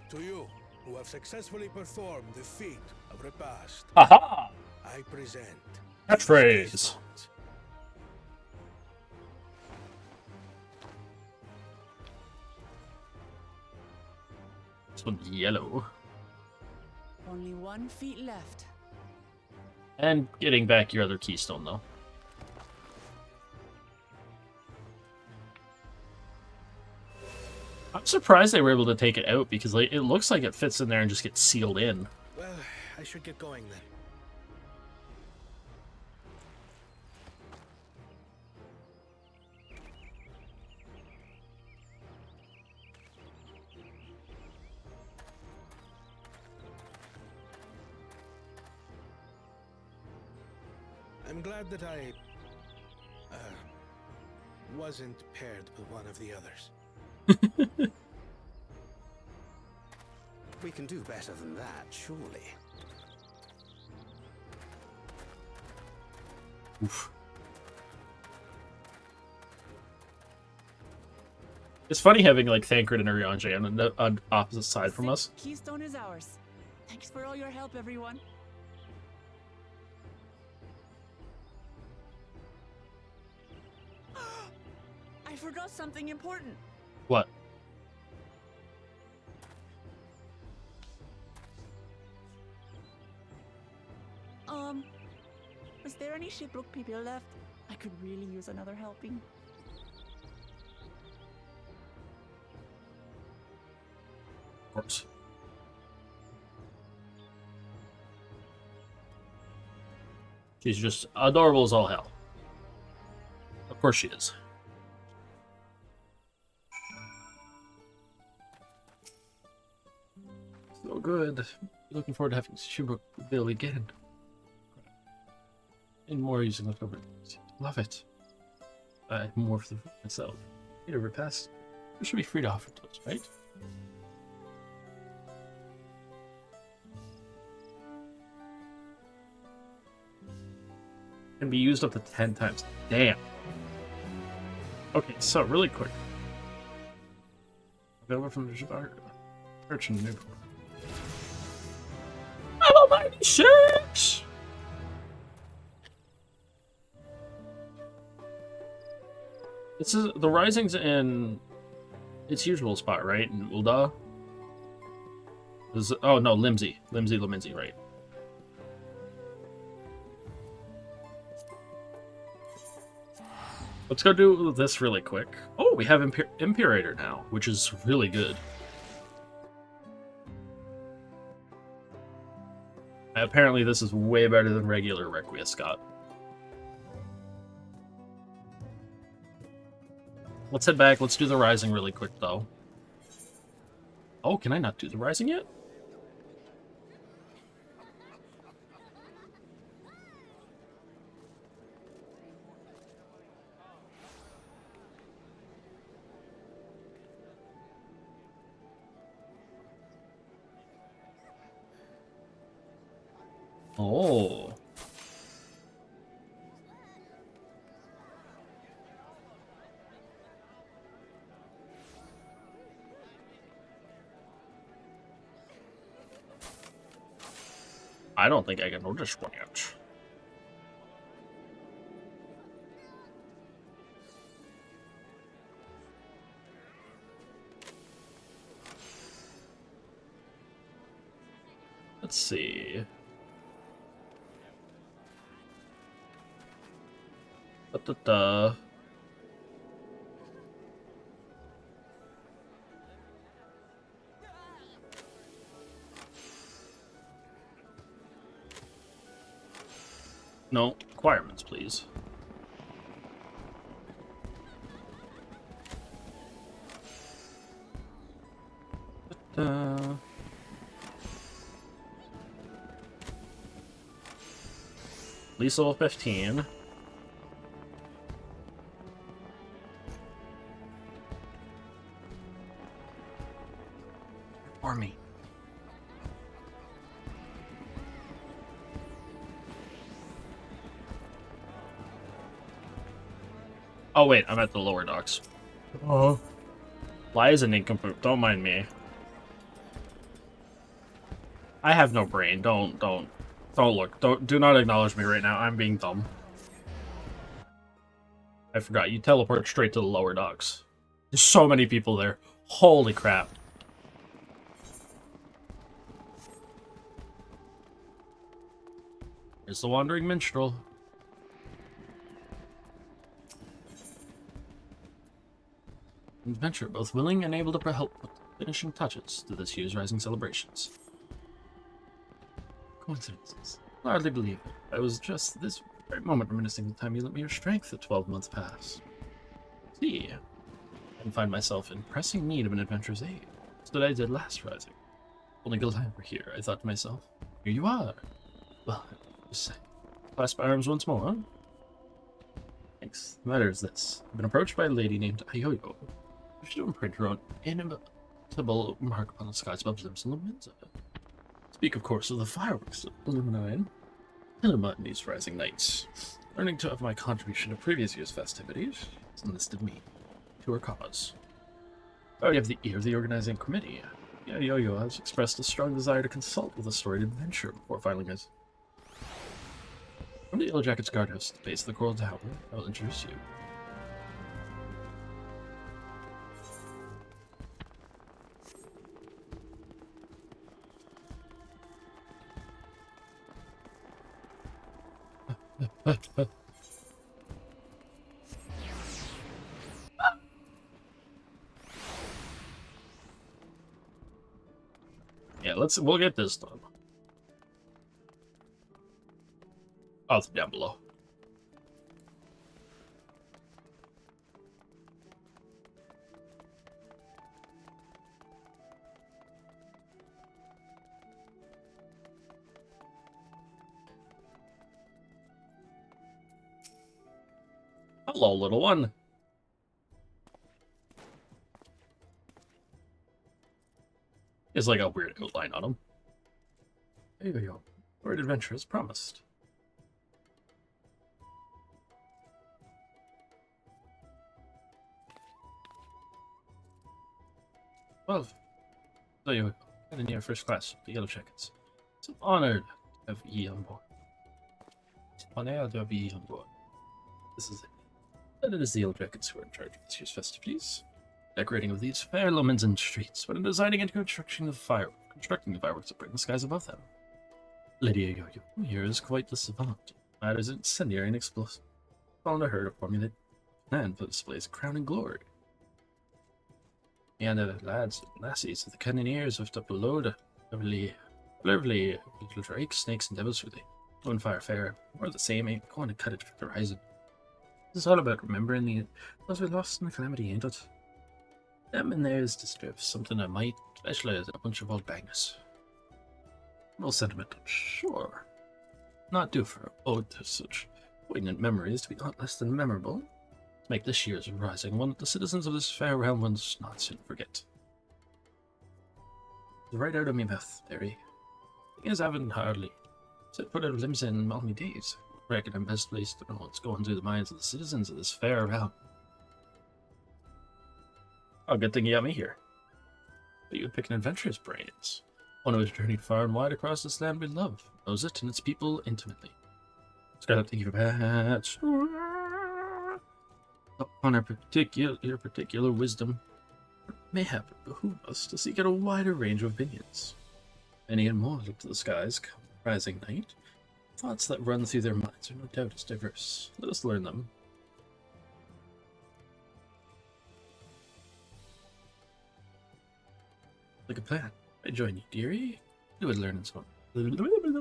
[SPEAKER 10] To you, who have successfully performed the feat of repast,
[SPEAKER 1] Aha!
[SPEAKER 10] I present
[SPEAKER 1] Catchphrase. This one's yellow.
[SPEAKER 5] Only 1 feet left.
[SPEAKER 1] And getting back your other keystone, though. I'm surprised they were able to take it out because like, it looks like it fits in there and just gets sealed in.
[SPEAKER 10] Well, I should get going then. I'm glad that I wasn't paired with one of the others.
[SPEAKER 19] We can do better than that, surely.
[SPEAKER 1] Oof. It's funny having like Thancred and Urianger on opposite side from us.
[SPEAKER 5] Keystone is ours. Thanks for all your help, everyone. I forgot something important.
[SPEAKER 1] What?
[SPEAKER 5] Was there any shipwreck people left? I could really use another helping.
[SPEAKER 1] Of course. She's just adorable as all hell. Of course she is. So good. Looking forward to having Shibrook Bill again. And more using the cover. Love it. More for myself. Need a repass. We should be free to offer to us, right? Can be used up to 10 times. Damn. Okay, so really quick. Available from the Urchin Neighborhood. Level 96! This is the Rising's in its usual spot, right? In Ulda? Oh no, Limsey. Leminzi, right. Let's go do this really quick. Oh, we have Imperator now, which is really good. Apparently this is way better than regular Requiescat. Let's head back. Let's do the Rising really quick, though. Oh, can I not do the Rising yet? Oh. I don't think I can do this one yet. Let's see. Da-da-da. No, requirements, please. Least level 15. Or me. Oh wait, I'm at the lower docks. Oh. Lie is a nincompoop, don't mind me. I have no brain, don't look. Do not acknowledge me right now, I'm being dumb. I forgot, you teleport straight to the lower docks. There's so many people there. Holy crap. Here's the Wandering Minstrel. Adventure, both willing and able to help put finishing touches to this year's Rising celebrations. Coincidences. Hardly believe it. I was just this very moment reminiscing the time you lent me your strength at 12 months past. See, I find myself in pressing need of an adventurer's aid. That's what I did last Rising. Only glad we're here, I thought to myself. Here you are. Well, just say, clasp my arms once more, huh? Thanks. The matter is this. I've been approached by a lady named Ayoyo. She to imprint her own inimitable mark upon the skies above limbs and lumens of it. Speak, of course, of the fireworks that illumine these rising nights. Learning of my contribution to previous year's festivities, has enlisted me to her cause. I already have the ear of the organizing committee. Ayoyo has expressed a strong desire to consult with a storied adventure before filing his. From the Yellow Jackets guardhouse at the base of the Coral Tower, I will introduce you. Yeah, we'll get this done. Oh, it's down below. Hello, little one. It's like a weird outline on him. There you go. Great adventure as promised. Well, there you go. In your first class, the Yellow Jackets. It's an honor to have ye on board. It's an honor to have ye on board. This is it. And it is the Yellow Jackets who are in charge of this year's festivities. Decorating of these fair lumens and streets, but in designing and constructing the fireworks that bring the skies above them. Lady Ayoyo here is quite the savant. Matters incendiary and explosive. Fallen to her to formulate and for display's crowning glory. And the lads and lassies of the cannoneers lift up a load of lovely little drakes, snakes, and devils for the one fire fair. More of the same, ain't going to cut it for the horizon. This is all about remembering those we lost in the calamity, ain't it? Them in there is to strip something I might specialize in a bunch of old bangers. Well, sentimental, sure. Not due for ode to such poignant memories to be aught less than memorable. To make this year's rising one that the citizens of this fair realm will not soon forget. Right out of me mouth, Terry. Thing is, I haven't hardly set foot out of limbs in all me days. I reckon I'm best placed to know what's going through the minds of the citizens of this fair realm. Oh, good thing you got me here. But you would pick an adventurer's brains. One who has journeyed far and wide across this land we love, knows it and its people intimately. Scarlet, thank you for that. Upon your particular wisdom, mayhap it behoove us to seek out a wider range of opinions. Many and more look to the skies come rising night. Thoughts that run through their minds are no doubt as diverse. Let us learn them. Like a plan. I join you, dearie. You would learn and so on.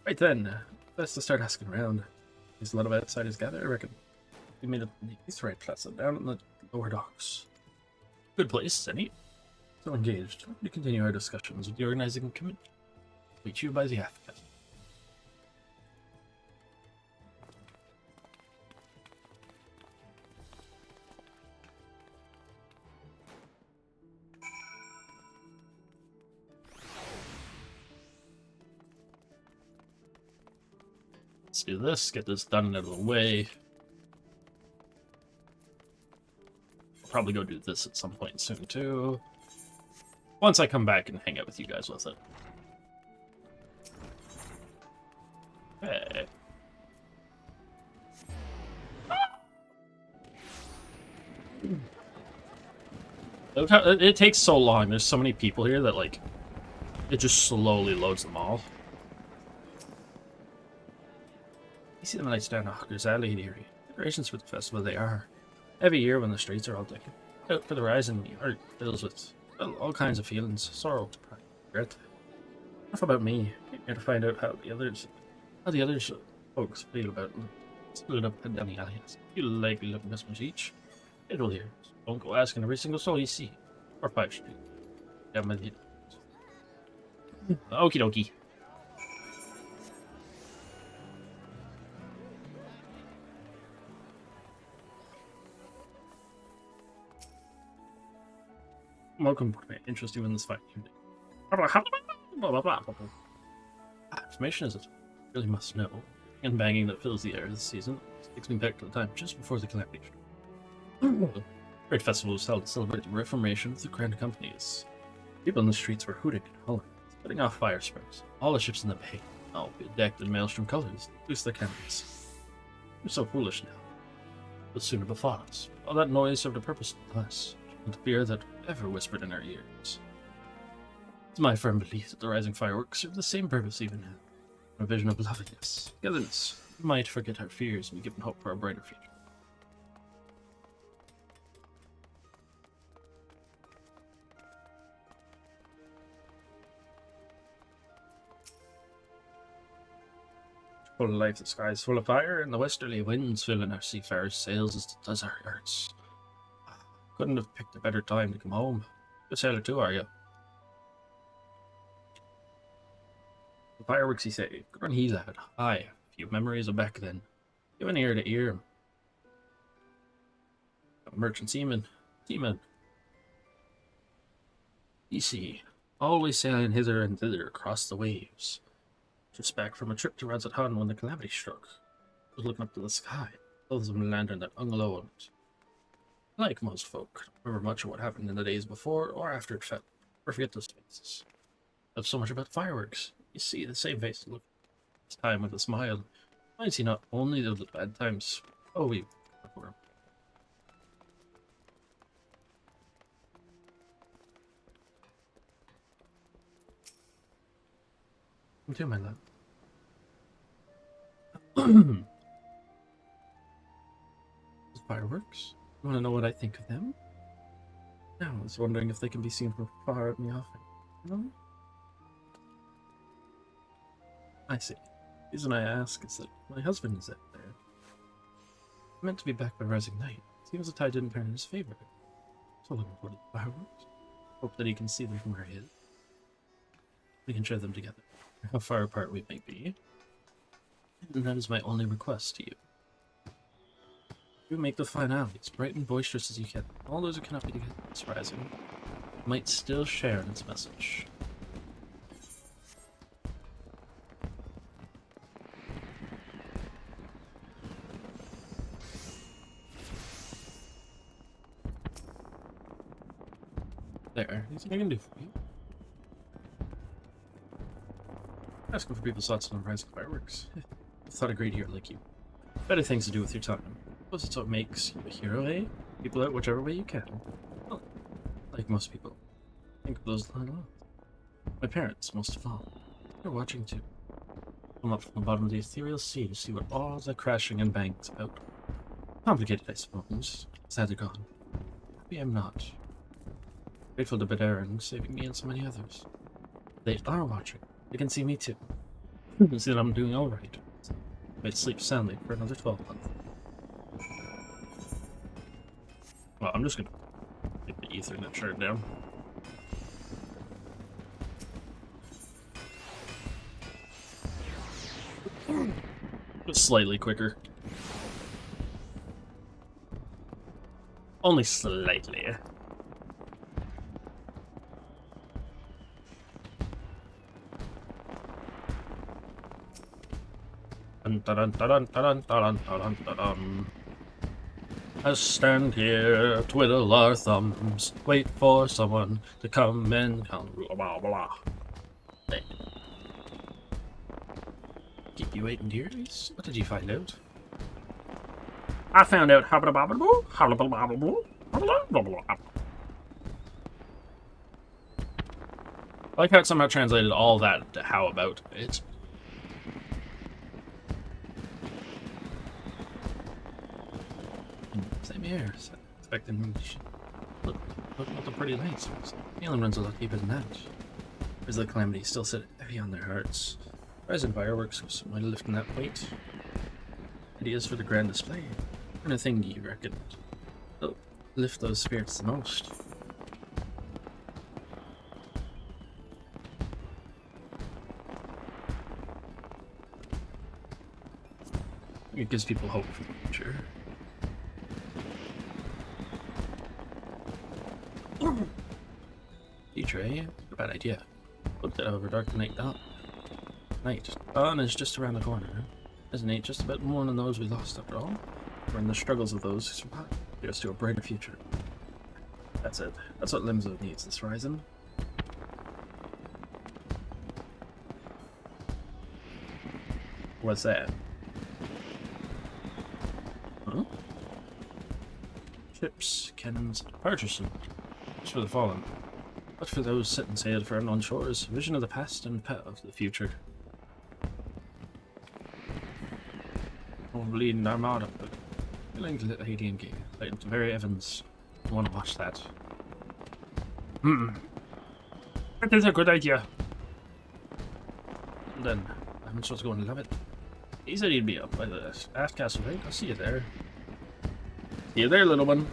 [SPEAKER 1] Right then, Best to start asking around. There's a lot of outsiders gather, I reckon. We made it in the East Right Plaza, down in the lower docks. Good place, any? So engaged. We continue our discussions with the organizing committee. Meet you by the aft. Let's do this, get this done and out of the way. I'll probably go do this at some point soon too. Once I come back and hang out with you guys with it. Hey. Look how it takes so long. There's so many people here that like it just slowly loads them all. You see them lights down Hawker's Alley here. Decorations for the festival they are. Every year when the streets are all decked out for the rising, the heart fills with all kinds of feelings. Sorrow, pride, regret. Enough about me. Came here to find out how the others folks feel about it. Split up and down the alley. You likely looking customers each. It'll here. So don't go asking every single soul you see. Or 5 should do. Down by the okie dokie. Welcome to my interest you in this fight. Information is it? Really must know. And banging that fills the air this season takes me back to the time just before the calamity. Great festival was held to celebrate the reformation of the Grand Companies. People in the streets were hooting and hollering, setting off fire sparks. All the ships in the bay, all be decked in maelstrom colors, loose their cannons. We're so foolish now. But sooner befall us. All that noise served a purpose nonetheless. And fear that ever whispered in our ears. It's my firm belief that the rising fireworks serve the same purpose even now. A vision of loveliness, togetherness. We might forget our fears and be given hope for a brighter future. Full of life, the sky is full of fire, and the westerly winds filling our seafarers' sails as it does our hearts. Couldn't have picked a better time to come home. Good sailor too, are you? The fireworks, you say. Good run he, lad. Aye, a few memories of back then. Giving ear to ear. A merchant seaman. You see, always sailing hither and thither across the waves. Just back from a trip to Razatan when the calamity struck. I was looking up to the sky. Saw the lantern that hung low on it. Like most folk, I don't remember much of what happened in the days before or after it fell. Or forget those faces. That's so much about fireworks. You see the same face look this time with a smile. I see not only the bad times. Oh, we for him. I'm too, my love. Fireworks? You want to know what I think of them? Now, I was wondering if they can be seen from far in the offing. No? I see. The reason I ask is that my husband is out there. I meant to be back by rising night. Seems the tide didn't turn in his favor. So looking forward to the fireworks. Hope that he can see them from where he is. We can share them together, how far apart we may be. And that is my only request to you. You make the finale as bright and boisterous as you can. All those who cannot be together this rising might still share in its message. There, anything I can do for you? Asking for people's thoughts on rising fireworks. I thought a great hero like you. Better things to do with your time. Suppose it's what makes you a hero, eh? People out whichever way you can. Well, like most people. Think of those line off. My parents, most of all. They're watching too. Come up from the bottom of the ethereal sea to see what all the crashing and banging's about. Complicated, I suppose. Sad they're gone. Happy I'm not. Grateful to Bedarin saving me and so many others. They are watching. They can see me too. See that I'm doing alright. may sleep soundly for another 12 months. Well, I'm just gonna take the Ethernet shard down. Just slightly quicker. Only slightly. Dun, dun, dun, dun, dun, dun, dun, dun, dun. Let's stand here, twiddle our thumbs, wait for someone to come and come, blah, blah, blah. Hey. Keep you waiting, dearies? What did you find out? I found out I like how it somehow translated all that to how about it. Same here. Expecting him to look at the pretty lights. Feeling runs a lot deeper than that. There's the calamity still sit heavy on their hearts. Rising fireworks was some way to lifting that weight. Ideas for the grand display. What kind of thing do you reckon will lift those spirits the most? It gives people hope for the future. Betray? A bad idea. Looked at over dark night dawn. Dawn is just around the corner. Isn't it just about more than those we lost after all? We're in the struggles of those who survived. Here's to a brighter future. That's it. That's what Limzo needs this horizon. What's that? Huh? Ships, cannons, Partridson. Just for the fallen. But for those sitting sailed for unknown shores, vision of the past and of the future. Oh, bleeding armada, but feeling to let AD&K, right into Mary Evans. I want to watch that. That is a good idea. And then, I'm supposed to go and love it. He said he'd be up by the aft castle, right? I'll see you there. See you there, little one.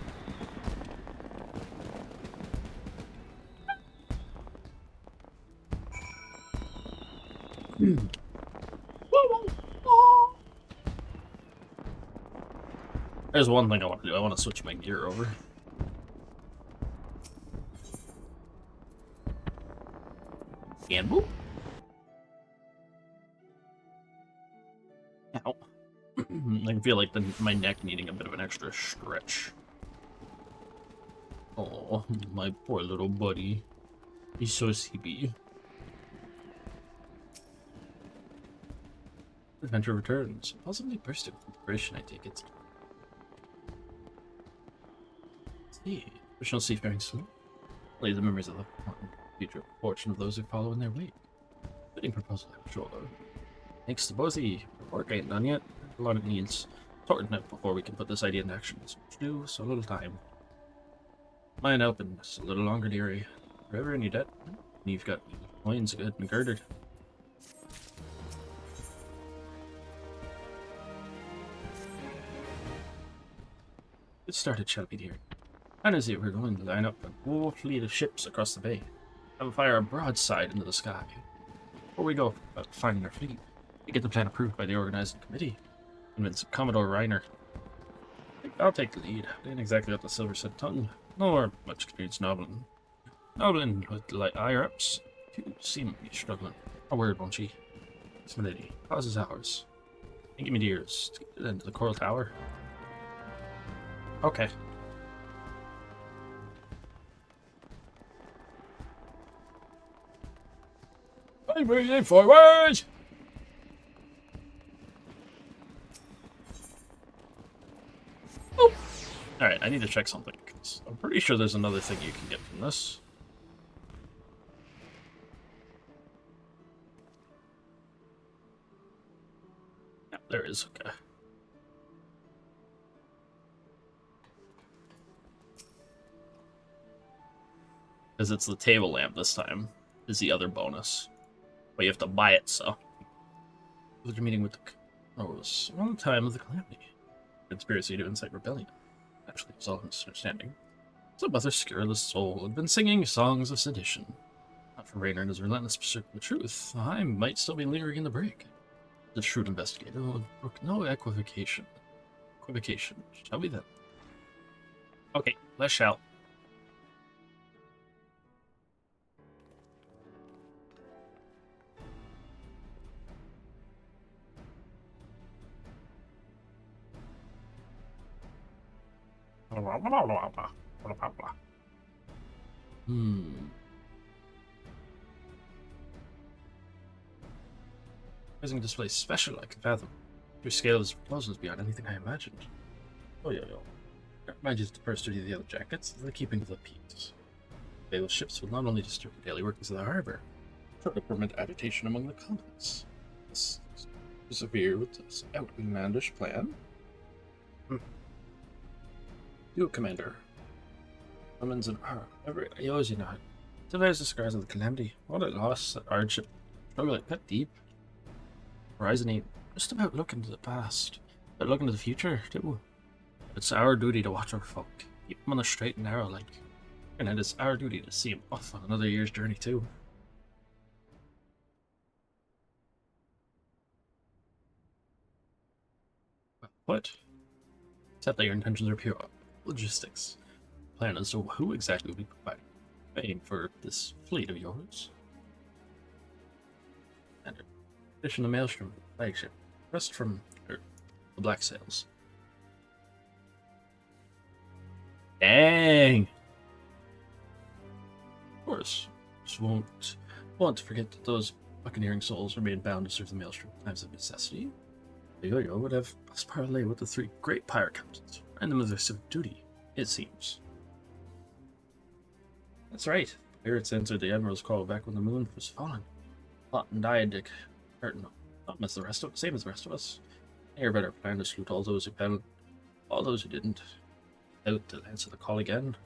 [SPEAKER 1] There's one thing I want to do. I want to switch my gear over. And boop. Ow. I can feel like my neck needing a bit of an extra stretch. Oh, my poor little buddy. He's so sleepy. Adventure returns. Possibly bursting with inspiration, I take it. See, we shall see faring soon. Lay the memories of the future fortune of those who follow in their wake. Fitting proposal, I'm sure, though. Thanks to both of you. Work ain't done yet. A lot it needs sorting out before we can put this idea into action. So much to do, so little time. Mine open just a little longer, dearie. Forever in your debt. You've got loins good and girded. Get started, Shelby dear. And as if we're going to line up a whole fleet of ships across the bay. Have a fire broadside into the sky. Before we go about finding our fleet, we get the plan approved by the organizing committee. Convince Commodore Reiner. I'll take the lead. I ain't exactly got the silver set tongue, nor much experience nobbling. Nobbling with the light higher ups. You seem to be struggling. A word, won't she? It's my lady. Cause is ours. And give me the ears. To get into the Coral Tower. Okay. I'm moving forward! Oh. Alright, I need to check something, because I'm pretty sure there's another thing you can get from this. Yeah, there is, okay. Because it's the table lamp this time, is the other bonus. But you have to buy it, so. You're meeting with the Oh, it was around the time of the calamity. Conspiracy to incite rebellion. Actually, it was all misunderstanding. Some other scurrilous soul had been singing songs of sedition. Not for Raynor and his relentless pursuit of the truth, I might still be lingering in the brig. The shrewd investigator will brook no equivocation. Shall we then? Okay, let's shout. Rising display special I can fathom. Your scale of this proposal is beyond anything I imagined. Oh, yo. Remind you to the first duty of the other jackets is the keeping of the peace. Fatal ships will not only disturb the daily workings of the harbor, but to permit agitation among the colonists. This persevere with this outlandish plan? Do it, Commander. Women's and I always you know it. Survives the scars of the calamity. What a loss, hardship. Struggle like cut deep. Horizon ain't just about looking to the past, but looking to the future too. It's our duty to watch our folk, keep them on the straight and narrow like, and it is our duty to see them off on another year's journey too. What? Except that your intentions are pure logistics. Plan as to who exactly will be paying for this fleet of yours. And in addition to Maelstrom, flagship, rest from the Black Sails. Dang! Of course, just won't want to forget that those buccaneering souls remain bound to serve the Maelstrom in times of necessity. The Yo-Yo would have us parlay with the three great pirate captains, and them of their civic duty, it seems. That's right. Pirates answered the Admiral's call back when the moon was fallen. Fought and died, Dick. Not as the rest of same as the rest of us. Air better plan to salute all those who fell, all those who didn't. Out to answer the call again.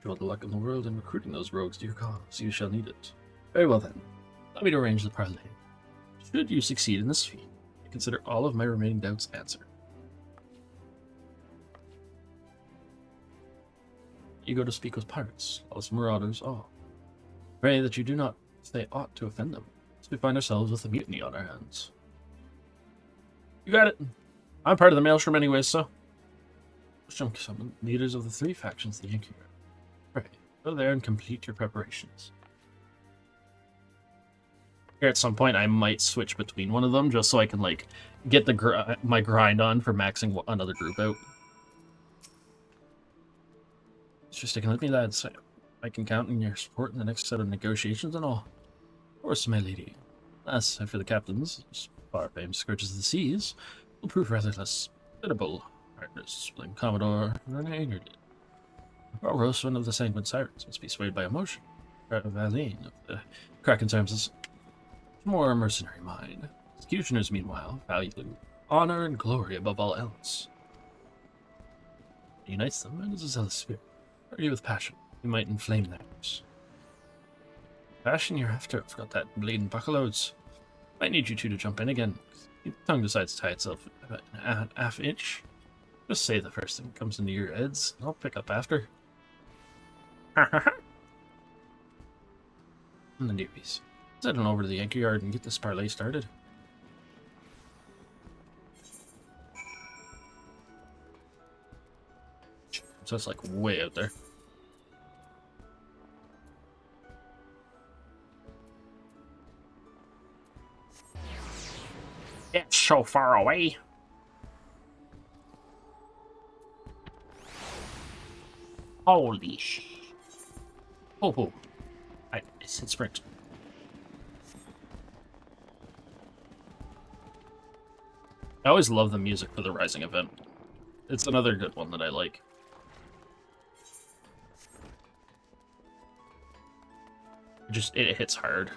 [SPEAKER 1] You all the luck in the world in recruiting those rogues to your cause. You shall need it. Very well then. Allow me to arrange the parlay. Should you succeed in this feat, consider all of my remaining doubts answered. You go to speak with pirates, lost marauders, all. Pray that you do not say aught to offend them, as we find ourselves with a mutiny on our hands. You got it. I'm part of the Maelstrom anyway, so. Summon leaders of the three factions of the Incubator. Pray, go there and complete your preparations. Here at some point, I might switch between one of them just so I can like get the my grind on for maxing another group out. Just sticking with me, lads. I can count on your support in the next set of negotiations and all. Of course, my lady. As for the captains, far famed scourges of the seas, will prove rather less biddable partners than Commodore Raynor did. Or Roast, one of the sanguine sirens, must be swayed by emotion. Valine of the Kraken's arms is more mercenary mind. Executioners, meanwhile, value honor and glory above all else. It unites them and is a zealous spirit. Argue with passion, you might inflame theirs. Passion you're after, I've got that bleeding buckaloads. Might need you two to jump in again. Your tongue decides to tie itself about an half inch. Just say the first thing that comes into your heads, and I'll pick up after. And the dearies. Let's head on over to the Yankee Yard and get this parlay started. So it's like way out there. It's so far away. Holy sh! Oh. I said sprint. I always love the music for the Rising event. It's another good one that I like. It hits hard.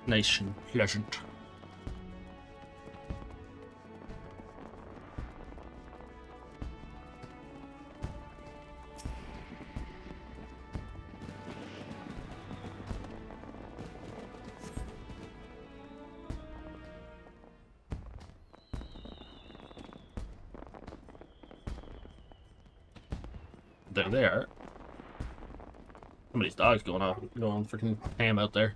[SPEAKER 1] Nice and pleasant. There they are. Somebody's dog's going freaking ham out there.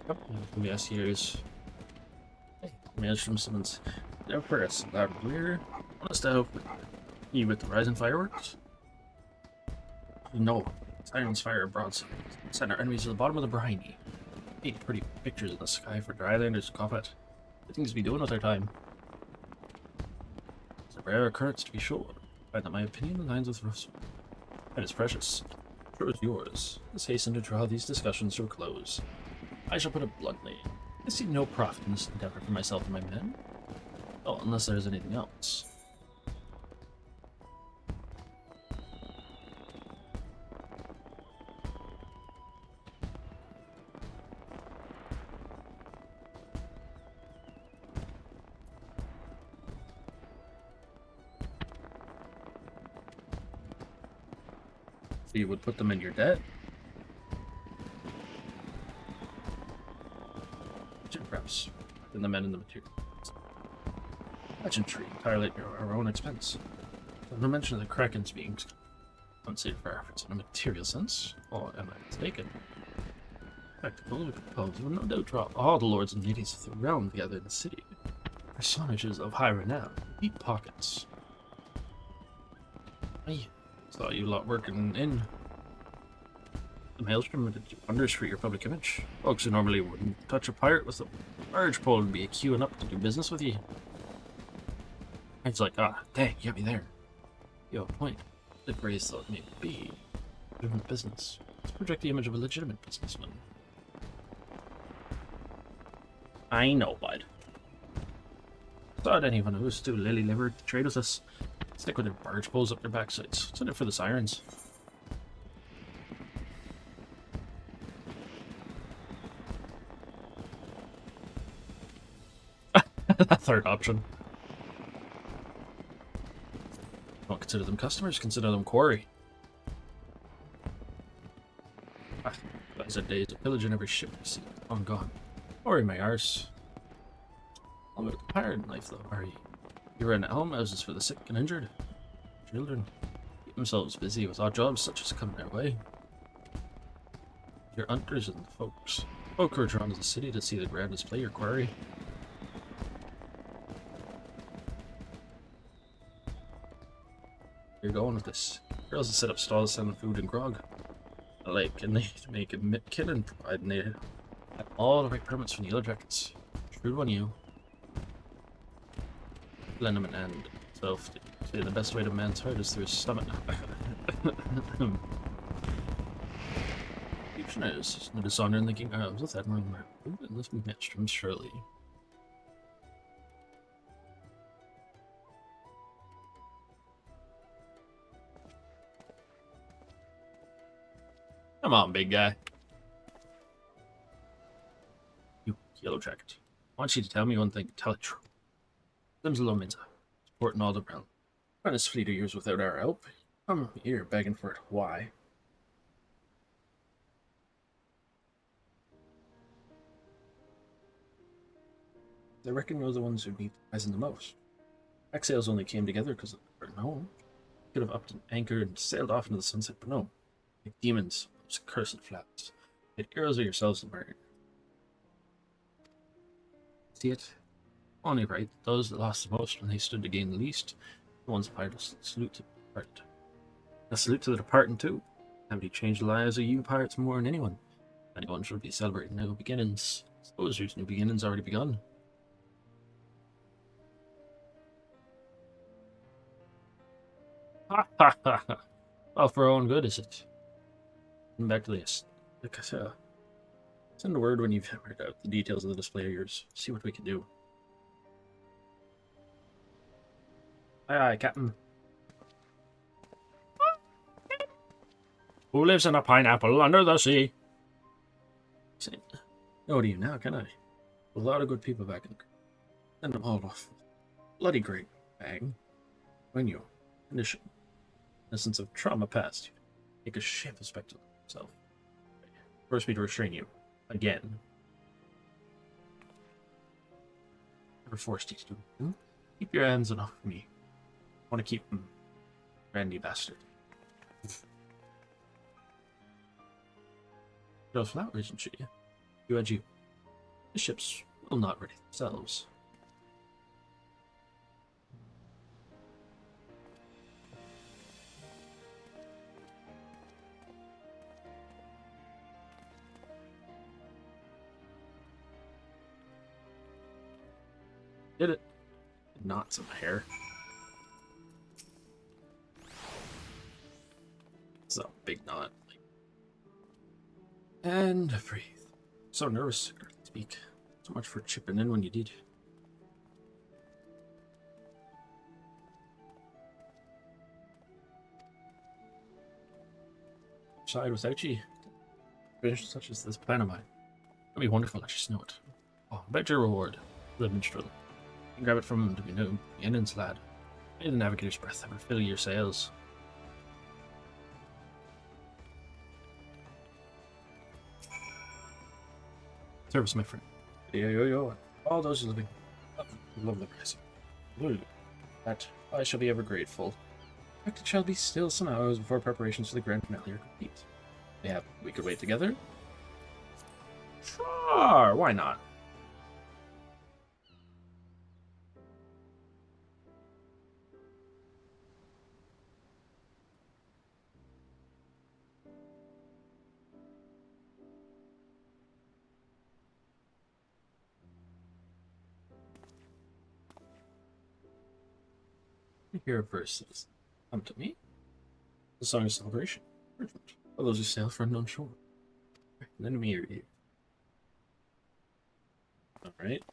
[SPEAKER 1] Yep, yes, here's. Managed from someone's first. Loud and clear. Honest, I hope you with the rising fireworks. No, sirens fire broadside. Send our enemies to the bottom of the briny. Paint pretty pictures in the sky for drylanders to cough at. Good things to be doing with our time. It's a rare occurrence to be sure. I find that my opinion aligns with Russ. And it's precious. Sure is yours. Let's hasten to draw these discussions to a close. I shall put it bluntly. I see no profit in this endeavor for myself and my men. Oh, unless there's anything else. So you would put them in your debt? Perhaps than the men and the materials. Legendary, entirely at our own expense. No mention of the Kraken's being unsafe for our efforts in a material sense. Or am I mistaken? Spectacle, we propose will no doubt draw all the lords and ladies of the realm together in the city. Personages of high renown, deep pockets. I saw you lot working in the Maelstrom did wonders for your public image. Folks who normally wouldn't touch a pirate with a barge pole would be queuing up to do business with you. It's like, dang, you got me there. You have a point. The Grays thought may be legitimate business. Let's project the image of a legitimate businessman. I know, bud. Thought anyone who's too lily-livered to trade with us. Stick with their barge poles up their backsides. It's in it for the sirens. That third option. Don't consider them customers, consider them quarry. Guys had days of pillaging every ship we see. I'm gone. Worry my arse. All about the pirate life though, are you? You run almhouses for the sick and injured. Children keep themselves busy with odd jobs such as come their way. Your hunters and the folks. Folk who are drawn to the city to see the grand display your quarry. You're going with this. Girls that set up stalls selling food and grog. Like, and they make a killing providing they have all the right permits from the Yellow Jackets. Shrewd one, you. Lend them an hand. So, say the best way to man's heart is through his stomach. Functionaries, no dishonor in the king arms with Admiral Mark and lift Maelstrom surely. Come on, big guy. You Yellow Jacket. I want you to tell me one thing. Tell it true. Them's low means supporting all the realm. Run this fleet of years without our help. I'm here begging for it. Why? I reckon you're the ones who need the rising the most. Exhales only came together because of the home. Could have upped an anchor and sailed off into the sunset, but no. Like demons, those cursed flats. Hit arrows of yourselves and burn. See it? Only right, those that lost the most when they stood to gain the least, the ones pirates salute to the depart. A salute to the departing too. Haven't you changed the lives of you pirates more than anyone? Anyone should be celebrating new beginnings. Suppose your new beginnings already begun. Ha ha ha ha. All for our own good, is it? And back to this. Send a word when you've hammered out the details of the display of yours. See what we can do. Aye, aye, Captain. Who lives in a pineapple under the sea? No to you now, can I? A lot of good people back in. Send them all off. Bloody great. Bang. When you. Condition. Innocence of trauma past. Make a shameful spectacle of yourself. Force me to restrain you. again. Never forced you to do. Keep your hands off me. I want to keep them, randy bastard. Those flowers and shit. You and you. The ships will not ready themselves. Did it. Knots of hair. It's a big knot. And breathe. So nervous to speak. So much for chipping in when you did. Side without you. Finish such as this plan of mine. It'd be wonderful, I just know it. Oh, about your reward, the minstrel. You can grab it from him to be known, the Indian's lad. May the navigator's breath ever fill your sails. Service, my friend. Yo. All those living. Love the present. That I shall be ever grateful. In fact, it shall be still some hours before preparations for the grand finale are complete. Yeah, we could wait together? Sure, why not? Here are verses. Come to me. The song of celebration. Urgent. For those who sail for unknown shore. Lend me your ear. Alright.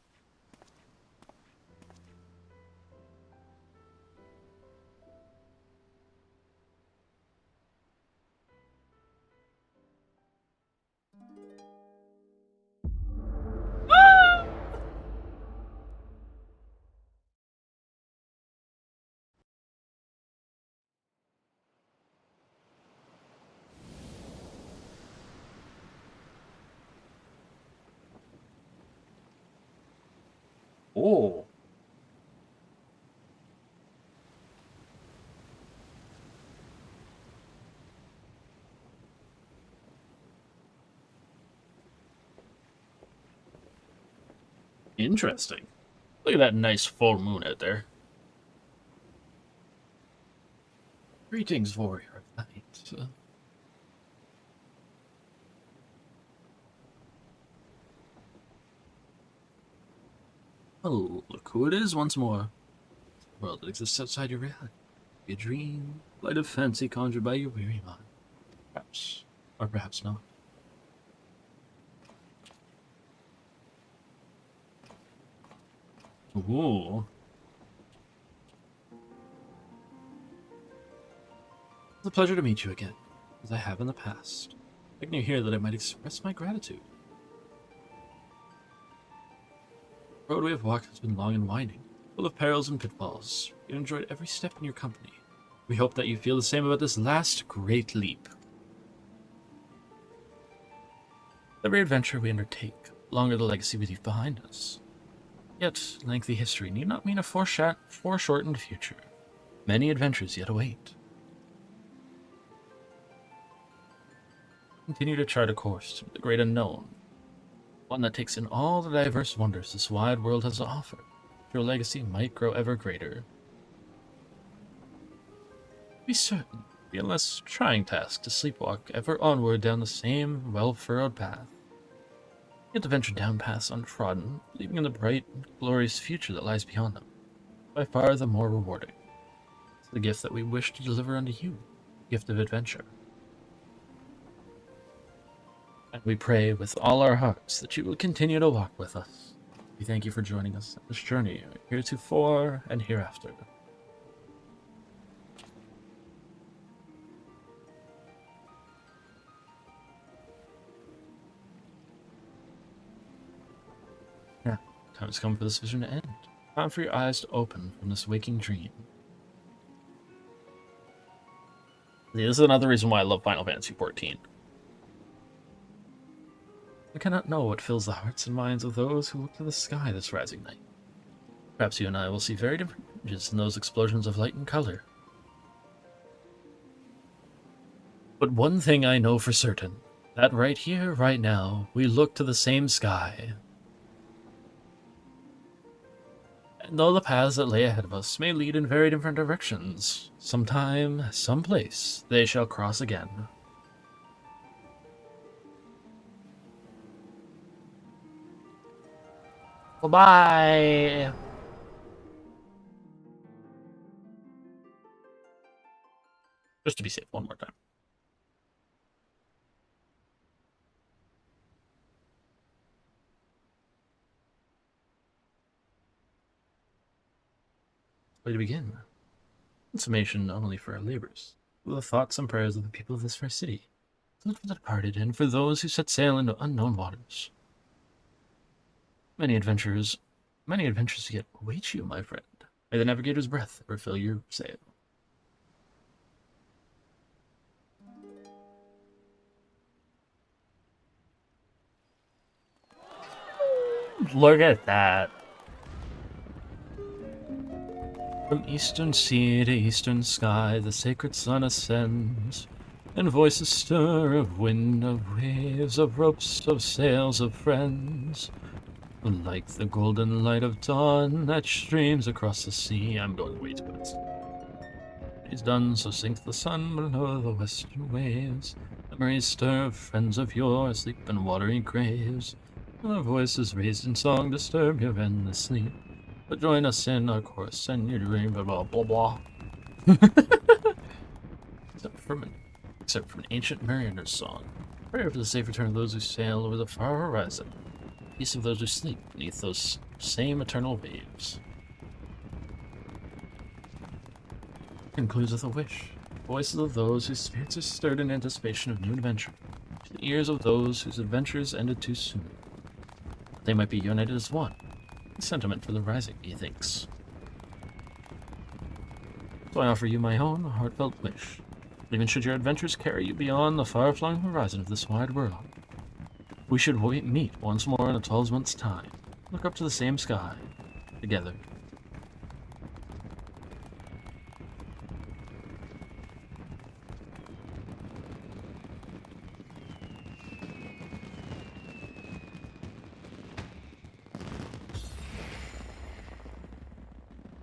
[SPEAKER 1] Oh. Interesting. Look at that nice full moon out there. Greetings, warrior of light. Oh, look who it is once more. The world that exists outside your reality. A dream, light of fancy conjured by your weary mind. Perhaps, or perhaps not. Ooh. It's a pleasure to meet you again, as I have in the past. Begging you here that I might express my gratitude. The road we have walked has been long and winding, full of perils and pitfalls. We enjoyed every step in your company. We hope that you feel the same about this last great leap. Every adventure we undertake, longer the legacy we leave behind us. Yet, lengthy history need not mean a foreshortened future. Many adventures yet await. Continue to chart a course to the great unknown, one that takes in all the diverse wonders this wide world has to offer. Your legacy might grow ever greater. Be certain, it'll be a less trying task to sleepwalk ever onward down the same well-furrowed path. Yet to venture down paths untrodden, leaving in the bright, glorious future that lies beyond them. By far the more rewarding. It's the gift that we wish to deliver unto you, the gift of adventure. And we pray with all our hearts that you will continue to walk with us. We thank you for joining us on this journey, heretofore and hereafter. Now, time has come for this vision to end. Time for your eyes to open from this waking dream. See, this is another reason why I love Final Fantasy XIV. cannot know what fills the hearts and minds of those who look to the sky this rising night. Perhaps you and I will see very different images in those explosions of light and color. But one thing I know for certain, that right here, right now, we look to the same sky. And though the paths that lay ahead of us may lead in very different directions, sometime, someplace, they shall cross again. Bye-bye! Just to be safe, one more time. Where to begin? Consummation not only for our labors, but the thoughts and prayers of the people of this fair city, for the departed and for those who set sail into unknown waters. Many adventures yet await you, my friend. May the navigator's breath ever fill your sail. Look at that. From eastern sea to eastern sky, the sacred sun ascends, and voices stir of wind, of waves, of ropes, of sails, of friends. Like the golden light of dawn that streams across the sea. I'm going way too fast. It's done, so sinks the sun below the western waves. Memories stir of friends of yore, sleep in watery graves. Our voices raised in song disturb your endless sleep. But join us in our chorus and your dream, blah blah blah blah. except from an ancient mariner's song. Prayer for the safe return of those who sail over the far horizon. Peace of those who sleep beneath those same eternal waves. Concludes with a wish. Voices of those whose spirits are stirred in anticipation of new adventure. To the ears of those whose adventures ended too soon. They might be united as one. Sentiment for the rising, methinks. So I offer you my own heartfelt wish. Even should your adventures carry you beyond the far-flung horizon of this wide world, we should meet once more in a 12 months' time. Look up to the same sky, together.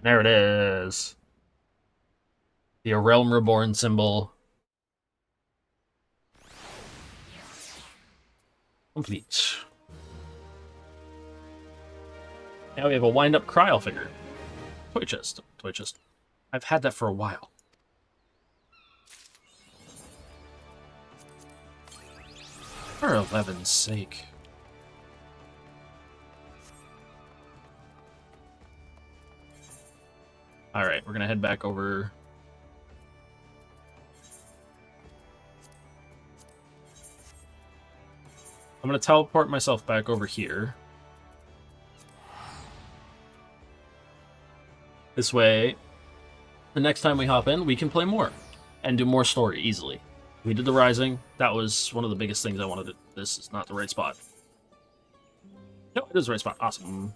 [SPEAKER 1] There it is. The A Realm Reborn symbol. Complete. Now we have a wind-up Kryl figure. Toy chest. Toy chest. I've had that for a while. For 11's sake. Alright, we're gonna head back over. I'm gonna teleport myself back over here. This way, the next time we hop in, we can play more and do more story easily. We did the Rising. That was one of the biggest things I wanted to. This is not the right spot. No, it is the right spot. Awesome.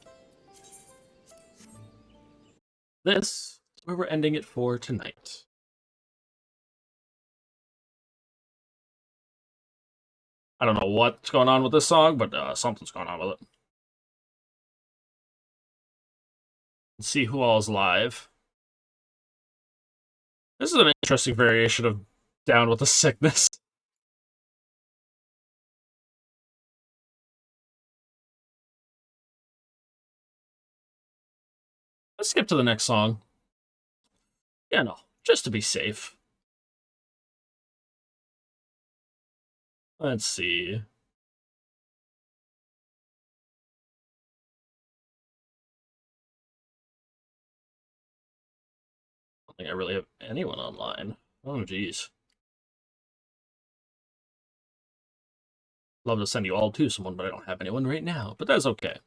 [SPEAKER 1] This is where we're ending it for tonight. I don't know what's going on with this song, but something's going on with it. Let's see who all is live. This is an interesting variation of Down with the Sickness. Let's skip to the next song. Yeah, no, just to be safe. Let's see. I don't think I really have anyone online. Oh, geez. Love to send you all to someone, but I don't have anyone right now. But that's okay.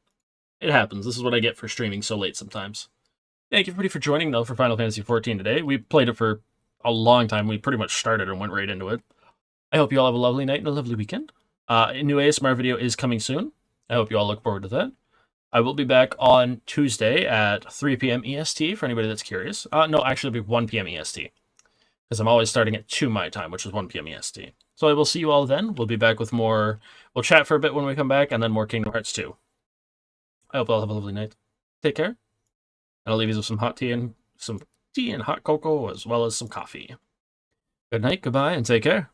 [SPEAKER 1] It happens. This is what I get for streaming so late sometimes. Thank you, everybody, for joining, though, for Final Fantasy XIV today. We played it for a long time. We pretty much started and went right into it. I hope you all have a lovely night and a lovely weekend. A new ASMR video is coming soon. I hope you all look forward to that. I will be back on Tuesday at 3 p.m. EST for anybody that's curious. No, actually it'll be 1 p.m. EST. Because I'm always starting at 2 my time, which is 1 p.m. EST. So I will see you all then. We'll be back with more... We'll chat for a bit when we come back, and then more Kingdom Hearts 2. I hope you all have a lovely night. Take care. And I'll leave you with some hot tea and hot cocoa, as well as some coffee. Good night, goodbye, and take care.